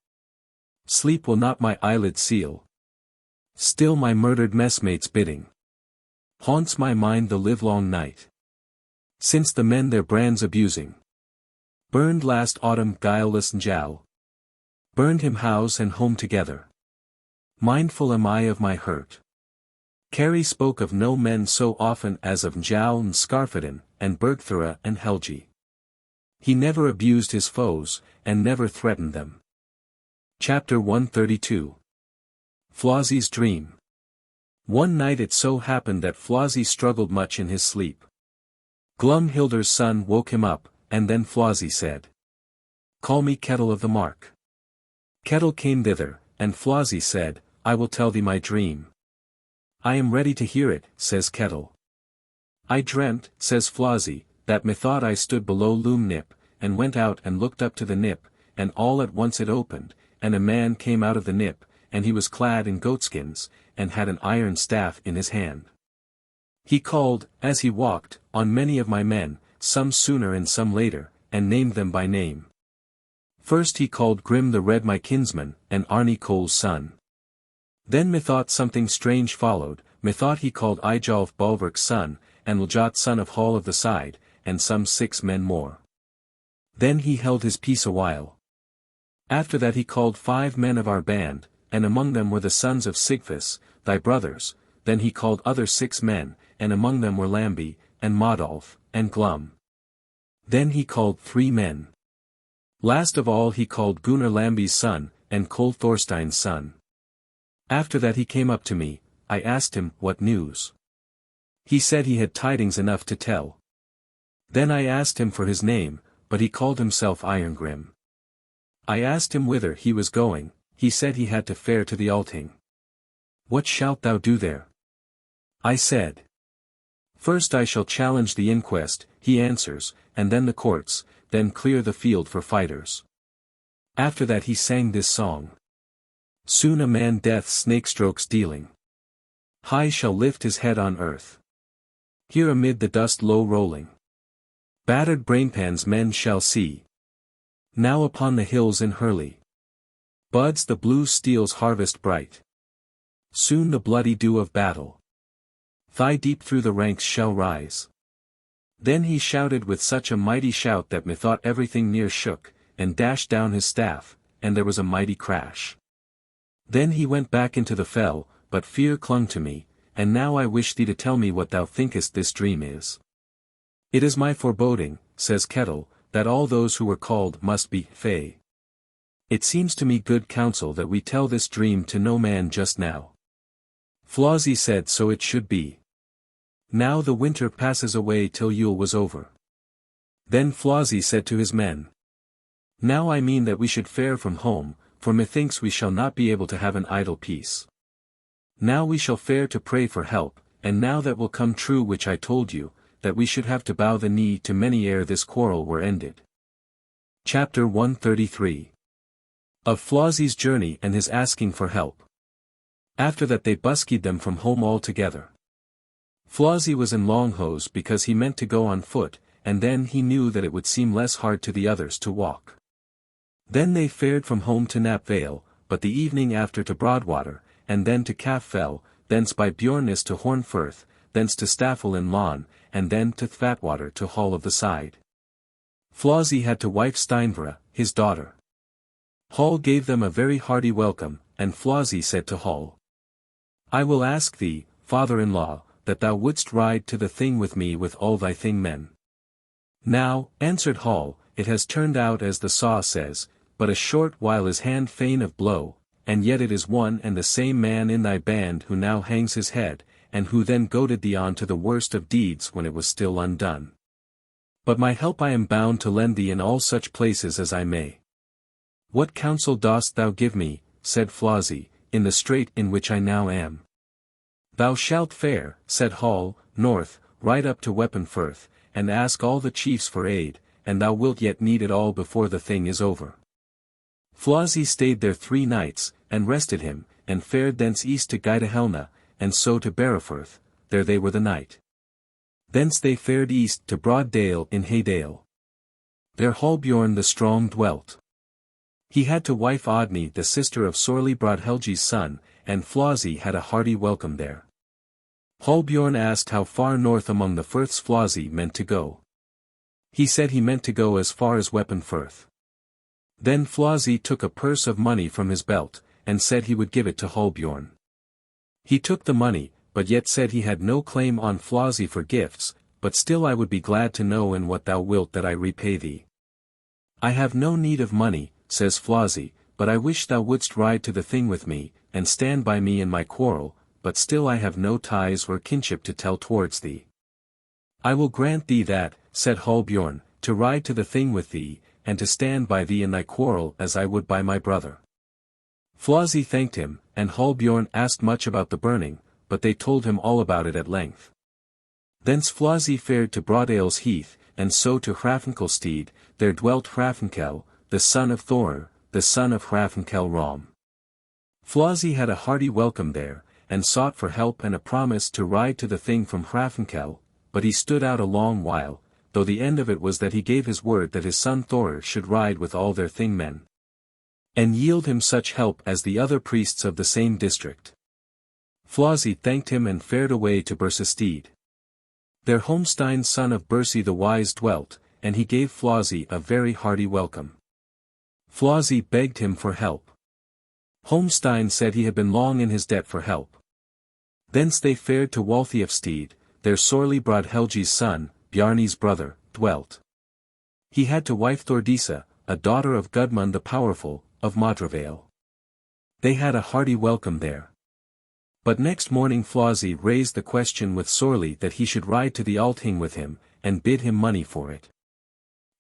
Sleep will not my eyelid seal. Still my murdered messmate's bidding haunts my mind the livelong night. Since the men their brands abusing burned last autumn guileless Njal. Burned him house and home together. Mindful am I of my hurt. Kari spoke of no men so often as of Njal and Skarphedinn, and Bergthora and Helgi. He never abused his foes, and never threatened them. Chapter 132. Flosi's Dream. One night it so happened that Flosi struggled much in his sleep. Glumhilder's son woke him up, and then Flosi said, Call me Kettle of the Mark. Kettle came thither, and Flosi said, I will tell thee my dream. I am ready to hear it, says Kettle. I dreamt, says Flosi, that methought I stood below Loom Nip, and went out and looked up to the nip, and all at once it opened, and a man came out of the nip, and he was clad in goatskins, and had an iron staff in his hand. He called, as he walked, on many of my men, some sooner and some later, and named them by name. First he called Grim the Red my kinsman, and Arni Cole's son. Then methought something strange followed, methought he called Eyjolf Bulwark's son, and Ljot son of Hall of the Side, and some 6 men more. Then he held his peace a while. After that he called 5 men of our band, and among them were the sons of Sigfus, thy brothers, then he called other 6 men, and among them were Lambi, and Modolf, and Glum. Then he called 3 men. Last of all he called Gunnar Lambi's son, and Kol Thorstein's son. After that he came up to me, I asked him, what news? He said he had tidings enough to tell. Then I asked him for his name, but he called himself Irongrim. I asked him whither he was going, he said he had to fare to the Althing. What shalt thou do there? I said. First I shall challenge the inquest, he answers, and then the courts, then clear the field for fighters. After that he sang this song. Soon a man death's snake-strokes dealing. High shall lift his head on earth. Here amid the dust low rolling. Battered brainpans men shall see. Now upon the hills in Hurley. Buds the blue steel's harvest bright. Soon the bloody dew of battle. Thigh deep through the ranks shall rise. Then he shouted with such a mighty shout that methought everything near shook, and dashed down his staff, and there was a mighty crash. Then he went back into the fell, but fear clung to me, and now I wish thee to tell me what thou thinkest this dream is. It is my foreboding, says Kettle, that all those who were called must be fey. It seems to me good counsel that we tell this dream to no man just now. Flosi said so it should be. Now the winter passes away till Yule was over. Then Flosi said to his men. Now I mean that we should fare from home, for methinks we shall not be able to have an idle peace. Now we shall fare to pray for help, and now that will come true which I told you, that we should have to bow the knee to many ere this quarrel were ended. Chapter 133. Of Flosi's journey and his asking for help. After that they buskied them from home altogether. Flosi was in long hose because he meant to go on foot, and then he knew that it would seem less hard to the others to walk. Then they fared from home to Knapvale, but the evening after to Broadwater, and then to Calffell, thence by Bjornis to Hornfirth, thence to Staffel in Lawn, and then to Thvatwater to Hall of the Side. Flosi had to wife Steinvra, his daughter. Hall gave them a very hearty welcome, and Flosi said to Hall, I will ask thee, father-in-law, that thou wouldst ride to the thing with me with all thy thing men. Now, answered Hall, it has turned out as the saw says, but a short while is hand fain of blow, and yet it is one and the same man in thy band who now hangs his head, and who then goaded thee on to the worst of deeds when it was still undone. But my help I am bound to lend thee in all such places as I may. What counsel dost thou give me, said Flosi, in the strait in which I now am? Thou shalt fare, said Hall, north, right up to Weapon-Firth, and ask all the chiefs for aid, and thou wilt yet need it all before the thing is over. Flosi stayed there 3 nights, and rested him, and fared thence east to Gydahelna, and so to Barrowfirth, there they were the night. Thence they fared east to Broaddale in Haydale. There Hallbjorn the Strong dwelt. He had to wife Odni the sister of Sorli Broadhelgi's son, and Flosi had a hearty welcome there. Hallbjorn asked how far north among the firths Flosi meant to go. He said he meant to go as far as Weapon-Firth. Then Flosi took a purse of money from his belt, and said he would give it to Hallbjorn. He took the money, but yet said he had no claim on Flosi for gifts, but still I would be glad to know in what thou wilt that I repay thee. I have no need of money, says Flosi, but I wish thou wouldst ride to the thing with me, and stand by me in my quarrel, but still I have no ties or kinship to tell towards thee. I will grant thee that, said Hallbjorn, to ride to the thing with thee, and to stand by thee in thy quarrel as I would by my brother. Flosi thanked him, and Hallbjorn asked much about the burning, but they told him all about it at length. Thence Flosi fared to Broadales Heath, and so to Hrafnkelstead, there dwelt Hrafnkel, the son of Thor, the son of Hrafnkel Rom. Flosi had a hearty welcome there, and sought for help and a promise to ride to the thing from Hrafnkel, but he stood out a long while, though the end of it was that he gave his word that his son Thor should ride with all their thing men, and yield him such help as the other priests of the same district. Flosi thanked him and fared away to Bursesteed. There Homestein son of Bursi the Wise dwelt, and he gave Flosi a very hearty welcome. Flosi begged him for help. Homestein said he had been long in his debt for help. Thence they fared to Walthiofstead, there Sorli Broadhelgi's son, Bjarni's brother, dwelt. He had to wife Thordisa, a daughter of Gudmund the Powerful, of Modravale. They had a hearty welcome there. But next morning Flosi raised the question with Sorli that he should ride to the Althing with him, and bid him money for it.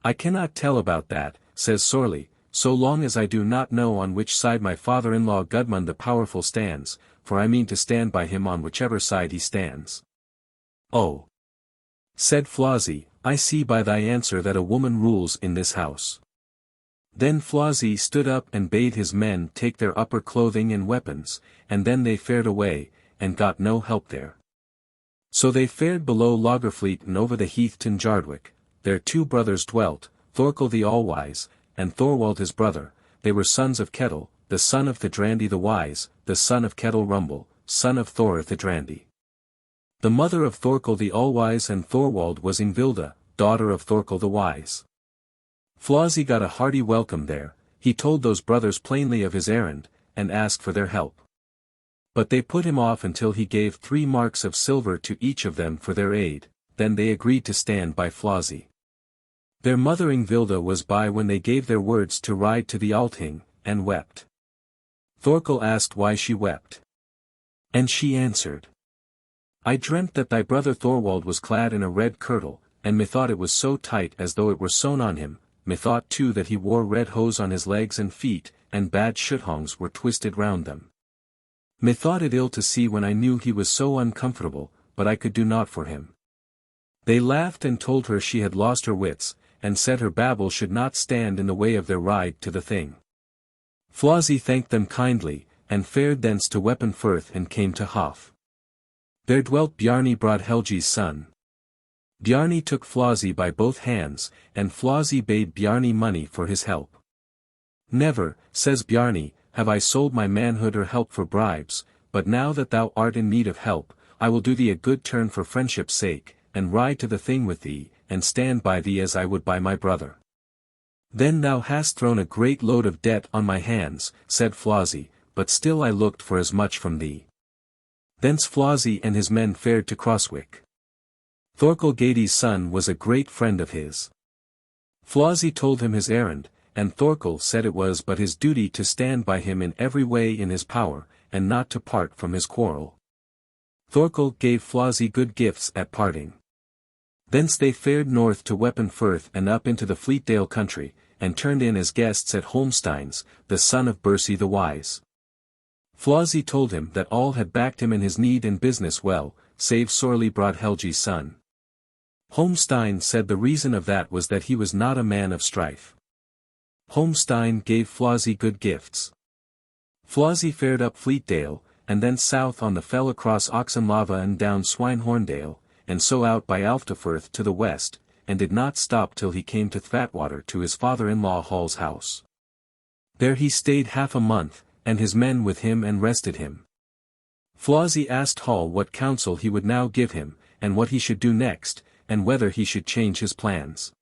I cannot tell about that, says Sorli, so long as I do not know on which side my father-in-law Gudmund the Powerful stands, for I mean to stand by him on whichever side he stands. Oh, said Flosi, I see by thy answer that a woman rules in this house. Then Flosi stood up and bade his men take their upper clothing and weapons, and then they fared away, and got no help there. So they fared below Lagerfleet and over the heath to Njardwick, there 2 brothers dwelt, Thorkel the Allwise, and Thorwald his brother. They were sons of Kettle, the son of Thidrandi the Wise, the son of Kettle Rumble, son of Thor Thidrandi. The mother of Thorkel the Allwise and Thorwald was Ingvilda, daughter of Thorkel the Wise. Flosi got a hearty welcome there. He told those brothers plainly of his errand, and asked for their help. But they put him off until he gave 3 marks of silver to each of them for their aid, then they agreed to stand by Flosi. Their mother Ingvilda was by when they gave their words to ride to the Althing, and wept. Thorkel asked why she wept. And she answered, I dreamt that thy brother Thorwald was clad in a red kirtle, and methought it was so tight as though it were sewn on him, methought too that he wore red hose on his legs and feet, and bad shoothongs were twisted round them. Methought it ill to see when I knew he was so uncomfortable, but I could do naught for him. They laughed and told her she had lost her wits, and said her babble should not stand in the way of their ride to the thing. Flossie thanked them kindly, and fared thence to Weapon-Firth and came to Hof. There dwelt Bjarni Helgi's son. Bjarni took Flossie by both hands, and Flossie bade Bjarni money for his help. Never, says Bjarni, have I sold my manhood or help for bribes, but now that thou art in need of help, I will do thee a good turn for friendship's sake, and ride to the thing with thee, and stand by thee as I would by my brother. Then thou hast thrown a great load of debt on my hands, said Flossie, but still I looked for as much from thee. Thence Flossie and his men fared to Crosswick. Thorkel Gadi's son was a great friend of his. Flossie told him his errand, and Thorkel said it was but his duty to stand by him in every way in his power, and not to part from his quarrel. Thorkel gave Flossie good gifts at parting. Thence they fared north to Weapon-Firth and up into the Fleetdale country, and turned in as guests at Holmstein's, the son of Bersi the Wise. Flossie told him that all had backed him in his need and business well, save sorely Helgi's son. Holmstein said the reason of that was that he was not a man of strife. Holmstein gave Flossie good gifts. Flossie fared up Fleetdale, and then south on the fell across Oxenlava and down Swinehorndale, and so out by Alftafirth to the west, and did not stop till he came to Thvatwater to his father-in-law Hall's house. There he stayed half a month, and his men with him and rested him. Flossie asked Hall what counsel he would now give him, and what he should do next, and whether he should change his plans.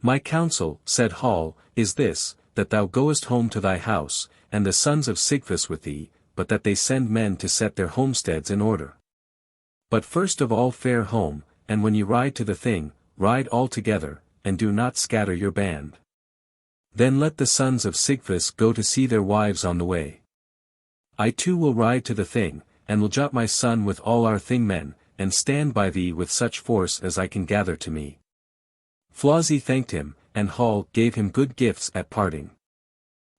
My counsel, said Hall, is this, that thou goest home to thy house, and the sons of Sigfus with thee, but that they send men to set their homesteads in order. But first of all fare home, and when ye ride to the thing, ride all together, and do not scatter your band. Then let the sons of Sigfus go to see their wives on the way. I too will ride to the thing, and will jot my son with all our thing men, and stand by thee with such force as I can gather to me. Flossie thanked him, and Hall gave him good gifts at parting.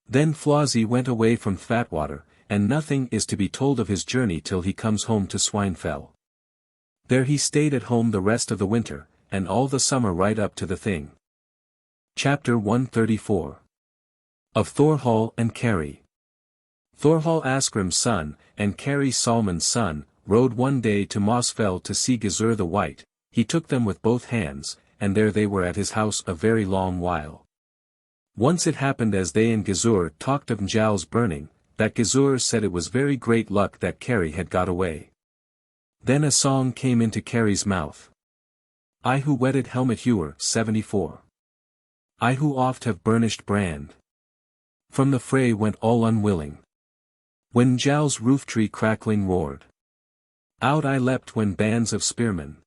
Then Flossie went away from Thvatwater, and nothing is to be told of his journey till he comes home to Swinefell. There he stayed at home the rest of the winter, and all the summer right up to the thing. Chapter 134. Of Thorhall and Kari. Thorhall Asgrim's son, and Kari Salmon's son, rode one day to Mossfell to see Gizur the White. He took them with both hands, and there they were at his house a very long while. Once it happened as they and Gizur talked of Njál's burning, that Gizur said it was very great luck that Kari had got away. Then a song came into Kari's mouth. I who wedded Helmet Hewer 74. I who oft have burnished brand. From the fray went all unwilling. When Njál's roof-tree crackling roared. Out I leapt when bands of spearmen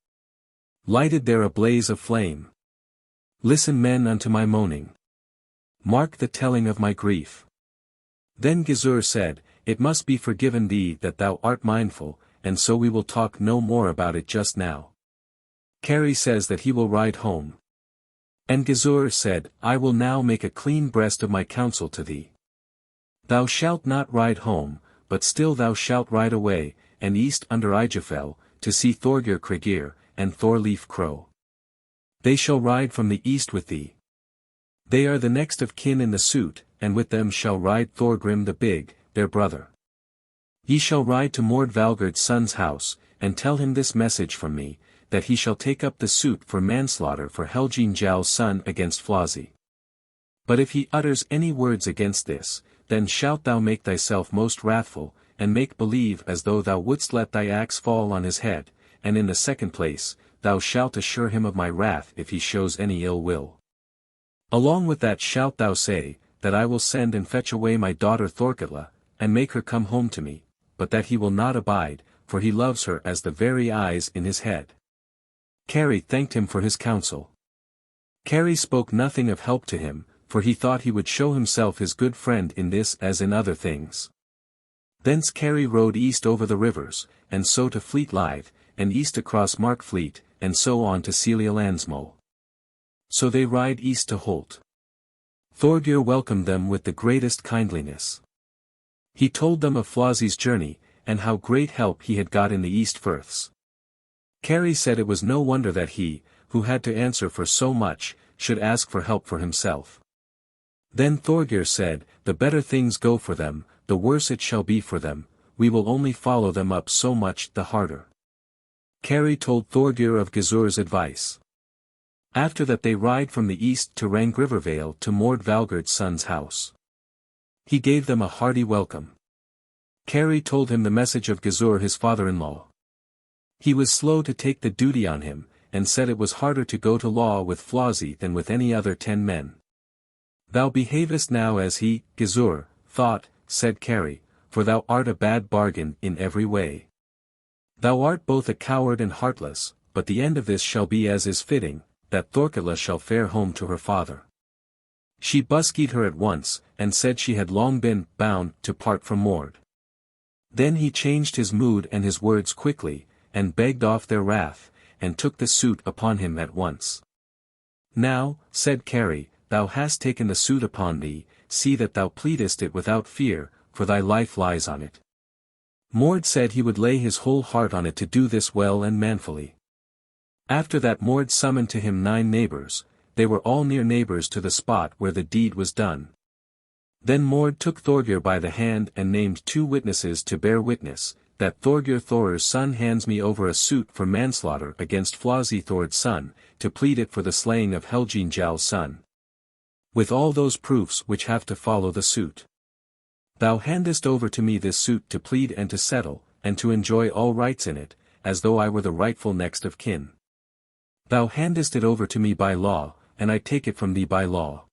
lighted there a blaze of flame. Listen men unto my moaning. Mark the telling of my grief. Then Gizur said, It must be forgiven thee that thou art mindful, and so we will talk no more about it just now. Kari says that he will ride home. And Gizur said, I will now make a clean breast of my counsel to thee. Thou shalt not ride home, but still thou shalt ride away, and east under Ijafell, to see Thorgir Cregir, and Thorleif Crow. They shall ride from the east with thee. They are the next of kin in the suit, and with them shall ride Thorgrim the Big, their brother. Ye shall ride to Mord Valgerd's son's house, and tell him this message from me, that he shall take up the suit for manslaughter for Helgi Njál's son against Flossie. But if he utters any words against this, then shalt thou make thyself most wrathful, and make believe as though thou wouldst let thy axe fall on his head, and in the second place, thou shalt assure him of my wrath if he shows any ill will. Along with that shalt thou say, that I will send and fetch away my daughter Thorkatla, and make her come home to me, but that he will not abide, for he loves her as the very eyes in his head. Kari thanked him for his counsel. Kari spoke nothing of help to him, for he thought he would show himself his good friend in this as in other things. Thence Kari rode east over the rivers, and so to Fleetlythe, and east across Markfleet, and so on to Celia Landsmo. So they ride east to Holt. Thorgir welcomed them with the greatest kindliness. He told them of Flossy's journey, and how great help he had got in the East Firths. Carrie said it was no wonder that he, who had to answer for so much, should ask for help for himself. Then Thorgir said, the better things go for them, the worse it shall be for them, we will only follow them up so much the harder. Carrie told Thorgir of Gizur's advice. After that they ride from the east to Rangrivervale to Mord Valgerd's son's house. He gave them a hearty welcome. Carrie told him the message of Gizur his father-in-law. He was slow to take the duty on him, and said it was harder to go to law with Flossy than with any other 10 men. Thou behavest now as he, Gizur, thought, said Carrie, for thou art a bad bargain in every way. Thou art both a coward and heartless, but the end of this shall be as is fitting, that Thorkilla shall fare home to her father. She buskied her at once, and said she had long been bound to part from Mord. Then he changed his mood and his words quickly, and begged off their wrath, and took the suit upon him at once. Now, said Carrie, thou hast taken the suit upon thee, see that thou pleadest it without fear, for thy life lies on it. Mord said he would lay his whole heart on it to do this well and manfully. After that Mord summoned to him 9 neighbors, they were all near neighbors to the spot where the deed was done. Then Mord took Thorgir by the hand and named 2 witnesses to bear witness, that Thorgir Thor's son hands me over a suit for manslaughter against Flossy Thord's son, to plead it for the slaying of Helgi Njál's son. With all those proofs which have to follow the suit. Thou handest over to me this suit to plead and to settle, and to enjoy all rights in it, as though I were the rightful next of kin. Thou handest it over to me by law, and I take it from thee by law.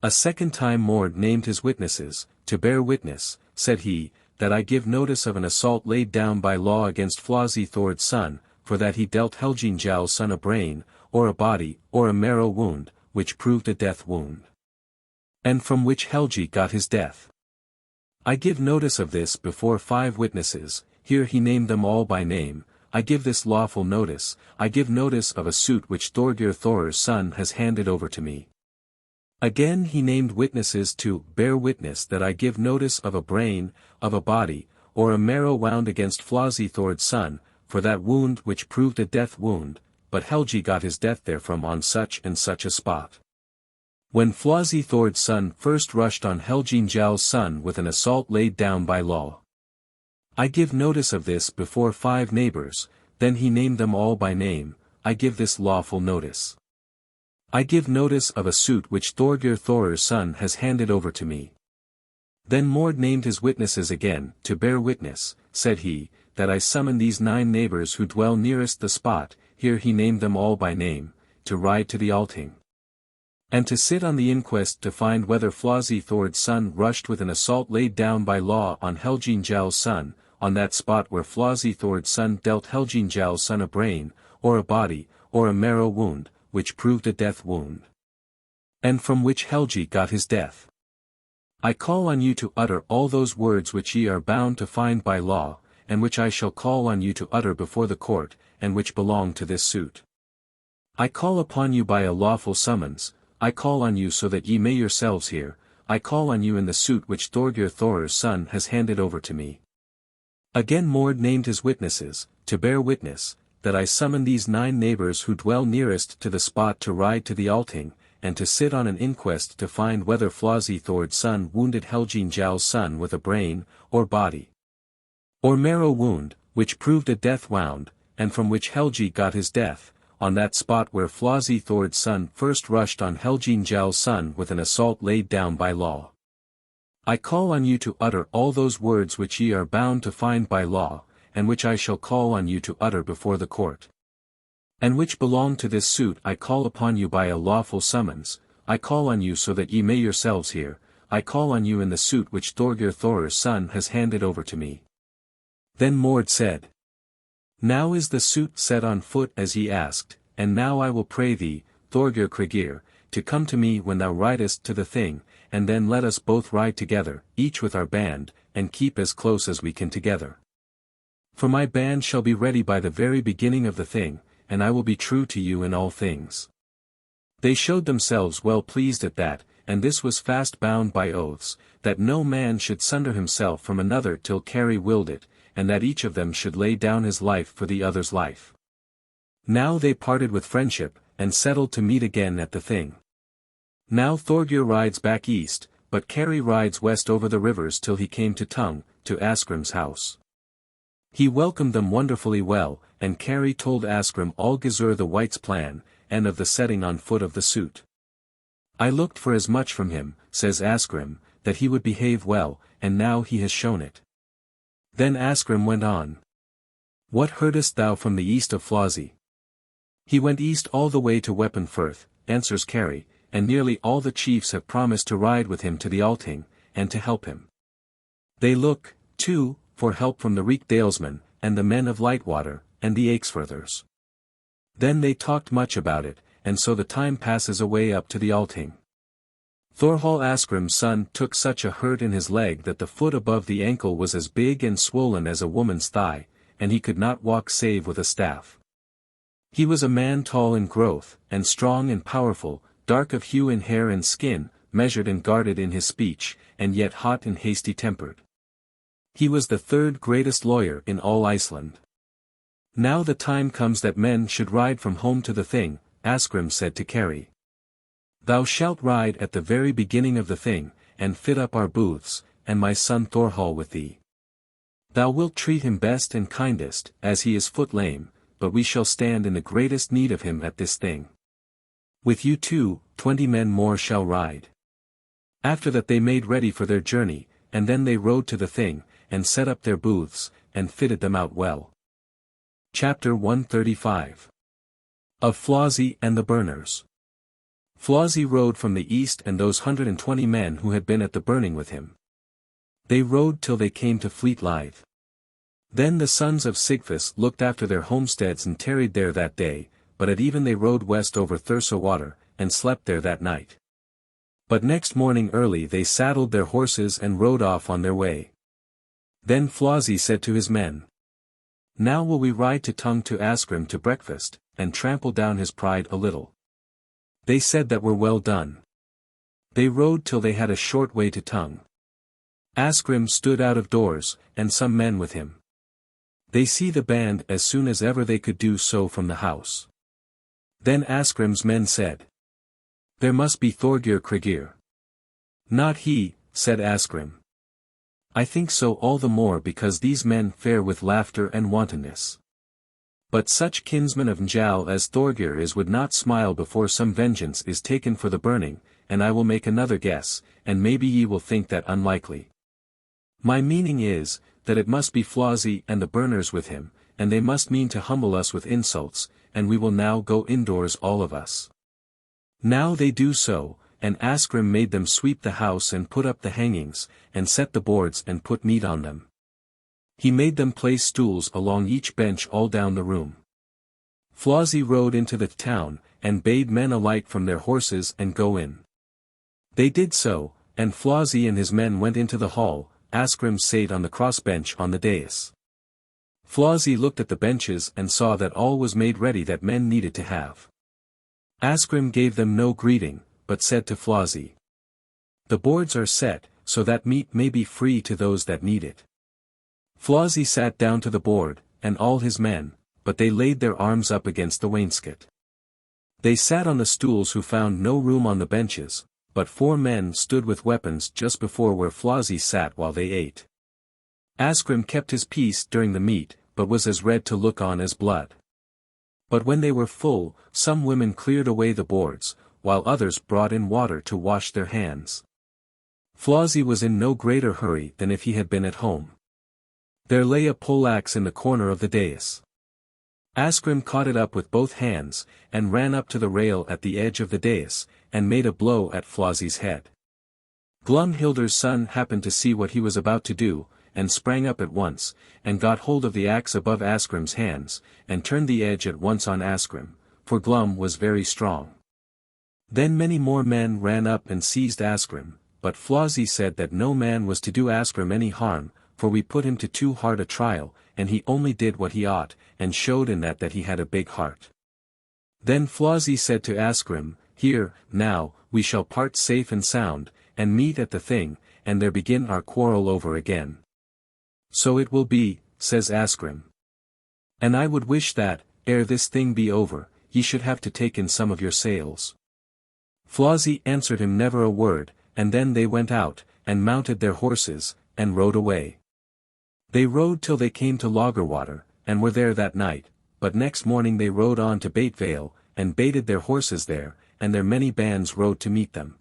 A second time Mord named his witnesses, to bear witness, said he, that I give notice of an assault laid down by law against Flossy Thord's son, for that he dealt Helgi Njál's son a brain, or a body, or a marrow wound, which proved a death wound. And from which Helgi got his death. I give notice of this before 5 witnesses, here he named them all by name. I give this lawful notice, I give notice of a suit which Thorgir Thor's son has handed over to me. Again he named witnesses to bear witness that I give notice of a brain, of a body, or a marrow wound against Flossy Thord's son, for that wound which proved a death wound, but Helgi got his death therefrom on such and such a spot. When Flossy Thord's son first rushed on Helgi Njál's son with an assault laid down by law. I give notice of this before 5 neighbors, then he named them all by name, I give this lawful notice. I give notice of a suit which Thorgir Thor's son has handed over to me. Then Mord named his witnesses again, to bear witness, said he, that I summon these 9 neighbors who dwell nearest the spot, here he named them all by name, to ride to the Althing. And to sit on the inquest to find whether Flossy Thord's son rushed with an assault laid down by law on Helgi Njál's son, on that spot where Flossy Thord's son dealt Helgi Njál's son a brain, or a body, or a marrow wound, which proved a death wound. And from which Helgi got his death. I call on you to utter all those words which ye are bound to find by law, and which I shall call on you to utter before the court, and which belong to this suit. I call upon you by a lawful summons, I call on you so that ye may yourselves hear, I call on you in the suit which Thorgir Thor's son has handed over to me. Again Mord named his witnesses, to bear witness, that I summon these 9 neighbors who dwell nearest to the spot to ride to the Althing, and to sit on an inquest to find whether Flossy Thord's son wounded Helgi Njál's son with a brain, or body, or marrow wound, which proved a death wound, and from which Helgi got his death, on that spot where Flossy Thord's son first rushed on Helgi Njál's son with an assault laid down by law. I call on you to utter all those words which ye are bound to find by law, and which I shall call on you to utter before the court. And which belong to this suit I call upon you by a lawful summons, I call on you so that ye may yourselves hear, I call on you in the suit which Thorgir Thor's son has handed over to me. Then Mord said, Now is the suit set on foot as ye asked, and now I will pray thee, Thorgir Krigir, to come to me when thou ridest to the thing, and then let us both ride together, each with our band, and keep as close as we can together. For my band shall be ready by the very beginning of the thing, and I will be true to you in all things. They showed themselves well pleased at that, and this was fast bound by oaths, that no man should sunder himself from another till Keri willed it, and that each of them should lay down his life for the other's life. Now they parted with friendship, and settled to meet again at the Thing. Now Thorgir rides back east, but Keri rides west over the rivers till he came to Tung, to Asgrim's house. He welcomed them wonderfully well, and Keri told Asgrim all Gizur the White's plan, and of the setting on foot of the suit. I looked for as much from him, says Asgrim, that he would behave well, and now he has shown it. Then Asgrim went on. What heardest thou from the east of Flosi? He went east all the way to Weapon-Firth, answers Keri, and nearly all the chiefs have promised to ride with him to the Althing, and to help him. They look, too, for help from the Reek-Dalesmen, and the men of Lightwater, and the Akesfirthers. Then they talked much about it, and so the time passes away up to the Althing. Thorhall Asgrim's son took such a hurt in his leg that the foot above the ankle was as big and swollen as a woman's thigh, and he could not walk save with a staff. He was a man tall in growth, and strong and powerful, dark of hue in hair and skin, measured and guarded in his speech, and yet hot and hasty-tempered. He was the third greatest lawyer in all Iceland. Now the time comes that men should ride from home to the Thing, Asgrim said to Keri. Thou shalt ride at the very beginning of the Thing, and fit up our booths, and my son Thorhall with thee. Thou wilt treat him best and kindest, as he is foot lame, but we shall stand in the greatest need of him at this Thing. With you too, 20 men more shall ride. After that they made ready for their journey, and then they rode to the Thing, and set up their booths, and fitted them out well. Chapter 135. Of Flosi and the Burners. Flosi rode from the east and those 120 men who had been at the burning with him. They rode till they came to Fleet Lithe. Then the sons of Sigfus looked after their homesteads and tarried there that day, but at even they rode west over Thurso Water, and slept there that night. But next morning early they saddled their horses and rode off on their way. Then Flosi said to his men, Now will we ride to Tung to Asgrim to breakfast, and trample down his pride a little. They said that were well done. They rode till they had a short way to Tung. Asgrim stood out of doors, and some men with him. They see the band as soon as ever they could do so from the house. Then Asgrim's men said, There must be Thorgir Krigir. Not he, said Asgrim. I think so all the more because these men fare with laughter and wantonness. But such kinsman of Njal as Thorgir is would not smile before some vengeance is taken for the burning, and I will make another guess, and maybe ye will think that unlikely. My meaning is, that it must be Flosi and the burners with him, and they must mean to humble us with insults, and we will now go indoors all of us. Now they do so, and Asgrim made them sweep the house and put up the hangings, and set the boards and put meat on them. He made them place stools along each bench all down the room. Flosi rode into the town, and bade men alight from their horses and go in. They did so, and Flosi and his men went into the hall. Asgrim sate on the cross-bench on the dais. Flosi looked at the benches and saw that all was made ready that men needed to have. Asgrim gave them no greeting, but said to Flosi, The boards are set, so that meat may be free to those that need it. Flosi sat down to the board, and all his men, but they laid their arms up against the wainscot. They sat on the stools who found no room on the benches, but 4 men stood with weapons just before where Flosi sat while they ate. Asgrim kept his peace during the meat, but was as red to look on as blood. But when they were full, some women cleared away the boards, while others brought in water to wash their hands. Flosi was in no greater hurry than if he had been at home. There lay a poleaxe in the corner of the dais. Asgrim caught it up with both hands, and ran up to the rail at the edge of the dais, and made a blow at Flosi's head. Glumhilder's son happened to see what he was about to do, and sprang up at once, and got hold of the axe above Asgrim's hands, and turned the edge at once on Asgrim, for Glum was very strong. Then many more men ran up and seized Asgrim, but Flosi said that no man was to do Asgrim any harm, for we put him to too hard a trial, and he only did what he ought, and showed in that he had a big heart. Then Flossie said to Asgrim, "Here, now, we shall part safe and sound, and meet at the thing, and there begin our quarrel over again." "So it will be," says Asgrim. "And I would wish that, ere this thing be over, ye should have to take in some of your sails." Flossie answered him never a word, and then they went out, and mounted their horses, and rode away. They rode till they came to Loggerwater, and were there that night, but next morning they rode on to Baitevale, and baited their horses there, and their many bands rode to meet them.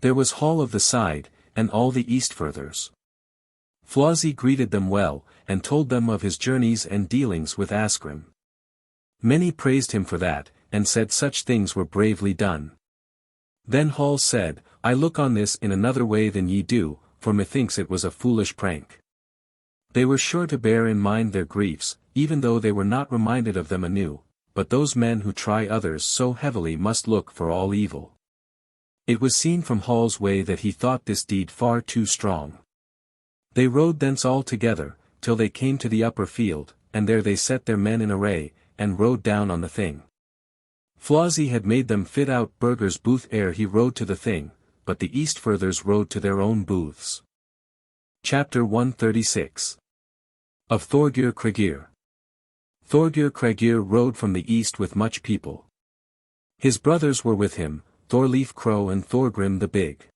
There was Hall of the Side, and all the Eastfirthers. Flossie greeted them well, and told them of his journeys and dealings with Asgrim. Many praised him for that, and said such things were bravely done. Then Hall said, "I look on this in another way than ye do, for methinks it was a foolish prank." They were sure to bear in mind their griefs, even though they were not reminded of them anew, but those men who try others so heavily must look for all evil. It was seen from Hall's way that he thought this deed far too strong. They rode thence all together, till they came to the upper field, and there they set their men in array, and rode down on the thing. Flossie had made them fit out Burger's booth ere he rode to the thing, but the Eastfirthers rode to their own booths. Chapter 136. Of Thorgir Cragir. Thorgir Cragir rode from the east with much people. His brothers were with him, Thorleif Crow and Thorgrim the Big.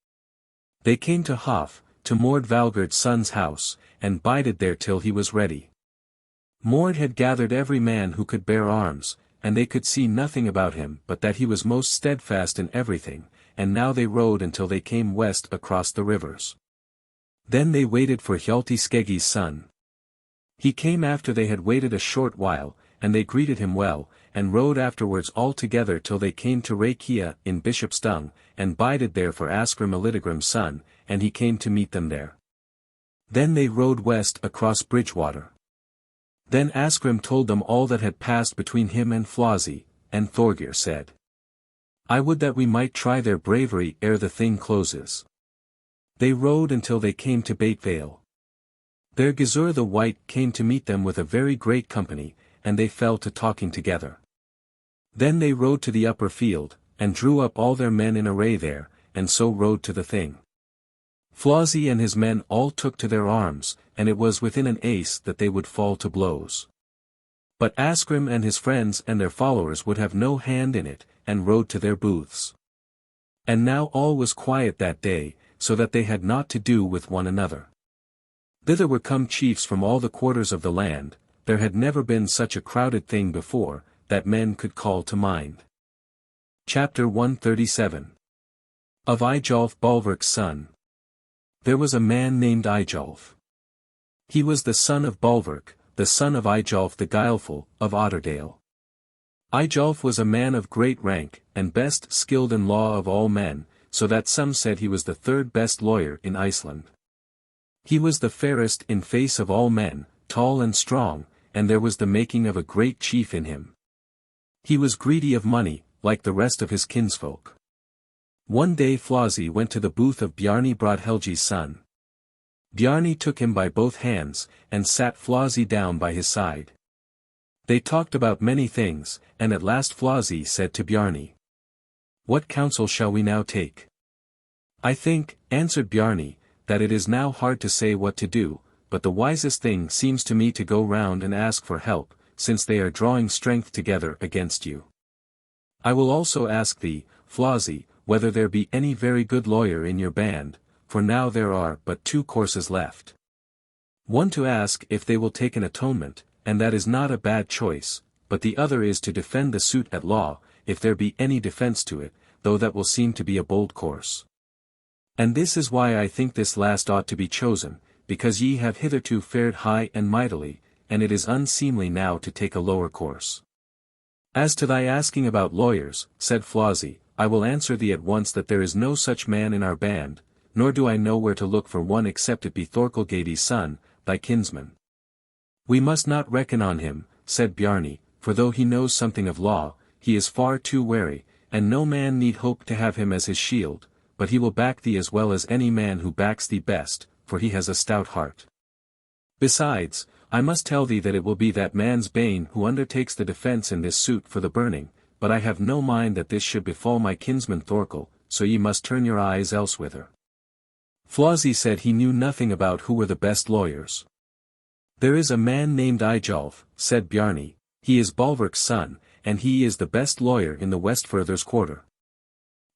They came to Hof, to Mord Valgerd's son's house, and bided there till he was ready. Mord had gathered every man who could bear arms, and they could see nothing about him but that he was most steadfast in everything, and now they rode until they came west across the rivers. Then they waited for Hjalti Skeggie's son. He came after they had waited a short while, and they greeted him well, and rode afterwards all together till they came to Rakia in Bishopstung, and bided there for Asgrim Elidegrim's son, and he came to meet them there. Then they rode west across Bridgewater. Then Asgrim told them all that had passed between him and Flossie, and Thorgir said, "I would that we might try their bravery ere the thing closes." They rode until they came to Baitevale. There Gizur the White came to meet them with a very great company, and they fell to talking together. Then they rode to the upper field, and drew up all their men in array there, and so rode to the thing. Flossie and his men all took to their arms, and it was within an ace that they would fall to blows. But Asgrim and his friends and their followers would have no hand in it, and rode to their booths. And now all was quiet that day, so that they had naught to do with one another. Thither were come chiefs from all the quarters of the land. There had never been such a crowded thing before, that men could call to mind. Chapter 137. Of Eyjolf Balverk's son. There was a man named Eyjolf. He was the son of Balverk, the son of Eyjolf the Guileful, of Otterdale. Eyjolf was a man of great rank, and best skilled in law of all men, so that some said he was the third best lawyer in Iceland. He was the fairest in face of all men, tall and strong, and there was the making of a great chief in him. He was greedy of money, like the rest of his kinsfolk. One day Flossie went to the booth of Bjarni Brodhelgi's son. Bjarni took him by both hands, and sat Flossie down by his side. They talked about many things, and at last Flossie said to Bjarni, "What counsel shall we now take?" "I think," answered Bjarni, "that it is now hard to say what to do, but the wisest thing seems to me to go round and ask for help, since they are drawing strength together against you. I will also ask thee, Flossie, whether there be any very good lawyer in your band, for now there are but two courses left. One to ask if they will take an atonement, and that is not a bad choice, but the other is to defend the suit at law, if there be any defense to it, though that will seem to be a bold course. And this is why I think this last ought to be chosen, because ye have hitherto fared high and mightily, and it is unseemly now to take a lower course. As to thy asking about lawyers," said Flossie, "I will answer thee at once that there is no such man in our band, nor do I know where to look for one except it be Thorkelgadi's son, thy kinsman." "We must not reckon on him," said Bjarni, "for though he knows something of law, he is far too wary, and no man need hope to have him as his shield, but he will back thee as well as any man who backs thee best, for he has a stout heart. Besides, I must tell thee that it will be that man's bane who undertakes the defense in this suit for the burning, but I have no mind that this should befall my kinsman Thorkel, so ye must turn your eyes elsewhither. Flosi said he knew nothing about who were the best lawyers. There is a man named Eyjolf, said Bjarni, he is Balverk's son, and he is the best lawyer in the Westfirthers quarter.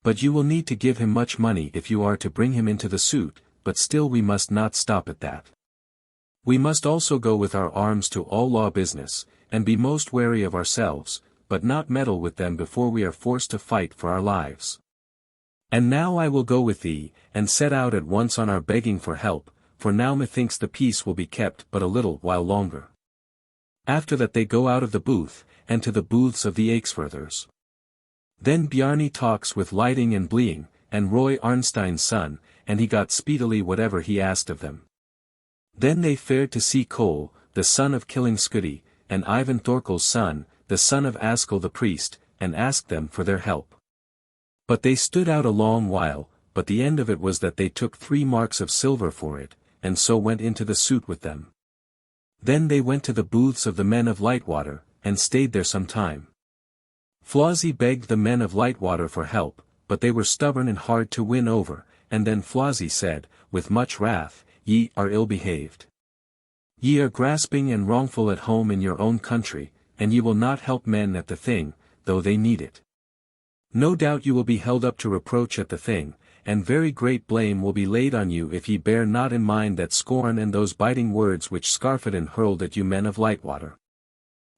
But you will need to give him much money if you are to bring him into the suit, but still we must not stop at that. We must also go with our arms to all law business, and be most wary of ourselves, but not meddle with them before we are forced to fight for our lives. And now I will go with thee, and set out at once on our begging for help, for now methinks the peace will be kept but a little while longer. After that they go out of the booth, and to the booths of the Eiksfirthers. Then Bjarni talks with Lighting and Bleing, and Roy Arnstein's son, and he got speedily whatever he asked of them. Then they fared to see Cole, the son of Killing Skudi, and Ivan Thorkel's son, the son of Askell the priest, and asked them for their help. But they stood out a long while, but the end of it was that they took 3 marks of silver for it, and so went into the suit with them. Then they went to the booths of the men of Lightwater, and stayed there some time. Flosi begged the men of Lightwater for help, but they were stubborn and hard to win over, and then Flosi said, with much wrath, Ye are ill-behaved. Ye are grasping and wrongful at home in your own country, and ye will not help men at the thing, though they need it. No doubt you will be held up to reproach at the thing, and very great blame will be laid on you if ye bear not in mind that scorn and those biting words which Skarphedin hurled at you men of Lightwater.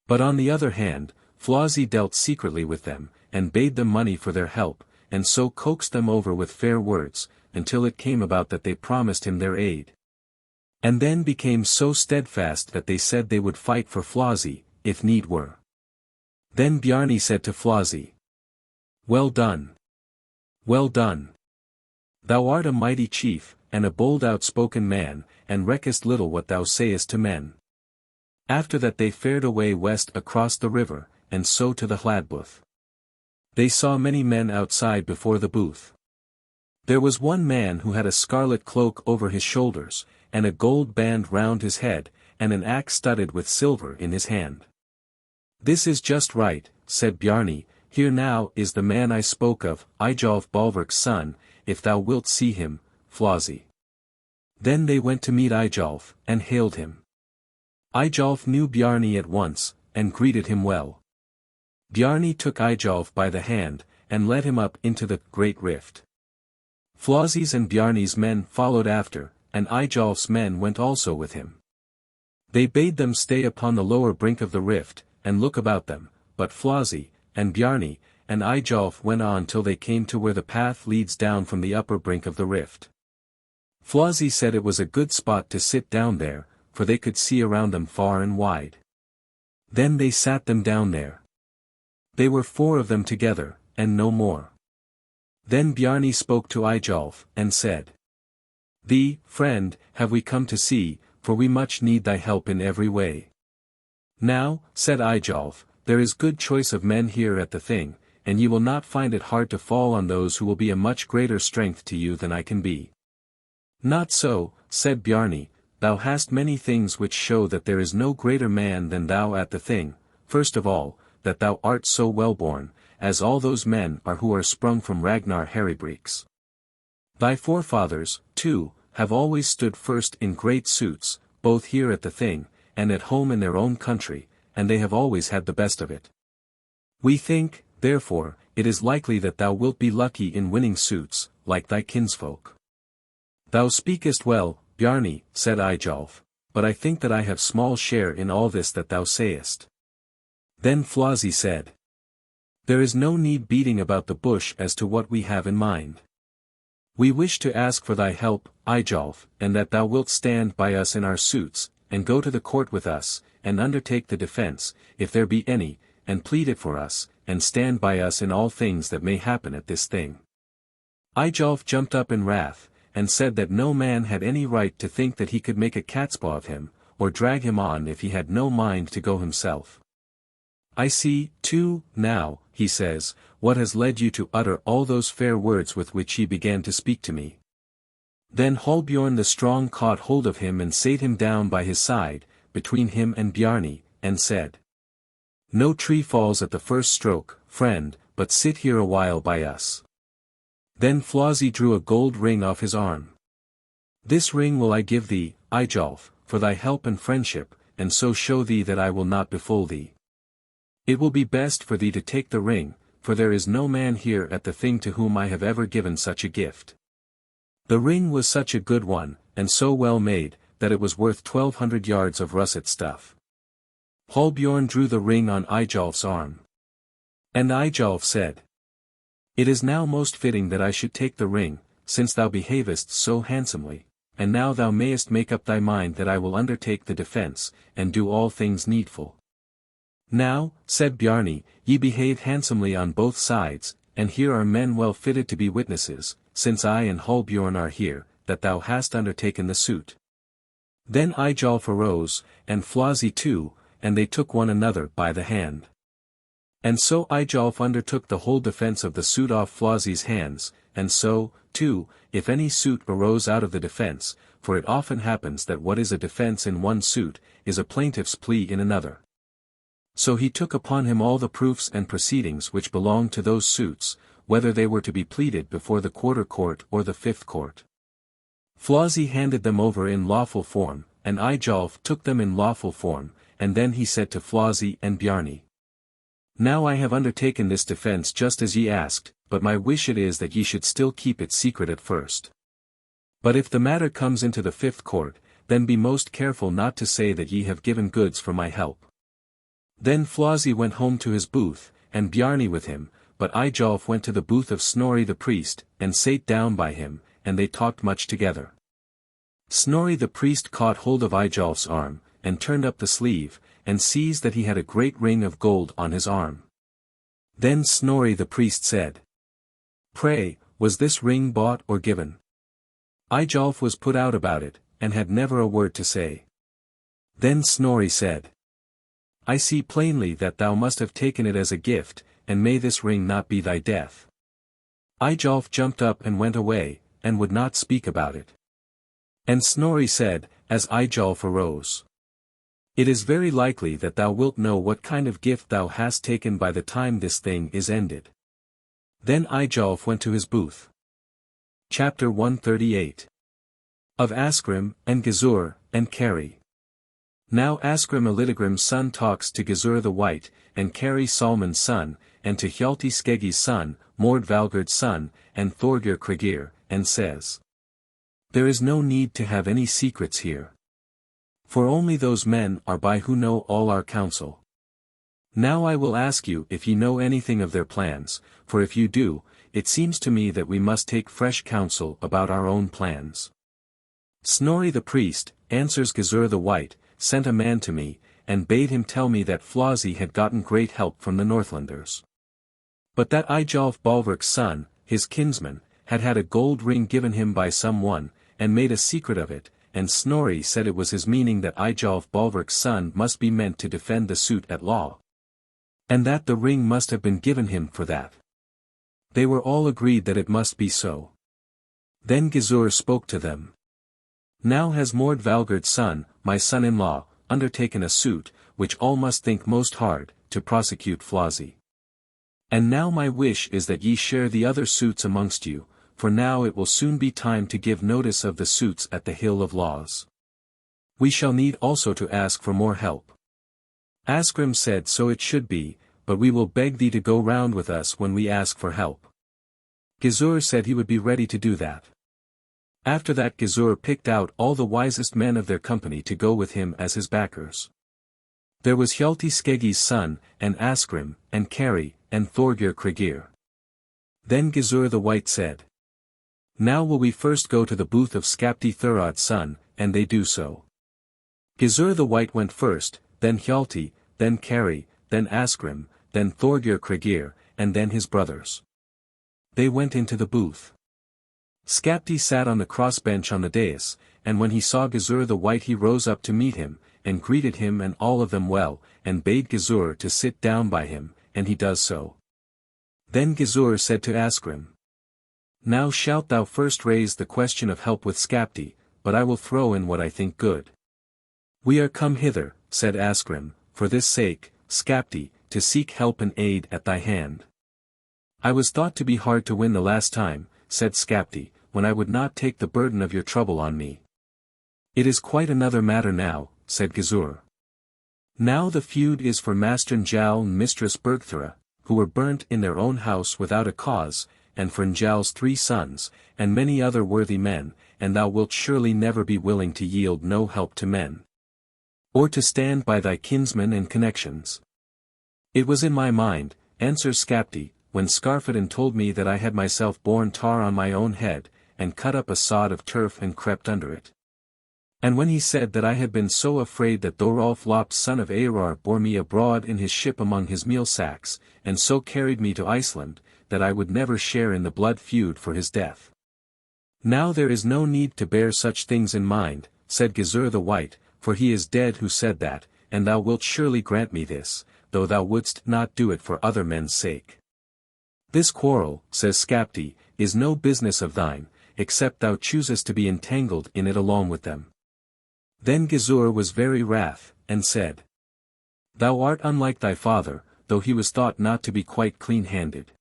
But on the other hand, Flosi dealt secretly with them, and bade them money for their help, and so coaxed them over with fair words, until it came about that they promised him their aid. And then became so steadfast that they said they would fight for Flosi, if need were. Then Bjarni said to Flosi, Well done. Well done. Thou art a mighty chief, and a bold outspoken man, and reckest little what thou sayest to men. After that they fared away west across the river, and so to the Hladbooth. They saw many men outside before the booth. There was one man who had a scarlet cloak over his shoulders, and a gold band round his head, and an axe studded with silver in his hand. This is just right, said Bjarni, here now is the man I spoke of, Eyjolf Balverk's son, if thou wilt see him, Flosi. Then they went to meet Eyjolf, and hailed him. Eyjolf knew Bjarni at once, and greeted him well. Bjarni took Eyjolf by the hand, and led him up into the great rift. Flosi's and Bjarni's men followed after, and Eyjolf's men went also with him. They bade them stay upon the lower brink of the rift, and look about them, but Flosi, and Bjarni, and Eyjolf went on till they came to where the path leads down from the upper brink of the rift. Flosi said it was a good spot to sit down there, for they could see around them far and wide. Then they sat them down there. They were 4 of them together, and no more. Then Bjarni spoke to Eyjolf, and said, Thee, friend, have we come to see, for we much need thy help in every way. Now, said Eyjolf, there is good choice of men here at the thing, and ye will not find it hard to fall on those who will be a much greater strength to you than I can be. Not so, said Bjarni, thou hast many things which show that there is no greater man than thou at the thing, first of all, that thou art so well born, as all those men are who are sprung from Ragnar Haribreeks. Thy forefathers, too, have always stood first in great suits, both here at the thing, and at home in their own country, and they have always had the best of it. We think, therefore, it is likely that thou wilt be lucky in winning suits, like thy kinsfolk. Thou speakest well, Bjarni, said Eyjolf, but I think that I have small share in all this that thou sayest. Then Flosi said, There is no need beating about the bush as to what we have in mind. We wish to ask for thy help, Eyjolf, and that thou wilt stand by us in our suits, and go to the court with us, and undertake the defense, if there be any, and plead it for us, and stand by us in all things that may happen at this thing. Eyjolf jumped up in wrath, and said that no man had any right to think that he could make a catspaw of him, or drag him on if he had no mind to go himself. I see, too, now, he says, what has led you to utter all those fair words with which ye began to speak to me. Then Hallbjorn the strong caught hold of him and sate him down by his side, between him and Bjarni, and said, No tree falls at the first stroke, friend, but sit here a while by us." Then Flossie drew a gold ring off his arm. "This ring will I give thee, Eyjolf, for thy help and friendship, and so show thee that I will not befool thee. It will be best for thee to take the ring, for there is no man here at the thing to whom I have ever given such a gift." The ring was such a good one, and so well made, that it was worth 1,200 yards of russet stuff. Hallbjorn drew the ring on Eyjolf's arm. And Eyjolf said, "It is now most fitting that I should take the ring, since thou behavest so handsomely, and now thou mayest make up thy mind that I will undertake the defence, and do all things needful." "Now," said Bjarni, "ye behave handsomely on both sides, and here are men well fitted to be witnesses, since I and Hallbjorn are here, that thou hast undertaken the suit." Then Eyjolf arose, and Flossie too, and they took one another by the hand. And so Eyjolf undertook the whole defence of the suit off Flossie's hands, and so, too, if any suit arose out of the defence, for it often happens that what is a defence in one suit, is a plaintiff's plea in another. So he took upon him all the proofs and proceedings which belonged to those suits, whether they were to be pleaded before the quarter court or the fifth court. Flossie handed them over in lawful form, and Eyjolf took them in lawful form, and then he said to Flossie and Bjarni, "Now I have undertaken this defence just as ye asked, but my wish it is that ye should still keep it secret at first. But if the matter comes into the fifth court, then be most careful not to say that ye have given goods for my help." Then Flossie went home to his booth, and Bjarni with him, but Eyjolf went to the booth of Snorri the priest, and sate down by him, and they talked much together. Snorri the priest caught hold of Eyjolf's arm, and turned up the sleeve, and seized that he had a great ring of gold on his arm. Then Snorri the priest said, "Pray, was this ring bought or given?" Eyjolf was put out about it, and had never a word to say. Then Snorri said, "I see plainly that thou must have taken it as a gift, and may this ring not be thy death." Eyjolf jumped up and went away, and would not speak about it. And Snorri said, as Eyjolf arose, "It is very likely that thou wilt know what kind of gift thou hast taken by the time this thing is ended." Then Eyjolf went to his booth. Chapter 138. Of Asgrim, and Gizur, and Kari. Now Asgrim Elidegrim's son talks to Gizur the White, and Kari Salman's son, and to Hjalti Skeggji's son, Mord Valgerd's son, and Thorgir Kragir, and says, "There is no need to have any secrets here. For only those men are by who know all our counsel. Now I will ask you if ye know anything of their plans, for if you do, it seems to me that we must take fresh counsel about our own plans." Snorri the priest, answers Gizur the White, sent a man to me, and bade him tell me that Flossie had gotten great help from the Northlanders. But that Eyjolf Balverk's son, his kinsman, had had a gold ring given him by some one, and made a secret of it, and Snorri said it was his meaning that Eyjolf Balverk's son must be meant to defend the suit at law. And that the ring must have been given him for that. They were all agreed that it must be so. Then Gizur spoke to them. "Now has Mord Valgerd's son, my son-in-law, undertaken a suit, which all must think most hard, to prosecute Flossie. And now my wish is that ye share the other suits amongst you, for now it will soon be time to give notice of the suits at the Hill of Laws. We shall need also to ask for more help." Asgrim said so it should be, but we will beg thee to go round with us when we ask for help. Gizur said he would be ready to do that. After that Gizur picked out all the wisest men of their company to go with him as his backers. There was Hjalti Skeggji's son, and Asgrim, and Kari, and Thorgir Kragir. Then Gizur the White said, "Now will we first go to the booth of Skapti Thurod's son," and they do so. Gizur the White went first, then Hjalti, then Kari, then Asgrim, then Thorgir Kragir, and then his brothers. They went into the booth. Skapti sat on the cross-bench on the dais, and when he saw Gizur the White he rose up to meet him, and greeted him and all of them well, and bade Gizur to sit down by him, and he does so. Then Gizur said to Asgrim, "Now shalt thou first raise the question of help with Skapti, but I will throw in what I think good." "We are come hither," said Asgrim, "for this sake, Skapti, to seek help and aid at thy hand. I was thought to be hard to win the last time, said Skapti, when I would not take the burden of your trouble on me. It is quite another matter now, said Gizur. Now the feud is for Master Njal and Mistress Bergthora, who were burnt in their own house without a cause, and for Njal's 3 sons, and many other worthy men, and thou wilt surely never be willing to yield no help to men, or to stand by thy kinsmen and connections. It was in my mind, answers Skapti, when Skarphedin told me that I had myself borne tar on my own head, and cut up a sod of turf and crept under it. And when he said that I had been so afraid that Thorolf Lops son of Arar bore me abroad in his ship among his meal sacks, and so carried me to Iceland, that I would never share in the blood feud for his death. Now there is no need to bear such things in mind, said Gizur the White, for he is dead who said that, and thou wilt surely grant me this, though thou wouldst not do it for other men's sake. This quarrel, says Skapti, is no business of thine, except thou choosest to be entangled in it along with them. Then Gizur was very wrath, and said, Thou art unlike thy father, though he was thought not to be quite clean-handed.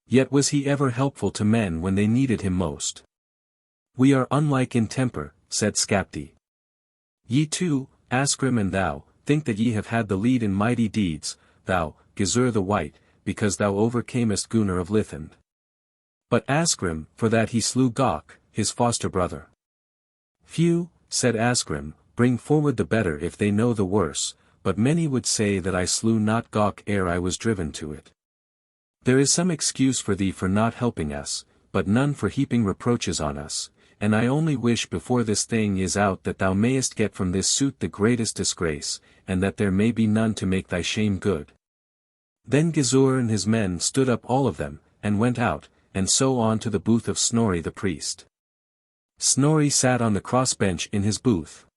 Yet was he ever helpful to men when they needed him most. We are unlike in temper, said Skapti. Ye two, Asgrim and thou, think that ye have had the lead in mighty deeds, thou, Gizur the White, because thou overcamest Gunnar of Lithend. But Asgrim, for that he slew Gok, his foster brother. Few, said Asgrim, bring forward the better if they know the worse, but many would say that I slew not Gok ere I was driven to it. There is some excuse for thee for not helping us, but none for heaping reproaches on us, and I only wish before this thing is out that thou mayest get from this suit the greatest disgrace, and that there may be none to make thy shame good. Then Gizur and his men stood up all of them, and went out, and so on to the booth of Snorri the priest. Snorri sat on the crossbench in his booth.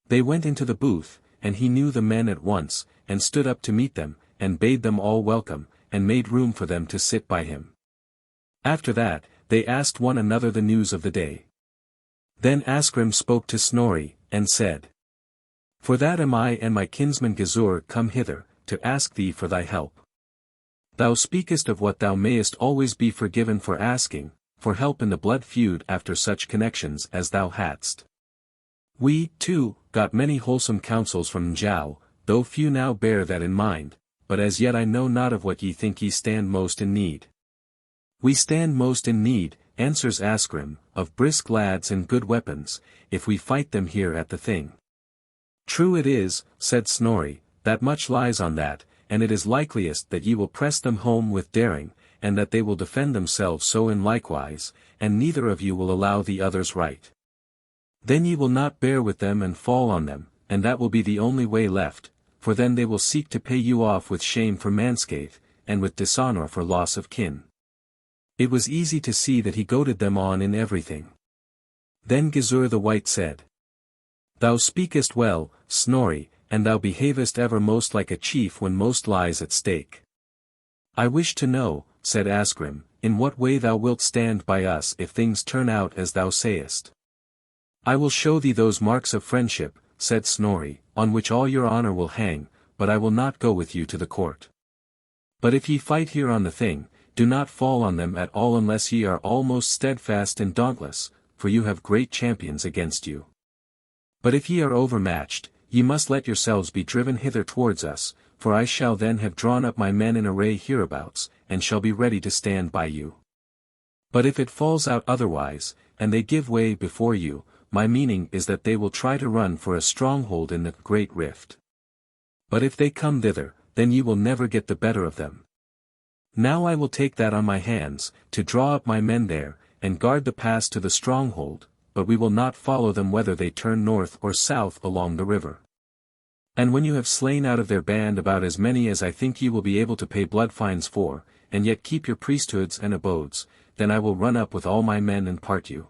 They went into the booth, and he knew the men at once, and stood up to meet them, and bade them all welcome, and made room for them to sit by him. After that, they asked one another the news of the day. Then Asgrim spoke to Snorri, and said, For that am I and my kinsman Gizur come hither, to ask thee for thy help. Thou speakest of what thou mayest always be forgiven for asking, for help in the blood feud after such connections as thou hadst. We, too, got many wholesome counsels from Njal, though few now bear that in mind, but as yet I know not of what ye think ye stand most in need. We stand most in need, answers Asgrim, of brisk lads and good weapons, if we fight them here at the thing. True it is, said Snorri, that much lies on that, and it is likeliest that ye will press them home with daring, and that they will defend themselves so in likewise, and neither of you will allow the others right. Then ye will not bear with them and fall on them, and that will be the only way left, for then they will seek to pay you off with shame for manscathe, and with dishonor for loss of kin. It was easy to see that he goaded them on in everything. Then Gizur the White said, Thou speakest well, Snorri, and thou behavest ever most like a chief when most lies at stake. I wish to know, said Asgrim, in what way thou wilt stand by us if things turn out as thou sayest. I will show thee those marks of friendship, said Snorri, on which all your honor will hang, but I will not go with you to the court. But if ye fight here on the thing, do not fall on them at all unless ye are almost steadfast and dauntless, for you have great champions against you. But if ye are overmatched, ye must let yourselves be driven hither towards us, for I shall then have drawn up my men in array hereabouts, and shall be ready to stand by you. But if it falls out otherwise, and they give way before you, my meaning is that they will try to run for a stronghold in the great rift. But if they come thither, then ye will never get the better of them. Now I will take that on my hands, to draw up my men there, and guard the pass to the stronghold, but we will not follow them whether they turn north or south along the river. And when you have slain out of their band about as many as I think ye will be able to pay blood fines for, and yet keep your priesthoods and abodes, then I will run up with all my men and part you.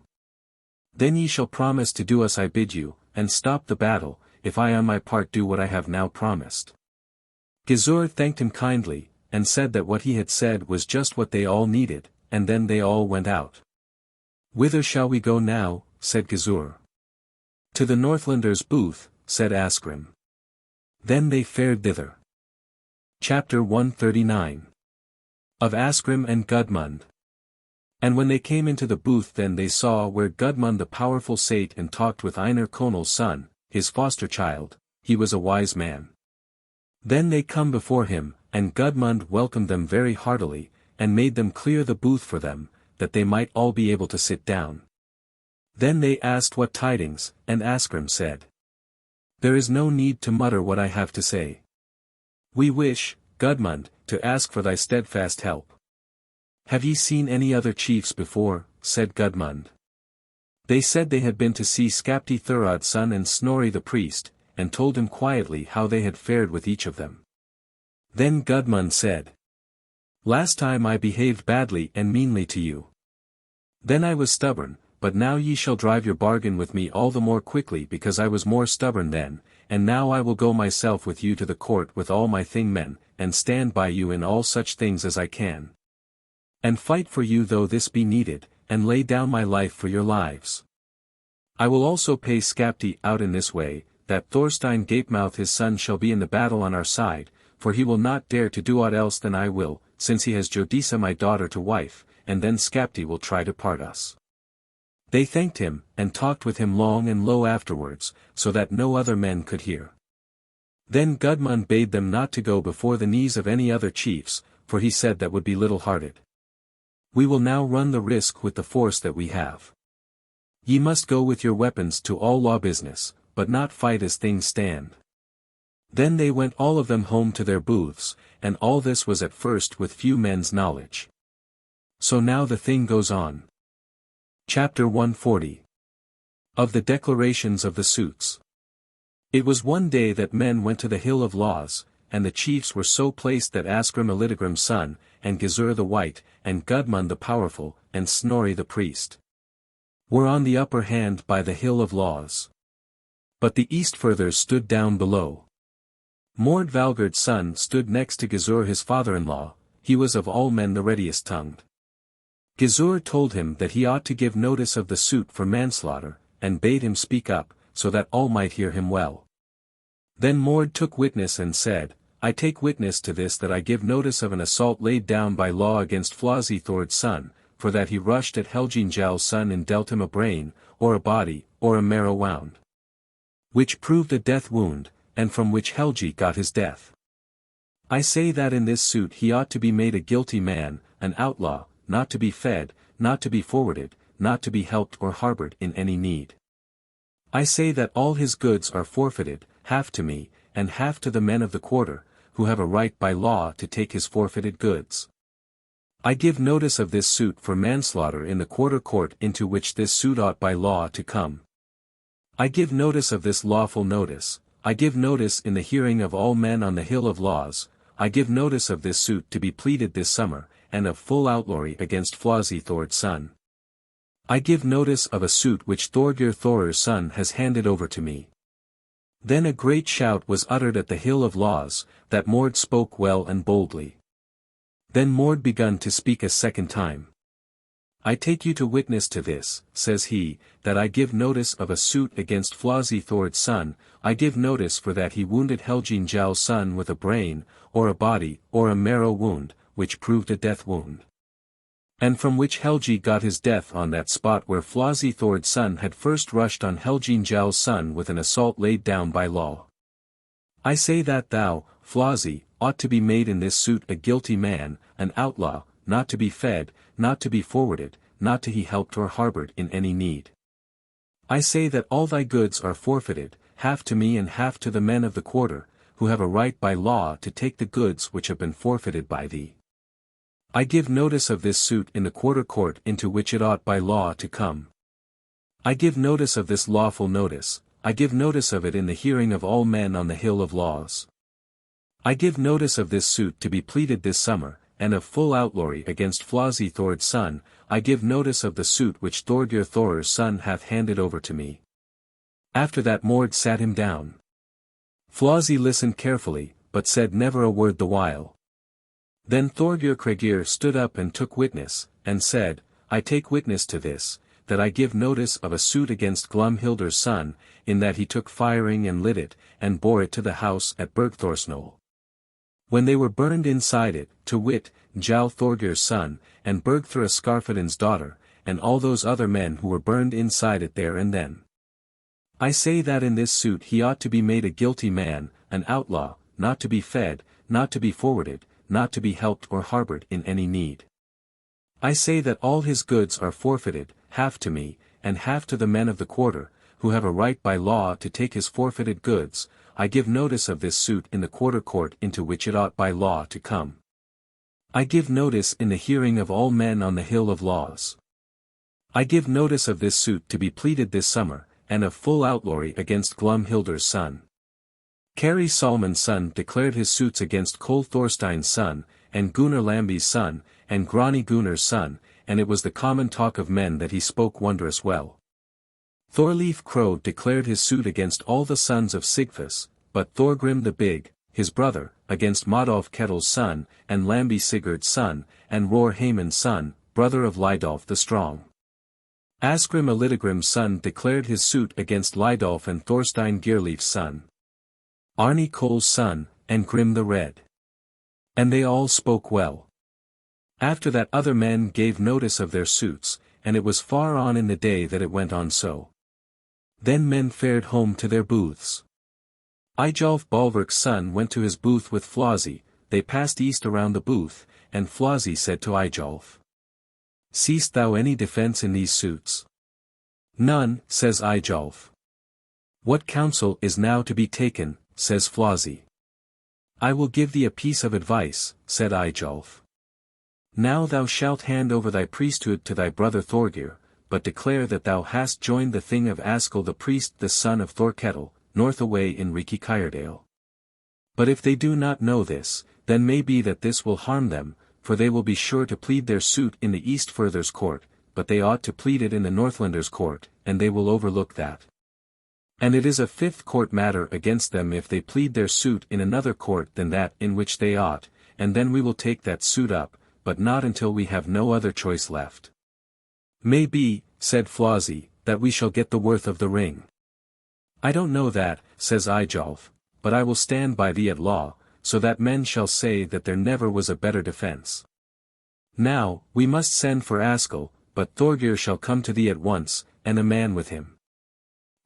Then ye shall promise to do as I bid you, and stop the battle, if I on my part do what I have now promised. Gizur thanked him kindly, and said that what he had said was just what they all needed, and then they all went out. Whither shall we go now, said Gizur. To the Northlander's booth, said Asgrim. Then they fared thither. Chapter 139. Of Asgrim and Gudmund. And when they came into the booth, then they saw where Gudmund the powerful sate and talked with Einar Conal's son, his foster child. He was a wise man. Then they come before him, and Gudmund welcomed them very heartily, and made them clear the booth for them, that they might all be able to sit down. Then they asked what tidings, and Asgrim said, "There is no need to mutter what I have to say. We wish, Gudmund, to ask for thy steadfast help." "Have ye seen any other chiefs before?" said Gudmund. They said they had been to see Skapti Thorwald's son and Snorri the priest, and told him quietly how they had fared with each of them. Then Gudmund said, "Last time I behaved badly and meanly to you. Then I was stubborn, but now ye shall drive your bargain with me all the more quickly because I was more stubborn then, and now I will go myself with you to the court with all my thingmen, and stand by you in all such things as I can. And fight for you though this be needed, and lay down my life for your lives. I will also pay Skapti out in this way, that Thorstein Gapemouth his son shall be in the battle on our side, for he will not dare to do aught else than I will, since he has Jodisa my daughter to wife, and then Skapti will try to part us." They thanked him, and talked with him long and low afterwards, so that no other men could hear. Then Gudmund bade them not to go before the knees of any other chiefs, for he said that would be little-hearted. "We will now run the risk with the force that we have. Ye must go with your weapons to all law business, but not fight as things stand." Then they went all of them home to their booths, and all this was at first with few men's knowledge. So now the thing goes on. Chapter 140. Of the declarations of the suits. It was one day that men went to the Hill of Laws, and the chiefs were so placed that Asgrim Elidegrim's son, and Gizur the White, and Gudmund the Powerful, and Snorri the Priest, were on the upper hand by the Hill of Laws. But the Eastfirthers stood down below. Mord Valgerd's son stood next to Gizur his father-in-law. He was of all men the readiest-tongued. Gizur told him that he ought to give notice of the suit for manslaughter, and bade him speak up, so that all might hear him well. Then Mord took witness and said, "I take witness to this that I give notice of an assault laid down by law against Flosi Thord's son, for that he rushed at Helgi Njál's son and dealt him a brain, or a body, or a marrow wound, which proved a death wound, and from which Helgi got his death. I say that in this suit he ought to be made a guilty man, an outlaw, not to be fed, not to be forwarded, not to be helped or harbored in any need. I say that all his goods are forfeited, half to me, and half to the men of the quarter, who have a right by law to take his forfeited goods. I give notice of this suit for manslaughter in the quarter court into which this suit ought by law to come. I give notice of this lawful notice, I give notice in the hearing of all men on the Hill of Laws, I give notice of this suit to be pleaded this summer, and of full outlawry against Flosi Thord's son. I give notice of a suit which Thorgir Thor's son has handed over to me." Then a great shout was uttered at the Hill of Laws, that Mord spoke well and boldly. Then Mord begun to speak a second time. "I take you to witness to this," says he, "that I give notice of a suit against Flosi Thord's son. I give notice for that he wounded Helgi Njál's son with a brain, or a body, or a marrow wound, which proved a death wound, and from which Helgi got his death on that spot where Flosi Thord's son had first rushed on Helgi Njál's son with an assault laid down by law. I say that thou, Flosi, ought to be made in this suit a guilty man, an outlaw, not to be fed, not to be forwarded, not to be helped or harbored in any need. I say that all thy goods are forfeited, half to me and half to the men of the quarter, who have a right by law to take the goods which have been forfeited by thee. I give notice of this suit in the quarter court into which it ought by law to come. I give notice of this lawful notice, I give notice of it in the hearing of all men on the Hill of Laws. I give notice of this suit to be pleaded this summer, and of full outlawry against Flosi Thord's son. I give notice of the suit which Thorgir Thor's son hath handed over to me." After that Mord sat him down. Flosi listened carefully, but said never a word the while. Then Thorgir Kregir stood up and took witness, and said, "I take witness to this, that I give notice of a suit against Glumhilda's son, in that he took firing and lit it, and bore it to the house at Bergthorsnol. When they were burned inside it, to wit, Njal Thorgir's son, and Bergthra Skarphedin's daughter, and all those other men who were burned inside it there and then. I say that in this suit he ought to be made a guilty man, an outlaw, not to be fed, not to be forwarded, not to be helped or harbored in any need. I say that all his goods are forfeited, half to me, and half to the men of the quarter, who have a right by law to take his forfeited goods. I give notice of this suit in the quarter court into which it ought by law to come. I give notice in the hearing of all men on the hill of laws. I give notice of this suit to be pleaded this summer, and of full outlawry against Glumhilda's son. Kari Solomond's son declared his suits against Kol Thorstein's son, and Gunnar Lambi's son, and Grani Gunnar's son, and it was the common talk of men that he spoke wondrous well. Thorleif Crow declared his suit against all the sons of Sigfus, but Thorgrim the Big, his brother, against Modolf Ketil's son, and Lambi Sigurd's son, and Ror Haemon's son, brother of Lydolf the Strong. Asgrim Elidegrim's son declared his suit against Lydolf and Thorstein Geirleif's son, Arni Kol's son, and Grim the Red. And they all spoke well. After that other men gave notice of their suits, and it was far on in the day that it went on so. Then men fared home to their booths. Eyjolf Balverk's son went to his booth with Flosi. They passed east around the booth, and Flosi said to Eyjolf, "Seest thou any defence in these suits?" "None," says Eyjolf. "What counsel is now to be taken?" says Flosi. "I will give thee a piece of advice," said Eyjolf. "Now thou shalt hand over thy priesthood to thy brother Thorgir, but declare that thou hast joined the thing of Askell the priest the son of Thorketil, north away in Reykjavíkardale. But if they do not know this, then may be that this will harm them, for they will be sure to plead their suit in the Eastfirthers court, but they ought to plead it in the Northlanders court, and they will overlook that. And it is a fifth court matter against them if they plead their suit in another court than that in which they ought, and then we will take that suit up, but not until we have no other choice left." "May be," said Flosi, "that we shall get the worth of the ring." "I don't know that," says Eyjolf, "but I will stand by thee at law, so that men shall say that there never was a better defence. Now, we must send for Askell, but Thorgir shall come to thee at once, and a man with him."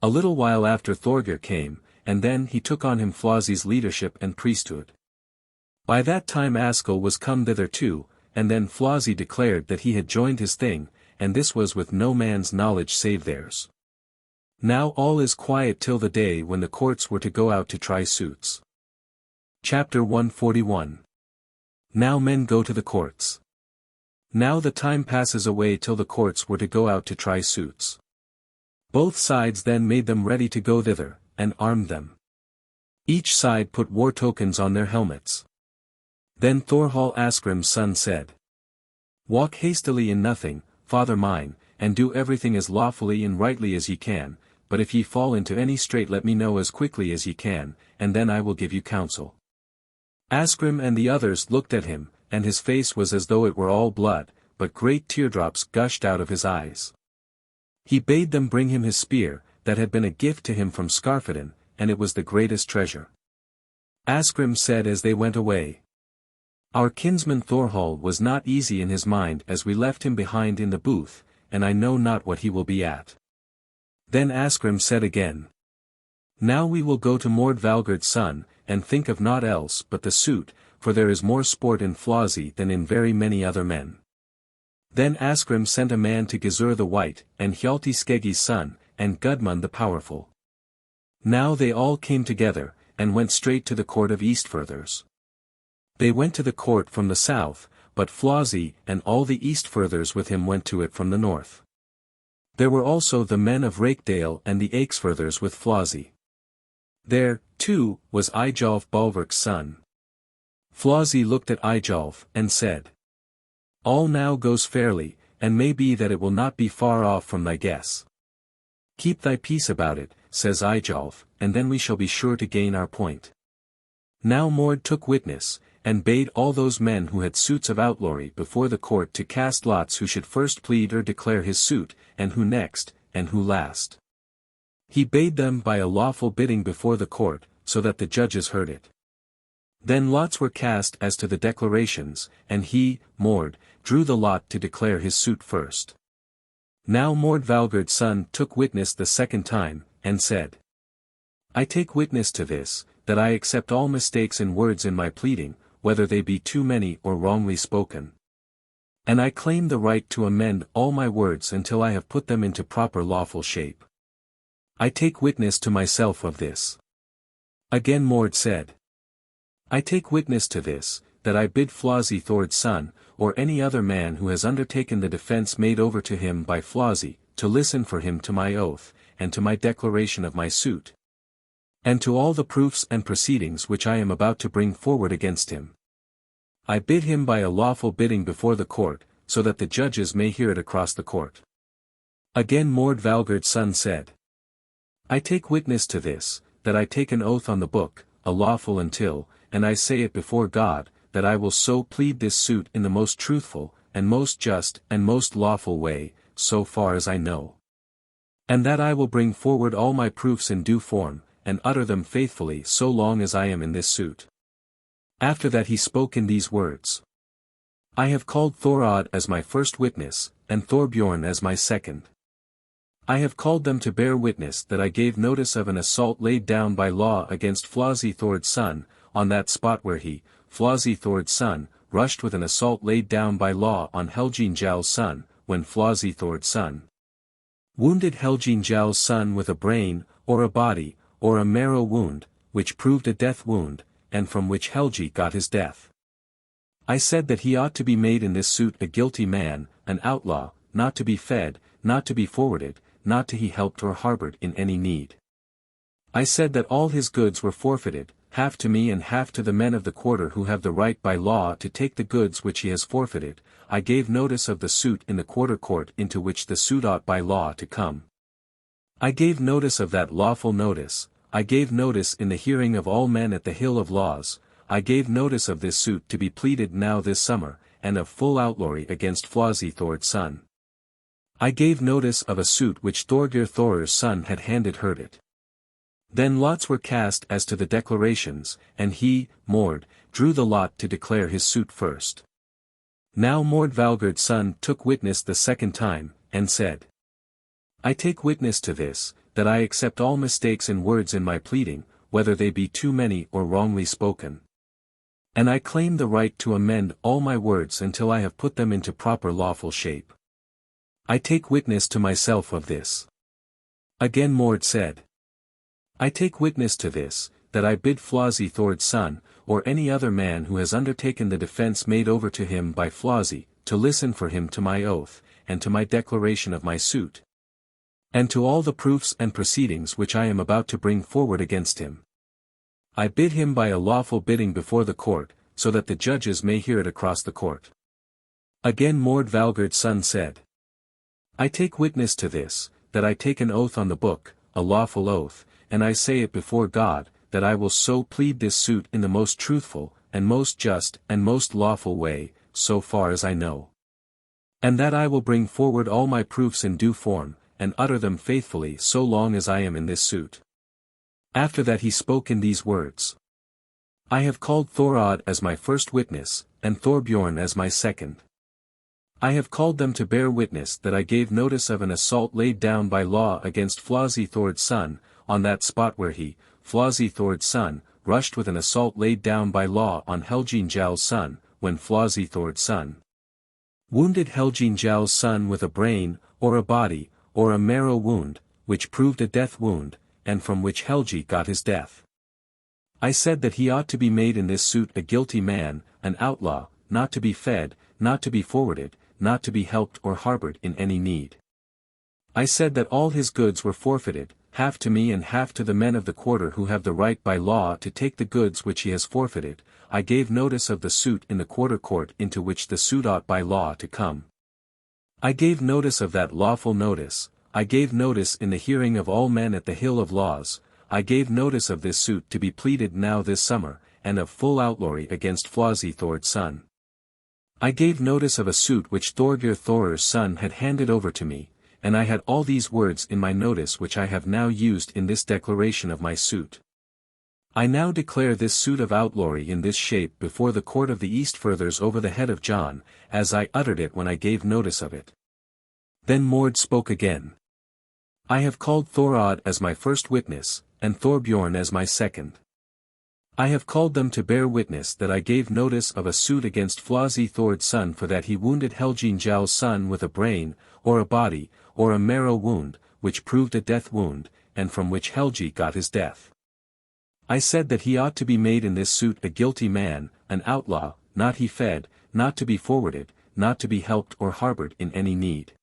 A little while after Thorgir came, and then he took on him Flosi's leadership and priesthood. By that time Askell was come thither too, and then Flosi declared that he had joined his thing, and this was with no man's knowledge save theirs. Now all is quiet till the day when the courts were to go out to try suits. Chapter 141. Now men go to the courts. Now the time passes away till the courts were to go out to try suits. Both sides then made them ready to go thither, and armed them. Each side put war tokens on their helmets. Then Thorhall Asgrim's son said, "Walk hastily in nothing, father mine, and do everything as lawfully and rightly as ye can, but if ye fall into any strait let me know as quickly as ye can, and then I will give you counsel." Asgrim and the others looked at him, and his face was as though it were all blood, but great teardrops gushed out of his eyes. He bade them bring him his spear, that had been a gift to him from Skarphedin, and it was the greatest treasure. Asgrim said as they went away, "Our kinsman Thorhall was not easy in his mind as we left him behind in the booth, and I know not what he will be at." Then Asgrim said again, "Now we will go to Mord Valgerd's son, and think of naught else but the suit, for there is more sport in Flosi than in very many other men." Then Asgrim sent a man to Gizur the White, and Hjalti Skeggji's son, and Gudmund the Powerful. Now they all came together, and went straight to the court of Eastfirthers. They went to the court from the south, but Flosi and all the Eastfirthers with him went to it from the north. There were also the men of Rakedale and the Akesfirthers with Flosi. There, too, was Eyjolf Balverk's son. Flosi looked at Eyjolf, and said, "All now goes fairly, and may be that it will not be far off from thy guess." "Keep thy peace about it," says Eyjolf, "and then we shall be sure to gain our point." Now Mord took witness, and bade all those men who had suits of outlawry before the court to cast lots who should first plead or declare his suit, and who next, and who last. He bade them by a lawful bidding before the court, so that the judges heard it. Then lots were cast as to the declarations, and he, Mord, drew the lot to declare his suit first. Now Mordvalgerd's son took witness the second time, and said, I take witness to this, that I accept all mistakes in words in my pleading, whether they be too many or wrongly spoken. And I claim the right to amend all my words until I have put them into proper lawful shape. I take witness to myself of this. Again Mord said, I take witness to this, that I bid Flosi Thord's son, or any other man who has undertaken the defence made over to him by Flosi, to listen for him to my oath, and to my declaration of my suit. And to all the proofs and proceedings which I am about to bring forward against him. I bid him by a lawful bidding before the court, so that the judges may hear it across the court. Again Mordvalgerd's son said, I take witness to this, that I take an oath on the book, a lawful until, and I say it before God, that I will so plead this suit in the most truthful, and most just, and most lawful way, so far as I know. And that I will bring forward all my proofs in due form, and utter them faithfully so long as I am in this suit. After that he spoke in these words. I have called Thorod as my first witness, and Thorbjorn as my second. I have called them to bear witness that I gave notice of an assault laid down by law against Flosi Thord's son, on that spot where he, Flosi Thord's son, rushed with an assault laid down by law on Helgi Njál's son, when Flosi Thord's son wounded Helgi Njál's son with a brain, or a body, or a marrow wound, which proved a death wound, and from which Helgi got his death. I said that he ought to be made in this suit a guilty man, an outlaw, not to be fed, not to be forwarded, not to be helped or harbored in any need. I said that all his goods were forfeited, half to me and half to the men of the quarter who have the right by law to take the goods which he has forfeited. I gave notice of the suit in the quarter court into which the suit ought by law to come. I gave notice of that lawful notice, I gave notice in the hearing of all men at the Hill of Laws, I gave notice of this suit to be pleaded now this summer, and of full outlawry against Flosi Thord's son. I gave notice of a suit which Thorgir Thor's son had handed Hrut. Then lots were cast as to the declarations, and he, Mord, drew the lot to declare his suit first. Now Mordvalgerd's son took witness the second time, and said, I take witness to this, that I accept all mistakes in words in my pleading, whether they be too many or wrongly spoken. And I claim the right to amend all my words until I have put them into proper lawful shape. I take witness to myself of this. Again Mord said, I take witness to this, that I bid Flosi Thord's son, or any other man who has undertaken the defence made over to him by Flosi, to listen for him to my oath, and to my declaration of my suit. And to all the proofs and proceedings which I am about to bring forward against him. I bid him by a lawful bidding before the court, so that the judges may hear it across the court. Again Mordvalgerd's son said, I take witness to this, that I take an oath on the book, a lawful oath, and I say it before God, that I will so plead this suit in the most truthful, and most just, and most lawful way, so far as I know. And that I will bring forward all my proofs in due form, and utter them faithfully so long as I am in this suit. After that he spoke in these words. I have called Thorod as my first witness, and Thorbjorn as my second. I have called them to bear witness that I gave notice of an assault laid down by law against Flosi Thord's son, on that spot where he, Flosi Thord's son, rushed with an assault laid down by law on Helgi Njál's son, when Flosi Thord's son wounded Helgi Njál's son with a brain, or a body, or a marrow wound, which proved a death wound, and from which Helgi got his death. I said that he ought to be made in this suit a guilty man, an outlaw, not to be fed, not to be forwarded, not to be helped or harbored in any need. I said that all his goods were forfeited, half to me and half to the men of the quarter who have the right by law to take the goods which he has forfeited. I gave notice of the suit in the quarter court into which the suit ought by law to come. I gave notice of that lawful notice, I gave notice in the hearing of all men at the Hill of Laws, I gave notice of this suit to be pleaded now this summer, and of full outlawry against Flosi Thord's son. I gave notice of a suit which Thorgir Thor's son had handed over to me, and I had all these words in my notice which I have now used in this declaration of my suit. I now declare this suit of outlawry in this shape before the court of the East Furthers over the head of John, as I uttered it when I gave notice of it. Then Mord spoke again. I have called Thorwald as my first witness, and Thorbjorn as my second. I have called them to bear witness that I gave notice of a suit against Flosi Thord's son for that he wounded Helgi Njál's son with a brain, or a body, or a marrow wound, which proved a death wound, and from which Helgi got his death. I said that he ought to be made in this suit a guilty man, an outlaw, not he fed, not to be forwarded, not to be helped or harbored in any need.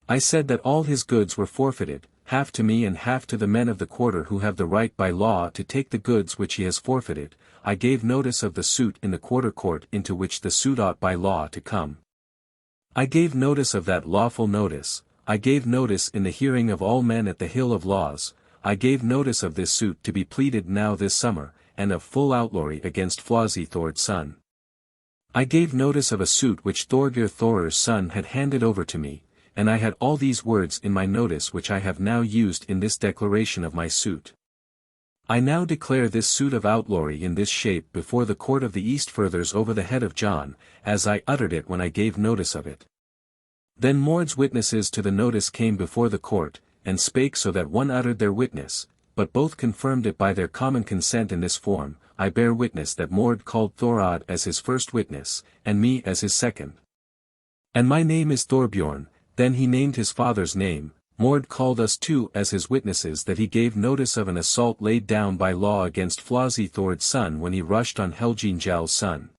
I said that all his goods were forfeited, half to me and half to the men of the quarter who have the right by law to take the goods which he has forfeited. I gave notice of the suit in the quarter court into which the suit ought by law to come. I gave notice of that lawful notice, I gave notice in the hearing of all men at the Hill of Laws, I gave notice of this suit to be pleaded now this summer, and of full outlawry against Flosi Thord's son. I gave notice of a suit which Thorgir Thor's son had handed over to me, and I had all these words in my notice which I have now used in this declaration of my suit. I now declare this suit of outlawry in this shape before the court of the East Furthers over the head of John, as I uttered it when I gave notice of it. Then Mord's witnesses to the notice came before the court, and spake so that one uttered their witness, but both confirmed it by their common consent in this form. I bear witness that Mord called Thorwald as his first witness, and me as his second. And my name is Thorbjorn. Then he named his father's name. Mord called us two as his witnesses that he gave notice of an assault laid down by law against Flosi Thord's son when he rushed on Helgi Njál's son.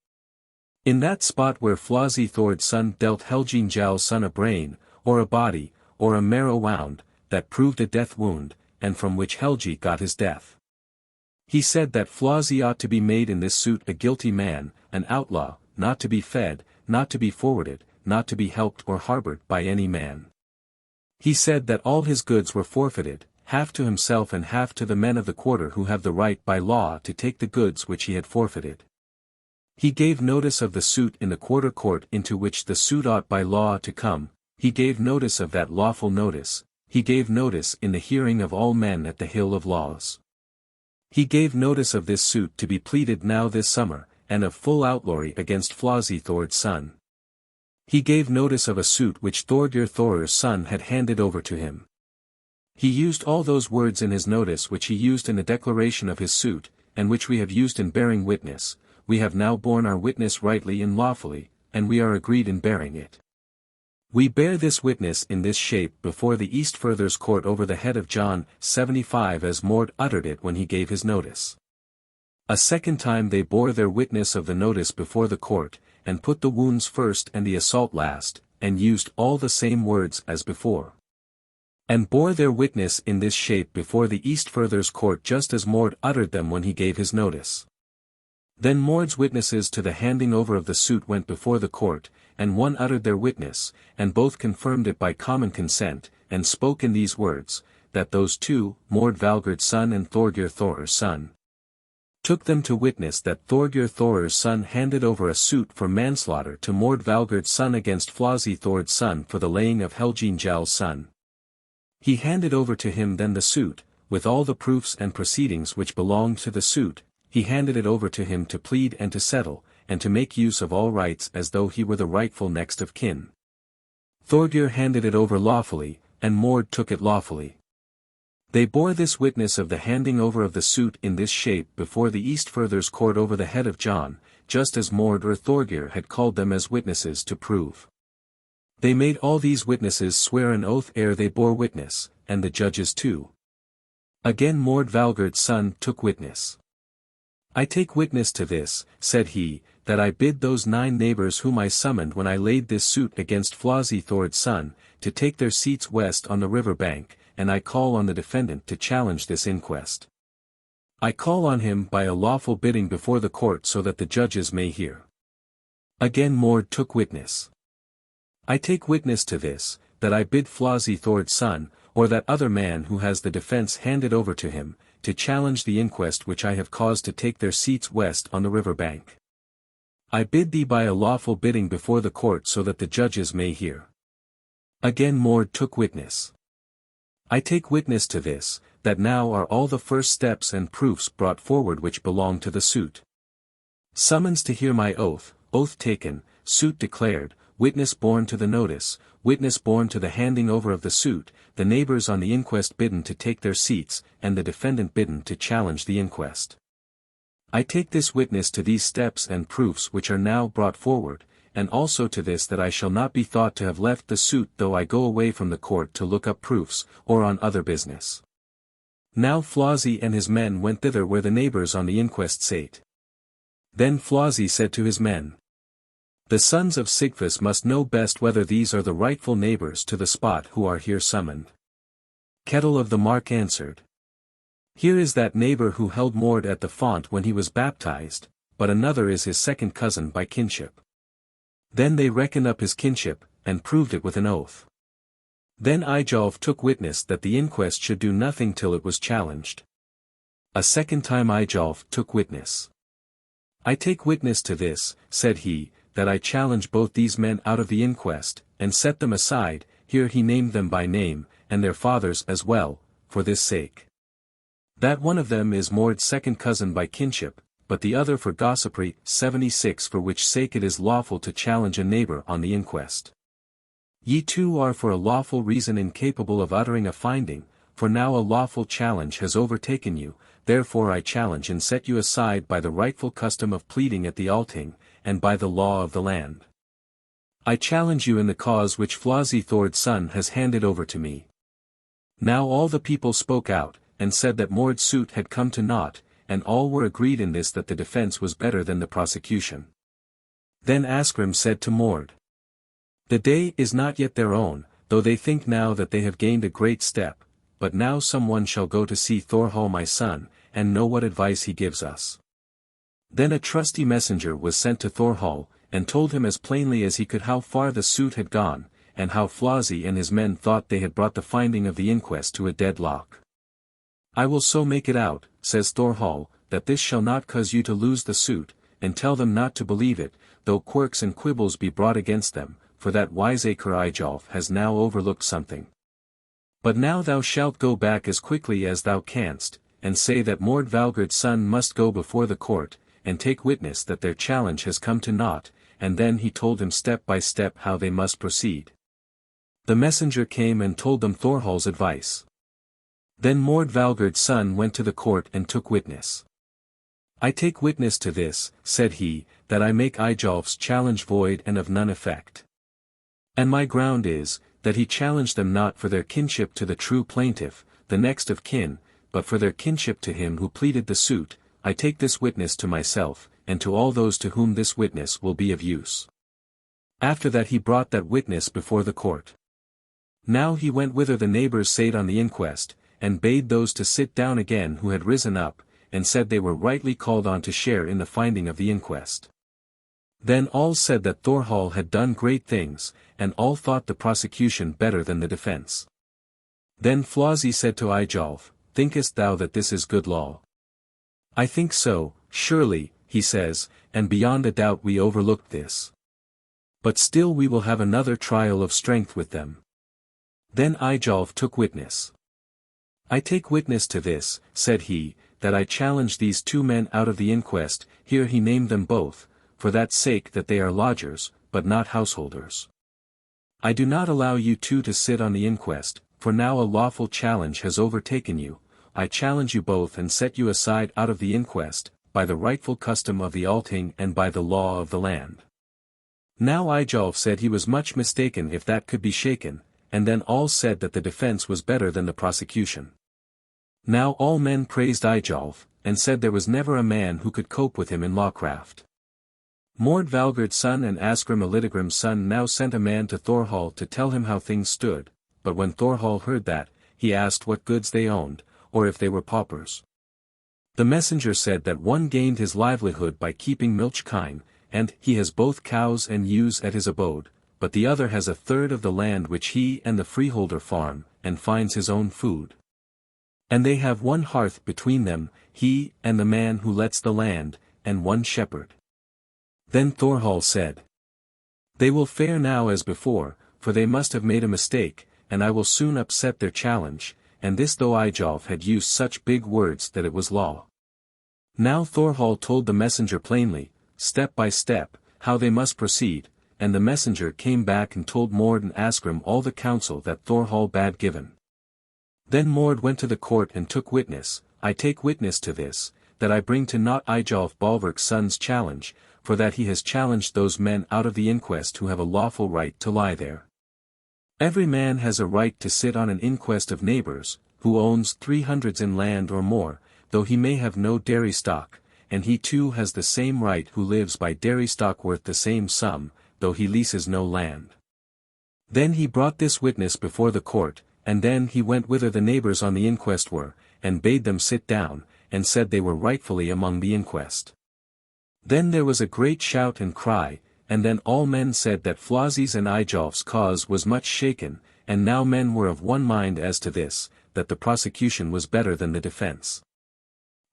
In that spot where Flosi Thord's son dealt Helgi Njál's son a brain, or a body, or a marrow wound, that proved a death wound, and from which Helgi got his death. He said that Flosi ought to be made in this suit a guilty man, an outlaw, not to be fed, not to be forwarded, not to be helped or harbored by any man. He said that all his goods were forfeited, half to himself and half to the men of the quarter who have the right by law to take the goods which he had forfeited. He gave notice of the suit in the quarter court into which the suit ought by law to come. He gave notice of that lawful notice. He gave notice in the hearing of all men at the Hill of Laws. He gave notice of this suit to be pleaded now this summer, and of full outlawry against Flosi Thord's son. He gave notice of a suit which Thorgir Thor's son had handed over to him. He used all those words in his notice which he used in the declaration of his suit, and which we have used in bearing witness. We have now borne our witness rightly and lawfully, and we are agreed in bearing it. We bear this witness in this shape before the East Furthers court over the head of John, 75 as Mord uttered it when he gave his notice. A second time they bore their witness of the notice before the court, and put the wounds first and the assault last, and used all the same words as before. And bore their witness in this shape before the East Furthers court just as Mord uttered them when he gave his notice. Then Mord's witnesses to the handing over of the suit went before the court, and one uttered their witness, and both confirmed it by common consent, and spoke in these words, that those two, Mord Valgerd's son and Thorgir Thor's son, took them to witness that Thorgir Thor's son handed over a suit for manslaughter to Mord Valgerd's son against Flosi Thord's son for the laying of Helgi Njál's son. He handed over to him then the suit, with all the proofs and proceedings which belonged to the suit. He handed it over to him to plead and to settle, and to make use of all rights as though he were the rightful next of kin. Thorgir handed it over lawfully, and Mord took it lawfully. They bore this witness of the handing over of the suit in this shape before the East Furthers court over the head of John, just as Mord or Thorgir had called them as witnesses to prove. They made all these witnesses swear an oath ere they bore witness, and the judges too. Again Mord Valgerd's son took witness. I take witness to this, said he, that I bid those 9 neighbors whom I summoned when I laid this suit against Flosi Thord's son, to take their seats west on the river bank, and I call on the defendant to challenge this inquest. I call on him by a lawful bidding before the court so that the judges may hear. Again Mord took witness. I take witness to this, that I bid Flosi Thord's son, or that other man who has the defense handed over to him, to challenge the inquest which I have caused to take their seats west on the river bank. I bid thee by a lawful bidding before the court so that the judges may hear. Again Mord took witness. I take witness to this, that now are all the first steps and proofs brought forward which belong to the suit. Summons to hear my oath, oath taken, suit declared, witness borne to the notice, witness borne to the handing over of the suit, the neighbors on the inquest bidden to take their seats, and the defendant bidden to challenge the inquest. I take this witness to these steps and proofs which are now brought forward, and also to this that I shall not be thought to have left the suit though I go away from the court to look up proofs, or on other business. Now Flossie and his men went thither where the neighbors on the inquest sate. Then Flossie said to his men, "The sons of Sigfus must know best whether these are the rightful neighbors to the spot who are here summoned." Kettle of the Mark answered, "Here is that neighbor who held Mord at the font when he was baptized, but another is his second cousin by kinship." Then they reckoned up his kinship, and proved it with an oath. Then Eyjolf took witness that the inquest should do nothing till it was challenged. A second time Eyjolf took witness. "I take witness to this," said he, "that I challenge both these men out of the inquest, and set them aside." Here he named them by name, and their fathers as well, for this sake. That one of them is Mord's second cousin by kinship, but the other for gossipry. 76 For which sake it is lawful to challenge a neighbor on the inquest. Ye two are for a lawful reason incapable of uttering a finding, for now a lawful challenge has overtaken you, therefore I challenge and set you aside by the rightful custom of pleading at the Althing, and by the law of the land. I challenge you in the cause which Flossie Thord's son has handed over to me. Now all the people spoke out, and said that Mord's suit had come to naught, and all were agreed in this that the defense was better than the prosecution. Then Asgrim said to Mord, "The day is not yet their own, though they think now that they have gained a great step, but now some one shall go to see Thorhall my son, and know what advice he gives us." Then a trusty messenger was sent to Thorhall, and told him as plainly as he could how far the suit had gone, and how Flossie and his men thought they had brought the finding of the inquest to a deadlock. "I will so make it out," says Thorhall, "that this shall not cause you to lose the suit, and tell them not to believe it, though quirks and quibbles be brought against them, for that wiseacre Eyjolf has now overlooked something. But now thou shalt go back as quickly as thou canst, and say that Mord Valgerd's son must go before the court, and take witness that their challenge has come to naught," and then he told him step by step how they must proceed. The messenger came and told them Thorhall's advice. Then Mord Valgerd's son went to the court and took witness. "I take witness to this," said he, "that I make Eyjolf's challenge void and of none effect. And my ground is, that he challenged them not for their kinship to the true plaintiff, the next of kin, but for their kinship to him who pleaded the suit. I take this witness to myself, and to all those to whom this witness will be of use." After that he brought that witness before the court. Now he went whither the neighbors sate on the inquest, and bade those to sit down again who had risen up, and said they were rightly called on to share in the finding of the inquest. Then all said that Thorhall had done great things, and all thought the prosecution better than the defense. Then Flossie said to Eyjolf, "Thinkest thou that this is good law?" "I think so, surely," he says, "and beyond a doubt we overlooked this. But still we will have another trial of strength with them." Then Eyjolf took witness. "I take witness to this," said he, "that I challenge these two men out of the inquest." Here he named them both, for that sake that they are lodgers, but not householders. "I do not allow you two to sit on the inquest, for now a lawful challenge has overtaken you. I challenge you both and set you aside out of the inquest, by the rightful custom of the Althing and by the law of the land." Now Eyjolf said he was much mistaken if that could be shaken, and then all said that the defense was better than the prosecution. Now all men praised Eyjolf, and said there was never a man who could cope with him in lawcraft. Mord Valgerd's son and Asgrim Elidegrim's son now sent a man to Thorhall to tell him how things stood, but when Thorhall heard that, he asked what goods they owned, or if they were paupers. The messenger said that one gained his livelihood by keeping milch kine, and he has both cows and ewes at his abode, but the other has a third of the land which he and the freeholder farm, and finds his own food. And they have one hearth between them, he and the man who lets the land, and one shepherd. Then Thorhall said, "They will fare now as before, for they must have made a mistake, and I will soon upset their challenge, and this though Eyjolf had used such big words that it was law. Now Thorwald told the messenger plainly, step by step, how they must proceed, and the messenger came back and told Mord and Asgrim all the counsel that Thorwald bad given. Then Mord went to the court and took witness, I take witness to this, that I bring to naught Eyjolf Balverk's son's challenge, for that he has challenged those men out of the inquest who have a lawful right to lie there. Every man has a right to sit on an inquest of neighbors, who owns 300s in land or more, though he may have no dairy stock, and he too has the same right who lives by dairy stock worth the same sum, though he leases no land. Then he brought this witness before the court, and then he went whither the neighbors on the inquest were, and bade them sit down, and said they were rightfully among the inquest. Then there was a great shout and cry, and then all men said that Flossy's and Eyjolf's cause was much shaken, and now men were of one mind as to this, that the prosecution was better than the defense.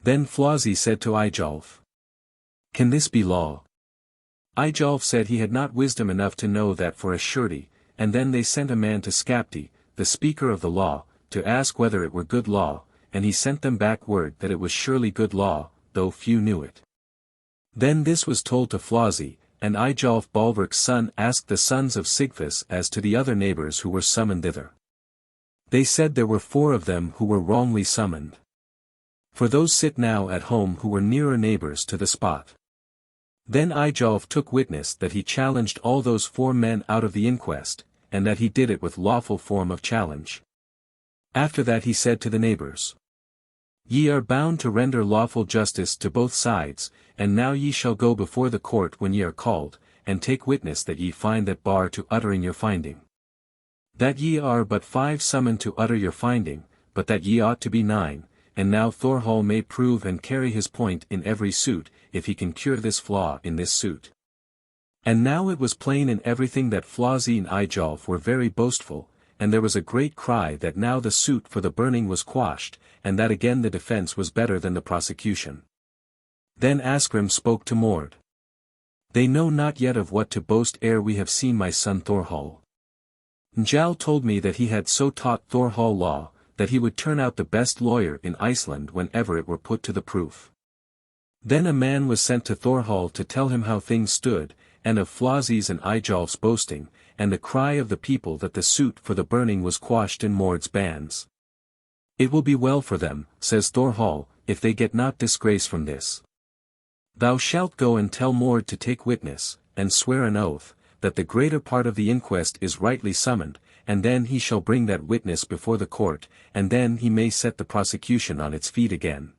Then Flossy said to Eyjolf, can this be law? Eyjolf said he had not wisdom enough to know that for a surety, and then they sent a man to Skapti, the speaker of the law, to ask whether it were good law, and he sent them back word that it was surely good law, though few knew it. Then this was told to Flossy, and Eyjolf Balverk's son asked the sons of Sigfus as to the other neighbors who were summoned thither. They said there were 4 of them who were wrongly summoned. For those sit now at home who were nearer neighbors to the spot. Then Eyjolf took witness that he challenged all those 4 men out of the inquest, and that he did it with lawful form of challenge. After that he said to the neighbors, ye are bound to render lawful justice to both sides, and now ye shall go before the court when ye are called, and take witness that ye find that bar to uttering your finding. That ye are but 5 summoned to utter your finding, but that ye ought to be 9, and now Thorwald may prove and carry his point in every suit, if he can cure this flaw in this suit. And now it was plain in everything that Flossy and Eyjolf were very boastful, and there was a great cry that now the suit for the burning was quashed, and that again the defense was better than the prosecution. Then Asgrim spoke to Mord. They know not yet of what to boast ere we have seen my son Thorwald. Njal told me that he had so taught Thorwald law, that he would turn out the best lawyer in Iceland whenever it were put to the proof. Then a man was sent to Thorwald to tell him how things stood, and of Flossy's and Eyjolf's boasting, and the cry of the people that the suit for the burning was quashed in Mord's bands. It will be well for them, says Thorwald, if they get not disgrace from this. Thou shalt go and tell Mord to take witness, and swear an oath, that the greater part of the inquest is rightly summoned, and then he shall bring that witness before the court, and then he may set the prosecution on its feet again.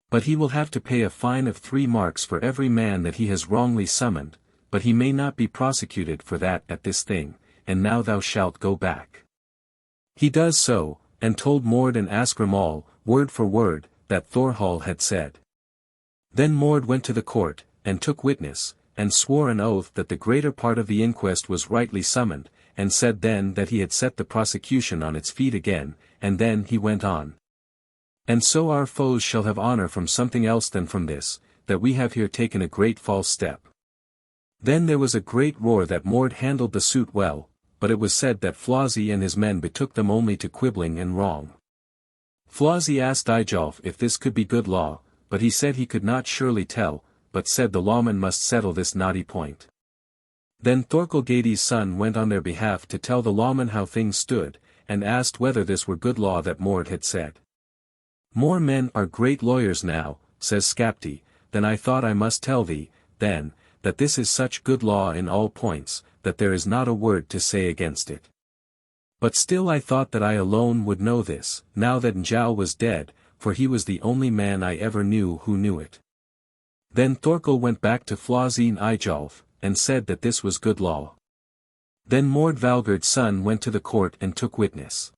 But he will have to pay a fine of 3 marks for every man that he has wrongly summoned, but he may not be prosecuted for that at this thing, and now thou shalt go back. He does so, and told Mord and Asgrim all, word for word, that Thorwald had said. Then Mord went to the court, and took witness, and swore an oath that the greater part of the inquest was rightly summoned, and said then that he had set the prosecution on its feet again, and then he went on. And so our foes shall have honor from something else than from this, that we have here taken a great false step. Then there was a great roar that Mord handled the suit well, but it was said that Flossy and his men betook them only to quibbling and wrong. Flossy asked Eyjolf if this could be good law, but he said he could not surely tell, but said the lawman must settle this knotty point. Then Thorkelgadi's son went on their behalf to tell the lawman how things stood, and asked whether this were good law that Mord had said. More men are great lawyers now, says Skapti, than I thought. I must tell thee, then, that this is such good law in all points, that there is not a word to say against it. But still I thought that I alone would know this, now that Njal was dead, for he was the only man I ever knew who knew it. Then Thorkel went back to Flossy and Eyjolf, and said that this was good law. Then Mord Valgerd's son went to the court and took witness.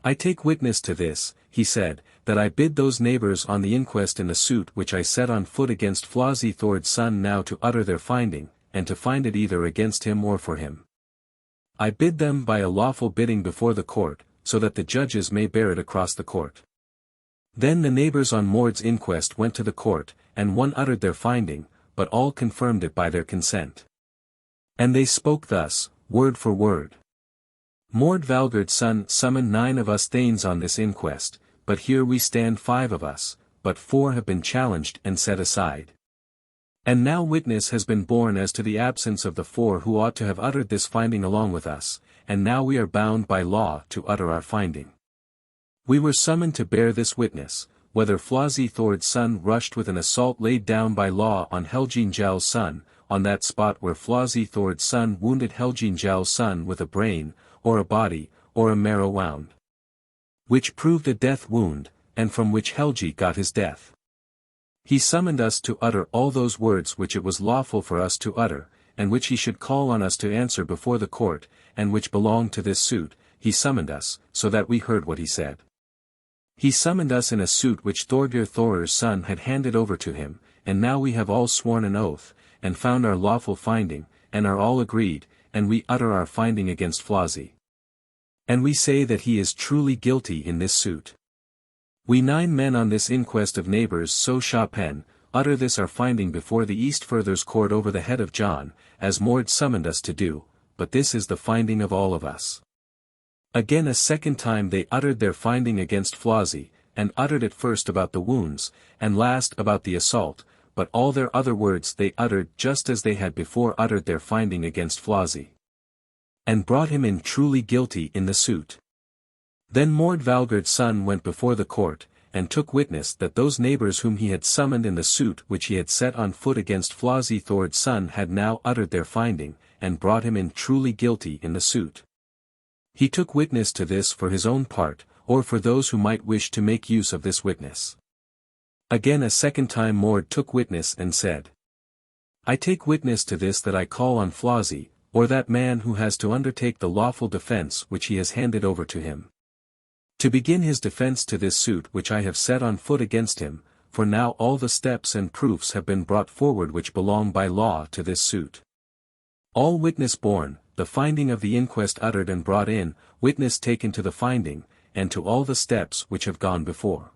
I take witness to this, he said, that I bid those neighbors on the inquest in the suit which I set on foot against Flossy Thord's son now to utter their finding, and to find it either against him or for him. I bid them by a lawful bidding before the court, so that the judges may bear it across the court. Then the neighbors on Mord's inquest went to the court, and one uttered their finding, but all confirmed it by their consent. And they spoke thus, word for word. Mord Valgerd's son summoned 9 of us thanes on this inquest, but here we stand 5 of us, but 4 have been challenged and set aside. And now witness has been borne as to the absence of the 4 who ought to have uttered this finding along with us, and now we are bound by law to utter our finding. We were summoned to bear this witness, whether Flosi Thord's son rushed with an assault laid down by law on Helgi Njál's son, on that spot where Flosi Thord's son wounded Helgi Njál's son with a brain, or a body, or a marrow wound, which proved a death wound, and from which Helgi got his death. He summoned us to utter all those words which it was lawful for us to utter, and which he should call on us to answer before the court, and which belonged to this suit. He summoned us, so that we heard what he said. He summoned us in a suit which Thorgir Thor's son had handed over to him, and now we have all sworn an oath, and found our lawful finding, and are all agreed, and we utter our finding against Flosi. And we say that he is truly guilty in this suit. We 9 men on this inquest of neighbors so Shapen, utter this our finding before the East Furthers court over the head of John, as Mord summoned us to do, but this is the finding of all of us. Again a second time they uttered their finding against Flosi, and uttered it first about the wounds, and last about the assault, but all their other words they uttered just as they had before uttered their finding against Flosi, and brought him in truly guilty in the suit. Then Mord Valgerd's son went before the court, and took witness that those neighbors whom he had summoned in the suit which he had set on foot against Flosi Thord's son had now uttered their finding, and brought him in truly guilty in the suit. He took witness to this for his own part, or for those who might wish to make use of this witness. Again a second time Mord took witness and said, I take witness to this that I call on Flosi, or that man who has to undertake the lawful defense which he has handed over to him, to begin his defense to this suit which I have set on foot against him, for now all the steps and proofs have been brought forward which belong by law to this suit. All witness borne, the finding of the inquest uttered and brought in, witness taken to the finding, and to all the steps which have gone before.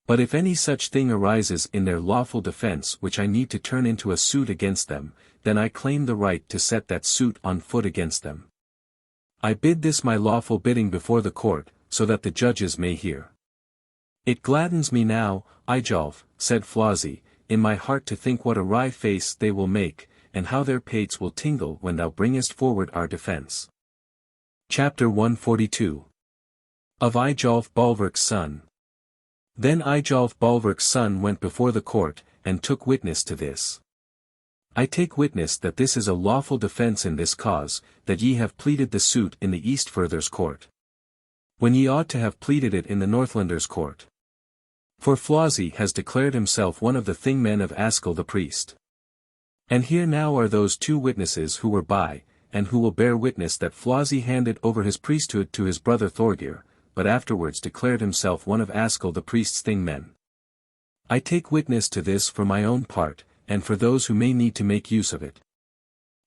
But if any such thing arises in their lawful defense which I need to turn into a suit against them, then I claim the right to set that suit on foot against them. I bid this my lawful bidding before the court, so that the judges may hear. It gladdens me now, Eyjolf, said Flosi, in my heart to think what a wry face they will make, and how their pates will tingle when thou bringest forward our defense. Chapter 142 Of Eyjolf Balverk's son. Then Eyjolf Balverk's son went before the court, and took witness to this. I take witness that this is a lawful defense in this cause, that ye have pleaded the suit in the East Furthers court, when ye ought to have pleaded it in the Northlanders' court. For Flosi has declared himself one of the thingmen of Askell the priest. And here now are those 2 witnesses who were by, and who will bear witness that Flosi handed over his priesthood to his brother Thorgir, but afterwards declared himself one of Askell the priest's thingmen. I take witness to this for my own part, and for those who may need to make use of it.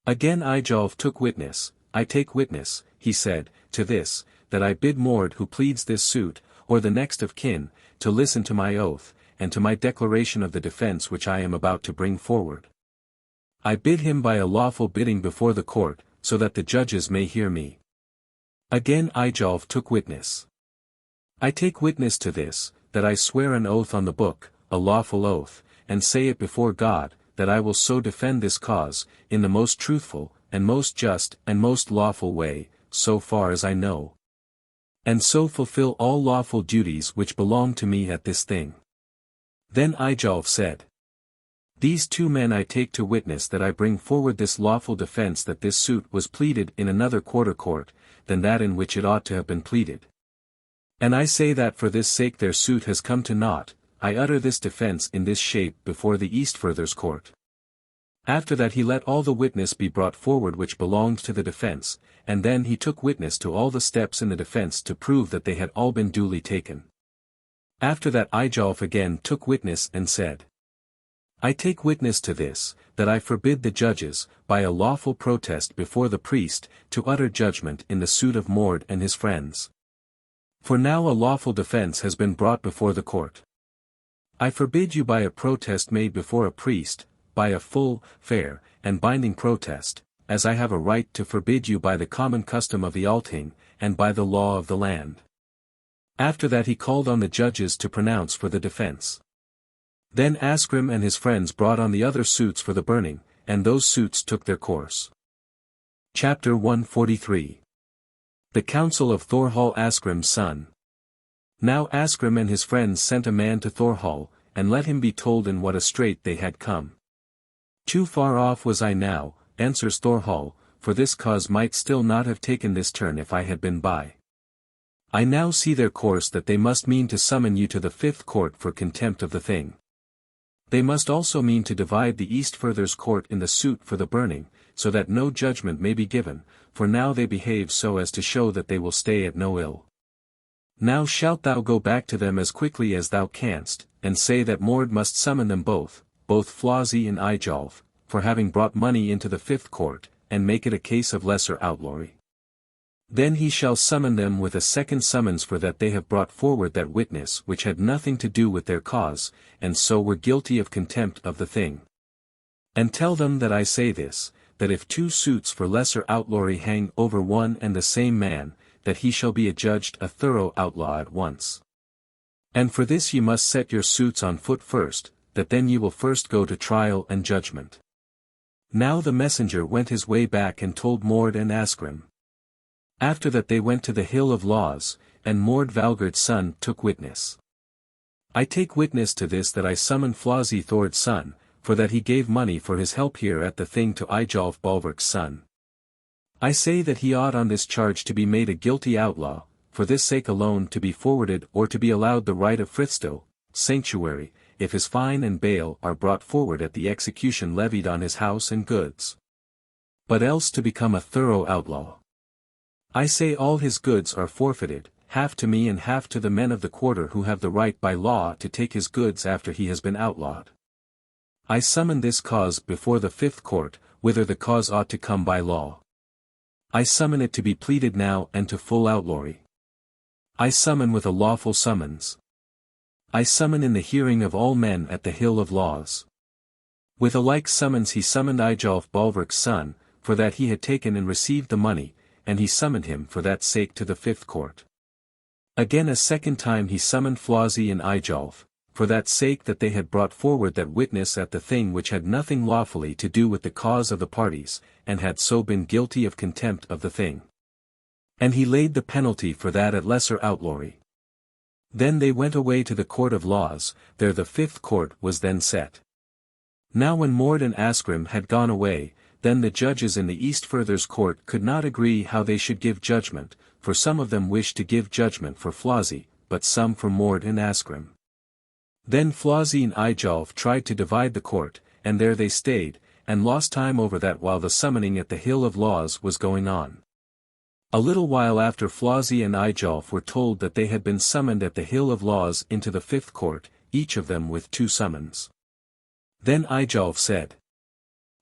Again Eyjolf took witness, I take witness, he said, to this, that I bid Mord who pleads this suit, or the next of kin, to listen to my oath, and to my declaration of the defense which I am about to bring forward. I bid him by a lawful bidding before the court, so that the judges may hear me. Again Eyjolf took witness. I take witness to this, that I swear an oath on the book, a lawful oath, and say it before God, that I will so defend this cause, in the most truthful, and most just, and most lawful way, so far as I know, and so fulfill all lawful duties which belong to me at this thing. Then Eyjolf said, These 2 men I take to witness that I bring forward this lawful defense that this suit was pleaded in another quarter court, than that in which it ought to have been pleaded. And I say that for this sake their suit has come to naught, I utter this defense in this shape before the East Furthers court. After that he let all the witness be brought forward which belonged to the defense, and then he took witness to all the steps in the defense to prove that they had all been duly taken. After that Eyjolf again took witness and said, I take witness to this, that I forbid the judges, by a lawful protest before the priest, to utter judgment in the suit of Mord and his friends. For now a lawful defense has been brought before the court. I forbid you by a protest made before a priest, by a full, fair, and binding protest, as I have a right to forbid you by the common custom of the Althing, and by the law of the land. After that he called on the judges to pronounce for the defense. Then Asgrim and his friends brought on the other suits for the burning, and those suits took their course. Chapter 143. The Council of Thorhall, Asgrim's son. Now Asgrim and his friends sent a man to Thorhall, and let him be told in what a strait they had come. Too far off was I now, answers Thorhall, for this cause might still not have taken this turn if I had been by. I now see their course that they must mean to summon you to the 5th court for contempt of the thing. They must also mean to divide the Eastfirthers court in the suit for the burning, so that no judgment may be given, for now they behave so as to show that they will stay at no ill. Now shalt thou go back to them as quickly as thou canst, and say that Mord must summon them both Flossie and Eyjolf, for having brought money into the 5th court, and make it a case of lesser outlawry. Then he shall summon them with a second summons for that they have brought forward that witness which had nothing to do with their cause, and so were guilty of contempt of the thing. And tell them that I say this, that if 2 suits for lesser outlawry hang over one and the same man, that he shall be adjudged a thorough outlaw at once. And for this ye must set your suits on foot first, that then ye will first go to trial and judgment. Now the messenger went his way back and told Mord and Asgrim. After that they went to the Hill of Laws, and Mord Valgerd's son took witness. I take witness to this that I summon Flossie Thord's son, for that he gave money for his help here at the thing to Eyjolf Bolverk's son. I say that he ought on this charge to be made a guilty outlaw, for this sake alone to be forwarded or to be allowed the right of frithstow, sanctuary, if his fine and bail are brought forward at the execution levied on his house and goods. But else to become a thorough outlaw. I say all his goods are forfeited, half to me and half to the men of the quarter who have the right by law to take his goods after he has been outlawed. I summon this cause before the 5th court, whither the cause ought to come by law. I summon it to be pleaded now and to full outlawry. I summon with a lawful summons. I summon in the hearing of all men at the Hill of Laws. With a like summons he summoned Eyjolf Bolverk's son, for that he had taken and received the money, and he summoned him for that sake to the 5th court. Again a second time he summoned Flossie and Eyjolf, for that sake that they had brought forward that witness at the thing which had nothing lawfully to do with the cause of the parties, and had so been guilty of contempt of the thing. And he laid the penalty for that at lesser outlawry. Then they went away to the Court of Laws, there the 5th court was then set. Now when Mord and Asgrim had gone away, then the judges in the Eastfirthers court could not agree how they should give judgment, for some of them wished to give judgment for Flossie, but some for Mord and Asgrim. Then Flossie and Eyjolf tried to divide the court, and there they stayed, and lost time over that while the summoning at the Hill of Laws was going on. A little while after Flossie and Eyjolf were told that they had been summoned at the Hill of Laws into the 5th court, each of them with 2 summons. Then Eyjolf said,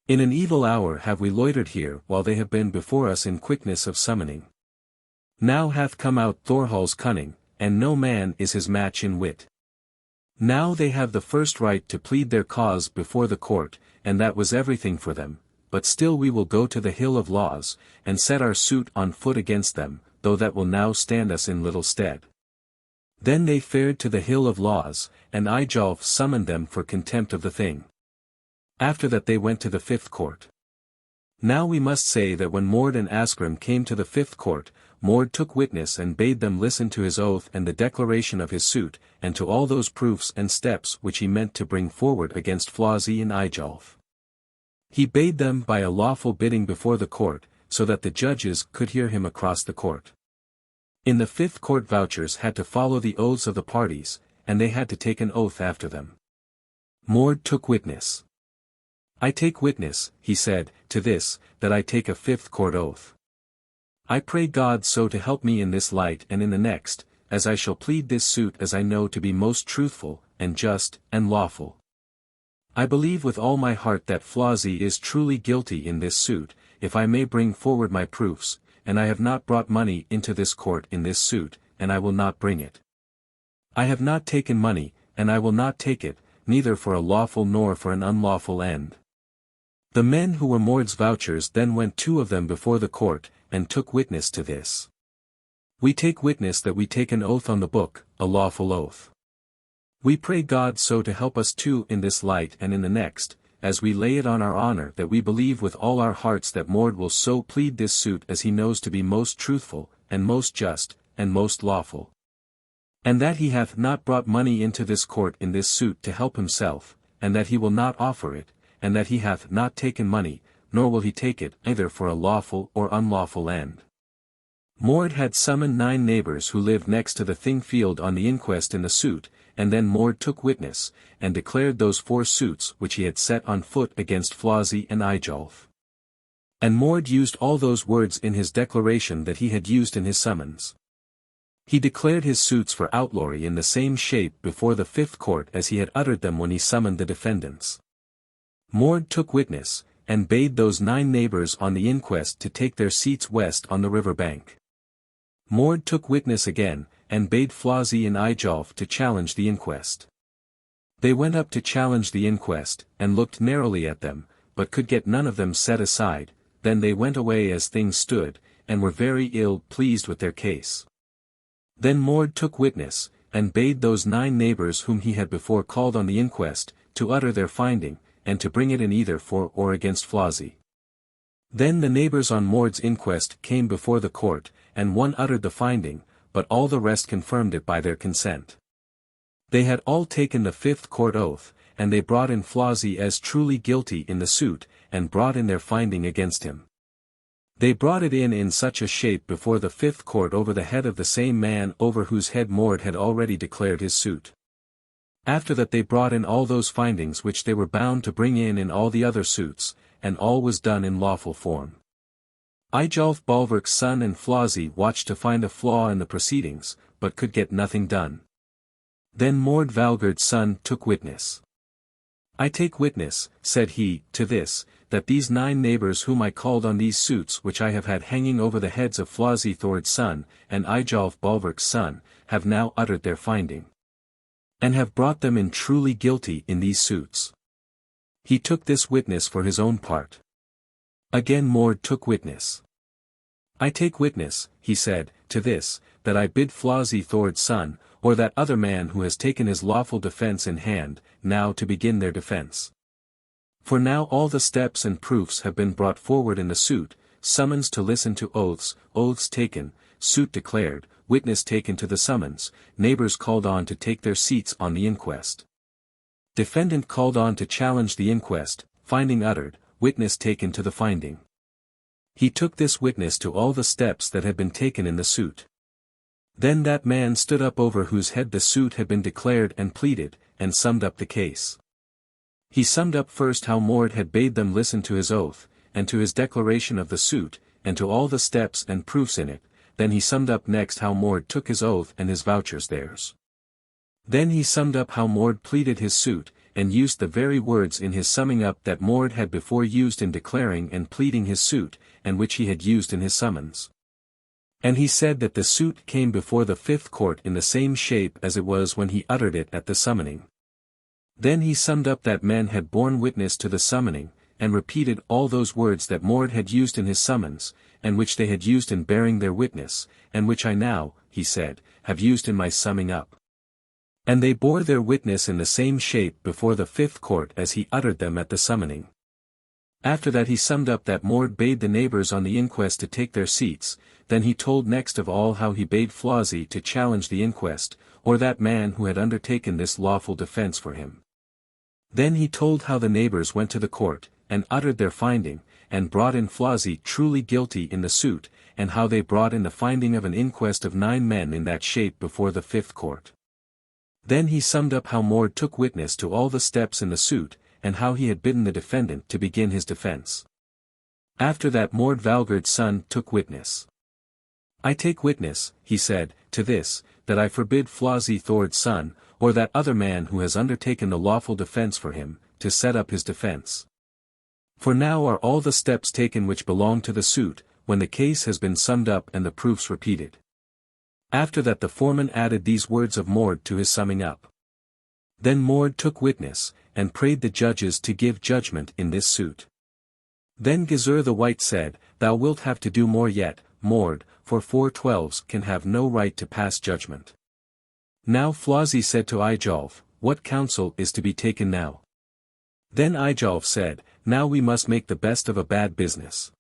In an evil hour have we loitered here while they have been before us in quickness of summoning. Now hath come out Thorhall's cunning, and no man is his match in wit. Now they have the first right to plead their cause before the court, and that was everything for them, but still we will go to the Hill of Laws, and set our suit on foot against them, though that will now stand us in little stead. Then they fared to the Hill of Laws, and Eyjolf summoned them for contempt of the thing. After that they went to the 5th court. Now we must say that when Mord and Asgrim came to the 5th court, Mord took witness and bade them listen to his oath and the declaration of his suit, and to all those proofs and steps which he meant to bring forward against Flossie and Eyjolf. He bade them by a lawful bidding before the court, so that the judges could hear him across the court. In the 5th court vouchers had to follow the oaths of the parties, and they had to take an oath after them. Mord took witness. I take witness, he said, to this, that I take a 5th court oath. I pray God so to help me in this light and in the next, as I shall plead this suit as I know to be most truthful, and just, and lawful. I believe with all my heart that Flossie is truly guilty in this suit, if I may bring forward my proofs, and I have not brought money into this court in this suit, and I will not bring it. I have not taken money, and I will not take it, neither for a lawful nor for an unlawful end. The men who were Mord's vouchers then went two of them before the court, and took witness to this. We take witness that we take an oath on the book, a lawful oath. We pray God so to help us too in this light and in the next, as we lay it on our honor that we believe with all our hearts that Mord will so plead this suit as he knows to be most truthful, and most just, and most lawful. And that he hath not brought money into this court in this suit to help himself, and that he will not offer it, and that he hath not taken money, nor will he take it either for a lawful or unlawful end. Mord had summoned 9 neighbors who lived next to the Thing field on the inquest in the suit, and then Mord took witness, and declared those 4 suits which he had set on foot against Flosi and Eyjolf. And Mord used all those words in his declaration that he had used in his summons. He declared his suits for outlawry in the same shape before the 5th court as he had uttered them when he summoned the defendants. Mord took witness, and bade those 9 neighbors on the inquest to take their seats west on the river bank. Mord took witness again, and bade Flosi and Eyjolf to challenge the inquest. They went up to challenge the inquest, and looked narrowly at them, but could get none of them set aside. Then they went away as things stood, and were very ill pleased with their case. Then Mord took witness, and bade those 9 neighbors whom he had before called on the inquest, to utter their finding, and to bring it in either for or against Flosi. Then the neighbors on Mord's inquest came before the court, and one uttered the finding, but all the rest confirmed it by their consent. They had all taken the 5th court oath, and they brought in Flosi as truly guilty in the suit, and brought in their finding against him. They brought it in such a shape before the 5th court over the head of the same man over whose head Mord had already declared his suit. After that they brought in all those findings which they were bound to bring in all the other suits, and all was done in lawful form. Eyjolf Bolverk's son and Flosi watched to find a flaw in the proceedings, but could get nothing done. Then Mord Valgerd's son took witness. I take witness, said he, to this, that these 9 neighbors whom I called on these suits which I have had hanging over the heads of Flosi Thord's son, and Eyjolf Bolverk's son, have now uttered their finding. And have brought them in truly guilty in these suits. He took this witness for his own part. Again Mord took witness. I take witness, he said, to this, that I bid Flosi Thord's son, or that other man who has taken his lawful defence in hand, now to begin their defence. For now all the steps and proofs have been brought forward in the suit, summons to listen to oaths, oaths taken, suit declared, witness taken to the summons, neighbors called on to take their seats on the inquest. Defendant called on to challenge the inquest, finding uttered, witness taken to the finding. He took this witness to all the steps that had been taken in the suit. Then that man stood up over whose head the suit had been declared and pleaded, and summed up the case. He summed up first how Mord had bade them listen to his oath, and to his declaration of the suit, and to all the steps and proofs in it. Then he summed up next how Mord took his oath and his vouchers theirs. Then he summed up how Mord pleaded his suit, and used the very words in his summing up that Mord had before used in declaring and pleading his suit, and which he had used in his summons. And he said that the suit came before the 5th court in the same shape as it was when he uttered it at the summoning. Then he summed up that men had borne witness to the summoning, and repeated all those words that Mord had used in his summons, and which they had used in bearing their witness, and which I now, he said, have used in my summing up. And they bore their witness in the same shape before the 5th court as he uttered them at the summoning. After that he summed up that Mord bade the neighbors on the inquest to take their seats. Then he told next of all how he bade Flosi to challenge the inquest, or that man who had undertaken this lawful defence for him. Then he told how the neighbors went to the court, and uttered their finding, and brought in Flosi truly guilty in the suit, and how they brought in the finding of an inquest of 9 men in that shape before the 5th court. Then he summed up how Mord took witness to all the steps in the suit, and how he had bidden the defendant to begin his defence. After that Mord Valgerd's son took witness. I take witness, he said, to this, that I forbid Flosi Thord's son, or that other man who has undertaken the lawful defence for him, to set up his defence. For now are all the steps taken which belong to the suit, when the case has been summed up and the proofs repeated. After that the foreman added these words of Mord to his summing up. Then Mord took witness, and prayed the judges to give judgment in this suit. Then Gizur the White said, "Thou wilt have to do more yet, Mord, for 4/12 can have no right to pass judgment." Now Flossie said to Eyjolf, "What counsel is to be taken now?" Then Eyjolf said, "Now we must make the best of a bad business.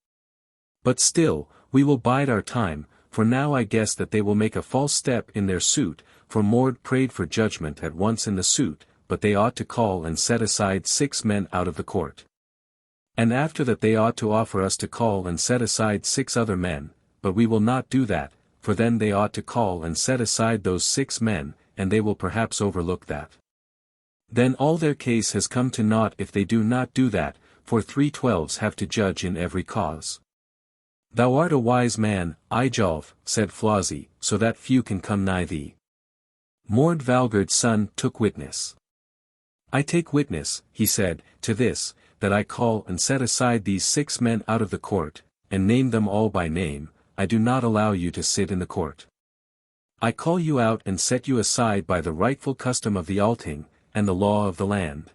But still, we will bide our time, for now I guess that they will make a false step in their suit, for Mord prayed for judgment at once in the suit, but they ought to call and set aside 6 men out of the court. And after that they ought to offer us to call and set aside 6 other men, but we will not do that, for then they ought to call and set aside those 6 men, and they will perhaps overlook that. Then all their case has come to naught if they do not do that, for 3/12 have to judge in every cause." "Thou art a wise man, Eyjolf," said Flossie, "so that few can come nigh thee." Mord Valgerd's son took witness. "I take witness," he said, "to this, that I call and set aside these 6 men out of the court, and name them all by name. I do not allow you to sit in the court. I call you out and set you aside by the rightful custom of the Althing, and the law of the land."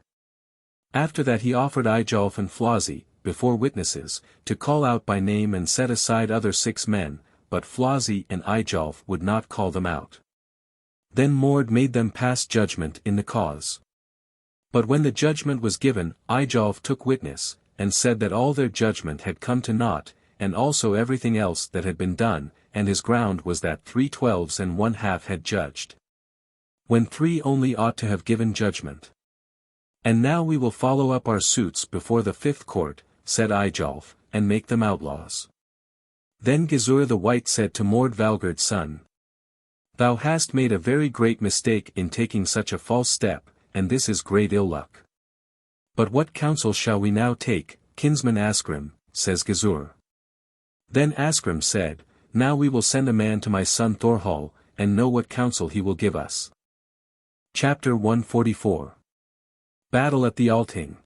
After that he offered Eyjolf and Flossie, before witnesses, to call out by name and set aside other 6 men, but Flossie and Eyjolf would not call them out. Then Mord made them pass judgment in the cause. But when the judgment was given, Eyjolf took witness, and said that all their judgment had come to naught, and also everything else that had been done, and his ground was that 3/12 and 1/2 had judged, when 3 only ought to have given judgment. "And now we will follow up our suits before the 5th court," said Eyjolf, "and make them outlaws." Then Gizur the White said to Mord Valgerd's son, "Thou hast made a very great mistake in taking such a false step, and this is great ill luck. But what counsel shall we now take, kinsman Asgrim?" says Gizur. Then Asgrim said, "Now we will send a man to my son Thorwald, and know what counsel he will give us." Chapter 144. Battle at the Althing.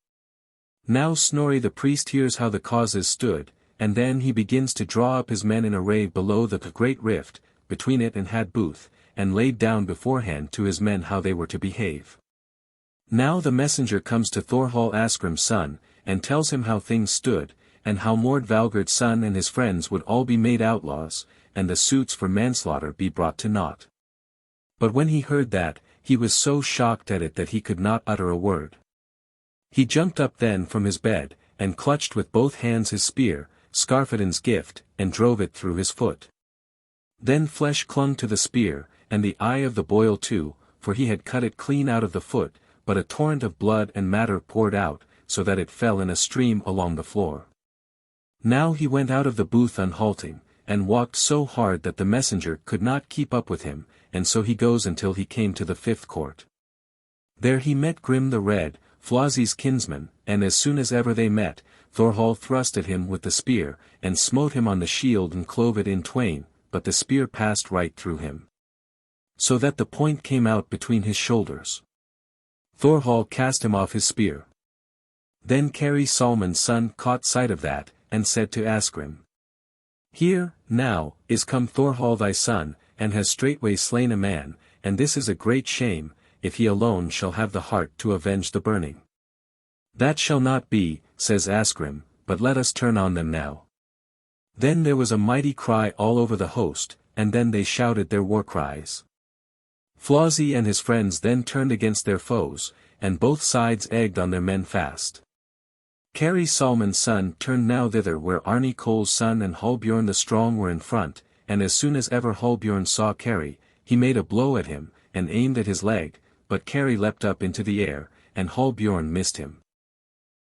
Now Snorri the priest hears how the causes stood, and then he begins to draw up his men in array below the great rift, between it and Hadbooth, and laid down beforehand to his men how they were to behave. Now the messenger comes to Thorwald Asgrim's son, and tells him how things stood, and how Mord Valgerd's son and his friends would all be made outlaws, and the suits for manslaughter be brought to naught. But when he heard that, he was so shocked at it that he could not utter a word. He jumped up then from his bed, and clutched with both hands his spear, Skarphedin's gift, and drove it through his foot. Then flesh clung to the spear, and the eye of the boil too, for he had cut it clean out of the foot, but a torrent of blood and matter poured out, so that it fell in a stream along the floor. Now he went out of the booth unhalting, and walked so hard that the messenger could not keep up with him, and so he goes until he came to the 5th court. There he met Grim the Red, Flossie's kinsman, and as soon as ever they met, Thorwald thrust at him with the spear, and smote him on the shield and clove it in twain, but the spear passed right through him, so that the point came out between his shoulders. Thorwald cast him off his spear. Then Kari Salmon's son caught sight of that, and said to Asgrim, "Here, now, is come Thorwald thy son, and has straightway slain a man, and this is a great shame, if he alone shall have the heart to avenge the burning." "That shall not be," says Asgrim, "but let us turn on them now." Then there was a mighty cry all over the host, and then they shouted their war cries. Flossie and his friends then turned against their foes, and both sides egged on their men fast. Kari Salmon's son turned now thither where Arni Cole's son and Hallbjorn the Strong were in front, and as soon as ever Hallbjorn saw Kari, he made a blow at him, and aimed at his leg, but Kari leapt up into the air, and Hallbjorn missed him.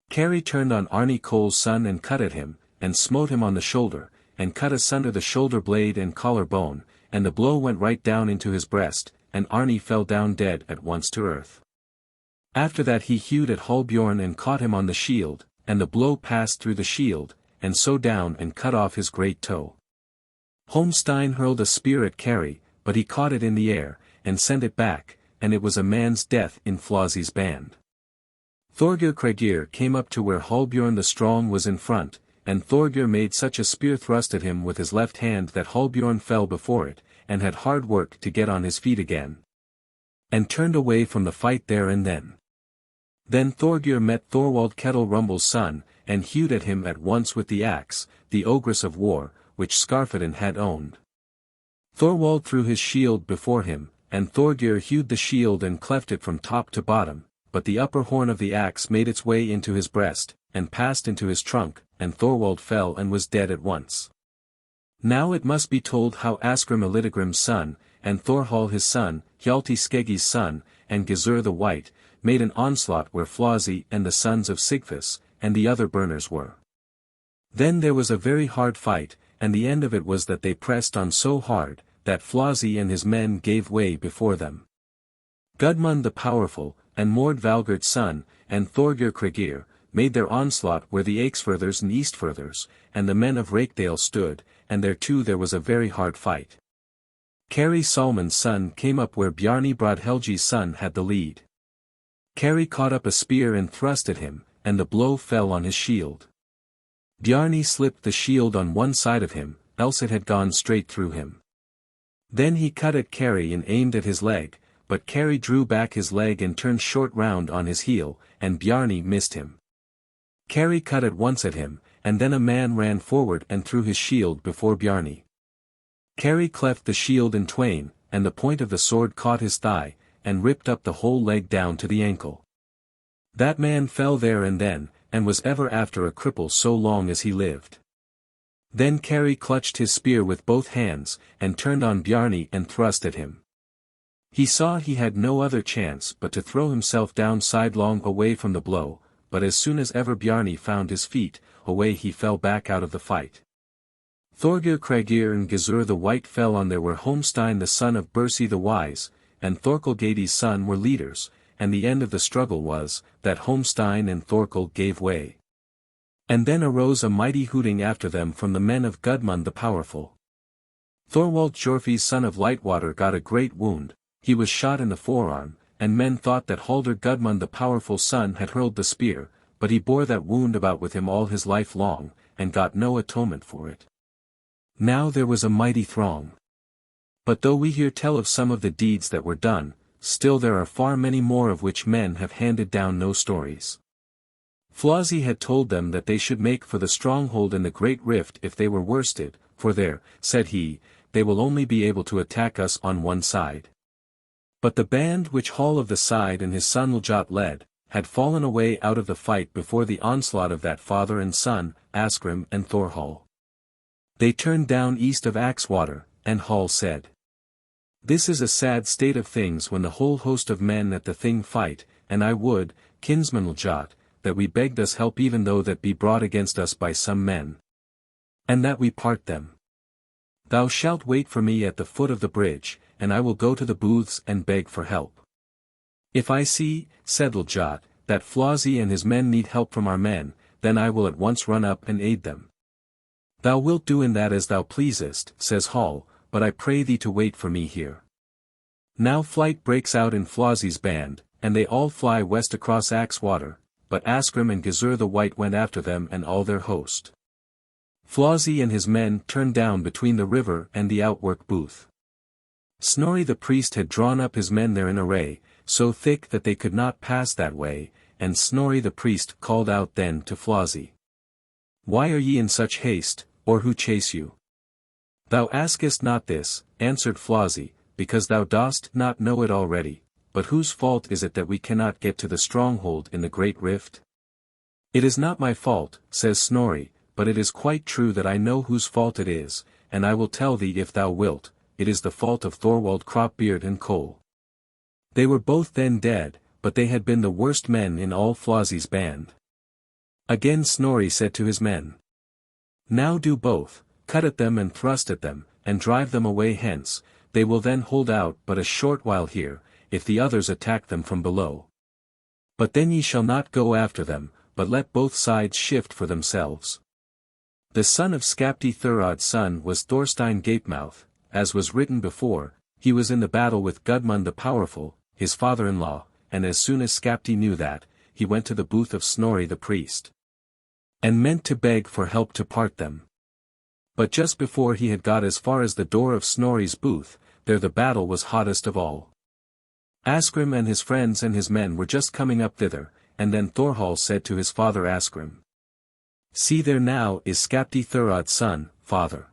Kari turned on Arni Cole's son and cut at him, and smote him on the shoulder, and cut asunder the shoulder blade and collar bone, and the blow went right down into his breast, and Arni fell down dead at once to earth. After that he hewed at Hallbjorn and caught him on the shield, and the blow passed through the shield, and so down and cut off his great toe. Holmstein hurled a spear at Kari, but he caught it in the air, and sent it back, and it was a man's death in Flossie's band. Thorgir Craigir came up to where Hallbjorn the Strong was in front, and Thorgir made such a spear thrust at him with his left hand that Hallbjorn fell before it, and had hard work to get on his feet again, and turned away from the fight there and then. Then Thorgir met Thorwald Kettle Rumble's son, and hewed at him at once with the axe, the ogress of war, which Skarphedinn had owned. Thorwald threw his shield before him, and Thorgir hewed the shield and cleft it from top to bottom, but the upper horn of the axe made its way into his breast, and passed into his trunk, and Thorwald fell and was dead at once. Now it must be told how Asgrim Elidegrim's son, and Thorhall his son, Hjalti Skeggji's son, and Gizur the White, made an onslaught where Flosi and the sons of Sigfus, and the other burners were. Then there was a very hard fight, and the end of it was that they pressed on so hard, that Flosi and his men gave way before them. Gudmund the Powerful, and Mord Valgerd's son, and Thorgir Kregir, made their onslaught where the Aexfirthers and Eastfirthers, and the men of Rakedale stood, and there too there was a very hard fight. Kari Salman's son came up where Bjarni Brodhelgi's son had the lead. Kari caught up a spear and thrust at him, and the blow fell on his shield. Bjarni slipped the shield on one side of him, else it had gone straight through him. Then he cut at Kari and aimed at his leg, but Kari drew back his leg and turned short round on his heel, and Bjarni missed him. Kari cut at once at him, and then a man ran forward and threw his shield before Bjarni. Kari cleft the shield in twain, and the point of the sword caught his thigh, and ripped up the whole leg down to the ankle. That man fell there and then, and was ever after a cripple so long as he lived. Then Kari clutched his spear with both hands, and turned on Bjarni and thrust at him. He saw he had no other chance but to throw himself down sidelong away from the blow, but as soon as ever Bjarni found his feet, away he fell back out of the fight. Thorgir Kregir and Gizur the White fell on there where Homestein the son of Bersi the Wise, and Thorkel Gadi's son were leaders, and the end of the struggle was, that Homestein and Thorkel gave way. And then arose a mighty hooting after them from the men of Gudmund the Powerful. Thorwald Jorfi's son of Lightwater got a great wound, he was shot in the forearm, and men thought that Haldr Gudmund the Powerful's son had hurled the spear, but he bore that wound about with him all his life long, and got no atonement for it. Now there was a mighty throng. But though we here tell of some of the deeds that were done, still there are far many more of which men have handed down no stories. Flosi had told them that they should make for the stronghold in the great rift if they were worsted, for there, said he, they will only be able to attack us on one side. But the band which Hall of the Side and his son Ljot led, had fallen away out of the fight before the onslaught of that father and son, Asgrim and Thorhall. They turned down east of Axwater, and Hall said, "This is a sad state of things when the whole host of men at the thing fight, and I would, kinsman Ljot, that we begged us help even though that be brought against us by some men. And that we part them. Thou shalt wait for me at the foot of the bridge, and I will go to the booths and beg for help. If I see," said Ljot, "that Flosi and his men need help from our men, then I will at once run up and aid them." "Thou wilt do in that as thou pleasest," says Hall, "but I pray thee to wait for me here." Now flight breaks out in Flosi's band, and they all fly west across Axwater, but Asgrim and Gizur the White went after them and all their host. Flosi and his men turned down between the river and the outwork booth. Snorri the priest had drawn up his men there in array, so thick that they could not pass that way, and Snorri the priest called out then to Flosi, "Why are ye in such haste, or who chase you?" "Thou askest not this," answered Flosi, "because thou dost not know it already, but whose fault is it that we cannot get to the stronghold in the great rift?" "It is not my fault," says Snorri, "but it is quite true that I know whose fault it is, and I will tell thee if thou wilt, it is the fault of Thorwald Cropbeard and Cole." They were both then dead, but they had been the worst men in all Flosi's band. Again Snorri said to his men, "Now do both, cut at them and thrust at them, and drive them away hence, they will then hold out but a short while here, if the others attack them from below. But then ye shall not go after them, but let both sides shift for themselves." The son of Skapti Thurod's son was Thorstein Gapemouth, as was written before, he was in the battle with Gudmund the Powerful, his father-in-law, and as soon as Skapti knew that, he went to the booth of Snorri the priest, and meant to beg for help to part them. But just before he had got as far as the door of Snorri's booth, there the battle was hottest of all. Asgrim and his friends and his men were just coming up thither, and then Thorwald said to his father Asgrim. "See, there now is Skapti Thurod's son, father."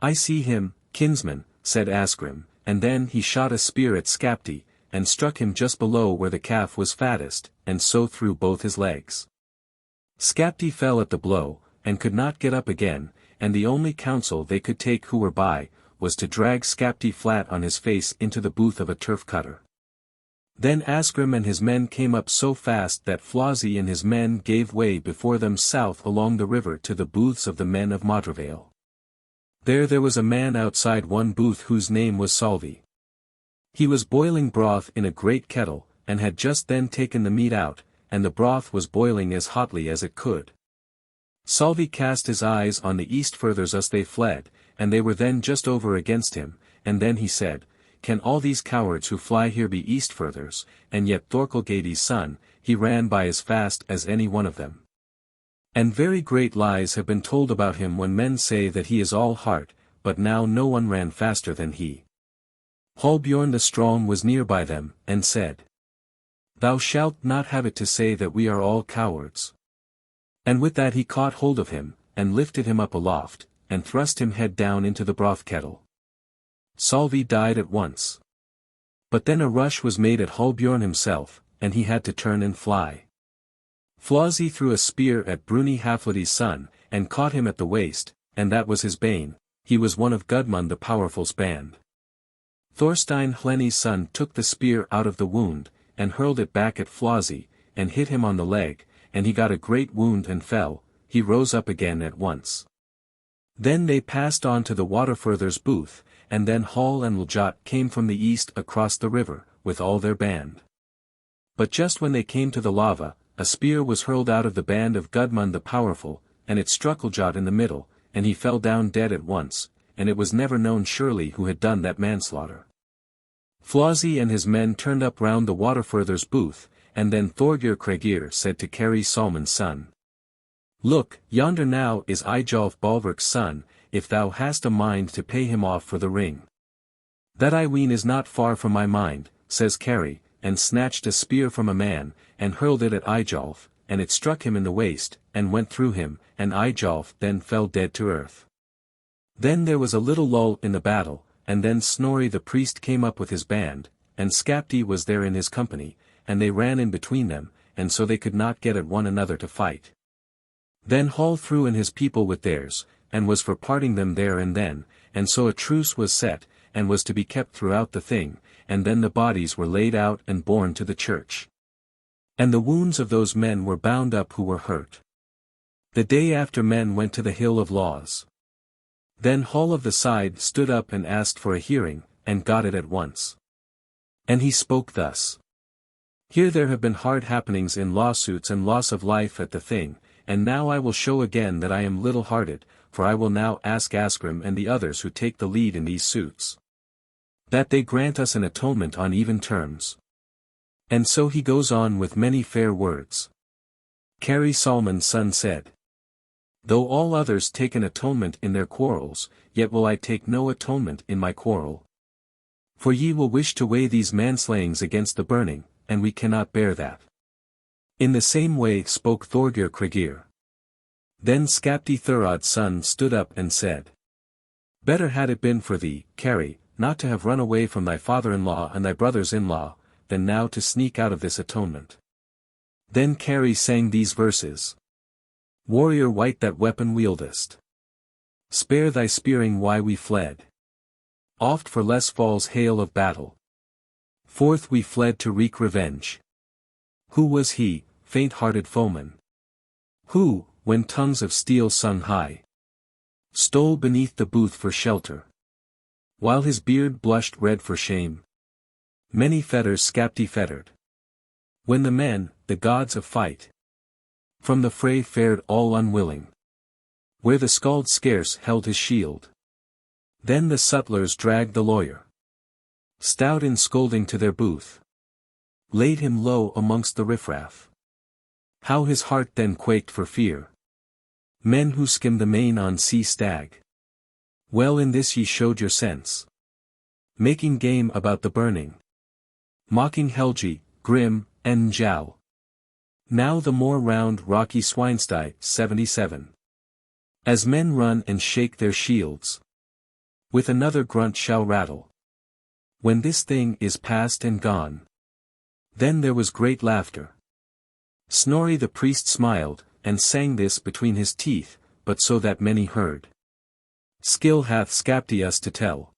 "I see him, kinsman," said Asgrim, and then he shot a spear at Skapti, and struck him just below where the calf was fattest, and so through both his legs. Skapti fell at the blow, and could not get up again, and the only counsel they could take who were by, was to drag Skapti flat on his face into the booth of a turf cutter. Then Asgrim and his men came up so fast that Flossie and his men gave way before them south along the river to the booths of the men of Modravale. There was a man outside one booth whose name was Solvi. He was boiling broth in a great kettle, and had just then taken the meat out, and the broth was boiling as hotly as it could. Solvi cast his eyes on the Eastfirthers as they fled, and they were then just over against him, and then he said, "Can all these cowards who fly here be Eastfirthers, and yet Thorkelgadi's son?" He ran by as fast as any one of them. And very great lies have been told about him when men say that he is all heart, but now no one ran faster than he. Hallbjorn the Strong was near by them, and said, "Thou shalt not have it to say that we are all cowards." And with that he caught hold of him, and lifted him up aloft, and thrust him head down into the broth kettle. Solvi died at once. But then a rush was made at Hallbjorn himself, and he had to turn and fly. Flossie threw a spear at Bruni Haflidy's son, and caught him at the waist, and that was his bane. He was one of Gudmund the Powerful's band. Thorstein Hlenni's son took the spear out of the wound, and hurled it back at Flossie, and hit him on the leg, and he got a great wound and fell. He rose up again at once. Then they passed on to the Waterfurthers' booth, and then Hall and Ljot came from the east across the river, with all their band. But just when they came to the lava, a spear was hurled out of the band of Gudmund the Powerful, and it struck Ljot in the middle, and he fell down dead at once, and it was never known surely who had done that manslaughter. Flossie and his men turned up round the Waterfurthers' booth, and then Thorgir Kregir said to Carry Salmon's son, "Look, yonder now is Eyjolf Balverk's son, if thou hast a mind to pay him off for the ring." "That I ween is not far from my mind," says Carry, and snatched a spear from a man, and hurled it at Eyjolf, and it struck him in the waist, and went through him, and Eyjolf then fell dead to earth. Then there was a little lull in the battle, and then Snorri the priest came up with his band, and Skapti was there in his company, and they ran in between them, and so they could not get at one another to fight. Then Hall threw in his people with theirs, and was for parting them there and then, and so a truce was set, and was to be kept throughout the thing, and then the bodies were laid out and borne to the church. And the wounds of those men were bound up who were hurt. The day after men went to the Hill of Laws. Then Hall of the Side stood up and asked for a hearing, and got it at once. And he spoke thus. "Here there have been hard happenings in lawsuits and loss of life at the thing, and now I will show again that I am little-hearted, for I will now ask Asgrim and the others who take the lead in these suits, that they grant us an atonement on even terms." And so he goes on with many fair words. Carry Salmon's son said, "Though all others take an atonement in their quarrels, yet will I take no atonement in my quarrel. For ye will wish to weigh these manslayings against the burning, and we cannot bear that." In the same way spoke Thorgir Kregir. Then Skapti Thurod's son stood up and said, "Better had it been for thee, Carry, not to have run away from thy father-in-law and thy brothers-in-law, than now to sneak out of this atonement." Then Carry sang these verses. "Warrior white that weapon wieldest, spare thy spearing why we fled. Oft for less falls hail of battle. Forth we fled to wreak revenge. Who was he, faint-hearted foeman? Who, when tongues of steel sung high, stole beneath the booth for shelter, while his beard blushed red for shame? Many fetters Skapti fettered, when the men, the gods of fight, from the fray fared all unwilling, where the skald scarce held his shield. Then the sutlers dragged the lawyer, stout in scolding to their booth, laid him low amongst the riffraff. How his heart then quaked for fear. Men who skim the main on sea stag. Well in this ye showed your sense, making game about the burning, mocking Helgi, Grim, and Njal. Now the more round rocky Swinestye, 77. As men run and shake their shields. With another grunt shall rattle. When this thing is past and gone. Then there was great laughter. Snorri the priest smiled, and sang this between his teeth, but so that many heard. Skill hath Skapti us to tell.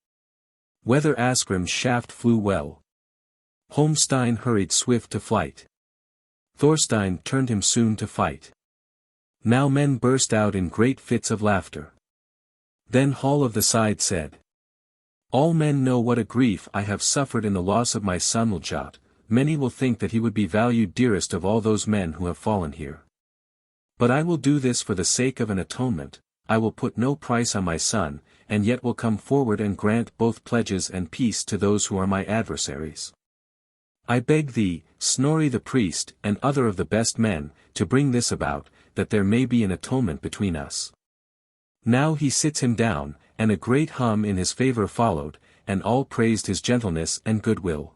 Whether Asgrim's shaft flew well. Holmstein hurried swift to flight. Thorstein turned him soon to fight. Now men burst out in great fits of laughter. Then Hall of the Side said. All men know what a grief I have suffered in the loss of my son Ljot. Many will think that he would be valued dearest of all those men who have fallen here. But I will do this for the sake of an atonement. I will put no price on my son, and yet will come forward and grant both pledges and peace to those who are my adversaries. I beg thee, Snorri the priest, and other of the best men, to bring this about, that there may be an atonement between us. Now he sits him down, and a great hum in his favor followed, and all praised his gentleness and goodwill.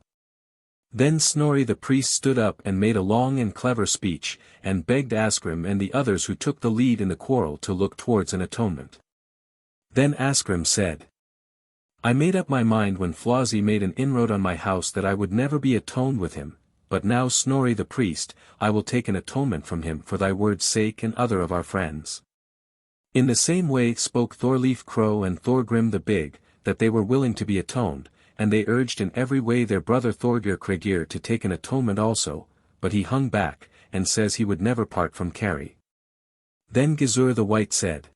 Then Snorri the priest stood up and made a long and clever speech, and begged Asgrim and the others who took the lead in the quarrel to look towards an atonement. Then Asgrim said. I made up my mind when Flossie made an inroad on my house that I would never be atoned with him, but now Snorri the priest, I will take an atonement from him for thy word's sake and other of our friends. In the same way spoke Thorleif Crow and Thorgrim the Big, that they were willing to be atoned, and they urged in every way their brother Thorgir Cregir to take an atonement also, but he hung back, and says he would never part from Carrie. Then Gizur the White said.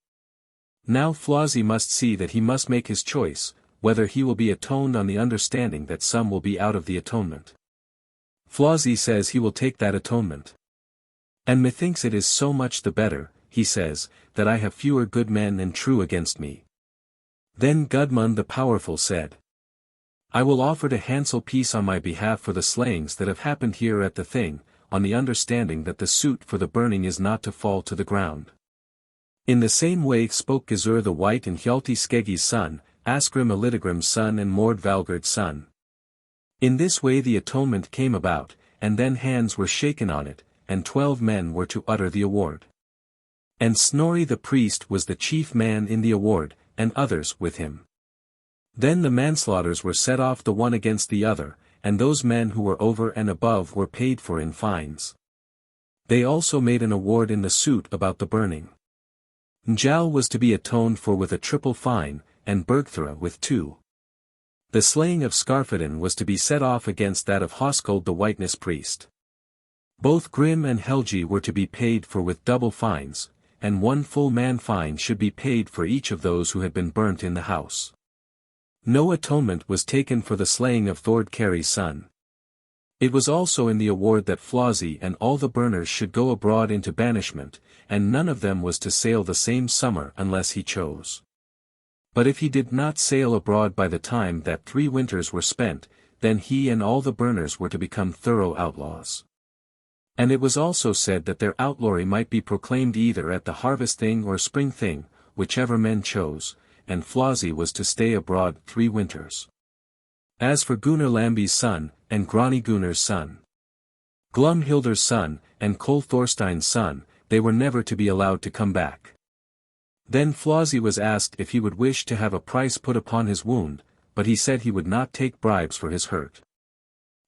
Now Flossie must see that he must make his choice, whether he will be atoned on the understanding that some will be out of the atonement. Flossie says he will take that atonement. And methinks it is so much the better, he says, that I have fewer good men and true against me. Then Gudmund the Powerful said. I will offer to Hansel peace on my behalf for the slayings that have happened here at the thing, on the understanding that the suit for the burning is not to fall to the ground. In the same way spoke Gizur the White and Hjalti Skeggji's son, Asgrim Elidegrim's son and Mord Valgerd's son. In this way the atonement came about, and then hands were shaken on it, and 12 men were to utter the award. And Snorri the priest was the chief man in the award, and others with him. Then the manslaughters were set off the one against the other, and those men who were over and above were paid for in fines. They also made an award in the suit about the burning. Njáll was to be atoned for with a triple fine, and Bergthora with 2. The slaying of Skarphedinn was to be set off against that of Hoskuld the Whiteness priest. Both Grim and Helgi were to be paid for with double fines, and 1 full man fine should be paid for each of those who had been burnt in the house. No atonement was taken for the slaying of Thord Keri's son. It was also in the award that Flossie and all the burners should go abroad into banishment, and none of them was to sail the same summer unless he chose. But if he did not sail abroad by the time that 3 winters were spent, then he and all the burners were to become thorough outlaws. And it was also said that their outlawry might be proclaimed either at the harvest thing or spring thing, whichever men chose, and Flossie was to stay abroad 3 winters. As for Gunnar Lambi's son, and Grani Gunnar's son, Glumhildar's son, and Kol Thorstein's son, they were never to be allowed to come back. Then Flossie was asked if he would wish to have a price put upon his wound, but he said he would not take bribes for his hurt.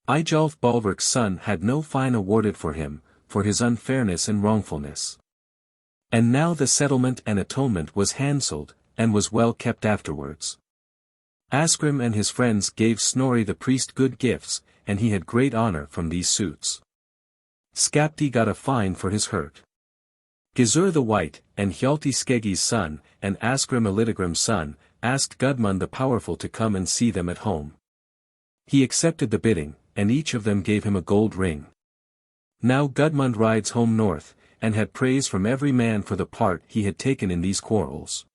Eyjolf Balverk's son had no fine awarded for him, for his unfairness and wrongfulness. And now the settlement and atonement was handsold, and was well kept afterwards. Asgrim and his friends gave Snorri the priest good gifts, and he had great honor from these suits. Skapti got a fine for his hurt. Gizur the White, and Hjalti Skeggji's son, and Asgrim Elidegrim's son, asked Gudmund the Powerful to come and see them at home. He accepted the bidding, and each of them gave him a gold ring. Now Gudmund rides home north, and had praise from every man for the part he had taken in these quarrels.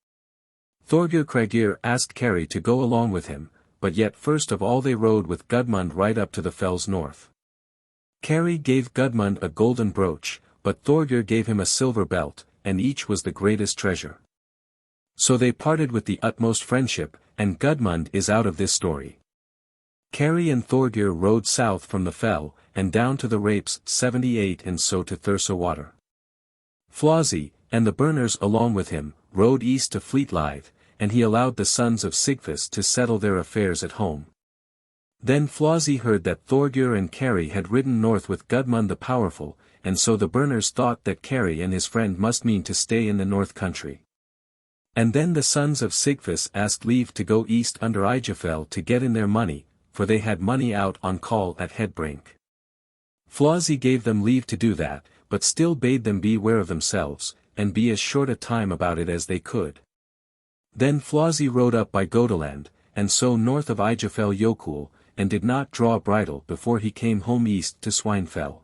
Thorgir Cregir asked Keri to go along with him, but yet first of all they rode with Gudmund right up to the fells north. Keri gave Gudmund a golden brooch, but Thorgir gave him a silver belt, and each was the greatest treasure. So they parted with the utmost friendship, and Gudmund is out of this story. Keri and Thorgir rode south from the fell, and down to the rapes 78 and so to Thurso water. Flosi, and the burners along with him, rode east to Fleetlythe, and he allowed the sons of Sigfus to settle their affairs at home. Then Flosi heard that Thorgr and Kari had ridden north with Gudmund the Powerful, and so the burners thought that Kari and his friend must mean to stay in the north country. And then the sons of Sigfus asked leave to go east under Ijafell to get in their money, for they had money out on call at Headbrink. Flosi gave them leave to do that, but still bade them beware of themselves, and be as short a time about it as they could. Then Flosi rode up by Godaland, and so north of Ijafell Jökull, and did not draw bridle before he came home east to Swinefell.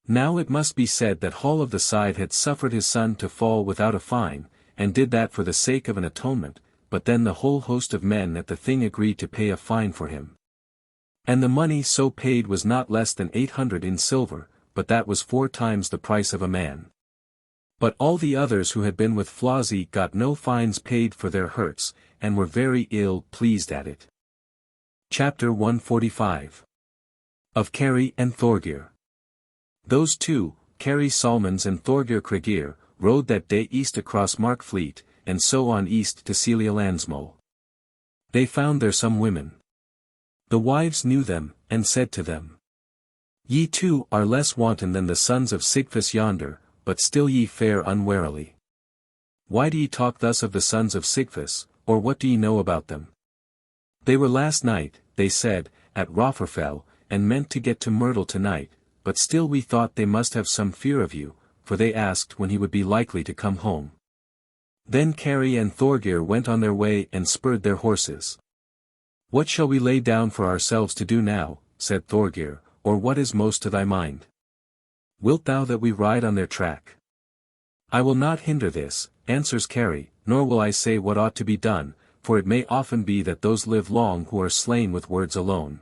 Now it must be said that Hall of the Side had suffered his son to fall without a fine, and did that for the sake of an atonement, but then the whole host of men at the thing agreed to pay a fine for him. And the money so paid was not less than 800 in silver, but that was 4 times the price of a man. But all the others who had been with Flosi got no fines paid for their hurts, and were very ill pleased at it. Chapter 145. Of Kari and Thorgr. Those two, Kari Salmons and Thorgr Kragir, rode that day east across Markfleet, and so on east to Celia Landsmo. They found there some women. The wives knew them, and said to them, Ye too are less wanton than the sons of Sigfus yonder, but still ye fare unwarily. Why do ye talk thus of the sons of Sigfus, or what do ye know about them? They were last night, they said, at Rofferfell, and meant to get to Myrtle tonight, but still we thought they must have some fear of you, for they asked when he would be likely to come home. Then Kari and Thorgr went on their way and spurred their horses. What shall we lay down for ourselves to do now, said Thorgr, or what is most to thy mind? Wilt thou that we ride on their track? I will not hinder this, answers Kari, nor will I say what ought to be done, for it may often be that those live long who are slain with words alone.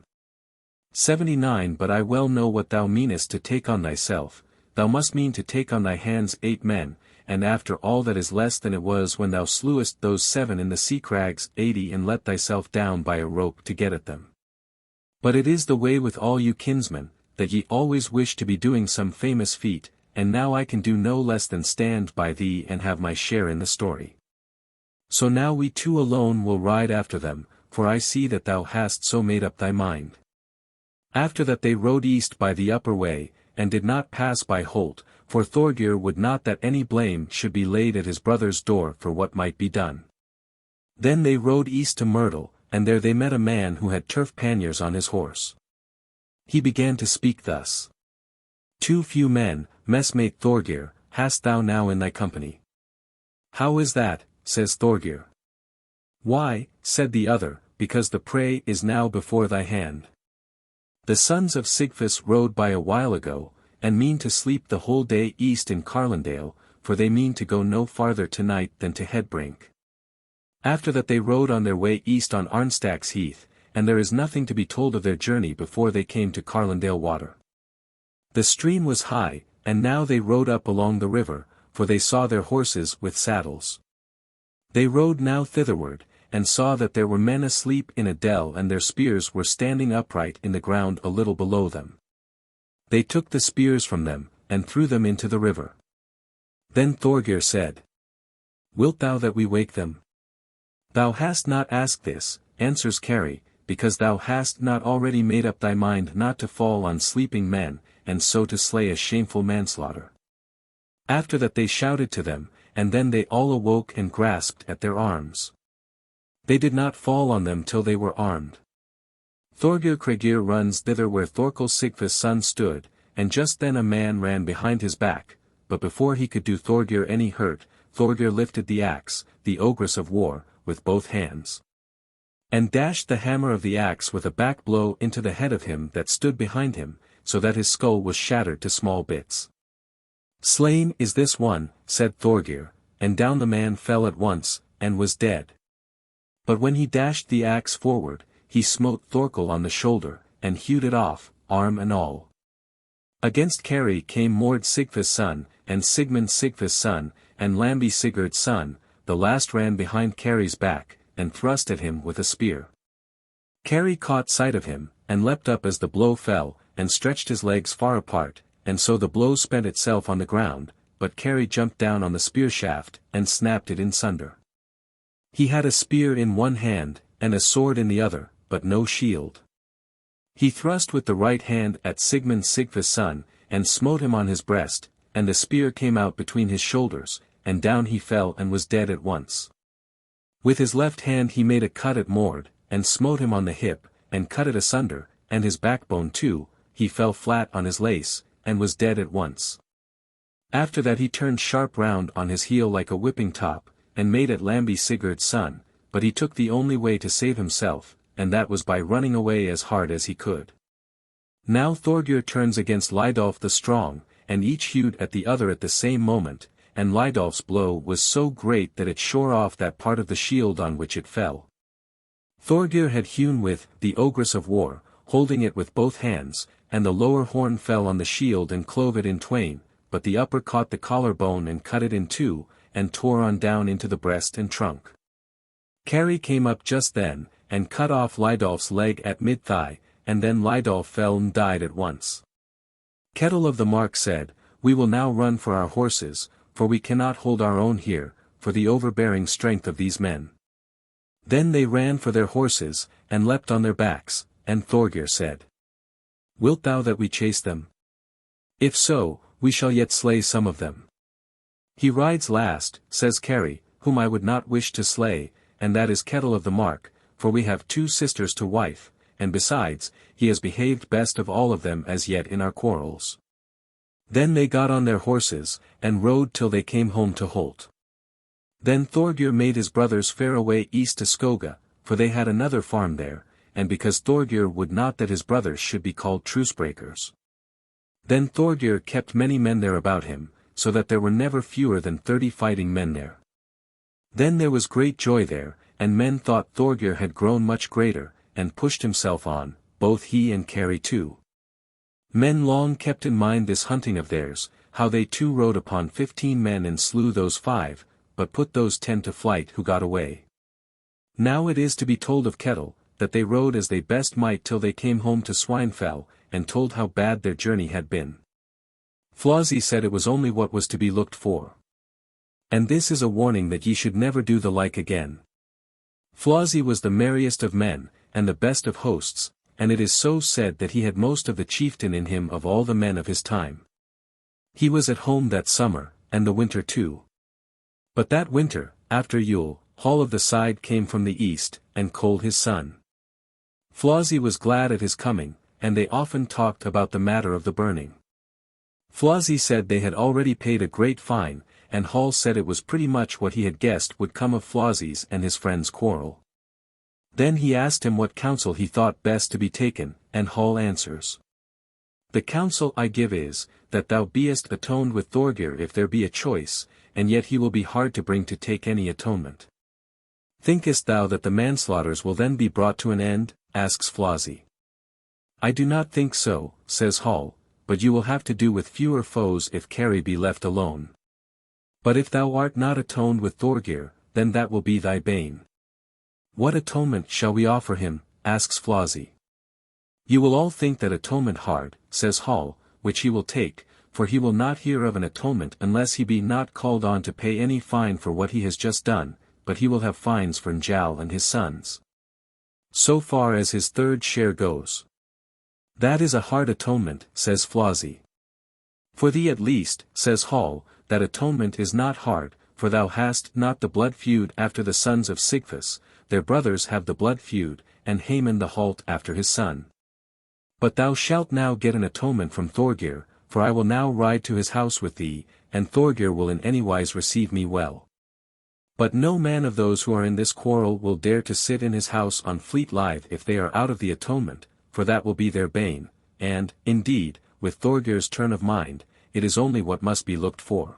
79 But I well know what thou meanest to take on thyself, thou must mean to take on thy hands 8 men, and after all that is less than it was when thou slewest those 7 in the sea crags 80 and let thyself down by a rope to get at them. But it is the way with all you kinsmen, that ye always wish to be doing some famous feat, and now I can do no less than stand by thee and have my share in the story. So now we two alone will ride after them, for I see that thou hast so made up thy mind. After that they rode east by the upper way, and did not pass by Holt, for Thorgr would not that any blame should be laid at his brother's door for what might be done. Then they rode east to Myrtle, and there they met a man who had turf panniers on his horse. He began to speak thus. Too few men, messmate Thorgr, hast thou now in thy company. How is that, says Thorgr. Why, said the other, because the prey is now before thy hand. The sons of Sigfus rode by a while ago, and mean to sleep the whole day east in Carlandale, for they mean to go no farther tonight than to Headbrink. After that they rode on their way east on Arnstack's Heath, and there is nothing to be told of their journey before they came to Carlandale water. The stream was high, and now they rode up along the river, for they saw their horses with saddles. They rode now thitherward, and saw that there were men asleep in a dell and their spears were standing upright in the ground a little below them. They took the spears from them, and threw them into the river. Then Thorgr said, Wilt thou that we wake them? Thou hast not asked this, answers Kari, because thou hast not already made up thy mind not to fall on sleeping men, and so to slay a shameful manslaughter. After that they shouted to them, and then they all awoke and grasped at their arms. They did not fall on them till they were armed. Thorgr Kragir runs thither where Thorkel Sigfus' son stood, and just then a man ran behind his back, but before he could do Thorgr any hurt, Thorgr lifted the axe, the ogress of war, with both hands. And dashed the hammer of the axe with a back blow into the head of him that stood behind him, so that his skull was shattered to small bits. Slain is this one, said Thorgr, and down the man fell at once, and was dead. But when he dashed the axe forward, he smote Thorkel on the shoulder, and hewed it off, arm and all. Against Kari came Mord Sigfus' son, and Sigmund Sigfus' son, and Lambi Sigurd's son, the last ran behind Kari's back, and thrust at him with a spear. Kari caught sight of him, and leapt up as the blow fell, and stretched his legs far apart, and so the blow spent itself on the ground, but Kari jumped down on the spear shaft, and snapped it in sunder. He had a spear in one hand, and a sword in the other, but no shield. He thrust with the right hand at Sigmund Sigva's son, and smote him on his breast, and the spear came out between his shoulders, and down he fell and was dead at once. With his left hand he made a cut at Mord, and smote him on the hip, and cut it asunder, and his backbone too, he fell flat on his lace, and was dead at once. After that he turned sharp round on his heel like a whipping top, and made at Lambi Sigurd's son, but he took the only way to save himself, and that was by running away as hard as he could. Now Thorgir turns against Lydolf the Strong, and each hewed at the other at the same moment, and Lydolf's blow was so great that it shore off that part of the shield on which it fell. Thorgir had hewn with the Ogress of War, holding it with both hands, and the lower horn fell on the shield and clove it in twain, but the upper caught the collarbone and cut it in two, and tore on down into the breast and trunk. Kari came up just then, and cut off Lydolf's leg at mid-thigh, and then Lydolf fell and died at once. Kettle of the Mark said, "We will now run for our horses, for we cannot hold our own here, for the overbearing strength of these men." Then they ran for their horses, and leapt on their backs, and Thorgir said, "Wilt thou that we chase them? If so, we shall yet slay some of them." "He rides last," says Kari, "whom I would not wish to slay, and that is Kettle of the Mark, for we have 2 sisters to wife, and besides, he has behaved best of all of them as yet in our quarrels." Then they got on their horses, and rode till they came home to Holt. Then Thorgir made his brothers fare away east to Skoga, for they had another farm there, and because Thorgir would not that his brothers should be called truce-breakers. Then Thorgir kept many men there about him, so that there were never fewer than 30 fighting men there. Then there was great joy there, and men thought Thorgir had grown much greater, and pushed himself on, both he and Kari too. Men long kept in mind this hunting of theirs, how they too rode upon 15 men and slew those 5, but put those 10 to flight who got away. Now it is to be told of Kettle, that they rode as they best might till they came home to Swinefell, and told how bad their journey had been. Flossie said it was only what was to be looked for. And this is a warning that ye should never do the like again. Flossie was the merriest of men, and the best of hosts, and it is so said that he had most of the chieftain in him of all the men of his time. He was at home that summer, and the winter too. But that winter, after Yule, Hall of the Side came from the east, and Cold his son. Flossie was glad at his coming, and they often talked about the matter of the burning. Flossie said they had already paid a great fine, and Hall said it was pretty much what he had guessed would come of Flossie's and his friend's quarrel. Then he asked him what counsel he thought best to be taken, and Hall answers. "The counsel I give is, that thou beest atoned with Thorgir if there be a choice, and yet he will be hard to bring to take any atonement." "Thinkest thou that the manslaughters will then be brought to an end?" asks Flossie. "I do not think so," says Hall, "but you will have to do with fewer foes if Kari be left alone. But if thou art not atoned with Thorgir, then that will be thy bane." "What atonement shall we offer him?" asks Flossie. "You will all think that atonement hard," says Hall, "which he will take, for he will not hear of an atonement unless he be not called on to pay any fine for what he has just done, but he will have fines for Njáll and his sons. So far as his third share goes." "That is a hard atonement," says Flossie. "For thee at least," says Hall, "that atonement is not hard, for thou hast not the blood feud after the sons of Sigfus, their brothers have the blood feud, and Haman the halt after his son. But thou shalt now get an atonement from Thorgir, for I will now ride to his house with thee, and Thorgir will in any wise receive me well. But no man of those who are in this quarrel will dare to sit in his house on Fleet Lithe if they are out of the atonement, for that will be their bane, and, indeed, with Thorgir's turn of mind, it is only what must be looked for."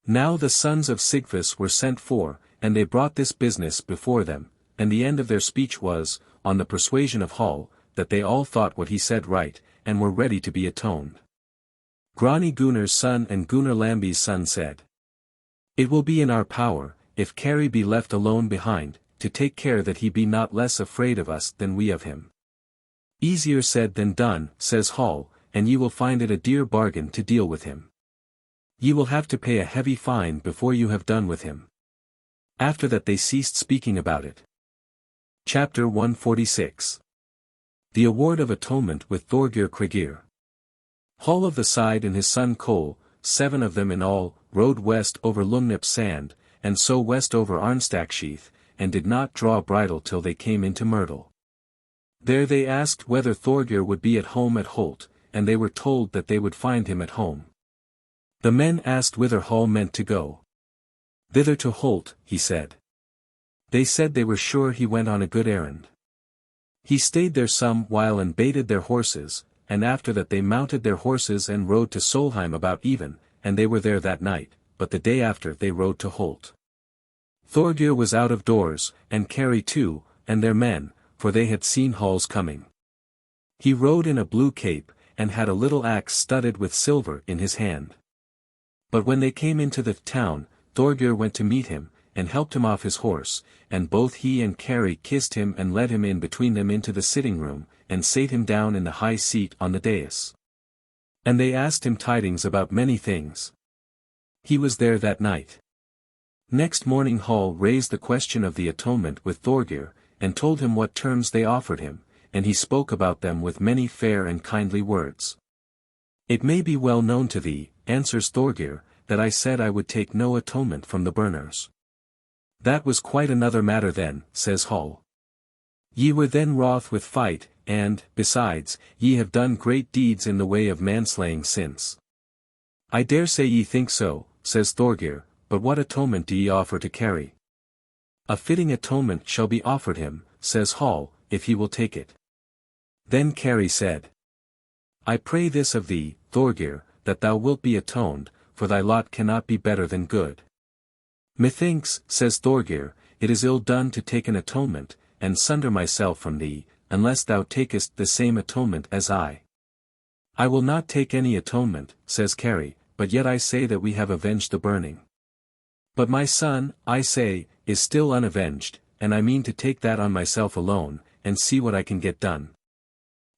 Now the sons of Sigfus were sent for, and they brought this business before them, and the end of their speech was, on the persuasion of Hall, that they all thought what he said right, and were ready to be atoned. Grani Gunnar's son and Gunnar Lambi's son said, "It will be in our power, if Kari be left alone behind, to take care that he be not less afraid of us than we of him. Easier said than done, says Hall, and ye will find it a dear bargain to deal with him. Ye will have to pay a heavy fine before you have done with him. After that they ceased speaking about it. Chapter 146. The Award of Atonement with Thorgir Krigir. Hall of the Side and his son Cole, 7 of them in all, rode west over Lumnip Sand, and so west over Arnstaksheath, and did not draw bridle till they came into Myrtle. There they asked whether Thorgir would be at home at Holt, and they were told that they would find him at home. The men asked whither Hall meant to go. Thither to Holt, he said. They said they were sure he went on a good errand. He stayed there some while and baited their horses, and after that they mounted their horses and rode to Solheim about even, and they were there that night, but the day after they rode to Holt. Thorgir was out of doors, and Kari too, and their men, for they had seen Hall's coming. He rode in a blue cape, and had a little axe studded with silver in his hand. But when they came into the town, Thorgir went to meet him, and helped him off his horse, and both he and Kari kissed him and led him in between them into the sitting room, and sate him down in the high seat on the dais. And they asked him tidings about many things. He was there that night. Next morning Hall raised the question of the atonement with Thorgir, and told him what terms they offered him, and he spoke about them with many fair and kindly words. It may be well known to thee, answers Thorgir, that I said I would take no atonement from the burners. That was quite another matter then, says Hall. Ye were then wroth with fight, and, besides, ye have done great deeds in the way of manslaying since. I dare say ye think so, says Thorgir, but what atonement do ye offer to Kari? A fitting atonement shall be offered him, says Hall, if he will take it. Then Kari said, I pray this of thee, Thorgir, that thou wilt be atoned, for thy lot cannot be better than good. Methinks, says Thorgir, it is ill done to take an atonement, and sunder myself from thee, unless thou takest the same atonement as I. I will not take any atonement, says Kari, but yet I say that we have avenged the burning. But my son, I say, is still unavenged, and I mean to take that on myself alone, and see what I can get done.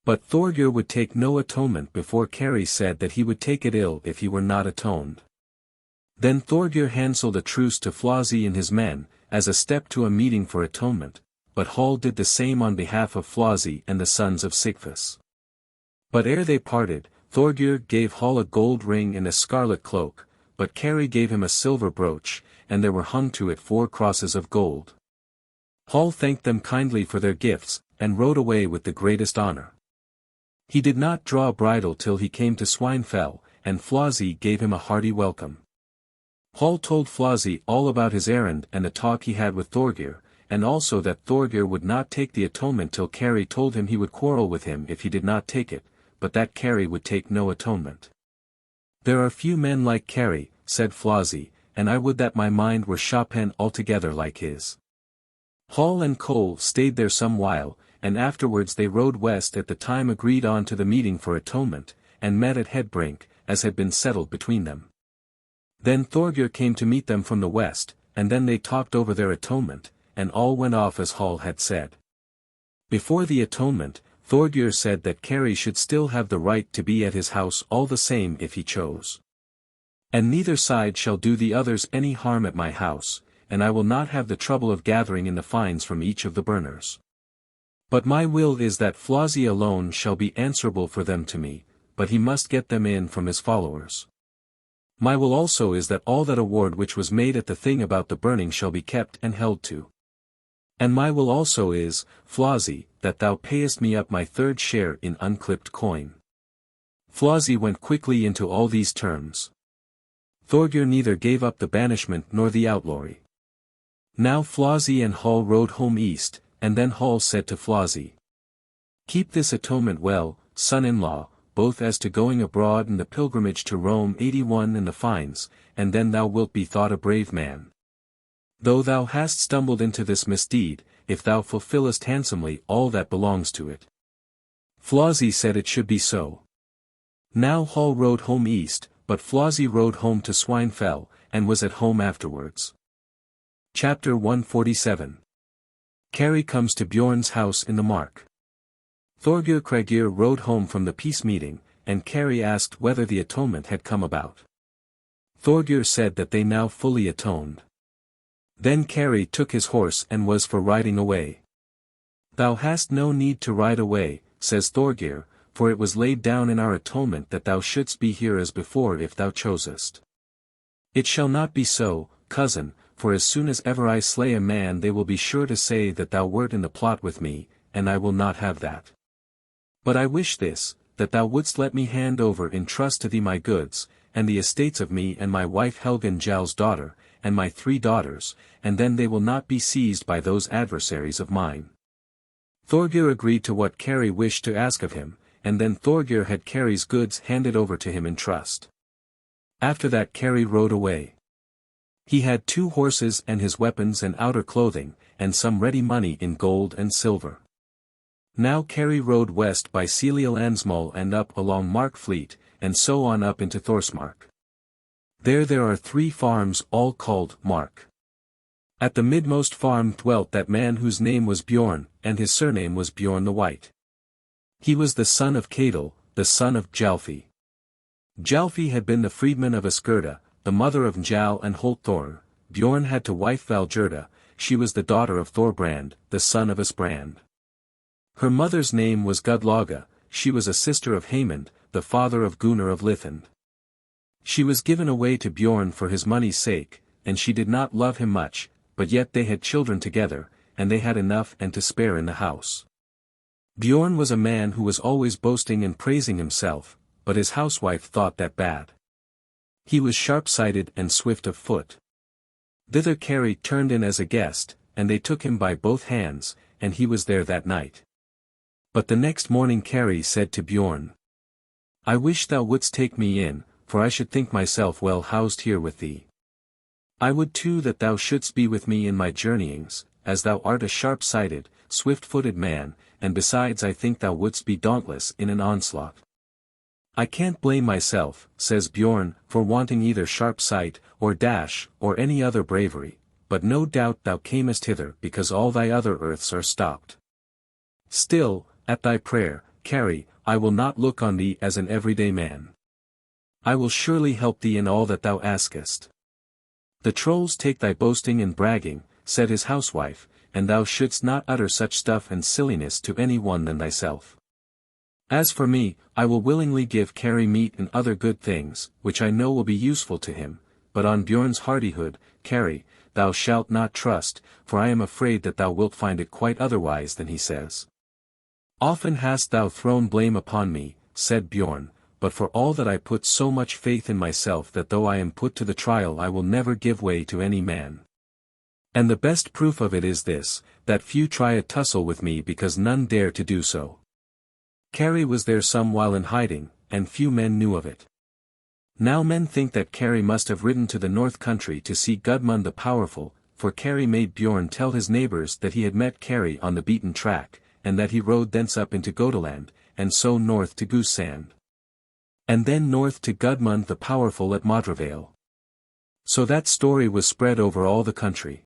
But Thorgir would take no atonement before Kari said that he would take it ill if he were not atoned. Then Thorgir handsold a truce to Flossie and his men, as a step to a meeting for atonement, but Hall did the same on behalf of Flossie and the sons of Sigfus. But ere they parted, Thorgir gave Hall a gold ring and a scarlet cloak, but Kari gave him a silver brooch, and there were hung to it 4 crosses of gold. Hall thanked them kindly for their gifts, and rode away with the greatest honor. He did not draw bridle till he came to Swinefell, and Flossie gave him a hearty welcome. Hall told Flossie all about his errand and the talk he had with Thorgir, and also that Thorgir would not take the atonement till Kari told him he would quarrel with him if he did not take it, but that Kari would take no atonement. There are few men like Kari, said Flossie, and I would that my mind were Chopin altogether like his. Hall and Cole stayed there some while, and afterwards they rode west at the time agreed on to the meeting for atonement, and met at Headbrink, as had been settled between them. Then Thorgir came to meet them from the west, and then they talked over their atonement, and all went off as Hall had said. Before the atonement, Thorgir said that Kari should still have the right to be at his house all the same if he chose. And neither side shall do the others any harm at my house, and I will not have the trouble of gathering in the fines from each of the burners. But my will is that Flossie alone shall be answerable for them to me, but he must get them in from his followers. My will also is that all that award which was made at the thing about the burning shall be kept and held to. And my will also is, Flossie, that thou payest me up my 3rd share in unclipped coin. Flossie went quickly into all these terms. Thorgir neither gave up the banishment nor the outlawry. Now Flossie and Hall rode home east, and then Hall said to Flossie, Keep this atonement well, son-in-law, both as to going abroad and the pilgrimage to Rome 81 and the fines, and then thou wilt be thought a brave man. Though thou hast stumbled into this misdeed, if thou fulfillest handsomely all that belongs to it. Flossie said it should be so. Now Hall rode home east, but Flossie rode home to Swinefell, and was at home afterwards. Chapter 147. Kari comes to Bjorn's house in the Mark. Thorgir Kregir rode home from the peace meeting, and Kari asked whether the atonement had come about. Thorgir said that they now fully atoned. Then Kari took his horse and was for riding away. "Thou hast no need to ride away," says Thorgir, "for it was laid down in our atonement that thou shouldst be here as before if thou chosest. It shall not be so, cousin, for as soon as ever I slay a man they will be sure to say that thou wert in the plot with me, and I will not have that. But I wish this, that thou wouldst let me hand over in trust to thee my goods, and the estates of me and my wife Helga Njál's daughter, and my 3 daughters, and then they will not be seized by those adversaries of mine." Thorgir agreed to what Kari wished to ask of him, and then Thorgir had Kari's goods handed over to him in trust. After that Kari rode away. He had 2 horses and his weapons and outer clothing, and some ready money in gold and silver. Now Kari rode west by Selialandsmál and up along Markfleet, and so on up into Thorsmark. There are 3 farms all called Mark. At the midmost farm dwelt that man whose name was Bjorn, and his surname was Bjorn the White. He was the son of Kedil, the son of Jalfi. Jalfi had been the freedman of Asgurda, the mother of Njáll and Holtthor. Bjorn had to wife Hallgerda. She was the daughter of Thorbrand, the son of Asbrand. Her mother's name was Gudlaga. She was a sister of Haemund, the father of Gunnar of Lithend. She was given away to Bjorn for his money's sake, and she did not love him much, but yet they had children together, and they had enough and to spare in the house. Bjorn was a man who was always boasting and praising himself, but his housewife thought that bad. He was sharp-sighted and swift of foot. Thither Kari turned in as a guest, and they took him by both hands, and he was there that night. But the next morning Kari said to Bjorn, "I wish thou wouldst take me in, for I should think myself well housed here with thee. I would too that thou shouldst be with me in my journeyings, as thou art a sharp-sighted, swift-footed man, and besides I think thou wouldst be dauntless in an onslaught." "I can't blame myself," says Bjorn, "for wanting either sharp sight, or dash, or any other bravery, but no doubt thou camest hither because all thy other earths are stopped. Still, at thy prayer, Kari, I will not look on thee as an everyday man. I will surely help thee in all that thou askest." "The trolls take thy boasting and bragging," said his housewife, "and thou shouldst not utter such stuff and silliness to any one than thyself. As for me, I will willingly give Kari meat and other good things, which I know will be useful to him, but on Bjorn's hardihood, Kari, thou shalt not trust, for I am afraid that thou wilt find it quite otherwise than he says." "Often hast thou thrown blame upon me," said Bjorn, "but for all that I put so much faith in myself that though I am put to the trial I will never give way to any man. And the best proof of it is this, that few try a tussle with me because none dare to do so." Kari was there some while in hiding, and few men knew of it. Now men think that Kari must have ridden to the north country to see Gudmund the Powerful, for Kari made Bjorn tell his neighbors that he had met Kari on the beaten track, and that he rode thence up into Godaland, and so north to Goose Sand. And then north to Gudmund the Powerful at Modravale. So that story was spread over all the country.